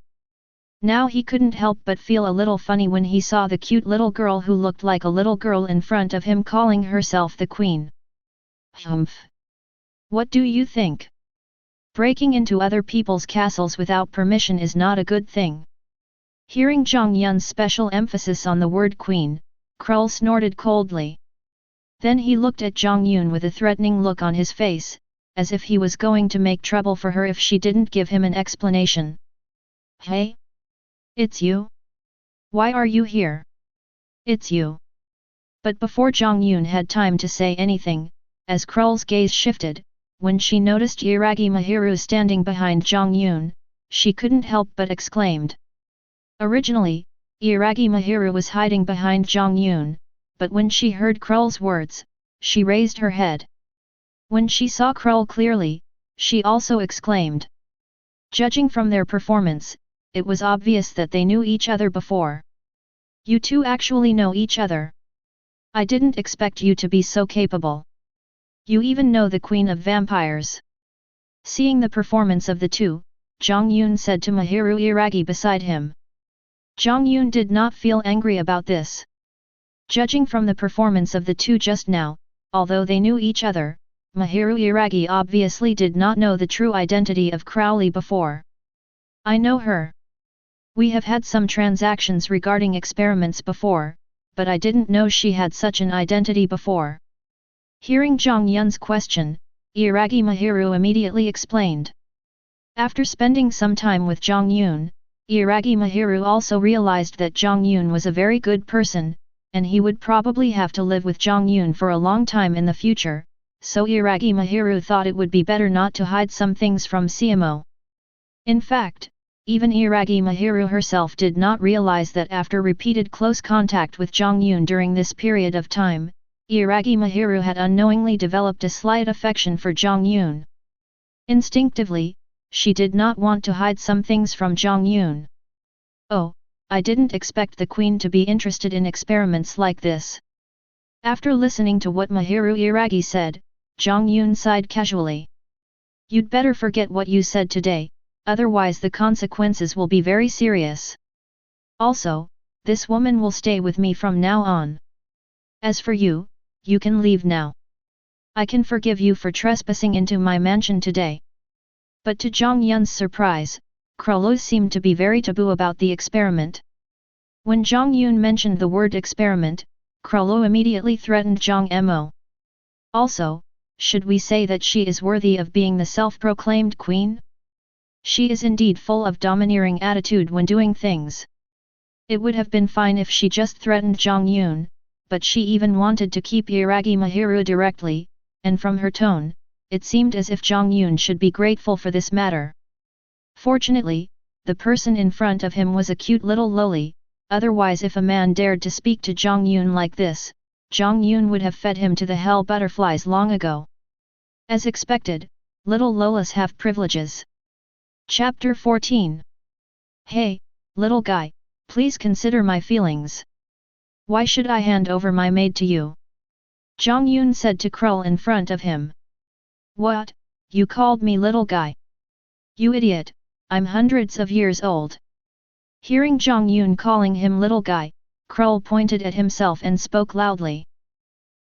Now he couldn't help but feel a little funny when he saw the cute little girl who looked like a little girl in front of him calling herself the queen. Humph! What do you think? Breaking into other people's castles without permission is not a good thing. Hearing Jiang Yun's special emphasis on the word queen, Krull snorted coldly. Then he looked at Jiang Yun with a threatening look on his face, as if he was going to make trouble for her if she didn't give him an explanation. Hey? It's you? Why are you here? It's you. But before Jiang Yun had time to say anything, as Krull's gaze shifted, when she noticed Iragi Mahiru standing behind Jiang Yun, she couldn't help but exclaimed. Originally, Iragi Mahiru was hiding behind Jiang Yun, but when she heard Krull's words, she raised her head. When she saw Krull clearly, she also exclaimed. Judging from their performance, it was obvious that they knew each other before. You two actually know each other. I didn't expect you to be so capable. You even know the Queen of Vampires. Seeing the performance of the two, Jiang Yun said to Mahiru Iragi beside him. Jiang Yun did not feel angry about this. Judging from the performance of the two just now, although they knew each other, Mahiru Iragi obviously did not know the true identity of Crowley before. I know her. We have had some transactions regarding experiments before, but I didn't know she had such an identity before. Hearing Jiang Yun's question, Iragi Mahiru immediately explained. After spending some time with Jiang Yun, Iragi Mahiru also realized that Jiang Yun was a very good person, and he would probably have to live with Jiang Yun for a long time in the future, so Iragi Mahiru thought it would be better not to hide some things from CMO. In fact, even Iragi Mahiru herself did not realize that after repeated close contact with Jiang Yun during this period of time, Iragi Mahiru had unknowingly developed a slight affection for Jiang Yun. Instinctively, she did not want to hide some things from Jiang Yun. Oh, I didn't expect the queen to be interested in experiments like this. After listening to what Mahiru Iragi said, Jiang Yun sighed casually. You'd better forget what you said today, otherwise the consequences will be very serious. Also, this woman will stay with me from now on. As for you, you can leave now. I can forgive you for trespassing into my mansion today. But to Jiang Yun's surprise, Krolo seemed to be very taboo about the experiment. When Jiang Yun mentioned the word experiment, Krolo immediately threatened Jiang Mo. Also, should we say that she is worthy of being the self-proclaimed queen? She is indeed full of domineering attitude when doing things. It would have been fine if she just threatened Jiang Yun, but she even wanted to keep Iragi Mahiru directly, and from her tone, it seemed as if Jiang Yun should be grateful for this matter. Fortunately, the person in front of him was a cute little loli, otherwise if a man dared to speak to Jiang Yun like this, Jiang Yun would have fed him to the hell butterflies long ago. As expected, little Lolas have privileges. Chapter 14. Hey, little guy, please consider my feelings. Why should I hand over my maid to you? Jiang Yun said to Krull in front of him. What, you called me little guy? You idiot, I'm hundreds of years old. Hearing Jiang Yun calling him little guy, Krull pointed at himself and spoke loudly.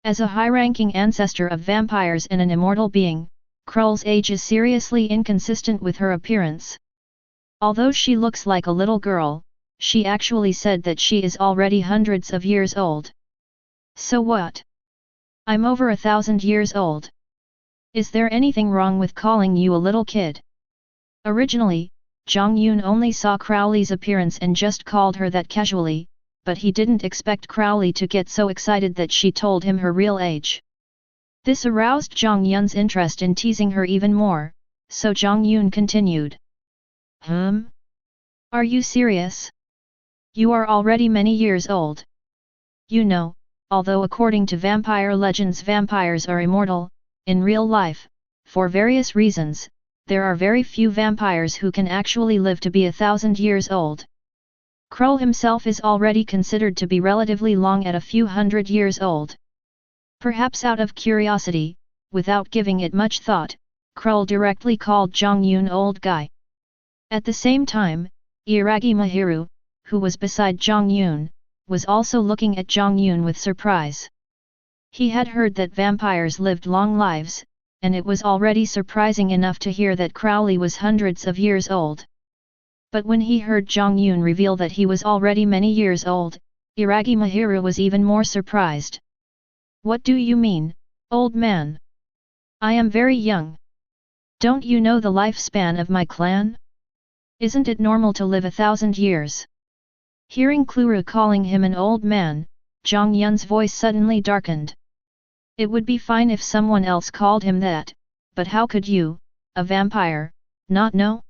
As a high-ranking ancestor of vampires and an immortal being, Krull's age is seriously inconsistent with her appearance. Although she looks like a little girl, she actually said that she is already hundreds of years old. So what? I'm over 1,000 years old. Is there anything wrong with calling you a little kid? Originally, Jiang Yun only saw Crowley's appearance and just called her that casually, but he didn't expect Crowley to get so excited that she told him her real age. This aroused Jiang Yun's interest in teasing her even more, so Jiang Yun continued. Are you serious? You are already many years old. You know, although according to vampire legends vampires are immortal, in real life, for various reasons, there are very few vampires who can actually live to be 1,000 years old. Krull himself is already considered to be relatively long at a few hundred years old. Perhaps out of curiosity, without giving it much thought, Krull directly called Jiang Yun old guy. At the same time, Iragi Mahiru, who was beside Jiang Yun, was also looking at Jiang Yun with surprise. He had heard that vampires lived long lives, and it was already surprising enough to hear that Crowley was hundreds of years old. But when he heard Jiang Yun reveal that he was already many years old, Iragi Mahiru was even more surprised. What do you mean, old man? I am very young. Don't you know the lifespan of my clan? Isn't it normal to live 1,000 years? Hearing Kluru calling him an old man, Jiang Yun's voice suddenly darkened. It would be fine if someone else called him that, but how could you, a vampire, not know?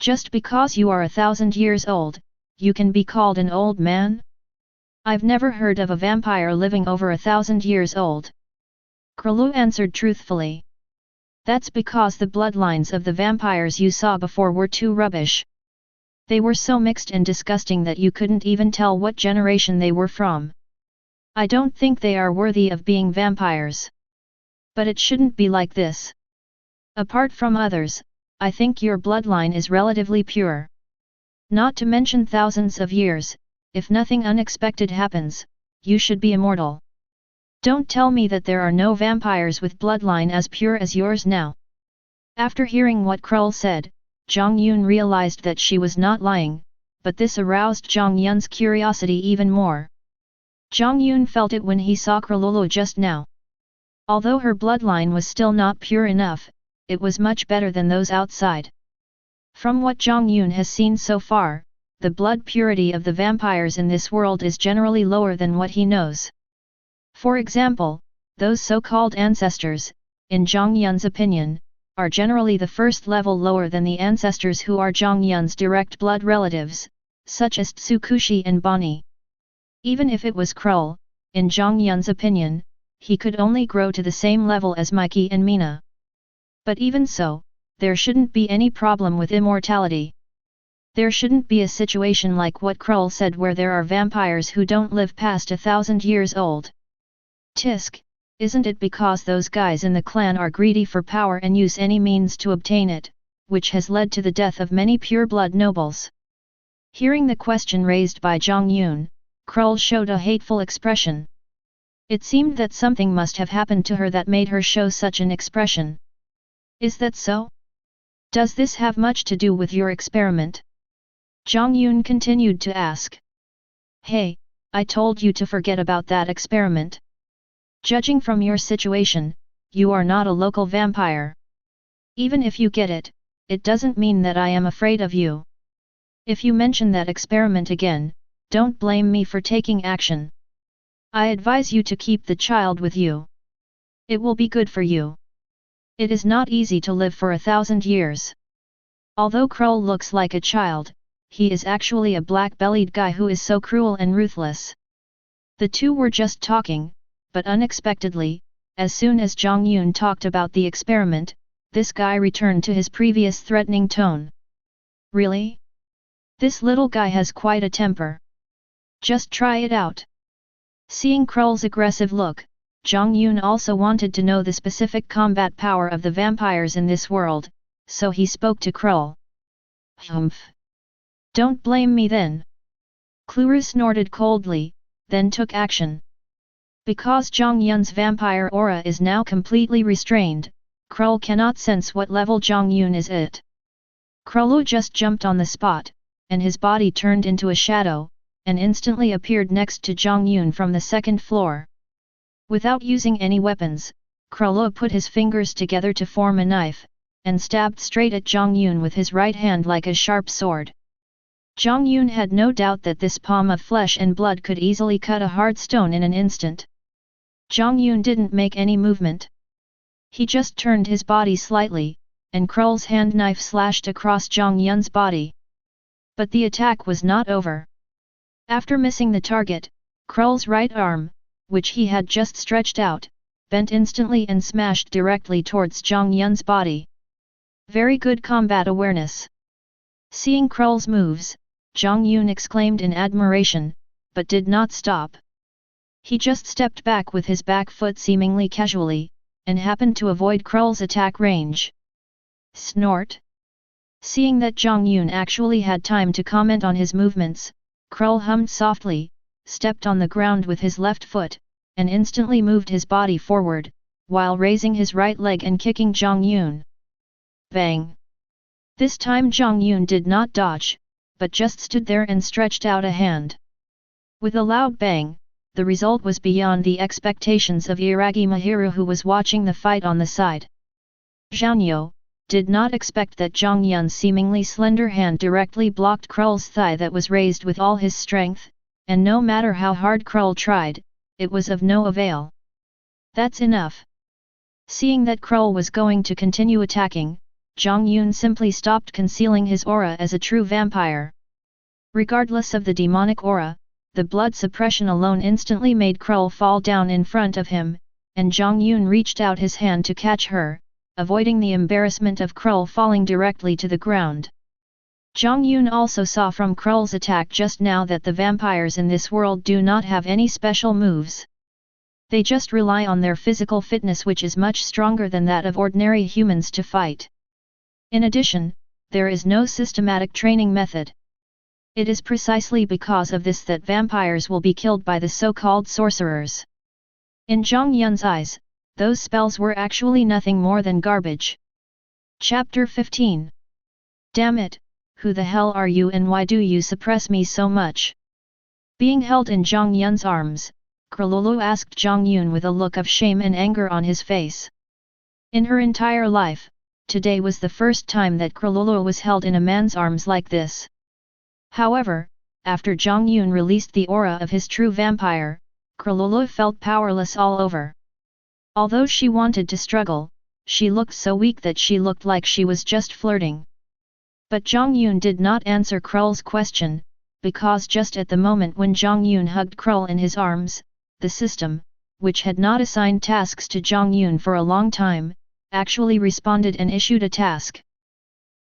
Just because you are 1,000 years old, you can be called an old man? I've never heard of a vampire living over 1,000 years old. Krulu answered truthfully. That's because the bloodlines of the vampires you saw before were too rubbish. They were so mixed and disgusting that you couldn't even tell what generation they were from. I don't think they are worthy of being vampires. But it shouldn't be like this. Apart from others, I think your bloodline is relatively pure. Not to mention thousands of years, if nothing unexpected happens, you should be immortal. Don't tell me that there are no vampires with bloodline as pure as yours now. After hearing what Krull said, Jiang Yun realized that she was not lying, but this aroused Jiang Yun's curiosity even more. Jiang Yun felt it when he saw Krululu just now. Although her bloodline was still not pure enough, it was much better than those outside. From what Jiang Yun has seen so far, the blood purity of the vampires in this world is generally lower than what he knows. For example, those so-called ancestors, in Jiang Yun's opinion, are generally the first level lower than the ancestors who are Jiang Yun's direct blood relatives, such as Tsukushi and Bonnie. Even if it was Krull, in Jiang Yun's opinion, he could only grow to the same level as Mikey and Mina. But even so, there shouldn't be any problem with immortality. There shouldn't be a situation like what Krull said where there are vampires who don't live past 1,000 years old. Tisk, isn't it because those guys in the clan are greedy for power and use any means to obtain it, which has led to the death of many pure-blood nobles? Hearing the question raised by Jiang Yun, Krull showed a hateful expression. It seemed that something must have happened to her that made her show such an expression. Is that so? Does this have much to do with your experiment? Jiang Yun continued to ask. Hey, I told you to forget about that experiment. Judging from your situation, you are not a local vampire. Even if you get it, it doesn't mean that I am afraid of you. If you mention that experiment again, don't blame me for taking action. I advise you to keep the child with you. It will be good for you. It is not easy to live for 1,000 years. Although Krull looks like a child, he is actually a black-bellied guy who is so cruel and ruthless. The two were just talking, but unexpectedly, as soon as Jiang Yun talked about the experiment, this guy returned to his previous threatening tone. Really? This little guy has quite a temper. Just try it out. Seeing Krull's aggressive look, Jiang Yun also wanted to know the specific combat power of the vampires in this world, so he spoke to Krull. Humph. Don't blame me then. Krull snorted coldly, then took action. Because Jiang Yun's vampire aura is now completely restrained, Krull cannot sense what level Jiang Yun is at. Krull just jumped on the spot, and his body turned into a shadow, and instantly appeared next to Jiang Yun from the second floor. Without using any weapons, Krull put his fingers together to form a knife, and stabbed straight at Jiang Yun with his right hand like a sharp sword. Jiang Yun had no doubt that this palm of flesh and blood could easily cut a hard stone in an instant. Jiang Yun didn't make any movement. He just turned his body slightly, and Krull's hand knife slashed across Jiang Yun's body. But the attack was not over. After missing the target, Krull's right arm, which he had just stretched out, bent instantly and smashed directly towards Jiang Yun's body. Very good combat awareness. Seeing Krull's moves, Jiang Yun exclaimed in admiration, but did not stop. He just stepped back with his back foot seemingly casually, and happened to avoid Krull's attack range. Snort. Seeing that Jiang Yun actually had time to comment on his movements, Krull hummed softly, stepped on the ground with his left foot, and instantly moved his body forward, while raising his right leg and kicking Jiang Yun. Bang! This time Jiang Yun did not dodge, but just stood there and stretched out a hand. With a loud bang, the result was beyond the expectations of Iragi Mahiru, who was watching the fight on the side. Zhao did not expect that Jiang Yun's seemingly slender hand directly blocked Krull's thigh that was raised with all his strength, and no matter how hard Krull tried, it was of no avail. That's enough. Seeing that Krull was going to continue attacking, Jiang Yun simply stopped concealing his aura as a true vampire. Regardless of the demonic aura, the blood suppression alone instantly made Krull fall down in front of him, and Jiang Yun reached out his hand to catch her, avoiding the embarrassment of Krull falling directly to the ground. Jiang Yun also saw from Krull's attack just now that the vampires in this world do not have any special moves. They just rely on their physical fitness, which is much stronger than that of ordinary humans to fight. In addition, there is no systematic training method. It is precisely because of this that vampires will be killed by the so-called sorcerers. In Jiang Yun's eyes, those spells were actually nothing more than garbage. Chapter 15. Damn it, who the hell are you and why do you suppress me so much? Being held in Jiang Yun's arms, Krull asked Jiang Yun with a look of shame and anger on his face. In her entire life, today was the first time that Krull was held in a man's arms like this. However, after Jiang Yun released the aura of his true vampire, Krull felt powerless all over. Although she wanted to struggle, she looked so weak that she looked like she was just flirting. But Jiang Yun did not answer Krull's question, because just at the moment when Jiang Yun hugged Krull in his arms, the system, which had not assigned tasks to Jiang Yun for a long time, actually responded and issued a task.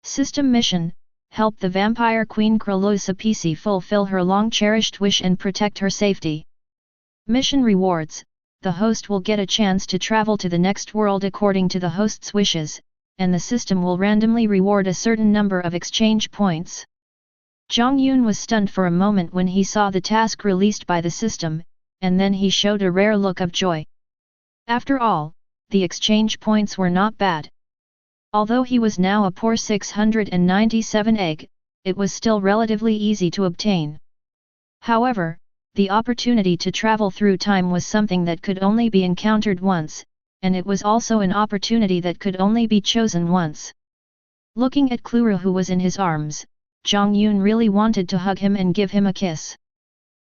System mission: help the vampire queen Krull Sapisi fulfill her long-cherished wish and protect her safety. Mission rewards: the host will get a chance to travel to the next world according to the host's wishes, and the system will randomly reward a certain number of exchange points. Jiang Yun was stunned for a moment when he saw the task released by the system, and then he showed a rare look of joy. After all, the exchange points were not bad. Although he was now a poor 697 egg, it was still relatively easy to obtain. However, the opportunity to travel through time was something that could only be encountered once, and it was also an opportunity that could only be chosen once. Looking at Krull, who was in his arms, Jiang Yun really wanted to hug him and give him a kiss.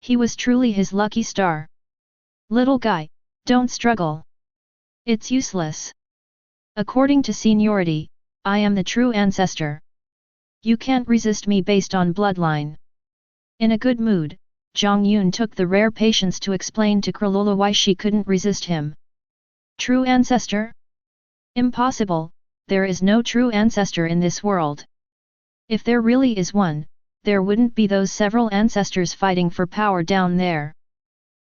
He was truly his lucky star. Little guy, don't struggle. It's useless. According to seniority, I am the true ancestor. You can't resist me based on bloodline. In a good mood, Jiang Yun took the rare patience to explain to Cornelia why she couldn't resist him. True ancestor? Impossible, there is no true ancestor in this world. If there really is one, there wouldn't be those several ancestors fighting for power down there.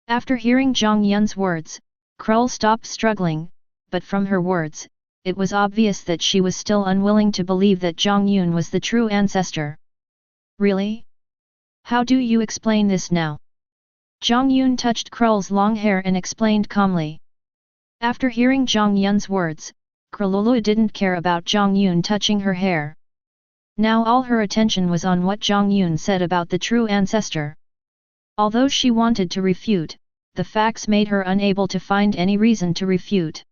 After hearing Jiang Yun's words, Cornelia stopped struggling, but from her words, it was obvious that she was still unwilling to believe that Jiang Yun was the true ancestor. Really? How do you explain this now? Jiang Yun touched Cornelia's long hair and explained calmly. After hearing Jiang Yun's words, Cornelia didn't care about Jiang Yun touching her hair. Now all her attention was on what Jiang Yun said about the true ancestor. Although she wanted to refute, the facts made her unable to find any reason to refute.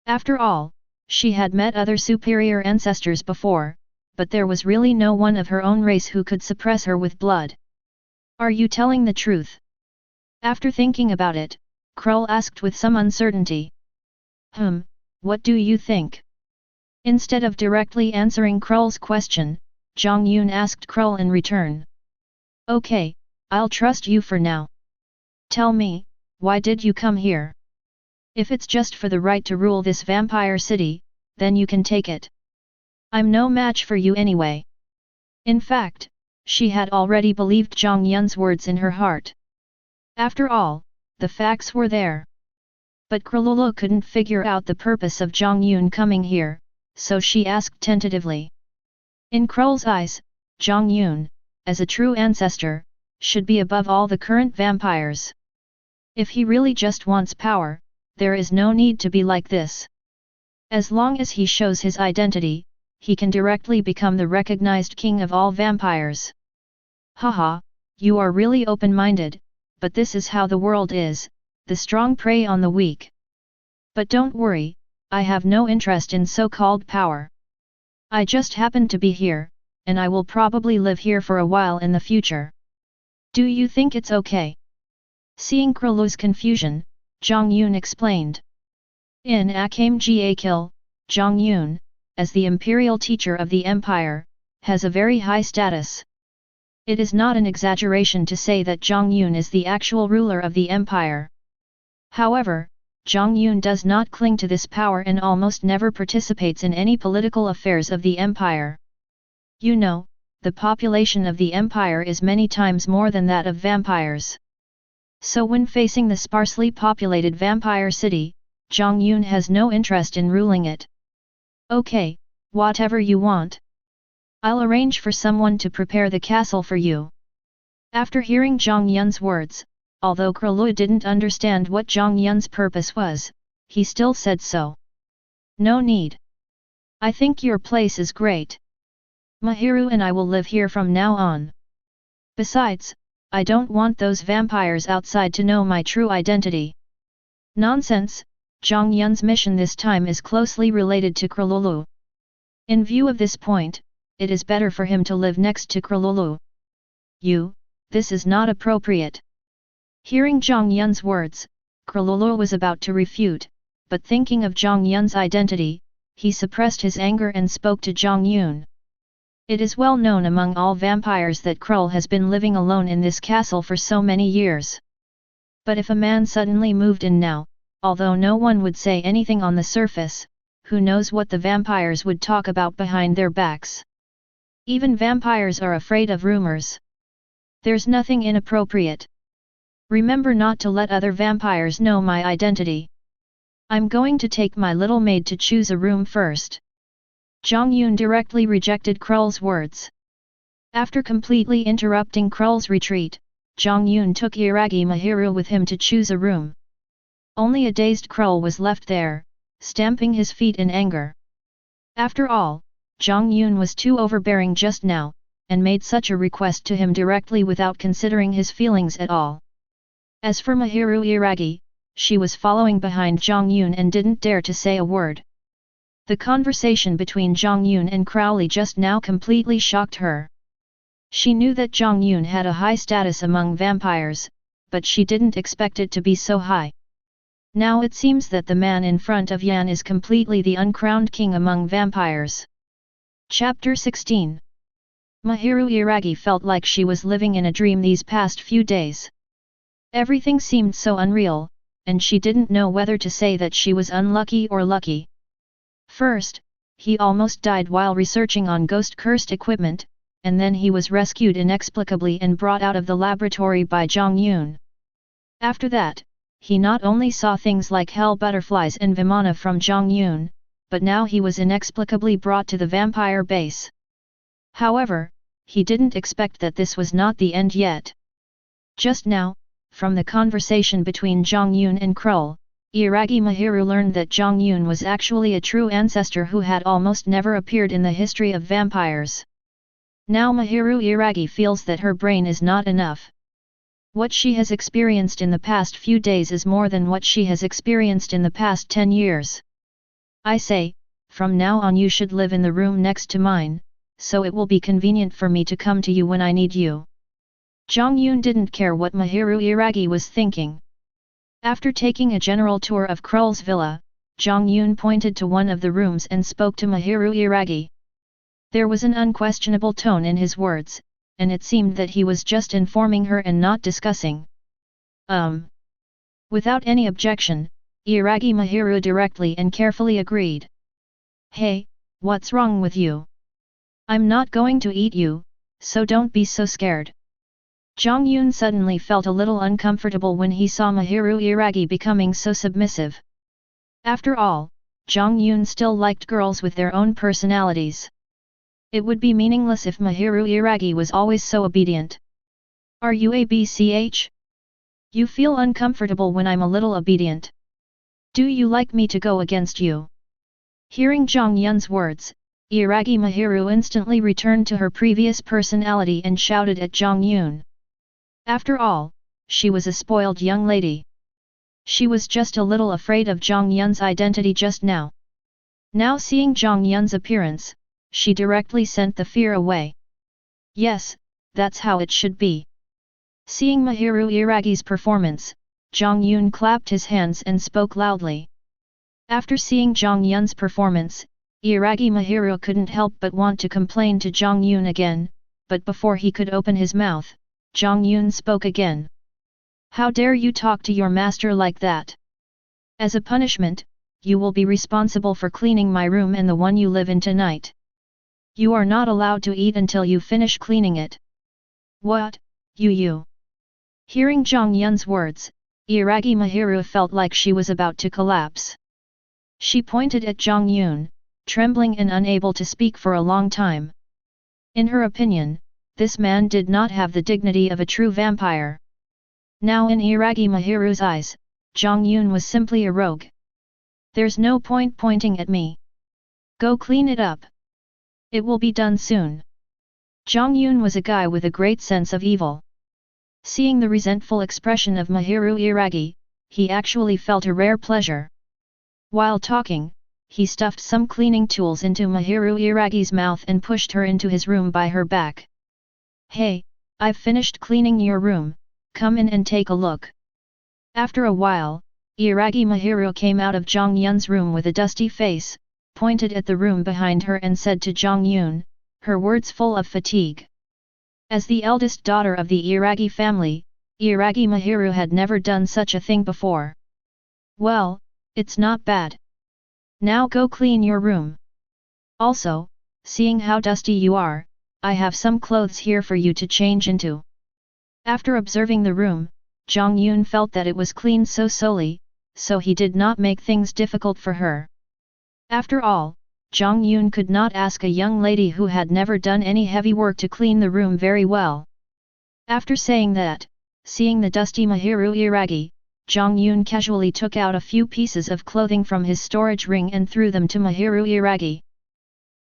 After all, she had met other superior ancestors before, but there was really no one of her own race who could suppress her with blood. Are you telling the truth? After thinking about it, Cornelia asked with some uncertainty. What do you think? Instead of directly answering Cornelia's question, Jiang Yun asked Cornelia in return. Okay, I'll trust you for now. Tell me, why did you come here? If it's just for the right to rule this vampire city, then you can take it. I'm no match for you anyway. In fact, she had already believed Jiang Yun's words in her heart. After all, the facts were there. But Cornelia couldn't figure out the purpose of Jiang Yun coming here, so she asked tentatively. In Cornelia's eyes, Jiang Yun, as a true ancestor, should be above all the current vampires. If he really just wants power, there is no need to be like this. As long as he shows his identity, he can directly become the recognized king of all vampires. Haha, you are really open-minded, but this is how the world is, the strong prey on the weak. But don't worry, I have no interest in so-called power. I just happen to be here, and I will probably live here for a while in the future. Do you think it's okay? Seeing Cornelia's confusion, Jiang Yun explained. In Akame ga Kill, Jiang Yun, as the imperial teacher of the empire, has a very high status. It is not an exaggeration to say that Jiang Yun is the actual ruler of the empire. However, Jiang Yun does not cling to this power and almost never participates in any political affairs of the empire. You know, the population of the empire is many times more than that of vampires. So when facing the sparsely populated vampire city, Jiang Yun has no interest in ruling it. Okay, whatever you want. I'll arrange for someone to prepare the castle for you. After hearing Jiang Yun's words, although Cornelia didn't understand what Jiang Yun's purpose was, he still said so. No need. I think your place is great. Mahiru and I will live here from now on. Besides, I don't want those vampires outside to know my true identity. Nonsense, Jiang Yun's mission this time is closely related to Cornelia. In view of this point, it is better for him to live next to Cornelia. This is not appropriate. Hearing Jiang Yun's words, Cornelia was about to refute, but thinking of Jiang Yun's identity, he suppressed his anger and spoke to Jiang Yun. It is well known among all vampires that Cornelia has been living alone in this castle for so many years. But if a man suddenly moved in now, although no one would say anything on the surface, who knows what the vampires would talk about behind their backs? Even vampires are afraid of rumors. There's nothing inappropriate. Remember not to let other vampires know my identity. I'm going to take my little maid to choose a room first. Jiang Yun directly rejected Cornelia's words. After completely interrupting Cornelia's retreat, Jiang Yun took Iragi Mahiru with him to choose a room. Only a dazed Cornelia was left there, stamping his feet in anger. After all, Jiang Yun was too overbearing just now, and made such a request to him directly without considering his feelings at all. As for Mahiru Iragi, she was following behind Jiang Yun and didn't dare to say a word. The conversation between Jiang Yun and Crowley just now completely shocked her. She knew that Jiang Yun had a high status among vampires, but she didn't expect it to be so high. Now it seems that the man in front of Yan is completely the uncrowned king among vampires. Chapter 16. Mahiru Iragi felt like she was living in a dream these past few days. Everything seemed so unreal, and she didn't know whether to say that she was unlucky or lucky. First, he almost died while researching on ghost-cursed equipment, and then he was rescued inexplicably and brought out of the laboratory by Jiang Yun. After that, he not only saw things like hell butterflies and Vimana from Jiang Yun, but now he was inexplicably brought to the vampire base. However, he didn't expect that this was not the end yet. Just now, from the conversation between Jiang Yun and Ghoul, Iragi Mahiru learned that Jiang Yun was actually a true ancestor who had almost never appeared in the history of vampires. Now Mahiru Iragi feels that her brain is not enough. What she has experienced in the past few days is more than what she has experienced in the past 10 years. I say, from now on you should live in the room next to mine, so it will be convenient for me to come to you when I need you. Jiang Yun didn't care what Mahiru Iragi was thinking. After taking a general tour of Ghoul's villa, Jiang Yun pointed to one of the rooms and spoke to Mahiru Iragi. There was an unquestionable tone in his words, and it seemed that he was just informing her and not discussing. Without any objection, Iragi Mahiru directly and carefully agreed. Hey, what's wrong with you? I'm not going to eat you, so don't be so scared. Jiang Yun suddenly felt a little uncomfortable when he saw Mahiru Iragi becoming so submissive. After all, Jiang Yun still liked girls with their own personalities. It would be meaningless if Mahiru Iragi was always so obedient. Are you ABCH? You feel uncomfortable when I'm a little obedient. Do you like me to go against you? Hearing Jiang Yun's words, Iragi Mahiru instantly returned to her previous personality and shouted at Jiang Yun. After all, she was a spoiled young lady. She was just a little afraid of Jiang Yun's identity just now. Now seeing Jiang Yun's appearance, she directly sent the fear away. Yes, that's how it should be. Seeing Mahiru Iragi's performance, Jiang Yun clapped his hands and spoke loudly. After seeing Jiang Yun's performance, Iragi Mahiru couldn't help but want to complain to Jiang Yun again, but before he could open his mouth, Jiang Yun spoke again. How dare you talk to your master like that? As a punishment, you will be responsible for cleaning my room and the one you live in tonight. You are not allowed to eat until you finish cleaning it. What, you? Hearing Jiang Yun's words, Iragi Mahiru felt like she was about to collapse. She pointed at Jiang Yun, trembling and unable to speak for a long time. In her opinion, this man did not have the dignity of a true vampire. Now in Iragi Mahiru's eyes, Jiang Yun was simply a rogue. There's no point pointing at me. Go clean it up. It will be done soon. Jiang Yun was a guy with a great sense of evil. Seeing the resentful expression of Mahiru Iragi, he actually felt a rare pleasure. While talking, he stuffed some cleaning tools into Mahiru Iragi's mouth and pushed her into his room by her back. Hey, I've finished cleaning your room, come in and take a look. After a while, Iragi Mahiru came out of Jiang Yun's room with a dusty face, pointed at the room behind her and said to Jiang Yun, her words full of fatigue. As the eldest daughter of the Iragi family, Iragi Mahiru had never done such a thing before. Well, it's not bad. Now go clean your room. Also, seeing how dusty you are, I have some clothes here for you to change into. After observing the room, Jiang Yun felt that it was clean so solely, so he did not make things difficult for her. After all, Jiang Yun could not ask a young lady who had never done any heavy work to clean the room very well. After saying that, seeing the dusty Mahiru Iragi, Jiang Yun casually took out a few pieces of clothing from his storage ring and threw them to Mahiru Iragi.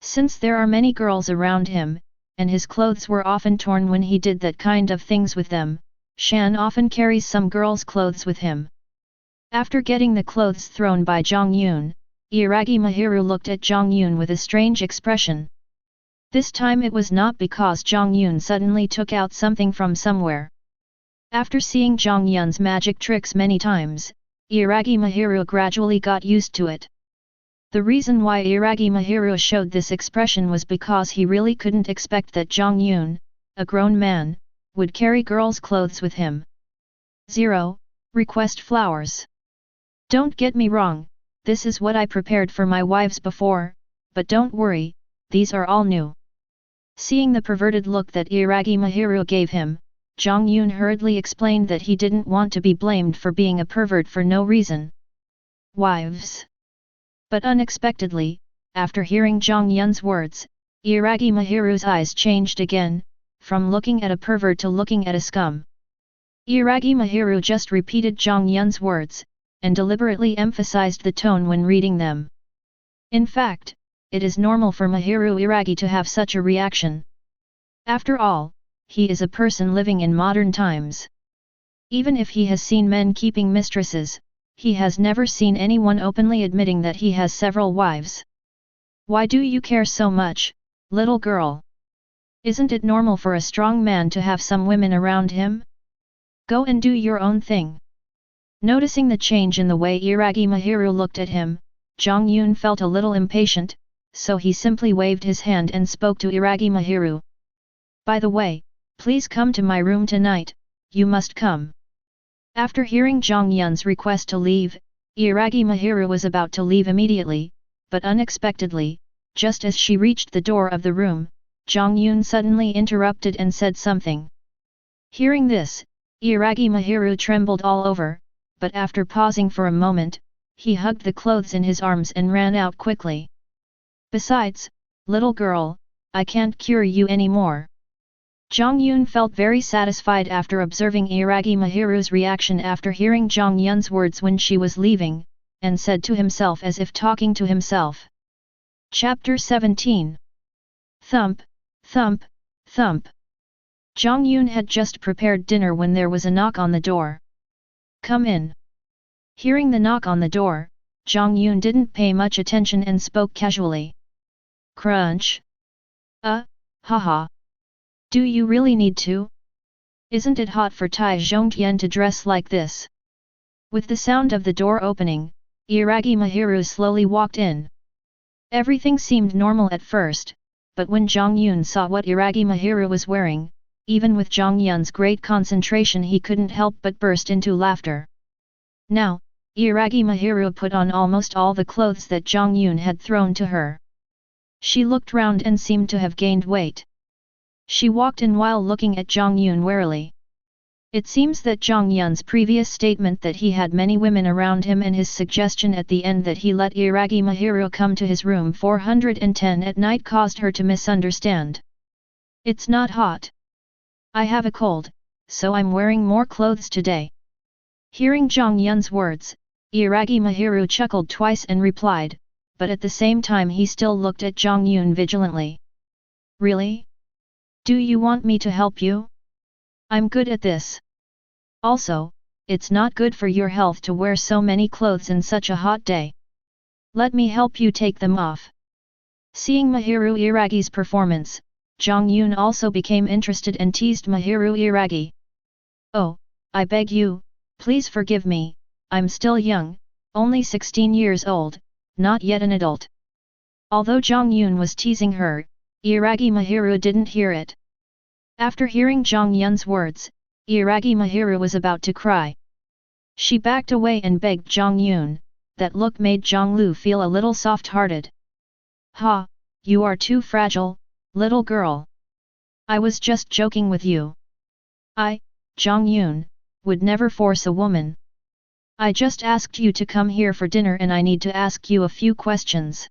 Since there are many girls around him, and his clothes were often torn when he did that kind of things with them, Shan often carries some girls' clothes with him. After getting the clothes thrown by Jiang Yun, Iragi Mahiru looked at Jiang Yun with a strange expression. This time it was not because Jiang Yun suddenly took out something from somewhere. After seeing Jiang Yun's magic tricks many times, Iragi Mahiru gradually got used to it. The reason why Iragi Mahiru showed this expression was because he really couldn't expect that Jiang Yun, a grown man, would carry girls' clothes with him. 0. Request flowers. Don't get me wrong, this is what I prepared for my wives before, but don't worry, these are all new. Seeing the perverted look that Iragi Mahiru gave him, Jiang Yun hurriedly explained that he didn't want to be blamed for being a pervert for no reason. Wives. But unexpectedly, after hearing Jiang Yun's words, Iragi Mahiru's eyes changed again, from looking at a pervert to looking at a scum. Iragi Mahiru just repeated Jiang Yun's words, and deliberately emphasized the tone when reading them. In fact, it is normal for Mahiru Iragi to have such a reaction. After all, he is a person living in modern times. Even if he has seen men keeping mistresses, he has never seen anyone openly admitting that he has several wives. Why do you care so much, little girl? Isn't it normal for a strong man to have some women around him? Go and do your own thing. Noticing the change in the way Iragi Mahiru looked at him, Jiang Yun felt a little impatient, so he simply waved his hand and spoke to Iragi Mahiru. By the way, please come to my room tonight, you must come. After hearing Jiang Yun's request to leave, Iragi Mahiru was about to leave immediately, but unexpectedly, just as she reached the door of the room, Jiang Yun suddenly interrupted and said something. Hearing this, Iragi Mahiru trembled all over, but after pausing for a moment, he hugged the clothes in his arms and ran out quickly. Besides, little girl, I can't cure you anymore. Jiang Yun felt very satisfied after observing Iragi Mahiru's reaction after hearing Jiang Yun's words when she was leaving, and said to himself as if talking to himself. Chapter 17. Thump, thump, thump. Jiang Yun had just prepared dinner when there was a knock on the door. Come in. Hearing the knock on the door, Jiang Yun didn't pay much attention and spoke casually. Crunch. Haha. Do you really need to? Isn't it hot for Tai Zhongtian to dress like this? With the sound of the door opening, Iragi Mahiru slowly walked in. Everything seemed normal at first, but when Jiang Yun saw what Iragi Mahiru was wearing, even with Jiang Yun's great concentration he couldn't help but burst into laughter. Now, Iragi Mahiru put on almost all the clothes that Jiang Yun had thrown to her. She looked round and seemed to have gained weight. She walked in while looking at Jiang Yun warily. It seems that Jiang Yun's previous statement that he had many women around him and his suggestion at the end that he let Iragi Mahiru come to his room 410 at night caused her to misunderstand. It's not hot. I have a cold, so I'm wearing more clothes today. Hearing Jiang Yun's words, Iragi Mahiru chuckled twice and replied, but at the same time he still looked at Jiang Yun vigilantly. Really? Do you want me to help you? I'm good at this. Also, it's not good for your health to wear so many clothes in such a hot day. Let me help you take them off. Seeing Mahiru Iragi's performance, Jiang Yun also became interested and teased Mahiru Iragi. Oh, I beg you, please forgive me, I'm still young, only 16 years old, not yet an adult. Although Jiang Yun was teasing her, Iragi Mahiru didn't hear it. After hearing Jiang Yun's words, Iragi Mahiru was about to cry. She backed away and begged Jiang Yun. That look made Jiang Lu feel a little soft-hearted. Ha, you are too fragile, little girl. I was just joking with you. I, Jiang Yun, would never force a woman. I just asked you to come here for dinner and I need to ask you a few questions.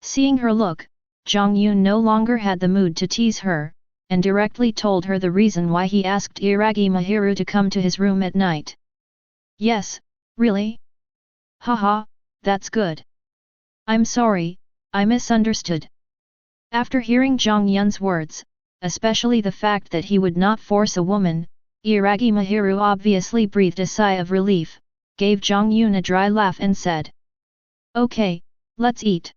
Seeing her look, Jiang Yun no longer had the mood to tease her, and directly told her the reason why he asked Iragi Mahiru to come to his room at night. Yes, really? Haha, that's good. I'm sorry, I misunderstood. After hearing Jiang Yun's words, especially the fact that he would not force a woman, Iragi Mahiru obviously breathed a sigh of relief, gave Jiang Yun a dry laugh and said, Okay, let's eat.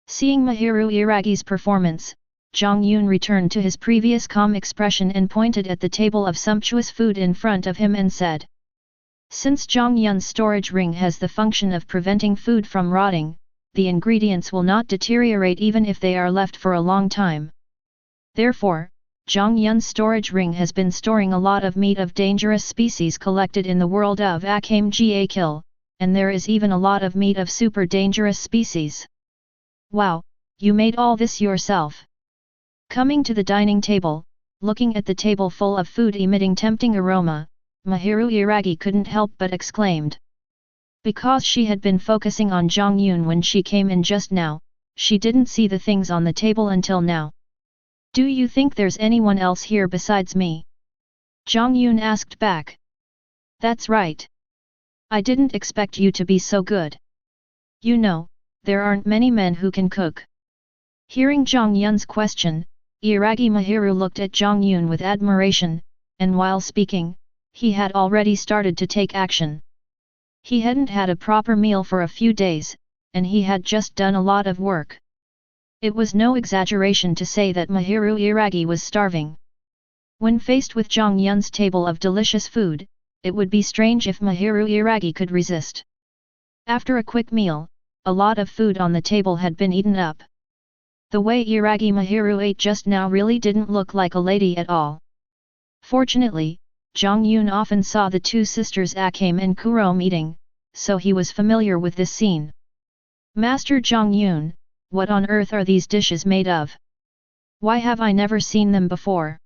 Seeing Mahiru Iragi's performance, Jiang Yun returned to his previous calm expression and pointed at the table of sumptuous food in front of him and said, Since Jiang Yun's storage ring has the function of preventing food from rotting, the ingredients will not deteriorate even if they are left for a long time. Therefore, Jiang Yun's storage ring has been storing a lot of meat of dangerous species collected in the world of Akame ga Kill, and there is even a lot of meat of super dangerous species. Wow, you made all this yourself. Coming to the dining table, looking at the table full of food emitting tempting aroma, Mahiru Iragi couldn't help but exclaimed. Because she had been focusing on Jiang Yun when she came in just now, she didn't see the things on the table until now. Do you think there's anyone else here besides me? Jiang Yun asked back. That's right. I didn't expect you to be so good. You know, there aren't many men who can cook. Hearing Jiang Yun's question, Iragi Mahiru looked at Jiang Yun with admiration, and while speaking, he had already started to take action. He hadn't had a proper meal for a few days, and he had just done a lot of work. It was no exaggeration to say that Mahiru Iragi was starving. When faced with Jiang Yun's table of delicious food, it would be strange if Mahiru Iragi could resist. After a quick meal, a lot of food on the table had been eaten up. The way Iragi Mahiru ate just now really didn't look like a lady at all. Fortunately, Jiang Yun often saw the two sisters Akame and Kurom eating, so he was familiar with this scene. Master Jiang Yun, what on earth are these dishes made of? Why have I never seen them before?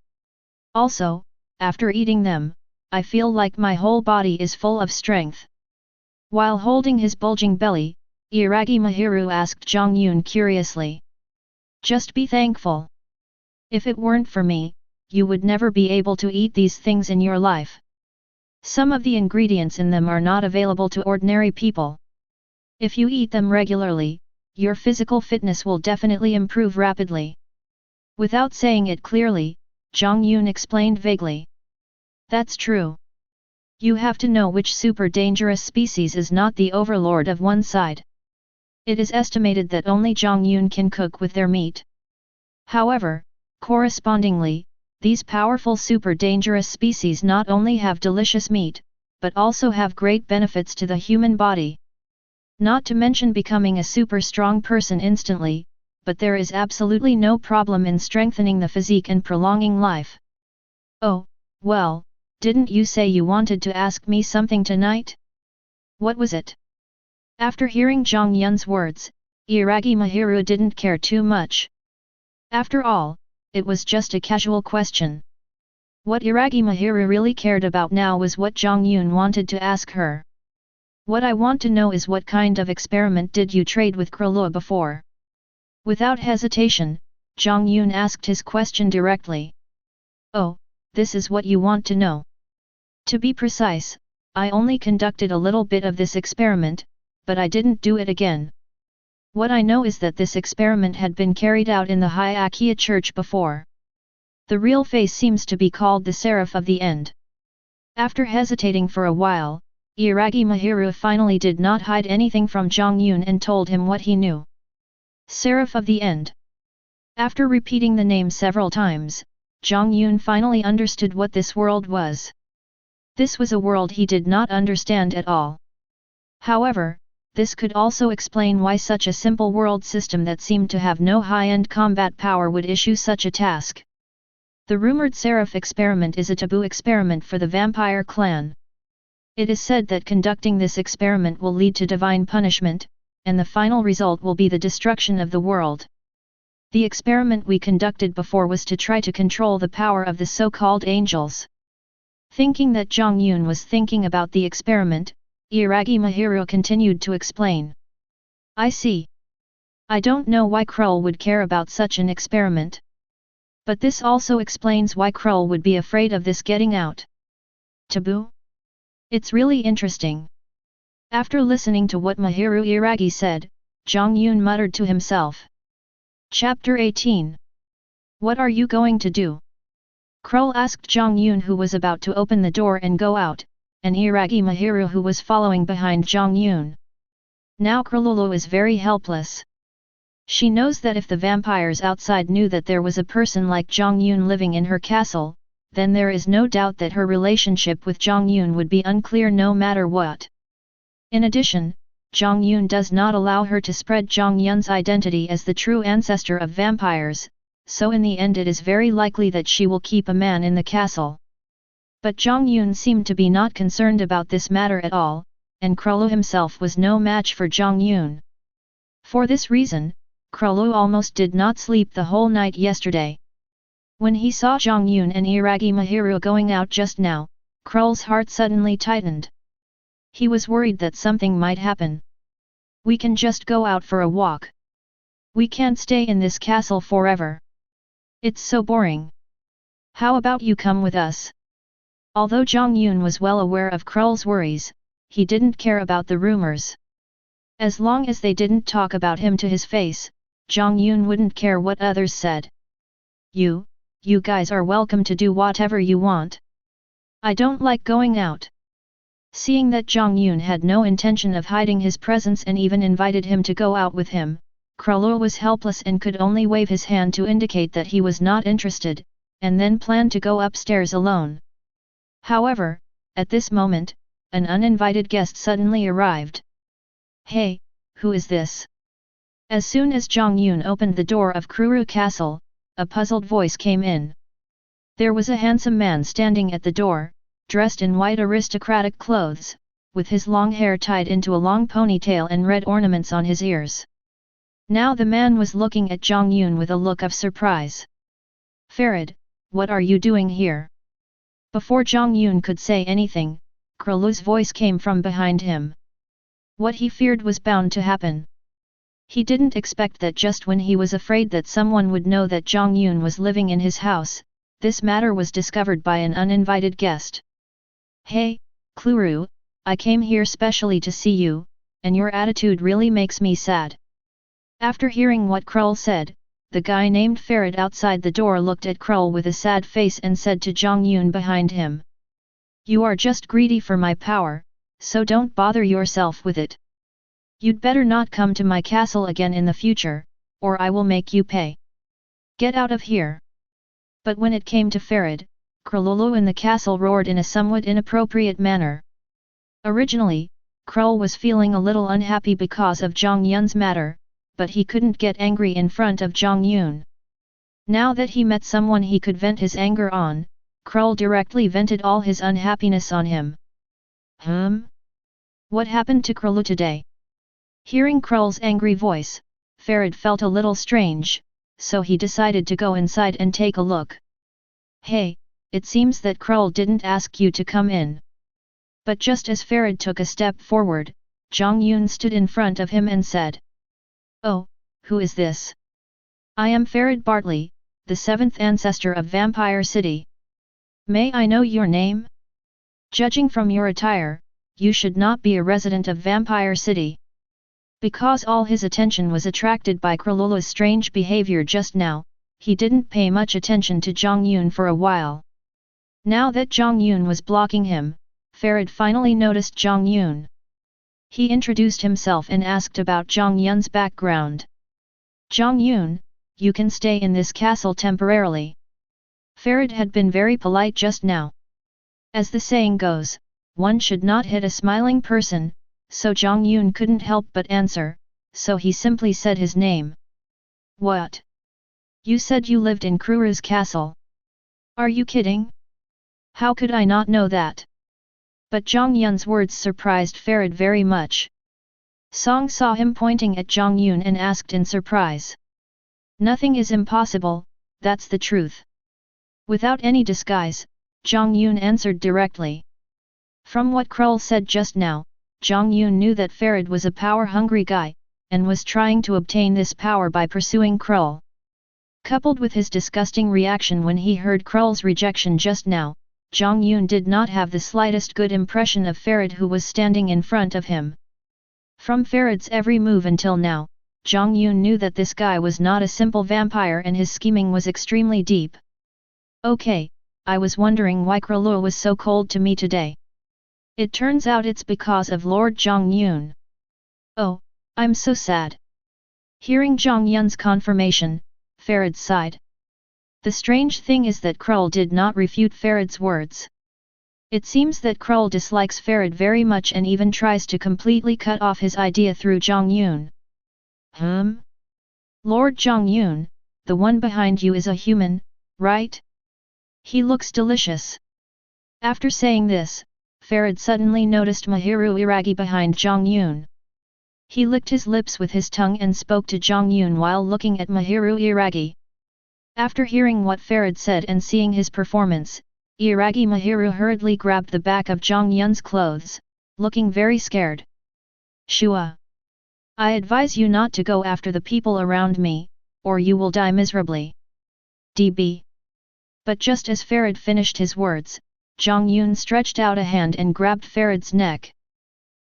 Also, after eating them, I feel like my whole body is full of strength. While holding his bulging belly, Iragi Mahiru asked Jiang Yun curiously. Just be thankful. If it weren't for me, you would never be able to eat these things in your life. Some of the ingredients in them are not available to ordinary people. If you eat them regularly, your physical fitness will definitely improve rapidly. Without saying it clearly, Jiang Yun explained vaguely. That's true. You have to know which super dangerous species is not the overlord of one side. It is estimated that only Jiang Yun can cook with their meat. However, correspondingly, these powerful super dangerous species not only have delicious meat, but also have great benefits to the human body. Not to mention becoming a super strong person instantly, but there is absolutely no problem in strengthening the physique and prolonging life. Oh, well, didn't you say you wanted to ask me something tonight? What was it? After hearing Jiang Yun's words, Iragi Mahiru didn't care too much. After all, it was just a casual question. What Iragi Mahiru really cared about now was what Jiang Yun wanted to ask her. What I want to know is what kind of experiment did you trade with Cornelia before? Without hesitation, Jiang Yun asked his question directly. Oh, this is what you want to know. To be precise, I only conducted a little bit of this experiment, but I didn't do it again. What I know is that this experiment had been carried out in the Hyakuya church before. The real face seems to be called the Seraph of the End. After hesitating for a while, Iragi Mahiru finally did not hide anything from Jiang Yun and told him what he knew. Seraph of the End. After repeating the name several times, Jiang Yun finally understood what this world was. This was a world he did not understand at all. However, this could also explain why such a simple world system that seemed to have no high-end combat power would issue such a task. The rumored Seraph experiment is a taboo experiment for the vampire clan. It is said that conducting this experiment will lead to divine punishment, and the final result will be the destruction of the world. The experiment we conducted before was to try to control the power of the so-called angels. Thinking that Jiang Yun was thinking about the experiment, Iragi Mahiru continued to explain. I see. I don't know why Krull would care about such an experiment. But this also explains why Krull would be afraid of this getting out. Taboo? It's really interesting. After listening to what Mahiru Iragi said, Jiang Yun muttered to himself. Chapter 18. What are you going to do? Krull asked Jiang Yun, who was about to open the door and go out, and Iragi Mahiru, who was following behind Jiang Yun. Now Cornelia is very helpless. She knows that if the vampires outside knew that there was a person like Jiang Yun living in her castle, then there is no doubt that her relationship with Jiang Yun would be unclear no matter what. In addition, Jiang Yun does not allow her to spread Jiang Yun's identity as the true ancestor of vampires, so in the end it is very likely that she will keep a man in the castle. But Jiang Yun seemed to be not concerned about this matter at all, and Krulu himself was no match for Jiang Yun. For this reason, Krulu almost did not sleep the whole night yesterday. When he saw Jiang Yun and Iragi Mahiru going out just now, Krul's heart suddenly tightened. He was worried that something might happen. We can just go out for a walk. We can't stay in this castle forever. It's so boring. How about you come with us? Although Jiang Yun was well aware of Krul's worries, he didn't care about the rumors. As long as they didn't talk about him to his face, Jiang Yun wouldn't care what others said. You guys are welcome to do whatever you want. I don't like going out. Seeing that Jiang Yun had no intention of hiding his presence and even invited him to go out with him, Krulu was helpless and could only wave his hand to indicate that he was not interested, and then planned to go upstairs alone. However, at this moment, an uninvited guest suddenly arrived. Hey, who is this? As soon as Jiang Yun opened the door of Kruru Castle, a puzzled voice came in. There was a handsome man standing at the door, dressed in white aristocratic clothes, with his long hair tied into a long ponytail and red ornaments on his ears. Now the man was looking at Jiang Yun with a look of surprise. Farid, what are you doing here? Before Jiang Yun could say anything, Krulu's voice came from behind him. What he feared was bound to happen. He didn't expect that just when he was afraid that someone would know that Jiang Yun was living in his house, this matter was discovered by an uninvited guest. Hey, Kluru, I came here specially to see you, and your attitude really makes me sad. After hearing what Krul said, the guy named Farid outside the door looked at Krul with a sad face and said to Jiang Yun behind him. You are just greedy for my power, so don't bother yourself with it. You'd better not come to my castle again in the future, or I will make you pay. Get out of here. But when it came to Farid, Krulu in the castle roared in a somewhat inappropriate manner. Originally, Krul was feeling a little unhappy because of Jiang Yun's matter, but he couldn't get angry in front of Jiang Yun. Now that he met someone he could vent his anger on, Krul directly vented all his unhappiness on him. What happened to Krulu today? Hearing Krul's angry voice, Farid felt a little strange, so he decided to go inside and take a look. Hey, it seems that Krul didn't ask you to come in. But just as Farid took a step forward, Jiang Yun stood in front of him and said. Oh, who is this? I am Farid Bartley, the 7th ancestor of Vampire City. May I know your name? Judging from your attire, you should not be a resident of Vampire City. Because all his attention was attracted by Krululu's strange behavior just now, he didn't pay much attention to Jiang Yun for a while. Now that Jiang Yun was blocking him, Farid finally noticed Jiang Yun. He introduced himself and asked about Jiang Yun's background. Jiang Yun, you can stay in this castle temporarily. Farid had been very polite just now. As the saying goes, one should not hit a smiling person, so Jiang Yun couldn't help but answer, so he simply said his name. What? You said you lived in Kruru's castle. Are you kidding? How could I not know that? But Jiang Yun's words surprised Farid very much. Song saw him pointing at Jiang Yun and asked in surprise. Nothing is impossible, that's the truth. Without any disguise, Jiang Yun answered directly. From what Krul said just now, Jiang Yun knew that Farid was a power-hungry guy, and was trying to obtain this power by pursuing Krul. Coupled with his disgusting reaction when he heard Krul's rejection just now, Jiang Yun did not have the slightest good impression of Farid who was standing in front of him. From Farid's every move until now, Jiang Yun knew that this guy was not a simple vampire and his scheming was extremely deep. Okay, I was wondering why Krulu was so cold to me today. It turns out it's because of Lord Jiang Yun. Oh, I'm so sad. Hearing Jiang Yun's confirmation, Farid sighed. The strange thing is that Krul did not refute Farid's words. It seems that Krull dislikes Farid very much and even tries to completely cut off his idea through Jiang Yun. Lord Jiang Yun, the one behind you is a human, right? He looks delicious. After saying this, Farid suddenly noticed Mahiru Iragi behind Jiang Yun. He licked his lips with his tongue and spoke to Jiang Yun while looking at Mahiru Iragi. After hearing what Farid said and seeing his performance, Iragi Mahiru hurriedly grabbed the back of Jiang Yun's clothes, looking very scared. Shua! I advise you not to go after the people around me, or you will die miserably. DB. But just as Farid finished his words, Jiang Yun stretched out a hand and grabbed Farid's neck.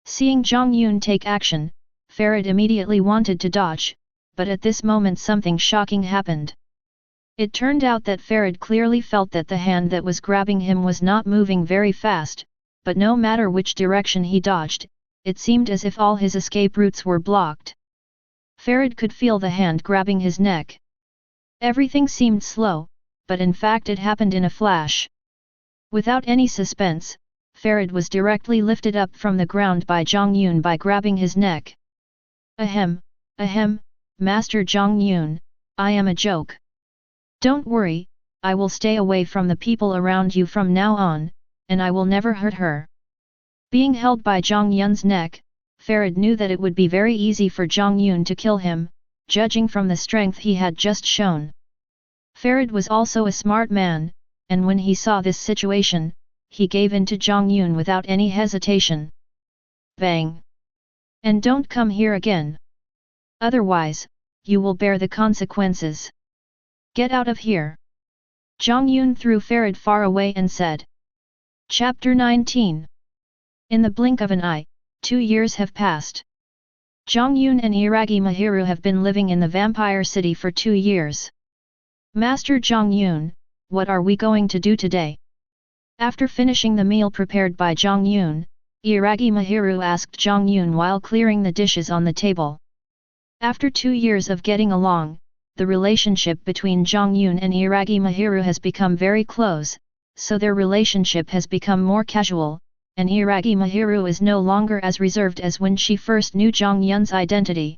Seeing Jiang Yun take action, Farid immediately wanted to dodge, but at this moment something shocking happened. It turned out that Farid clearly felt that the hand that was grabbing him was not moving very fast, but no matter which direction he dodged, it seemed as if all his escape routes were blocked. Farid could feel the hand grabbing his neck. Everything seemed slow, but in fact it happened in a flash. Without any suspense, Farid was directly lifted up from the ground by Jiang Yun by grabbing his neck. Ahem, Master Jiang Yun, I am a joke. Don't worry, I will stay away from the people around you from now on, and I will never hurt her. Being held by Jiang Yun's neck, Farid knew that it would be very easy for Jiang Yun to kill him, judging from the strength he had just shown. Farid was also a smart man, and when he saw this situation, he gave in to Jiang Yun without any hesitation. Bang! And don't come here again. Otherwise, you will bear the consequences. Get out of here! Jiang Yun threw Farid far away and said. Chapter 19. In the blink of an eye, 2 years have passed. Jiang Yun and Iragi Mahiru have been living in the vampire city for 2 years. Master Jiang Yun, what are we going to do today? After finishing the meal prepared by Jiang Yun, Iragi Mahiru asked Jiang Yun while clearing the dishes on the table. After 2 years of getting along, the relationship between Jiang Yun and Iragi Mahiru has become very close, so their relationship has become more casual, and Iragi Mahiru is no longer as reserved as when she first knew Jiang Yun's identity.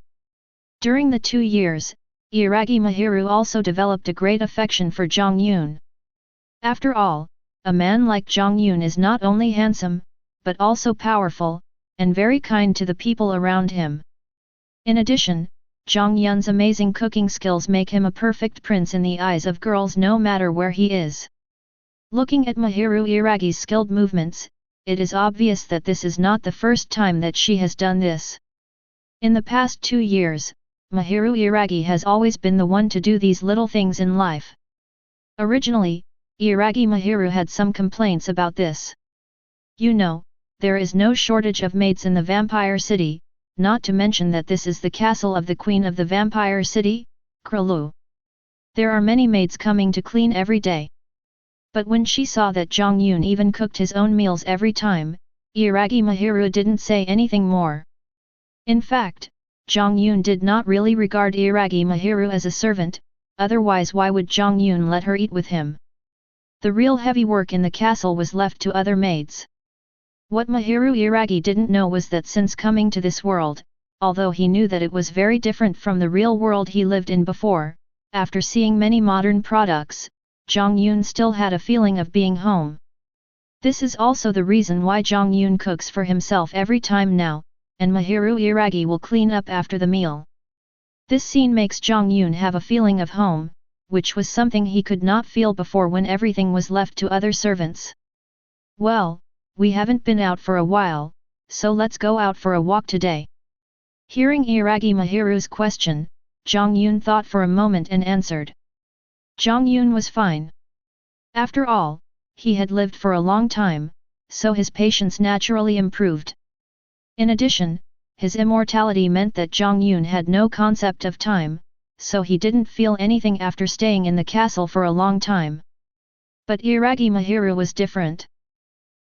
During the 2 years, Iragi Mahiru also developed a great affection for Jiang Yun. After all, a man like Jiang Yun is not only handsome, but also powerful, and very kind to the people around him. In addition, Jiang Yun's amazing cooking skills make him a perfect prince in the eyes of girls no matter where he is. Looking at Mahiru Iragi's skilled movements, it is obvious that this is not the first time that she has done this. In the past 2 years, Mahiru Iragi has always been the one to do these little things in life. Originally, Iragi Mahiru had some complaints about this. You know, there is no shortage of maids in the vampire city, not to mention that this is the castle of the queen of the vampire city, Krulu. There are many maids coming to clean every day. But when she saw that Jiang Yun even cooked his own meals every time, Iragi Mahiru didn't say anything more. In fact, Jiang Yun did not really regard Iragi Mahiru as a servant, otherwise why would Jiang Yun let her eat with him? The real heavy work in the castle was left to other maids. What Mahiru Iragi didn't know was that since coming to this world, although he knew that it was very different from the real world he lived in before, after seeing many modern products, Jiang Yun still had a feeling of being home. This is also the reason why Jiang Yun cooks for himself every time now, and Mahiru Iragi will clean up after the meal. This scene makes Jiang Yun have a feeling of home, which was something he could not feel before when everything was left to other servants. Well, we haven't been out for a while, so let's go out for a walk today. Hearing Iragi Mahiru's question, Jiang Yun thought for a moment and answered. Jiang Yun was fine. After all, he had lived for a long time, so his patience naturally improved. In addition, his immortality meant that Jiang Yun had no concept of time, so he didn't feel anything after staying in the castle for a long time. But Iragi Mahiru was different.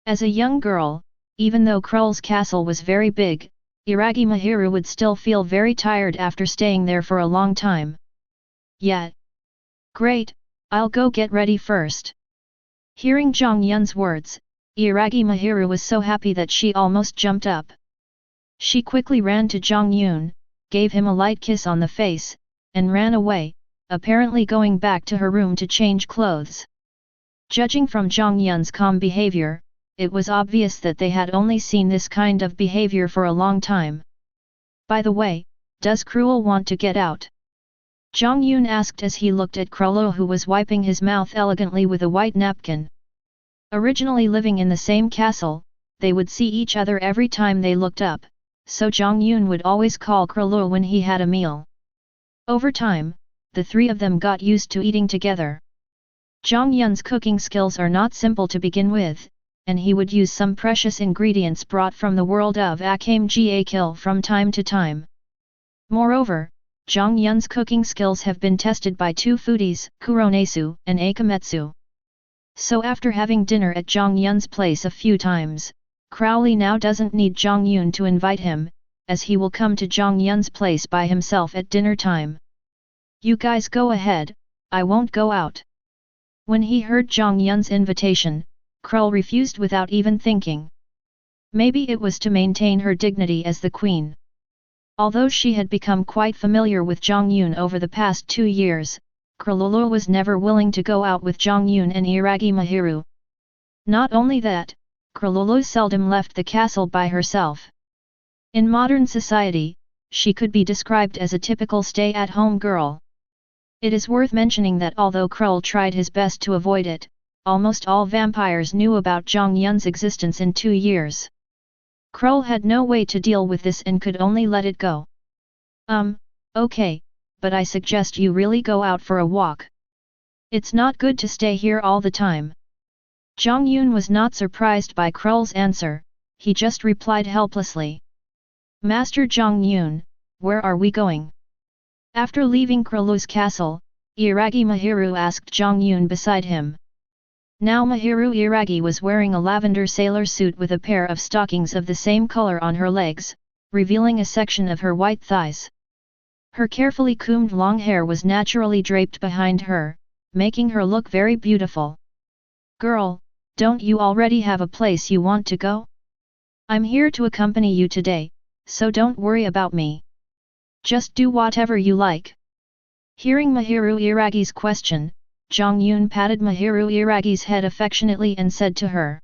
As a young girl, even though Krull's castle was very big, Iragi Mahiru would still feel very tired after staying there for a long time. Yet. Great, I'll go get ready first. Hearing Jiang Yun's words, Iragi Mahiru was so happy that she almost jumped up. She quickly ran to Jiang Yun, gave him a light kiss on the face, and ran away, apparently going back to her room to change clothes. Judging from Jiang Yun's calm behavior, it was obvious that they had only seen this kind of behavior for a long time. By the way, does Cruel want to get out? Jiang Yun asked as he looked at Cruel, who was wiping his mouth elegantly with a white napkin. Originally living in the same castle, they would see each other every time they looked up, so Jiang Yun would always call Cruel when he had a meal. Over time, the three of them got used to eating together. Jiang Yun's cooking skills are not simple to begin with, and he would use some precious ingredients brought from the world of Akame Ga from time to time. Moreover, Jiang Yun's cooking skills have been tested by two foodies, Kuronesu and Akametsu. So after having dinner at Jiang Yun's place a few times, Crowley now doesn't need Jiang Yun to invite him, as he will come to Jiang Yun's place by himself at dinner time. You guys go ahead, I won't go out. When he heard Jiang Yun's invitation, Cruel refused without even thinking. Maybe it was to maintain her dignity as the queen. Although she had become quite familiar with Jiang Yun over the past 2 years, Cruel was never willing to go out with Jiang Yun and Iragi Mahiru. Not only that, Cruel seldom left the castle by herself. In modern society, she could be described as a typical stay-at-home girl. It is worth mentioning that although Cruel tried his best to avoid it, almost all vampires knew about Jiang Yun's existence in 2 years. Cruel had no way to deal with this and could only let it go. Okay, but I suggest you really go out for a walk. It's not good to stay here all the time. Jiang Yun was not surprised by Cruel's answer, he just replied helplessly. Master Jiang Yun, where are we going? After leaving Cruel's castle, Iragi Mahiru asked Jiang Yun beside him. Now Mahiru Iragi was wearing a lavender sailor suit with a pair of stockings of the same color on her legs, revealing a section of her white thighs. Her carefully combed long hair was naturally draped behind her, making her look very beautiful. Girl, don't you already have a place you want to go? I'm here to accompany you today, so don't worry about me. Just do whatever you like. Hearing Mahiru Iragi's question, Jiang Yun patted Mahiru Iragi's head affectionately and said to her.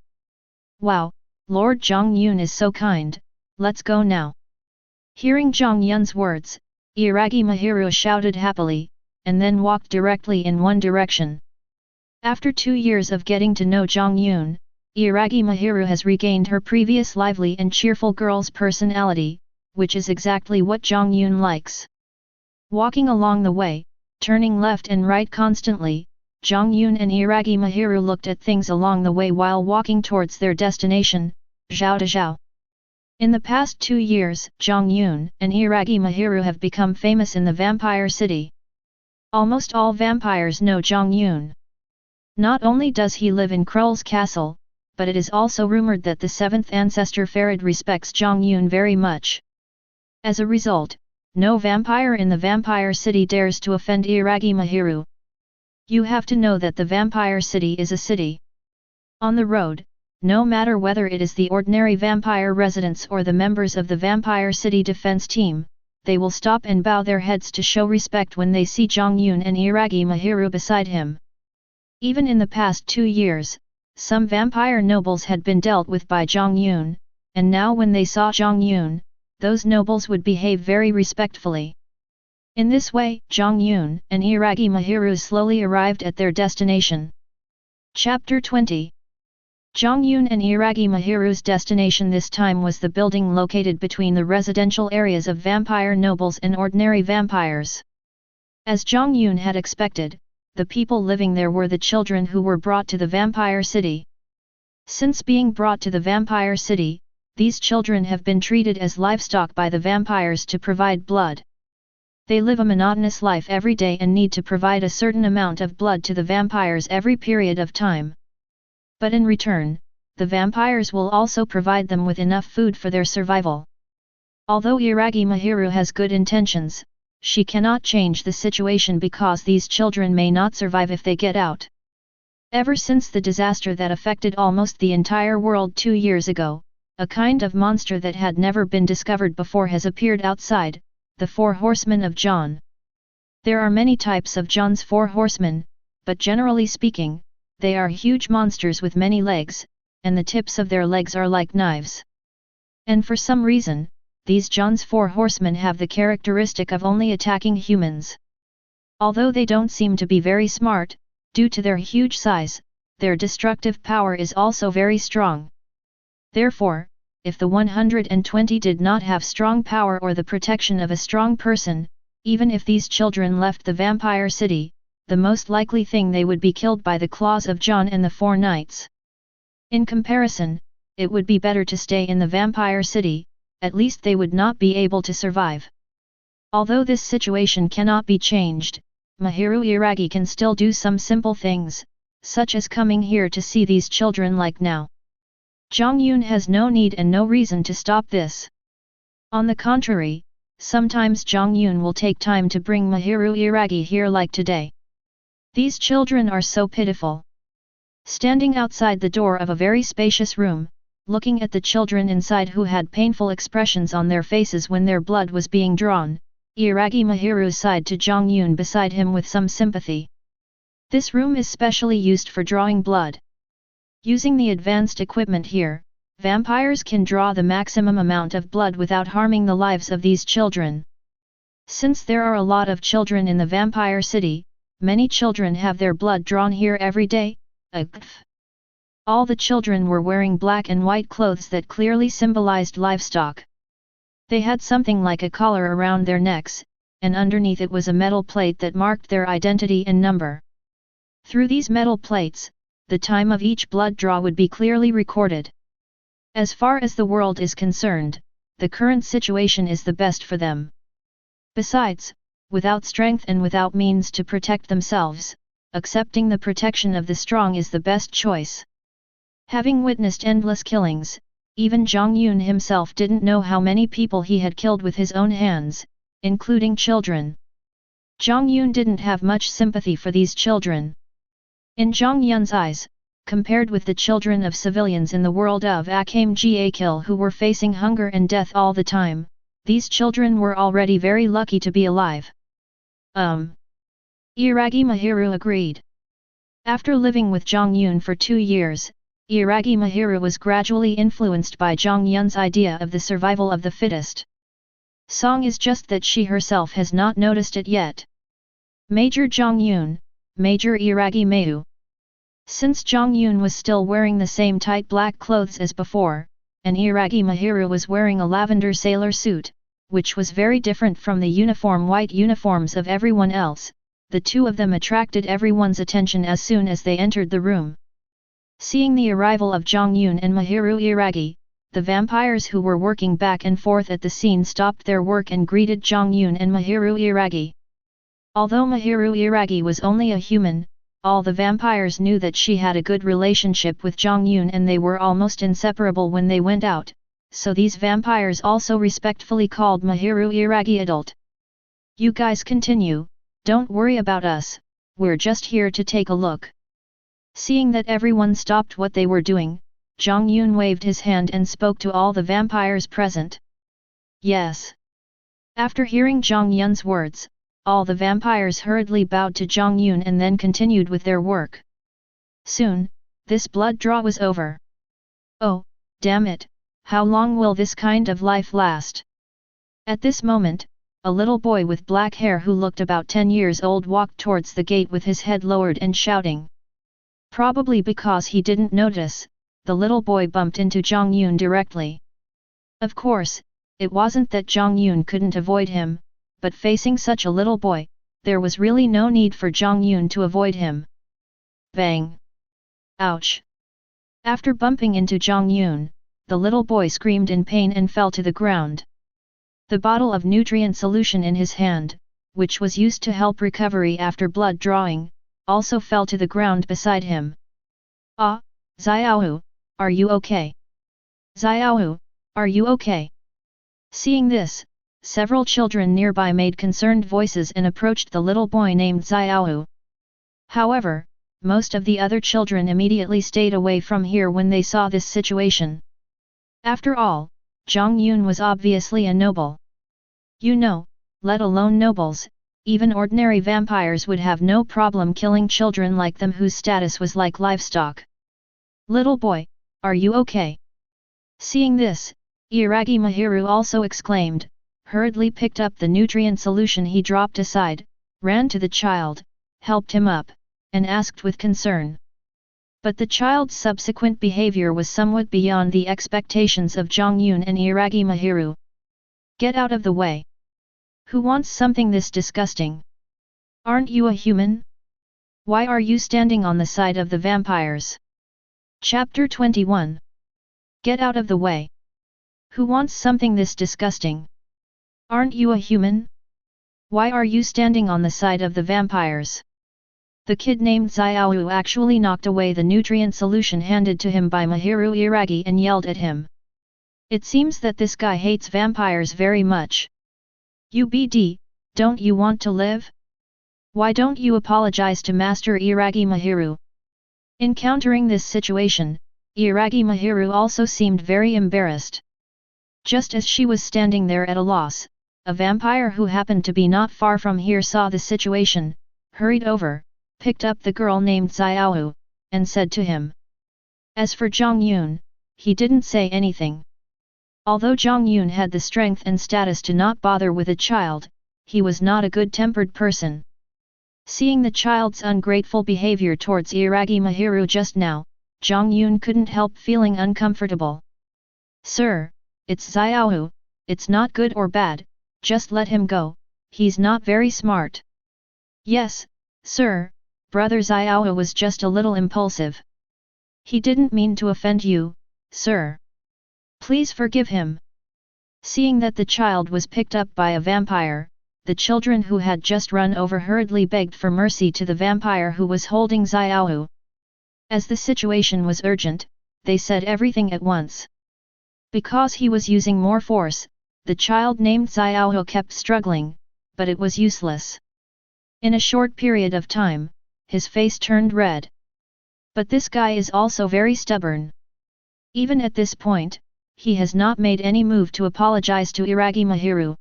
Wow, Lord Jiang Yun is so kind, let's go now. Hearing Jiang Yun's words, Iragi Mahiru shouted happily, and then walked directly in one direction. After 2 years of getting to know Jiang Yun, Iragi Mahiru has regained her previous lively and cheerful girl's personality, which is exactly what Jiang Yun likes. Walking along the way, turning left and right constantly, Jiang Yun and Iragi Mahiru looked at things along the way while walking towards their destination, Zhao de Zhao. In the past 2 years, Jiang Yun and Iragi Mahiru have become famous in the Vampire City. Almost all vampires know Jiang Yun. Not only does he live in Cruel's castle, but it is also rumored that the 7th ancestor Farid respects Jiang Yun very much. As a result, no vampire in the Vampire City dares to offend Iragi Mahiru. You have to know that the Vampire City is a city. On the road, no matter whether it is the ordinary vampire residents or the members of the Vampire City defense team, they will stop and bow their heads to show respect when they see Jiang Yun and Iragi Mahiru beside him. Even in the past 2 years, some vampire nobles had been dealt with by Jiang Yun, and now when they saw Jiang Yun, those nobles would behave very respectfully. In this way, Jiang Yun and Iragi Mahiru slowly arrived at their destination. Chapter 20. Jiang Yun and Iragi Mahiru's destination this time was the building located between the residential areas of vampire nobles and ordinary vampires. As Jiang Yun had expected, the people living there were the children who were brought to the Vampire City. Since being brought to the Vampire City, these children have been treated as livestock by the vampires to provide blood. They live a monotonous life every day and need to provide a certain amount of blood to the vampires every period of time. But in return, the vampires will also provide them with enough food for their survival. Although Iragi Mahiru has good intentions, she cannot change the situation because these children may not survive if they get out. Ever since the disaster that affected almost the entire world 2 years ago, a kind of monster that had never been discovered before has appeared outside, the Four Horsemen of Jiang. There are many types of Jiang's Four Horsemen, but generally speaking, they are huge monsters with many legs, and the tips of their legs are like knives. And for some reason, these Jiang's Four Horsemen have the characteristic of only attacking humans. Although they don't seem to be very smart, due to their huge size, their destructive power is also very strong. Therefore, if the 120 did not have strong power or the protection of a strong person, even if these children left the vampire city, the most likely thing they would be killed by the claws of Jiang and the Four Knights. In comparison, it would be better to stay in the vampire city, at least they would not be able to survive. Although this situation cannot be changed, Mahiru Iragi can still do some simple things, such as coming here to see these children like now. Jiang Yun has no need and no reason to stop this. On the contrary, sometimes Jiang Yun will take time to bring Mahiru Iragi here like today. These children are so pitiful. Standing outside the door of a very spacious room, looking at the children inside who had painful expressions on their faces when their blood was being drawn, Iragi Mahiru sighed to Jiang Yun beside him with some sympathy. This room is specially used for drawing blood. Using the advanced equipment here, vampires can draw the maximum amount of blood without harming the lives of these children. Since there are a lot of children in the vampire city, many children have their blood drawn here every day. All the children were wearing black and white clothes that clearly symbolized livestock. They had something like a collar around their necks, and underneath it was a metal plate that marked their identity and number. Through these metal plates, the time of each blood draw would be clearly recorded. As far as the world is concerned, the current situation is the best for them. Besides, without strength and without means to protect themselves, accepting the protection of the strong is the best choice. Having witnessed endless killings, even Jiang Yun himself didn't know how many people he had killed with his own hands, including children. Jiang Yun didn't have much sympathy for these children. In Jiang Yun's eyes, compared with the children of civilians in the world of Akame Kill who were facing hunger and death all the time, these children were already very lucky to be alive. Iragi Mahiru agreed. After living with Jiang Yun for 2 years, Iragi Mahiru was gradually influenced by Jiang Yun's idea of the survival of the fittest. Song is just that she herself has not noticed it yet. Major Jiang Yun, Major Iragi Mayu. Since Jiang Yun was still wearing the same tight black clothes as before, and Iragi Mahiru was wearing a lavender sailor suit, which was very different from the uniform white uniforms of everyone else, the two of them attracted everyone's attention as soon as they entered the room. Seeing the arrival of Jiang Yun and Mahiru Iragi, the vampires who were working back and forth at the scene stopped their work and greeted Jiang Yun and Mahiru Iragi. Although Mahiru Iragi was only a human, all the vampires knew that she had a good relationship with Jiang Yun and they were almost inseparable when they went out, so these vampires also respectfully called Mahiru Iragi adult. You guys continue, don't worry about us, we're just here to take a look. Seeing that everyone stopped what they were doing, Jiang Yun waved his hand and spoke to all the vampires present. Yes. After hearing Jiang Yun's words, all the vampires hurriedly bowed to Jiang Yun and then continued with their work. Soon, this blood draw was over. Oh, damn it, how long will this kind of life last? At this moment, a little boy with black hair who looked about 10 years old walked towards the gate with his head lowered and shouting. Probably because he didn't notice, the little boy bumped into Jiang Yun directly. Of course, it wasn't that Jiang Yun couldn't avoid him, but facing such a little boy, there was really no need for Jiang Yun to avoid him. Bang! Ouch! After bumping into Jiang Yun, the little boy screamed in pain and fell to the ground. The bottle of nutrient solution in his hand, which was used to help recovery after blood drawing, also fell to the ground beside him. Ah, Xiaowu, are you okay? Xiaowu, are you okay? Seeing this, several children nearby made concerned voices and approached the little boy named Xiaowu. However, most of the other children immediately stayed away from here when they saw this situation. After all, Jiang Yun was obviously a noble. You know, let alone nobles, even ordinary vampires would have no problem killing children like them whose status was like livestock. Little boy, are you okay? Seeing this, Iragi Mahiru also exclaimed, hurriedly picked up the nutrient solution he dropped aside, ran to the child, helped him up, and asked with concern. But the child's subsequent behavior was somewhat beyond the expectations of Jiang Yun and Iragi Mahiru. Get out of the way! Who wants something this disgusting? Aren't you a human? Why are you standing on the side of the vampires? Chapter 21. Get out of the way! Who wants something this disgusting? Aren't you a human? Why are you standing on the side of the vampires? The kid named Xiaowu actually knocked away the nutrient solution handed to him by Mahiru Iragi and yelled at him. It seems that this guy hates vampires very much. UBD, don't you want to live? Why don't you apologize to Master Iragi Mahiru? Encountering this situation, Iragi Mahiru also seemed very embarrassed. Just as she was standing there at a loss, a vampire who happened to be not far from here saw the situation, hurried over, picked up the girl named Xiaowu, and said to him. As for Jiang Yun, he didn't say anything. Although Jiang Yun had the strength and status to not bother with a child, he was not a good-tempered person. Seeing the child's ungrateful behavior towards Iragi Mahiru just now, Jiang Yun couldn't help feeling uncomfortable. Sir, it's Xiaowu, it's not good or bad, just let him go, he's not very smart. Yes, sir, brother Xiaowu was just a little impulsive. He didn't mean to offend you, sir. Please forgive him. Seeing that the child was picked up by a vampire, the children who had just run over hurriedly begged for mercy to the vampire who was holding Xiaowu. As the situation was urgent, they said everything at once. Because he was using more force, the child named Xiaowu kept struggling, but it was useless. In a short period of time, his face turned red. But this guy is also very stubborn. Even at this point, he has not made any move to apologize to Iragi Mahiru.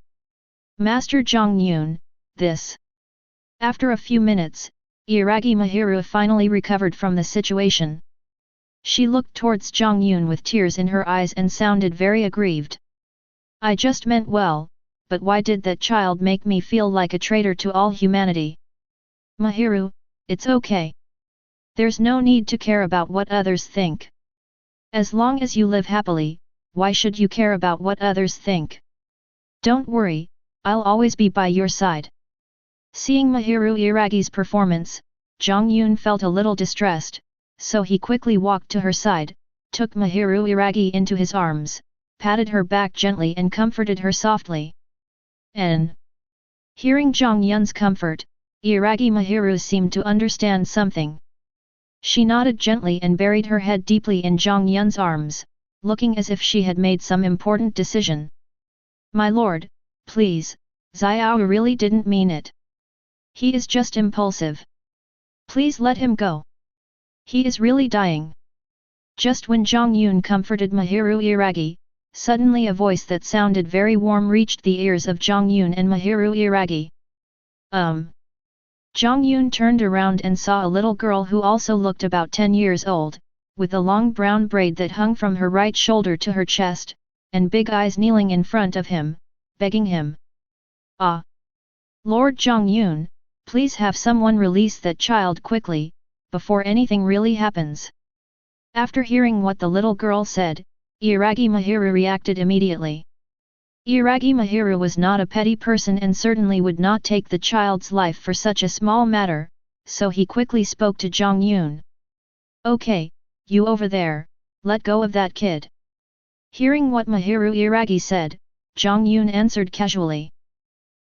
Master Jiang Yun, this. After a few minutes, Iragi Mahiru finally recovered from the situation. She looked towards Jiang Yun with tears in her eyes and sounded very aggrieved. I just meant well, but why did that child make me feel like a traitor to all humanity? Mahiru, it's okay. There's no need to care about what others think. As long as you live happily, why should you care about what others think? Don't worry, I'll always be by your side. Seeing Mahiru Iragi's performance, Jiang Yun felt a little distressed, so he quickly walked to her side, took Mahiru Iragi into his arms, patted her back gently and comforted her softly. Hearing Jiang Yun's comfort, Iragi Mahiru seemed to understand something. She nodded gently and buried her head deeply in Jiang Yun's arms, looking as if she had made some important decision. My lord, please, Xiao really didn't mean it. He is just impulsive. Please let him go. He is really dying. Just when Jiang Yun comforted Mahiru Iragi, suddenly a voice that sounded very warm reached the ears of Jiang Yun and Mahiru Iragi. Jiang Yun turned around and saw a little girl who also looked about 10 years old, with a long brown braid that hung from her right shoulder to her chest, and big eyes kneeling in front of him, begging him. Ah! Lord Jiang Yun, please have someone release that child quickly, before anything really happens. After hearing what the little girl said, Iragi Mahiru reacted immediately. Iragi Mahiru was not a petty person and certainly would not take the child's life for such a small matter, so he quickly spoke to Jiang Yun. Okay, you over there, let go of that kid. Hearing what Mahiru Iragi said, Jiang Yun answered casually.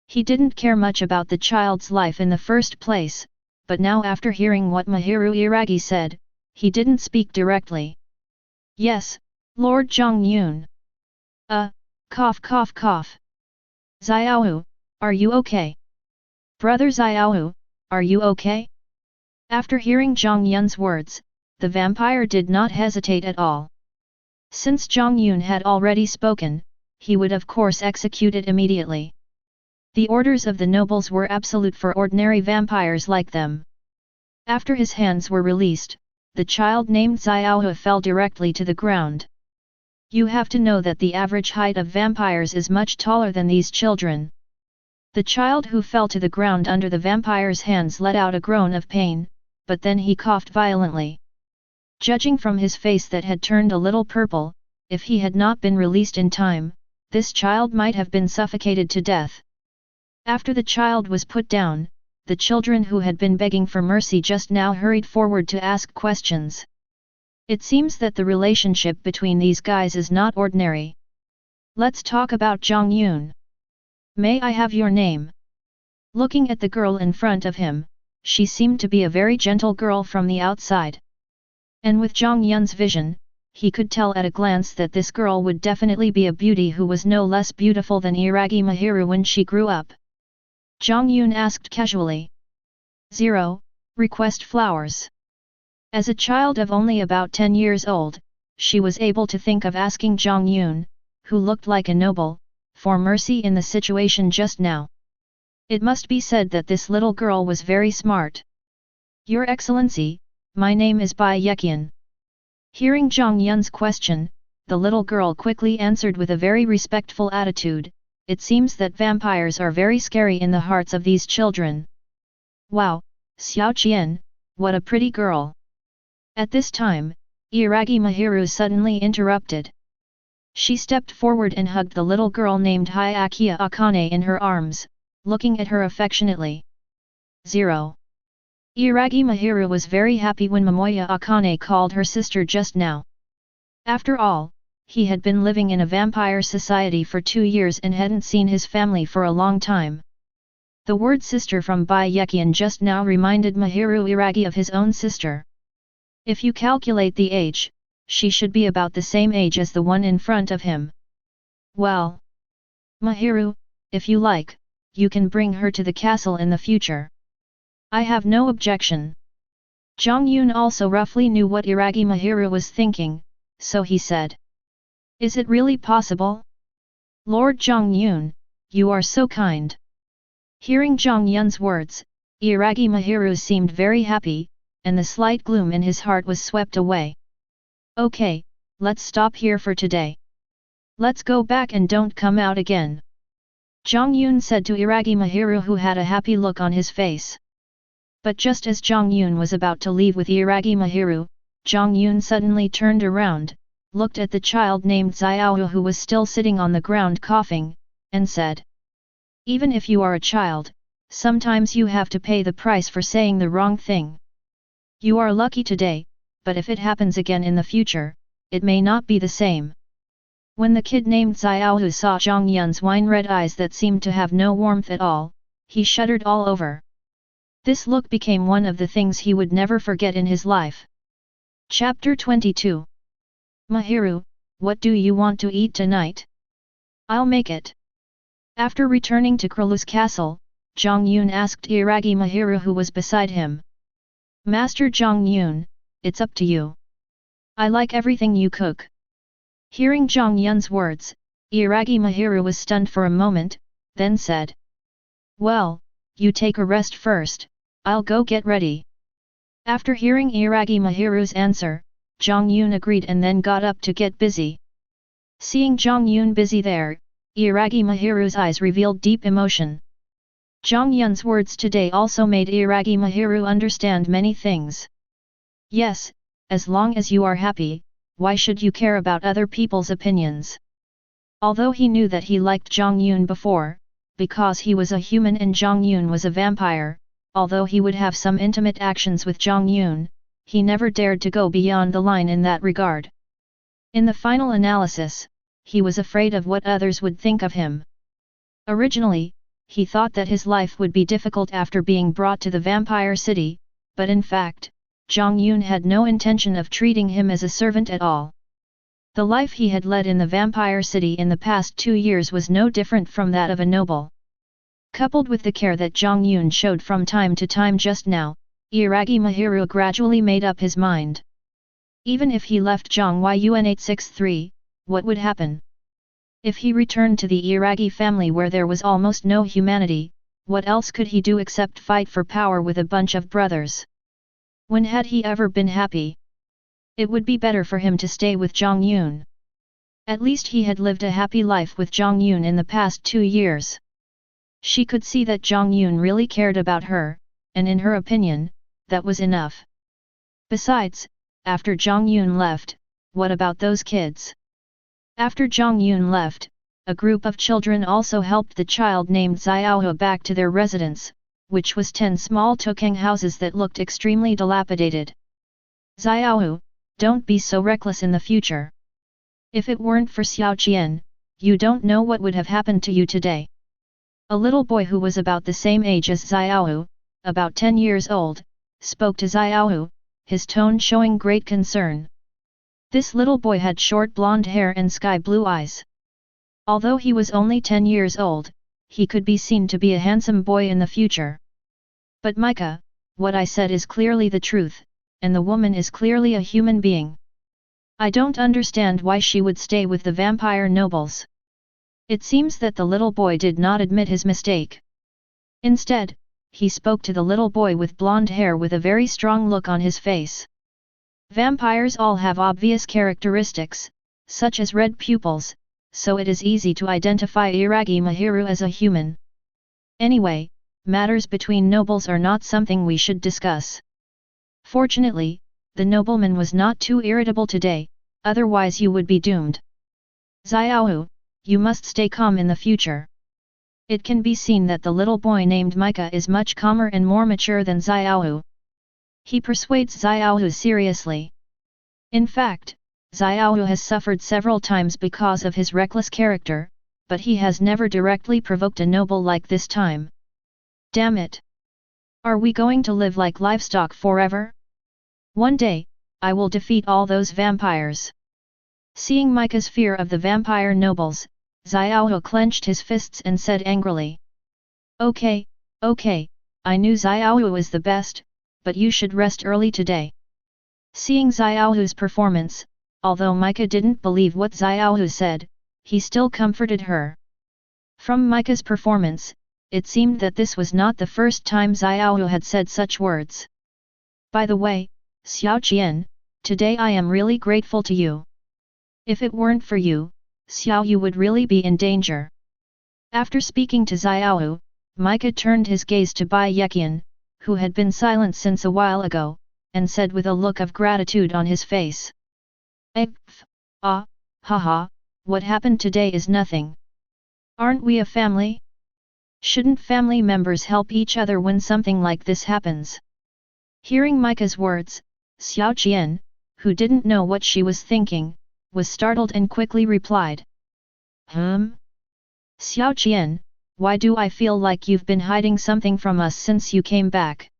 He didn't care much about the child's life in the first place, but now after hearing what Mahiru Iragi said, he didn't speak directly. Yes, Lord Jiang Yun. Cough cough cough. Xiaowu, are you okay? Brother Xiaowu, are you okay? After hearing Jiang Yun's words, the vampire did not hesitate at all. Since Jiang Yun had already spoken, he would of course execute it immediately. The orders of the nobles were absolute for ordinary vampires like them. After his hands were released, the child named Xiaohu fell directly to the ground. You have to know that the average height of vampires is much taller than these children. The child who fell to the ground under the vampire's hands let out a groan of pain, but then he coughed violently. Judging from his face that had turned a little purple, if he had not been released in time, this child might have been suffocated to death. After the child was put down, the children who had been begging for mercy just now hurried forward to ask questions. It seems that the relationship between these guys is not ordinary. Let's talk about Jiang Yun. May I have your name? Looking at the girl in front of him, she seemed to be a very gentle girl from the outside. And with Jiang Yun's vision, he could tell at a glance that this girl would definitely be a beauty who was no less beautiful than Iragi Mahiru when she grew up. Jiang Yun asked casually. 0. Request flowers. As a child of only about 10 years old, she was able to think of asking Jiang Yun, who looked like a noble, for mercy in the situation just now. It must be said that this little girl was very smart. Your Excellency, my name is Bai Yeqian. Hearing Jiang Yun's question, the little girl quickly answered with a very respectful attitude. It seems that vampires are very scary in the hearts of these children. Wow, Xiao Qian, what a pretty girl. At this time, Iragi Mahiru suddenly interrupted. She stepped forward and hugged the little girl named Hyakuya Akane in her arms, looking at her affectionately. 0. Iragi Mahiru was very happy when Momoya Akane called her sister just now. After all, he had been living in a vampire society for 2 years and hadn't seen his family for a long time. The word sister from Bai Yeqian just now reminded Mahiru Iragi of his own sister. If you calculate the age, she should be about the same age as the one in front of him. Well, Mahiru, if you like, you can bring her to the castle in the future. I have no objection. Jiang Yun also roughly knew what Iragi Mahiru was thinking, so he said. Is it really possible? Lord Jiang Yun, you are so kind. Hearing Jiang Yun's words, Iragi Mahiru seemed very happy, and the slight gloom in his heart was swept away. Okay, let's stop here for today. Let's go back and don't come out again. Jiang Yun said to Iragi Mahiru, who had a happy look on his face. But just as Jiang Yun was about to leave with Iragi Mahiru, Jiang Yun suddenly turned around, looked at the child named Xiaohu who was still sitting on the ground coughing, and said. Even if you are a child, sometimes you have to pay the price for saying the wrong thing. You are lucky today, but if it happens again in the future, it may not be the same. When the kid named Xiaohu saw Jiang Yun's wine-red eyes that seemed to have no warmth at all, he shuddered all over. This look became one of the things he would never forget in his life. Chapter 22. Mahiru, what do you want to eat tonight? I'll make it. After returning to Krulu's castle, Jiang Yun asked Iragi Mahiru who was beside him. Master Jiang Yun, it's up to you. I like everything you cook. Hearing Jiang Yun's words, Iragi Mahiru was stunned for a moment, then said. Well, you take a rest first, I'll go get ready. After hearing Iragi Mahiru's answer, Jiang Yun agreed and then got up to get busy. Seeing Jiang Yun busy there, Iragi Mahiru's eyes revealed deep emotion. Jiang Yun's words today also made Iragi Mahiru understand many things. Yes, as long as you are happy, why should you care about other people's opinions? Although he knew that he liked Jiang Yun before, because he was a human and Jiang Yun was a vampire, although he would have some intimate actions with Jiang Yun, he never dared to go beyond the line in that regard. In the final analysis, he was afraid of what others would think of him. Originally, he thought that his life would be difficult after being brought to the vampire city, but in fact, Jiang Yun had no intention of treating him as a servant at all. The life he had led in the vampire city in the past 2 years was no different from that of a noble. Coupled with the care that Jiang Yun showed from time to time just now, Iragi Mahiru gradually made up his mind. Even if he left Jiang Yun 863, what would happen? If he returned to the Iragi family where there was almost no humanity, what else could he do except fight for power with a bunch of brothers? When had he ever been happy? It would be better for him to stay with Jiang Yun. At least he had lived a happy life with Jiang Yun in the past 2 years. She could see that Jiang Yun really cared about her, and in her opinion, that was enough. Besides, after Jiang Yun left, what about those kids? After Jiang Yun left, a group of children also helped the child named Xiaohu back to their residence, which was 10 small tukang houses that looked extremely dilapidated. Xiaohu, don't be so reckless in the future. If it weren't for Xiao Qian, you don't know what would have happened to you today. A little boy who was about the same age as Xiaohu, about 10 years old, spoke to Xiaohu, his tone showing great concern. This little boy had short blonde hair and sky blue eyes. Although he was only 10 years old, he could be seen to be a handsome boy in the future. But Micah, what I said is clearly the truth, and the woman is clearly a human being. I don't understand why she would stay with the vampire nobles. It seems that the little boy did not admit his mistake. Instead, he spoke to the little boy with blonde hair with a very strong look on his face. Vampires all have obvious characteristics, such as red pupils, so it is easy to identify Iragi Mahiru as a human. Anyway, matters between nobles are not something we should discuss. Fortunately, the nobleman was not too irritable today, otherwise you would be doomed. Xiaohu, you must stay calm in the future. It can be seen that the little boy named Micah is much calmer and more mature than Xiaohu. He persuades Xiaohu seriously. In fact, Xiaohu has suffered several times because of his reckless character, but he has never directly provoked a noble like this time. Damn it! Are we going to live like livestock forever? One day, I will defeat all those vampires. Seeing Micah's fear of the vampire nobles, Xiaohu clenched his fists and said angrily. Okay, I knew Xiaohu was the best, but you should rest early today. Seeing Xiaohu's performance, although Micah didn't believe what Xiaohu said, he still comforted her. From Micah's performance, it seemed that this was not the first time Xiaohu had said such words. By the way, Xiao Qian, today I am really grateful to you. If it weren't for you, Xiao you would really be in danger. After speaking to Xiaohu, Micah turned his gaze to Bai Yeqian, who had been silent since a while ago, and said with a look of gratitude on his face. Haha, what happened today is nothing. Aren't we a family? Shouldn't family members help each other when something like this happens? Hearing Micah's words, Xiao Qian, who didn't know what she was thinking, was startled and quickly replied. Xiao Qian, why do I feel like you've been hiding something from us since you came back?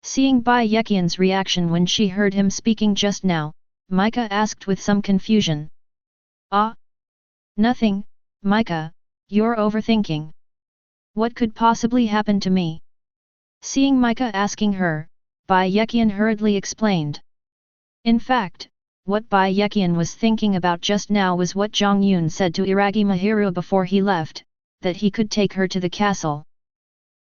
Seeing Bai Yeqian's reaction when she heard him speaking just now, Micah asked with some confusion. Nothing, Micah, you're overthinking. What could possibly happen to me? Seeing Micah asking her, Bai Yeqian hurriedly explained. In fact, what Bai Yeqian was thinking about just now was what Jiang Yun said to Iragi Mahiru before he left, that he could take her to the castle.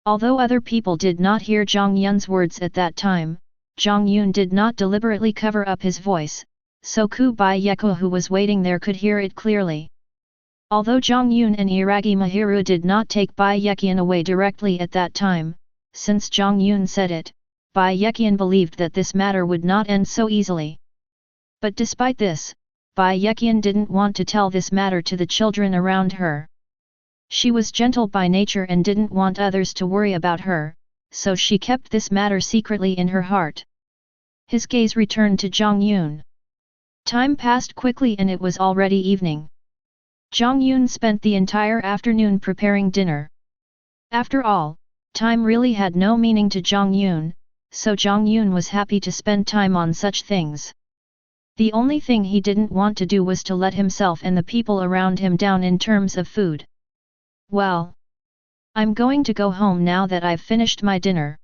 Although other people did not hear Jiang Yun's words at that time, Jiang Yun did not deliberately cover up his voice, so Ku Bai Yeqian who was waiting there could hear it clearly. Although Jiang Yun and Iragi Mahiru did not take Bai Yeqian away directly at that time, since Jiang Yun said it, Bai Yeqian believed that this matter would not end so easily. But despite this, Bai Yeqian didn't want to tell this matter to the children around her. She was gentle by nature and didn't want others to worry about her, so she kept this matter secretly in her heart. His gaze returned to Jiang Yun. Time passed quickly and it was already evening. Jiang Yun spent the entire afternoon preparing dinner. After all, time really had no meaning to Jiang Yun, so Jiang Yun was happy to spend time on such things. The only thing he didn't want to do was to let himself and the people around him down in terms of food. Well, I'm going to go home now that I've finished my dinner.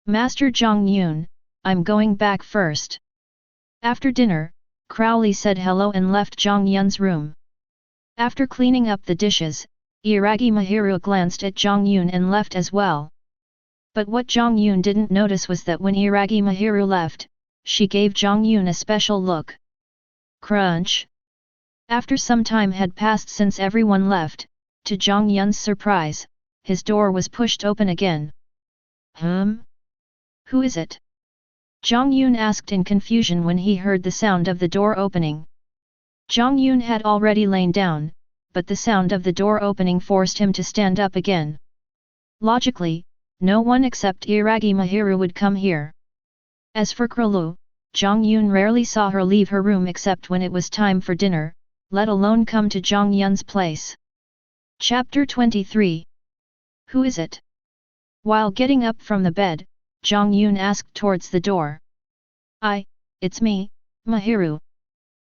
Master Jiang Yun, I'm going back first. After dinner, Crowley said hello and left Jiang Yun's room. After cleaning up the dishes, Iragi Mahiru glanced at Jiang Yun and left as well. But what Jiang Yun didn't notice was that when Iragi Mahiru left, she gave Jiang Yun a special look. Crunch! After some time had passed since everyone left, to Jiang Yun's surprise, his door was pushed open again. Who is it? Jiang Yun asked in confusion when he heard the sound of the door opening. Jiang Yun had already lain down, but the sound of the door opening forced him to stand up again. Logically, no one except Iragi Mahiru would come here. As for Crowley, Jiang Yun rarely saw her leave her room except when it was time for dinner, let alone come to Jiang Yun's place. Chapter 23. Who is it? While getting up from the bed, Jiang Yun asked towards the door. It's me, Mahiru.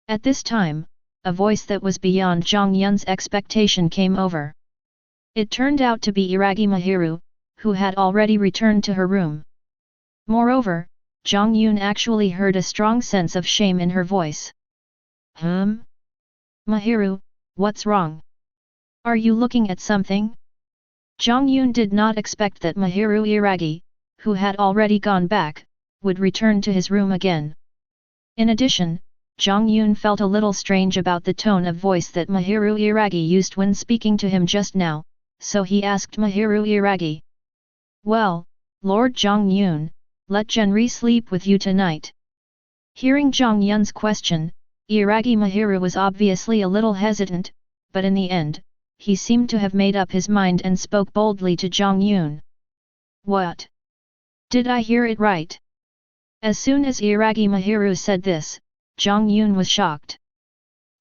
At this time, a voice that was beyond Jiang Yun's expectation came over. It turned out to be Iragi Mahiru, who had already returned to her room. Moreover, Jiang Yun actually heard a strong sense of shame in her voice. Mahiru, what's wrong? Are you looking at something? Jiang Yun did not expect that Mahiru Iragi, who had already gone back, would return to his room again. In addition, Jiang Yun felt a little strange about the tone of voice that Mahiru Iragi used when speaking to him just now, so he asked Mahiru Iragi. Well, Lord Jiang Yun, let Genri sleep with you tonight. Hearing Jiang Yun's question, Iragi Mahiru was obviously a little hesitant, but in the end, he seemed to have made up his mind and spoke boldly to Jiang Yun. What? Did I hear it right? As soon as Iragi Mahiru said this, Jiang Yun was shocked.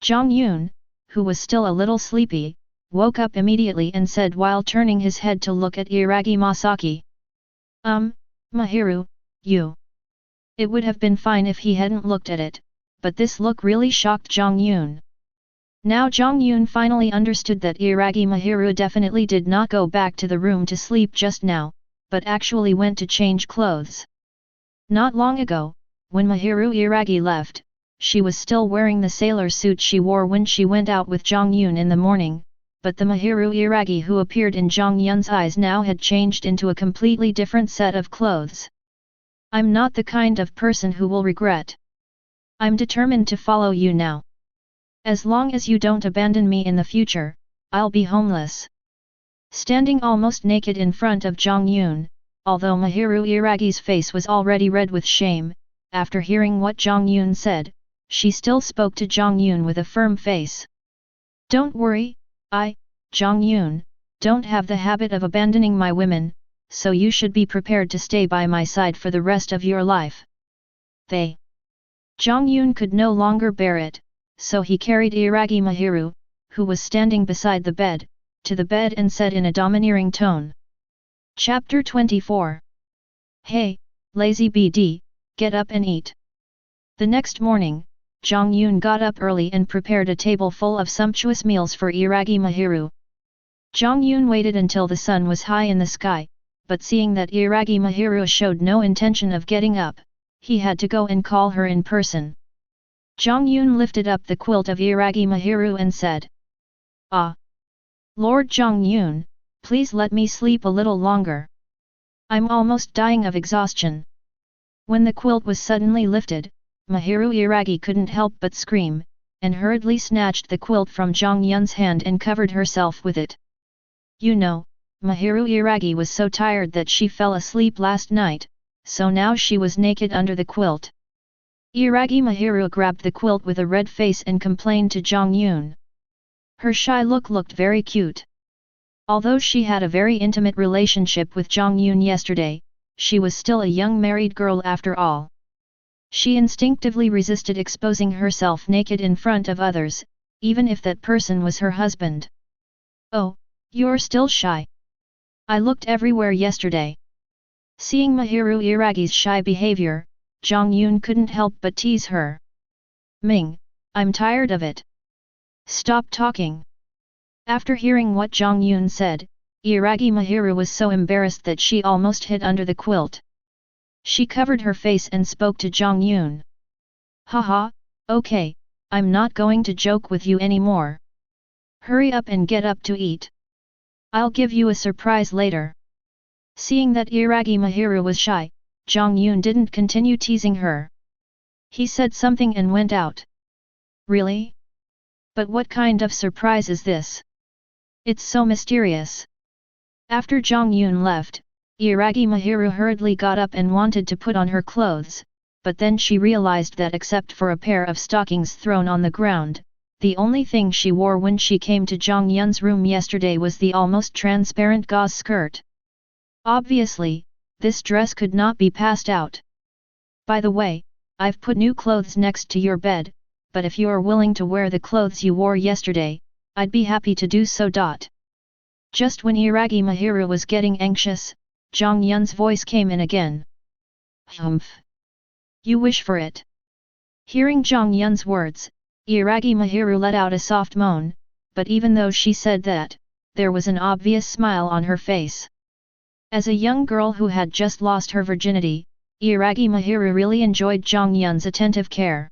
Jiang Yun, who was still a little sleepy, woke up immediately and said while turning his head to look at Iragi Masaki. Mahiru, you. It would have been fine if he hadn't looked at it, but this look really shocked Jiang Yun. Now Jiang Yun finally understood that Iragi Mahiru definitely did not go back to the room to sleep just now, but actually went to change clothes. Not long ago, when Mahiru Iragi left, she was still wearing the sailor suit she wore when she went out with Jiang Yun in the morning, but the Mahiru Iragi who appeared in Jiang Yun's eyes now had changed into a completely different set of clothes. I'm not the kind of person who will regret. I'm determined to follow you now. As long as you don't abandon me in the future, I'll be homeless. Standing almost naked in front of Jiang Yun, although Mahiru Iragi's face was already red with shame, after hearing what Jiang Yun said, she still spoke to Jiang Yun with a firm face. Don't worry, Jiang Yun, don't have the habit of abandoning my women, so you should be prepared to stay by my side for the rest of your life. Jiang Yun could no longer bear it, so he carried Iragi Mahiru, who was standing beside the bed, to the bed and said in a domineering tone. Chapter 24. Hey, lazy BD, get up and eat. The next morning, Jiang Yun got up early and prepared a table full of sumptuous meals for Iragi Mahiru. Jiang Yun waited until the sun was high in the sky, but seeing that Iragi Mahiru showed no intention of getting up, he had to go and call her in person. Jiang Yun lifted up the quilt of Iragi Mahiru and said, Lord Jiang Yun, please let me sleep a little longer. I'm almost dying of exhaustion. When the quilt was suddenly lifted, Mahiru Iragi couldn't help but scream, and hurriedly snatched the quilt from Jiang Yun's hand and covered herself with it. You know, Mahiru Iragi was so tired that she fell asleep last night, so now she was naked under the quilt. Iragi Mahiru grabbed the quilt with a red face and complained to Jiang Yun. Her shy look looked very cute. Although she had a very intimate relationship with Jiang Yun yesterday, she was still a young married girl after all. She instinctively resisted exposing herself naked in front of others, even if that person was her husband. Oh, you're still shy. I looked everywhere yesterday. Seeing Mahiru Iragi's shy behavior, Jiang Yun couldn't help but tease her. Ming, I'm tired of it. Stop talking. After hearing what Jiang Yun said, Iragi Mahiru was so embarrassed that she almost hid under the quilt. She covered her face and spoke to Jiang Yun. Haha, okay, I'm not going to joke with you anymore. Hurry up and get up to eat. I'll give you a surprise later. Seeing that Iragi Mahiru was shy, Jiang Yun didn't continue teasing her. He said something and went out. Really? But what kind of surprise is this? It's so mysterious. After Jiang Yun left, Iragi Mahiru hurriedly got up and wanted to put on her clothes, but then she realized that except for a pair of stockings thrown on the ground, the only thing she wore when she came to Jiang Yun's room yesterday was the almost transparent gauze skirt. Obviously, this dress could not be passed out. By the way, I've put new clothes next to your bed, but if you are willing to wear the clothes you wore yesterday, I'd be happy to do so. Just when Iragi Mahiru was getting anxious, Jiang Yun's voice came in again. Humph. You wish for it. Hearing Jiang Yun's words, Iragi Mahiru let out a soft moan, but even though she said that, there was an obvious smile on her face. As a young girl who had just lost her virginity, Iragi Mahiru really enjoyed Jiang Yun's attentive care.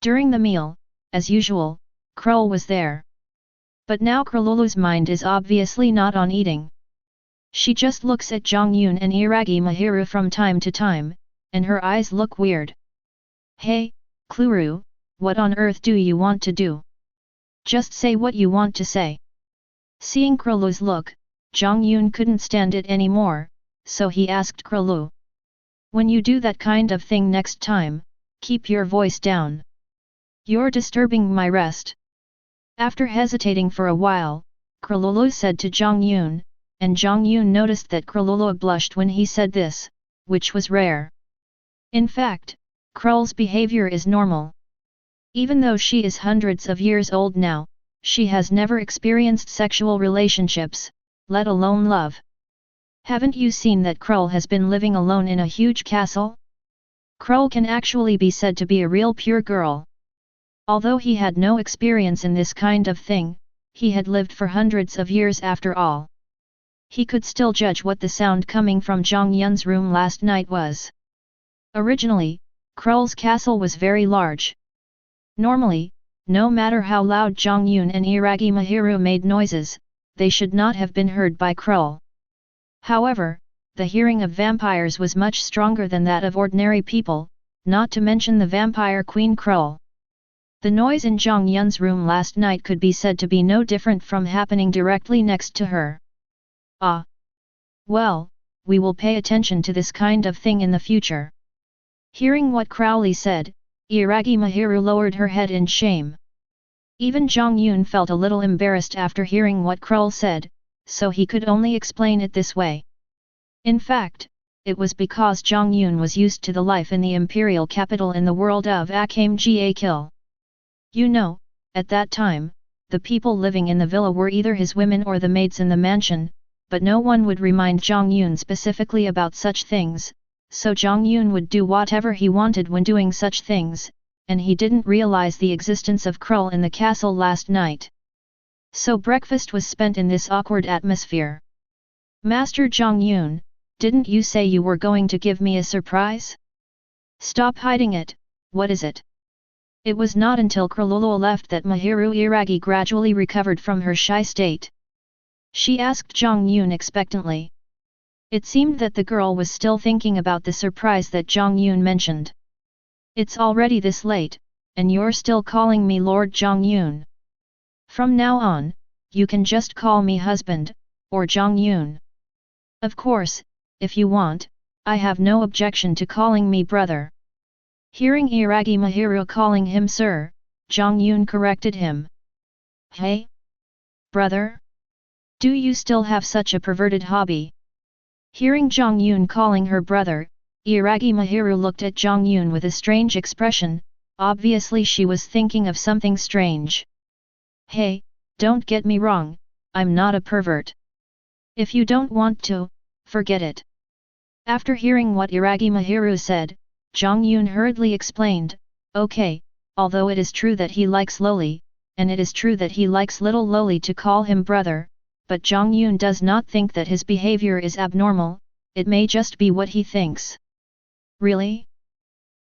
During the meal, as usual, Krul was there. But now Krululu's mind is obviously not on eating. She just looks at Jiang Yun and Iragi Mahiru from time to time, and her eyes look weird. Hey, Kluru, what on earth do you want to do? Just say what you want to say. Seeing Krulu's look, Jiang Yun couldn't stand it anymore, so he asked Krulu. When you do that kind of thing next time, keep your voice down. You're disturbing my rest. After hesitating for a while, Krululu said to Jiang Yun, and Jiang Yun noticed that Krululu blushed when he said this, which was rare. In fact, Krul's behavior is normal. Even though she is hundreds of years old now, she has never experienced sexual relationships, let alone love. Haven't you seen that Krul has been living alone in a huge castle? Krul can actually be said to be a real pure girl. Although he had no experience in this kind of thing, he had lived for hundreds of years after all. He could still judge what the sound coming from Jiang Yun's room last night was. Originally, Krul's castle was very large. Normally, no matter how loud Jiang Yun and Iragi Mahiru made noises, they should not have been heard by Krul. However, the hearing of vampires was much stronger than that of ordinary people, not to mention the vampire queen Krul. The noise in Jiang Yun's room last night could be said to be no different from happening directly next to her. Ah! Well, we will pay attention to this kind of thing in the future. Hearing what Crowley said, Iragi Mahiru lowered her head in shame. Even Jiang Yun felt a little embarrassed after hearing what Krul said, so he could only explain it this way. In fact, it was because Jiang Yun was used to the life in the imperial capital in the world of Akame ga Kill. You know, at that time, the people living in the villa were either his women or the maids in the mansion, but no one would remind Jiang Yun specifically about such things, so Jiang Yun would do whatever he wanted when doing such things, and he didn't realize the existence of Krul in the castle last night. So breakfast was spent in this awkward atmosphere. Master Jiang Yun, didn't you say you were going to give me a surprise? Stop hiding it, what is it? It was not until Krululu left that Mahiru Iragi gradually recovered from her shy state. She asked Jiang Yun expectantly. It seemed that the girl was still thinking about the surprise that Jiang Yun mentioned. It's already this late, and you're still calling me Lord Jiang Yun. From now on, you can just call me husband, or Jiang Yun. Of course, if you want, I have no objection to calling me brother. Hearing Iragi Mahiru calling him sir, Jiang Yun corrected him. Hey? Brother? Do you still have such a perverted hobby? Hearing Jiang Yun calling her brother, Iragi Mahiru looked at Jiang Yun with a strange expression, obviously she was thinking of something strange. Hey, don't get me wrong, I'm not a pervert. If you don't want to, forget it. After hearing what Iragi Mahiru said, Jiang Yun hurriedly explained, okay, although it is true that he likes Loli, and it is true that he likes little Loli to call him brother, but Jiang Yun does not think that his behavior is abnormal, it may just be what he thinks. Really?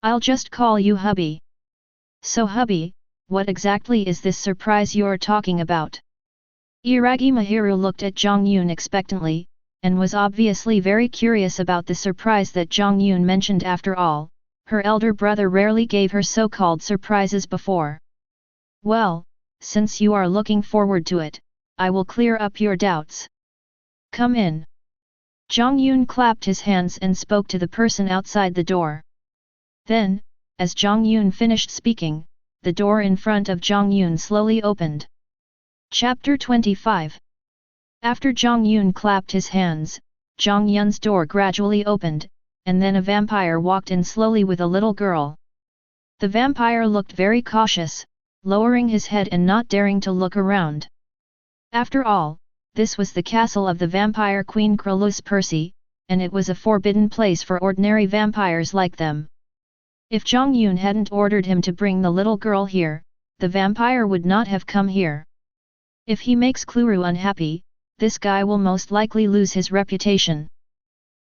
I'll just call you hubby. So hubby, what exactly is this surprise you're talking about? Iragi Mahiru looked at Jiang Yun expectantly, and was obviously very curious about the surprise that Jiang Yun mentioned. After all, her elder brother rarely gave her so-called surprises before. Well, since you are looking forward to it, I will clear up your doubts. Come in. Jiang Yun clapped his hands and spoke to the person outside the door. Then, as Jiang Yun finished speaking, the door in front of Jiang Yun slowly opened. Chapter 25. After Jiang Yun clapped his hands, Jiang Yun's door gradually opened, and then a vampire walked in slowly with a little girl. The vampire looked very cautious, lowering his head and not daring to look around. After all, this was the castle of the vampire queen Kralus Percy, and it was a forbidden place for ordinary vampires like them. If Jiang Yun hadn't ordered him to bring the little girl here, the vampire would not have come here. If he makes Kluru unhappy, this guy will most likely lose his reputation.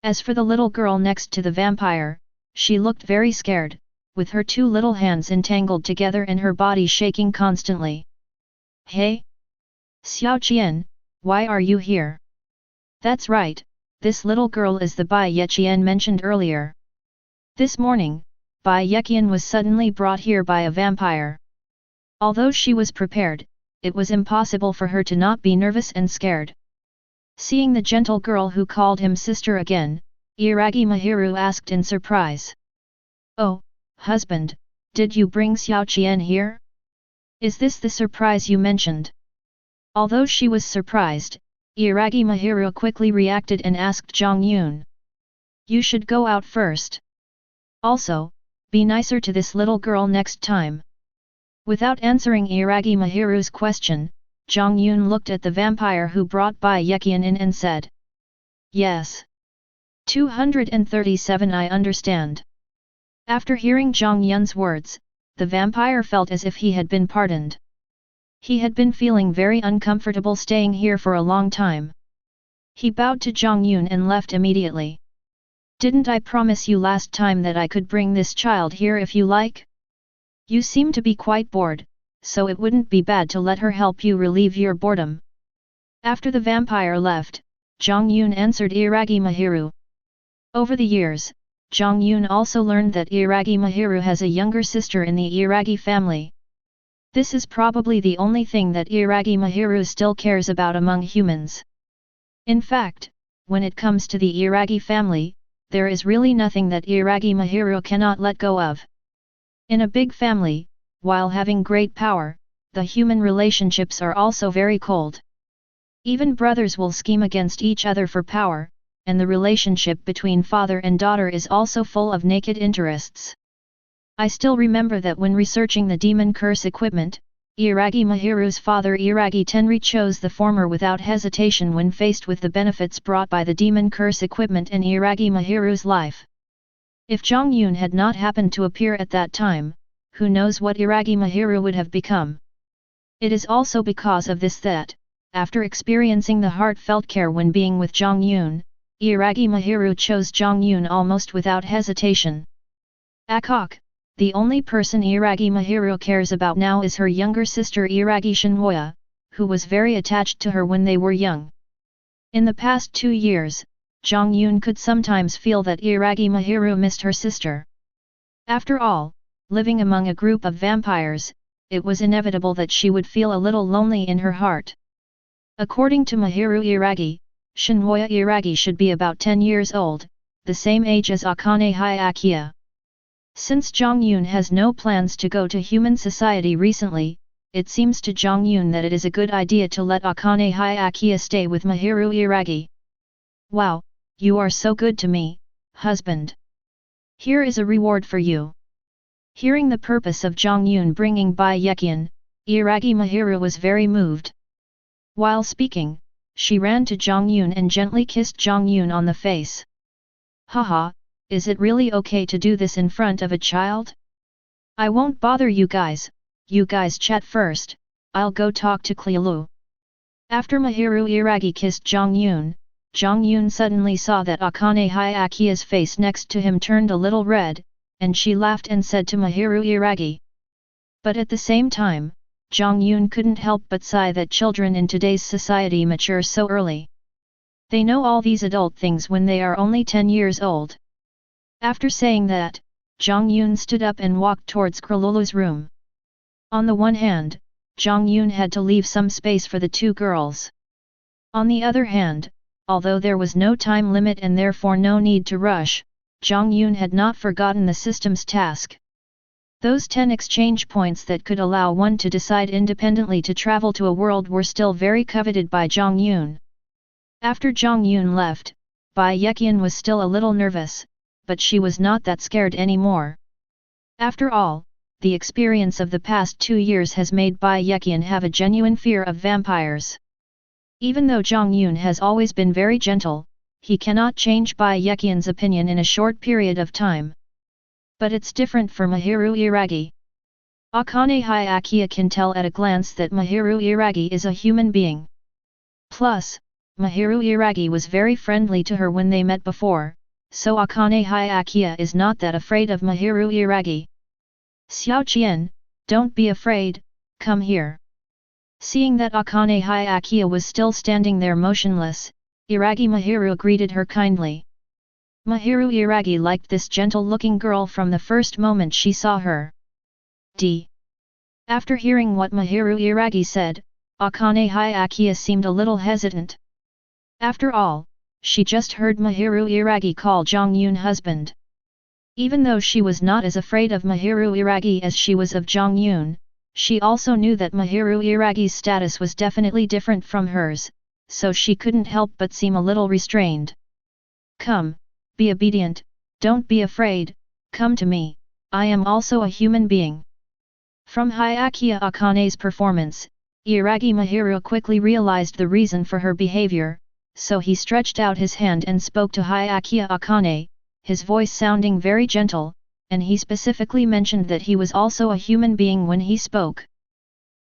As for the little girl next to the vampire, she looked very scared, with her two little hands entangled together and her body shaking constantly. Hey? Xiao Qian, why are you here? That's right, this little girl is the Bai Yeqian mentioned earlier. This morning, Bai Yeqian was suddenly brought here by a vampire. Although she was prepared, it was impossible for her to not be nervous and scared. Seeing the gentle girl who called him sister again, Iragi Mahiru asked in surprise. Oh, husband, did you bring Xiao Qian here? Is this the surprise you mentioned? Although she was surprised, Iragi Mahiru quickly reacted and asked Jiang Yun. You should go out first. Also, be nicer to this little girl next time. Without answering Iragi Mahiru's question, Jiang Yun looked at the vampire who brought Bai Yeqian in and said. Yes. 237 I understand. After hearing Jiang Yun's words, the vampire felt as if he had been pardoned. He had been feeling very uncomfortable staying here for a long time. He bowed to Jiang Yun and left immediately. Didn't I promise you last time that I could bring this child here if you like? You seem to be quite bored, so it wouldn't be bad to let her help you relieve your boredom. After the vampire left, Jiang Yun answered Iragi Mahiru. Over the years, Jiang Yun also learned that Iragi Mahiru has a younger sister in the Iragi family. This is probably the only thing that Iragi Mahiru still cares about among humans. In fact, when it comes to the Iragi family, there is really nothing that Iragi Mahiru cannot let go of. In a big family, while having great power, the human relationships are also very cold. Even brothers will scheme against each other for power, and the relationship between father and daughter is also full of naked interests. I still remember that when researching the demon curse equipment, Iragi Mahiru's father Iragi Tenri chose the former without hesitation when faced with the benefits brought by the demon curse equipment in Iragi Mahiru's life. If Jiang Yun had not happened to appear at that time, who knows what Iragi Mahiru would have become. It is also because of this that, after experiencing the heartfelt care when being with Jiang Yun, Iragi Mahiru chose Jiang Yun almost without hesitation. Akok, the only person Iragi Mahiru cares about now is her younger sister Iragi Shinjuku, who was very attached to her when they were young. In the past 2 years, Jiang Yun could sometimes feel that Iragi Mahiru missed her sister. After all, living among a group of vampires, it was inevitable that she would feel a little lonely in her heart. According to Mahiru Iragi, Shinjuku Iragi should be about 10 years old, the same age as Akane Hyakuya. Since Jiang Yun has no plans to go to human society recently, it seems to Jiang Yun that it is a good idea to let Akane Hyakuya stay with Mahiru Iragi. Wow, you are so good to me, husband. Here is a reward for you. Hearing the purpose of Jiang Yun bringing Bai Yeqian, Iragi Mahiru was very moved. While speaking, she ran to Jiang Yun and gently kissed Jiang Yun on the face. Haha, is it really okay to do this in front of a child? I won't bother you guys chat first, I'll go talk to Klilu. After Mahiru Iragi kissed Jiang Yun, Jiang Yun suddenly saw that Akane Hyakuya's face next to him turned a little red, and she laughed and said to Mahiru Iragi. But at the same time, Jiang Yun couldn't help but sigh that children in today's society mature so early. They know all these adult things when they are only 10 years old. After saying that, Jiang Yun stood up and walked towards Kralulu's room. On the one hand, Jiang Yun had to leave some space for the two girls. On the other hand, although there was no time limit and therefore no need to rush, Jiang Yun had not forgotten the system's task. Those 10 exchange points that could allow one to decide independently to travel to a world were still very coveted by Jiang Yun. After Jiang Yun left, Bai Yeqian was still a little nervous, but she was not that scared anymore. After all, the experience of the past 2 years has made Bai Yeqian have a genuine fear of vampires. Even though Jiang Yun has always been very gentle, he cannot change Bai Yeqian's opinion in a short period of time. But it's different for Mahiru Iragi. Akane Hyakuya can tell at a glance that Mahiru Iragi is a human being. Plus, Mahiru Iragi was very friendly to her when they met before, so Akane Hyakuya is not that afraid of Mahiru Iragi. Xiao Qian, don't be afraid, come here. Seeing that Akane Hyakuya was still standing there motionless, Iragi Mahiru greeted her kindly. Mahiru Iragi liked this gentle-looking girl from the first moment she saw her. After hearing what Mahiru Iragi said, Akane Hyakuya seemed a little hesitant. After all, she just heard Mahiru Iragi call Jiang Yun husband. Even though she was not as afraid of Mahiru Iragi as she was of Jiang Yun, she also knew that Mahiru Iragi's status was definitely different from hers, so she couldn't help but seem a little restrained. Come, be obedient, don't be afraid, come to me, I am also a human being. From Hyakuya Akane's performance, Iragi Mahiru quickly realized the reason for her behavior, so he stretched out his hand and spoke to Hyakuya Akane, his voice sounding very gentle, and he specifically mentioned that he was also a human being when he spoke.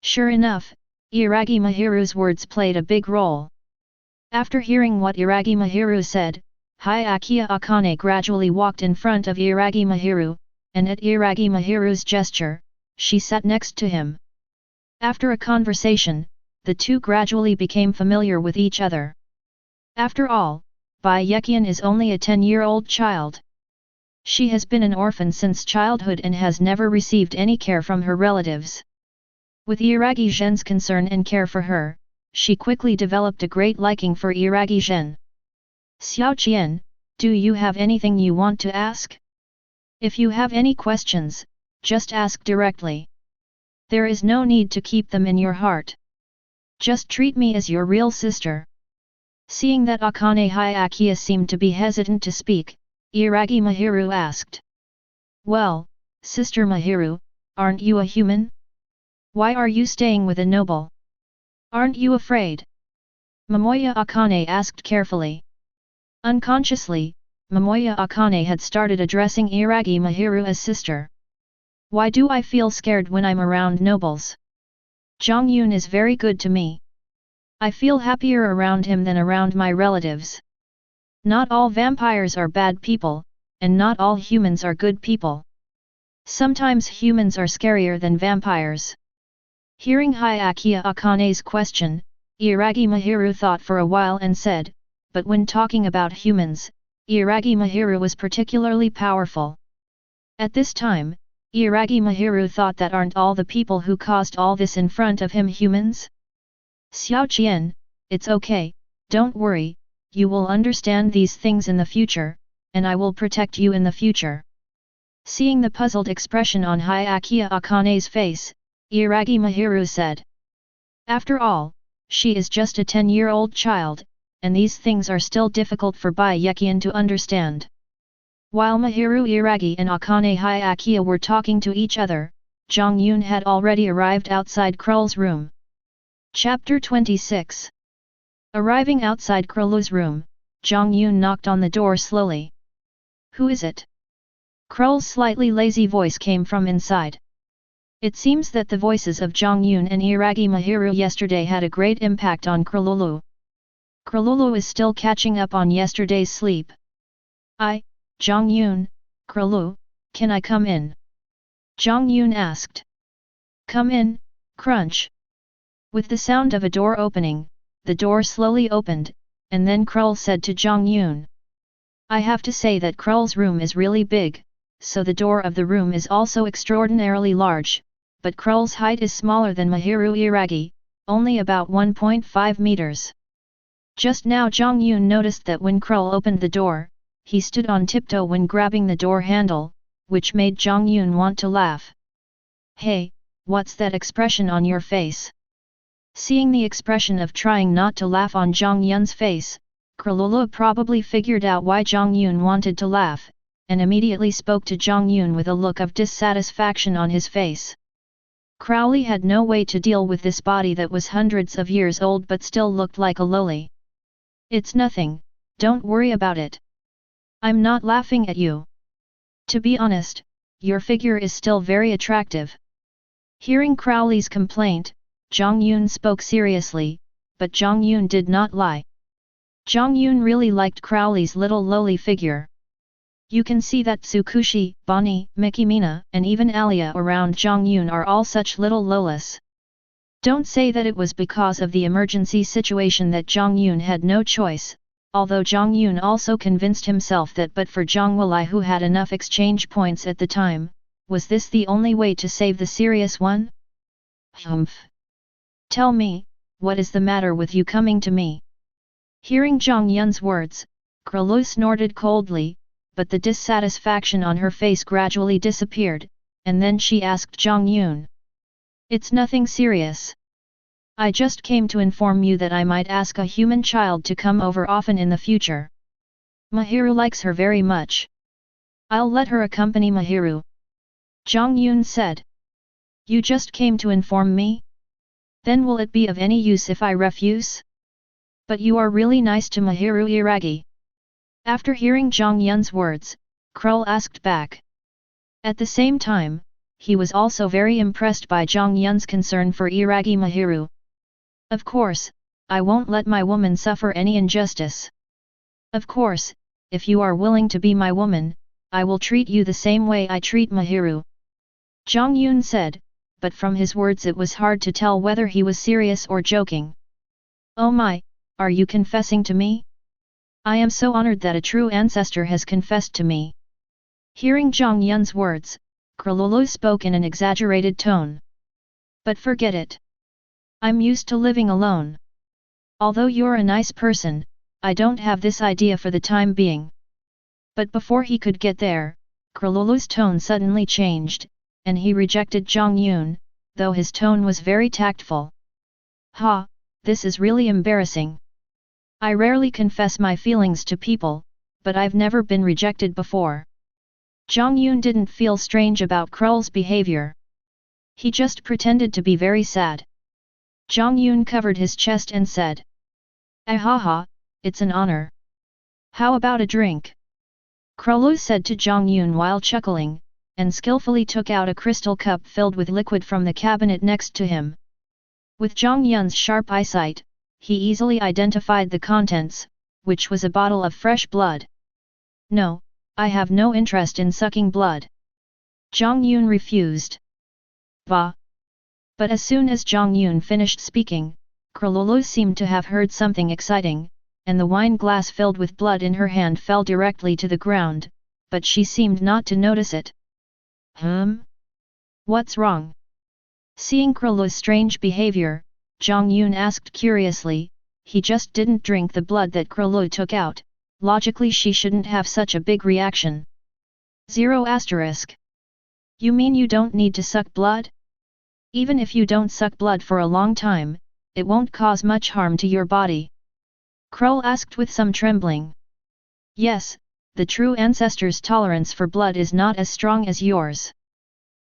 Sure enough, Iragi Mahiru's words played a big role. After hearing what Iragi Mahiru said, Hyakuya Akane gradually walked in front of Iragi Mahiru, and at Iragi Mahiru's gesture, she sat next to him. After a conversation, the two gradually became familiar with each other. After all, Bai Yeqian is only a 10-year-old child. She has been an orphan since childhood and has never received any care from her relatives. With Iragi Zhen's concern and care for her, she quickly developed a great liking for Iragi Zhen. Xiao Qian, do you have anything you want to ask? If you have any questions, just ask directly. There is no need to keep them in your heart. Just treat me as your real sister. Seeing that Akane Hyakuya seemed to be hesitant to speak, Iragi Mahiru asked. Well, Sister Mahiru, aren't you a human? Why are you staying with a noble? Aren't you afraid? Momoya Akane asked carefully. Unconsciously, Momoya Akane had started addressing Iragi Mahiru as sister. Why do I feel scared when I'm around nobles? Jiang Yun is very good to me. I feel happier around him than around my relatives. Not all vampires are bad people, and not all humans are good people. Sometimes humans are scarier than vampires. Hearing Hyakuya Akane's question, Iragi Mahiru thought for a while and said, but when talking about humans, Iragi Mahiru was particularly powerful. At this time, Iragi Mahiru thought that aren't all the people who caused all this in front of him humans? Xiao Qian, it's okay, don't worry, you will understand these things in the future, and I will protect you in the future. Seeing the puzzled expression on Hyakuya Akane's face, Iragi Mahiru said. After all, she is just a 10-year-old child, and these things are still difficult for Bai Yeqian to understand. While Mahiru Iragi and Akane Hyakuya were talking to each other, Jiang Yun had already arrived outside Krul's room. Chapter 26. Arriving outside Krul's room, Jiang Yun knocked on the door slowly. Who is it? Krul's slightly lazy voice came from inside. It seems that the voices of Jiang Yun and Iragi Mahiru yesterday had a great impact on Krululu. Kralulu is still catching up on yesterday's sleep. Jiang Yun, Kralu, can I come in? Jiang Yun asked. Come in, crunch. With the sound of a door opening, the door slowly opened, and then Krul said to Jiang Yun. I have to say that Krul's room is really big, so the door of the room is also extraordinarily large, but Krul's height is smaller than Mahiru Iragi, only about 1.5 meters. Just now Jiang Yun noticed that when Krul opened the door, he stood on tiptoe when grabbing the door handle, which made Jiang Yun want to laugh. Hey, what's that expression on your face? Seeing the expression of trying not to laugh on Jiang Yun's face, Kralulu probably figured out why Jiang Yun wanted to laugh, and immediately spoke to Jiang Yun with a look of dissatisfaction on his face. Crowley had no way to deal with this body that was hundreds of years old but still looked like a loli. It's nothing, don't worry about it. I'm not laughing at you. To be honest, your figure is still very attractive. Hearing Crowley's complaint, Jiang Yun spoke seriously, but Jiang Yun did not lie. Jiang Yun really liked Crowley's little lowly figure. You can see that Tsukushi, Bonnie, Mikimina, and even Alia around Jiang Yun are all such little lolas. Don't say that it was because of the emergency situation that Jiang Yun had no choice, although Jiang Yun also convinced himself that but for Jiang Walai who had enough exchange points at the time, was this the only way to save the serious one? Humph. Tell me, what is the matter with you coming to me? Hearing Jiang Yun's words, Kralu snorted coldly, but the dissatisfaction on her face gradually disappeared, and then she asked Jiang Yun. It's nothing serious. I just came to inform you that I might ask a human child to come over often in the future. Mahiru likes her very much. I'll let her accompany Mahiru. Jiang Yun said. You just came to inform me? Then will it be of any use if I refuse? But you are really nice to Mahiru Iragi. After hearing Jiang Yun's words, Krul asked back. At the same time, he was also very impressed by Jiang Yun's concern for Iragi Mahiru. Of course, I won't let my woman suffer any injustice. Of course, if you are willing to be my woman, I will treat you the same way I treat Mahiru. Jiang Yun said, but from his words it was hard to tell whether he was serious or joking. Oh my, are you confessing to me? I am so honored that a true ancestor has confessed to me. Hearing Jiang Yun's words, Kralulu spoke in an exaggerated tone. But forget it. I'm used to living alone. Although you're a nice person, I don't have this idea for the time being. But before he could get there, Kralulu's tone suddenly changed, and he rejected Jiang Yun, though his tone was very tactful. Ha, this is really embarrassing. I rarely confess my feelings to people, but I've never been rejected before. Jiang Yun didn't feel strange about Krul's behavior. He just pretended to be very sad. Jiang Yun covered his chest and said. Ahaha, it's an honor. How about a drink? Krulu said to Jiang Yun while chuckling, and skillfully took out a crystal cup filled with liquid from the cabinet next to him. With Jiang Yun's sharp eyesight, he easily identified the contents, which was a bottle of fresh blood. No, I have no interest in sucking blood. Jiang Yun refused. Bah! But as soon as Jiang Yun finished speaking, Kralulu seemed to have heard something exciting, and the wine glass filled with blood in her hand fell directly to the ground, but she seemed not to notice it. What's wrong? Seeing Kralulu's strange behavior, Jiang Yun asked curiously. He just didn't drink the blood that Kralulu took out. Logically she shouldn't have such a big reaction. 0 asterisk. You mean you don't need to suck blood? Even if you don't suck blood for a long time, it won't cause much harm to your body. Krul asked with some trembling. Yes, the true ancestor's tolerance for blood is not as strong as yours.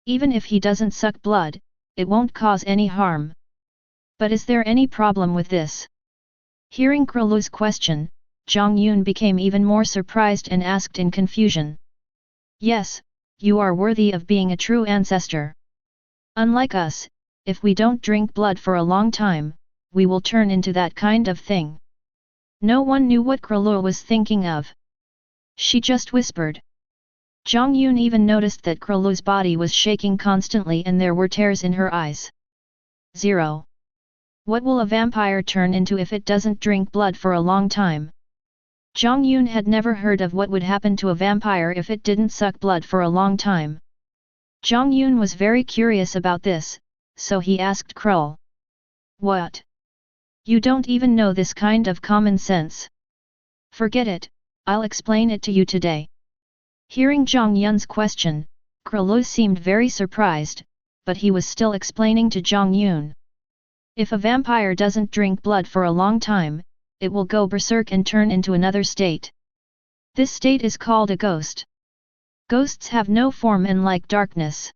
Even if he doesn't suck blood, it won't cause any harm. But is there any problem with this? Hearing Kralulu's question, Jiang Yun became even more surprised and asked in confusion. Yes, you are worthy of being a true ancestor. Unlike us, if we don't drink blood for a long time, we will turn into that kind of thing. No one knew what Cornelia was thinking of. She just whispered. Jiang Yun even noticed that Cornelia's body was shaking constantly and there were tears in her eyes. 0. What will a vampire turn into if it doesn't drink blood for a long time? Jiang Yun had never heard of what would happen to a vampire if it didn't suck blood for a long time. Jiang Yun was very curious about this, so he asked Krull. What? You don't even know this kind of common sense? Forget it, I'll explain it to you today. Hearing Jiang Yun's question, Krull seemed very surprised, but he was still explaining to Jiang Yun. If a vampire doesn't drink blood for a long time, it will go berserk and turn into another state. This state is called a ghost. Ghosts have no form and like darkness.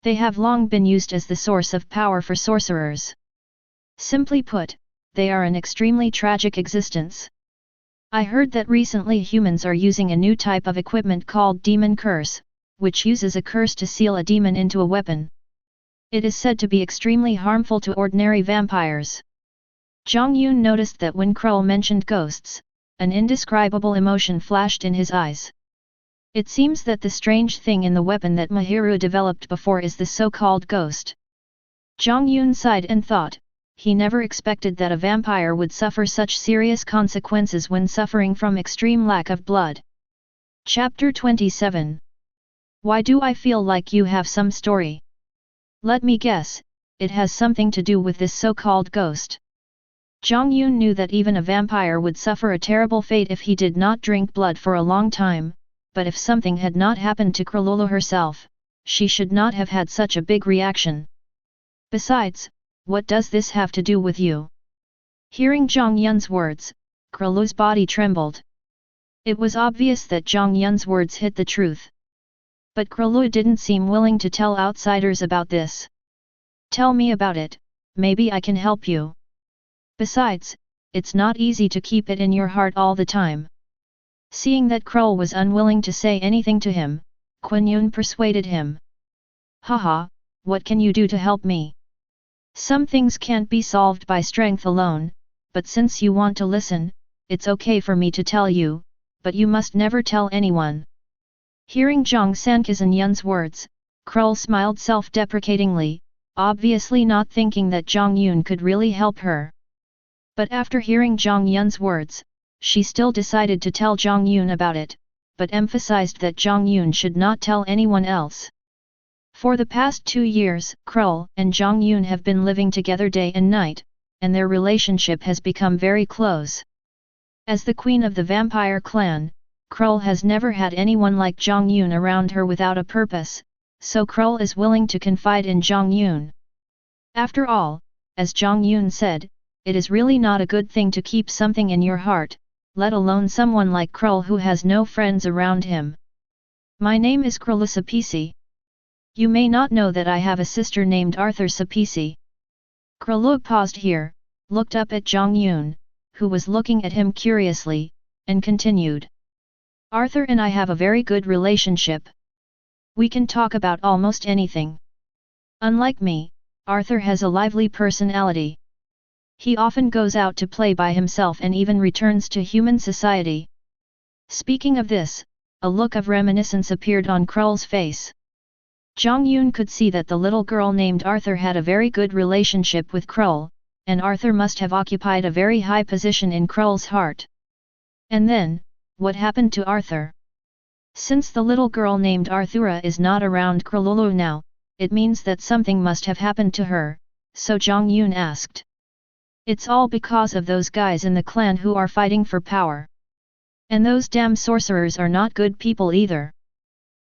They have long been used as the source of power for sorcerers. Simply put, they are an extremely tragic existence. I heard that recently humans are using a new type of equipment called demon curse, which uses a curse to seal a demon into a weapon. It is said to be extremely harmful to ordinary vampires. Jiang Yun noticed that when Krull mentioned ghosts, an indescribable emotion flashed in his eyes. It seems that the strange thing in the weapon that Mahiru developed before is the so-called ghost. Jiang Yun sighed and thought, he never expected that a vampire would suffer such serious consequences when suffering from extreme lack of blood. Chapter 27. Why do I feel like you have some story? Let me guess, it has something to do with this so-called ghost. Jiang Yun knew that even a vampire would suffer a terrible fate if he did not drink blood for a long time, but if something had not happened to Cornelia herself, she should not have had such a big reaction. Besides, what does this have to do with you? Hearing Jiang Yun's words, Cornelia's body trembled. It was obvious that Jiang Yun's words hit the truth. But Cornelia didn't seem willing to tell outsiders about this. Tell me about it, maybe I can help you. Besides, it's not easy to keep it in your heart all the time. Seeing that Krull was unwilling to say anything to him, Yun persuaded him. Haha, what can you do to help me? Some things can't be solved by strength alone, but since you want to listen, it's okay for me to tell you, but you must never tell anyone. Hearing Jiang Sankizan Yun's words, Krull smiled self-deprecatingly, obviously not thinking that Jiang Yun could really help her. But after hearing Jiang Yun's words, she still decided to tell Jiang Yun about it, but emphasized that Jiang Yun should not tell anyone else. For the past 2 years, Krull and Jiang Yun have been living together day and night, and their relationship has become very close. As the queen of the vampire clan, Krull has never had anyone like Jiang Yun around her without a purpose, so Krull is willing to confide in Jiang Yun. After all, as Jiang Yun said, it is really not a good thing to keep something in your heart, let alone someone like Krull who has no friends around him. My name is Krull Sapisi. You may not know that I have a sister named Arthur Sapisi. Krull paused here, looked up at Jiang Yun, who was looking at him curiously, and continued. Arthur and I have a very good relationship. We can talk about almost anything. Unlike me, Arthur has a lively personality. He often goes out to play by himself and even returns to human society. Speaking of this, a look of reminiscence appeared on Krull's face. Jiang Yun could see that the little girl named Arthur had a very good relationship with Krull, and Arthur must have occupied a very high position in Krull's heart. And then, what happened to Arthur? Since the little girl named Arthura is not around Krull now, it means that something must have happened to her, so Jiang Yun asked. It's all because of those guys in the clan who are fighting for power. And those damn sorcerers are not good people either.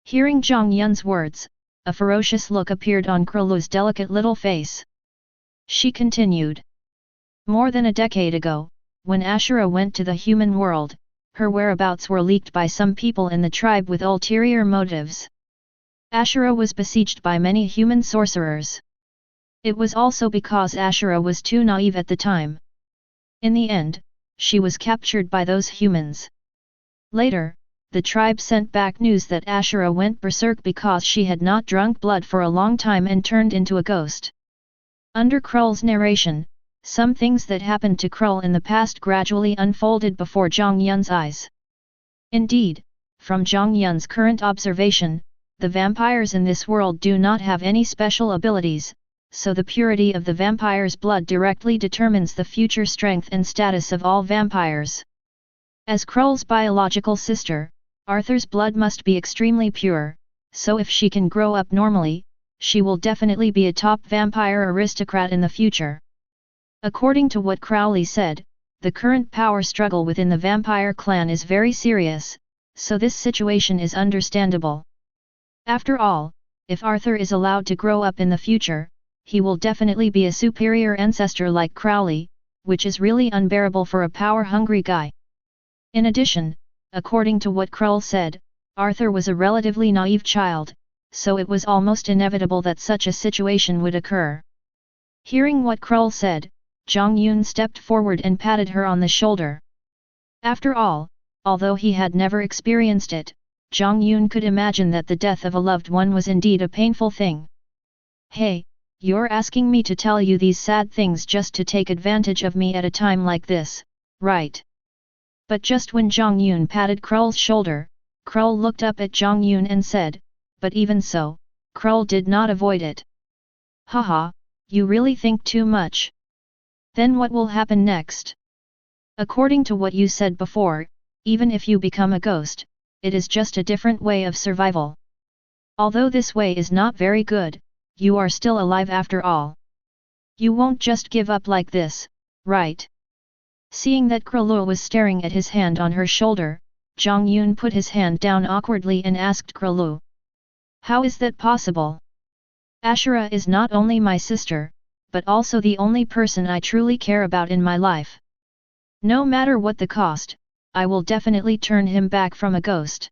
Hearing Jiang Yun's words, a ferocious look appeared on Krull's delicate little face. She continued. More than a decade ago, when Ashura went to the human world, her whereabouts were leaked by some people in the tribe with ulterior motives. Ashura was besieged by many human sorcerers. It was also because Ashura was too naive at the time. In the end, she was captured by those humans. Later, the tribe sent back news that Ashura went berserk because she had not drunk blood for a long time and turned into a ghost. Under Krull's narration, some things that happened to Krull in the past gradually unfolded before Jiang Yun's eyes. Indeed, from Jiang Yun's current observation, the vampires in this world do not have any special abilities, so the purity of the vampire's blood directly determines the future strength and status of all vampires. As Krull's biological sister, Arthur's blood must be extremely pure, so if she can grow up normally, she will definitely be a top vampire aristocrat in the future. According to what Crowley said, the current power struggle within the vampire clan is very serious, so this situation is understandable. After all, if Arthur is allowed to grow up in the future, he will definitely be a superior ancestor like Crowley, which is really unbearable for a power-hungry guy. In addition, according to what Krull said, Arthur was a relatively naive child, so it was almost inevitable that such a situation would occur. Hearing what Krull said, Jiang Yun stepped forward and patted her on the shoulder. After all, although he had never experienced it, Jiang Yun could imagine that the death of a loved one was indeed a painful thing. Hey, you're asking me to tell you these sad things just to take advantage of me at a time like this, right? But just when Jiang Yun patted Krull's shoulder, Krull looked up at Jiang Yun and said, but even so, Krull did not avoid it. Haha, you really think too much. Then what will happen next? According to what you said before, even if you become a ghost, it is just a different way of survival. Although this way is not very good, you are still alive after all. You won't just give up like this, right? Seeing that Krull was staring at his hand on her shoulder, Jiang Yun put his hand down awkwardly and asked Krull. How is that possible? Ashura is not only my sister, but also the only person I truly care about in my life. No matter what the cost, I will definitely turn him back from a ghost.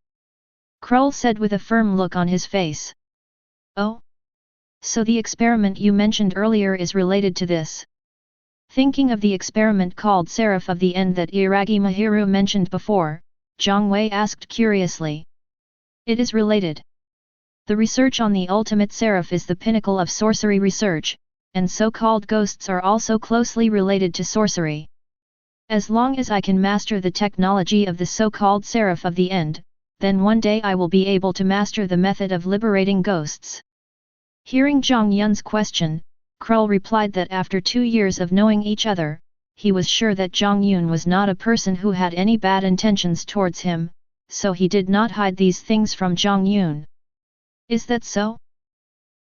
Krull said with a firm look on his face. Oh? So the experiment you mentioned earlier is related to this. Thinking of the experiment called Seraph of the End that Iragi Mahiru mentioned before, Zhang Wei asked curiously. It is related. The research on the ultimate Seraph is the pinnacle of sorcery research, and so-called ghosts are also closely related to sorcery. As long as I can master the technology of the so-called Seraph of the End, then one day I will be able to master the method of liberating ghosts. Hearing Jiang Yun's question, Krull replied that after 2 years of knowing each other, he was sure that Jiang Yun was not a person who had any bad intentions towards him, so he did not hide these things from Jiang Yun. Is that so?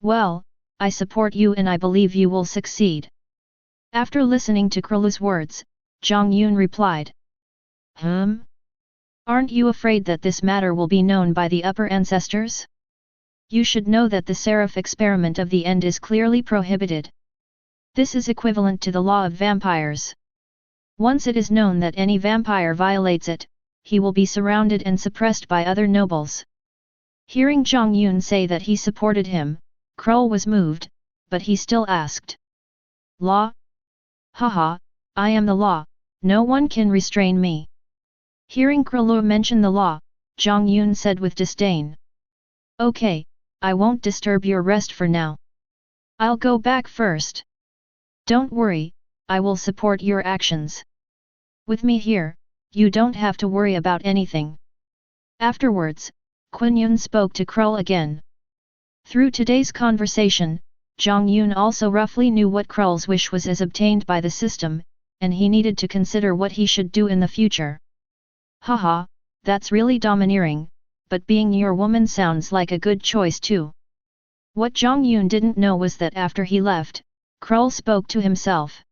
Well, I support you and I believe you will succeed. After listening to Krull's words, Jiang Yun replied. Aren't you afraid that this matter will be known by the upper ancestors? You should know that the Seraph experiment of the End is clearly prohibited. This is equivalent to the law of vampires. Once it is known that any vampire violates it, he will be surrounded and suppressed by other nobles. Hearing Jiang Yun say that he supported him, Krull was moved, but he still asked. Law? Haha, I am the law, no one can restrain me. Hearing Krull mention the law, Jiang Yun said with disdain. Okay, I won't disturb your rest for now. I'll go back first. Don't worry, I will support your actions. With me here, you don't have to worry about anything. Afterwards, Yun spoke to Krull again. Through today's conversation, Jiang Yun also roughly knew what Krull's wish was as obtained by the system, and he needed to consider what he should do in the future. Haha, that's really domineering, but being your woman sounds like a good choice too. What Jiang Yun didn't know was that after he left, Krull spoke to himself.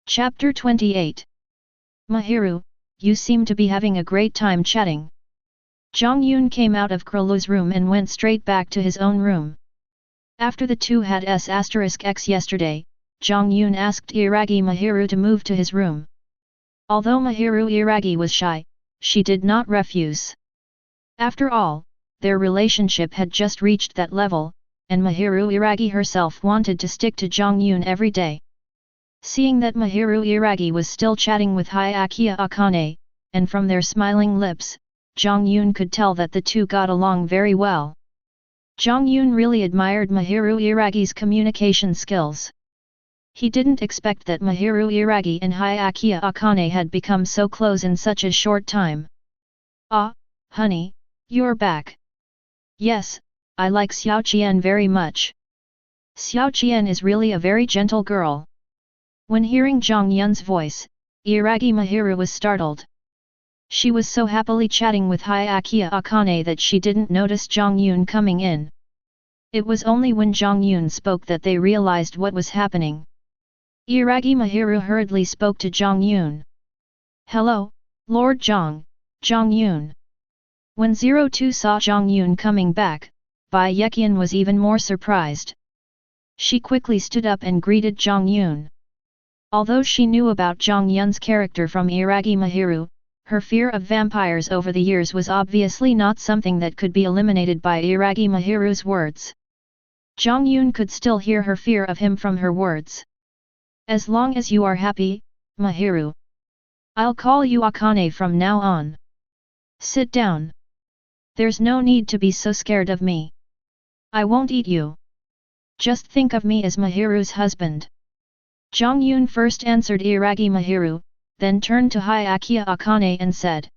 Chapter 28. Mahiru, you seem to be having a great time chatting. Jiang Yun came out of Krull's room and went straight back to his own room. After the two had S**x yesterday, Jiang Yun asked Iragi Mahiru to move to his room. Although Mahiru Iragi was shy, she did not refuse. After all, their relationship had just reached that level, and Mahiru Iragi herself wanted to stick to Jiang Yun every day. Seeing that Mahiru Iragi was still chatting with Hyakuya Akane, and from their smiling lips, Jiang Yun could tell that the two got along very well. Jiang Yun really admired Mahiru Iragi's communication skills. He didn't expect that Mahiru Iragi and Hyakuya Akane had become so close in such a short time. Ah, honey, you're back. Yes, I like Xiao Qian very much. Xiao Qian is really a very gentle girl. When hearing Jiang Yun's voice, Iragi Mahiru was startled. She was so happily chatting with Hyakuya Akane that she didn't notice Jiang Yun coming in. It was only when Jiang Yun spoke that they realized what was happening. Iragi Mahiru hurriedly spoke to Jiang Yun. Hello, Lord Jiang, Jiang Yun. When 02 saw Jiang Yun coming back, Bai Yeqian was even more surprised. She quickly stood up and greeted Jiang Yun. Although she knew about Jiang Yun's character from Iragi Mahiru, her fear of vampires over the years was obviously not something that could be eliminated by Iragi Mahiru's words. Jiang Yun could still hear her fear of him from her words. As long as you are happy, Mahiru. I'll call you Akane from now on. Sit down. There's no need to be so scared of me. I won't eat you. Just think of me as Mahiru's husband. Jiang Yun first answered Iragi Mahiru, then turned to Hyakuya Akane and said.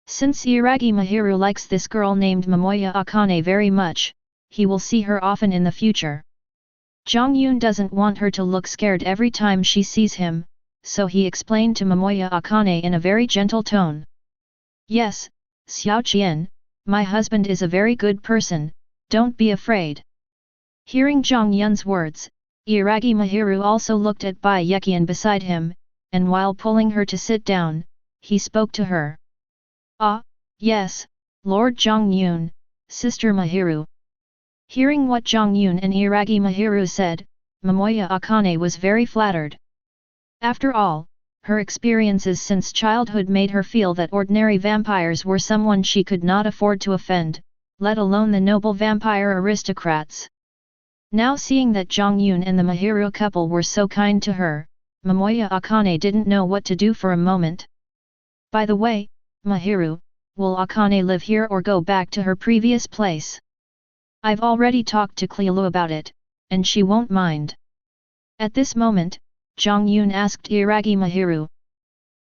Since Iragi Mahiru likes this girl named Momoya Akane very much, he will see her often in the future. Jiang Yun doesn't want her to look scared every time she sees him, so he explained to Momoya Akane in a very gentle tone. Yes, Xiao Qian, my husband is a very good person, don't be afraid. Hearing Jiang Yun's words, Iragi Mahiru also looked at Bai Yeqian beside him, and while pulling her to sit down, he spoke to her. Ah, yes, Lord Jiang Yun, Sister Mahiru. Hearing what Jiang Yun and Iragi Mahiru said, Momoya Akane was very flattered. After all, her experiences since childhood made her feel that ordinary vampires were someone she could not afford to offend, let alone the noble vampire aristocrats. Now seeing that Jiang Yun and the Mahiru couple were so kind to her, Momoya Akane didn't know what to do for a moment. By the way, Mahiru, will Akane live here or go back to her previous place? I've already talked to Clelu about it, and she won't mind. At this moment, Jiang Yun asked Iragi Mahiru.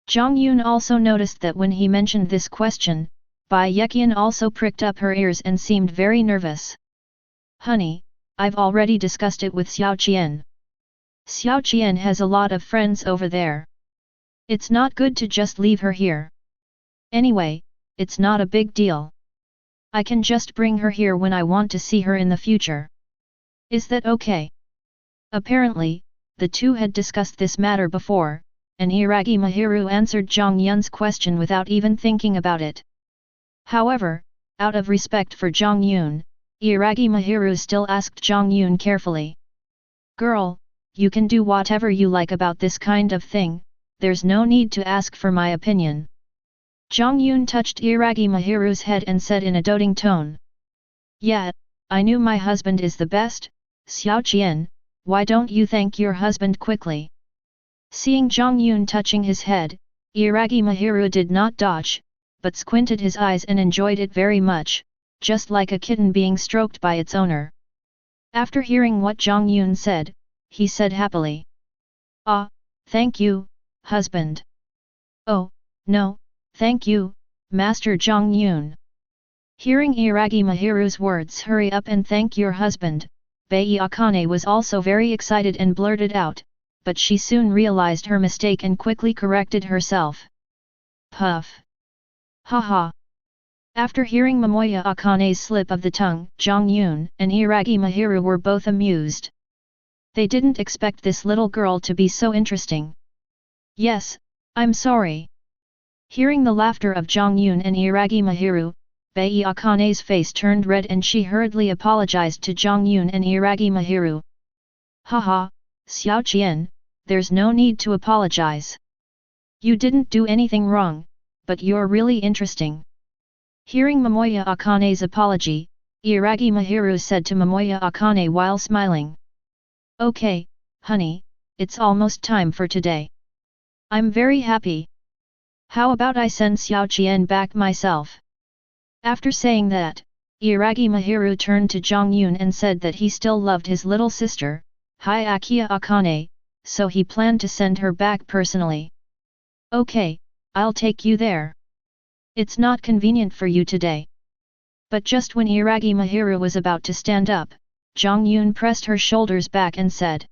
Jiang Yun also noticed that when he mentioned this question, Bai Yeqian also pricked up her ears and seemed very nervous. Honey, I've already discussed it with Xiao Qian. Xiao Qian has a lot of friends over there. It's not good to just leave her here. Anyway, it's not a big deal. I can just bring her here when I want to see her in the future. Is that okay? Apparently, the two had discussed this matter before, and Iragi Mahiru answered Jiang Yun's question without even thinking about it. However, out of respect for Jiang Yun, Iragi Mahiru still asked Jiang Yun carefully. Girl, you can do whatever you like about this kind of thing, there's no need to ask for my opinion. Jiang Yun touched Iragi Mahiru's head and said in a doting tone. Yeah, I knew my husband is the best, Xiao Qian, why don't you thank your husband quickly? Seeing Jiang Yun touching his head, Iragi Mahiru did not dodge, but squinted his eyes and enjoyed it very much, just like a kitten being stroked by its owner. After hearing what Jiang Yun said, he said happily. Ah, thank you, husband. Oh, no, thank you, Master Jiang Yun. Hearing Iragi Mahiru's words, hurry up and thank your husband, Bai Akane was also very excited and blurted out, but she soon realized her mistake and quickly corrected herself. Puff. Haha. After hearing Momoya Akane's slip of the tongue, Jiang Yun and Iragi Mahiru were both amused. They didn't expect this little girl to be so interesting. Yes, I'm sorry. Hearing the laughter of Jiang Yun and Iragi Mahiru, Bai Akane's face turned red and she hurriedly apologized to Jiang Yun and Iragi Mahiru. Haha, Xiao Qian, there's no need to apologize. You didn't do anything wrong, but you're really interesting. Hearing Momoya Akane's apology, Iragi Mahiru said to Momoya Akane while smiling. Okay, honey, it's almost time for today. I'm very happy. How about I send Xiao Qian back myself? After saying that, Iragi Mahiru turned to Jiang Yun and said that he still loved his little sister, Hyakuya Akane, so he planned to send her back personally. Okay, I'll take you there. It's not convenient for you today. But just when Iragi Mahiru was about to stand up, Jiang Yun pressed her shoulders back and said.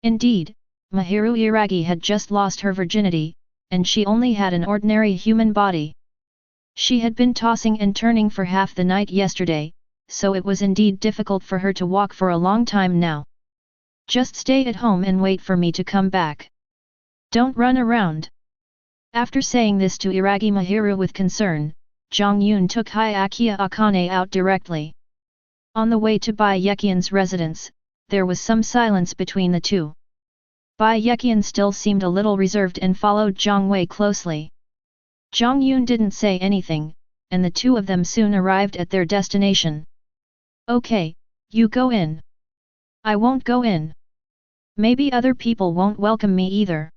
Indeed, Mahiru Iragi had just lost her virginity, and she only had an ordinary human body. She had been tossing and turning for half the night yesterday, so it was indeed difficult for her to walk for a long time now. Just stay at home and wait for me to come back. Don't run around. After saying this to Iragi Mahiru with concern, Jiang Yun took Hyakuya Akane out directly. On the way to Bai Yekian's residence, there was some silence between the two. Bai Yekian still seemed a little reserved and followed Jiang Wei closely. Jiang Yun didn't say anything, and the two of them soon arrived at their destination. Okay, you go in. I won't go in. Maybe other people won't welcome me either.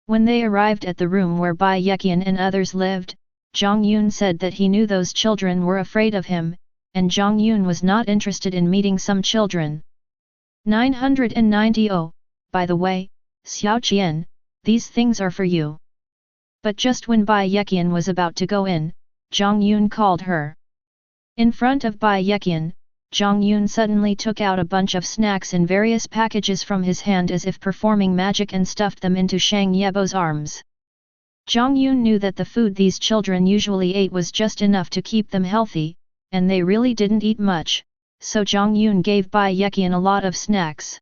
When they arrived at the room where Bai Yekian and others lived, Jiang Yun said that he knew those children were afraid of him, and Jiang Yun was not interested in meeting some children. 990. Oh, by the way, Xiao Qian, these things are for you. But just when Bai Yekian was about to go in, Jiang Yun called her. In front of Bai Yekian, Jiang Yun suddenly took out a bunch of snacks in various packages from his hand as if performing magic and stuffed them into Shang Yebo's arms. Jiang Yun knew that the food these children usually ate was just enough to keep them healthy, and they really didn't eat much, so Jiang Yun gave Bai Yekian a lot of snacks.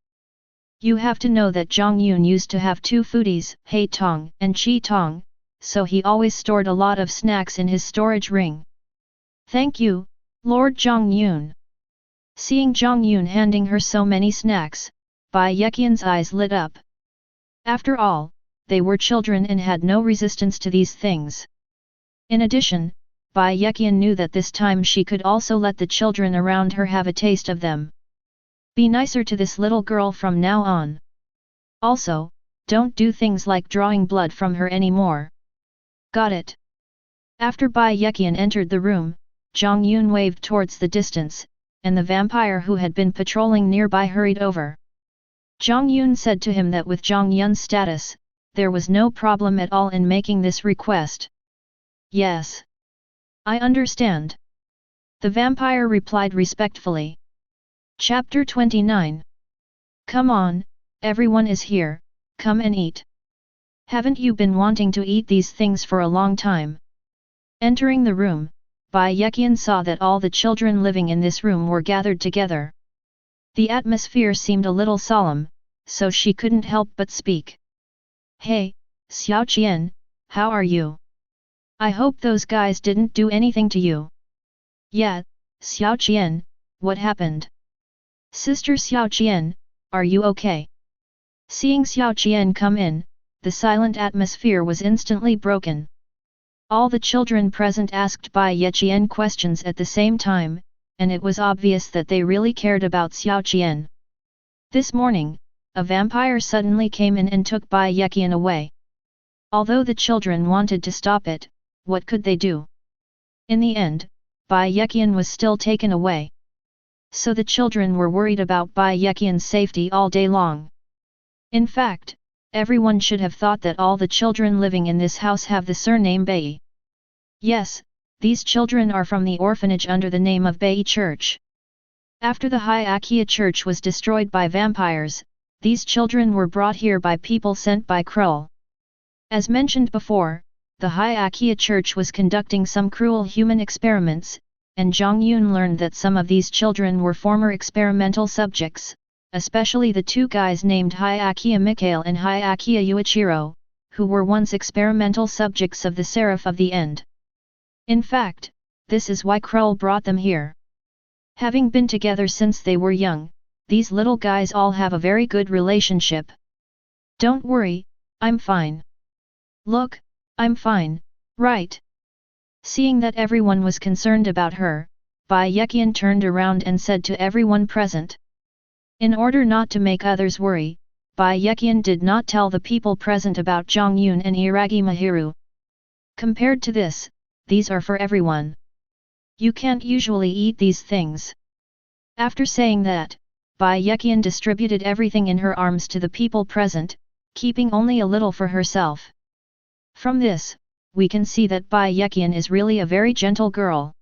You have to know that Jiang Yun used to have two foodies, Hei Tong and Qi Tong, so he always stored a lot of snacks in his storage ring. Thank you, Lord Jiang Yun. Seeing Jiang Yun handing her so many snacks, Bai Yekian's eyes lit up. After all, they were children and had no resistance to these things. In addition, Bai Yekian knew that this time she could also let the children around her have a taste of them. Be nicer to this little girl from now on. Also, don't do things like drawing blood from her anymore. Got it. After Bai Yekian entered the room, Jiang Yun waved towards the distance, and the vampire who had been patrolling nearby hurried over. Jiang Yun said to him that with Jiang Yun's status, there was no problem at all in making this request. Yes. I understand. The vampire replied respectfully. Chapter 29. Come on, everyone is here, come and eat. Haven't you been wanting to eat these things for a long time? Entering the room, Bai Yekian saw that all the children living in this room were gathered together. The atmosphere seemed a little solemn, so she couldn't help but speak. Hey, Xiao Qian, how are you? I hope those guys didn't do anything to you. Yeah, Xiao Qian, what happened? Sister Xiao Qian, are you okay? Seeing Xiao Qian come in, the silent atmosphere was instantly broken. All the children present asked Bai Yeqian questions at the same time, and it was obvious that they really cared about Xiao Qian. This morning, a vampire suddenly came in and took Bai Yeqian away. Although the children wanted to stop it, what could they do? In the end, Bai Yeqian was still taken away. So the children were worried about Bai Yeqian's safety all day long. In fact, everyone should have thought that all the children living in this house have the surname Bai. Yes, these children are from the orphanage under the name of Bai Church. After the Hyakuya Church was destroyed by vampires, these children were brought here by people sent by Krull. As mentioned before, the Hyakuya Church was conducting some cruel human experiments, and Jiang Yun learned that some of these children were former experimental subjects, especially the two guys named Hyakuya Mikhail and Hyakuya Yuichiro, who were once experimental subjects of the Seraph of the End. In fact, this is why Krull brought them here. Having been together since they were young, these little guys all have a very good relationship. Don't worry, I'm fine. Look, I'm fine, right? Seeing that everyone was concerned about her, Bai Yeqian turned around and said to everyone present. In order not to make others worry, Bai Yeqian did not tell the people present about Jiang Yun and Iragi Mahiru. Compared to this, these are for everyone. You can't usually eat these things. After saying that, Bai Yeqian distributed everything in her arms to the people present, keeping only a little for herself. From this, we can see that Bai Yeqian is really a very gentle girl.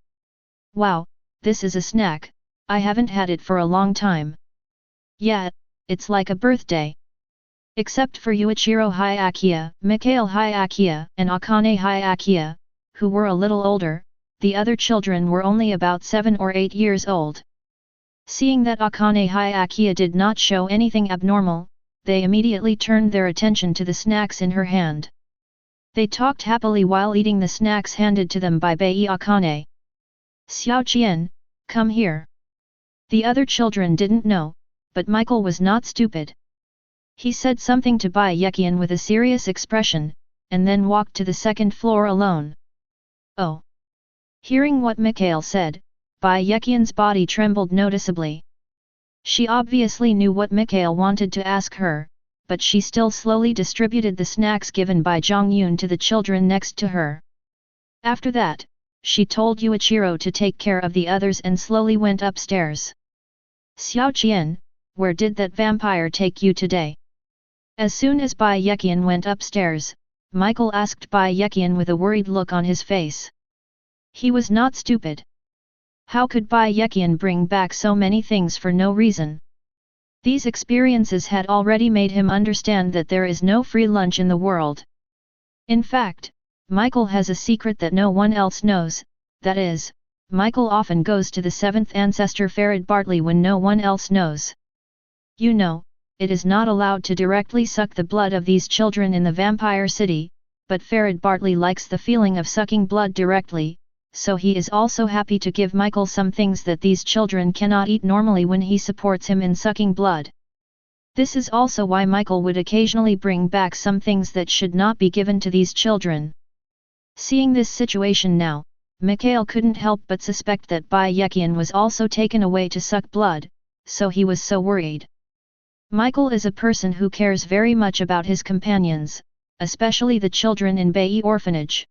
Wow, this is a snack, I haven't had it for a long time. Yeah, it's like a birthday. Except for Yuichiro Hyakuya, Mikhail Hyakuya, and Akane Hyakuya, who were a little older, the other children were only about 7 or 8 years old. Seeing that Akane Hyakuya did not show anything abnormal, they immediately turned their attention to the snacks in her hand. They talked happily while eating the snacks handed to them by Bai Akane. Xiao Qian, come here. The other children didn't know, but Michael was not stupid. He said something to Bai Yeqian with a serious expression, and then walked to the second floor alone. Oh! Hearing what Mikhail said, Bai Yeqian's body trembled noticeably. She obviously knew what Mikhail wanted to ask her, but she still slowly distributed the snacks given by Jiang Yun to the children next to her. After that, she told Yuichiro to take care of the others and slowly went upstairs. Xiao Qian, where did that vampire take you today? As soon as Bai Yeqian went upstairs, Michael asked Bai Yeqian with a worried look on his face. He was not stupid. How could Bai Yeqian bring back so many things for no reason? These experiences had already made him understand that there is no free lunch in the world. In fact, Michael has a secret that no one else knows, that is, Michael often goes to the 7th ancestor Farid Bartley when no one else knows. You know, it is not allowed to directly suck the blood of these children in the vampire city, but Farid Bartley likes the feeling of sucking blood directly, so he is also happy to give Michael some things that these children cannot eat normally when he supports him in sucking blood. This is also why Michael would occasionally bring back some things that should not be given to these children. Seeing this situation now, Mikhail couldn't help but suspect that Bai Yeqian was also taken away to suck blood, so he was so worried. Michael is a person who cares very much about his companions, especially the children in Bai orphanage.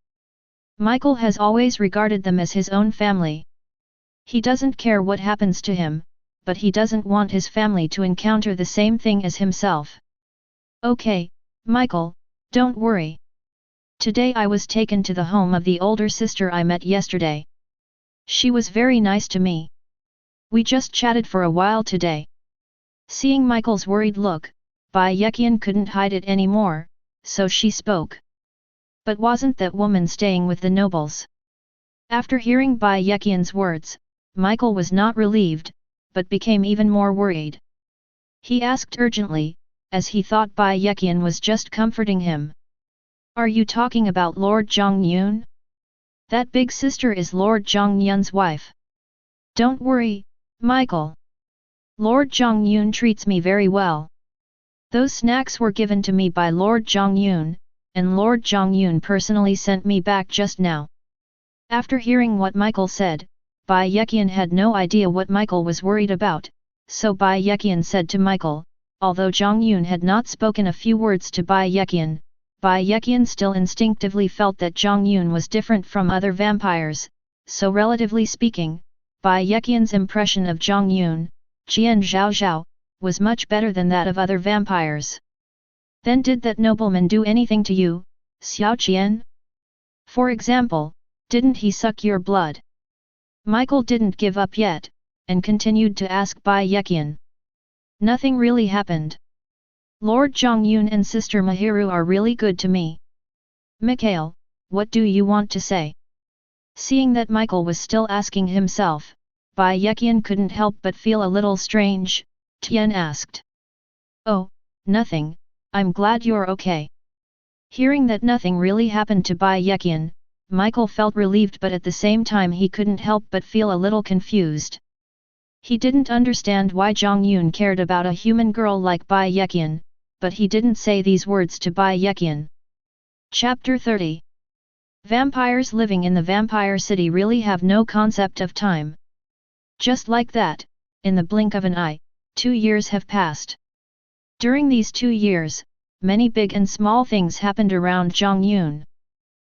Michael has always regarded them as his own family. He doesn't care what happens to him, but he doesn't want his family to encounter the same thing as himself. Okay, Michael, don't worry. Today I was taken to the home of the older sister I met yesterday. She was very nice to me. We just chatted for a while today. Seeing Michael's worried look, Bai Yeqian couldn't hide it anymore, so she spoke. But wasn't that woman staying with the nobles? After hearing Bai Yeqian's words, Michael was not relieved, but became even more worried. He asked urgently, as he thought Bai Yeqian was just comforting him. Are you talking about Lord Jiang Yun? That big sister is Lord Jiang Yun's wife. Don't worry, Michael. Lord Jiang Yun treats me very well. Those snacks were given to me by Lord Jiang Yun, and Lord Jiang Yun personally sent me back just now. After hearing what Michael said, Bai Yeqian had no idea what Michael was worried about, so Bai Yeqian said to Michael, although Jiang Yun had not spoken a few words to Bai Yeqian still instinctively felt that Jiang Yun was different from other vampires, so relatively speaking, Bai Yeqian's impression of Jiang Yun, Jian Zhao Zhao, was much better than that of other vampires. Then did that nobleman do anything to you, Xiao Qian? For example, didn't he suck your blood? Michael didn't give up yet, and continued to ask Bai Yeqian. Nothing really happened. Lord Jiang Yun and Sister Mahiru are really good to me. Mikhail, what do you want to say? Seeing that Michael was still asking himself, Bai Yeqian couldn't help but feel a little strange. Tian asked. Oh, nothing, I'm glad you're okay. Hearing that nothing really happened to Bai Yeqian, Michael felt relieved, but at the same time he couldn't help but feel a little confused. He didn't understand why Jiang Yun cared about a human girl like Bai Yeqian, but he didn't say these words to Bai Yeqian. Chapter 30. Vampires living in the vampire city really have no concept of time. Just like that, in the blink of an eye, 2 years have passed. During these 2 years, many big and small things happened around Jiang Yun.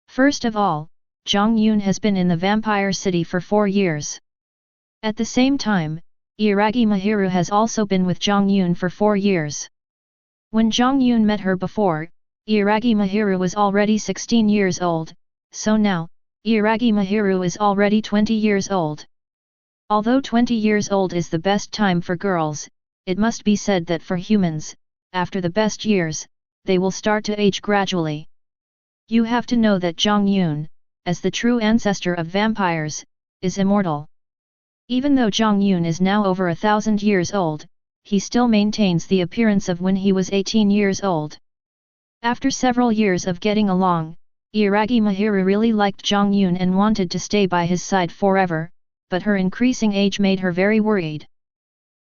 First of all, Jiang Yun has been in the vampire city for 4 years. At the same time, Iragi Mahiru has also been with Jiang Yun for 4 years. When Jiang Yun met her before, Iragi Mahiru was already 16 years old, so now, Iragi Mahiru is already 20 years old. Although 20 years old is the best time for girls, it must be said that for humans, after the best years, they will start to age gradually. You have to know that Jiang Yun, as the true ancestor of vampires, is immortal. Even though Jiang Yun is now over 1,000 years old, he still maintains the appearance of when he was 18 years old. After several years of getting along, Iragi Mahiru really liked Jiang Yun and wanted to stay by his side forever, but her increasing age made her very worried.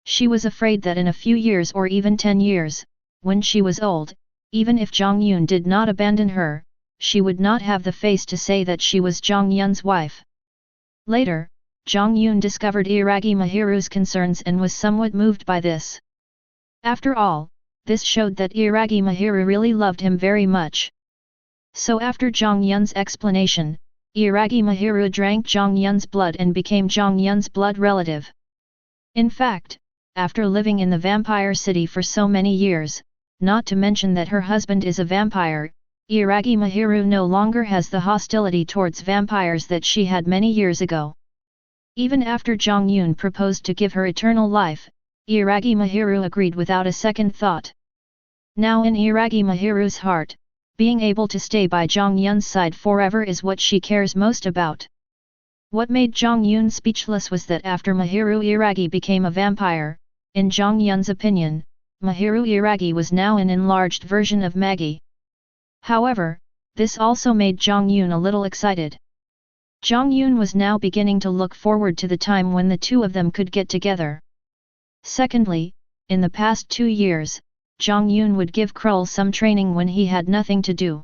She was afraid that in a few years or even 10 years, when she was old, even if Jiang Yun did not abandon her, she would not have the face to say that she was Jiang Yun's wife. Later, Jiang Yun discovered Iragi Mahiru's concerns and was somewhat moved by this. After all, this showed that Iragi Mahiru really loved him very much. So after Jiang Yun's explanation, Iragi Mahiru drank Jiang Yun's blood and became Jiang Yun's blood relative. In fact, after living in the vampire city for so many years, not to mention that her husband is a vampire, Iragi Mahiru no longer has the hostility towards vampires that she had many years ago. Even after Jiang Yun proposed to give her eternal life, Iragi Mahiru agreed without a second thought. Now in Iragi Mahiru's heart, being able to stay by Jiang Yun's side forever is what she cares most about. What made Jiang Yun speechless was that after Mahiru Iragi became a vampire, in Jiang Yun's opinion, Mahiru Iragi was now an enlarged version of Maggie. However, this also made Jiang Yun a little excited. Jiang Yun was now beginning to look forward to the time when the two of them could get together. Secondly, in the past 2 years, Jiang Yun would give Krull some training when he had nothing to do.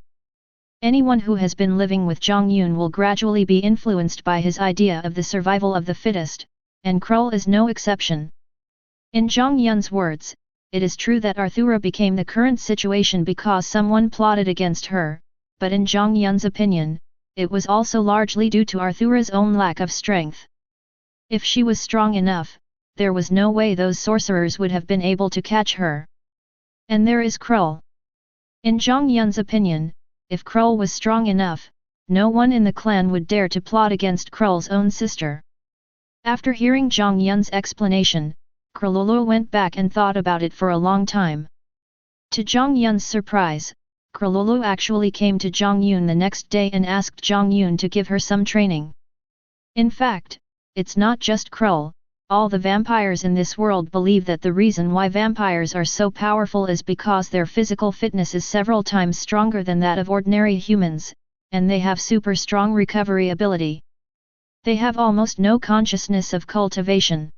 Anyone who has been living with Jiang Yun will gradually be influenced by his idea of the survival of the fittest, and Krull is no exception. In Jiang Yun's words, it is true that Arthura became the current situation because someone plotted against her, but in Jiang Yun's opinion, it was also largely due to Arthura's own lack of strength. If she was strong enough, there was no way those sorcerers would have been able to catch her. And there is Krull. In Jiang Yun's opinion, if Krull was strong enough, no one in the clan would dare to plot against Krull's own sister. After hearing Jiang Yun's explanation, Krululu went back and thought about it for a long time. To Jiang Yun's surprise, Krululu actually came to Jiang Yun the next day and asked Jiang Yun to give her some training. In fact, it's not just Krull, all the vampires in this world believe that the reason why vampires are so powerful is because their physical fitness is several times stronger than that of ordinary humans, and they have super strong recovery ability. They have almost no consciousness of cultivation.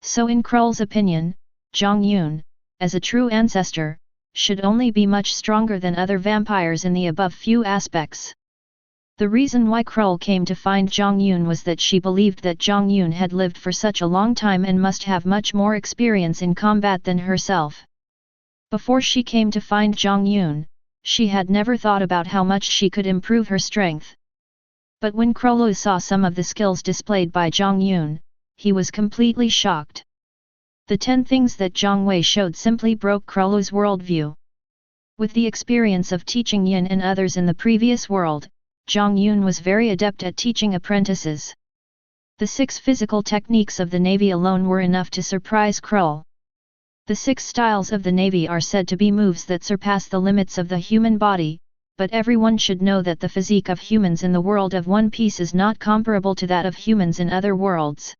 So in Krull's opinion, Jiang Yun, as a true ancestor, should only be much stronger than other vampires in the above few aspects. The reason why Krull came to find Jiang Yun was that she believed that Jiang Yun had lived for such a long time and must have much more experience in combat than herself. Before she came to find Jiang Yun, she had never thought about how much she could improve her strength. But when Krullu saw some of the skills displayed by Jiang Yun, he was completely shocked. The 10 things that Jiang Wei showed simply broke Krullu's worldview. With the experience of teaching Yin and others in the previous world, Jiang Yun was very adept at teaching apprentices. The 6 physical techniques of the Navy alone were enough to surprise Krull. The 6 styles of the Navy are said to be moves that surpass the limits of the human body, but everyone should know that the physique of humans in the world of One Piece is not comparable to that of humans in other worlds.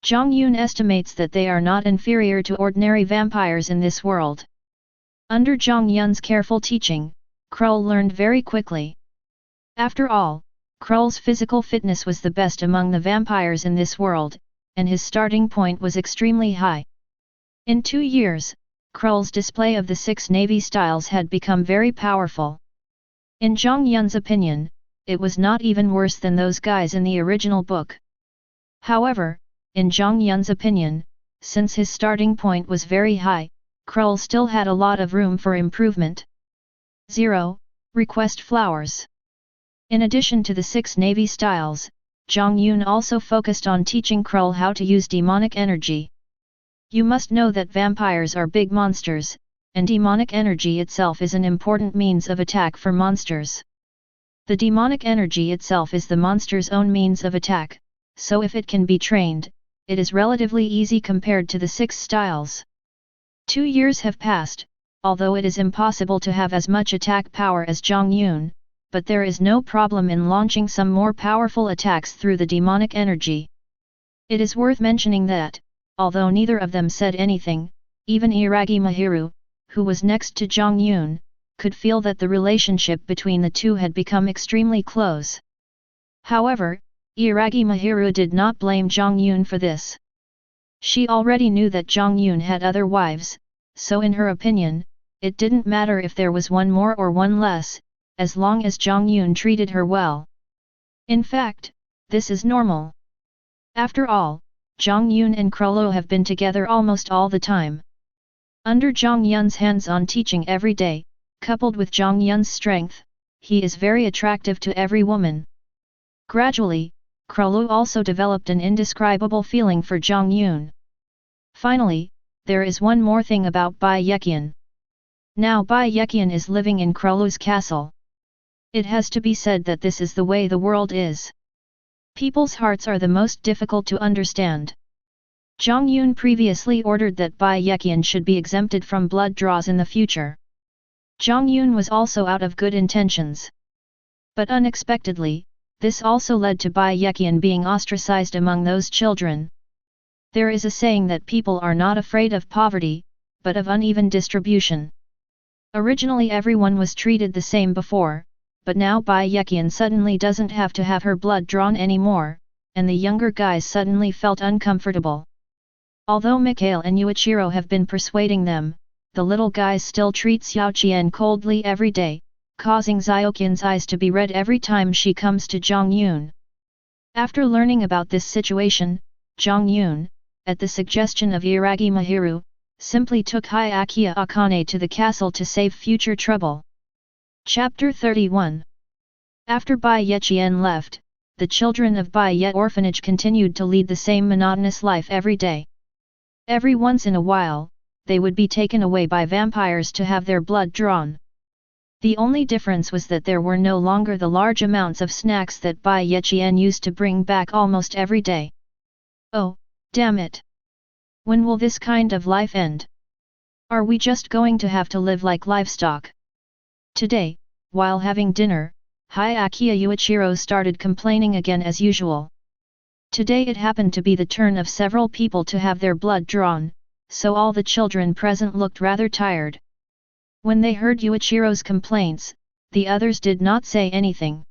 Jiang Yun estimates that they are not inferior to ordinary vampires in this world. Under Jiang Yun's careful teaching, Krull learned very quickly. After all, Krull's physical fitness was the best among the vampires in this world, and his starting point was extremely high. In 2 years, Krull's display of the 6 Navy styles had become very powerful. In Jiang Yun's opinion, it was not even worse than those guys in the original book. However, in Jiang Yun's opinion, since his starting point was very high, Krull still had a lot of room for improvement. 0. Request flowers. In addition to the 6 Navy styles, Jiang Yun also focused on teaching Krull how to use demonic energy. You must know that vampires are big monsters, and demonic energy itself is an important means of attack for monsters. The demonic energy itself is the monster's own means of attack, so if it can be trained, it is relatively easy compared to the 6 styles. 2 years have passed, although it is impossible to have as much attack power as Jiang Yun, but there is no problem in launching some more powerful attacks through the demonic energy. It is worth mentioning that, although neither of them said anything, even Iragi Mahiru, who was next to Jiang Yun, could feel that the relationship between the two had become extremely close. However, Iragi Mahiru did not blame Jiang Yun for this. She already knew that Jiang Yun had other wives, so in her opinion, it didn't matter if there was one more or one less, as long as Jiang Yun treated her well. In fact, this is normal. After all, Jiang Yun and Krolo have been together almost all the time. Under Jiang Yun's hands-on teaching every day, coupled with Jiang Yun's strength, he is very attractive to every woman. Gradually, Krolo also developed an indescribable feeling for Jiang Yun. Finally, there is one more thing about Bai Yeqian. Now Bai Yeqian is living in Krolo's castle. It has to be said that this is the way the world is. People's hearts are the most difficult to understand. Jiang Yun previously ordered that Bai Yeqian should be exempted from blood draws in the future. Jiang Yun was also out of good intentions. But unexpectedly, this also led to Bai Yeqian being ostracized among those children. There is a saying that people are not afraid of poverty, but of uneven distribution. Originally everyone was treated the same before, but now Bai Yeqian suddenly doesn't have to have her blood drawn anymore, and the younger guys suddenly felt uncomfortable. Although Mikhail and Yuichiro have been persuading them, the little guys still treat Xiaoqian coldly every day, causing Xiaoqian's eyes to be red every time she comes to Jiang Yun. After learning about this situation, Jiang Yun, at the suggestion of Iragi Mahiru, simply took Hyakuya Akane to the castle to save future trouble. Chapter 31. After Bai Yeqian left, the children of Bai Ye orphanage continued to lead the same monotonous life every day. Every once in a while, they would be taken away by vampires to have their blood drawn. The only difference was that there were no longer the large amounts of snacks that Bai Yeqian used to bring back almost every day. Oh, damn it! When will this kind of life end? Are we just going to have to live like livestock? Today, while having dinner, Hyakuya Yuichiro started complaining again as usual. Today it happened to be the turn of several people to have their blood drawn, so all the children present looked rather tired. When they heard Yuichiro's complaints, the others did not say anything.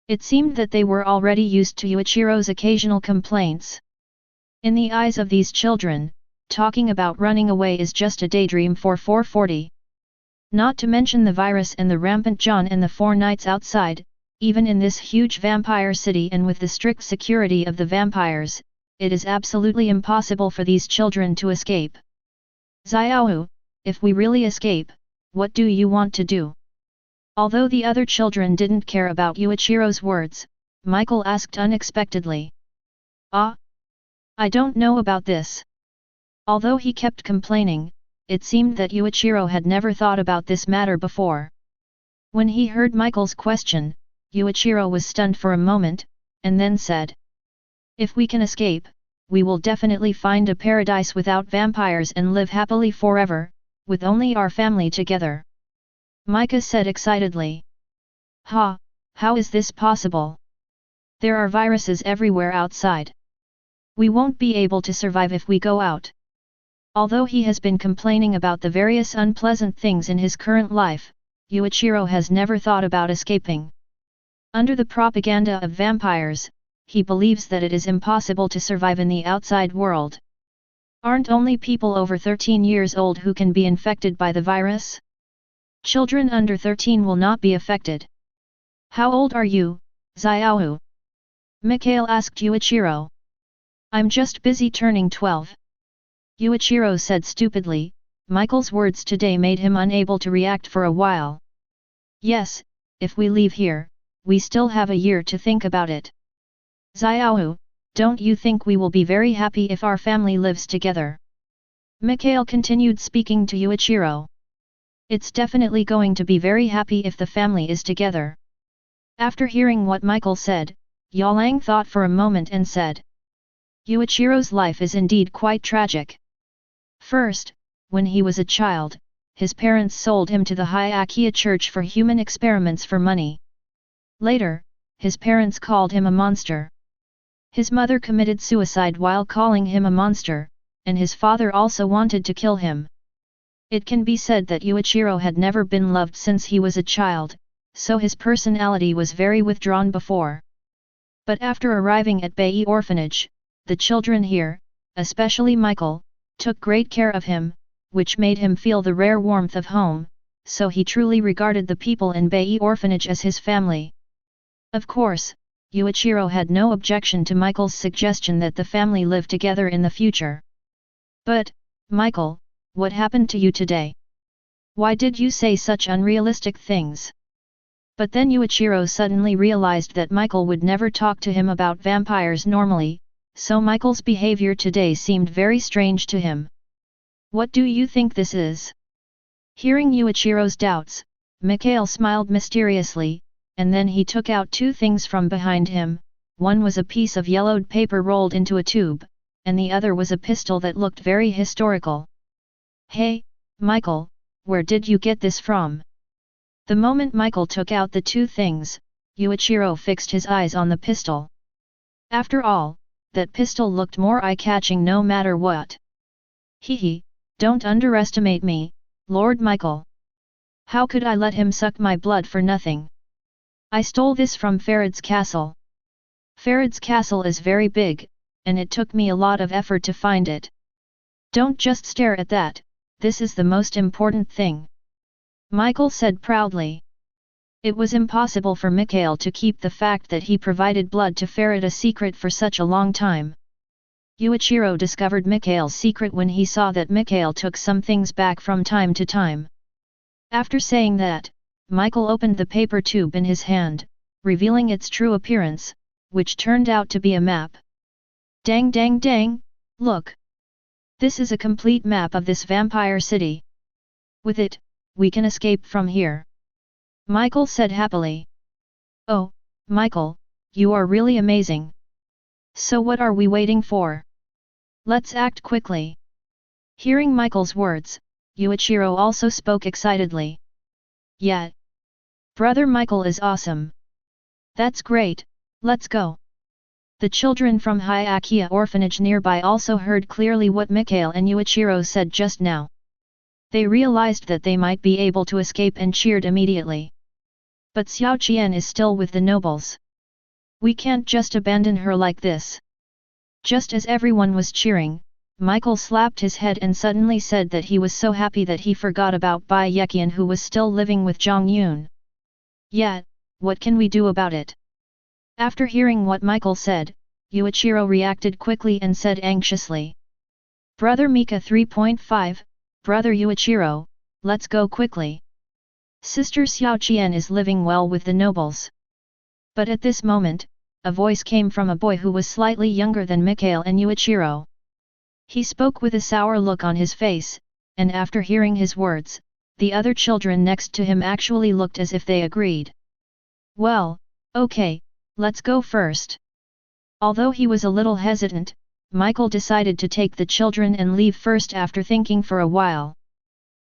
It seemed that they were already used to Yuichiro's occasional complaints. In the eyes of these children, talking about running away is just a daydream for 440. Not to mention the virus and the rampant John and the 4 nights outside, even in this huge vampire city and with the strict security of the vampires, it is absolutely impossible for these children to escape. Xiao, if we really escape, what do you want to do? Although the other children didn't care about Yuichiro's words, Michael asked unexpectedly. Ah? I don't know about this. Although he kept complaining, it seemed that Yuichiro had never thought about this matter before. When he heard Michael's question, Yuichiro was stunned for a moment, and then said, "If we can escape, we will definitely find a paradise without vampires and live happily forever, with only our family together." Micah said excitedly. "Ha, how is this possible? There are viruses everywhere outside. We won't be able to survive if we go out." Although he has been complaining about the various unpleasant things in his current life, Yuichiro has never thought about escaping. Under the propaganda of vampires, he believes that it is impossible to survive in the outside world. Aren't only people over 13 years old who can be infected by the virus? Children under 13 will not be affected. "How old are you, Xiao?" Mikhail asked Yuichiro. "I'm just busy turning 12. Yuichiro said stupidly. Michael's words today made him unable to react for a while. "Yes, if we leave here, we still have a year to think about it. Xiao, don't you think we will be very happy if our family lives together?" Mikhail continued speaking to Yuichiro. It's definitely going to be very happy if the family is together. After hearing what Michael said, Yalang thought for a moment and said. Yuichiro's life is indeed quite tragic. First, when he was a child, his parents sold him to the Hyakuya church for human experiments for money. Later, his parents called him a monster. His mother committed suicide while calling him a monster, and his father also wanted to kill him. It can be said that Yuichiro had never been loved since he was a child, so his personality was very withdrawn before. But after arriving at Bai orphanage, the children here, especially Michael, took great care of him, which made him feel the rare warmth of home, so he truly regarded the people in Bai orphanage as his family. Of course, Yuichiro had no objection to Michael's suggestion that the family live together in the future. But, Michael, what happened to you today? Why did you say such unrealistic things? But then Yuichiro suddenly realized that Michael would never talk to him about vampires normally, so Michael's behavior today seemed very strange to him. What do you think this is? Hearing Yuichiro's doubts, Mikhail smiled mysteriously, and then he took out two things from behind him. One was a piece of yellowed paper rolled into a tube, and the other was a pistol that looked very historical. Hey, Michael, where did you get this from? The moment Michael took out the two things, Yuichiro fixed his eyes on the pistol. After all, that pistol looked more eye-catching no matter what. Hehe, don't underestimate me, Lord Michael. How could I let him suck my blood for nothing? I stole this from Farad's castle. Farad's castle is very big, and it took me a lot of effort to find it. Don't just stare at that, this is the most important thing. Michael said proudly. It was impossible for Mikhail to keep the fact that he provided blood to Farad a secret for such a long time. Yuichiro discovered Mikhail's secret when he saw that Mikhail took some things back from time to time. After saying that, Michael opened the paper tube in his hand, revealing its true appearance, which turned out to be a map. Dang dang dang, look! This is a complete map of this vampire city. With it, we can escape from here. Michael said happily. Oh, Michael, you are really amazing. So what are we waiting for? Let's act quickly. Hearing Michael's words, Yuichiro also spoke excitedly. Yeah. Brother Michael is awesome. That's great, let's go. The children from Hyakuya orphanage nearby also heard clearly what Mikhail and Yuichiro said just now. They realized that they might be able to escape and cheered immediately. But Xiao Qian is still with the nobles. We can't just abandon her like this. Just as everyone was cheering, Michael slapped his head and suddenly said that he was so happy that he forgot about Bai Yeqian who was still living with Jiang Yun. Yeah, what can we do about it? After hearing what Michael said, Yuichiro reacted quickly and said anxiously. Brother Mika 3.5, Brother Yuichiro, let's go quickly. Sister Xiao Qian is living well with the nobles. But at this moment, a voice came from a boy who was slightly younger than Mikhail and Yuichiro. He spoke with a sour look on his face, and after hearing his words, the other children next to him actually looked as if they agreed. Well, okay, let's go first. Although he was a little hesitant, Michael decided to take the children and leave first after thinking for a while.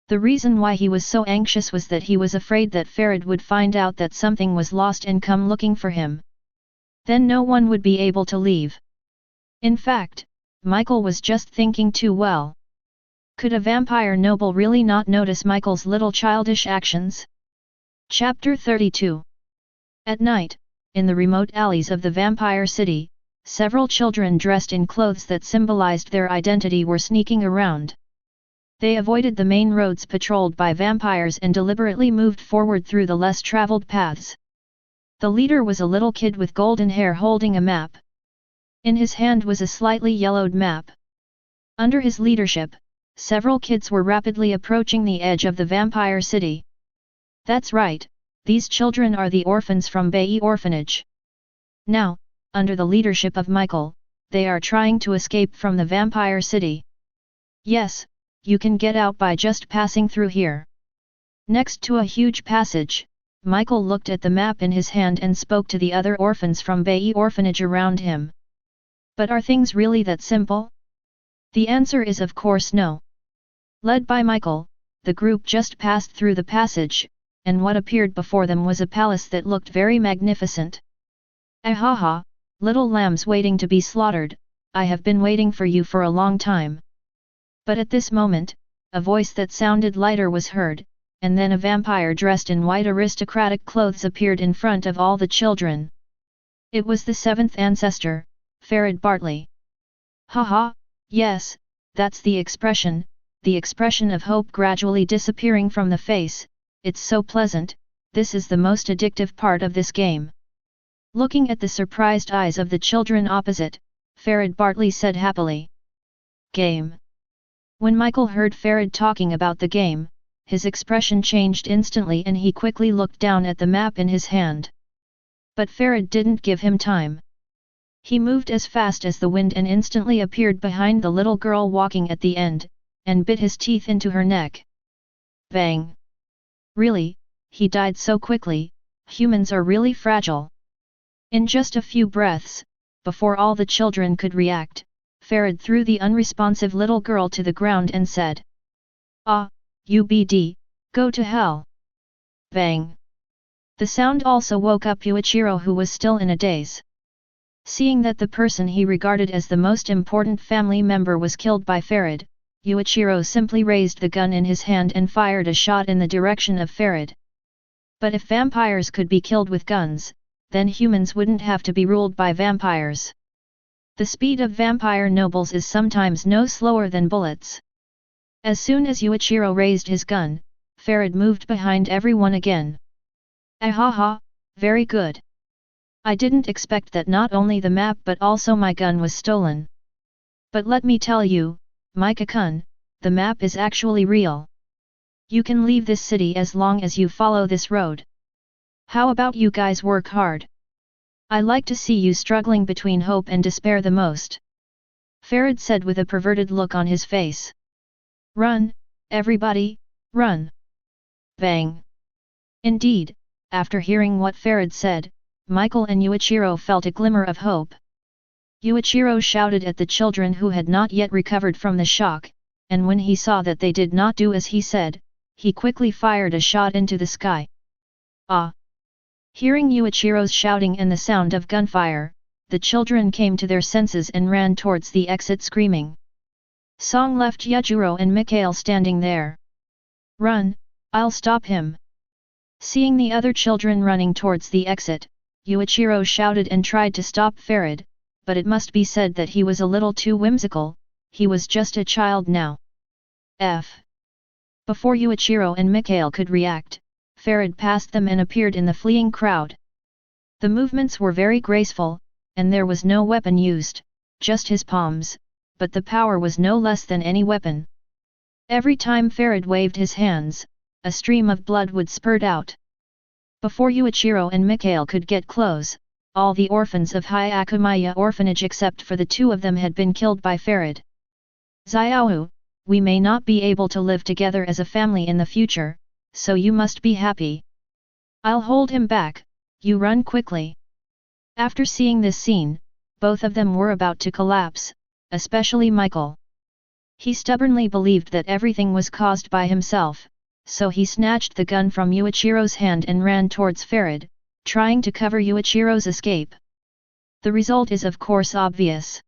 The reason why he was so anxious was that he was afraid that Farad would find out that something was lost and come looking for him. Then no one would be able to leave. In fact, Michael was just thinking too well. Could a vampire noble really not notice Michael's little childish actions? Chapter 32. At night, in the remote alleys of the vampire city, several children dressed in clothes that symbolized their identity were sneaking around. They avoided the main roads patrolled by vampires and deliberately moved forward through the less traveled paths. The leader was a little kid with golden hair holding a map. In his hand was a slightly yellowed map. Under his leadership, several kids were rapidly approaching the edge of the vampire city. That's right, these children are the orphans from Bai orphanage. Now, under the leadership of Michael, they are trying to escape from the vampire city. Yes, you can get out by just passing through here. Next to a huge passage, Michael looked at the map in his hand and spoke to the other orphans from Bai orphanage around him. But are things really that simple? The answer is of course no. Led by Michael, the group just passed through the passage, and what appeared before them was a palace that looked very magnificent. Ahaha, little lambs waiting to be slaughtered, I have been waiting for you for a long time. But at this moment, a voice that sounded lighter was heard, and then a vampire dressed in white aristocratic clothes appeared in front of all the children. It was the seventh ancestor, Farid Bartley. Haha, yes, that's the expression of hope gradually disappearing from the face. It's so pleasant, this is the most addictive part of this game. Looking at the surprised eyes of the children opposite, Farid Bartley said happily. Game. When Michael heard Farid talking about the game, his expression changed instantly and he quickly looked down at the map in his hand. But Farid didn't give him time. He moved as fast as the wind and instantly appeared behind the little girl walking at the end, and bit his teeth into her neck. Bang! Really, he died so quickly, humans are really fragile. In just a few breaths, before all the children could react, Farid threw the unresponsive little girl to the ground and said. Ah, UBD, go to hell! Bang! The sound also woke up Yuichiro, who was still in a daze. Seeing that the person he regarded as the most important family member was killed by Farid, Yuichiro simply raised the gun in his hand and fired a shot in the direction of Farid. But if vampires could be killed with guns, then humans wouldn't have to be ruled by vampires. The speed of vampire nobles is sometimes no slower than bullets. As soon as Yuichiro raised his gun, Farid moved behind everyone again. Ahaha, very good. I didn't expect that not only the map but also my gun was stolen. But let me tell you, Mika-kun, the map is actually real. You can leave this city as long as you follow this road. How about you guys work hard? I like to see you struggling between hope and despair the most. Farid said with a perverted look on his face. Run, everybody, run! Bang! Indeed, after hearing what Farid said, Michael and Yuichiro felt a glimmer of hope. Yuichiro shouted at the children who had not yet recovered from the shock, and when he saw that they did not do as he said, he quickly fired a shot into the sky. Ah! Hearing Yuichiro's shouting and the sound of gunfire, the children came to their senses and ran towards the exit screaming. Song left Yujiro and Mikhail standing there. Run, I'll stop him! Seeing the other children running towards the exit, Yuichiro shouted and tried to stop Farid, but it must be said that he was a little too whimsical, he was just a child now. Before Yuichiro and Mikhail could react, Farid passed them and appeared in the fleeing crowd. The movements were very graceful, and there was no weapon used, just his palms, but the power was no less than any weapon. Every time Farid waved his hands, a stream of blood would spurt out. Before Yuichiro and Mikhail could get close, all the orphans of Akame orphanage except for the two of them had been killed by Farid. Xiao, we may not be able to live together as a family in the future, so you must be happy. I'll hold him back, you run quickly. After seeing this scene, both of them were about to collapse, especially Michael. He stubbornly believed that everything was caused by himself, so he snatched the gun from Yuichiro's hand and ran towards Farid, trying to cover Yuichiro's escape. The result is of course obvious.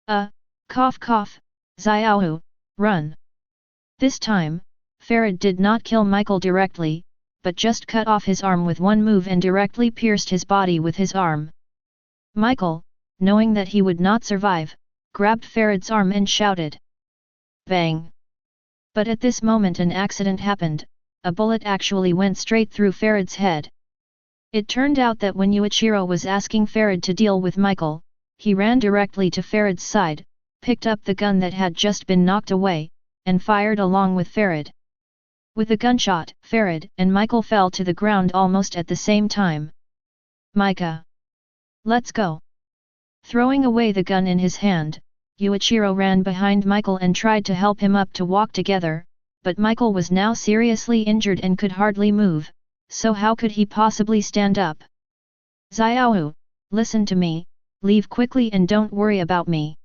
Cough cough, Xiao, run. This time, Farid did not kill Michael directly, but just cut off his arm with one move and directly pierced his body with his arm. Michael, knowing that he would not survive, grabbed Farid's arm and shouted. Bang! But at this moment an accident happened, a bullet actually went straight through Farid's head. It turned out that when Yuichiro was asking Farid to deal with Michael, he ran directly to Farid's side, picked up the gun that had just been knocked away, and fired along with Farid. With a gunshot, Farid and Michael fell to the ground almost at the same time. Micah! Let's go! Throwing away the gun in his hand, Yuichiro ran behind Michael and tried to help him up to walk together, but Michael was now seriously injured and could hardly move, so how could he possibly stand up? Xiaohu, listen to me, leave quickly and don't worry about me.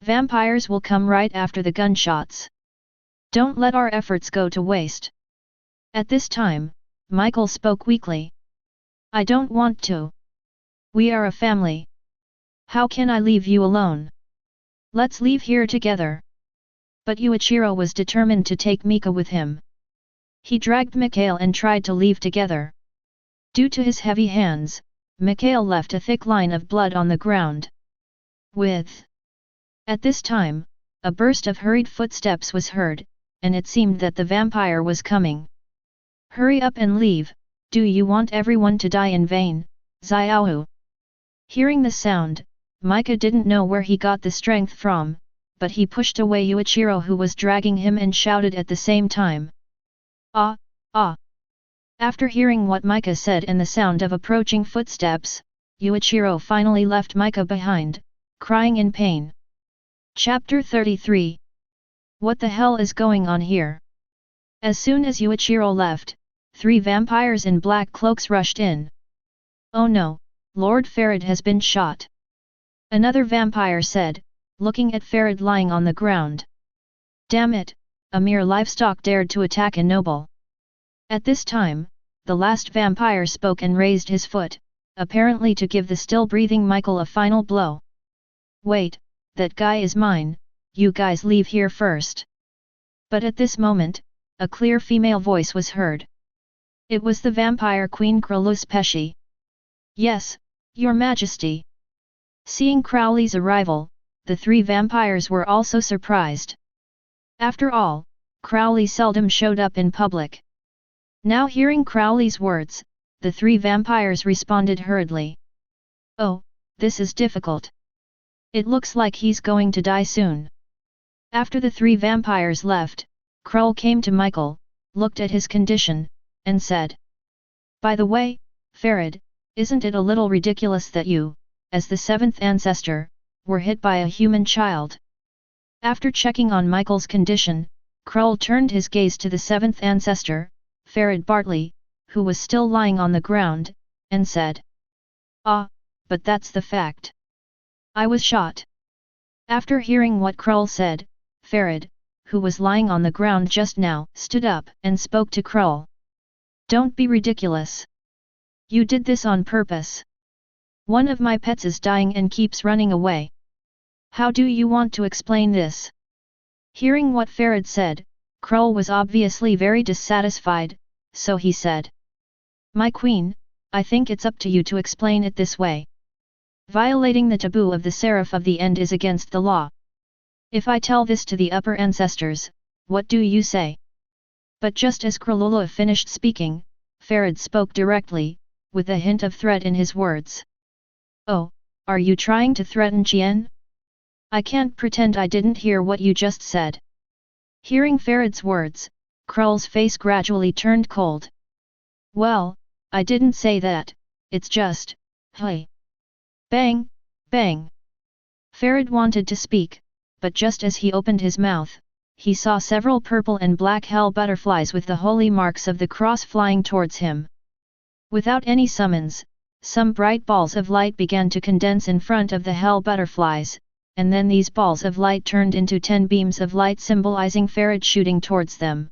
Vampires will come right after the gunshots. Don't let our efforts go to waste. At this time, Michael spoke weakly. I don't want to. We are a family. How can I leave you alone? Let's leave here together. But Yuichiro was determined to take Mika with him. He dragged Mikhail and tried to leave together. Due to his heavy hands, Mikhail left a thick line of blood on the ground. At this time, a burst of hurried footsteps was heard, and it seemed that the vampire was coming. Hurry up and leave, do you want everyone to die in vain, Xiaohu? Hearing the sound, Mika didn't know where he got the strength from, but he pushed away Yuichiro who was dragging him and shouted at the same time. Ah, ah! After hearing what Mika said and the sound of approaching footsteps, Yuichiro finally left Mika behind, crying in pain. Chapter 33. What the hell is going on here? As soon as Yuichiro left, 3 vampires in black cloaks rushed in. Oh no, Lord Farid has been shot. Another vampire said, looking at Farid lying on the ground. Damn it, a mere livestock dared to attack a noble. At this time, the last vampire spoke and raised his foot, apparently to give the still-breathing Michael a final blow. Wait, that guy is mine, you guys leave here first. But at this moment, a clear female voice was heard. It was the vampire queen Kralus Peshi. Yes, your majesty. Seeing Crowley's arrival, the 3 vampires were also surprised. After all, Crowley seldom showed up in public. Now hearing Crowley's words, the 3 vampires responded hurriedly. Oh, this is difficult. It looks like he's going to die soon. After the 3 vampires left, Krull came to Michael, looked at his condition, and said. By the way, Farid, isn't it a little ridiculous that you, as the 7th ancestor, were hit by a human child? After checking on Michael's condition, Krull turned his gaze to the 7th ancestor, Farid Bartley, who was still lying on the ground, and said. Ah, but that's the fact. I was shot. After hearing what Krull said, Farid, who was lying on the ground just now, stood up and spoke to Krull. Don't be ridiculous. You did this on purpose. One of my pets is dying and keeps running away. How do you want to explain this? Hearing what Farid said, Krull was obviously very dissatisfied, so he said. My queen, I think it's up to you to explain it this way. Violating the taboo of the Seraph of the End is against the law. If I tell this to the upper ancestors, what do you say? But just as Kralula finished speaking, Farid spoke directly, with a hint of threat in his words. Oh, are you trying to threaten Qian? I can't pretend I didn't hear what you just said. Hearing Farid's words, Krull's face gradually turned cold. Well, I didn't say that, it's just, hey. Bang, bang. Farid wanted to speak, but just as he opened his mouth, he saw several purple and black hell butterflies with the holy marks of the cross flying towards him. Without any summons, some bright balls of light began to condense in front of the hell butterflies, and then these balls of light turned into 10 beams of light symbolizing Farid shooting towards them.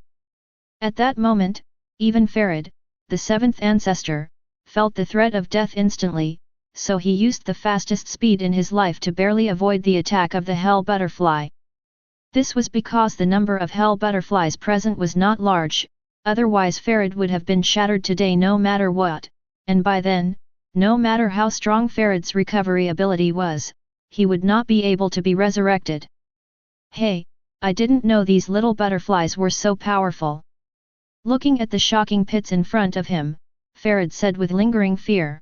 At that moment, even Farid, the 7th ancestor, felt the threat of death instantly, so he used the fastest speed in his life to barely avoid the attack of the hell butterfly. This was because the number of hell butterflies present was not large, otherwise Farid would have been shattered today no matter what, and by then, no matter how strong Farid's recovery ability was, he would not be able to be resurrected. Hey, I didn't know these little butterflies were so powerful. Looking at the shocking pits in front of him, Farid said with lingering fear.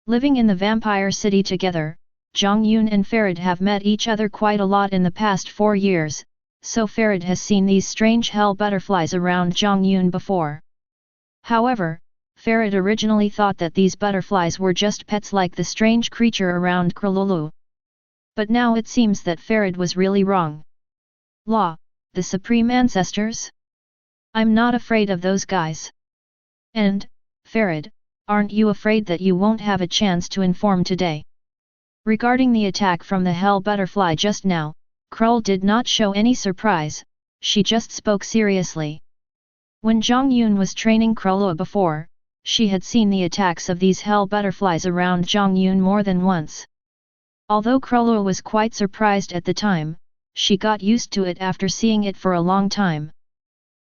Living in the vampire city together, Jiang Yun and Farid have met each other quite a lot in the past 4 years, so Farid has seen these strange hell butterflies around Jiang Yun before. However, Farid originally thought that these butterflies were just pets like the strange creature around Kralulu. But now it seems that Farid was really wrong. Law, the supreme ancestors? I'm not afraid of those guys. And, Farid, aren't you afraid that you won't have a chance to inform today? Regarding the attack from the Hell Butterfly just now, Krull did not show any surprise, she just spoke seriously. When Jiang Yun was training Krull before, she had seen the attacks of these Hell Butterflies around Jiang Yun more than once. Although Krull was quite surprised at the time, she got used to it after seeing it for a long time.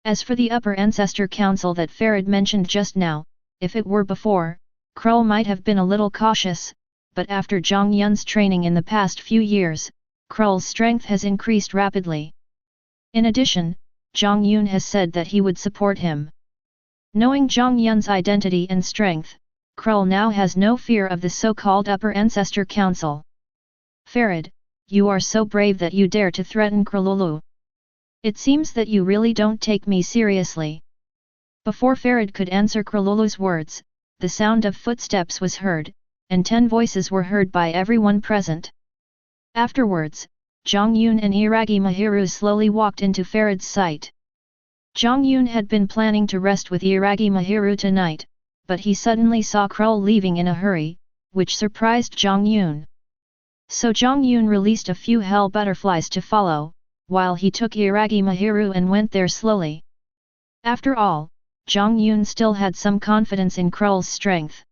As for the Upper Ancestor Council that Farid mentioned just now, if it were before, Krull might have been a little cautious, but after Jiang Yun's training in the past few years, Krull's strength has increased rapidly. In addition, Jiang Yun has said that he would support him. Knowing Jiang Yun's identity and strength, Krull now has no fear of the so-called Upper Ancestor Council. Farid, you are so brave that you dare to threaten Krull. It seems that you really don't take me seriously. Before Farid could answer Krull's words, the sound of footsteps was heard, and 10 voices were heard by everyone present. Afterwards, Jiang Yun and Iragi Mahiru slowly walked into Farid's sight. Jiang Yun had been planning to rest with Iragi Mahiru tonight, but he suddenly saw Krull leaving in a hurry, which surprised Jiang Yun. So Jiang Yun released a few hell butterflies to follow, while he took Iragi Mahiru and went there slowly. After all, Jiang Yun still had some confidence in Krull's strength.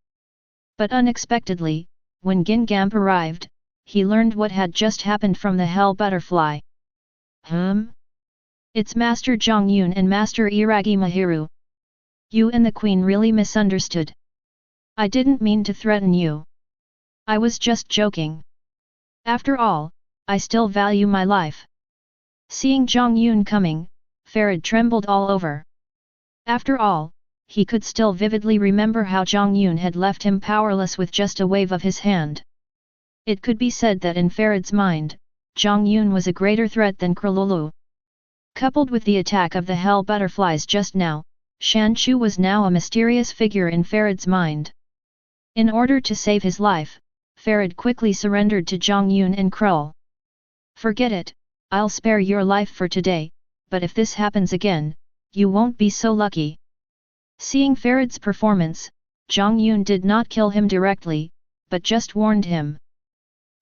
But unexpectedly, when Gingamp arrived, he learned what had just happened from the Hell Butterfly. It's Master Jiang Yun and Master Iragi Mahiru. You and the Queen really misunderstood. I didn't mean to threaten you. I was just joking. After all, I still value my life. Seeing Jiang Yun coming, Farid trembled all over. After all, he could still vividly remember how Jiang Yun had left him powerless with just a wave of his hand. It could be said that in Farid's mind, Jiang Yun was a greater threat than Krull. Coupled with the attack of the Hell Butterflies just now, Shan Chu was now a mysterious figure in Farid's mind. In order to save his life, Farid quickly surrendered to Jiang Yun and Krull. Forget it, I'll spare your life for today, but if this happens again, you won't be so lucky. Seeing Farid's performance, Jiang Yun did not kill him directly, but just warned him.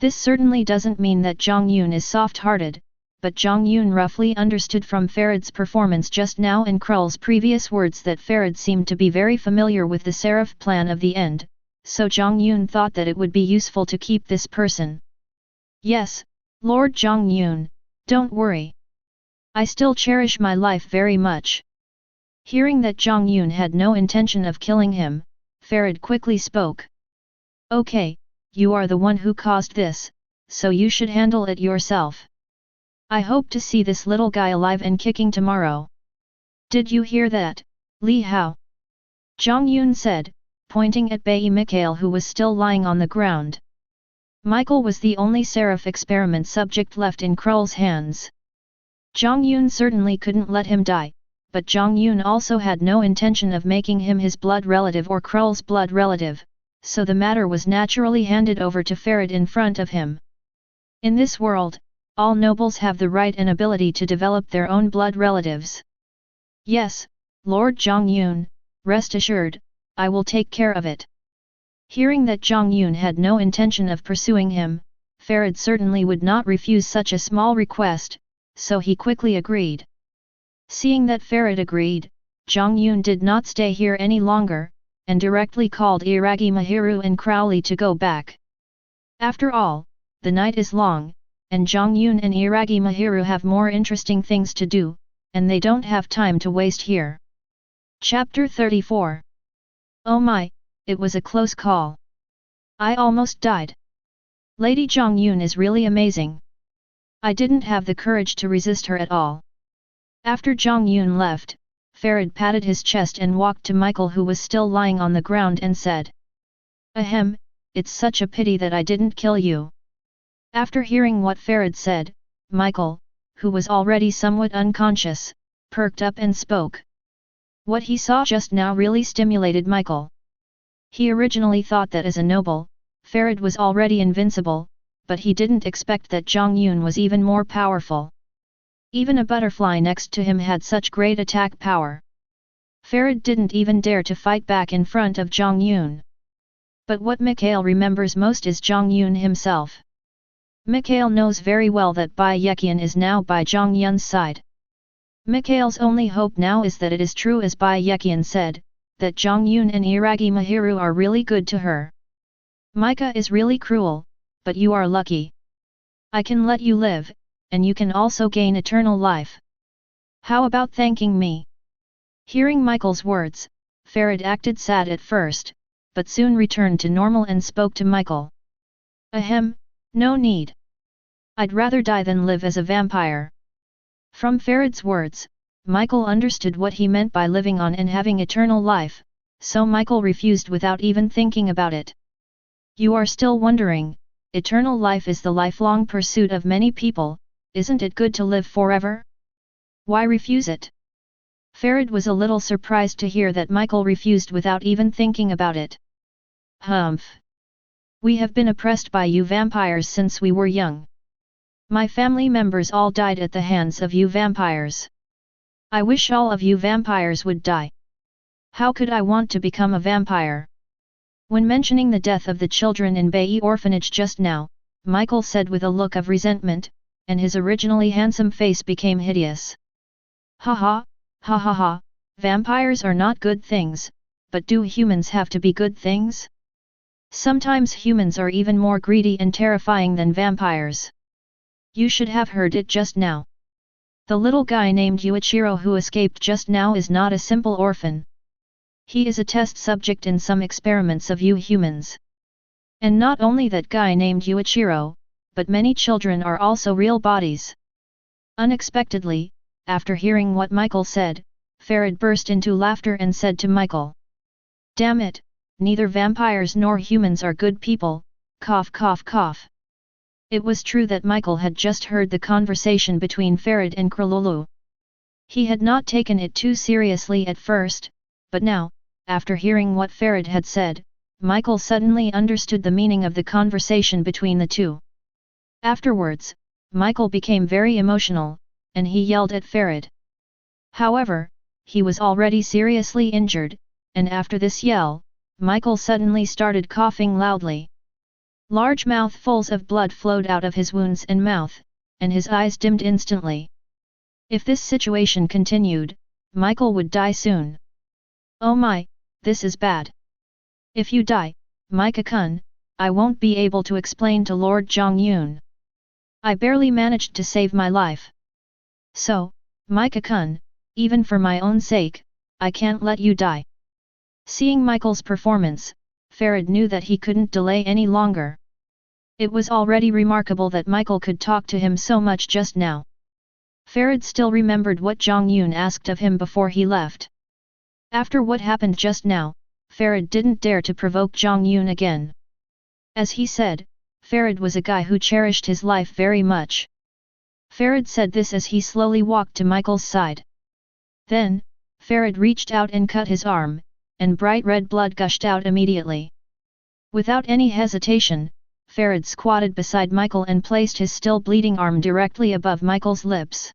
This certainly doesn't mean that Jiang Yun is soft-hearted, but Jiang Yun roughly understood from Farid's performance just now and Krull's previous words that Farid seemed to be very familiar with the Seraph plan of the end, so Jiang Yun thought that it would be useful to keep this person. Yes, Lord Jiang Yun, don't worry. I still cherish my life very much. Hearing that Jiang Yun had no intention of killing him, Farid quickly spoke. Okay, you are the one who caused this, so you should handle it yourself. I hope to see this little guy alive and kicking tomorrow. Did you hear that, Li Hao? Jiang Yun said, pointing at Bai Mikhail who was still lying on the ground. Michael was the only Seraph experiment subject left in Krull's hands. Jiang Yun certainly couldn't let him die, but Jiang Yun also had no intention of making him his blood relative or Krull's blood relative, so the matter was naturally handed over to Farid in front of him. In this world, all nobles have the right and ability to develop their own blood relatives. Yes, Lord Jiang Yun, rest assured, I will take care of it. Hearing that Jiang Yun had no intention of pursuing him, Farid certainly would not refuse such a small request, so he quickly agreed. Seeing that Farid agreed, Jiang Yun did not stay here any longer, and directly called Iragi Mahiru and Crowley to go back. After all, the night is long, and Jiang Yun and Iragi Mahiru have more interesting things to do, and they don't have time to waste here. Chapter 34. Oh my, it was a close call. I almost died. Lady Jiang Yun is really amazing. I didn't have the courage to resist her at all. After Jiang Yun left, Farid patted his chest and walked to Michael who was still lying on the ground and said. Ahem, it's such a pity that I didn't kill you. After hearing what Farid said, Michael, who was already somewhat unconscious, perked up and spoke. What he saw just now really stimulated Michael. He originally thought that as a noble, Farid was already invincible, but he didn't expect that Jiang Yun was even more powerful. Even a butterfly next to him had such great attack power. Farid didn't even dare to fight back in front of Jiang Yun. But what Mikhail remembers most is Jiang Yun himself. Mikhail knows very well that Bai Yeqian is now by Jiang Yun's side. Mikhail's only hope now is that it is true as Bai Yeqian said, that Jiang Yun and Iragi Mahiru are really good to her. Micah is really cruel, but you are lucky. I can let you live, and you can also gain eternal life. How about thanking me? Hearing Michael's words, Farid acted sad at first, but soon returned to normal and spoke to Michael. Ahem, no need. I'd rather die than live as a vampire. From Farid's words, Michael understood what he meant by living on and having eternal life, so Michael refused without even thinking about it. You are still wondering, eternal life is the lifelong pursuit of many people, isn't it good to live forever? Why refuse it? Farid was a little surprised to hear that Michael refused without even thinking about it. Humph! We have been oppressed by you vampires since we were young. My family members all died at the hands of you vampires. I wish all of you vampires would die. How could I want to become a vampire? When mentioning the death of the children in Bai orphanage just now, Michael said with a look of resentment, and his originally handsome face became hideous. Ha ha, ha ha ha, vampires are not good things, but do humans have to be good things? Sometimes humans are even more greedy and terrifying than vampires. You should have heard it just now. The little guy named Yuichiro who escaped just now is not a simple orphan. He is a test subject in some experiments of you humans. And not only that guy named Yuichiro, but many children are also real bodies. Unexpectedly, after hearing what Michael said, Farid burst into laughter and said to Michael. Damn it, neither vampires nor humans are good people, cough cough cough. It was true that Michael had just heard the conversation between Farid and Kralulu. He had not taken it too seriously at first, but now, after hearing what Farid had said, Michael suddenly understood the meaning of the conversation between the two. Afterwards, Michael became very emotional, and he yelled at Farid. However, he was already seriously injured, and after this yell, Michael suddenly started coughing loudly. Large mouthfuls of blood flowed out of his wounds and mouth, and his eyes dimmed instantly. If this situation continued, Michael would die soon. Oh my, this is bad. If you die, Micah-kun, I won't be able to explain to Lord Jiang Yun. I barely managed to save my life. So, Micah-kun, even for my own sake, I can't let you die. Seeing Michael's performance, Farid knew that he couldn't delay any longer. It was already remarkable that Michael could talk to him so much just now. Farid still remembered what Jiang Yun asked of him before he left. After what happened just now, Farid didn't dare to provoke Jiang Yun again. As he said, Farid was a guy who cherished his life very much. Farid said this as he slowly walked to Michael's side. Then, Farid reached out and cut his arm, and bright red blood gushed out immediately. Without any hesitation, Farid squatted beside Michael and placed his still bleeding arm directly above Michael's lips.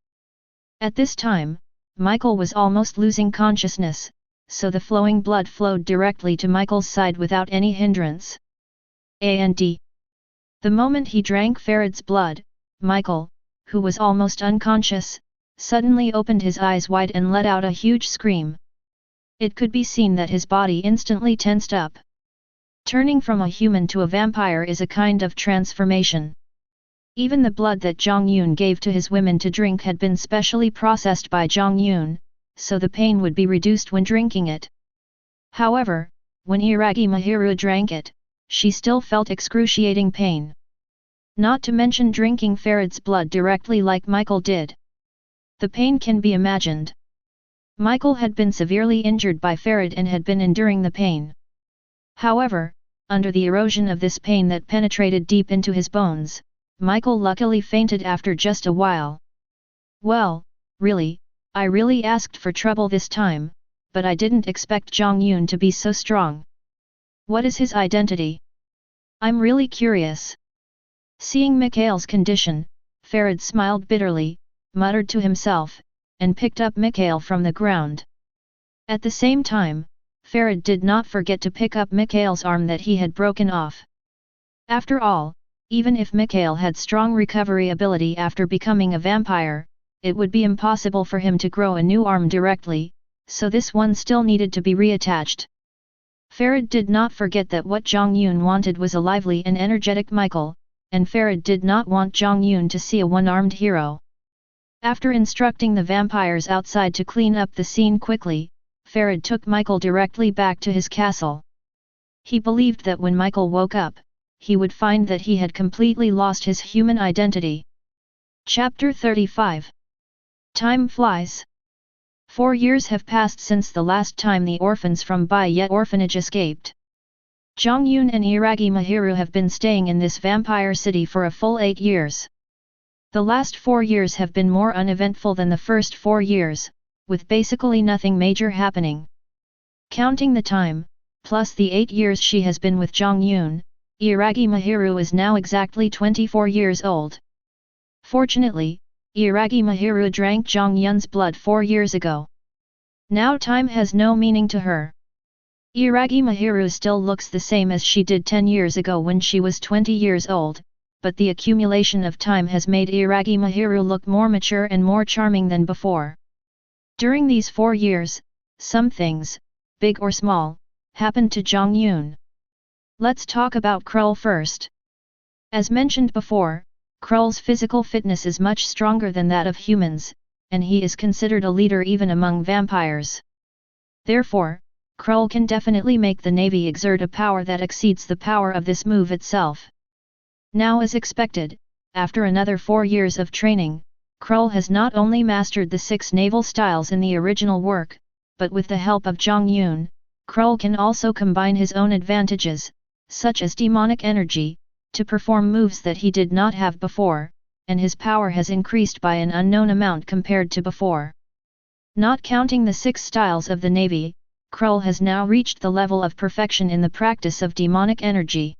At this time, Michael was almost losing consciousness, so the flowing blood flowed directly to Michael's side without any hindrance. And the moment he drank Farid's blood, Michael, who was almost unconscious, suddenly opened his eyes wide and let out a huge scream. It could be seen that his body instantly tensed up. Turning from a human to a vampire is a kind of transformation. Even the blood that Jiang Yun gave to his women to drink had been specially processed by Jiang Yun, so the pain would be reduced when drinking it. However, when Iragi Mahiru drank it, she still felt excruciating pain. Not to mention drinking Farid's blood directly like Michael did. The pain can be imagined. Michael had been severely injured by Farid and had been enduring the pain. However, under the erosion of this pain that penetrated deep into his bones, Michael luckily fainted after just a while. Well, really, I really asked for trouble this time, but I didn't expect Jiang Yun to be so strong. What is his identity? I'm really curious. Seeing Mikhail's condition, Farid smiled bitterly, muttered to himself, and picked up Mikhail from the ground. At the same time, Farid did not forget to pick up Mikhail's arm that he had broken off. After all, even if Mikhail had strong recovery ability after becoming a vampire, it would be impossible for him to grow a new arm directly, so this one still needed to be reattached. Farid did not forget that what Jiang Yun wanted was a lively and energetic Michael, and Farid did not want Jiang Yun to see a one-armed hero. After instructing the vampires outside to clean up the scene quickly, Farid took Michael directly back to his castle. He believed that when Michael woke up, he would find that he had completely lost his human identity. Chapter 35. Time flies. 4 years have passed since the last time the orphans from Bai orphanage escaped. Jiang Yun and Iragi Mahiru have been staying in this vampire city for a full 8 years. The last 4 years have been more uneventful than the first 4 years, with basically nothing major happening. Counting the time, plus the 8 years she has been with Jiang Yun, Iragi Mahiru is now exactly 24 years old. Fortunately, Iragi Mahiru drank Jiang Yun's blood 4 years ago. Now time has no meaning to her. Iragi Mahiru still looks the same as she did 10 years ago when she was 20 years old, but the accumulation of time has made Iragi Mahiru look more mature and more charming than before. During these 4 years, some things, big or small, happened to Jiang Yun. Let's talk about Krull first. As mentioned before, Krull's physical fitness is much stronger than that of humans, and he is considered a leader even among vampires. Therefore, Krull can definitely make the Navy exert a power that exceeds the power of this move itself. Now as expected, after another 4 years of training, Krull has not only mastered the 6 naval styles in the original work, but with the help of Jiang Yun, Krull can also combine his own advantages, such as demonic energy, to perform moves that he did not have before, and his power has increased by an unknown amount compared to before. Not counting the 6 styles of the Navy, Krull has now reached the level of perfection in the practice of demonic energy.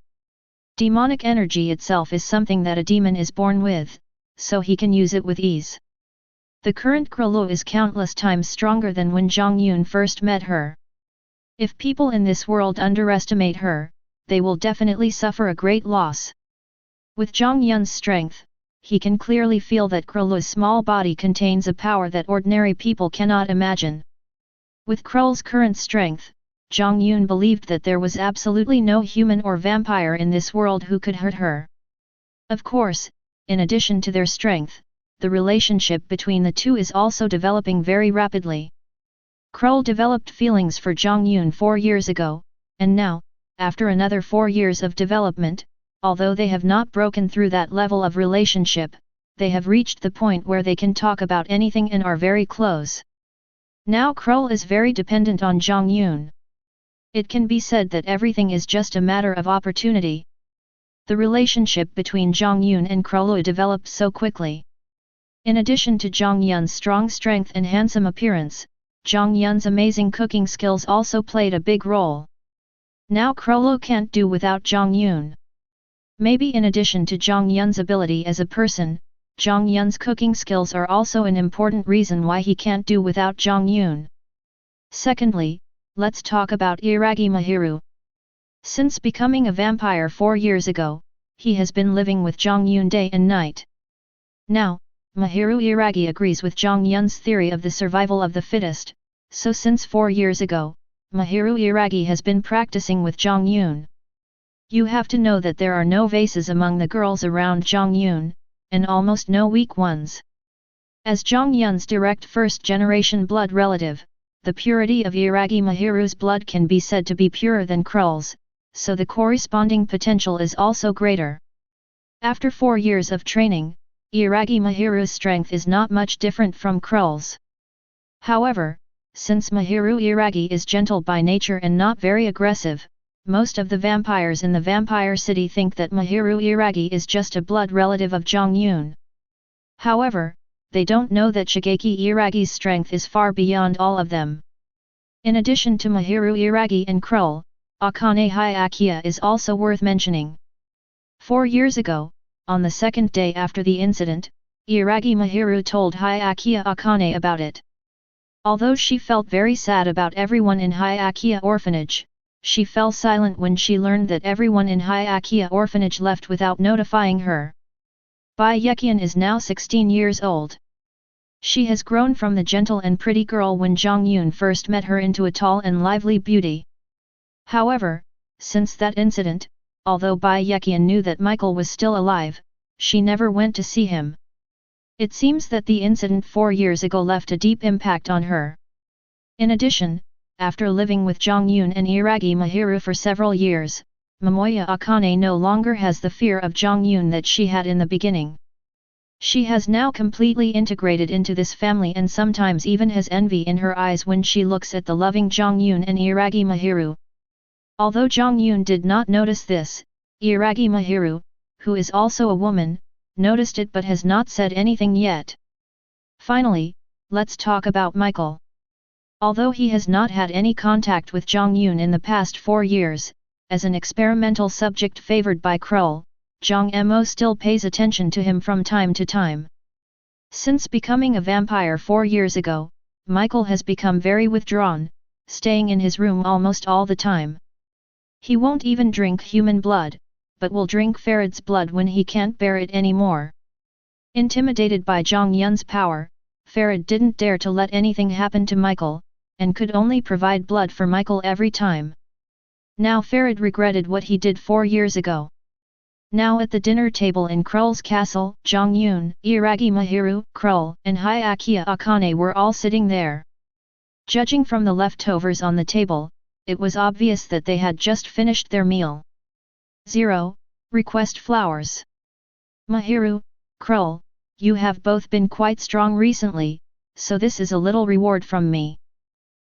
Demonic energy itself is something that a demon is born with, so he can use it with ease. The current Krullu is countless times stronger than when Jiang Yun first met her. If people in this world underestimate her, they will definitely suffer a great loss. With Jiang Yun's strength, he can clearly feel that Krullu's small body contains a power that ordinary people cannot imagine. With Krull's current strength, Jiang Yun believed that there was absolutely no human or vampire in this world who could hurt her. Of course, in addition to their strength, the relationship between the two is also developing very rapidly. Krull developed feelings for Jiang Yun 4 years ago, and now, after another 4 years of development, although they have not broken through that level of relationship, they have reached the point where they can talk about anything and are very close. Now Krull is very dependent on Jiang Yun. It can be said that everything is just a matter of opportunity. The relationship between Jiang Yun and Krullu developed so quickly. In addition to Jiang Yun's strong strength and handsome appearance, Jiang Yun's amazing cooking skills also played a big role. Now Krullu can't do without Jiang Yun. Maybe in addition to Jiang Yun's ability as a person, Jiang Yun's cooking skills are also an important reason why he can't do without Jiang Yun. Secondly, let's talk about Iragi Mahiru. Since becoming a vampire 4 years ago, he has been living with Jiang Yun day and night. Now, Mahiru Iragi agrees with Jiang Yun's theory of the survival of the fittest, so since 4 years ago, Mahiru Iragi has been practicing with Jiang Yun. You have to know that there are no vases among the girls around Jiang Yun, and almost no weak ones. As Jiang Yun's direct first-generation blood relative, the purity of Iragi Mahiru's blood can be said to be purer than Krull's, so the corresponding potential is also greater. After 4 years of training, Iragi Mahiru's strength is not much different from Krull's. However, since Mahiru Iragi is gentle by nature and not very aggressive, most of the vampires in the vampire city think that Mahiru Iragi is just a blood relative of Jiang Yun. However, they don't know that Shigeki Iragi's strength is far beyond all of them. In addition to Mahiru Iragi and Krull, Akane Hyakuya is also worth mentioning. 4 years ago, on the second day after the incident, Iragi Mahiru told Hyakuya Akane about it. Although she felt very sad about everyone in Hyakuya orphanage, she fell silent when she learned that everyone in Hyakuya orphanage left without notifying her. Byakuyan is now 16 years old. She has grown from the gentle and pretty girl when Jiang Yun first met her into a tall and lively beauty. However, since that incident, although Byakuyan knew that Michael was still alive, she never went to see him. It seems that the incident 4 years ago left a deep impact on her. In addition, after living with Jiang Yun and Iragi Mahiru for several years, Momoya Akane no longer has the fear of Jiang Yun that she had in the beginning. She has now completely integrated into this family and sometimes even has envy in her eyes when she looks at the loving Jiang Yun and Iragi Mahiru. Although Jiang Yun did not notice this, Iragi Mahiru, who is also a woman, noticed it but has not said anything yet. Finally, let's talk about Michael. Although he has not had any contact with Jiang Yun in the past 4 years, as an experimental subject favored by Ghoul, Jiang Mo still pays attention to him from time to time. Since becoming a vampire 4 years ago, Michael has become very withdrawn, staying in his room almost all the time. He won't even drink human blood, but will drink Farid's blood when he can't bear it anymore. Intimidated by Jiang Yun's power, Farid didn't dare to let anything happen to Michael, and could only provide blood for Michael every time. Now Farid regretted what he did 4 years ago. Now at the dinner table in Ghoul's castle, Jiang Yun, Iragi Mahiru, Ghoul, and Hyakuya Akane were all sitting there. Judging from the leftovers on the table, it was obvious that they had just finished their meal. 0. Request flowers. Mahiru, Ghoul, you have both been quite strong recently, so this is a little reward from me.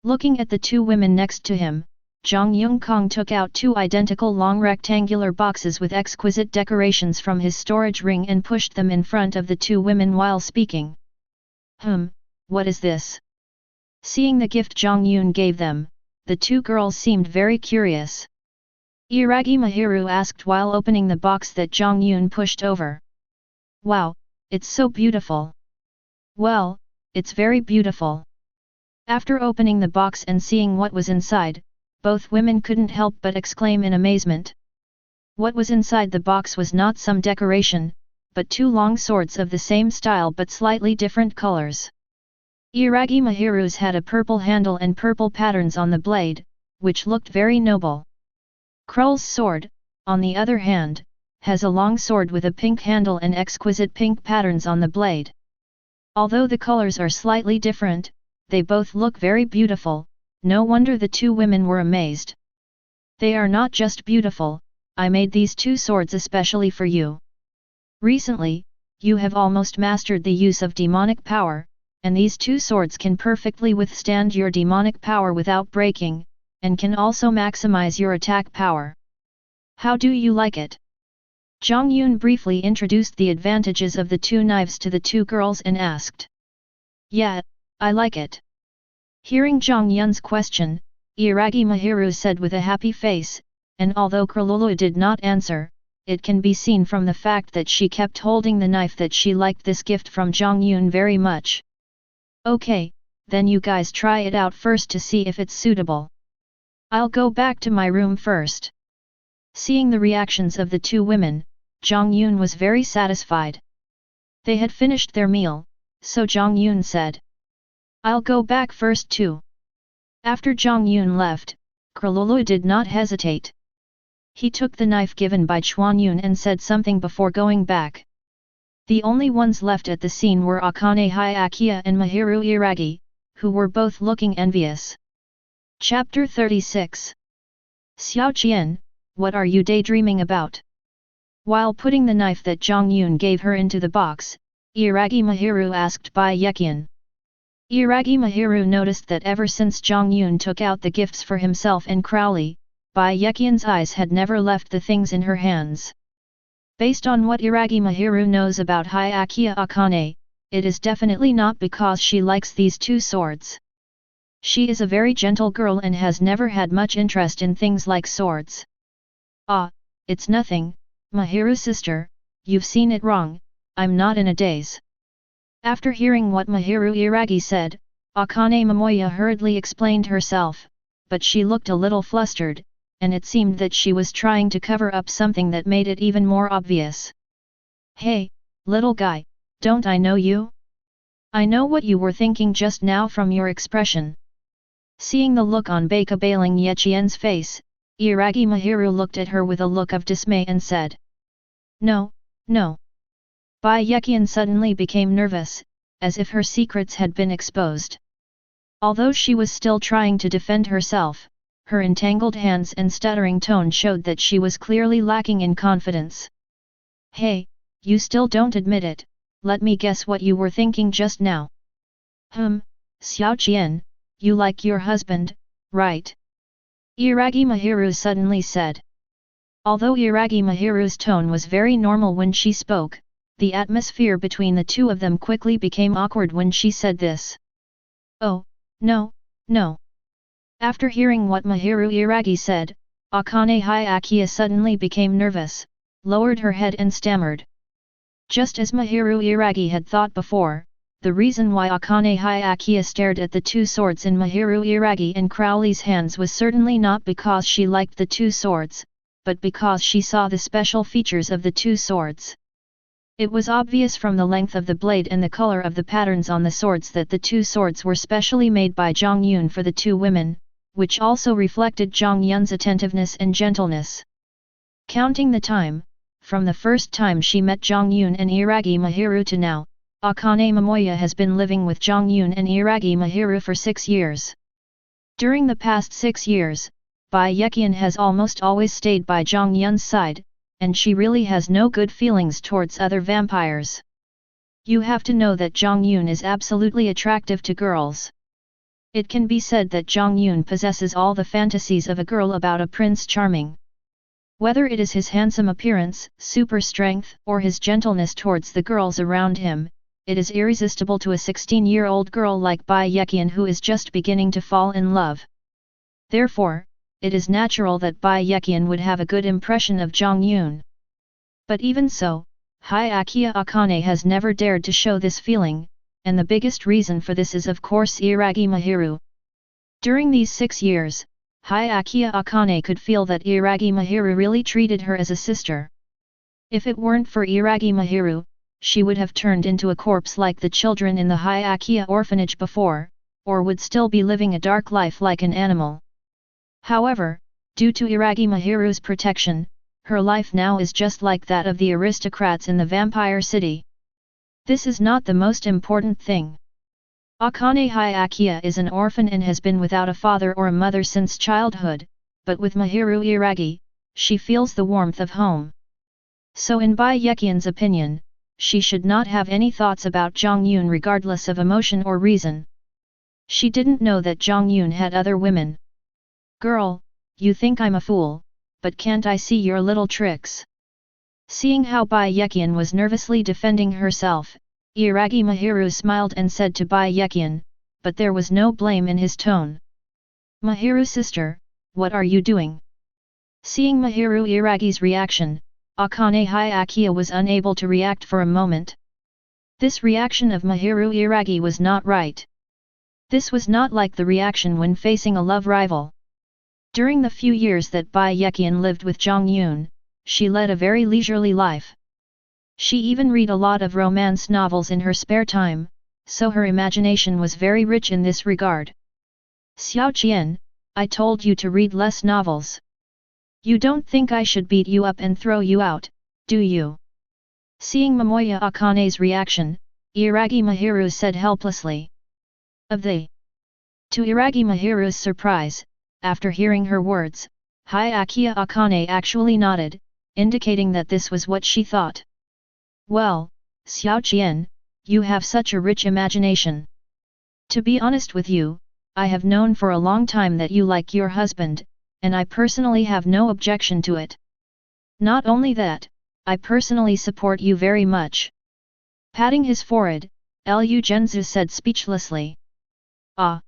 Looking at the 2 women next to him, Zhang Yongkong took out 2 identical long rectangular boxes with exquisite decorations from his storage ring and pushed them in front of the 2 women while speaking. What is this? Seeing the gift Zhang Yun gave them, the 2 girls seemed very curious. Iragi Mahiru asked while opening the box that Zhang Yun pushed over. Wow, it's so beautiful. Well, it's very beautiful. After opening the box and seeing what was inside, both women couldn't help but exclaim in amazement. What was inside the box was not some decoration, but 2 long swords of the same style but slightly different colors. Iragi Mahiru's had a purple handle and purple patterns on the blade, which looked very noble. Ghoul's sword, on the other hand, has a long sword with a pink handle and exquisite pink patterns on the blade. Although the colors are slightly different, they both look very beautiful, no wonder the 2 women were amazed. They are not just beautiful, I made these 2 swords especially for you. Recently, you have almost mastered the use of demonic power, and these 2 swords can perfectly withstand your demonic power without breaking, and can also maximize your attack power. How do you like it? Jiang Yun briefly introduced the advantages of the 2 knives to the 2 girls and asked. Yeah, I like it. Hearing Jiang Yun's question, Iragi Mahiru said with a happy face, and although Cornelia did not answer, it can be seen from the fact that she kept holding the knife that she liked this gift from Jiang Yun very much. Okay, then you guys try it out first to see if it's suitable. I'll go back to my room first. Seeing the reactions of the 2 women, Jiang Yun was very satisfied. They had finished their meal, so Jiang Yun said. I'll go back first too. After Jiang Yun left, Cornelia did not hesitate. He took the knife given by Chuan Yun and said something before going back. The only ones left at the scene were Akane Hyakuya and Mahiru Iragi, who were both looking envious. Chapter 36. Xiao Qian, what are you daydreaming about? While putting the knife that Jiang Yun gave her into the box, Iragi Mahiru asked Byakuyan. Iragi Mahiru noticed that ever since Jiang Yun took out the gifts for himself and Crowley, Byakuyan's eyes had never left the things in her hands. Based on what Iragi Mahiru knows about Hyakuya Akane, it is definitely not because she likes these 2 swords. She is a very gentle girl and has never had much interest in things like swords. Ah, it's nothing, Mahiru sister, you've seen it wrong, I'm not in a daze. After hearing what Mahiru Iragi said, Akane Momoya hurriedly explained herself, but she looked a little flustered, and it seemed that she was trying to cover up something that made it even more obvious. Hey, little guy, don't I know you? I know what you were thinking just now from your expression. Seeing the look on Baika Bailing Yechien's face, Iragi Mahiru looked at her with a look of dismay and said. No, no. Bai Yekian suddenly became nervous, as if her secrets had been exposed. Although she was still trying to defend herself, her entangled hands and stuttering tone showed that she was clearly lacking in confidence. Hey, you still don't admit it, let me guess what you were thinking just now. Xiao Qian, you like your husband, right? Iragi Mahiru suddenly said. Although Iragi Mahiru's tone was very normal when she spoke, the atmosphere between the two of them quickly became awkward when she said this. Oh, no, no. After hearing what Mahiru Iragi said, Akane Hyakuya suddenly became nervous, lowered her head and stammered. Just as Mahiru Iragi had thought before, the reason why Akane Hyakuya stared at the two swords in Mahiru Iragi and Crowley's hands was certainly not because she liked the two swords, but because she saw the special features of the two swords. It was obvious from the length of the blade and the color of the patterns on the swords that the two swords were specially made by Jiang Yun for the two women, which also reflected Jiang Yun's attentiveness and gentleness. Counting the time, from the first time she met Jiang Yun and Iragi Mahiru to now, Akane Momoya has been living with Jiang Yun and Iragi Mahiru for 6 years. During the past 6 years, Bai Yekian has almost always stayed by Jiang Yun's side, and she really has no good feelings towards other vampires. You have to know that Jiang Yun is absolutely attractive to girls. It can be said that Jiang Yun possesses all the fantasies of a girl about a Prince Charming. Whether it is his handsome appearance, super strength, or his gentleness towards the girls around him, it is irresistible to a 16-year-old girl like Bai Yekian who is just beginning to fall in love. Therefore, it is natural that Bai Yekian would have a good impression of Jiang Yun. But even so, Hyakuya Akane has never dared to show this feeling, and the biggest reason for this is of course Iragi Mahiru. During these 6 years, Hyakuya Akane could feel that Iragi Mahiru really treated her as a sister. If it weren't for Iragi Mahiru, she would have turned into a corpse like the children in the Hyakuya orphanage before, or would still be living a dark life like an animal. However, due to Iragi Mahiru's protection, her life now is just like that of the aristocrats in the vampire city. This is not the most important thing. Akane Hyakuya is an orphan and has been without a father or a mother since childhood, but with Mahiru Iragi, she feels the warmth of home. So in Bai Yekian's opinion, she should not have any thoughts about Jiang Yun regardless of emotion or reason. She didn't know that Jiang Yun had other women. Girl, you think I'm a fool, but can't I see your little tricks? Seeing how Bai Yekian was nervously defending herself, Iragi Mahiru smiled and said to Bai Yekian, but there was no blame in his tone. Mahiru sister, what are you doing? Seeing Mahiru Iragi's reaction, Akane Hyakuya was unable to react for a moment. This reaction of Mahiru Iragi was not right. This was not like the reaction when facing a love rival. During the few years that Bai Yekian lived with Jiang Yun, she led a very leisurely life. She even read a lot of romance novels in her spare time, so her imagination was very rich in this regard. Xiao Qian, I told you to read less novels. You don't think I should beat you up and throw you out, do you? Seeing Momoya Akane's reaction, Iragi Mahiru said helplessly. To Iragi Mahiru's surprise, after hearing her words, Hyakuya Akane actually nodded, indicating that this was what she thought. Well, Xiao Qian, you have such a rich imagination. To be honest with you, I have known for a long time that you like your husband, and I personally have no objection to it. Not only that, I personally support you very much. Patting his forehead, Lu Genzu said speechlessly. Ah!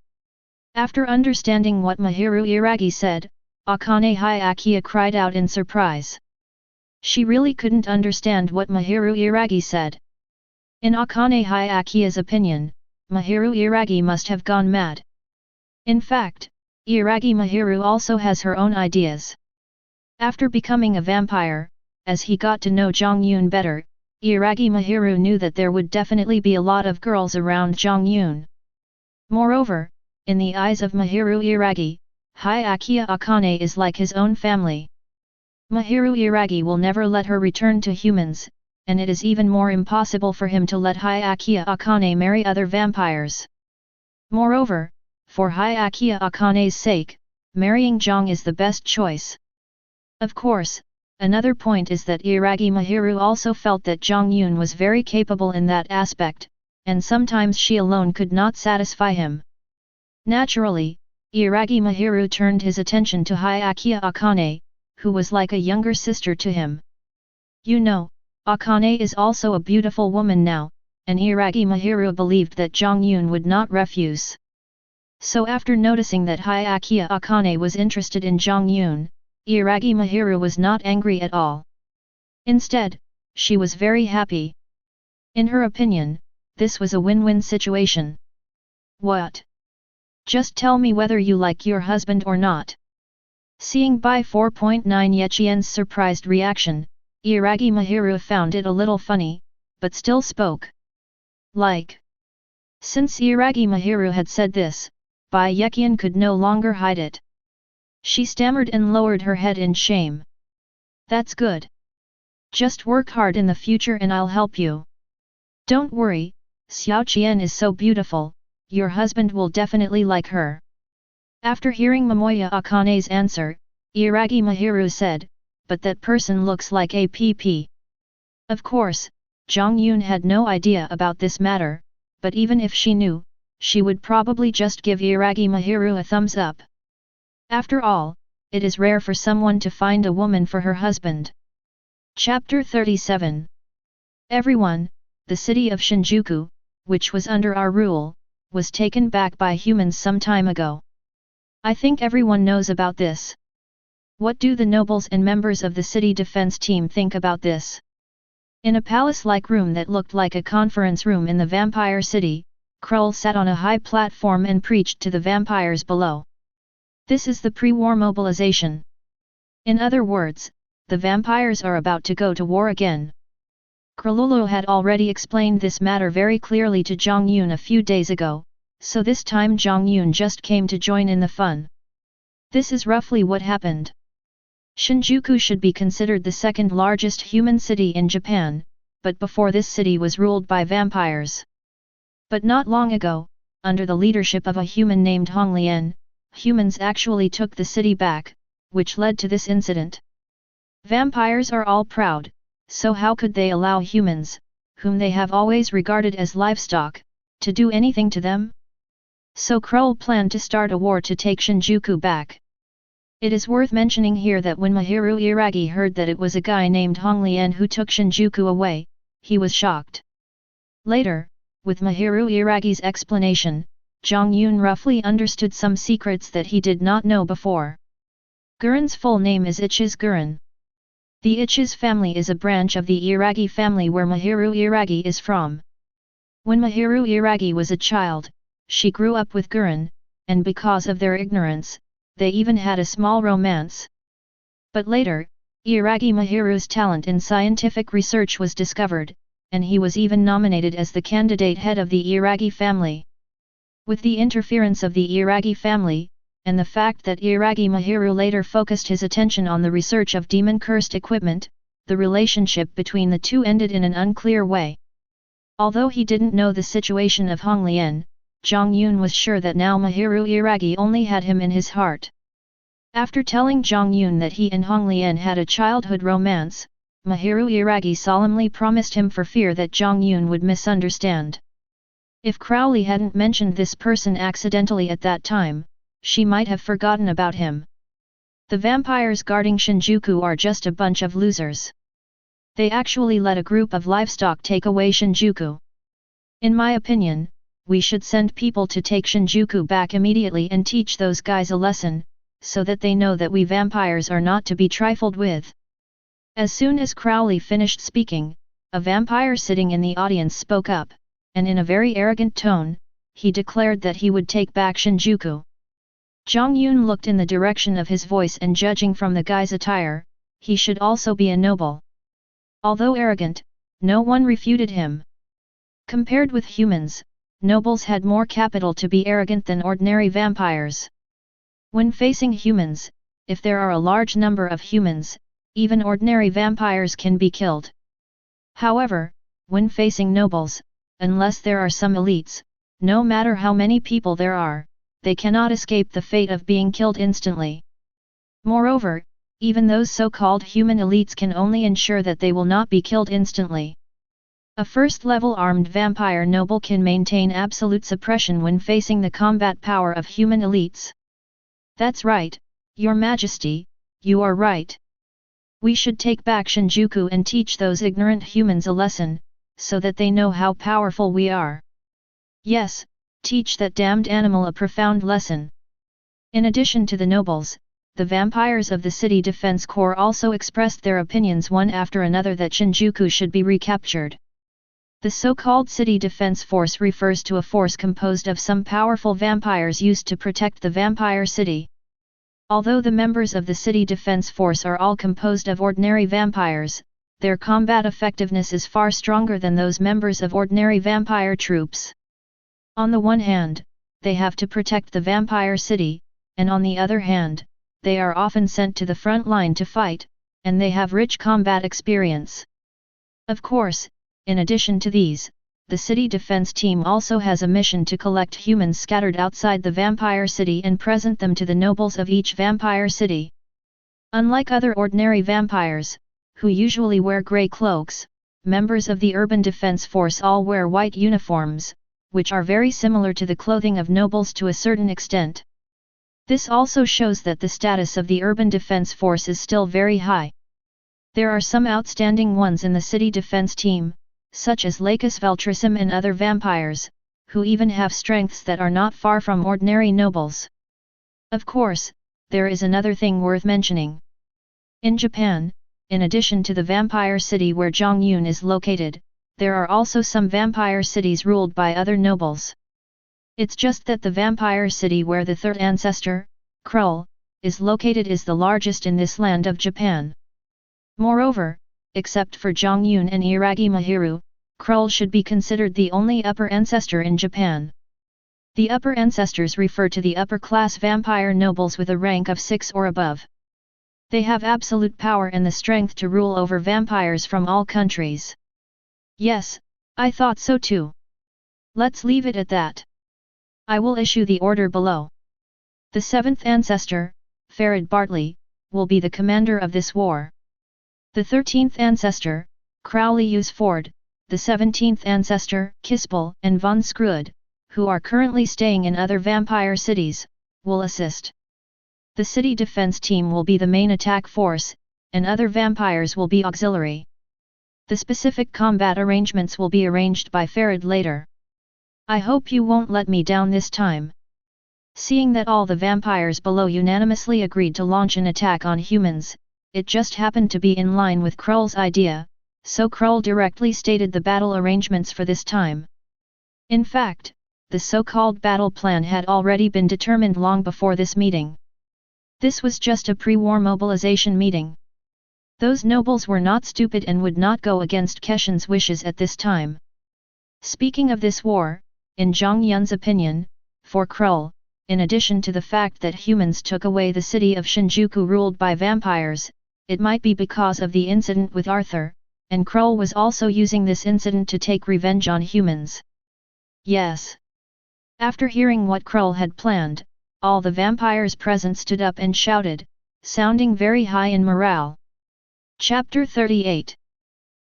After understanding what Mahiru Iragi said, Akane Hyakuya cried out in surprise. She really couldn't understand what Mahiru Iragi said. In Akane Hyakuya's opinion, Mahiru Iragi must have gone mad. In fact, Iragi Mahiru also has her own ideas. After becoming a vampire, as he got to know Jiang Yun better, Iragi Mahiru knew that there would definitely be a lot of girls around Jiang Yun. Moreover, in the eyes of Mahiru Iragi, Hyakuya Akane is like his own family. Mahiru Iragi will never let her return to humans, and it is even more impossible for him to let Hyakuya Akane marry other vampires. Moreover, for Hyakuya Akane's sake, marrying Jiang is the best choice. Of course, another point is that Iragi Mahiru also felt that Jiang Yun was very capable in that aspect, and sometimes she alone could not satisfy him. Naturally, Iragi Mahiru turned his attention to Hyakuya Akane, who was like a younger sister to him. You know, Akane is also a beautiful woman now, and Iragi Mahiru believed that Jiang Yun would not refuse. So after noticing that Hyakuya Akane was interested in Jiang Yun, Iragi Mahiru was not angry at all. Instead, she was very happy. In her opinion, this was a win-win situation. What? Just tell me whether you like your husband or not. Seeing by 4.9 Yechien's surprised reaction, Iragi Mahiru found it a little funny, but still spoke. Like. Since Iragi Mahiru had said this, Bai Yekien could no longer hide it. She stammered and lowered her head in shame. That's good. Just work hard in the future and I'll help you. Don't worry, Xiao Qian is so beautiful, your husband will definitely like her. After hearing Momoya Akane's answer, Iragi Mahiru said, but that person looks like a PP. Of course, Jiang Yun had no idea about this matter, but even if she knew, she would probably just give Iragi Mahiru a thumbs up. After all, it is rare for someone to find a woman for her husband. Chapter 37. Everyone, the city of Shinjuku, which was under our rule, was taken back by humans some time ago. I think everyone knows about this. What do the nobles and members of the city defense team think about this? In a palace-like room that looked like a conference room in the vampire city, Krull sat on a high platform and preached to the vampires below. This is the pre-war mobilization. In other words, the vampires are about to go to war again. Krululu had already explained this matter very clearly to Jiang Yun a few days ago, so this time Jiang Yun just came to join in the fun. This is roughly what happened. Shinjuku should be considered the second largest human city in Japan, but before this city was ruled by vampires. But not long ago, under the leadership of a human named Honglian, humans actually took the city back, which led to this incident. Vampires are all proud, so how could they allow humans, whom they have always regarded as livestock, to do anything to them? So Krull planned to start a war to take Shinjuku back. It is worth mentioning here that when Mahiru Iragi heard that it was a guy named Honglian who took Shinjuku away, he was shocked. Later, with Mahiru Iragi's explanation, Jiang Yun roughly understood some secrets that he did not know before. Guren's full name is Ichiz Guren. The Ichiz family is a branch of the Iragi family where Mahiru Iragi is from. When Mahiru Iragi was a child, she grew up with Guren, and because of their ignorance, they even had a small romance. But later, Iragi Mahiru's talent in scientific research was discovered, and he was even nominated as the candidate head of the Iragi family. With the interference of the Iragi family, and the fact that Iragi Mahiru later focused his attention on the research of demon-cursed equipment, the relationship between the two ended in an unclear way. Although he didn't know the situation of Honglian, Jiang Yun was sure that now Mahiru Iragi only had him in his heart. After telling Jiang Yun that he and Honglian had a childhood romance, Mahiru Iragi solemnly promised him for fear that Jiang Yun would misunderstand. If Crowley hadn't mentioned this person accidentally at that time, she might have forgotten about him. The vampires guarding Shinjuku are just a bunch of losers. They actually let a group of livestock take away Shinjuku. In my opinion, we should send people to take Shinjuku back immediately and teach those guys a lesson, so that they know that we vampires are not to be trifled with. As soon as Crowley finished speaking, a vampire sitting in the audience spoke up, and in a very arrogant tone, he declared that he would take back Shinjuku. Jiang Yun looked in the direction of his voice, and judging from the guy's attire, he should also be a noble. Although arrogant, no one refuted him. Compared with humans, nobles had more capital to be arrogant than ordinary vampires. When facing humans, if there are a large number of humans, even ordinary vampires can be killed. However, when facing nobles, unless there are some elites, no matter how many people there are, they cannot escape the fate of being killed instantly. Moreover, even those so-called human elites can only ensure that they will not be killed instantly. A first-level armed vampire noble can maintain absolute suppression when facing the combat power of human elites. That's right, Your Majesty, you are right. We should take back Shinjuku and teach those ignorant humans a lesson, so that they know how powerful we are. Yes, teach that damned animal a profound lesson. In addition to the nobles, the vampires of the City Defense Corps also expressed their opinions one after another that Shinjuku should be recaptured. The so-called City Defense Force refers to a force composed of some powerful vampires used to protect the vampire city. Although the members of the City Defense Force are all composed of ordinary vampires, their combat effectiveness is far stronger than those members of ordinary vampire troops. On the one hand, they have to protect the vampire city, and on the other hand, they are often sent to the front line to fight, and they have rich combat experience. Of course, in addition to these, the city defense team also has a mission to collect humans scattered outside the vampire city and present them to the nobles of each vampire city. Unlike other ordinary vampires, who usually wear grey cloaks, members of the urban defense force all wear white uniforms, which are very similar to the clothing of nobles to a certain extent. This also shows that the status of the urban defense force is still very high. There are some outstanding ones in the city defense team, such as Lacus Veltrisum and other vampires, who even have strengths that are not far from ordinary nobles. Of course, there is another thing worth mentioning. In Japan, in addition to the vampire city where Jiang Yun is located, there are also some vampire cities ruled by other nobles. It's just that the vampire city where the third ancestor, Ghoul, is located is the largest in this land of Japan. Moreover, except for Jiang Yun and Iragi Mahiru, Ghoul should be considered the only upper ancestor in Japan. The upper ancestors refer to the upper-class vampire nobles with a rank of 6 or above. They have absolute power and the strength to rule over vampires from all countries. Yes, I thought so too. Let's leave it at that. I will issue the order below. The 7th ancestor, Farid Bartley, will be the commander of this war. The 13th ancestor, Crowley Usford, the 17th ancestor, Kispel and Von Scrood, who are currently staying in other vampire cities, will assist. The city defense team will be the main attack force, and other vampires will be auxiliary. The specific combat arrangements will be arranged by Farid later. I hope you won't let me down this time. Seeing that all the vampires below unanimously agreed to launch an attack on humans, it just happened to be in line with Krull's idea, so Krull directly stated the battle arrangements for this time. In fact, the so-called battle plan had already been determined long before this meeting. This was just a pre-war mobilization meeting. Those nobles were not stupid and would not go against Keshin's wishes at this time. Speaking of this war, in Jiang Yun's opinion, for Krull, in addition to the fact that humans took away the city of Shinjuku ruled by vampires, it might be because of the incident with Arthur, and Krull was also using this incident to take revenge on humans. Yes. After hearing what Krull had planned, all the vampires present stood up and shouted, sounding very high in morale. Chapter 38.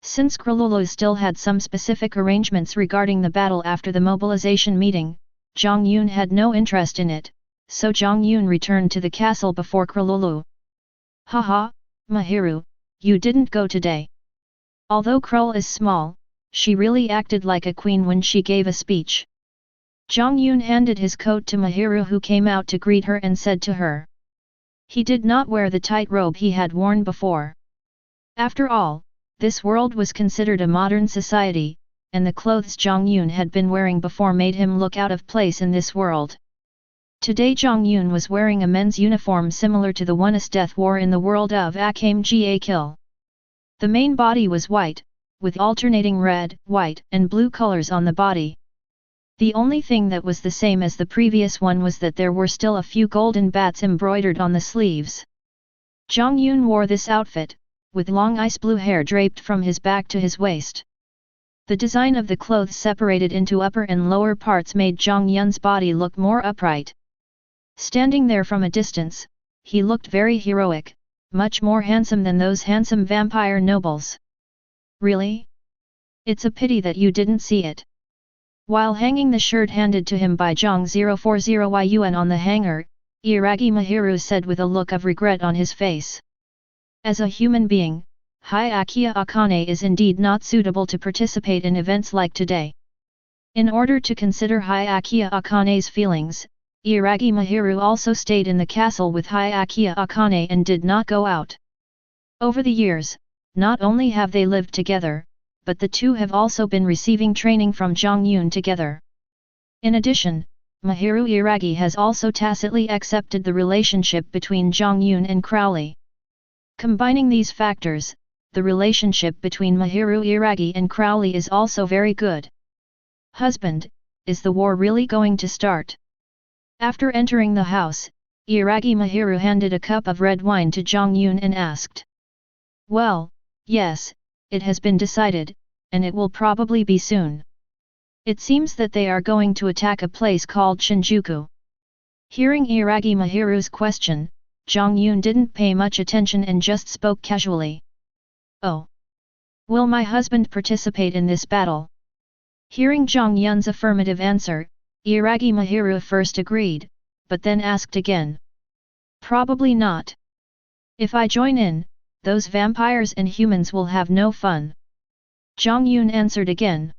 Since Krululu still had some specific arrangements regarding the battle after the mobilization meeting, Jiang Yun had no interest in it, so Jiang Yun returned to the castle before Krululu. Haha, Mahiru, you didn't go today. Although Krull is small, she really acted like a queen when she gave a speech. Jiang Yun handed his coat to Mahiru, who came out to greet her and said to her. He did not wear the tight robe he had worn before. After all, this world was considered a modern society, and the clothes Jiang Yun had been wearing before made him look out of place in this world. Today Jiang Yun was wearing a men's uniform similar to the one Death wore in the world of Akame ga Kill. The main body was white, with alternating red, white, and blue colors on the body. The only thing that was the same as the previous one was that there were still a few golden bats embroidered on the sleeves. Jiang Yun wore this outfit, with long ice blue hair draped from his back to his waist. The design of the clothes separated into upper and lower parts made Jiang Yun's body look more upright. Standing there from a distance, he looked very heroic, much more handsome than those handsome vampire nobles. Really? It's a pity that you didn't see it. While hanging the shirt handed to him by Jiang 040 Yun on the hanger, Iragi Mahiru said with a look of regret on his face. As a human being, Hyakuya Akane is indeed not suitable to participate in events like today. In order to consider Hyakuya Akane's feelings, Iragi Mahiru also stayed in the castle with Hyakuya Akane and did not go out. Over the years, not only have they lived together, but the two have also been receiving training from Jiang Yun together. In addition, Mahiru Iragi has also tacitly accepted the relationship between Jiang Yun and Crowley. Combining these factors, the relationship between Mahiru Iragi and Crowley is also very good. Husband, is the war really going to start? After entering the house, Iragi Mahiru handed a cup of red wine to Jiang Yun and asked. Well, yes, it has been decided, and it will probably be soon. It seems that they are going to attack a place called Shinjuku. Hearing Iragi Mahiru's question, Jiang Yun didn't pay much attention and just spoke casually. Oh. Will my husband participate in this battle? Hearing Jiang Yun's affirmative answer, Iragi Mahiru first agreed, but then asked again. Probably not. If I join in, those vampires and humans will have no fun. Jiang Yun answered again.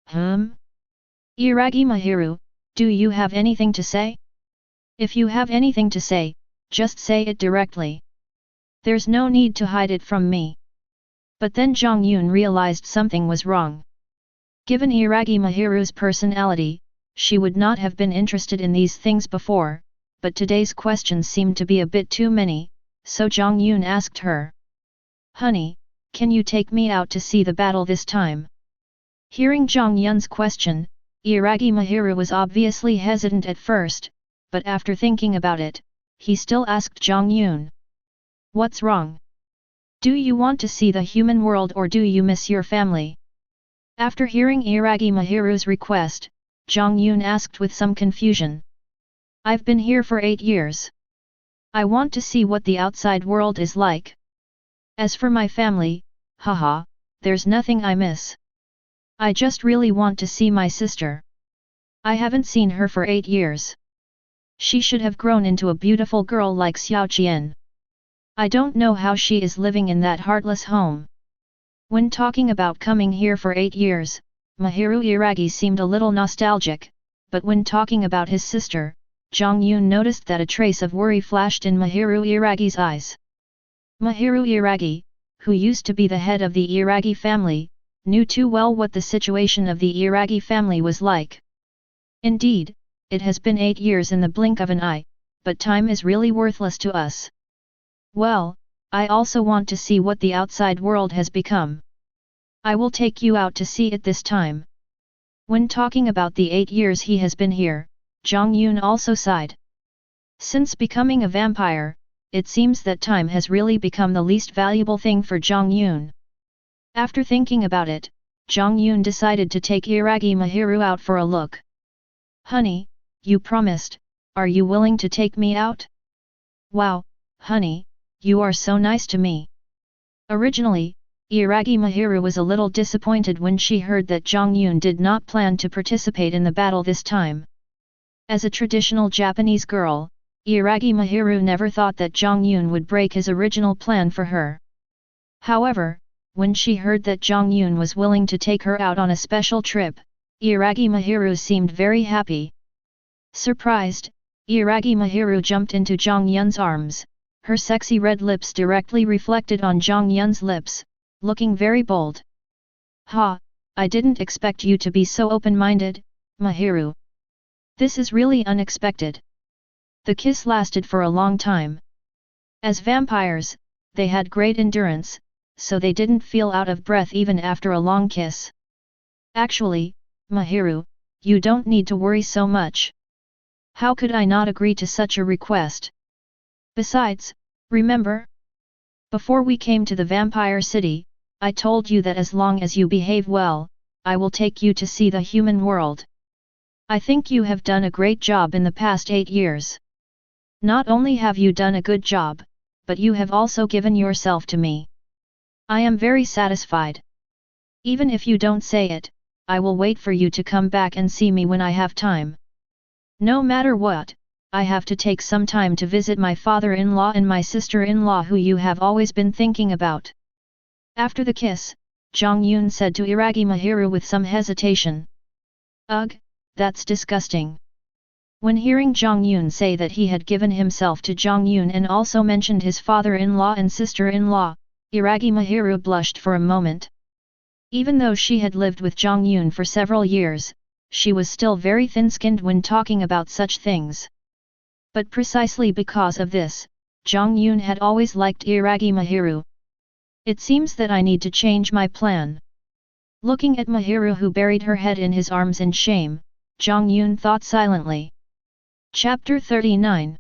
Iragi Mahiru, do you have anything to say? If you have anything to say, just say it directly. There's no need to hide it from me. But then Jiang Yun realized something was wrong. Given Iragi Mahiru's personality, she would not have been interested in these things before, but today's questions seemed to be a bit too many, so Jiang Yun asked her. Honey, can you take me out to see the battle this time? Hearing Jiang Yun's question, Iragi Mahiru was obviously hesitant at first, but after thinking about it, he still asked Jiang Yun. What's wrong? Do you want to see the human world or do you miss your family? After hearing Iragi Mahiru's request, Jiang Yun asked with some confusion. I've been here for 8 years. I want to see what the outside world is like. As for my family, haha, there's nothing I miss. I just really want to see my sister. I haven't seen her for 8 years. She should have grown into a beautiful girl like Xiao Qian. I don't know how she is living in that heartless home. When talking about coming here for 8 years, Mahiru Iragi seemed a little nostalgic, but when talking about his sister, Jiang Yun noticed that a trace of worry flashed in Mahiru Iragi's eyes. Mahiru Iragi, who used to be the head of the Iragi family, knew too well what the situation of the Iragi family was like. Indeed, it has been 8 years in the blink of an eye, but time is really worthless to us. Well, I also want to see what the outside world has become. I will take you out to see it this time. When talking about the 8 years he has been here, Jiang Yun also sighed. Since becoming a vampire, it seems that time has really become the least valuable thing for Jiang Yun. After thinking about it, Jiang Yun decided to take Iragi Mahiru out for a look. Honey, you promised, are you willing to take me out? Wow, honey, you are so nice to me. Originally, Iragi Mahiru was a little disappointed when she heard that Jiang Yun did not plan to participate in the battle this time. As a traditional Japanese girl, Iragi Mahiru never thought that Jiang Yun would break his original plan for her. However, when she heard that Jiang Yun was willing to take her out on a special trip, Iragi Mahiru seemed very happy. Surprised, Iragi Mahiru jumped into Jiang Yun's arms, Her sexy red lips directly reflected on Jiang Yun's lips, looking very bold. Ha, I didn't expect you to be so open-minded, Mahiru. This is really unexpected. The kiss lasted for a long time. As vampires, they had great endurance, so they didn't feel out of breath even after a long kiss. Actually, Mahiru, you don't need to worry so much. How could I not agree to such a request? Besides, remember? Before we came to the vampire city, I told you that as long as you behave well, I will take you to see the human world. I think you have done a great job in the past 8 years. Not only have you done a good job, but you have also given yourself to me. I am very satisfied. Even if you don't say it, I will wait for you to come back and see me when I have time. No matter what, I have to take some time to visit my father-in-law and my sister-in-law who you have always been thinking about. After the kiss, Jiang Yun said to Iragi Mahiru with some hesitation. Ugh, that's disgusting. When hearing Jiang Yun say that he had given himself to Jiang Yun and also mentioned his father-in-law and sister-in-law, Iragi Mahiru blushed for a moment. Even though she had lived with Jiang Yun for several years, she was still very thin-skinned when talking about such things. But precisely because of this, Jiang Yun had always liked Iragi Mahiru. It seems that I need to change my plan. Looking at Mahiru who buried her head in his arms in shame, Jiang Yun thought silently. Chapter 39.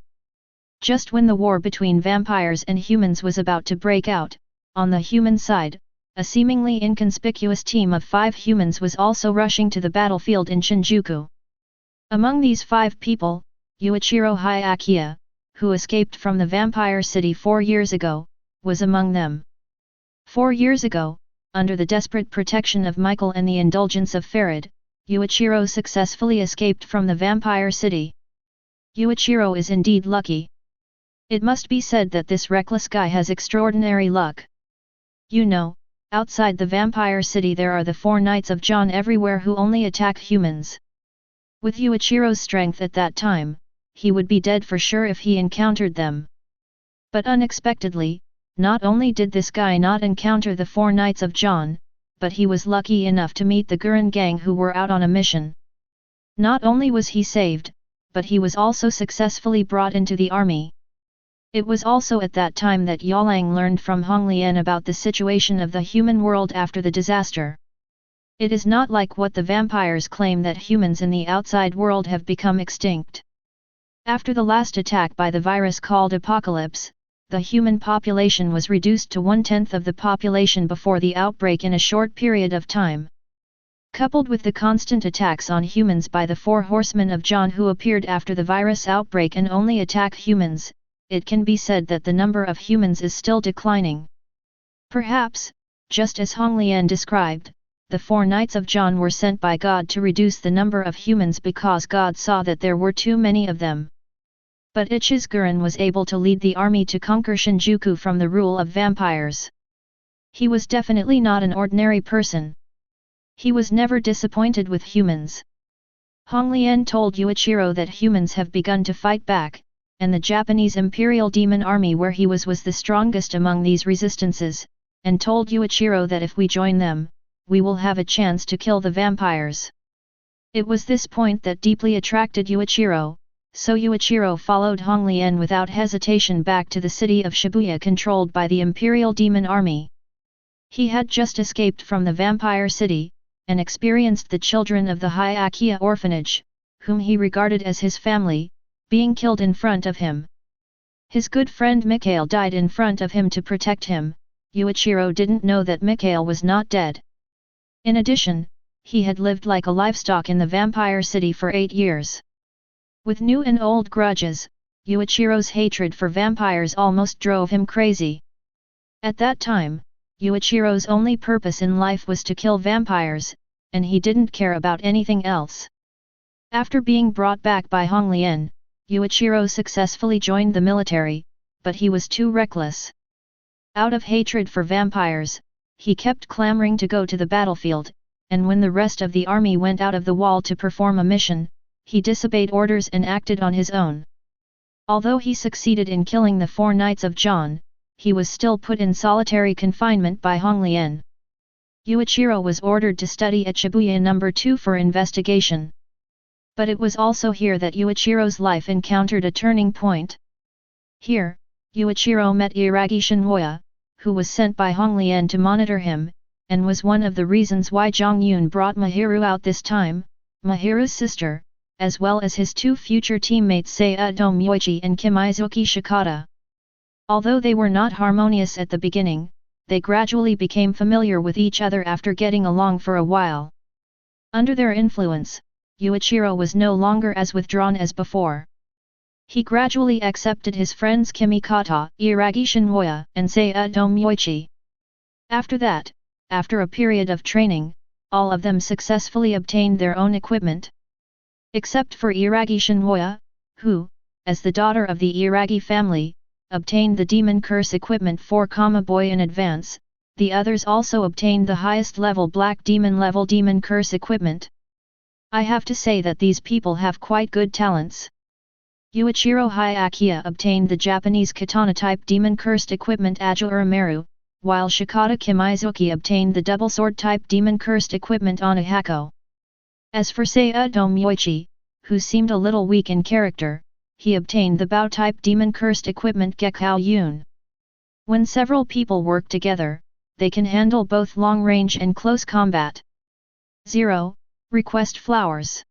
Just when the war between vampires and humans was about to break out, on the human side, a seemingly inconspicuous team of 5 humans was also rushing to the battlefield in Shinjuku. Among these 5 people, Yuichiro Hyakuya, who escaped from the vampire city 4 years ago, was among them. 4 years ago, under the desperate protection of Michael and the indulgence of Farid, Yuichiro successfully escaped from the vampire city. Yuichiro is indeed lucky. It must be said that this reckless guy has extraordinary luck. You know, outside the vampire city there are the 4 Knights of John everywhere who only attack humans. With Yuichiro's strength at that time, he would be dead for sure if he encountered them. But unexpectedly, not only did this guy not encounter the 4 Knights of John, but he was lucky enough to meet the Gurren gang who were out on a mission. Not only was he saved, but he was also successfully brought into the army. It was also at that time that Yaolang learned from Honglian about the situation of the human world after the disaster. It is not like what the vampires claim that humans in the outside world have become extinct. After the last attack by the virus called Apocalypse, the human population was reduced to 1/10 of the population before the outbreak in a short period of time. Coupled with the constant attacks on humans by the 4 horsemen of John who appeared after the virus outbreak and only attack humans, it can be said that the number of humans is still declining. Perhaps, just as Honglian described, the 4 Knights of John were sent by God to reduce the number of humans because God saw that there were too many of them. But Ichizguren was able to lead the army to conquer Shinjuku from the rule of vampires. He was definitely not an ordinary person. He was never disappointed with humans. Honglian told Yuichiro that humans have begun to fight back, and the Japanese Imperial Demon Army where he was the strongest among these resistances, and told Yuichiro that if we join them, we will have a chance to kill the vampires. It was this point that deeply attracted Yuichiro, so Yuichiro followed Honglian without hesitation back to the city of Shibuya controlled by the Imperial Demon Army. He had just escaped from the vampire city, and experienced the children of the Hyakuya orphanage, whom he regarded as his family, being killed in front of him. His good friend Mikhail died in front of him to protect him. Yuichiro didn't know that Mikhail was not dead. In addition, he had lived like a livestock in the vampire city for 8 years. With new and old grudges, Yuichiro's hatred for vampires almost drove him crazy. At that time, Yuichiro's only purpose in life was to kill vampires, and he didn't care about anything else. After being brought back by Honglian, Yuichiro successfully joined the military, but he was too reckless. Out of hatred for vampires, he kept clamoring to go to the battlefield, and when the rest of the army went out of the wall to perform a mission, he disobeyed orders and acted on his own. Although he succeeded in killing the 4 Knights of John, he was still put in solitary confinement by Hong Lian. Yuichiro was ordered to study at Shibuya No. 2 for investigation. But it was also here that Yuichiro's life encountered a turning point. Here, Yuichiro met Iragi Shinwoya, who was sent by Hong Lian to monitor him, and was one of the reasons why Jiang Yun brought Mahiru out this time, Mahiru's sister, as well as his 2 future teammates Saito Myoichi and Kimizuki Shikata. Although they were not harmonious at the beginning, they gradually became familiar with each other after getting along for a while. Under their influence, Yuichiro was no longer as withdrawn as before. He gradually accepted his friends Kimikata, Iragi Shinwoya, and Saito Myoichi. After that, after a period of training, all of them successfully obtained their own equipment. Except for Iragi Shinwoya, who, as the daughter of the Iragi family, obtained the Demon Curse equipment for Kama Boy in advance, the others also obtained the highest level Black Demon level Demon Curse equipment. I have to say that these people have quite good talents. Yuichiro Hyakuya obtained the Japanese katana type Demon Cursed equipment Aju Urameru, while Shikata Kimizuki obtained the double sword type Demon Cursed equipment Onahako. As for Saito Myoichi, who seemed a little weak in character, he obtained the Bao type Demon Cursed equipment Gekao Yun. When several people work together, they can handle both long range and close combat. 0. Request flowers.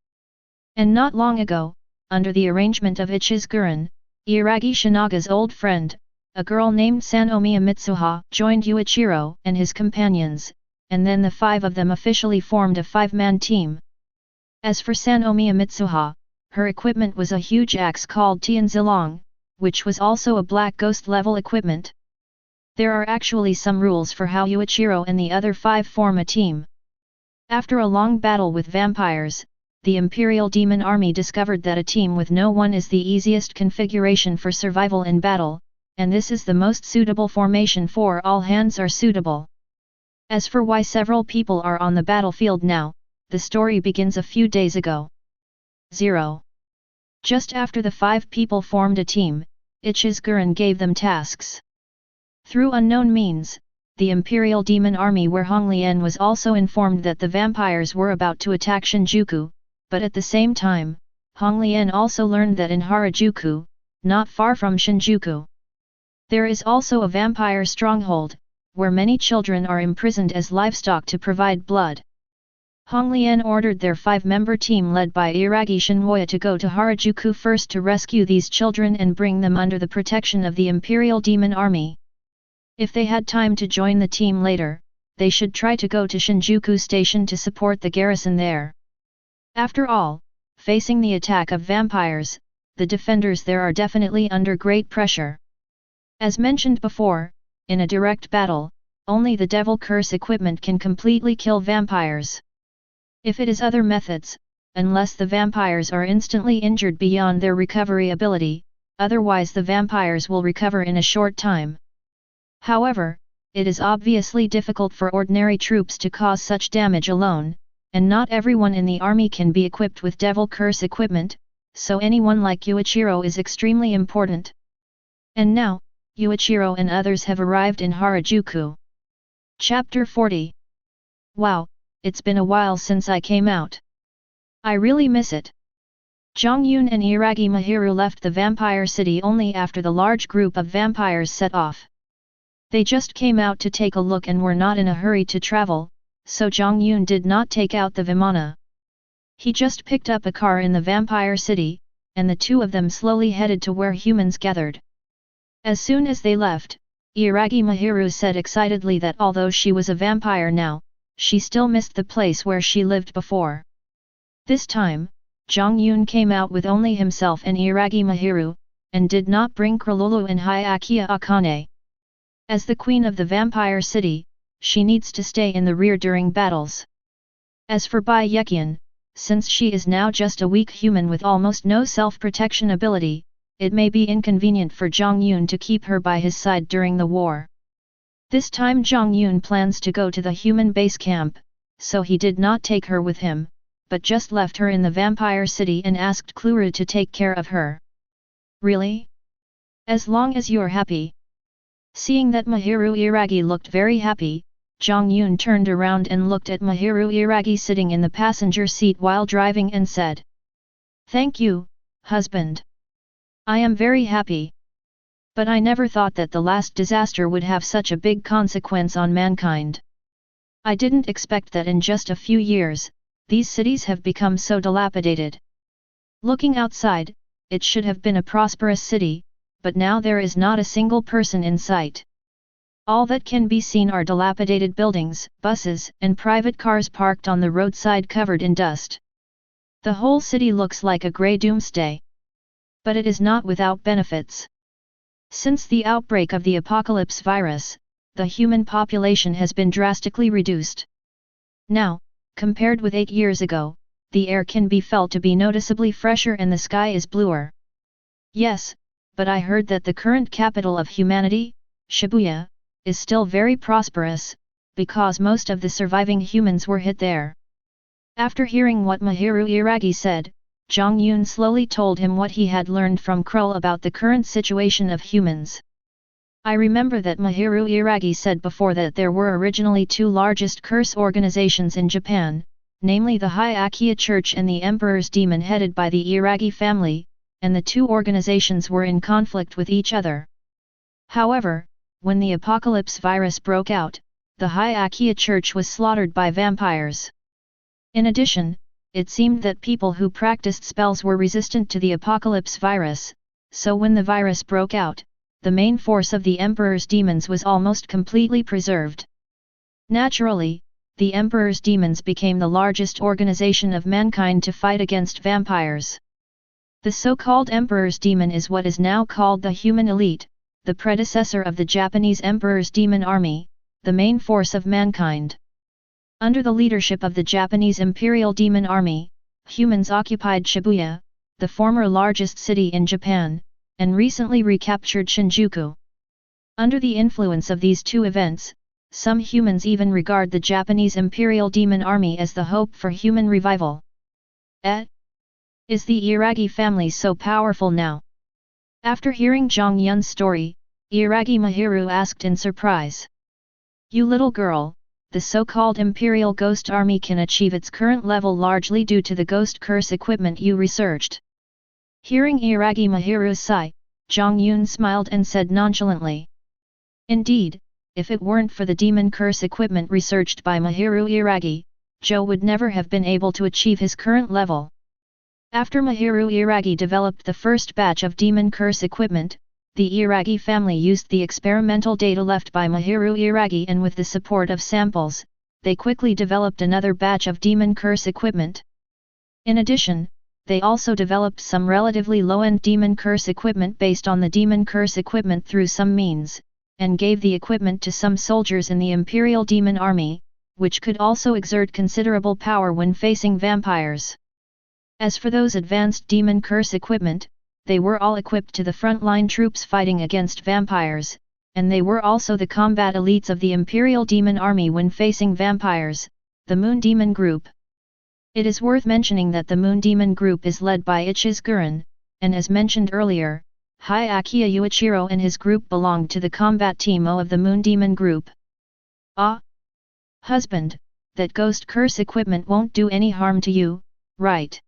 And not long ago, under the arrangement of Ichizuguren, Iragi Shinaga's old friend, a girl named Sanomiya Mitsuha, joined Yuichiro and his companions, and then the 5 of them officially formed a 5-man team. As for Sanomiya Mitsuha, her equipment was a huge axe called Tianzilong, which was also a Black Ghost level equipment. There are actually some rules for how Yuichiro and the other 5 form a team. After a long battle with vampires, the Imperial Demon Army discovered that a team with no one is the easiest configuration for survival in battle, and this is the most suitable formation for all hands are suitable. As for why several people are on the battlefield now, the story begins a few days ago. 0. Just after the 5 people formed a team, Ichizuguren gave them tasks. Through unknown means, the Imperial Demon Army where Hong Lian was also informed that the vampires were about to attack Shinjuku, but at the same time, Hong Lian also learned that in Harajuku, not far from Shinjuku, there is also a vampire stronghold, where many children are imprisoned as livestock to provide blood. Hong Lian ordered their 5-member team led by Iragi Shinwoya to go to Harajuku first to rescue these children and bring them under the protection of the Imperial Demon Army. If they had time to join the team later, they should try to go to Shinjuku Station to support the garrison there. After all, facing the attack of vampires, the defenders there are definitely under great pressure. As mentioned before, in a direct battle, only the Devil Curse equipment can completely kill vampires. If it is other methods, unless the vampires are instantly injured beyond their recovery ability, otherwise the vampires will recover in a short time. However, it is obviously difficult for ordinary troops to cause such damage alone, and not everyone in the army can be equipped with Devil Curse equipment, so anyone like Yuichiro is extremely important. And now, Yuichiro and others have arrived in Harajuku. Chapter 40. Wow, it's been a while since I came out. I really miss it. Jiang Yun and Iragi Mahiru left the vampire city only after the large group of vampires set off. They just came out to take a look and were not in a hurry to travel, so Jiang Yun did not take out the Vimana. He just picked up a car in the vampire city, and the 2 of them slowly headed to where humans gathered. As soon as they left, Iragi Mahiru said excitedly that although she was a vampire now, she still missed the place where she lived before. This time, Jiang Yun came out with only himself and Iragi Mahiru, and did not bring Kralulu and Hyakuya Akane. As the queen of the vampire city, she needs to stay in the rear during battles. As for Bai Yekian, since she is now just a weak human with almost no self-protection ability, it may be inconvenient for Jiang Yun to keep her by his side during the war. This time Jiang Yun plans to go to the human base camp, so he did not take her with him, but just left her in the vampire city and asked Kluru to take care of her. Really? As long as you're happy. Seeing that Mahiru Iragi looked very happy, Jiang Yun turned around and looked at Mahiru Iragi sitting in the passenger seat while driving and said, "Thank you, husband. I am very happy. But I never thought that the last disaster would have such a big consequence on mankind. I didn't expect that in just a few years, these cities have become so dilapidated. Looking outside, it should have been a prosperous city, but now there is not a single person in sight. All that can be seen are dilapidated buildings, buses, and private cars parked on the roadside covered in dust. The whole city looks like a grey doomsday. But it is not without benefits. Since the outbreak of the apocalypse virus, the human population has been drastically reduced. Now, compared with 8 years ago, the air can be felt to be noticeably fresher and the sky is bluer. Yes, but I heard that the current capital of humanity, Shibuya, is still very prosperous, because most of the surviving humans were hit there." After hearing what Mahiru Iragi said, Jiang Yun slowly told him what he had learned from Krull about the current situation of humans. "I remember that Mahiru Iragi said before that there were originally 2 largest curse organizations in Japan, namely the Hyakuya Church and the Emperor's Demon headed by the Iragi family, and the 2 organizations were in conflict with each other. However, when the apocalypse virus broke out, the Hyakuya Church was slaughtered by vampires. In addition, it seemed that people who practiced spells were resistant to the apocalypse virus, so when the virus broke out, the main force of the Emperor's demons was almost completely preserved. Naturally, the Emperor's demons became the largest organization of mankind to fight against vampires. The so-called Emperor's demon is what is now called the human elite, the predecessor of the Japanese Emperor's demon army, the main force of mankind. Under the leadership of the Japanese Imperial Demon Army, humans occupied Shibuya, the former largest city in Japan, and recently recaptured Shinjuku. Under the influence of these 2 events, some humans even regard the Japanese Imperial Demon Army as the hope for human revival. Is the Iragi family so powerful now? After hearing Jiang Yun's story, Iragi Mahiru asked in surprise. You little girl, the so-called Imperial Ghost Army can achieve its current level largely due to the ghost curse equipment you researched. Hearing Iragi Mahiru's sigh, Jiang Yun smiled and said nonchalantly. Indeed, if it weren't for the demon curse equipment researched by Mahiru Iragi, Joe would never have been able to achieve his current level. After Mahiru Iragi developed the first batch of demon curse equipment, the Iragi family used the experimental data left by Mahiru Iragi and with the support of samples, they quickly developed another batch of demon curse equipment. In addition, they also developed some relatively low-end demon curse equipment based on the demon curse equipment through some means, and gave the equipment to some soldiers in the Imperial Demon Army, which could also exert considerable power when facing vampires. As for those advanced demon curse equipment, they were all equipped to the frontline troops fighting against vampires, and they were also the combat elites of the Imperial Demon Army when facing vampires, the Moon Demon Group. It is worth mentioning that the Moon Demon Group is led by Ichizuguren, and as mentioned earlier, Hyakuya Yuichiro and his group belonged to the combat team O of the Moon Demon Group. Ah! Husband, that ghost curse equipment won't do any harm to you, right?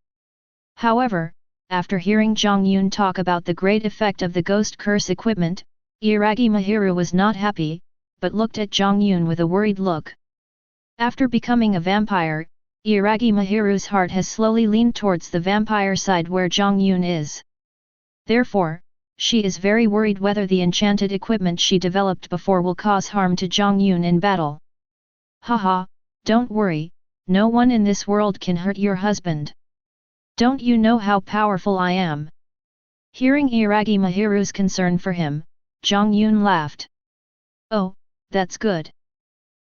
However, after hearing Jiang Yun talk about the great effect of the ghost curse equipment, Iragi Mahiru was not happy, but looked at Jiang Yun with a worried look. After becoming a vampire, Iragi Mahiru's heart has slowly leaned towards the vampire side where Jiang Yun is. Therefore, she is very worried whether the enchanted equipment she developed before will cause harm to Jiang Yun in battle. Haha, don't worry, no one in this world can hurt your husband. Don't you know how powerful I am? Hearing Iragi Mahiru's concern for him, Jiang Yun laughed. Oh, that's good.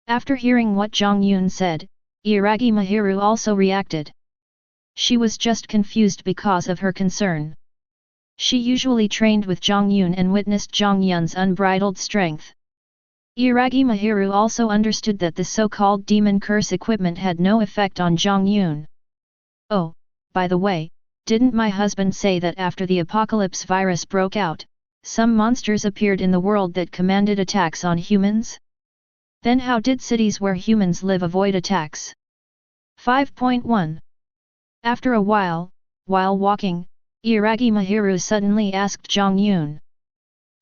After hearing what Jiang Yun said, Iragi Mahiru also reacted. She was just confused because of her concern. She usually trained with Jiang Yun and witnessed Jiang Yun's unbridled strength. Iragi Mahiru also understood that the so-called demon curse equipment had no effect on Jiang Yun. Oh, by the way, didn't my husband say that after the apocalypse virus broke out, some monsters appeared in the world that commanded attacks on humans? Then how did cities where humans live avoid attacks? 5.1. After a while walking, Iragi Mahiru suddenly asked Jiang Yun.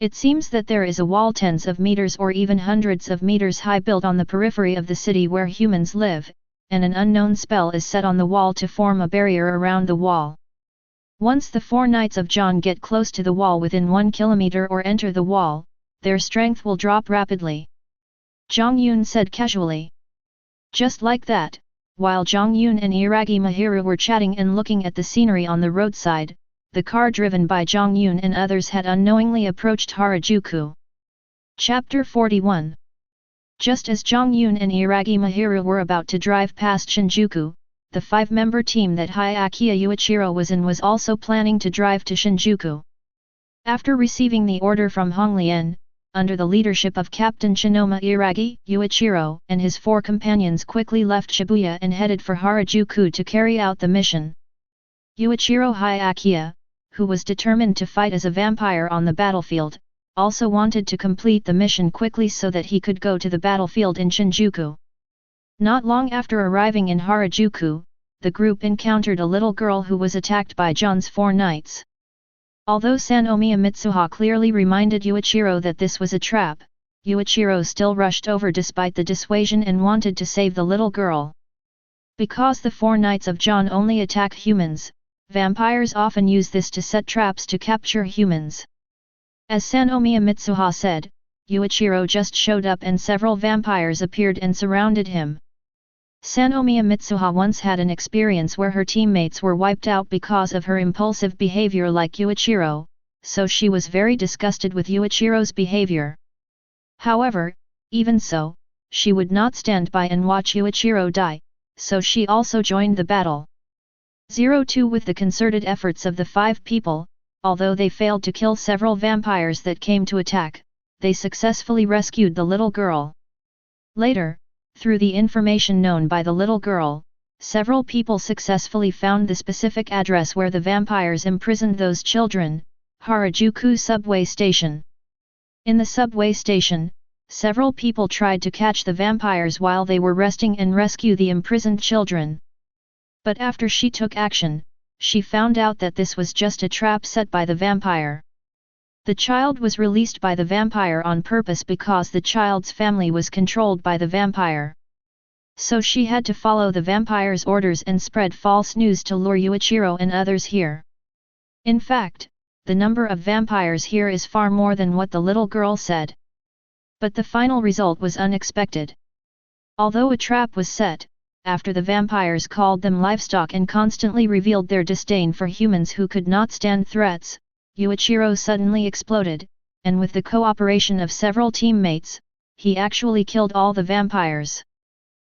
It seems that there is a wall tens of meters or even hundreds of meters high built on the periphery of the city where humans live, and an unknown spell is set on the wall to form a barrier around the wall. Once the 4 Knights of Jiang get close to the wall within 1 kilometer or enter the wall, their strength will drop rapidly. Jiang Yun said casually. Just like that, while Jiang Yun and Iragi Mahiru were chatting and looking at the scenery on the roadside, the car driven by Jiang Yun and others had unknowingly approached Harajuku. Chapter 41. Just as Jiang Yun and Iragi Mahiru were about to drive past Shinjuku, the 5-member team that Hyakuya Yuichiro was in was also planning to drive to Shinjuku. After receiving the order from Honglien, under the leadership of Captain Shinoma Iragi, Yuichiro and his 4 companions quickly left Shibuya and headed for Harajuku to carry out the mission. Yuichiro Hyakuya, who was determined to fight as a vampire on the battlefield, also wanted to complete the mission quickly so that he could go to the battlefield in Shinjuku. Not long after arriving in Harajuku, the group encountered a little girl who was attacked by John's 4 knights. Although Sanomiya Mitsuha clearly reminded Yuichiro that this was a trap, Yuichiro still rushed over despite the dissuasion and wanted to save the little girl. Because the 4 knights of John only attack humans, vampires often use this to set traps to capture humans. As Sanomiya Mitsuha said, Yuichiro just showed up and several vampires appeared and surrounded him. Sanomiya Mitsuha once had an experience where her teammates were wiped out because of her impulsive behavior like Yuichiro, so she was very disgusted with Yuichiro's behavior. However, even so, she would not stand by and watch Yuichiro die, so she also joined the battle. 02 With the concerted efforts of the 5 people, although they failed to kill several vampires that came to attack, they successfully rescued the little girl. Later, through the information known by the little girl, several people successfully found the specific address where the vampires imprisoned those children, Harajuku subway station. In the subway station, several people tried to catch the vampires while they were resting and rescue the imprisoned children. But after she took action, she found out that this was just a trap set by the vampire. The child was released by the vampire on purpose because the child's family was controlled by the vampire. So she had to follow the vampire's orders and spread false news to lure Yuichiro and others here. In fact, the number of vampires here is far more than what the little girl said. But the final result was unexpected. Although a trap was set, after the vampires called them livestock and constantly revealed their disdain for humans who could not stand threats, Yuichiro suddenly exploded, and with the cooperation of several teammates, he actually killed all the vampires.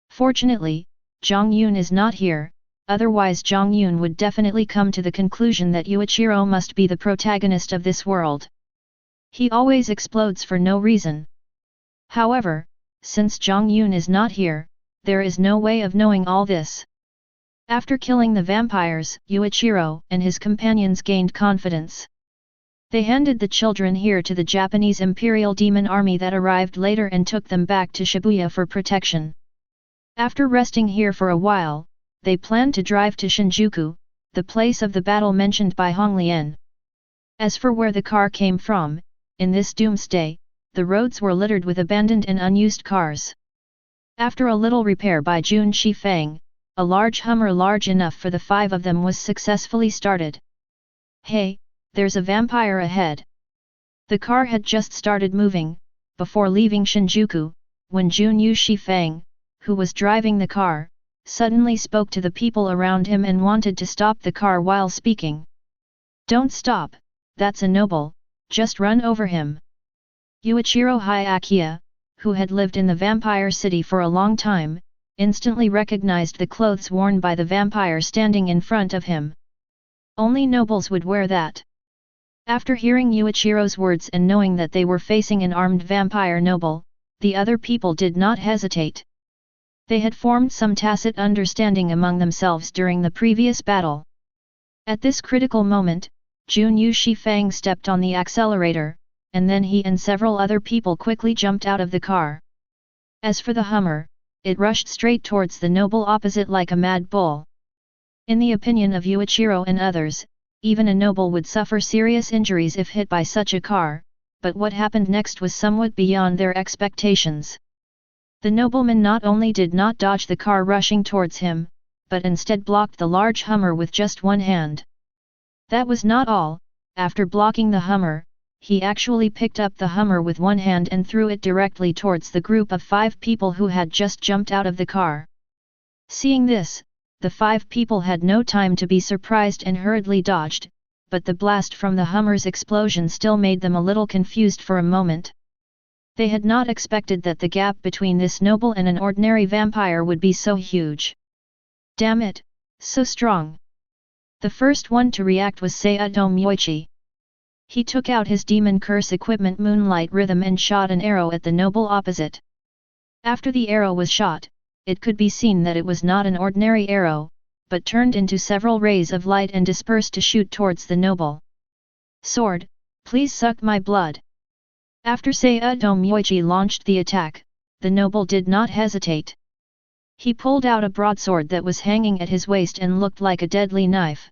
Fortunately, Jiang Yun is not here, otherwise Jiang Yun would definitely come to the conclusion that Yuichiro must be the protagonist of this world. He always explodes for no reason. However, since Jiang Yun is not here, there is no way of knowing all this. After killing the vampires, Yuichiro and his companions gained confidence. They handed the children here to the Japanese Imperial Demon Army that arrived later and took them back to Shibuya for protection. After resting here for a while, they planned to drive to Shinjuku, the place of the battle mentioned by Honglien. As for where the car came from, in this doomsday, the roads were littered with abandoned and unused cars. After a little repair by Jun Shifeng, a large Hummer large enough for the 5 of them was successfully started. Hey, there's a vampire ahead. The car had just started moving, before leaving Shinjuku, when Junyu Shifeng, who was driving the car, suddenly spoke to the people around him and wanted to stop the car while speaking. Don't stop, that's a noble, just run over him. Yuichiro Hyakuya, who had lived in the vampire city for a long time, instantly recognized the clothes worn by the vampire standing in front of him. Only nobles would wear that. After hearing Yuichiro's words and knowing that they were facing an armed vampire noble, the other people did not hesitate. They had formed some tacit understanding among themselves during the previous battle. At this critical moment, Junyu Shifang stepped on the accelerator, and then he and several other people quickly jumped out of the car. As for the Hummer, it rushed straight towards the noble opposite like a mad bull. In the opinion of Yuichiro and others, even a noble would suffer serious injuries if hit by such a car, but what happened next was somewhat beyond their expectations. The nobleman not only did not dodge the car rushing towards him, but instead blocked the large Hummer with just one hand. That was not all. After blocking the Hummer, he actually picked up the Hummer with one hand and threw it directly towards the group of 5 people who had just jumped out of the car. Seeing this, the 5 people had no time to be surprised and hurriedly dodged, but the blast from the Hummer's explosion still made them a little confused for a moment. They had not expected that the gap between this noble and an ordinary vampire would be so huge. Damn it, so strong! The first one to react was Saito Myoichi. He took out his demon curse equipment Moonlight Rhythm and shot an arrow at the noble opposite. After the arrow was shot, it could be seen that it was not an ordinary arrow, but turned into several rays of light and dispersed to shoot towards the noble. Sword, please suck my blood. After Saito Myoichi launched the attack, the noble did not hesitate. He pulled out a broadsword that was hanging at his waist and looked like a deadly knife.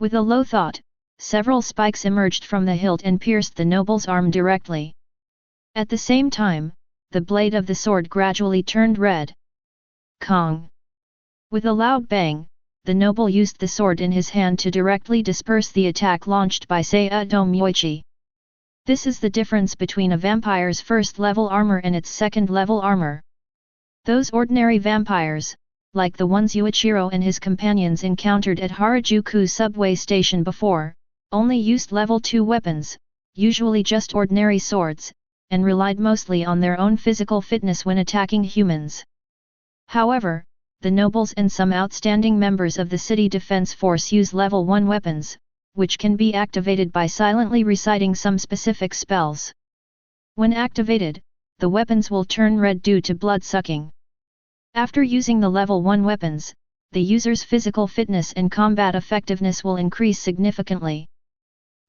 With a low thought, several spikes emerged from the hilt and pierced the noble's arm directly. At the same time, the blade of the sword gradually turned red. Kong! With a loud bang, the noble used the sword in his hand to directly disperse the attack launched by Saito Myoichi. This is the difference between a vampire's first-level armor and its second-level armor. Those ordinary vampires, like the ones Yuichiro and his companions encountered at Harajuku subway station before, only used level 2 weapons, usually just ordinary swords, and relied mostly on their own physical fitness when attacking humans. However, the nobles and some outstanding members of the city defense force use level 1 weapons, which can be activated by silently reciting some specific spells. When activated, the weapons will turn red due to blood-sucking. After using the level 1 weapons, the user's physical fitness and combat effectiveness will increase significantly.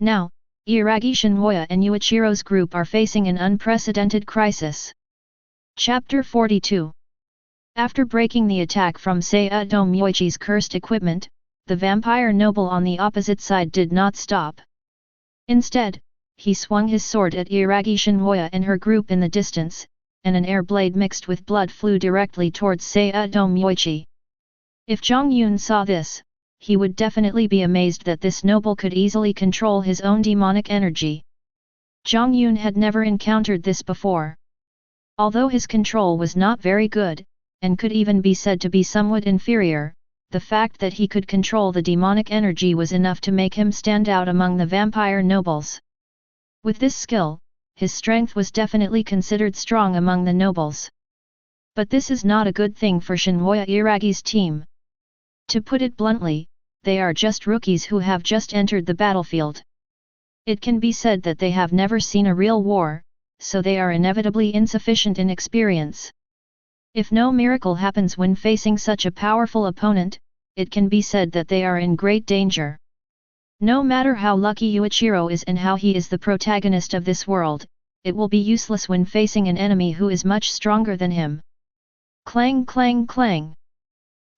Now, Iragi Shinwoya and Yuichiro's group are facing an unprecedented crisis. Chapter 42. After breaking the attack from Saito Myoichi's cursed equipment, the vampire noble on the opposite side did not stop. Instead, he swung his sword at Iragi Shinwoya and her group in the distance, and an air blade mixed with blood flew directly towards Saito Myoichi. If Jiang Yun saw this, he would definitely be amazed that this noble could easily control his own demonic energy. Jiang Yun had never encountered this before. Although his control was not very good, and could even be said to be somewhat inferior, the fact that he could control the demonic energy was enough to make him stand out among the vampire nobles. With this skill, his strength was definitely considered strong among the nobles. But this is not a good thing for Shinwoya Iragi's team. To put it bluntly, they are just rookies who have just entered the battlefield. It can be said that they have never seen a real war, so they are inevitably insufficient in experience. If no miracle happens when facing such a powerful opponent, it can be said that they are in great danger. No matter how lucky Yuichiro is and how he is the protagonist of this world, it will be useless when facing an enemy who is much stronger than him. Clang clang clang!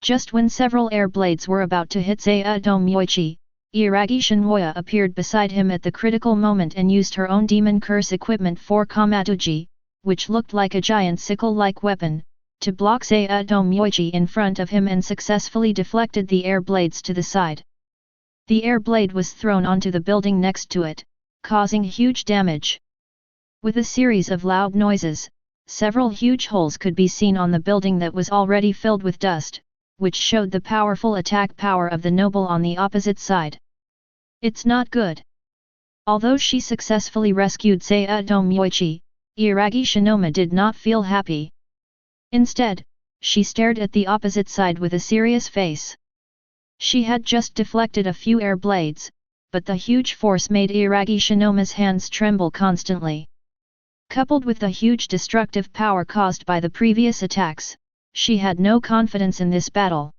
Just when several air blades were about to hit Saito Myoichi, Iragi Shinwoya appeared beside him at the critical moment and used her own demon curse equipment for Kamatuji, which looked like a giant sickle-like weapon, to block Saito Myoichi in front of him and successfully deflected the air blades to the side. The air blade was thrown onto the building next to it, causing huge damage. With a series of loud noises, several huge holes could be seen on the building that was already filled with dust, which showed the powerful attack power of the noble on the opposite side. It's not good. Although she successfully rescued Saito Myoichi, Iragi Shinoma did not feel happy. Instead, she stared at the opposite side with a serious face. She had just deflected a few air blades, but the huge force made Iragi Shinoma's hands tremble constantly. Coupled with the huge destructive power caused by the previous attacks, she had no confidence in this battle.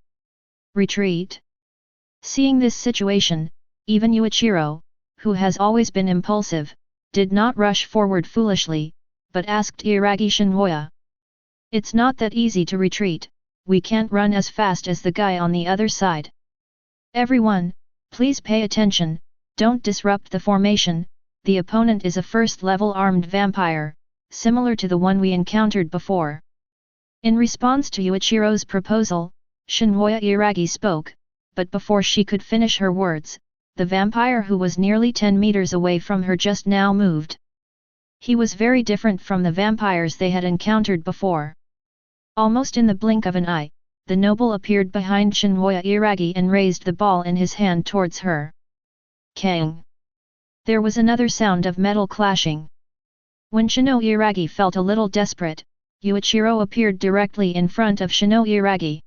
Retreat? Seeing this situation, even Yuichiro, who has always been impulsive, did not rush forward foolishly, but asked Iragi Shinhoya. It's not that easy to retreat, we can't run as fast as the guy on the other side. Everyone, please pay attention, don't disrupt the formation, the opponent is a first-level armed vampire, similar to the one we encountered before. In response to Yuichiro's proposal, Shinhoya Iragi spoke, but before she could finish her words, the vampire who was nearly 10 meters away from her just now moved. He was very different from the vampires they had encountered before. Almost in the blink of an eye, the noble appeared behind Shinhoya Iragi and raised the ball in his hand towards her. Kang! There was another sound of metal clashing. When Shino Iragi felt a little desperate, Yuichiro appeared directly in front of Shino Iragi.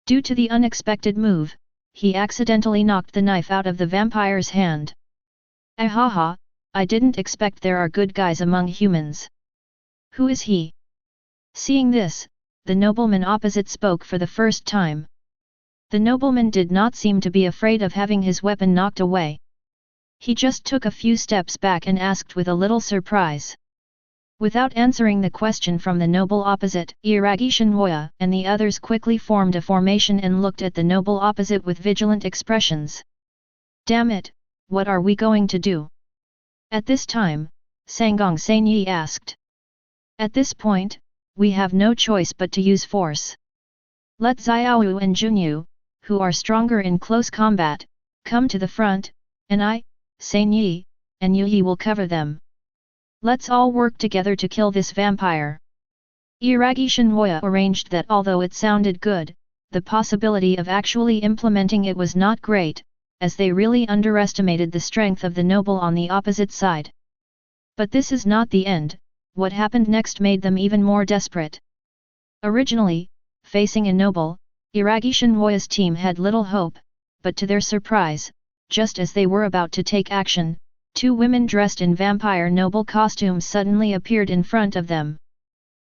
Due to the unexpected move, he accidentally knocked the knife out of the vampire's hand. Ahaha, I didn't expect there are good guys among humans. Who is he? Seeing this, the nobleman opposite spoke for the first time. The nobleman did not seem to be afraid of having his weapon knocked away. He just took a few steps back and asked with a little surprise. Without answering the question from the noble opposite, Iragi Shinhoya and the others quickly formed a formation and looked at the noble opposite with vigilant expressions. Damn it, what are we going to do? At this time, Sangong Sanyi asked. At this point, we have no choice but to use force. Let Xiaowu and Junyu, who are stronger in close combat, come to the front, and I, Sanyi, and Yuyi will cover them. Let's all work together to kill this vampire. Iragi Shinhoya arranged that although it sounded good, the possibility of actually implementing it was not great, as they really underestimated the strength of the noble on the opposite side. But this is not the end, what happened next made them even more desperate. Originally, facing a noble, Iragi Shinhoya's team had little hope, but to their surprise, just as they were about to take action, two women dressed in vampire noble costumes suddenly appeared in front of them.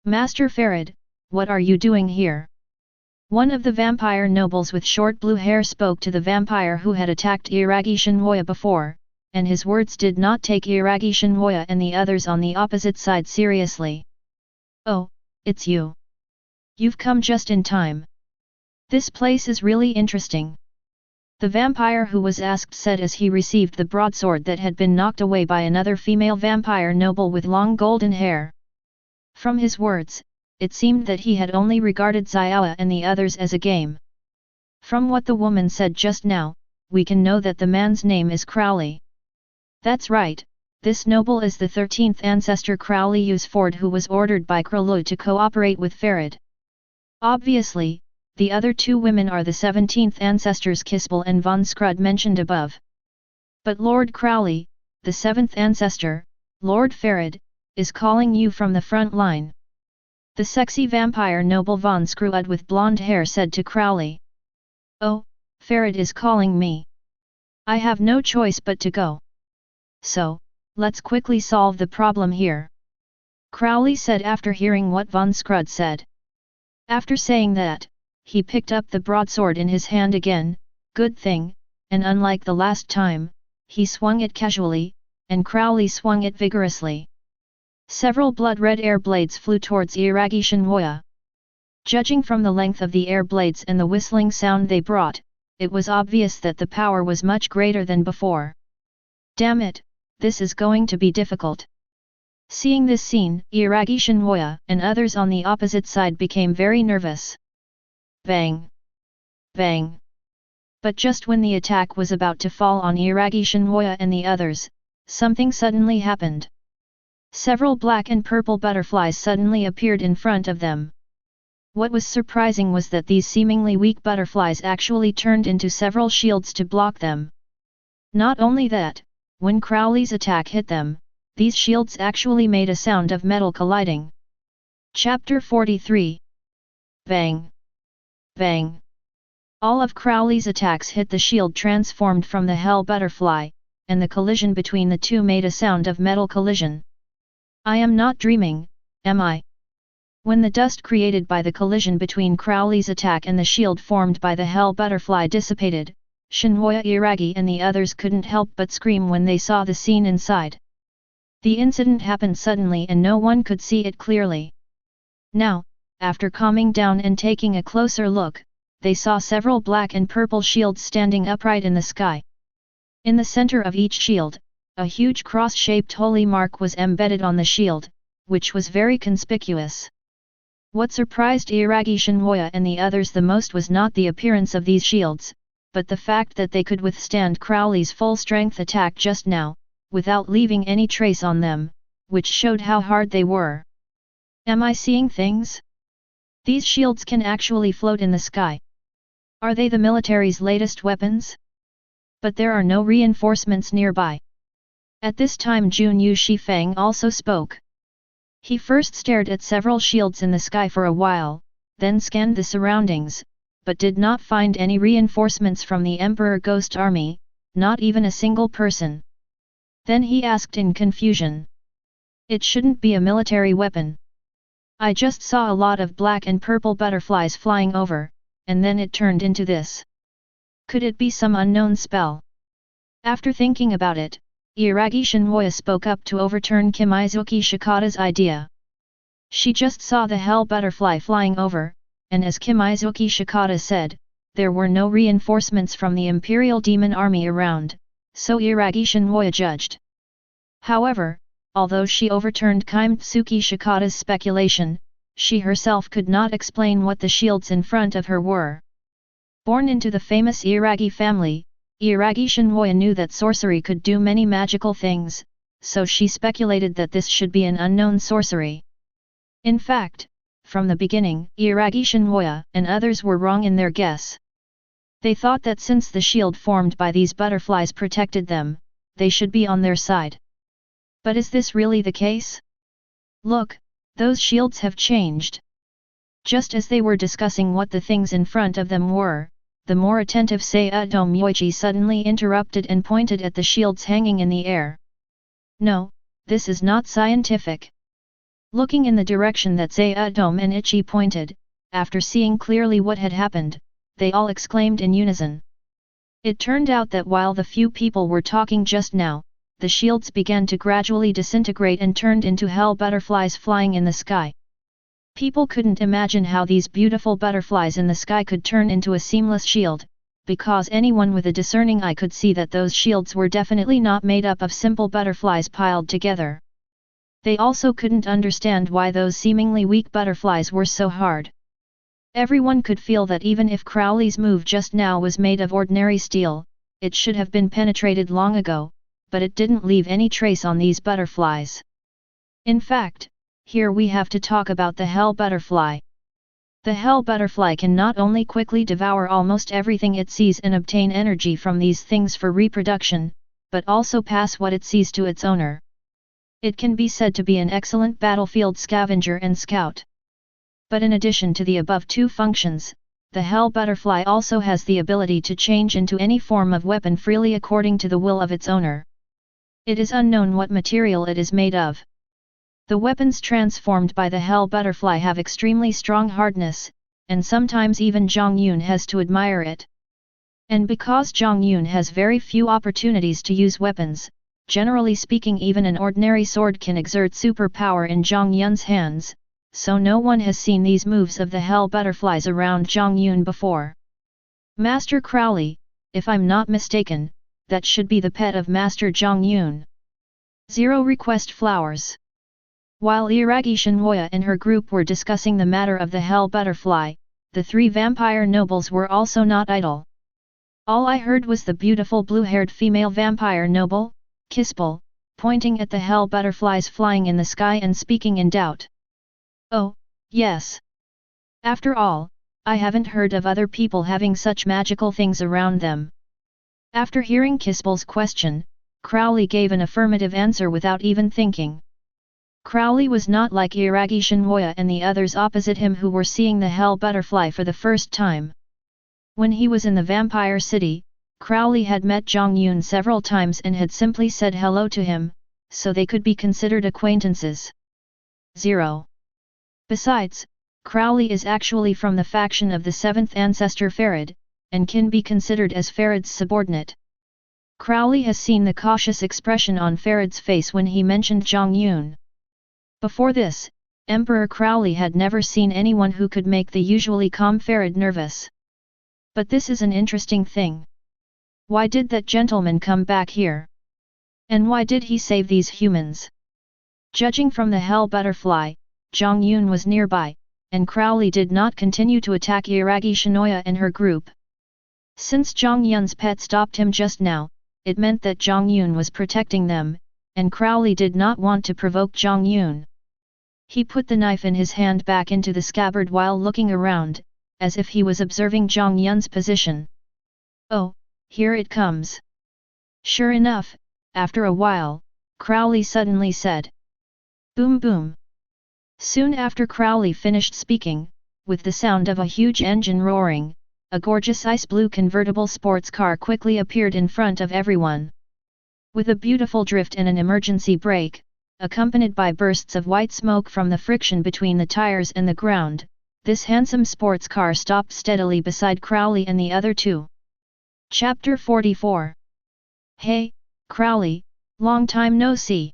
Master Farid, what are you doing here? One of the vampire nobles with short blue hair spoke to the vampire who had attacked Iragi Shinhoya before, and his words did not take Iragi Shinhoya and the others on the opposite side seriously. Oh, it's you. You've come just in time. This place is really interesting. The vampire who was asked said as he received the broadsword that had been knocked away by another female vampire noble with long golden hair. From his words, it seemed that he had only regarded Xiaowa and the others as a game. From what the woman said just now, we can know that the man's name is Crowley. That's right, this noble is the 13th ancestor Crowley Usford who was ordered by Krulu to cooperate with Farid. Obviously, the other two women are the 17th ancestors Kispel and von Scrud mentioned above. But Lord Crowley, the 7th ancestor, Lord Farid, is calling you from the front line. The sexy vampire noble von Scrud with blonde hair said to Crowley. Oh, Farid is calling me. I have no choice but to go. So, let's quickly solve the problem here. Crowley said after hearing what von Scrud said. After saying that, he picked up the broadsword in his hand again, good thing, and unlike the last time, he swung it casually, and Crowley swung it vigorously. Several blood-red air blades flew towards Iragi Shinhoya. Judging from the length of the air blades and the whistling sound they brought, it was obvious that the power was much greater than before. Damn it, this is going to be difficult. Seeing this scene, Iragi Shinhoya and others on the opposite side became very nervous. Bang! Bang! But just when the attack was about to fall on Iragi Shinhoya and the others, something suddenly happened. Several black and purple butterflies suddenly appeared in front of them. What was surprising was that these seemingly weak butterflies actually turned into several shields to block them. Not only that, when Crowley's attack hit them, these shields actually made a sound of metal colliding. Chapter 43. Bang! Bang! All of Crowley's attacks hit the shield transformed from the hell butterfly, and the collision between the two made a sound of metal collision. I am not dreaming, am I? When the dust created by the collision between Crowley's attack and the shield formed by the hell butterfly dissipated, Shinjuku Iragi and the others couldn't help but scream when they saw the scene inside. The incident happened suddenly and no one could see it clearly. Now, after calming down and taking a closer look, they saw several black and purple shields standing upright in the sky. In the center of each shield, a huge cross-shaped holy mark was embedded on the shield, which was very conspicuous. What surprised Iragi Shinjuku and the others the most was not the appearance of these shields, but the fact that they could withstand Crowley's full-strength attack just now, without leaving any trace on them, which showed how hard they were. Am I seeing things? These shields can actually float in the sky. Are they the military's latest weapons? But there are no reinforcements nearby. At this time Junyu Shifeng also spoke. He first stared at several shields in the sky for a while, then scanned the surroundings, but did not find any reinforcements from the Emperor Ghost Army, not even a single person. Then he asked in confusion. It shouldn't be a military weapon. I just saw a lot of black and purple butterflies flying over, and then it turned into this. Could it be some unknown spell? After thinking about it, Iragi Shinjuku spoke up to overturn Kimizuki Shikata's idea. She just saw the hell butterfly flying over, and as Kimizuki Shikata said, there were no reinforcements from the Imperial Demon Army around, so Iragi Shinjuku judged. However, although she overturned Kimizuki Shikata's speculation, she herself could not explain what the shields in front of her were. Born into the famous Iragi family, Iragi Shinjuku knew that sorcery could do many magical things, so she speculated that this should be an unknown sorcery. In fact, from the beginning, Iragi Shinjuku and others were wrong in their guess. They thought that since the shield formed by these butterflies protected them, they should be on their side. But is this really the case? Look, those shields have changed. Just as they were discussing what the things in front of them were, the more attentive Sayado Myoichi suddenly interrupted and pointed at the shields hanging in the air. No, this is not scientific. Looking in the direction that Sayado and Ichi pointed, after seeing clearly what had happened, they all exclaimed in unison. It turned out that while the few people were talking just now, the shields began to gradually disintegrate and turned into hell butterflies flying in the sky. People couldn't imagine how these beautiful butterflies in the sky could turn into a seamless shield, because anyone with a discerning eye could see that those shields were definitely not made up of simple butterflies piled together. They also couldn't understand why those seemingly weak butterflies were so hard. Everyone could feel that even if Crowley's move just now was made of ordinary steel, it should have been penetrated long ago, but it didn't leave any trace on these butterflies. In fact, here we have to talk about the hell butterfly. The hell butterfly can not only quickly devour almost everything it sees and obtain energy from these things for reproduction, but also pass what it sees to its owner. It can be said to be an excellent battlefield scavenger and scout. But in addition to the above two functions, the hell butterfly also has the ability to change into any form of weapon freely according to the will of its owner. It is unknown what material it is made of. The weapons transformed by the hell butterfly have extremely strong hardness, and sometimes even Jiang Yun has to admire it. And because Jiang Yun has very few opportunities to use weapons, generally speaking even an ordinary sword can exert superpower in Jiang Yun's hands, so no one has seen these moves of the hell butterflies around Jiang Yun before. Master Crowley, if I'm not mistaken, that should be the pet of Master Jiang Yun. 0 Request flowers. While Iragi Shinjuku and her group were discussing the matter of the hell butterfly, the 3 vampire nobles were also not idle. All I heard was the beautiful blue-haired female vampire noble, Kispel, pointing at the hell butterflies flying in the sky and speaking in doubt. Oh, yes. After all, I haven't heard of other people having such magical things around them. After hearing Kispel's question, Crowley gave an affirmative answer without even thinking. Crowley was not like Iragi Shinjuku and the others opposite him who were seeing the hell butterfly for the first time. When he was in the vampire city, Crowley had met Jiang Yun several times and had simply said hello to him, so they could be considered acquaintances. 0. Besides, Crowley is actually from the faction of the 7th ancestor Farid, and can be considered as Farid's subordinate. Crowley has seen the cautious expression on Farid's face when he mentioned Jiang Yun. Before this, Emperor Crowley had never seen anyone who could make the usually calm Farid nervous. But this is an interesting thing. Why did that gentleman come back here? And why did he save these humans? Judging from the hell butterfly, Jiang Yun was nearby, and Crowley did not continue to attack Iragi Shinoya and her group. Since Jiang Yun's pet stopped him just now, it meant that Jiang Yun was protecting them, and Crowley did not want to provoke Jiang Yun. He put the knife in his hand back into the scabbard while looking around, as if he was observing Jiang Yun's position. Oh, here it comes. Sure enough, after a while, Crowley suddenly said. Boom boom. Soon after Crowley finished speaking, with the sound of a huge engine roaring, a gorgeous ice blue convertible sports car quickly appeared in front of everyone. With a beautiful drift and an emergency brake, accompanied by bursts of white smoke from the friction between the tires and the ground, this handsome sports car stopped steadily beside Crowley and the other two. Chapter 44. Hey, Crowley, long time no see.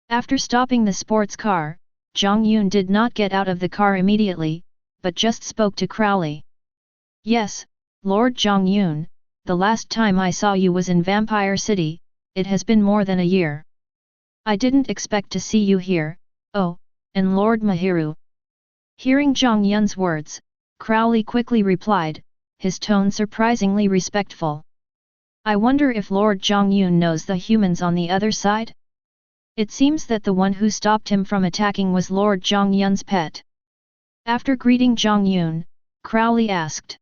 After stopping the sports car, Jiang Yun did not get out of the car immediately, but just spoke to Crowley. Yes, Lord Jiang Yun, the last time I saw you was in Vampire City, it has been more than a year. I didn't expect to see you here, oh, and Lord Mahiru. Hearing Jiang Yun's words, Crowley quickly replied, his tone surprisingly respectful. I wonder if Lord Jiang Yun knows the humans on the other side? It seems that the one who stopped him from attacking was Lord Jiang Yun's pet. After greeting Jiang Yun, Crowley asked.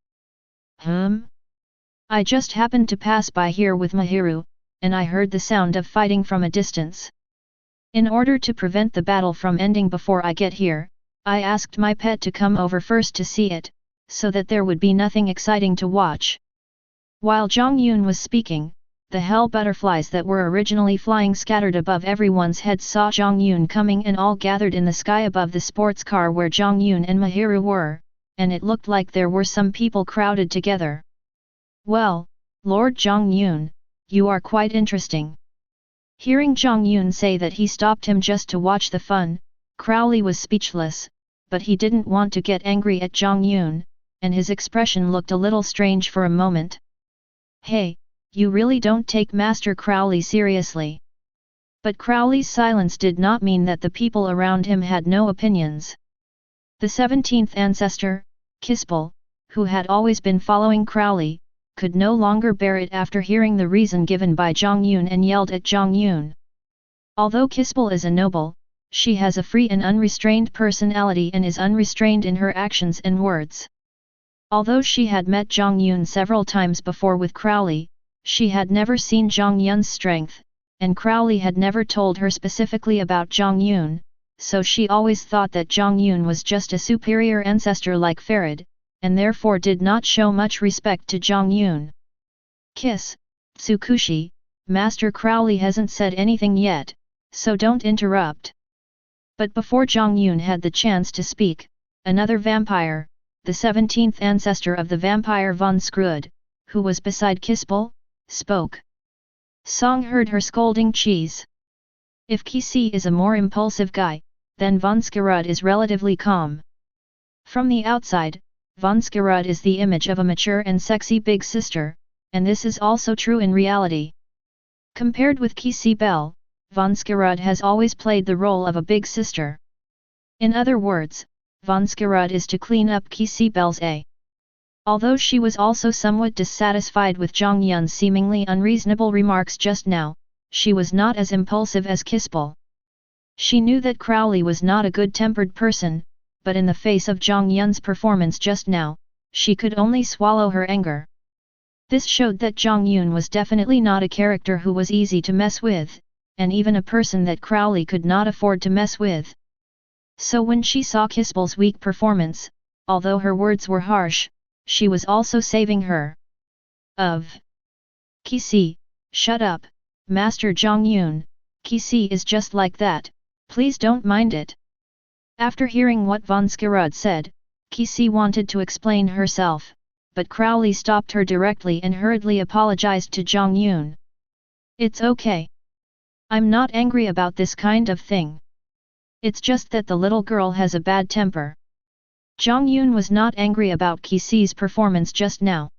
I just happened to pass by here with Mahiru, and I heard the sound of fighting from a distance. In order to prevent the battle from ending before I get here, I asked my pet to come over first to see it, so that there would be nothing exciting to watch. While Jiang Yun was speaking, the hell butterflies that were originally flying scattered above everyone's heads saw Jiang Yun coming and all gathered in the sky above the sports car where Jiang Yun and Mahiru were, and it looked like there were some people crowded together. Well, Lord Jiang Yun, you are quite interesting. Hearing Jiang Yun say that he stopped him just to watch the fun, Crowley was speechless, but he didn't want to get angry at Jiang Yun, and his expression looked a little strange for a moment. Hey, you really don't take Master Crowley seriously. But Crowley's silence did not mean that the people around him had no opinions. The 17th ancestor, Kispel, who had always been following Crowley, could no longer bear it after hearing the reason given by Jiang Yun and yelled at Jiang Yun. Although Kispel is a noble, she has a free and unrestrained personality and is unrestrained in her actions and words. Although she had met Jiang Yun several times before with Crowley, she had never seen Jiang Yun's strength, and Crowley had never told her specifically about Jiang Yun, so she always thought that Jiang Yun was just a superior ancestor like Farid, and therefore did not show much respect to Jiang Yun. Kiss, Tsukushi, Master Crowley hasn't said anything yet, so don't interrupt. But before Jiang Yun had the chance to speak, another vampire, the 17th ancestor of the vampire von Scrud, who was beside Kispel, spoke. Song heard her scolding cheese. If Kisi is a more impulsive guy, then von Scrud is relatively calm. From the outside, von Scrud is the image of a mature and sexy big sister, and this is also true in reality. Compared with Kisi Bell, von Scrud has always played the role of a big sister. In other words, von Scrud is to clean up Kisi Bell's A. Although she was also somewhat dissatisfied with Jiang Yun's seemingly unreasonable remarks just now, she was not as impulsive as Kispel. She knew that Crowley was not a good-tempered person, but in the face of Jiang Yun's performance just now, she could only swallow her anger. This showed that Jiang Yun was definitely not a character who was easy to mess with, and even a person that Crowley could not afford to mess with. So when she saw Kispel's weak performance, although her words were harsh, she was also saving her. Kisi, shut up, Master Jiang Yun, Kisi is just like that, please don't mind it. After hearing what von Scrud said, Kisi wanted to explain herself, but Crowley stopped her directly and hurriedly apologized to Jiang Yun. "It's okay. I'm not angry about this kind of thing. It's just that the little girl has a bad temper." Jiang Yun was not angry about Qix's performance just now.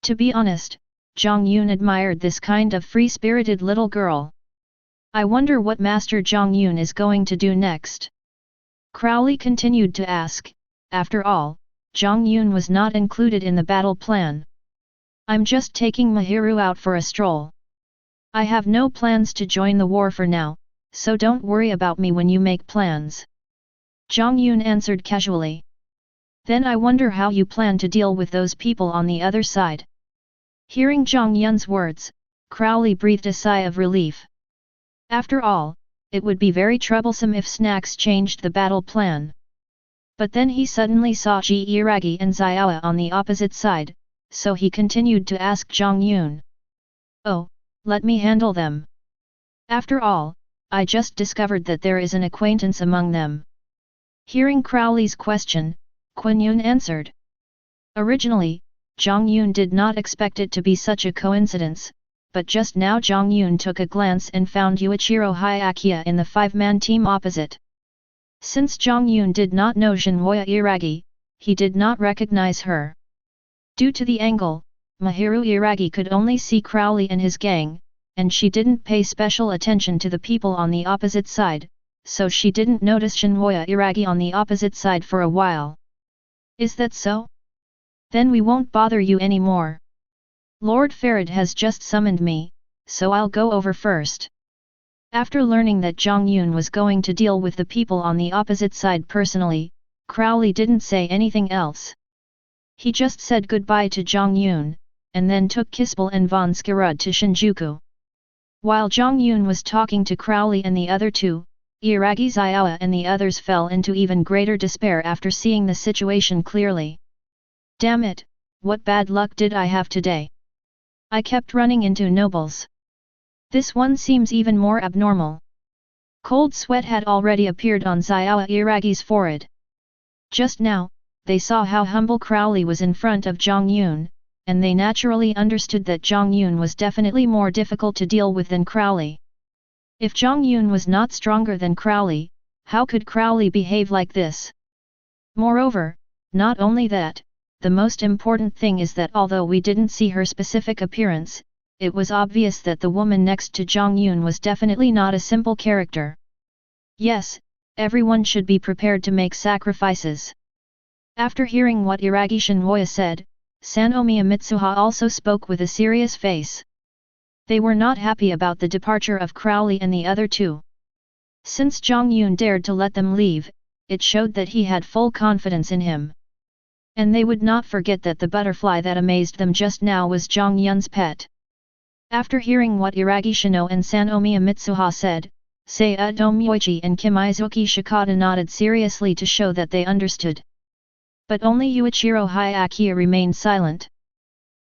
To be honest, Jiang Yun admired this kind of free-spirited little girl. "I wonder what Master Jiang Yun is going to do next?" Crowley continued to ask. After all, Jiang Yun was not included in the battle plan. "I'm just taking Mahiru out for a stroll. I have no plans to join the war for now, so don't worry about me when you make plans." Jiang Yun answered casually. "Then I wonder how you plan to deal with those people on the other side." Hearing Jiang Yun's words, Crowley breathed a sigh of relief. After all, it would be very troublesome if Snacks changed the battle plan. But then he suddenly saw Ji Iragi and Xiaoa on the opposite side, so he continued to ask Jiang Yun. "Oh, let me handle them. After all, I just discovered that there is an acquaintance among them." Hearing Crowley's question, Kun Yun answered. Originally, Jiang Yun did not expect it to be such a coincidence, but just now Jiang Yun took a glance and found Yuichiro Hyakuya in the five-man team opposite. Since Jiang Yun did not know Shinjuku Iragi, he did not recognize her. Due to the angle, Mahiru Iragi could only see Crowley and his gang, and she didn't pay special attention to the people on the opposite side, so she didn't notice Shinjuku Iragi on the opposite side for a while. "Is that so? Then we won't bother you anymore. Lord Farad has just summoned me, so I'll go over first." After learning that Jiang Yun was going to deal with the people on the opposite side personally, Crowley didn't say anything else. He just said goodbye to Jiang Yun, and then took Kispel and Von Skarud to Shinjuku. While Jiang Yun was talking to Crowley and the other two, Iragi Xiaoa and the others fell into even greater despair after seeing the situation clearly. "Damn it, what bad luck did I have today? I kept running into nobles. This one seems even more abnormal." Cold sweat had already appeared on Xiaoa Iragi's forehead. Just now, they saw how humble Crowley was in front of Jiang Yun, and they naturally understood that Jiang Yun was definitely more difficult to deal with than Crowley. If Jiang Yun was not stronger than Crowley, how could Crowley behave like this? Moreover, not only that, the most important thing is that although we didn't see her specific appearance, it was obvious that the woman next to Jiang Yun was definitely not a simple character. Yes, everyone should be prepared to make sacrifices. After hearing what Iragi Shinjuku said, Sanomiya Mitsuha also spoke with a serious face. They were not happy about the departure of Crowley and the other two. Since Jiang Yun dared to let them leave, it showed that he had full confidence in him. And they would not forget that the butterfly that amazed them just now was Jiang Yun's pet. After hearing what Iragi Shino and Sanomiya Mitsuha said, Seido Myoichi and Kimizuki Shikata nodded seriously to show that they understood. But only Yuichiro Hyakuya remained silent.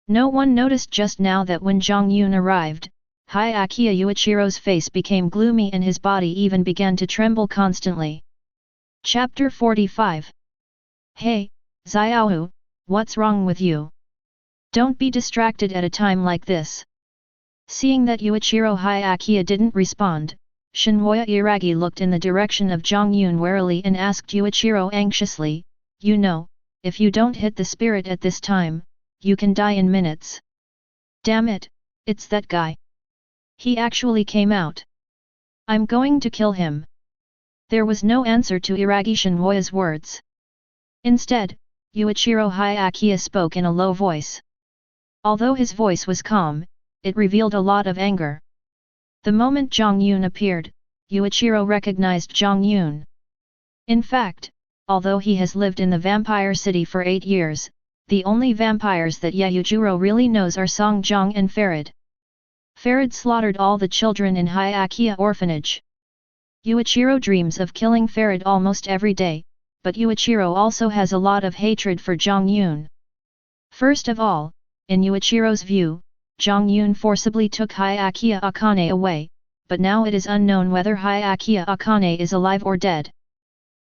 No one noticed just now that when Jiang Yun arrived, Hyakuya Yuichiro's face became gloomy and his body even began to tremble constantly. Chapter 45. Hey, Xiaohu, what's wrong with you? Don't be distracted at a time like this. Seeing that Yuichiro Hyakuya didn't respond, Shinjuku Iragi looked in the direction of Jiang Yun warily and asked Yuichiro anxiously, "You know, if you don't hit the spirit at this time, you can die in minutes." "Damn it, it's that guy. He actually came out. I'm going to kill him." There was no answer to Iragi Shinjuku's words. Instead, Yuichiro Hyakuya spoke in a low voice. Although his voice was calm, it revealed a lot of anger. The moment Jiang Yun appeared, Yuichiro recognized Jiang Yun. In fact, although he has lived in the vampire city for 8 years, the only vampires that Yuichiro really knows are Songjiang and Farad. Farad slaughtered all the children in Hyakuya orphanage. Yuichiro dreams of killing Farad almost every day, but Yuichiro also has a lot of hatred for Jiang Yun. First of all, in Yuichiro's view, Jiang Yun forcibly took Hyakuya Akame away, but now it is unknown whether Hyakuya Akame is alive or dead.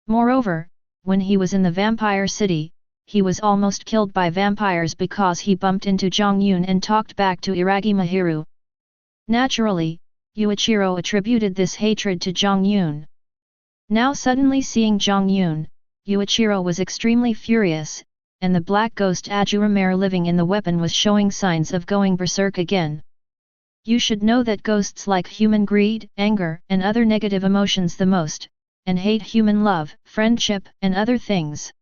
Moreover, when he was in the vampire city, he was almost killed by vampires because he bumped into Jiang Yun and talked back to Iragi Mahiru. Naturally, Yuichiro attributed this hatred to Jiang Yun. Now suddenly seeing Jiang Yun, Yuichiro was extremely furious, and the black ghost Ajuramare living in the weapon was showing signs of going berserk again. You should know that ghosts like human greed, anger, and other negative emotions the most, and hate human love, friendship, and other things.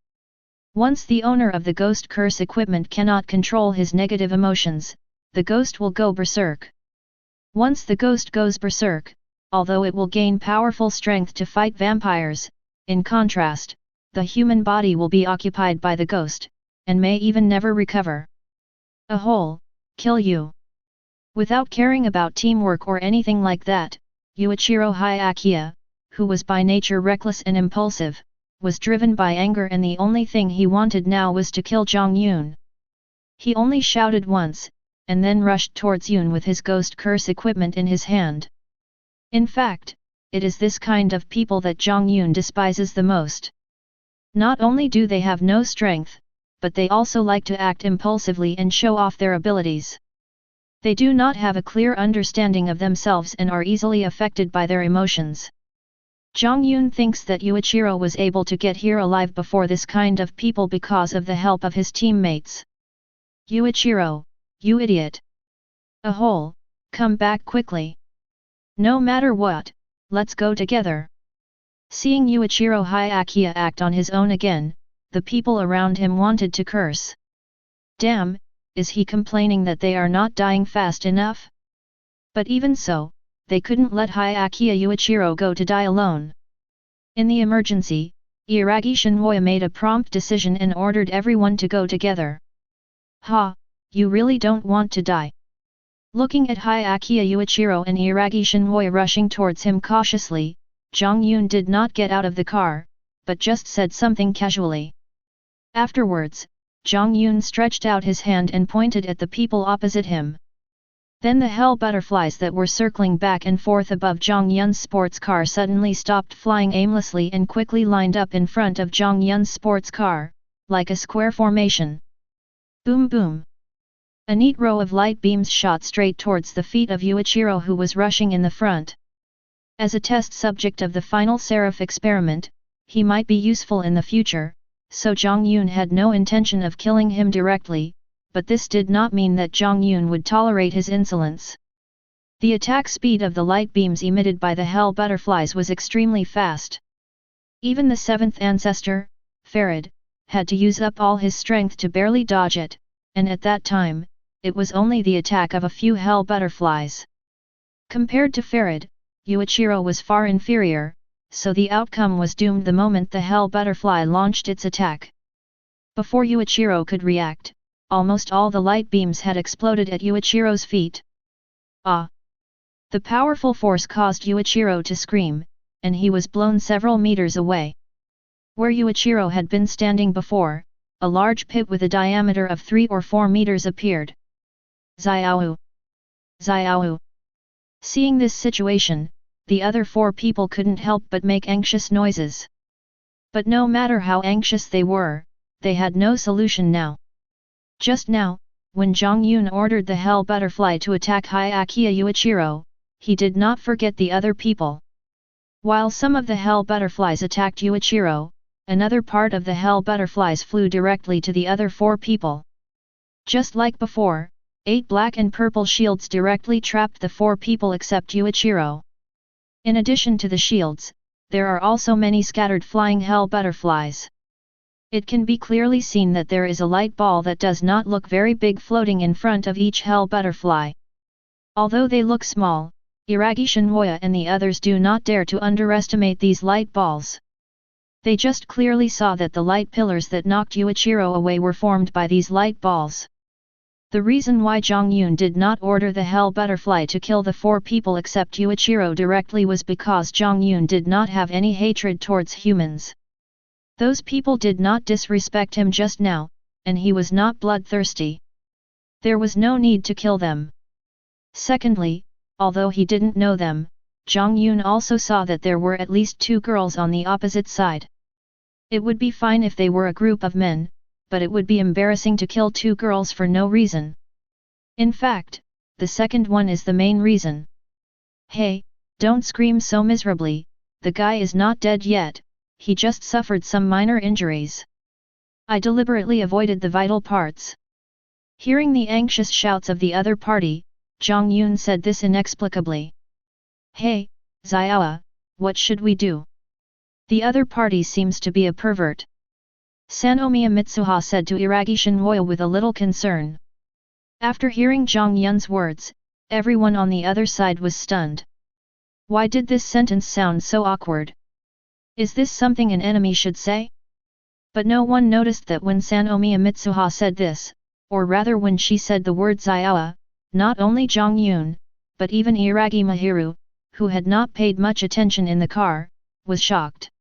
Once the owner of the ghost curse equipment cannot control his negative emotions, the ghost will go berserk. Once the ghost goes berserk, although it will gain powerful strength to fight vampires, in contrast, the human body will be occupied by the ghost, and may even never recover. A whole, kill you. Without caring about teamwork or anything like that, Yuichiro Hyakuya, who was by nature reckless and impulsive, was driven by anger, and the only thing he wanted now was to kill Jiang Yun. He only shouted once, and then rushed towards Yun with his ghost curse equipment in his hand. In fact, it is this kind of people that Jiang Yun despises the most. Not only do they have no strength, but they also like to act impulsively and show off their abilities. They do not have a clear understanding of themselves and are easily affected by their emotions. Jiang Yun thinks that Yuichiro was able to get here alive before this kind of people because of the help of his teammates. Yuichiro, you idiot! A whole, come back quickly. No matter what, let's go together. Seeing Yuichiro Hyakuya act on his own again, the people around him wanted to curse. Damn, is he complaining that they are not dying fast enough? But even so, they couldn't let Hyakuya Yuichiro go to die alone. In the emergency, Iragi Shinjuku made a prompt decision and ordered everyone to go together. Ha, you really don't want to die? Looking at Hyakuya Yuichiro and Iragi Shinjuku rushing towards him cautiously, Jiang Yun did not get out of the car, but just said something casually. Afterwards, Jiang Yun stretched out his hand and pointed at the people opposite him. Then the hell butterflies that were circling back and forth above Jiang Yun's sports car suddenly stopped flying aimlessly and quickly lined up in front of Jiang Yun's sports car, like a square formation. Boom boom! A neat row of light beams shot straight towards the feet of Yuichiro, who was rushing in the front. As a test subject of the final Seraph experiment, he might be useful in the future, so Jiang Yun had no intention of killing him directly, but this did not mean that Jiang Yun would tolerate his insolence. The attack speed of the light beams emitted by the hell butterflies was extremely fast. Even the seventh ancestor, Farid, had to use up all his strength to barely dodge it, and at that time, it was only the attack of a few hell butterflies. Compared to Farid, Yuichiro was far inferior, so the outcome was doomed the moment the hell butterfly launched its attack. Before Yuichiro could react, almost all the light beams had exploded at Yuichiro's feet. Ah! The powerful force caused Yuichiro to scream, and he was blown several meters away. Where Yuichiro had been standing before, a large pit with a diameter of 3 or 4 meters appeared. Xiao! Xiao! Seeing this situation, the other 4 people couldn't help but make anxious noises. But no matter how anxious they were, they had no solution now. Just now, when Jiang Yun ordered the hell butterfly to attack Hyakuya Yuichiro, he did not forget the other people. While some of the hell butterflies attacked Yuichiro, another part of the hell butterflies flew directly to the other 4 people. Just like before, 8 black and purple shields directly trapped the 4 people except Yuichiro. In addition to the shields, there are also many scattered flying hell butterflies. It can be clearly seen that there is a light ball that does not look very big floating in front of each hell butterfly. Although they look small, Iragi Shinjuku and the others do not dare to underestimate these light balls. They just clearly saw that the light pillars that knocked Yuichiro away were formed by these light balls. The reason why Jiang Yun did not order the hell butterfly to kill the 4 people except Yuichiro directly was because Jiang Yun did not have any hatred towards humans. Those people did not disrespect him just now, and he was not bloodthirsty. There was no need to kill them. Secondly, although he didn't know them, Jiang Yun also saw that there were at least 2 girls on the opposite side. It would be fine if they were a group of men, but it would be embarrassing to kill 2 girls for no reason. In fact, the second one is the main reason. Hey, don't scream so miserably, the guy is not dead yet, he just suffered some minor injuries. I deliberately avoided the vital parts. Hearing the anxious shouts of the other party, Jiang Yun said this inexplicably. Hey, Xiaoa, what should we do? The other party seems to be a pervert. Sanomiya Mitsuha said to Iragi Shinwoyo with a little concern. After hearing Jiang Yun's words, everyone on the other side was stunned. Why did this sentence sound so awkward? Is this something an enemy should say? But no one noticed that when Sanomiya Mitsuha said this, or rather when she said the word Xiaoa, not only Jiang Yun, but even Iragi Mahiru, who had not paid much attention in the car, was shocked.